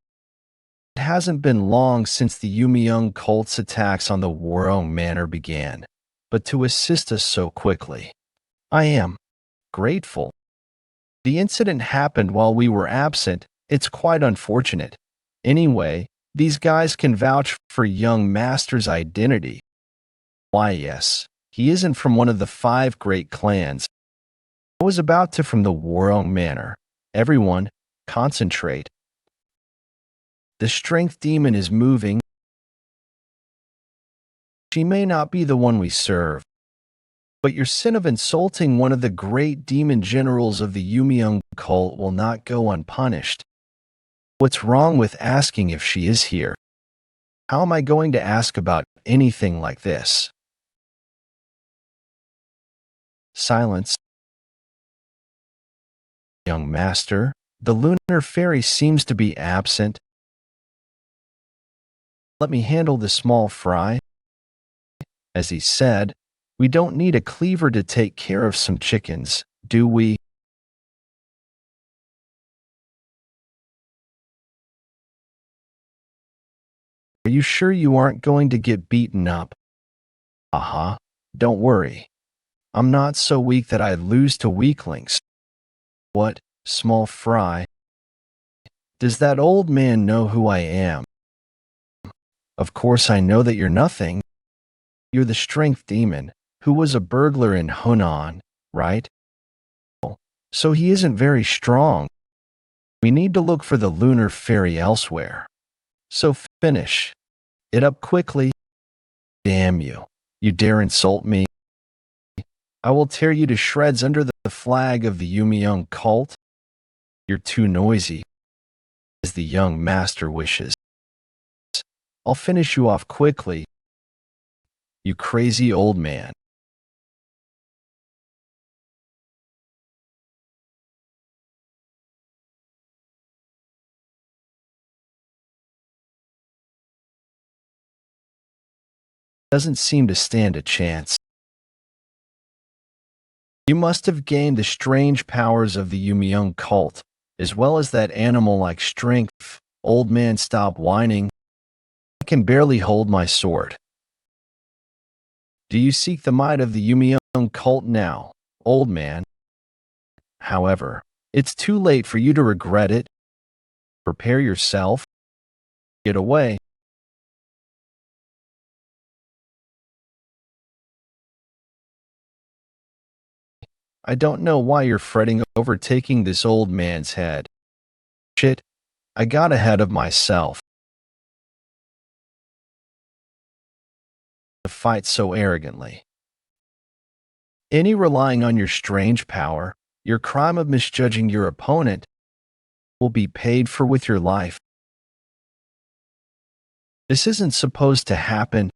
It hasn't been long since the Yumiung cult's attacks on the Warong Manor began, but to assist us so quickly, I am grateful. The incident happened while we were absent. It's quite unfortunate. Anyway, these guys can vouch for young master's identity. Why, yes, he isn't from one of the 5 great clans. I was about to from the Warong Manor. Everyone, concentrate. The strength demon is moving. She may not be the one we serve, but your sin of insulting one of the great demon generals of the Yumiung cult will not go unpunished. What's wrong with asking if she is here? How am I going to ask about anything like this? Silence. Young master, the lunar fairy seems to be absent. Let me handle the small fry. As he said, we don't need a cleaver to take care of some chickens, do we? Are you sure you aren't going to get beaten up? Aha, don't worry. I'm not so weak that I lose to weaklings. What, small fry? Does that old man know who I am? Of course I know that you're nothing. You're the strength demon, who was a burglar in Hunan, right? So he isn't very strong. We need to look for the lunar fairy elsewhere. So finish it up quickly. Damn you. You dare insult me? I will tear you to shreds under the flag of the Yumiyoung cult. You're too noisy, as the young master wishes. I'll finish you off quickly, you crazy old man. Doesn't seem to stand a chance. You must have gained the strange powers of the Yumiyoung cult, as well as that animal-like strength. Old man, stop whining. I can barely hold my sword. Do you seek the might of the Yumiyoung cult now, old man? However, it's too late for you to regret it. Prepare yourself. Get away. I don't know why you're fretting over taking this old man's head. Shit, I got ahead of myself. To fight so arrogantly. Any relying on your strange power, your crime of misjudging your opponent, will be paid for with your life. This isn't supposed to happen.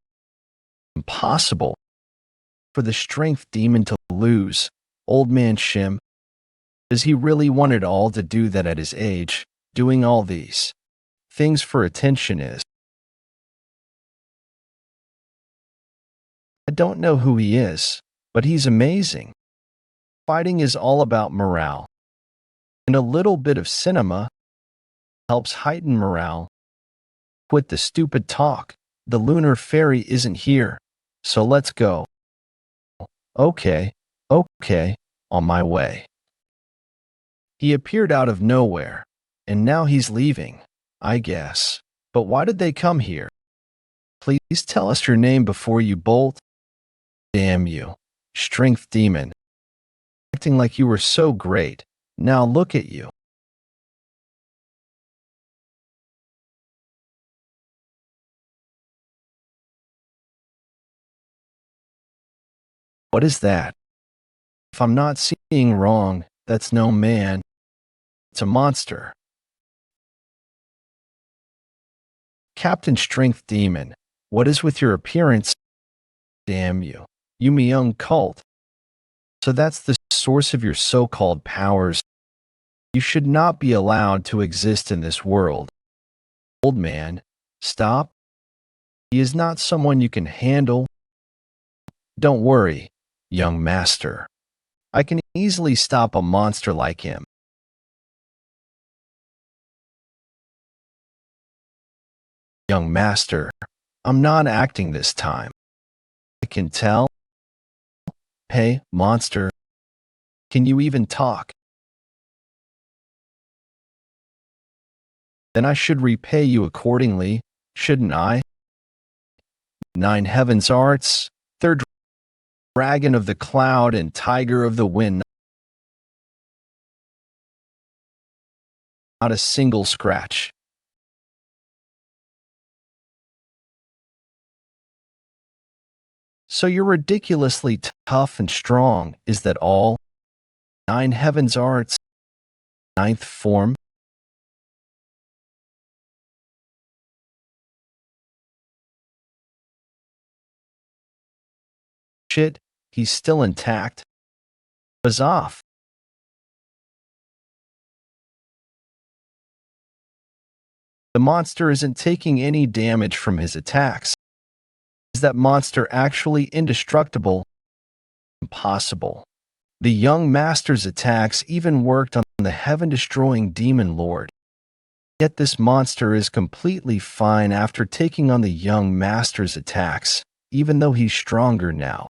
Impossible for the strength demon to lose. Old man Shim, does he really want it all to do that at his age, doing all these things for attention is? I don't know who he is, but he's amazing. Fighting is all about morale, and a little bit of cinema helps heighten morale. Quit the stupid talk. The lunar fairy isn't here, so let's go. Okay, on my way. He appeared out of nowhere, and now he's leaving, I guess. But why did they come here? Please tell us your name before you bolt. Damn you, strength demon. Acting like you were so great. Now look at you. What is that? If I'm not seeing wrong, that's no man. It's a monster. Captain Strength Demon, what is with your appearance? Damn you. Yumiyoung cult. So that's the source of your so-called powers. You should not be allowed to exist in this world. Old man, stop. He is not someone you can handle. Don't worry, young master. I can easily stop a monster like him. Young master, I'm not acting this time. I can tell. Hey, monster. Can you even talk? Then I should repay you accordingly, shouldn't I? 9 heavens arts, third dragon of the cloud and tiger of the wind. Not a single scratch. So you're ridiculously tough and strong, is that all? 9 heavens arts, ninth form. Shit, he's still intact. was off. The monster isn't taking any damage from his attacks. Is that monster actually indestructible? Impossible. The young master's attacks even worked on the heaven-destroying demon lord. Yet this monster is completely fine after taking on the young master's attacks, even though he's stronger now.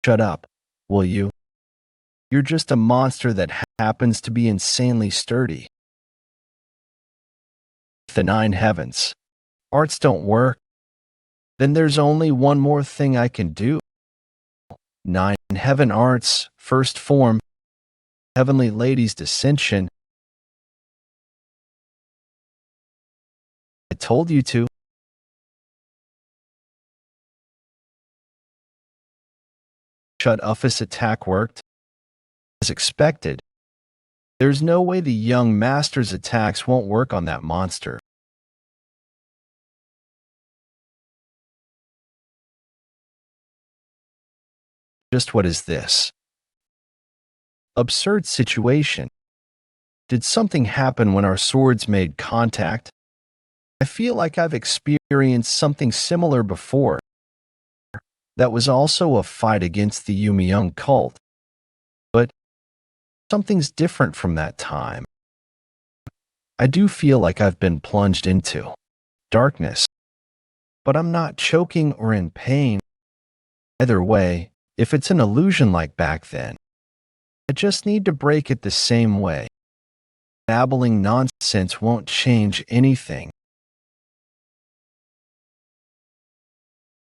Shut up, will you? You're just a monster that happens to be insanely sturdy. The 9 heavens. Arts don't work. Then there's only one more thing I can do. 9 heaven arts, first form, heavenly lady's dissension. I told you to. Shut Uff's attack worked. As expected. There's no way the young master's attacks won't work on that monster. Just what is this? Absurd situation. Did something happen when our swords made contact? I feel like I've experienced something similar before. That was also a fight against the Yeon cult. But something's different from that time. I do feel like I've been plunged into darkness, but I'm not choking or in pain. Either way, if it's an illusion like back then, I just need to break it the same way. Babbling nonsense won't change anything.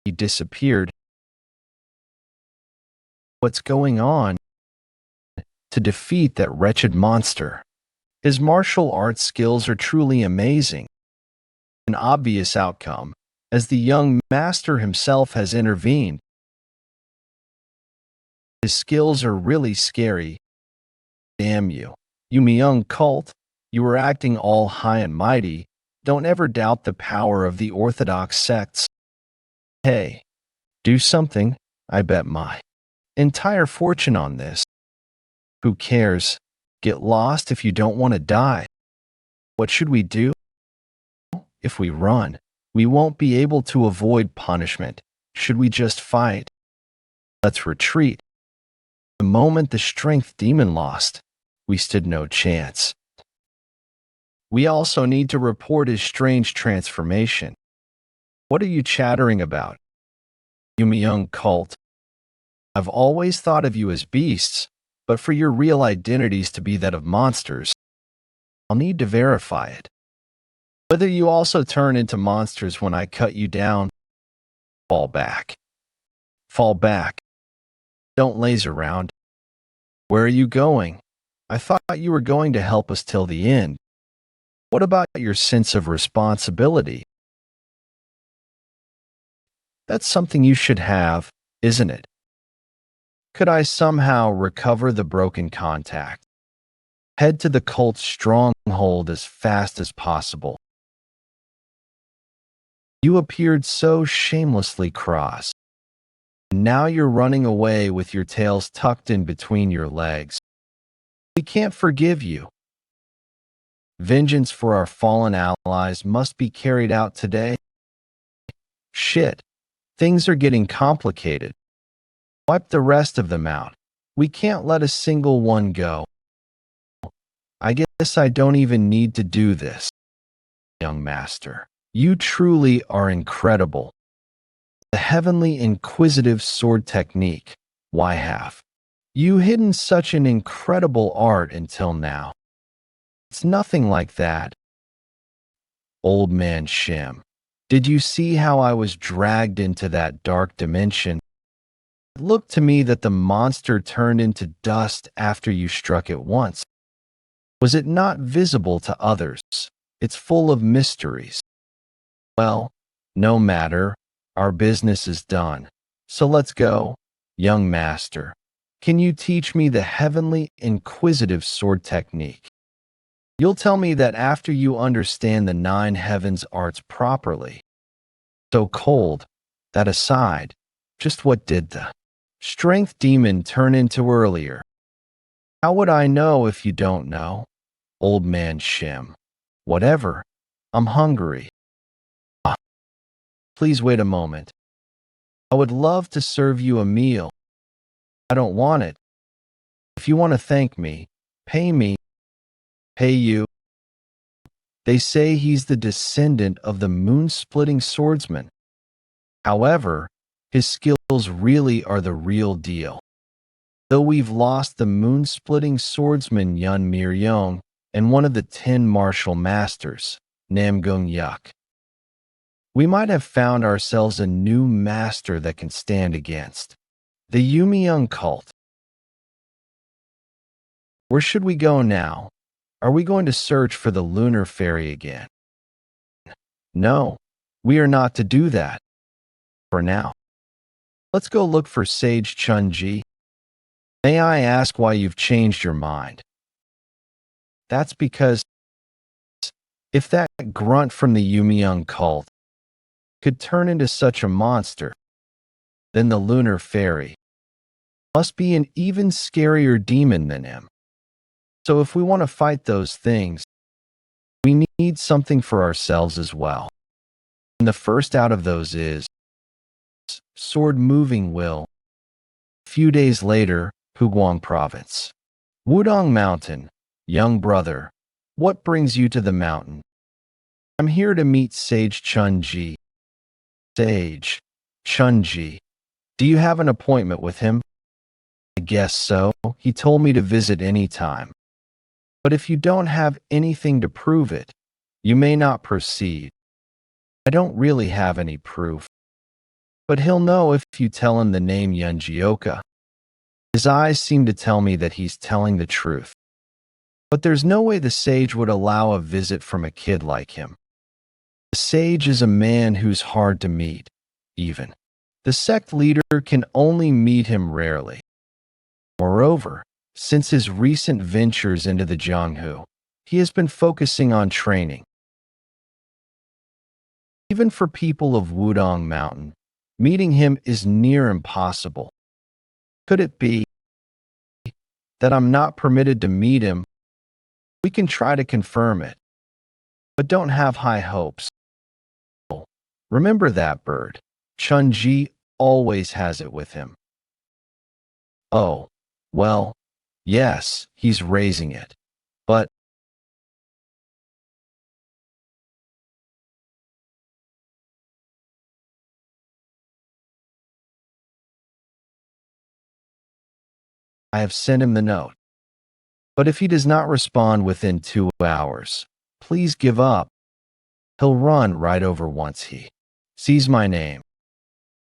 He disappeared. What's going on? To defeat that wretched monster. His martial arts skills are truly amazing. An obvious outcome, as the young master himself has intervened. His skills are really scary. Damn you. You Yeon cult, you were acting all high and mighty. Don't ever doubt the power of the orthodox sects. Hey, do something. I bet my entire fortune on this. Who cares? Get lost if you don't want to die. What should we do? If we run, we won't be able to avoid punishment. Should we just fight? Let's retreat. The moment the strength demon lost, we stood no chance. We also need to report his strange transformation. What are you chattering about? You Yeon cult. I've always thought of you as beasts, but for your real identities to be that of monsters, I'll need to verify it. Whether you also turn into monsters when I cut you down, fall back. Fall back. Don't laze around. Where are you going? I thought you were going to help us till the end. What about your sense of responsibility? That's something you should have, isn't it? Could I somehow recover the broken contact? Head to the cult's stronghold as fast as possible. You appeared so shamelessly cross. And now you're running away with your tails tucked in between your legs. We can't forgive you. Vengeance for our fallen allies must be carried out today. Shit, things are getting complicated. Wipe the rest of them out. We can't let a single one go. I guess I don't even need to do this. Young master, you truly are incredible. The heavenly inquisitive sword technique. Why have you hidden such an incredible art until now? It's nothing like that. Old man Shem, did you see how I was dragged into that dark dimension? It looked to me that the monster turned into dust after you struck it once. Was it not visible to others? It's full of mysteries. Well, no matter. Our business is done. So let's go. Young master, can you teach me the heavenly inquisitive sword technique? You'll tell me that after you understand the 9 heavens arts properly. So cold. That aside, just what did the Strength demon turn into earlier. How would I know if you don't know? Old man Shim. Whatever. I'm hungry. Ah, please wait a moment. I would love to serve you a meal. I don't want it. If you want to thank me, pay me. Pay you. They say he's the descendant of the moon-splitting swordsman. However, his skills really are the real deal. Though we've lost the moon-splitting swordsman Yeon Jeokha and one of the 10 martial masters, Yeon Jeokha, we might have found ourselves a new master that can stand against the Yumiyoung cult. Where should we go now? Are we going to search for the lunar fairy again? No, we are not to do that. For now. Let's go look for Sage Chunji. May I ask why you've changed your mind? That's because if that grunt from the Yumiyoung cult could turn into such a monster, then the lunar fairy must be an even scarier demon than him. So if we want to fight those things, we need something for ourselves as well. And the first out of those is sword moving will. A few days later, Puguang Province. Wudong Mountain. Young brother, what brings you to the mountain? I'm here to meet Sage Chunji. Sage Chunji. Do you have an appointment with him? I guess so. He told me to visit any time. But if you don't have anything to prove it, you may not proceed. I don't really have any proof. But he'll know if you tell him the name Yeon Jeokha. His eyes seem to tell me that he's telling the truth. But there's no way the sage would allow a visit from a kid like him. The sage is a man who's hard to meet, even. The sect leader can only meet him rarely. Moreover, since his recent ventures into the Jianghu, he has been focusing on training. Even for people of Wudong Mountain, meeting him is near impossible. Could it be that I'm not permitted to meet him? We can try to confirm it, but don't have high hopes. Remember that bird. Chunji always has it with him. Oh, well, yes, he's raising it, but I have sent him the note. But if he does not respond within 2 hours, please give up. He'll run right over once he sees my name.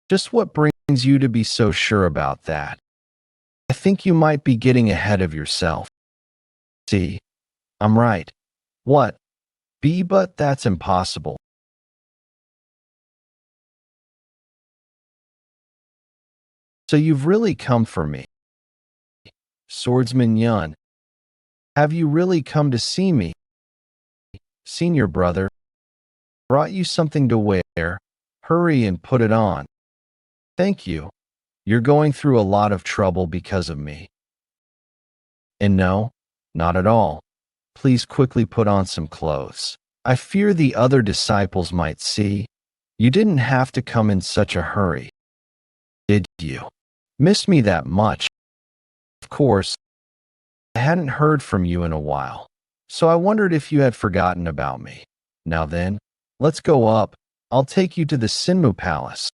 Just what brings you to be so sure about that? I think you might be getting ahead of yourself. See, I'm right. What? But that's impossible. So you've really come for me. Swordsman Yeon. Have you really come to see me? Senior brother. Brought you something to wear. Hurry and put it on. Thank you. You're going through a lot of trouble because of me. And no, not at all. Please quickly put on some clothes. I fear the other disciples might see. You didn't have to come in such a hurry. Did you? Miss me that much? Of course. I hadn't heard from you in a while, so I wondered if you had forgotten about me. Now then, let's go up. I'll take you to the Sinmu Palace.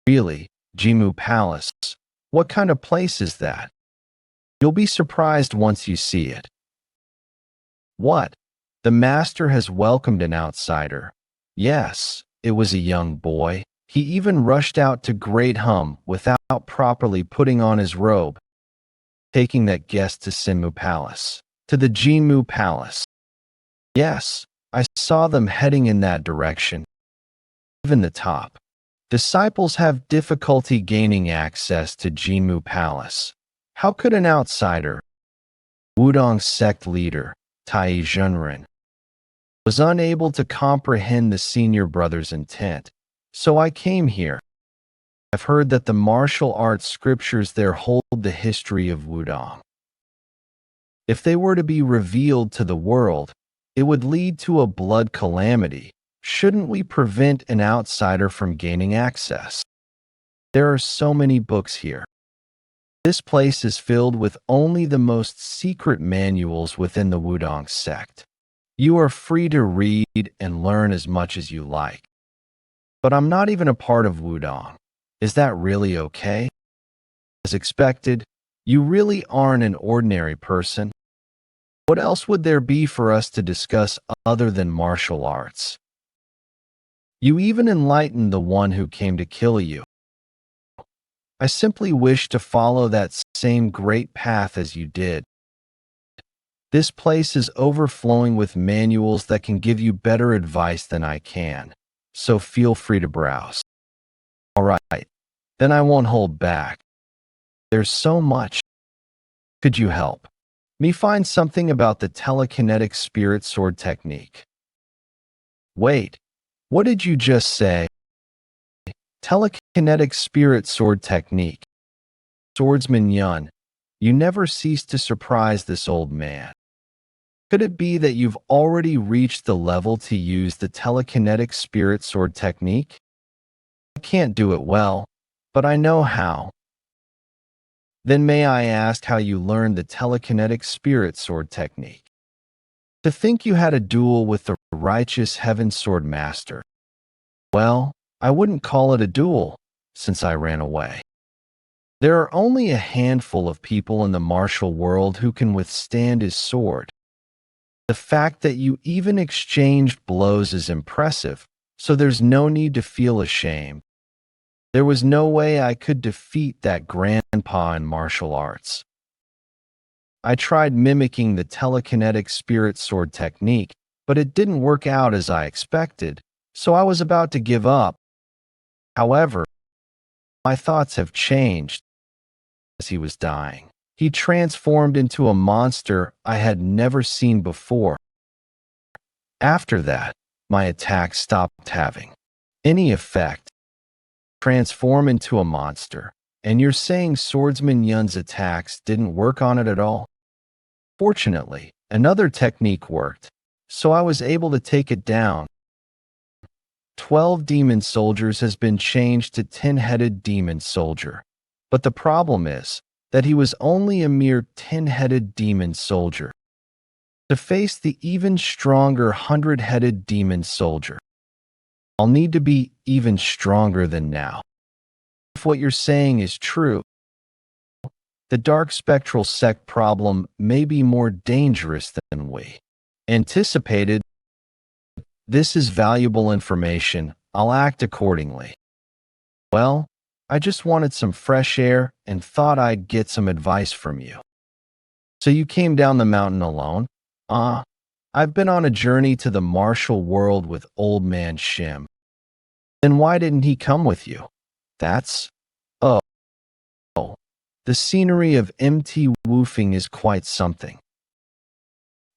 Really, Jimu Palace? What kind of place is that? You'll be surprised once you see it. What? The master has welcomed an outsider. Yes, it was a young boy. He even rushed out to Great Hum without properly putting on his robe, taking that guest to Sinmu Palace, to the Jimu Palace. Yes, I saw them heading in that direction. Even the top. Disciples have difficulty gaining access to Jimu Palace. How could an outsider, Wudong sect leader, Tai Zhenren, was unable to comprehend the senior brother's intent, so I came here. I've heard that the martial arts scriptures there hold the history of Wudong. If they were to be revealed to the world, it would lead to a blood calamity. Shouldn't we prevent an outsider from gaining access? There are so many books here. This place is filled with only the most secret manuals within the Wudong sect. You are free to read and learn as much as you like. But I'm not even a part of Wudong. Is that really okay? As expected, you really aren't an ordinary person. What else would there be for us to discuss other than martial arts? You even enlightened the one who came to kill you. I simply wish to follow that same great path as you did. This place is overflowing with manuals that can give you better advice than I can, so feel free to browse. All right, then I won't hold back. There's so much. Could you help me find something about the telekinetic spirit sword technique? Wait, what did you just say? Telekinetic spirit sword technique. Swordsman Yeon, you never cease to surprise this old man. Could it be that you've already reached the level to use the telekinetic spirit sword technique? I can't do it well, but I know how. Then may I ask how you learned the telekinetic spirit sword technique? To think you had a duel with the righteous heaven sword master. Well, I wouldn't call it a duel, since I ran away. There are only a handful of people in the martial world who can withstand his sword. The fact that you even exchanged blows is impressive, so there's no need to feel ashamed. There was no way I could defeat that grandpa in martial arts. I tried mimicking the telekinetic spirit sword technique, but it didn't work out as I expected, so I was about to give up. However, my thoughts have changed. As he was dying, he transformed into a monster I had never seen before. After that, my attacks stopped having any effect. Transform into a monster, and you're saying Swordsman Yeon's attacks didn't work on it at all? Fortunately, another technique worked, so I was able to take it down. 12 demon soldiers has been changed to 10-headed demon soldier, but the problem is that he was only a mere 10-headed demon soldier. To face the even stronger 100-headed demon soldier, I'll need to be even stronger than now. If what you're saying is true, the dark spectral sect problem may be more dangerous than we anticipated. This is valuable information. I'll act accordingly. Well, I just wanted some fresh air and thought I'd get some advice from you. So you came down the mountain alone? I've been on a journey to the martial world with old man Shim. Then why didn't he come with you? That's... Oh. The scenery of MT Woofing is quite something.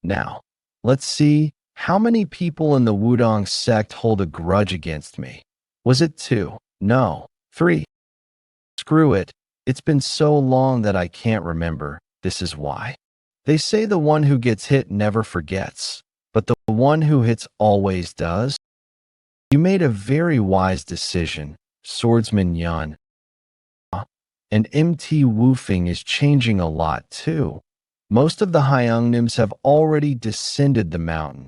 Now, let's see, how many people in the Wudong sect hold a grudge against me? Was it 2? No, 3. Screw it. It's been so long that I can't remember. This is why. They say the one who gets hit never forgets, but the one who hits always does. You made a very wise decision, Swordsman Yeon. And MT Woofing is changing a lot too. Most of the Hyungnims have already descended the mountain.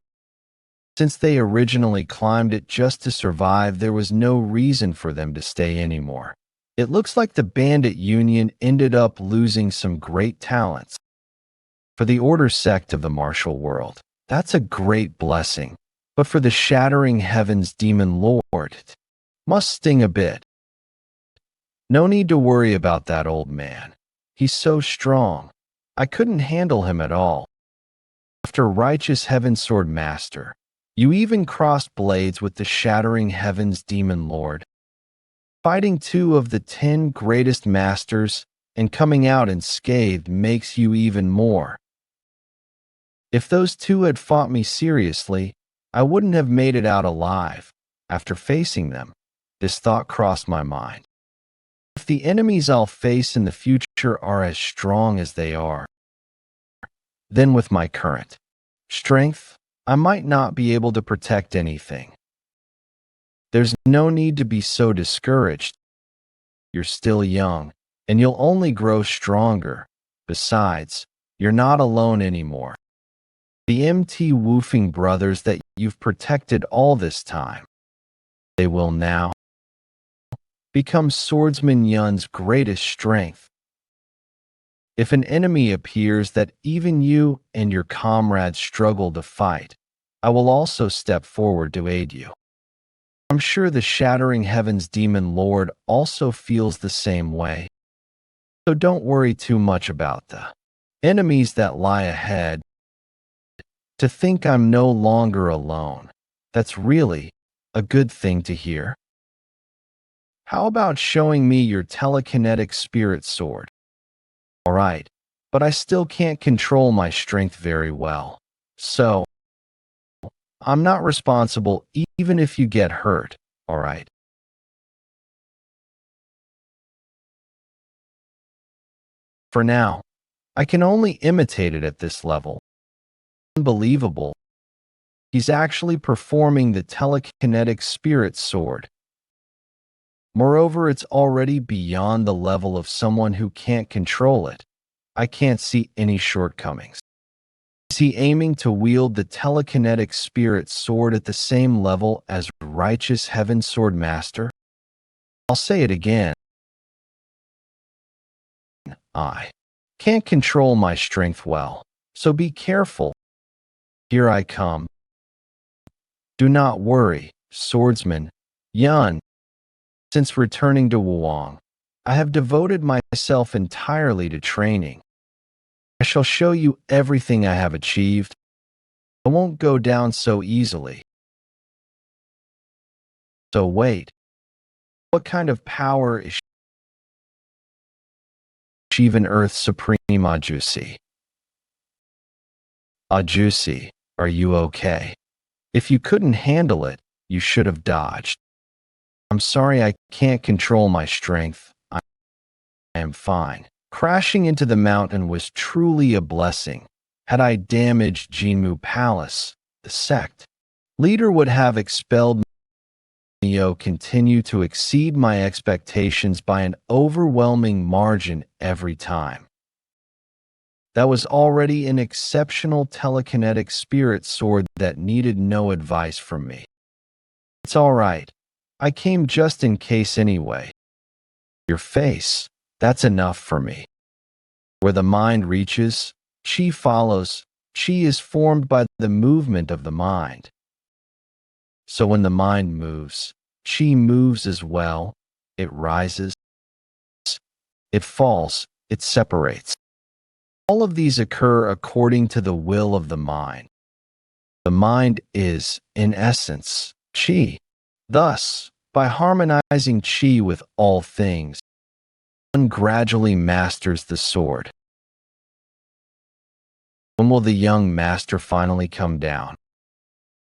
Since they originally climbed it just to survive, there was no reason for them to stay anymore. It looks like the bandit union ended up losing some great talents. For the order sect of the martial world, that's a great blessing. But for the shattering heavens demon lord, it must sting a bit. No need to worry about that old man. He's so strong. I couldn't handle him at all. After righteous heaven sword master, you even crossed blades with the shattering heavens demon lord. Fighting 2 of the 10 greatest masters and coming out unscathed makes you even more. If those 2 had fought me seriously, I wouldn't have made it out alive. After facing them, this thought crossed my mind. if the enemies I'll face in the future are as strong as they are, then with my current strength, I might not be able to protect anything. There's no need to be so discouraged. You're still young, and you'll only grow stronger. Besides, you're not alone anymore. The MT Woofing brothers that you've protected all this time, they will now become swordsman Yeon's greatest strength. If an enemy appears that even you and your comrades struggle to fight, I will also step forward to aid you. I'm sure the Shattering Heavens Demon Lord also feels the same way. So don't worry too much about the enemies that lie ahead. To think I'm no longer alone, that's really a good thing to hear. How about showing me your telekinetic spirit sword? All right, but I still can't control my strength very well. So, I'm not responsible even if you get hurt, all right? For now, I can only imitate it at this level. Unbelievable. He's actually performing the telekinetic spirit sword. Moreover, it's already beyond the level of someone who can't control it. I can't see any shortcomings. Is he aiming to wield the telekinetic spirit sword at the same level as righteous heaven sword master? I'll say it again. I can't control my strength well, so be careful. Here I come. Do not worry, swordsman Yeon. Since returning to Wuong, I have devoted myself entirely to training. I shall show you everything I have achieved. I won't go down so easily. So wait, what kind of power is Shivan Earth Supreme Ajusi? Ajusi, are you okay? If you couldn't handle it, you should have dodged. I'm sorry I can't control my strength. I am fine. Crashing into the mountain was truly a blessing. Had I damaged Jinmu Palace, the sect leader would have expelled me. Continue to exceed my expectations by an overwhelming margin every time. That was already an exceptional telekinetic spirit sword that needed no advice from me. It's all right. I came just in case anyway. Your face, that's enough for me. Where the mind reaches, chi follows. Chi is formed by the movement of the mind. So when the mind moves, chi moves as well. It rises, it falls, it separates. All of these occur according to the will of the mind. The mind is, in essence, chi. Thus, by harmonizing chi with all things, one gradually masters the sword. When will the young master finally come down?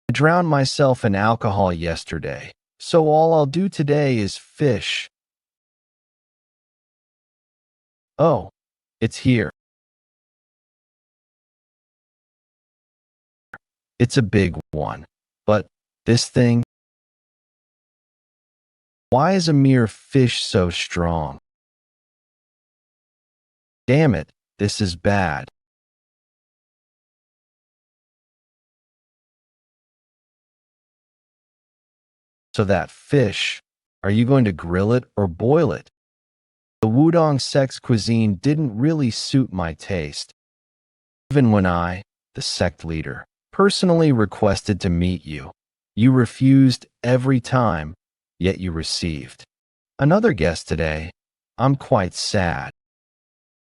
I drowned myself in alcohol yesterday, so all I'll do today is fish. Oh, it's here. It's a big one, but this thing, why is a mere fish so strong? Damn it, this is bad. So that fish, are you going to grill it or boil it? The Wudong sect's cuisine didn't really suit my taste. Even when I, the sect leader, personally requested to meet you, you refused every time, yet you received another guest today. I'm quite sad.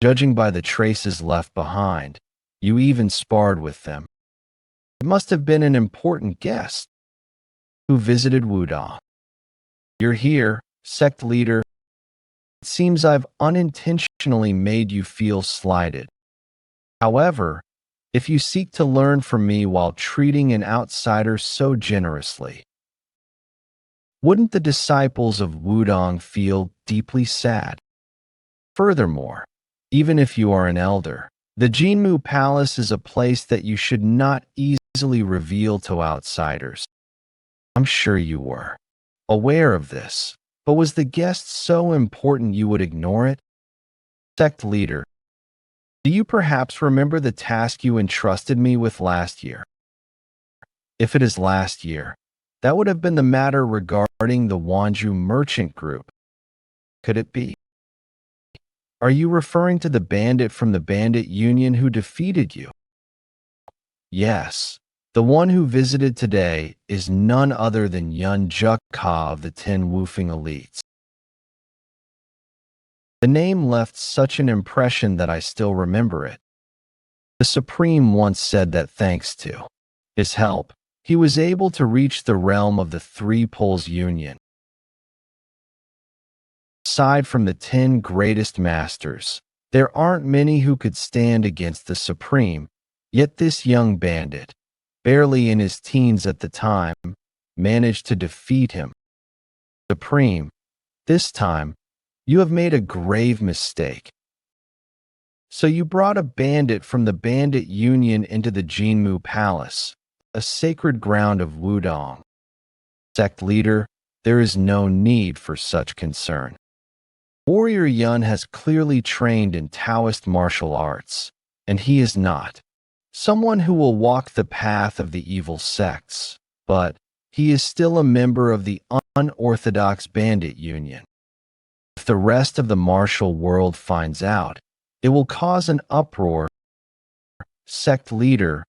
Judging by the traces left behind, you even sparred with them. It must have been an important guest who visited Wudong. You're here, sect leader. It seems I've unintentionally made you feel slighted. However, if you seek to learn from me while treating an outsider so generously, wouldn't the disciples of Wudong feel deeply sad. Furthermore, even if you are an elder, the Jinmu Palace is a place that you should not easily reveal to outsiders. I'm sure you were aware of this, but was the guest so important you would ignore it? Sect leader, do you perhaps remember the task you entrusted me with last year? If it is last year, that would have been the matter regarding the Wanju merchant group. Could it be? Are you referring to the bandit from the bandit union who defeated you? Yes, the one who visited today is none other than Yeon Jeokha of the 10 Woofing elites. The name left such an impression that I still remember it. The Supreme once said that thanks to his help, he was able to reach the realm of the Three Poles Union. Aside from the 10 greatest masters, there aren't many who could stand against the Supreme, yet this young bandit, barely in his teens at the time, managed to defeat him. Supreme, this time, you have made a grave mistake. So you brought a bandit from the bandit union into the Jinmu Palace, a sacred ground of Wudong. Sect leader, there is no need for such concern. Warrior Yun has clearly trained in Taoist martial arts, and he is not someone who will walk the path of the evil sects, but he is still a member of the unorthodox bandit union. If the rest of the martial world finds out, it will cause an uproar. Sect leader,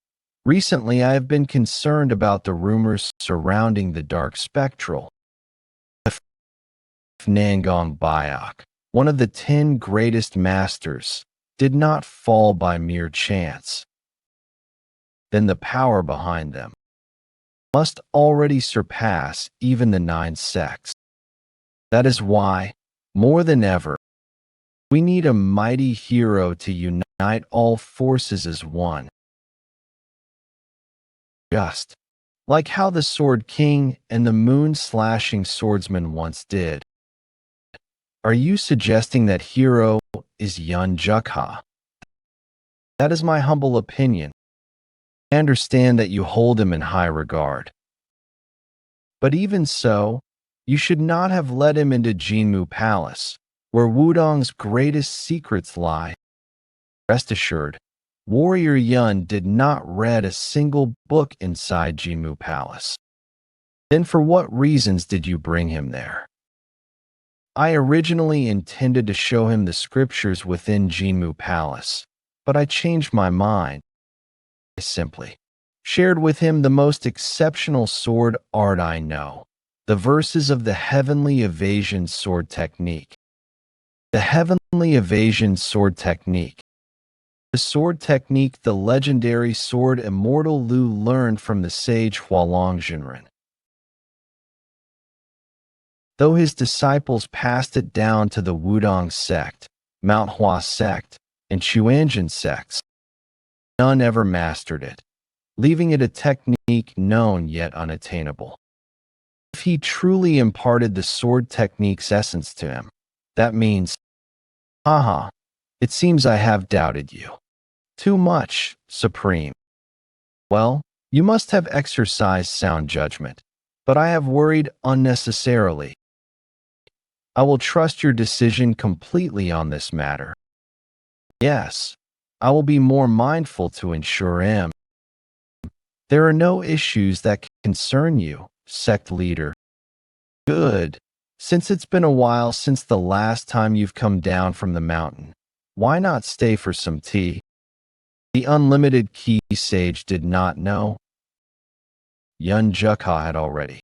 recently I have been concerned about the rumors surrounding the Dark Spectral. If Nangong Bayok, one of the 10 greatest masters, did not fall by mere chance, then the power behind them must already surpass even the 9 sects. That is why, more than ever, we need a mighty hero to unite all forces as one. Just like how the Sword King and the moon-slashing swordsman once did. Are you suggesting that hero is Yeon Jeokha? That is my humble opinion. I understand that you hold him in high regard. But even so, you should not have led him into Jinmu Palace, where Wudong's greatest secrets lie. Rest assured, Warrior Yun did not read a single book inside Jinmu Palace. Then for what reasons did you bring him there? I originally intended to show him the scriptures within Jinmu Palace, but I changed my mind. I simply shared with him the most exceptional sword art I know, the verses of the Heavenly Evasion Sword Technique. The Heavenly Evasion Sword Technique. The sword technique the legendary sword Immortal Lu learned from the sage Hualong Jinren. Though his disciples passed it down to the Wudong sect, manhwa sect, and Chuanjin sects, none ever mastered it, leaving it a technique known yet unattainable. If he truly imparted the sword technique's essence to him, that means, haha, it seems I have doubted you. Too much, Supreme. Well, you must have exercised sound judgment, but I have worried unnecessarily. I will trust your decision completely on this matter. Yes, I will be more mindful to ensure him. There are no issues that concern you, sect leader. Good. Since it's been a while since the last time you've come down from the mountain, why not stay for some tea? The unlimited key sage did not know. Yeon Jeokha had already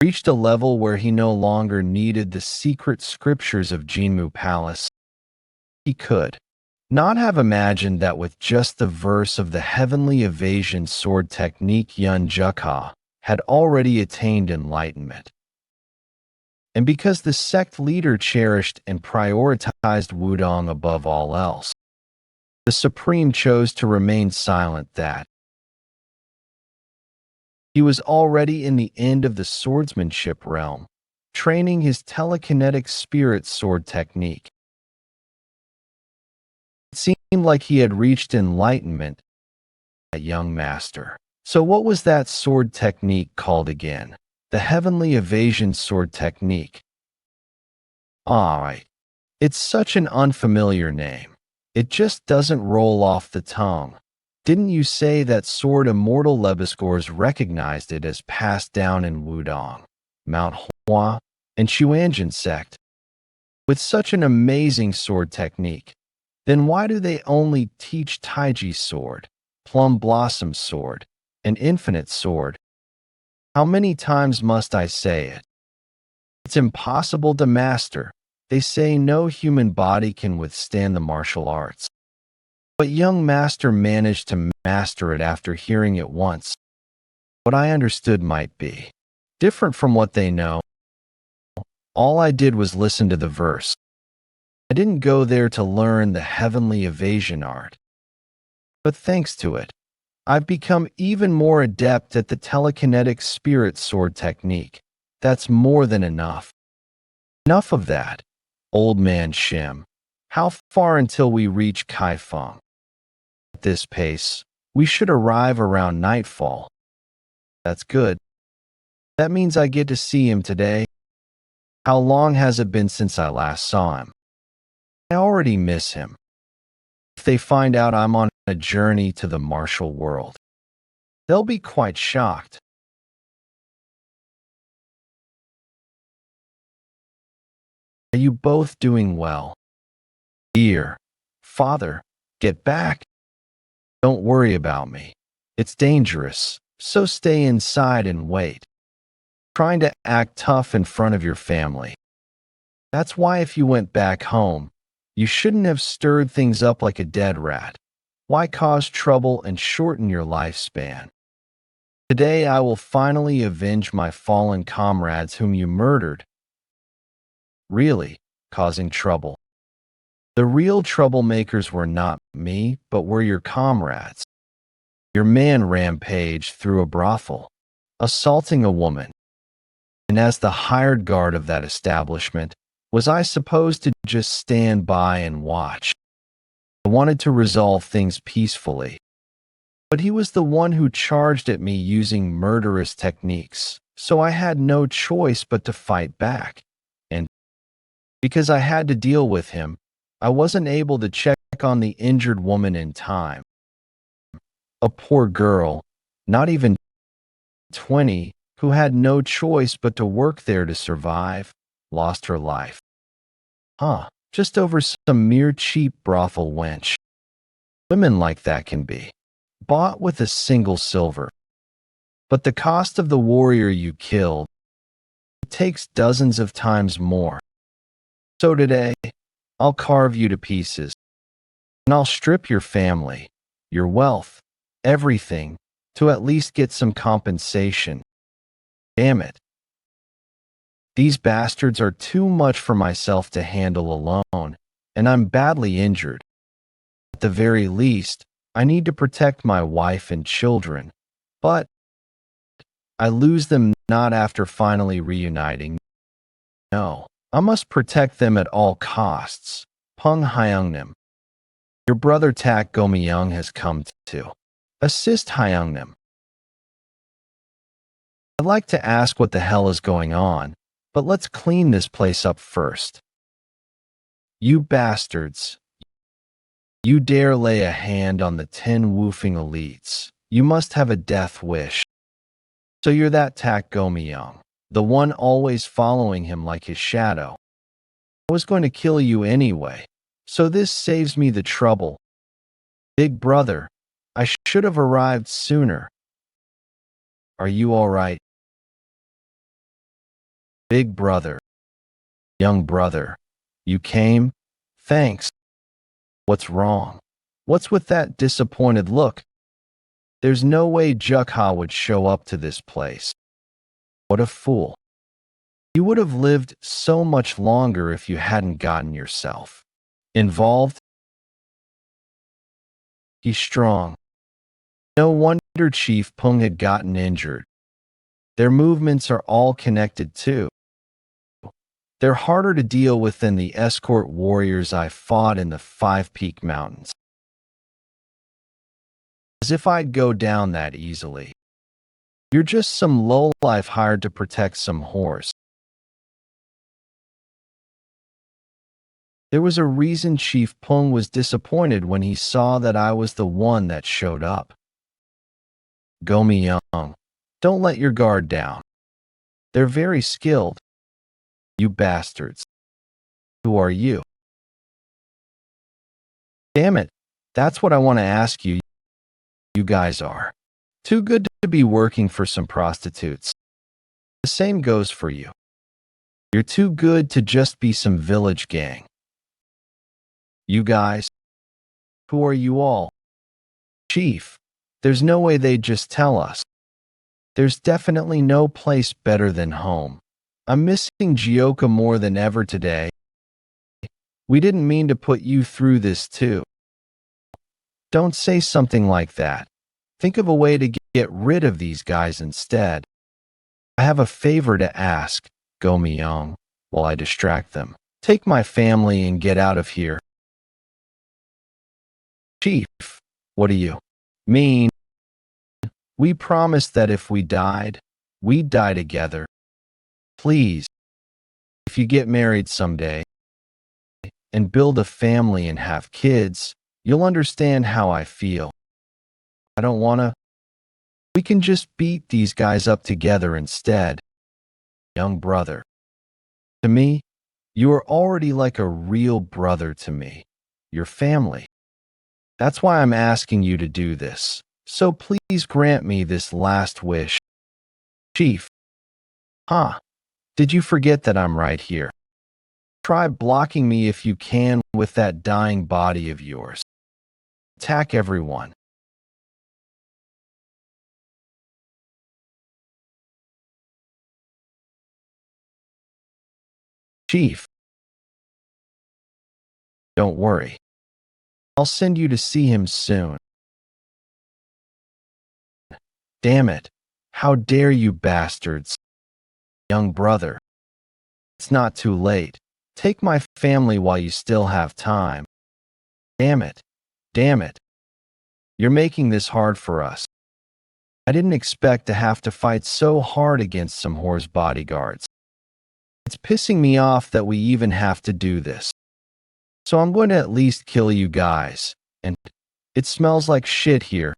reached a level where he no longer needed the secret scriptures of Jinmu Palace. He could not have imagined that with just the verse of the Heavenly Evasion Sword Technique, Yeon Jeokha had already attained enlightenment. And because the sect leader cherished and prioritized Wudong above all else, the Supreme chose to remain silent that he was already in the end of the swordsmanship realm, training his telekinetic spirit sword technique. It seemed like he had reached enlightenment, a young master. So what was that sword technique called again? The heavenly evasion sword technique. Alright. It's such an unfamiliar name. It just doesn't roll off the tongue. Didn't you say that sword immortal Lebesgors recognized it as passed down in Wudong, manhwa, and Xuanjin sect? With such an amazing sword technique, then why do they only teach Taiji sword, plum blossom sword, and infinite sword? How many times must I say it? It's impossible to master. They say no human body can withstand the martial arts. But young master managed to master it after hearing it once. What I understood might be different from what they know. All I did was listen to the verse. I didn't go there to learn the heavenly evasion art. But thanks to it, I've become even more adept at the telekinetic spirit sword technique. That's more than enough. Enough of that, old man Shim. How far until we reach Kaifeng? At this pace, we should arrive around nightfall. That's good. That means I get to see him today. How long has it been since I last saw him? I already miss him. If they find out I'm on a journey to the martial world, they'll be quite shocked. Are you both doing well? Dear Father, get back. Don't worry about me. It's dangerous, so stay inside and wait. Trying to act tough in front of your family. That's why if you went back home, you shouldn't have stirred things up like a dead rat. Why cause trouble and shorten your lifespan? Today I will finally avenge my fallen comrades whom you murdered. Really, causing trouble. The real troublemakers were not me, but were your comrades. Your man rampaged through a brothel, assaulting a woman. And as the hired guard of that establishment, was I supposed to just stand by and watch? I wanted to resolve things peacefully. But he was the one who charged at me using murderous techniques, so I had no choice but to fight back. And because I had to deal with him, I wasn't able to check on the injured woman in time. A poor girl, not even 20, who had no choice but to work there to survive, lost her life. Just over some mere cheap brothel wench. Women like that can be bought with a single silver. But the cost of the warrior you killed takes dozens of times more. So today, I'll carve you to pieces, and I'll strip your family, your wealth, everything, to at least get some compensation. Damn it. These bastards are too much for myself to handle alone, and I'm badly injured. At the very least, I need to protect my wife and children, but I lose them not after finally reuniting. No, I must protect them at all costs. Peng Hyungnim. Your brother Tak Gomyeong has come to assist Hyungnim. I'd like to ask what the hell is going on, but let's clean this place up first. You bastards. You dare lay a hand on the 10 woofing elites. You must have a death wish. So you're that Tak Gomyeong, the one always following him like his shadow. I was going to kill you anyway, so this saves me the trouble. Big brother, I should have arrived sooner. Are you all right? Big brother. Young brother. You came? Thanks. What's wrong? What's with that disappointed look? There's no way Jeokha would show up to this place. What a fool. You would have lived so much longer if you hadn't gotten yourself involved. He's strong. No wonder Chief Pung had gotten injured. Their movements are all connected too. They're harder to deal with than the escort warriors I fought in the Five Peak Mountains. As if I'd go down that easily. You're just some lowlife hired to protect some horse. There was a reason Chief Pung was disappointed when he saw that I was the one that showed up. Go Mi Young, don't let your guard down. They're very skilled. You bastards. Who are you? Damn it, that's what I want to ask you. You guys are too good to be working for some prostitutes. The same goes for you. You're too good to just be some village gang. You guys, who are you all? Chief, there's no way they'd just tell us. There's definitely no place better than home. I'm missing Jeokha more than ever today. We didn't mean to put you through this too. Don't say something like that. Think of a way to get rid of these guys instead. I have a favor to ask, Go Mi Young, while I distract them. Take my family and get out of here. Chief, what do you mean? We promised that if we died, we'd die together. Please, if you get married someday and build a family and have kids, you'll understand how I feel. I don't wanna. We can just beat these guys up together instead. Young brother. To me, you are already like a real brother to me. Your family. That's why I'm asking you to do this. So please grant me this last wish. Chief. Huh? Did you forget that I'm right here? Try blocking me if you can with that dying body of yours. Attack everyone. Chief. Don't worry. I'll send you to see him soon. Damn it. How dare you bastards. Young brother. It's not too late. Take my family while you still have time. Damn it. Damn it. You're making this hard for us. I didn't expect to have to fight so hard against some whore's bodyguards. It's pissing me off that we even have to do this. So I'm going to at least kill you guys. And it smells like shit here.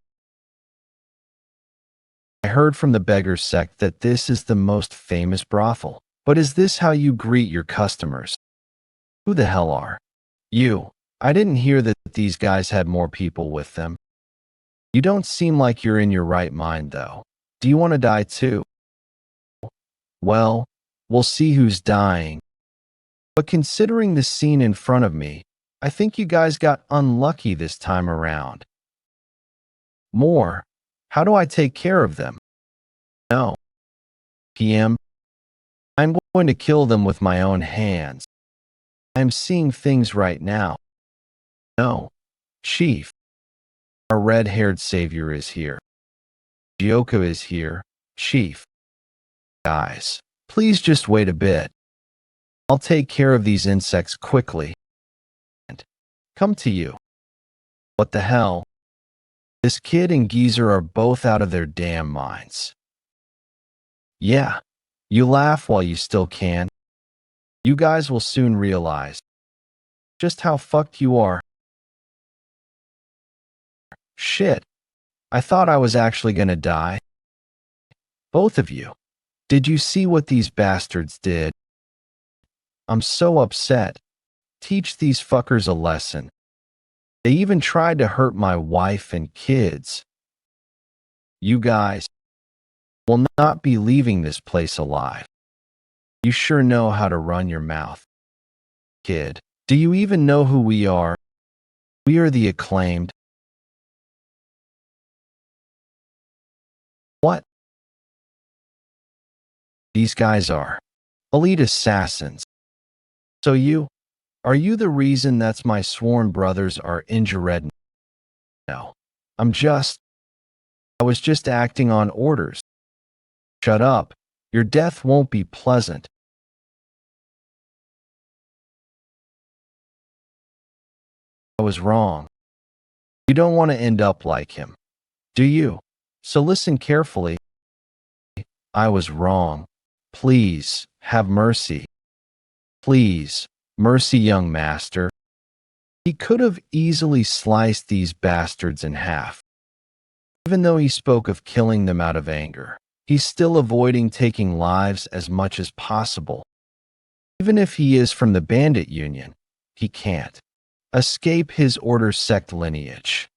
I heard from the beggar sect that this is the most famous brothel. But is this how you greet your customers? Who the hell are you? I didn't hear that these guys had more people with them. You don't seem like you're in your right mind, though. Do you want to die too? Well, we'll see who's dying. But considering the scene in front of me, I think you guys got unlucky this time around. More. How do I take care of them? No. PM. I'm going to kill them with my own hands. I'm seeing things right now. No. Chief. Our red-haired savior is here. Jeokha is here. Chief. Guys, please just wait a bit. I'll take care of these insects quickly. And come to you. What the hell? This kid and geezer are both out of their damn minds. Yeah, you laugh while you still can. You guys will soon realize just how fucked you are. Shit. I thought I was actually gonna die. Both of you. Did you see what these bastards did? I'm so upset. Teach these fuckers a lesson. They even tried to hurt my wife and kids. You guys will not be leaving this place alive. You sure know how to run your mouth. Kid, do you even know who we are? We are the acclaimed. What? These guys are elite assassins. So are you the reason that's my sworn brothers are injured? No. I was just acting on orders. Shut up. Your death won't be pleasant. I was wrong. You don't want to end up like him, do you? So listen carefully. I was wrong. Please, have mercy. Please, mercy, young master. He could have easily sliced these bastards in half. Even though he spoke of killing them out of anger, he's still avoiding taking lives as much as possible. Even if he is from the bandit union, he can't escape his order sect lineage.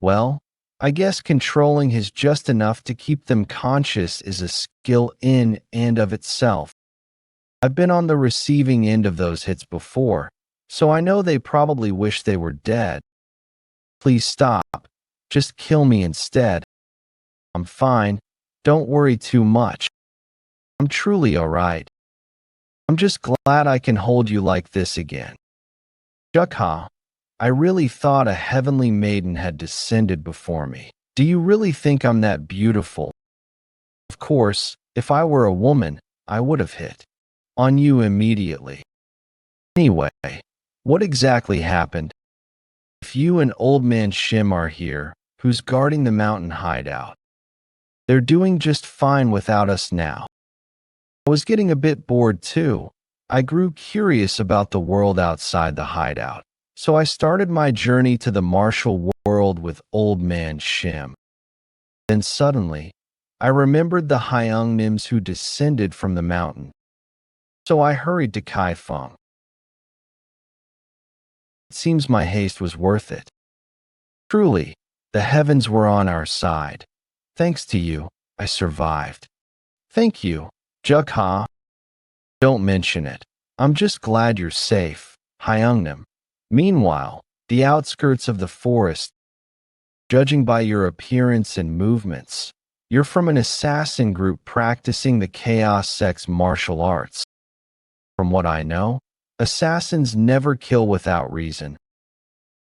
Well, I guess controlling his just enough to keep them conscious is a skill in and of itself. I've been on the receiving end of those hits before, so I know they probably wish they were dead. Please stop. Just kill me instead. I'm fine. Don't worry too much. I'm truly all right. I'm just glad I can hold you like this again. Jeokha, I really thought a heavenly maiden had descended before me. Do you really think I'm that beautiful? Of course, if I were a woman, I would have hit on you immediately. Anyway, what exactly happened? If you and old man Shim are here, who's guarding the mountain hideout? They're doing just fine without us now. I was getting a bit bored too. I grew curious about the world outside the hideout, so I started my journey to the martial world with old man Shim. Then suddenly, I remembered the Hyungnims who descended from the mountain. So I hurried to Kaifeng. It seems my haste was worth it. Truly, the heavens were on our side. Thanks to you, I survived. Thank you, Jeokha. Don't mention it. I'm just glad you're safe, Hyungnim. Meanwhile, the outskirts of the forest, judging by your appearance and movements, you're from an assassin group practicing the Chaos Sect's martial arts. From what I know, assassins never kill without reason.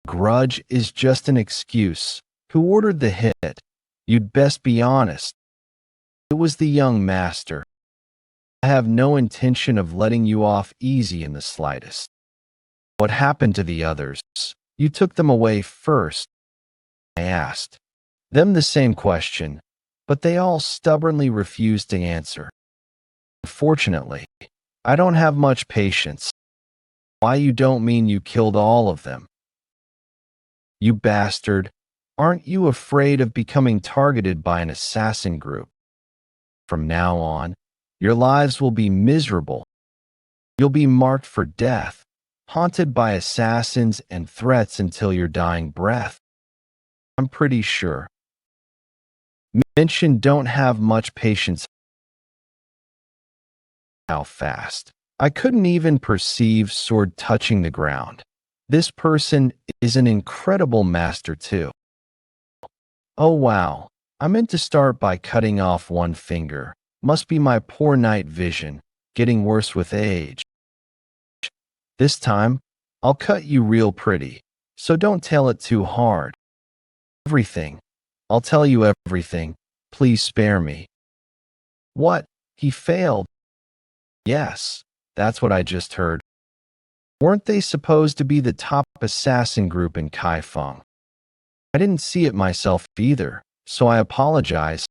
Grudge is just an excuse. Who ordered the hit? You'd best be honest. It was the young master. I have no intention of letting you off easy in the slightest. What happened to the others? You took them away first. I asked them the same question, but they all stubbornly refused to answer. Unfortunately, I don't have much patience. Why, you don't mean you killed all of them? You bastard, aren't you afraid of becoming targeted by an assassin group? From now on, your lives will be miserable. You'll be marked for death, haunted by assassins and threats until your dying breath. I'm pretty sure. Mention don't have much patience. How fast? I couldn't even perceive sword touching the ground. This person is an incredible master too. Oh wow, I meant to start by cutting off one finger. Must be my poor night vision, getting worse with age. This time, I'll cut you real pretty, so don't tell it too hard. Everything. I'll tell you everything. Please spare me. What? He failed? Yes, that's what I just heard. Weren't they supposed to be the top assassin group in Kaifeng? I didn't see it myself either, so I apologize.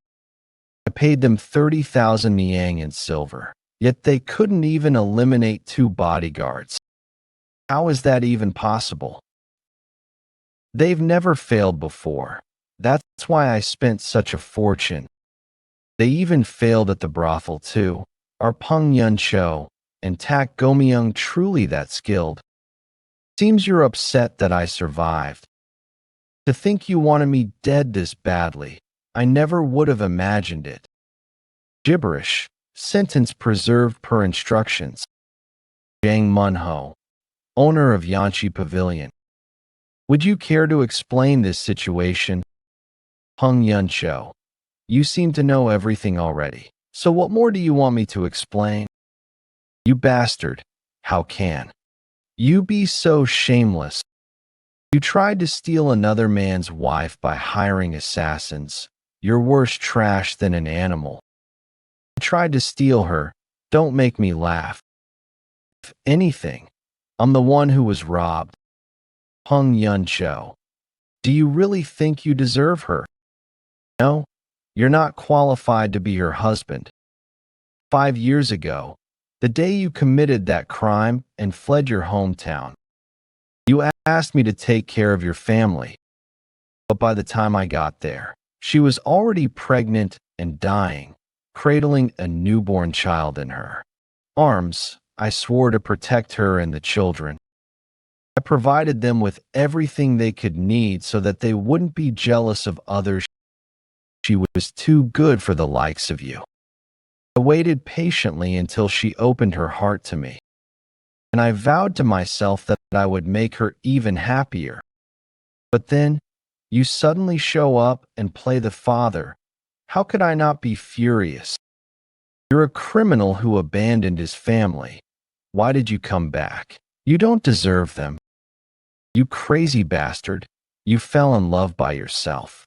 I paid them 30,000 niang in silver, yet they couldn't even eliminate 2 bodyguards. How is that even possible? They've never failed before. That's why I spent such a fortune. They even failed at the brothel too. Are Peng Yun Cho and Tak Gomyung truly that skilled? Seems you're upset that I survived. To think you wanted me dead this badly, I never would have imagined it. Gibberish. Sentence preserved per instructions. Jang Munho, owner of Yanchi Pavilion. Would you care to explain this situation? Peng Yun Cho. You seem to know everything already, so what more do you want me to explain? You bastard. How can you be so shameless? You tried to steal another man's wife by hiring assassins. You're worse trash than an animal. You tried to steal her. Don't make me laugh. If anything, I'm the one who was robbed. Hung Yun-cho. Do you really think you deserve her? No, you're not qualified to be her husband. 5 years ago, the day you committed that crime and fled your hometown, you asked me to take care of your family. But by the time I got there, she was already pregnant and dying, cradling a newborn child in her arms. I swore to protect her and the children. I provided them with everything they could need so that they wouldn't be jealous of others. She was too good for the likes of you. I waited patiently until she opened her heart to me, and I vowed to myself that I would make her even happier. But then, you suddenly show up and play the father. How could I not be furious? You're a criminal who abandoned his family. Why did you come back? You don't deserve them. You crazy bastard. You fell in love by yourself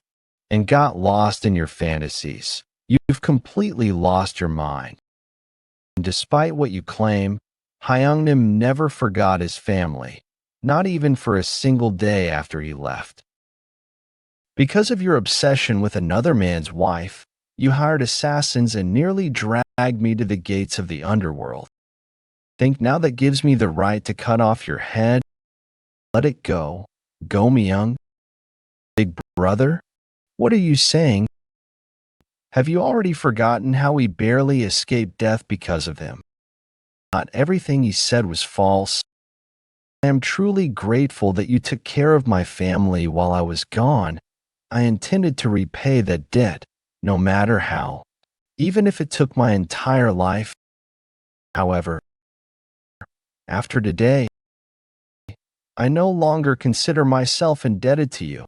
and got lost in your fantasies. You've completely lost your mind. And despite what you claim, Hyeongnim never forgot his family, not even for a single day after he left. Because of your obsession with another man's wife, you hired assassins and nearly dragged me to the gates of the underworld. Think now that gives me the right to cut off your head? Let it go. Go, Myung. Big brother? What are you saying? Have you already forgotten how we barely escaped death because of him? Not everything he said was false. I am truly grateful that you took care of my family while I was gone. I intended to repay that debt, no matter how, even if it took my entire life. However, after today, I no longer consider myself indebted to you.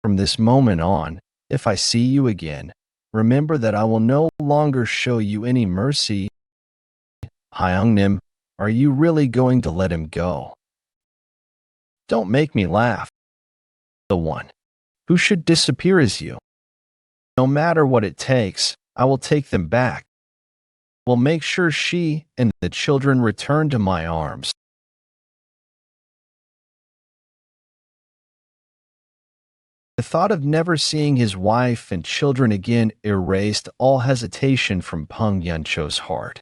From this moment on, if I see you again, remember that I will no longer show you any mercy. Hyeongnim, are you really going to let him go? Don't make me laugh. The one who should disappear is you. No matter what it takes, I will take them back. Will make sure she and the children return to my arms. The thought of never seeing his wife and children again erased all hesitation from Peng Yuncho's heart.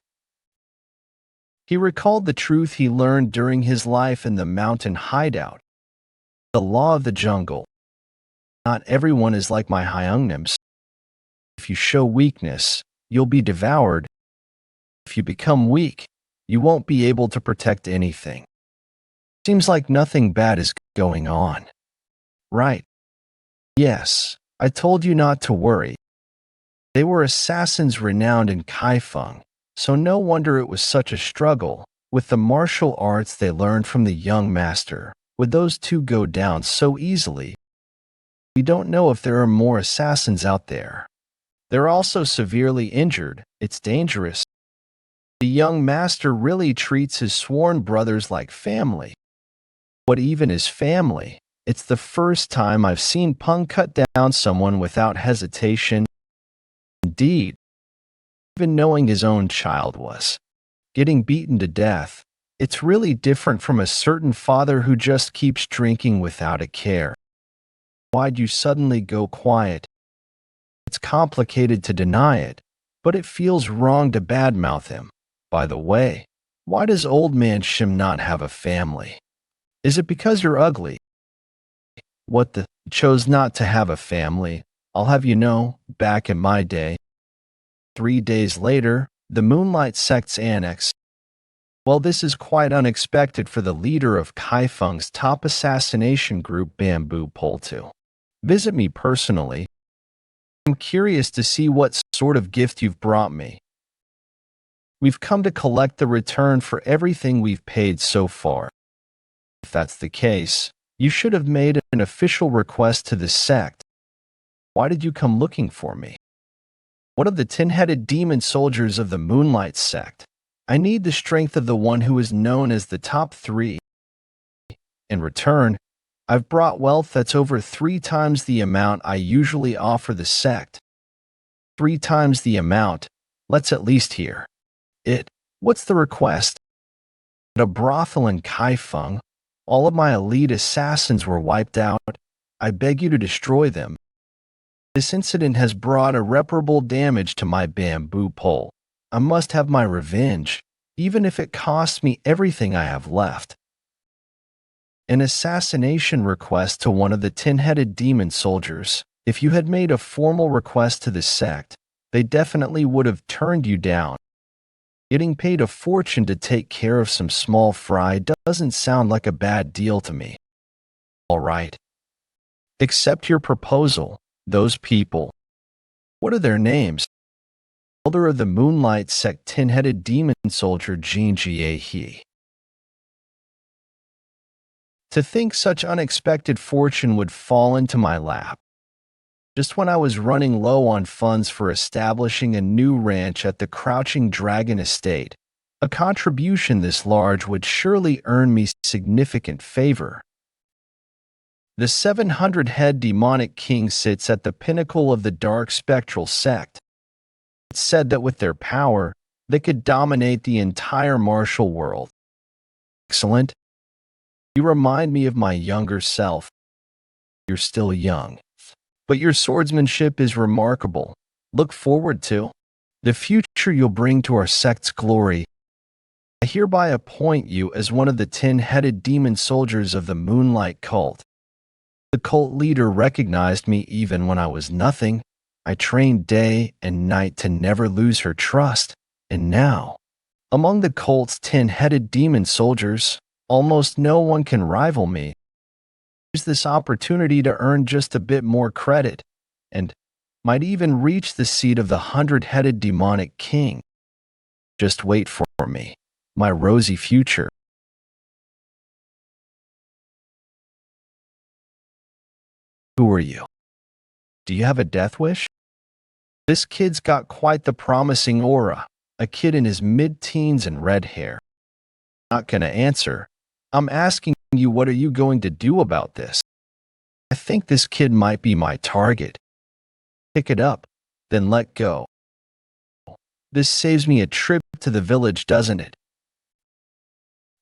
He recalled the truth he learned during his life in the mountain hideout. The law of the jungle. Not everyone is like my Hyeongnims. If you show weakness, you'll be devoured. If you become weak, you won't be able to protect anything. Seems like nothing bad is going on. Right. Yes, I told you not to worry. They were assassins renowned in Kaifeng, so no wonder it was such a struggle. With the martial arts they learned from the young master, would those two go down so easily? We don't know if there are more assassins out there. They're also severely injured. It's dangerous. The young master really treats his sworn brothers like family. What even is family? It's the first time I've seen Peng cut down someone without hesitation. Indeed, even knowing his own child was getting beaten to death, it's really different from a certain father who just keeps drinking without a care. Why'd you suddenly go quiet? It's complicated to deny it, but it feels wrong to badmouth him. By the way, why does old man Shim not have a family? Is it because you're ugly? What the chose not to have a family? I'll have you know, back in my day. 3 days later, the Moonlight Sect's annex. Well, this is quite unexpected for the leader of Kaifeng's top assassination group, Bamboo Pole 2. Visit me personally. I'm curious to see what sort of gift you've brought me. We've come to collect the return for everything we've paid so far. If that's the case, you should have made an official request to the sect. Why did you come looking for me? One of the 10-headed demon soldiers of the Moonlight Sect. I need the strength of the one who is known as the top 3. In return, I've brought wealth that's over 3 times the amount I usually offer the sect. 3 times the amount. Let's at least hear it. What's the request? At a brothel in Kaifeng, All of my elite assassins were wiped out. I beg you to destroy them. This incident has brought irreparable damage to my bamboo pole. I must have my revenge, even if it costs me everything I have left. An assassination request to one of the tin-headed demon soldiers. If you had made a formal request to the sect, they definitely would have turned you down. Getting paid a fortune to take care of some small fry doesn't sound like a bad deal to me. All right. Accept your proposal. Those people. What are their names? Elder of the Moonlight Sect tin-headed demon soldier Yeon Jeokha. To think such unexpected fortune would fall into my lap. Just when I was running low on funds for establishing a new ranch at the Crouching Dragon Estate, a contribution this large would surely earn me significant favor. The 700-head demonic king sits at the pinnacle of the dark spectral sect. It's said that with their power, they could dominate the entire martial world. Excellent. You remind me of my younger self. You're still young, but your swordsmanship is remarkable. Look forward to the future you'll bring to our sect's glory. I hereby appoint you as one of the 10-headed demon soldiers of the Moonlight cult. The cult leader recognized me even when I was nothing. I trained day and night to never lose her trust, and now, among the cult's 10-headed demon soldiers, almost no one can rival me. Use this opportunity to earn just a bit more credit, and might even reach the seat of the 100-headed demonic king. Just wait for me, my rosy future. Who are you? Do you have a death wish? This kid's got quite the promising aura, a kid in his mid-teens and red hair. Not gonna answer. I'm asking you, what are you going to do about this? I think this kid might be my target. Pick it up, then let go. This saves me a trip to the village, doesn't it?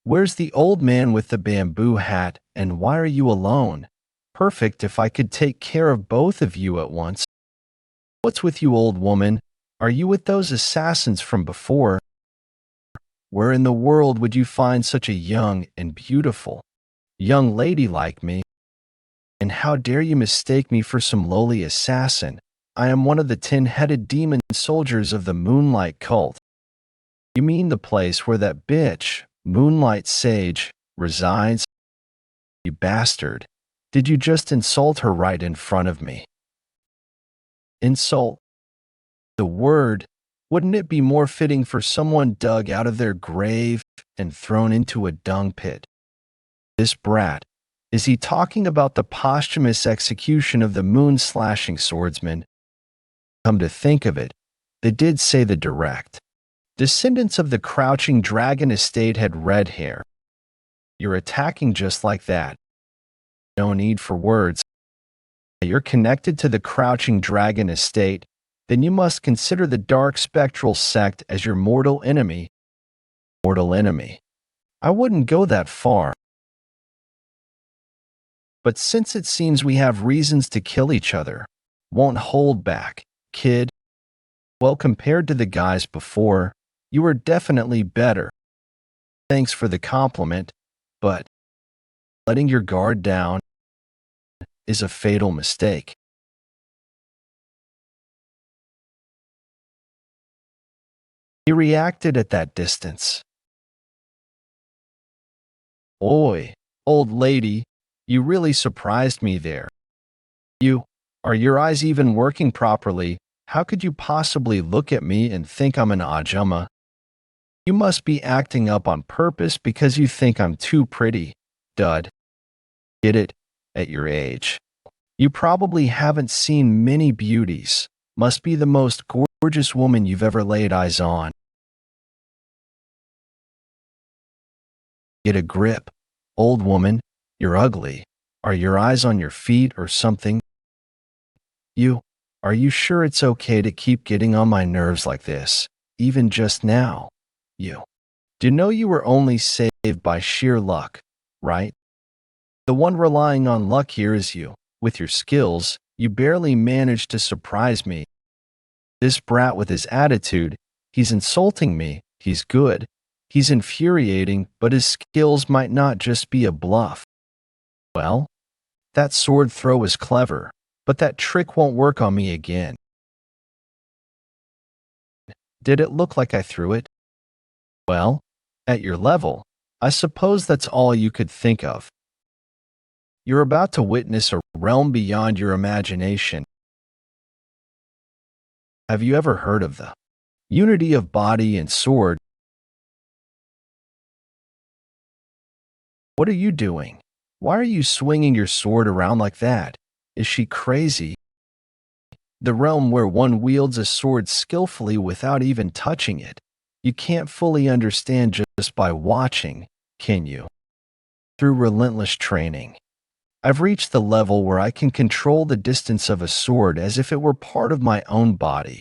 Where's the old man with the bamboo hat, and why are you alone? Perfect if I could take care of both of you at once. What's with you, old woman? Are you with those assassins from before? Where in the world would you find such a young and beautiful young lady like me? And how dare you mistake me for some lowly assassin? I am one of the 10-headed demon soldiers of the Moonlight cult. You mean the place where that bitch, Moonlight Sage, resides? You bastard. Did you just insult her right in front of me? Insult? The word. Wouldn't it be more fitting for someone dug out of their grave and thrown into a dung pit? This brat. Is he talking about the posthumous execution of the moon-slashing swordsman? Come to think of it, they did say the direct descendants of the Crouching Dragon Estate had red hair. You're attacking just like that. No need for words. You're connected to the Crouching Dragon Estate, then you must consider the Dark Spectral Sect as your mortal enemy. Mortal enemy. I wouldn't go that far. But since it seems we have reasons to kill each other, won't hold back, kid. Well, compared to the guys before, you are definitely better. Thanks for the compliment, but letting your guard down is a fatal mistake. He reacted at that distance. Oi, old lady, you really surprised me there. Are your eyes even working properly? How could you possibly look at me and think I'm an ajama? You must be acting up on purpose because you think I'm too pretty, dud. Get it? At your age. You probably haven't seen many beauties. Must be the most gorgeous woman you've ever laid eyes on. Get a grip. Old woman, you're ugly. Are your eyes on your feet or something? Are you sure it's okay to keep getting on my nerves like this, even just now? Do you know you were only saved by sheer luck, right? The one relying on luck here is you. With your skills, you barely managed to surprise me. This brat with his attitude, he's insulting me, he's good. He's infuriating, but his skills might not just be a bluff. Well, that sword throw is clever, but that trick won't work on me again. Did it look like I threw it? Well, at your level, I suppose that's all you could think of. You're about to witness a realm beyond your imagination. Have you ever heard of the unity of body and sword? What are you doing? Why are you swinging your sword around like that? Is she crazy? The realm where one wields a sword skillfully without even touching it. You can't fully understand just by watching, can you? Through relentless training, I've reached the level where I can control the distance of a sword as if it were part of my own body.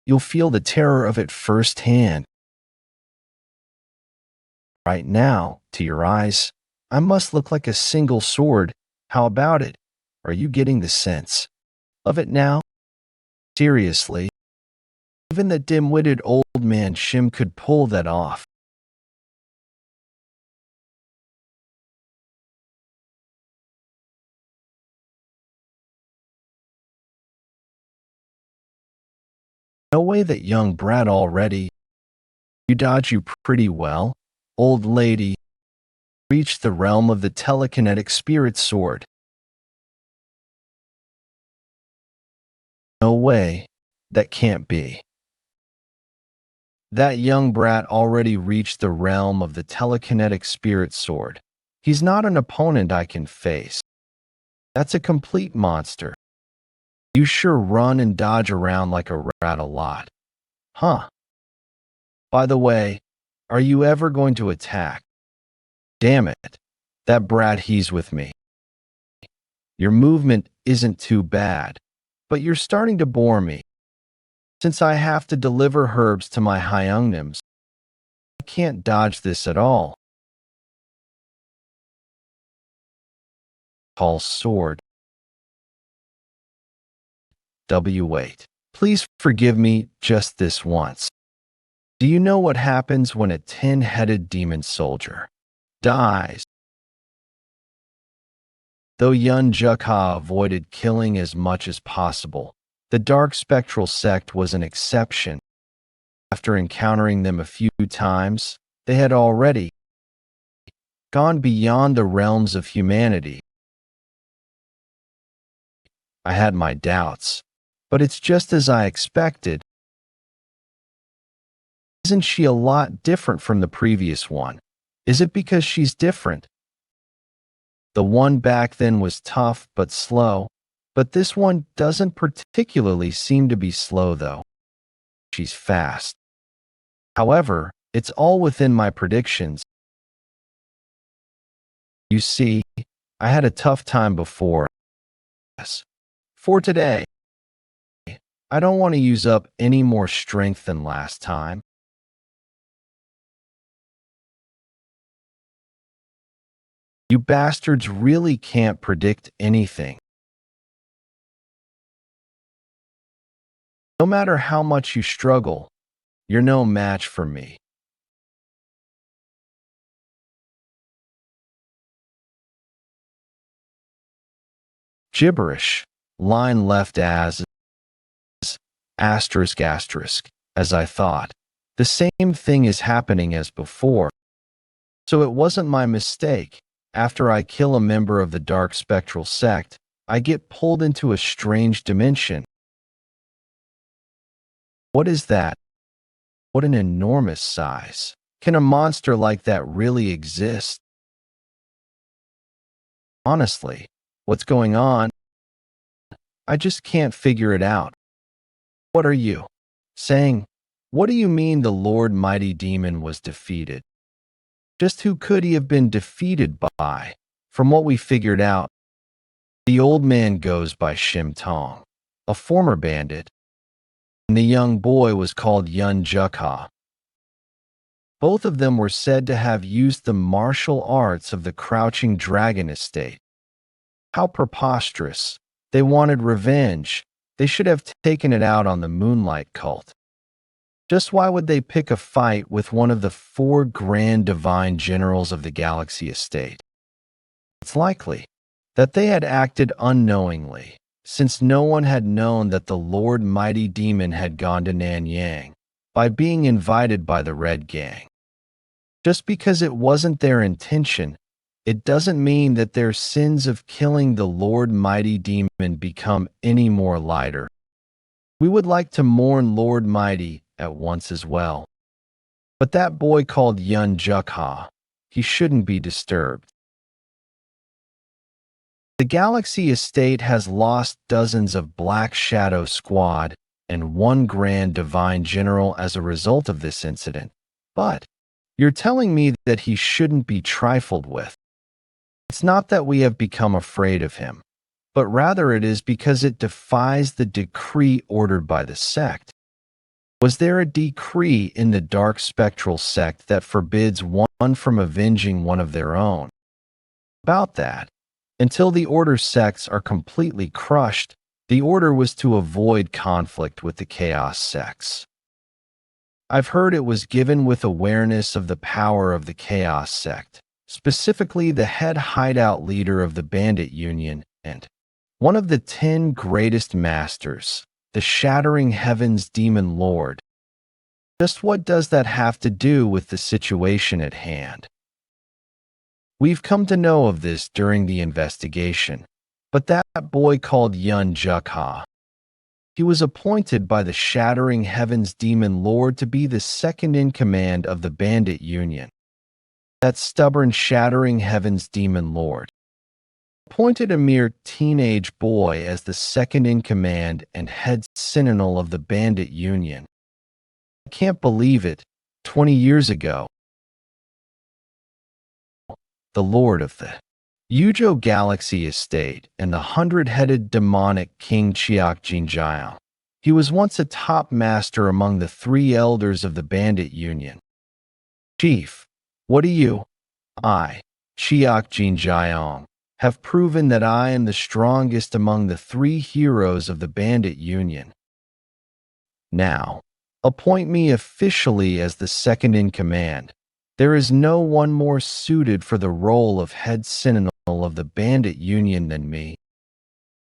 You'll feel the terror of it firsthand. Right now, to your eyes, I must look like a single sword. How about it? Are you getting the sense of it now? Seriously, even the dim-witted old man Shim could pull that off. No way that young brat already. You dodge you pretty well, old lady. Reached the realm of the telekinetic spirit sword. No way. That can't be. That young brat already reached the realm of the telekinetic spirit sword. He's not an opponent I can face. That's a complete monster. You sure run and dodge around like a rat a lot. Huh. By the way, are you ever going to attack? Damn it. That brat, he's with me. Your movement isn't too bad, but you're starting to bore me. Since I have to deliver herbs to my hyungnims, I can't dodge this at all. Tall sword. W8. Please forgive me just this once. Do you know what happens when a 10-headed demon soldier dies? Though Yeon Jeokha avoided killing as much as possible, the dark spectral sect was an exception. After encountering them a few times, they had already gone beyond the realms of humanity. I had my doubts, but it's just as I expected. Isn't she a lot different from the previous one? Is it because she's different? The one back then was tough but slow, but this one doesn't particularly seem to be slow though. She's fast. However, it's all within my predictions. You see, I had a tough time before. For today, I don't want to use up any more strength than last time. You bastards really can't predict anything. No matter how much you struggle, you're no match for me. Gibberish. Line left as asterisk asterisk, as I thought. The same thing is happening as before. So it wasn't my mistake. After I kill a member of the dark spectral sect, I get pulled into a strange dimension. What is that? What an enormous size. Can a monster like that really exist? Honestly, what's going on? I just can't figure it out. What are you saying? What do you mean the Lord Mighty Demon was defeated? Just who could he have been defeated by? From what we figured out, the old man goes by Shim Tong, a former bandit, and the young boy was called Yeon Jeokha. Both of them were said to have used the martial arts of the Crouching Dragon estate. How preposterous. They wanted revenge. They should have taken it out on the Moonlight Cult. Just why would they pick a fight with one of the 4 grand divine generals of the Galaxy estate? It's likely that they had acted unknowingly, since no one had known that the Lord Mighty Demon had gone to Nanyang by being invited by the Red Gang. Just because it wasn't their intention, it doesn't mean that their sins of killing the Lord Mighty Demon become any more lighter. We would like to mourn Lord Mighty at once as well. But that boy called Yeon Jeokha, he shouldn't be disturbed. The Galaxy estate has lost dozens of Black Shadow Squad and 1 Grand Divine General as a result of this incident, but you're telling me that he shouldn't be trifled with. It's not that we have become afraid of him, but rather it is because it defies the decree ordered by the sect. Was there a decree in the Dark Spectral sect that forbids one from avenging one of their own? About that, until the Order sects are completely crushed, the Order was to avoid conflict with the Chaos sects. I've heard it was given with awareness of the power of the Chaos sect, specifically the head hideout leader of the Bandit Union and one of the 10 greatest masters, the Shattering Heavens Demon Lord. Just what does that have to do with the situation at hand? We've come to know of this during the investigation, but that boy called Yeon Jeokha, he was appointed by the Shattering Heavens Demon Lord to be the second in command of the Bandit Union. That stubborn Shattering Heavens Demon Lord appointed a mere teenage boy as the second in command and head sentinel of the Bandit Union. I can't believe it. 20 years ago, the Lord of the Yujo Galaxy Estate and the 100-headed demonic King Cheok. He was once a top master among the 3 elders of the Bandit Union. Chief, what do you, Cheok, have proven that I am the strongest among the 3 heroes of the Bandit Union. Now, appoint me officially as the second in command. There is no one more suited for the role of head sentinel of the Bandit Union than me.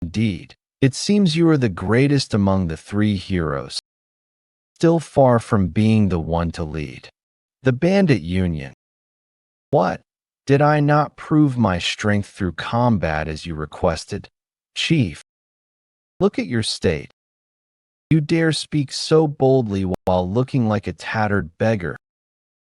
Indeed, it seems you are the greatest among the 3 heroes, still far from being the one to lead the Bandit Union. What? Did I not prove my strength through combat as you requested? Chief, look at your state. You dare speak so boldly while looking like a tattered beggar.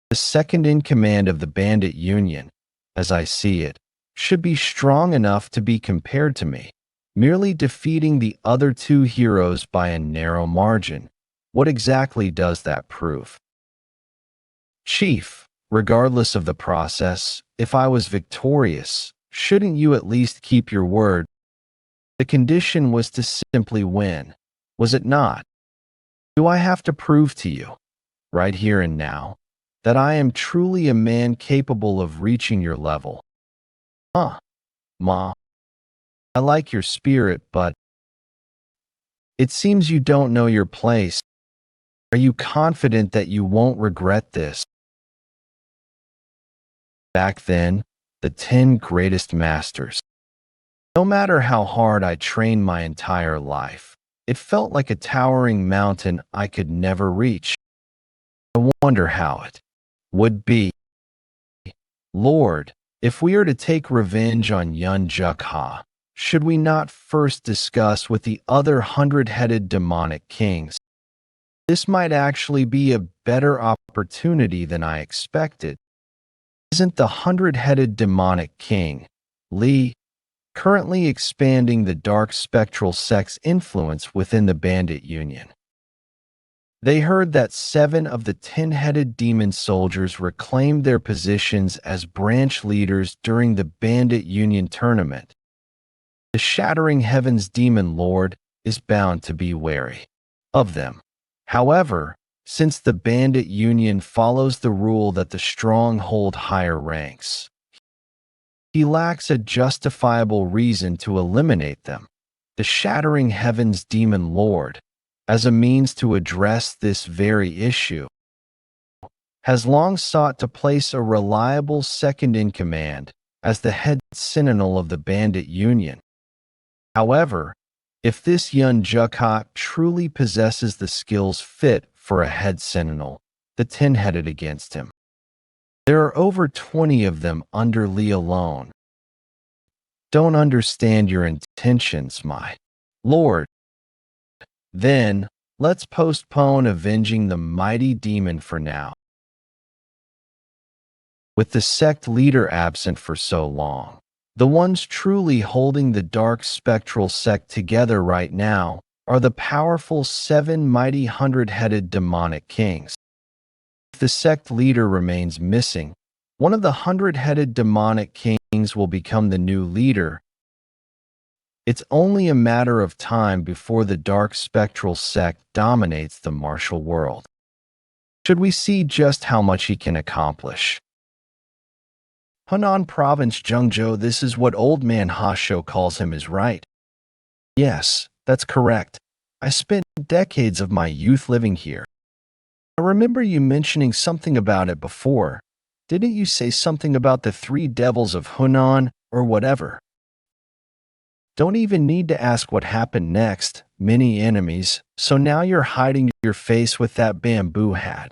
The second in command of the Bandit Union, as I see it, should be strong enough to be compared to me, merely defeating the other 2 heroes by a narrow margin. What exactly does that prove? Chief, regardless of the process, if I was victorious, shouldn't you at least keep your word? The condition was to simply win, was it not? Do I have to prove to you, right here and now, that I am truly a man capable of reaching your level? Ma. I like your spirit, but it seems you don't know your place. Are you confident that you won't regret this? Back then, the 10 greatest masters. No matter how hard I trained my entire life, it felt like a towering mountain I could never reach. I wonder how it would be. Lord, if we are to take revenge on Yeon Jeokha, should we not first discuss with the other 100-headed demonic kings? This might actually be a better opportunity than I expected. Isn't the 100-headed demonic king, Lee, currently expanding the dark spectral sect's influence within the Bandit Union? They heard that 7 of the 10-headed demon soldiers reclaimed their positions as branch leaders during the Bandit Union tournament. The Shattering Heavens Demon Lord is bound to be wary of them. However, since the bandit union follows the rule that the strong hold higher ranks. He lacks a justifiable reason to eliminate them. The Shattering Heavens Demon Lord, as a means to address this very issue, has long sought to place a reliable second-in-command as the head sentinel of the bandit union. However, if this Yeon Jeokha truly possesses the skills fit for a head sentinel, the 10 headed against him. There are over 20 of them under Lee alone. Don't understand your intentions, my lord. Then, let's postpone avenging the mighty demon for now. With the sect leader absent for so long, the ones truly holding the dark spectral sect together right now are the powerful 7 mighty 100-headed demonic kings. If the sect leader remains missing, one of the 100-headed demonic kings will become the new leader. It's only a matter of time before the dark spectral sect dominates the martial world. Should we see just how much he can accomplish? Hunan Province Zhengzhou, this is what old man Hasho calls him, is right. Yes, that's correct. I spent decades of my youth living here. I remember you mentioning something about it before. Didn't you say something about the 3 devils of Hunan or whatever? Don't even need to ask what happened next. Many enemies, so now you're hiding your face with that bamboo hat.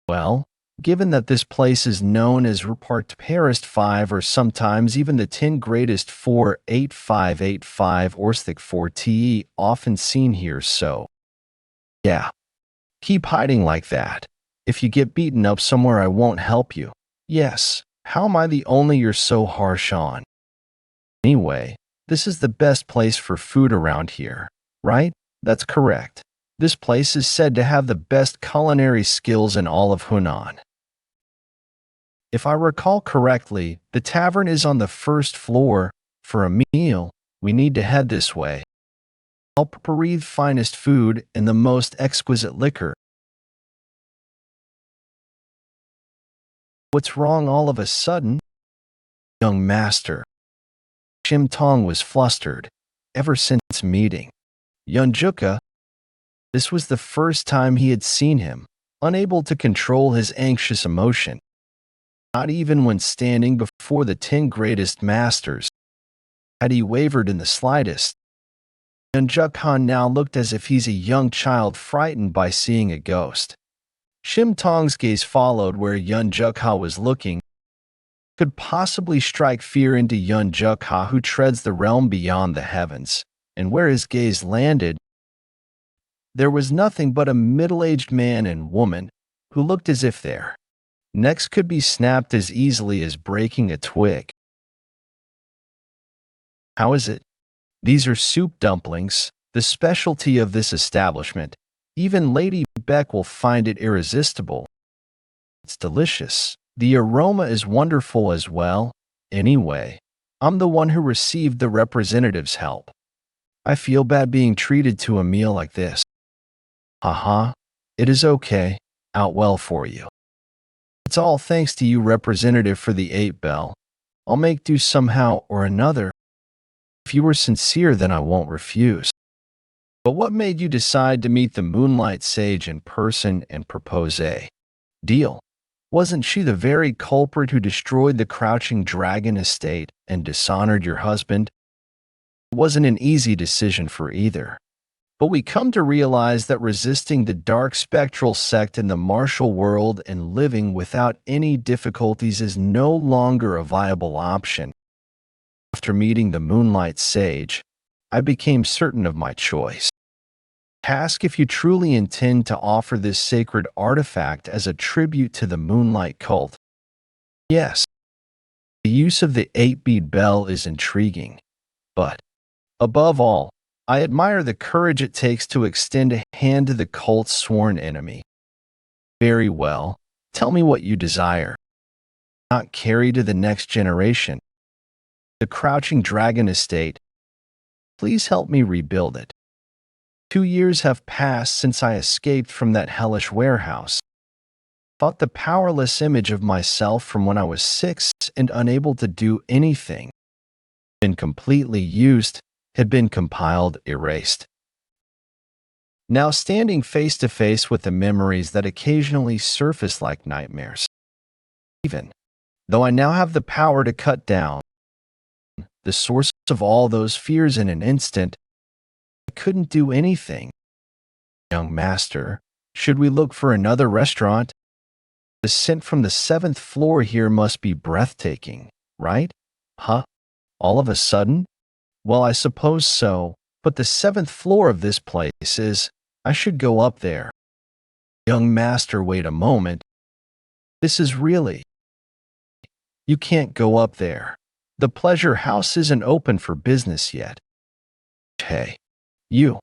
Well, given that this place is known as Repart Paris 5 or sometimes even the 10 greatest 48585 Orstic 4TE often seen here, so yeah, keep hiding like that. If you get beaten up somewhere, I won't help you. Yes, how am I the only you're so harsh on? Anyway, this is the best place for food around here, right? That's correct. This place is said to have the best culinary skills in all of Hunan. If I recall correctly, the tavern is on the 1st floor. For a meal, we need to head this way. I'll breathe finest food and the most exquisite liquor. What's wrong all of a sudden? Young master. Shim Tong was flustered. Ever since meeting Yeon Jeokha, this was the first time he had seen him, unable to control his anxious emotion. Not even when standing before the 10 greatest masters had he wavered in the slightest. Yeon Jeokha now looked as if he's a young child frightened by seeing a ghost. Shim Tong's gaze followed where Yeon Jeokha was looking. Could possibly strike fear into Yeon Jeokha, who treads the realm beyond the heavens, and where his gaze landed, there was nothing but a middle-aged man and woman who looked as if their necks could be snapped as easily as breaking a twig. How is it? These are soup dumplings, the specialty of this establishment. Even Lady Beck will find it irresistible. It's delicious. The aroma is wonderful as well. Anyway, I'm the one who received the representative's help. I feel bad being treated to a meal like this. Haha, it is okay. Out well for you. It's all thanks to you, representative for the 8 Bell. I'll make do somehow or another. If you were sincere, then I won't refuse. But what made you decide to meet the Moonlight Sage in person and propose a deal? Wasn't she the very culprit who destroyed the Crouching Dragon estate and dishonored your husband? It wasn't an easy decision for either. But we come to realize that resisting the dark spectral sect in the martial world and living without any difficulties is no longer a viable option. After meeting the Moonlight Sage, I became certain of my choice. Ask if you truly intend to offer this sacred artifact as a tribute to the Moonlight cult. Yes, the use of the 8-bead bell is intriguing, but above all, I admire the courage it takes to extend a hand to the cult's sworn enemy. Very well, tell me what you desire. Not carry to the next generation. The Crouching Dragon estate. Please help me rebuild it. 2 years have passed since I escaped from that hellish warehouse. Thought the powerless image of myself from when I was 6 and unable to do anything, been completely used, had been compiled, erased. Now standing face to face with the memories that occasionally surface like nightmares. Even though I now have the power to cut down the source of all those fears in an instant, I couldn't do anything. Young master, should we look for another restaurant? The scent from the 7th floor here must be breathtaking, right? Huh? All of a sudden? Well, I suppose so, but the 7th floor of this place is, I should go up there. Young master, wait a moment. This is really. You can't go up there. The pleasure house isn't open for business yet. Hey, you.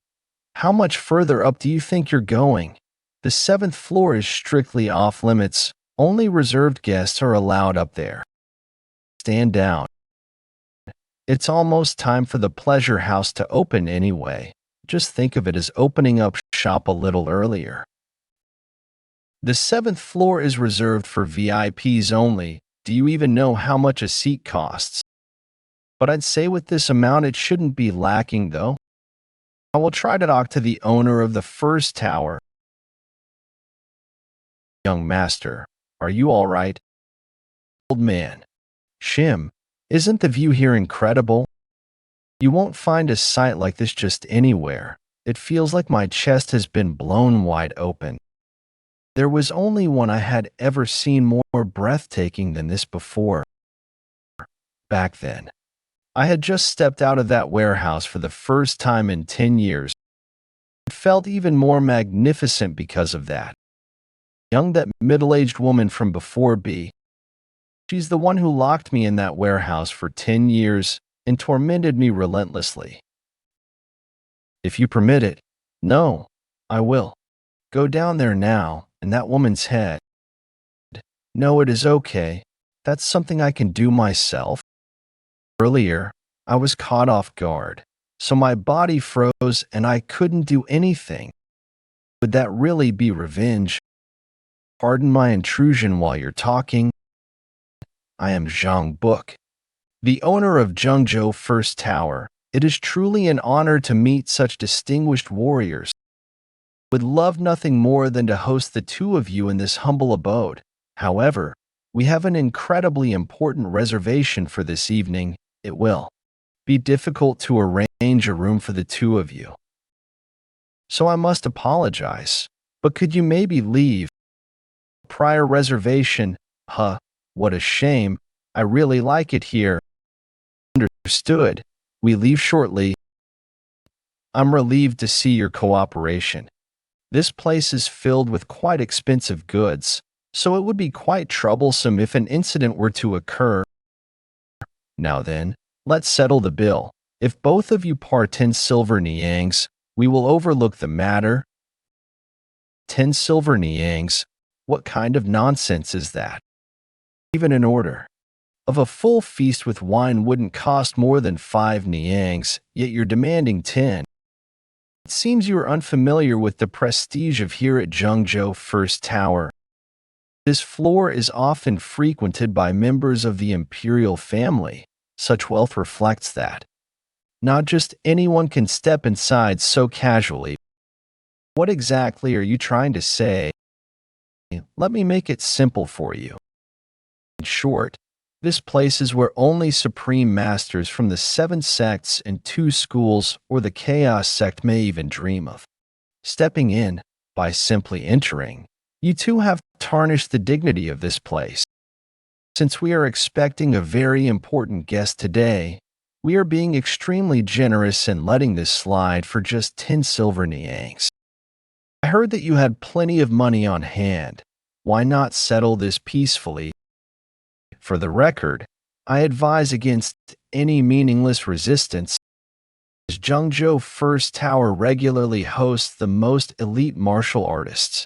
How much further up do you think you're going? The 7th floor is strictly off limits. Only reserved guests are allowed up there. Stand down. It's almost time for the pleasure house to open anyway. Just think of it as opening up shop a little earlier. The 7th floor is reserved for VIPs only. Do you even know how much a seat costs? But I'd say with this amount it shouldn't be lacking though. I will try to talk to the owner of the first tower. Young master, are you all right? Old man. Shim, isn't the view here incredible? You won't find a sight like this just anywhere. It feels like my chest has been blown wide open. There was only one I had ever seen more breathtaking than this before. Back then, I had just stepped out of that warehouse for the first time in 10 years. It felt even more magnificent because of that. Young, that middle-aged woman from before B. She's the one who locked me in that warehouse for 10 years and tormented me relentlessly. If you permit it, no, I will. Go down there now, and that woman's head. No, it is okay. That's something I can do myself. Earlier, I was caught off guard, so my body froze and I couldn't do anything. Would that really be revenge? Pardon my intrusion while you're talking. I am Zhang Book, the owner of Zhengzhou First Tower. It is truly an honor to meet such distinguished warriors. Would love nothing more than to host the two of you in this humble abode. However, we have an incredibly important reservation for this evening. It will be difficult to arrange a room for the two of you. So I must apologize, but could you maybe leave? Prior reservation, huh, what a shame. I really like it here. Understood. We leave shortly. I'm relieved to see your cooperation. This place is filled with quite expensive goods, so it would be quite troublesome if an incident were to occur. Now then, let's settle the bill. If both of you par 10 silver niangs, we will overlook the matter. 10 silver niangs? What kind of nonsense is that? Even an order of a full feast with wine wouldn't cost more than 5 niangs, yet you're demanding 10. It seems you are unfamiliar with the prestige of here at Zhengzhou First Tower. This floor is often frequented by members of the imperial family. Such wealth reflects that. Not just anyone can step inside so casually. What exactly are you trying to say? Let me make it simple for you. In short, this place is where only supreme masters from the 7 sects and 2 schools or the chaos sect may even dream of stepping in. By simply entering, you two have tarnished the dignity of this place. Since we are expecting a very important guest today, we are being extremely generous in letting this slide for just 10 silver niangs. I heard that you had plenty of money on hand. Why not settle this peacefully? For the record, I advise against any meaningless resistance, as Zhengzhou First Tower regularly hosts the most elite martial artists.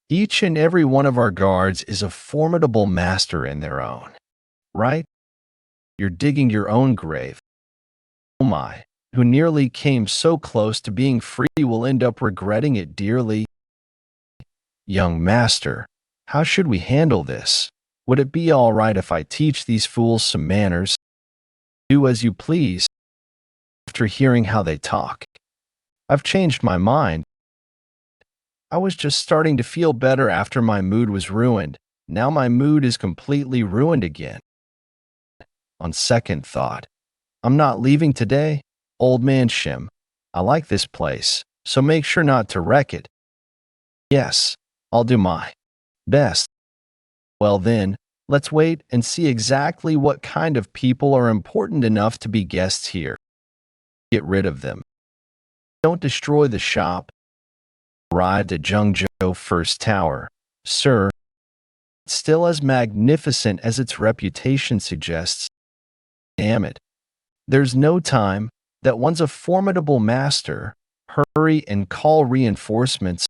Each and every one of our guards is a formidable master in their own right. You're digging your own grave. Oh my, who nearly came so close to being free will end up regretting it dearly. Young master, how should we handle this? Would it be all right if I teach these fools some manners? Do as you please. After hearing how they talk, I've changed my mind. I was just starting to feel better after my mood was ruined. Now my mood is completely ruined again. On second thought, I'm not leaving today. Old man Shim, I like this place, so make sure not to wreck it. Yes, I'll do my best. Well then, let's wait and see exactly what kind of people are important enough to be guests here. Get rid of them. Don't destroy the shop. Arrived at Jeonjo First Tower. Sir, it's still as magnificent as its reputation suggests. Damn it. There's no time. That one's a formidable master. Hurry and call reinforcements.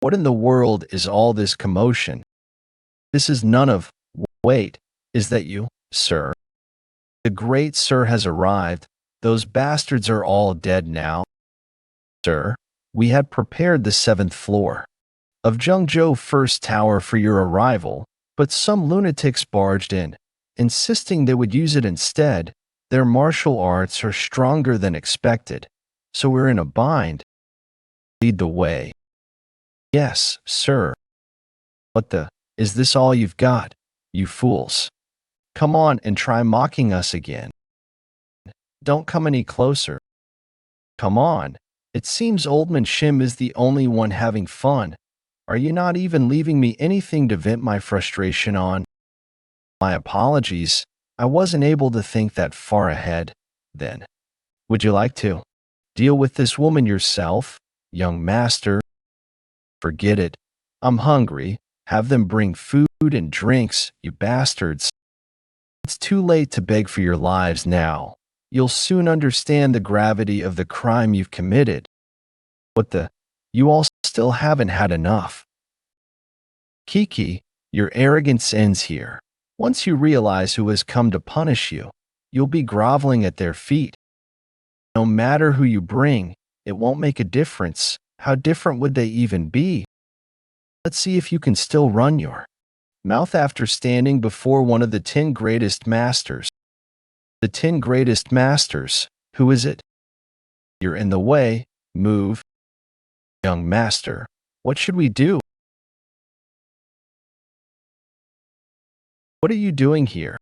What in the world is all this commotion? This is none of. Wait, is that you, sir? The great sir has arrived. Those bastards are all dead now. Sir, we had prepared the 7th floor of Jeonjo First Tower for your arrival, but some lunatics barged in, insisting they would use it instead. Their martial arts are stronger than expected, so we're in a bind. Lead the way. Yes, sir. What the? Is this all you've got, you fools? Come on and try mocking us again. Don't come any closer. Come on. It seems Oldman Shim is the only one having fun. Are you not even leaving me anything to vent my frustration on? My apologies. I wasn't able to think that far ahead, then. Would you like to deal with this woman yourself, young master? Forget it. I'm hungry. Have them bring food and drinks, you bastards. It's too late to beg for your lives now. You'll soon understand the gravity of the crime you've committed. What the? You all still haven't had enough. Kiki, your arrogance ends here. Once you realize who has come to punish you, you'll be groveling at their feet. No matter who you bring, it won't make a difference. How different would they even be? Let's see if you can still run your mouth after standing before one of the 10 greatest masters. The 10 greatest masters, who is it? You're in the way, move. Young master, what should we do? What are you doing here?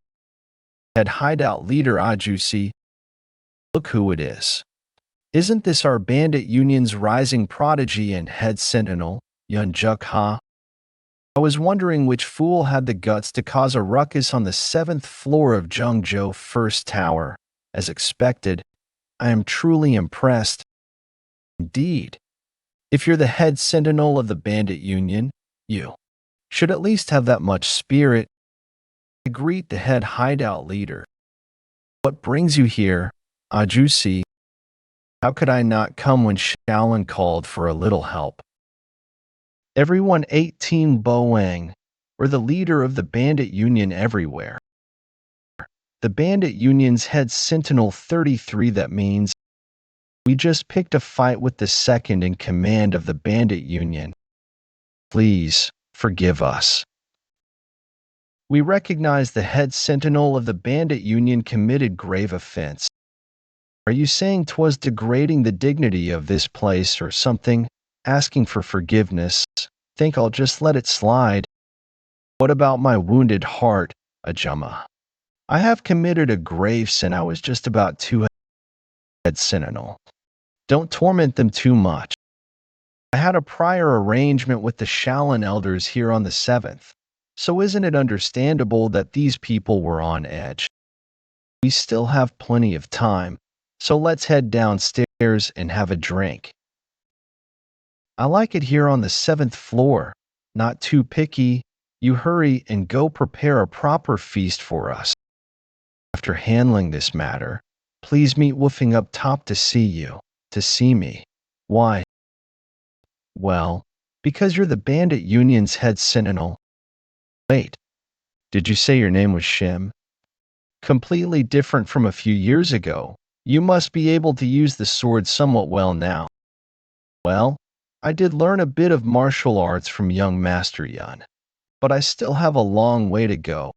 Head hideout leader Ajusi. Look who it is. Isn't this our bandit union's rising prodigy and head sentinel, Yeon Jeokha? I was wondering which fool had the guts to cause a ruckus on the 7th floor of Jeonjo First Tower. As expected, I am truly impressed. Indeed. If you're the head sentinel of the bandit union, you should at least have that much spirit. I greet the head hideout leader. What brings you here, Ajusi? How could I not come when Shaolin called for a little help? Everyone 18 Boang, we're the leader of the bandit union everywhere. The bandit union's head sentinel 33, that means we just picked a fight with the second in command of the bandit union. Please, forgive us. We recognize the head sentinel of the bandit union committed grave offense. Are you saying 'twas degrading the dignity of this place or something, asking for forgiveness? Think I'll just let it slide. What about my wounded heart, Ajama? I have committed a grave sin. I was just about to head sentinel. Don't torment them too much. I had a prior arrangement with the Shaolin elders here on the 7th. So isn't it understandable that these people were on edge? We still have plenty of time, so let's head downstairs and have a drink. I like it here on the 7th floor. Not too picky. You hurry and go prepare a proper feast for us. After handling this matter, please meet woofing up top to see you, to see me. Why? Well, because you're the bandit union's head sentinel. Wait, did you say your name was Shim? Completely different from a few years ago. You must be able to use the sword somewhat well now. Well, I did learn a bit of martial arts from young Master Yeon, but I still have a long way to go.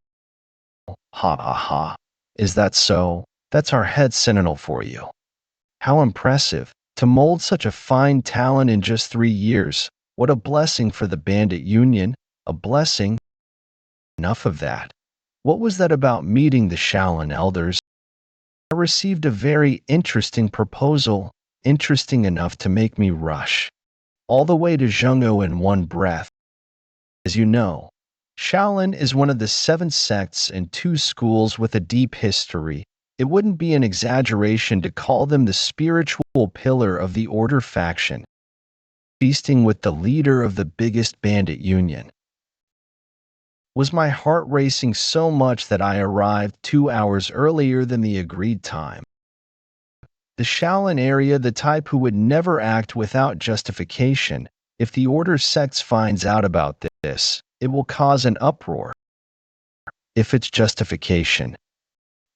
Ha ha ha. Is that so? That's our head sentinel for you. How impressive. To mold such a fine talent in just 3 years. What a blessing for the Bandit Union. A blessing. Enough of that. What was that about meeting the Shaolin elders? I received a very interesting proposal, interesting enough to make me rush all the way to Zhengzhou in one breath. As you know, Shaolin is one of the 7 sects and 2 schools with a deep history. It wouldn't be an exaggeration to call them the spiritual pillar of the Order faction, feasting with the leader of the biggest bandit union. Was my heart racing so much that I arrived 2 hours earlier than the agreed time. The Shaolin area, the type who would never act without justification. If the Order sects finds out about this, it will cause an uproar. If it's justification,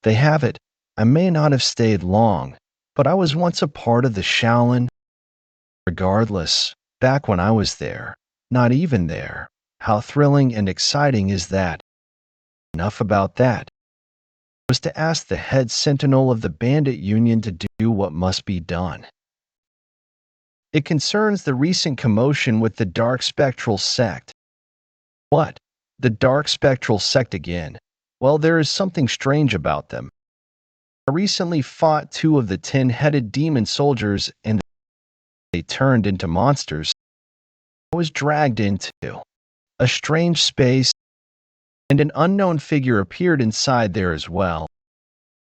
they have it. I may not have stayed long, but I was once a part of the Shaolin. Regardless, back when I was there, not even there, how thrilling and exciting is that? Enough about that. Was to ask the head sentinel of the Bandit Union to do what must be done. It concerns the recent commotion with the Dark Spectral Sect. What? The Dark Spectral Sect again? Well, there is something strange about them. I recently fought 2 of the 10-headed demon soldiers and they turned into monsters. I was dragged into a strange space and an unknown figure appeared inside there as well.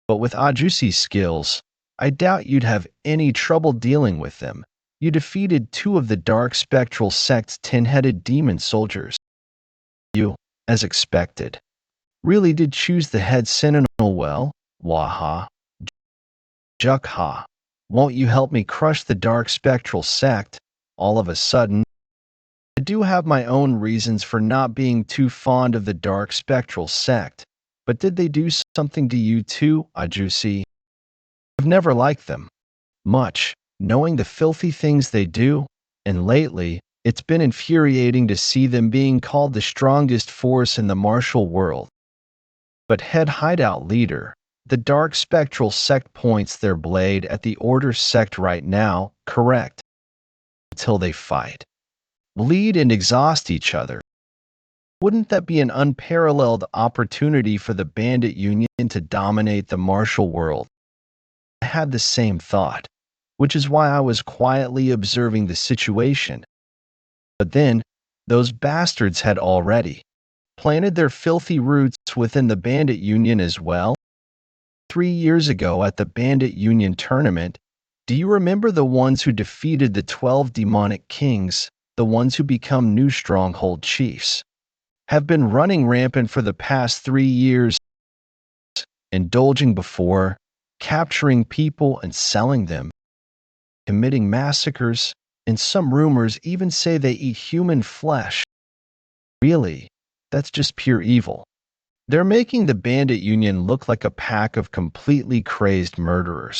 But with Ajusi's skills, I doubt you'd have any trouble dealing with them. You defeated 2 of the Dark Spectral Sect's 10-headed demon soldiers. You, as expected, really did choose the head sentinel well. Waha. Jeokha. Won't you help me crush the Dark Spectral Sect? All of a sudden, I do have my own reasons for not being too fond of the Dark Spectral Sect, but did they do something to you too, Ajusi? I've never liked them much, knowing the filthy things they do, and lately, it's been infuriating to see them being called the strongest force in the martial world. But head hideout leader, the Dark Spectral Sect points their blade at the Order sect right now, correct? Until they fight, bleed and exhaust each other. Wouldn't that be an unparalleled opportunity for the Bandit Union to dominate the martial world? I had the same thought, which is why I was quietly observing the situation. But then, those bastards had already planted their filthy roots within the Bandit Union as well. 3 years ago at the Bandit Union tournament, do you remember the ones who defeated the 12 demonic kings, the ones who become new stronghold chiefs? Have been running rampant for the past 3 years, indulging before, capturing people and selling them, committing massacres, and some rumors even say they eat human flesh. Really, that's just pure evil. They're making the Bandit Union look like a pack of completely crazed murderers.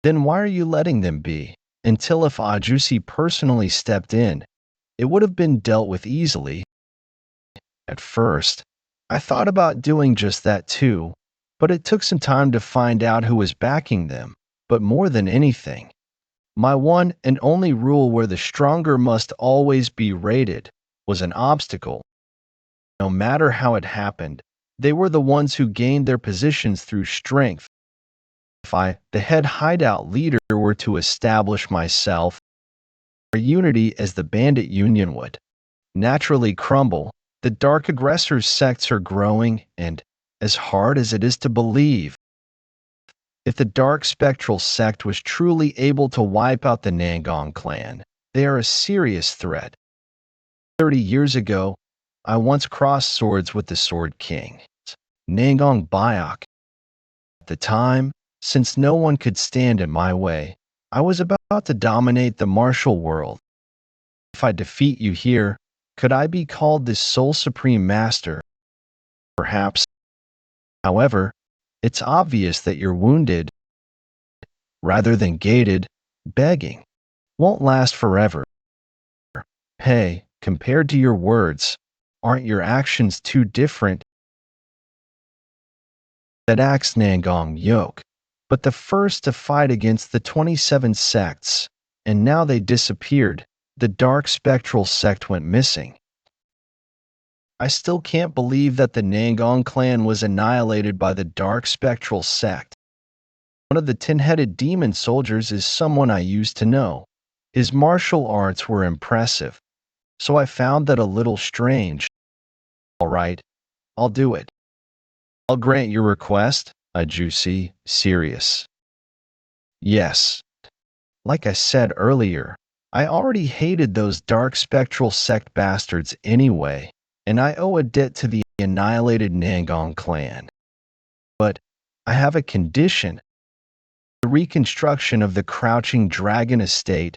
Then why are you letting them be? Until if Ajusi personally stepped in, it would have been dealt with easily. At first, I thought about doing just that too, but it took some time to find out who was backing them. But more than anything, my one and only rule where the stronger must always be rated was an obstacle. No matter how it happened, they were the ones who gained their positions through strength. If I, the head hideout leader, were to establish myself, our unity as the Bandit Union would naturally crumble. The Dark Aggressors sects are growing, and, as hard as it is to believe, if the Dark Spectral Sect was truly able to wipe out the Nangong clan, they are a serious threat. 30 years ago, I once crossed swords with the Sword King, Nangong Bayok. At the time, since no one could stand in my way, I was about to dominate the martial world. If I defeat you here, could I be called the sole supreme master? Perhaps. However, it's obvious that you're wounded. rather than gated, begging. Won't last forever. Hey, compared to your words, aren't your actions too different? That acts Nangong yoke, but the first to fight against the 27 sects, and now they disappeared. The dark spectral sect went missing. I still can't believe that the Nangong clan was annihilated by the dark spectral sect. One of the tin-headed demon soldiers is someone I used to know. His martial arts were impressive, so I found that a little strange. All right, I'll do it. I'll grant your request, Ajusi, serious. Yes. Like I said earlier, I already hated those dark spectral sect bastards anyway, and I owe a debt to the annihilated Nangong clan. But I have a condition. The reconstruction of the Crouching Dragon estate.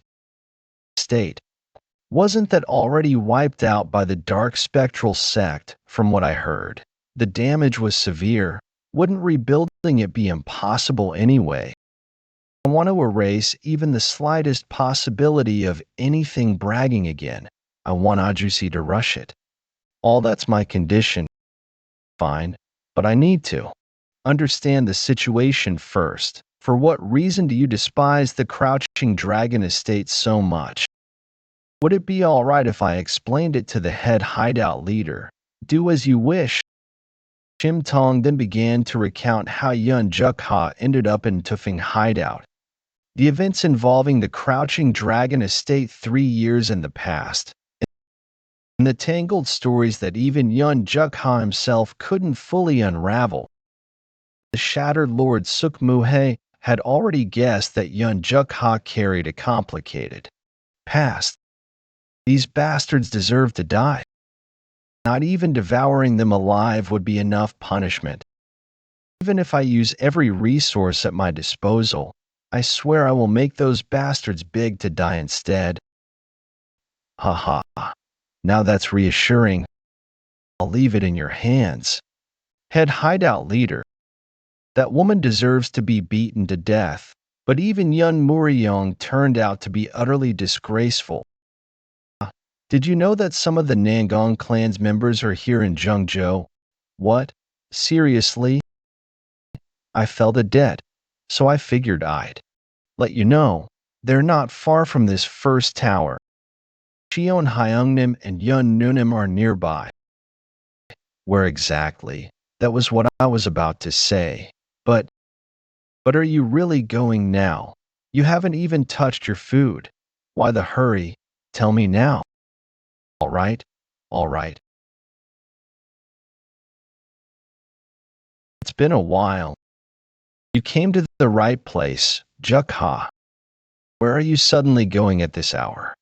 Wasn't that already wiped out by the dark spectral sect, from what I heard? The damage was severe. Wouldn't rebuilding it be impossible anyway? I want to erase even the slightest possibility of anything bragging again. I want Ajusi to rush it. All that's my condition. Fine, but I need to understand the situation first. For what reason do you despise the Crouching Dragon estate so much? Would it be all right if I explained it to the head hideout leader? Do as you wish. Shim Tong then began to recount how Yeon Jeokha ended up in Tufeng hideout. The events involving the Crouching Dragon estate 3 years in the past, and the tangled stories that even Yeon Jeokha himself couldn't fully unravel. The Shattered Lord Suk Muhe had already guessed that Yeon Jeokha carried a complicated past. These bastards deserve to die. Not even devouring them alive would be enough punishment. Even if I use every resource at my disposal, I swear I will make those bastards beg to die instead. Haha. Now that's reassuring. I'll leave it in your hands. Head hideout leader. That woman deserves to be beaten to death, but even Yun Muriyong turned out to be utterly disgraceful. Did you know that some of the Nangong clan's members are here in Zhengzhou? What? Seriously? I felt a debt, so I figured I'd let you know. They're not far from this first tower. Cheon Hyungnim and Yun Nunim are nearby. Where exactly? That was what I was about to say. But are you really going now? You haven't even touched your food. Why the hurry? Tell me now. All right, all right. It's been a while. You came to the right place, Jeokha. Where are you suddenly going at this hour?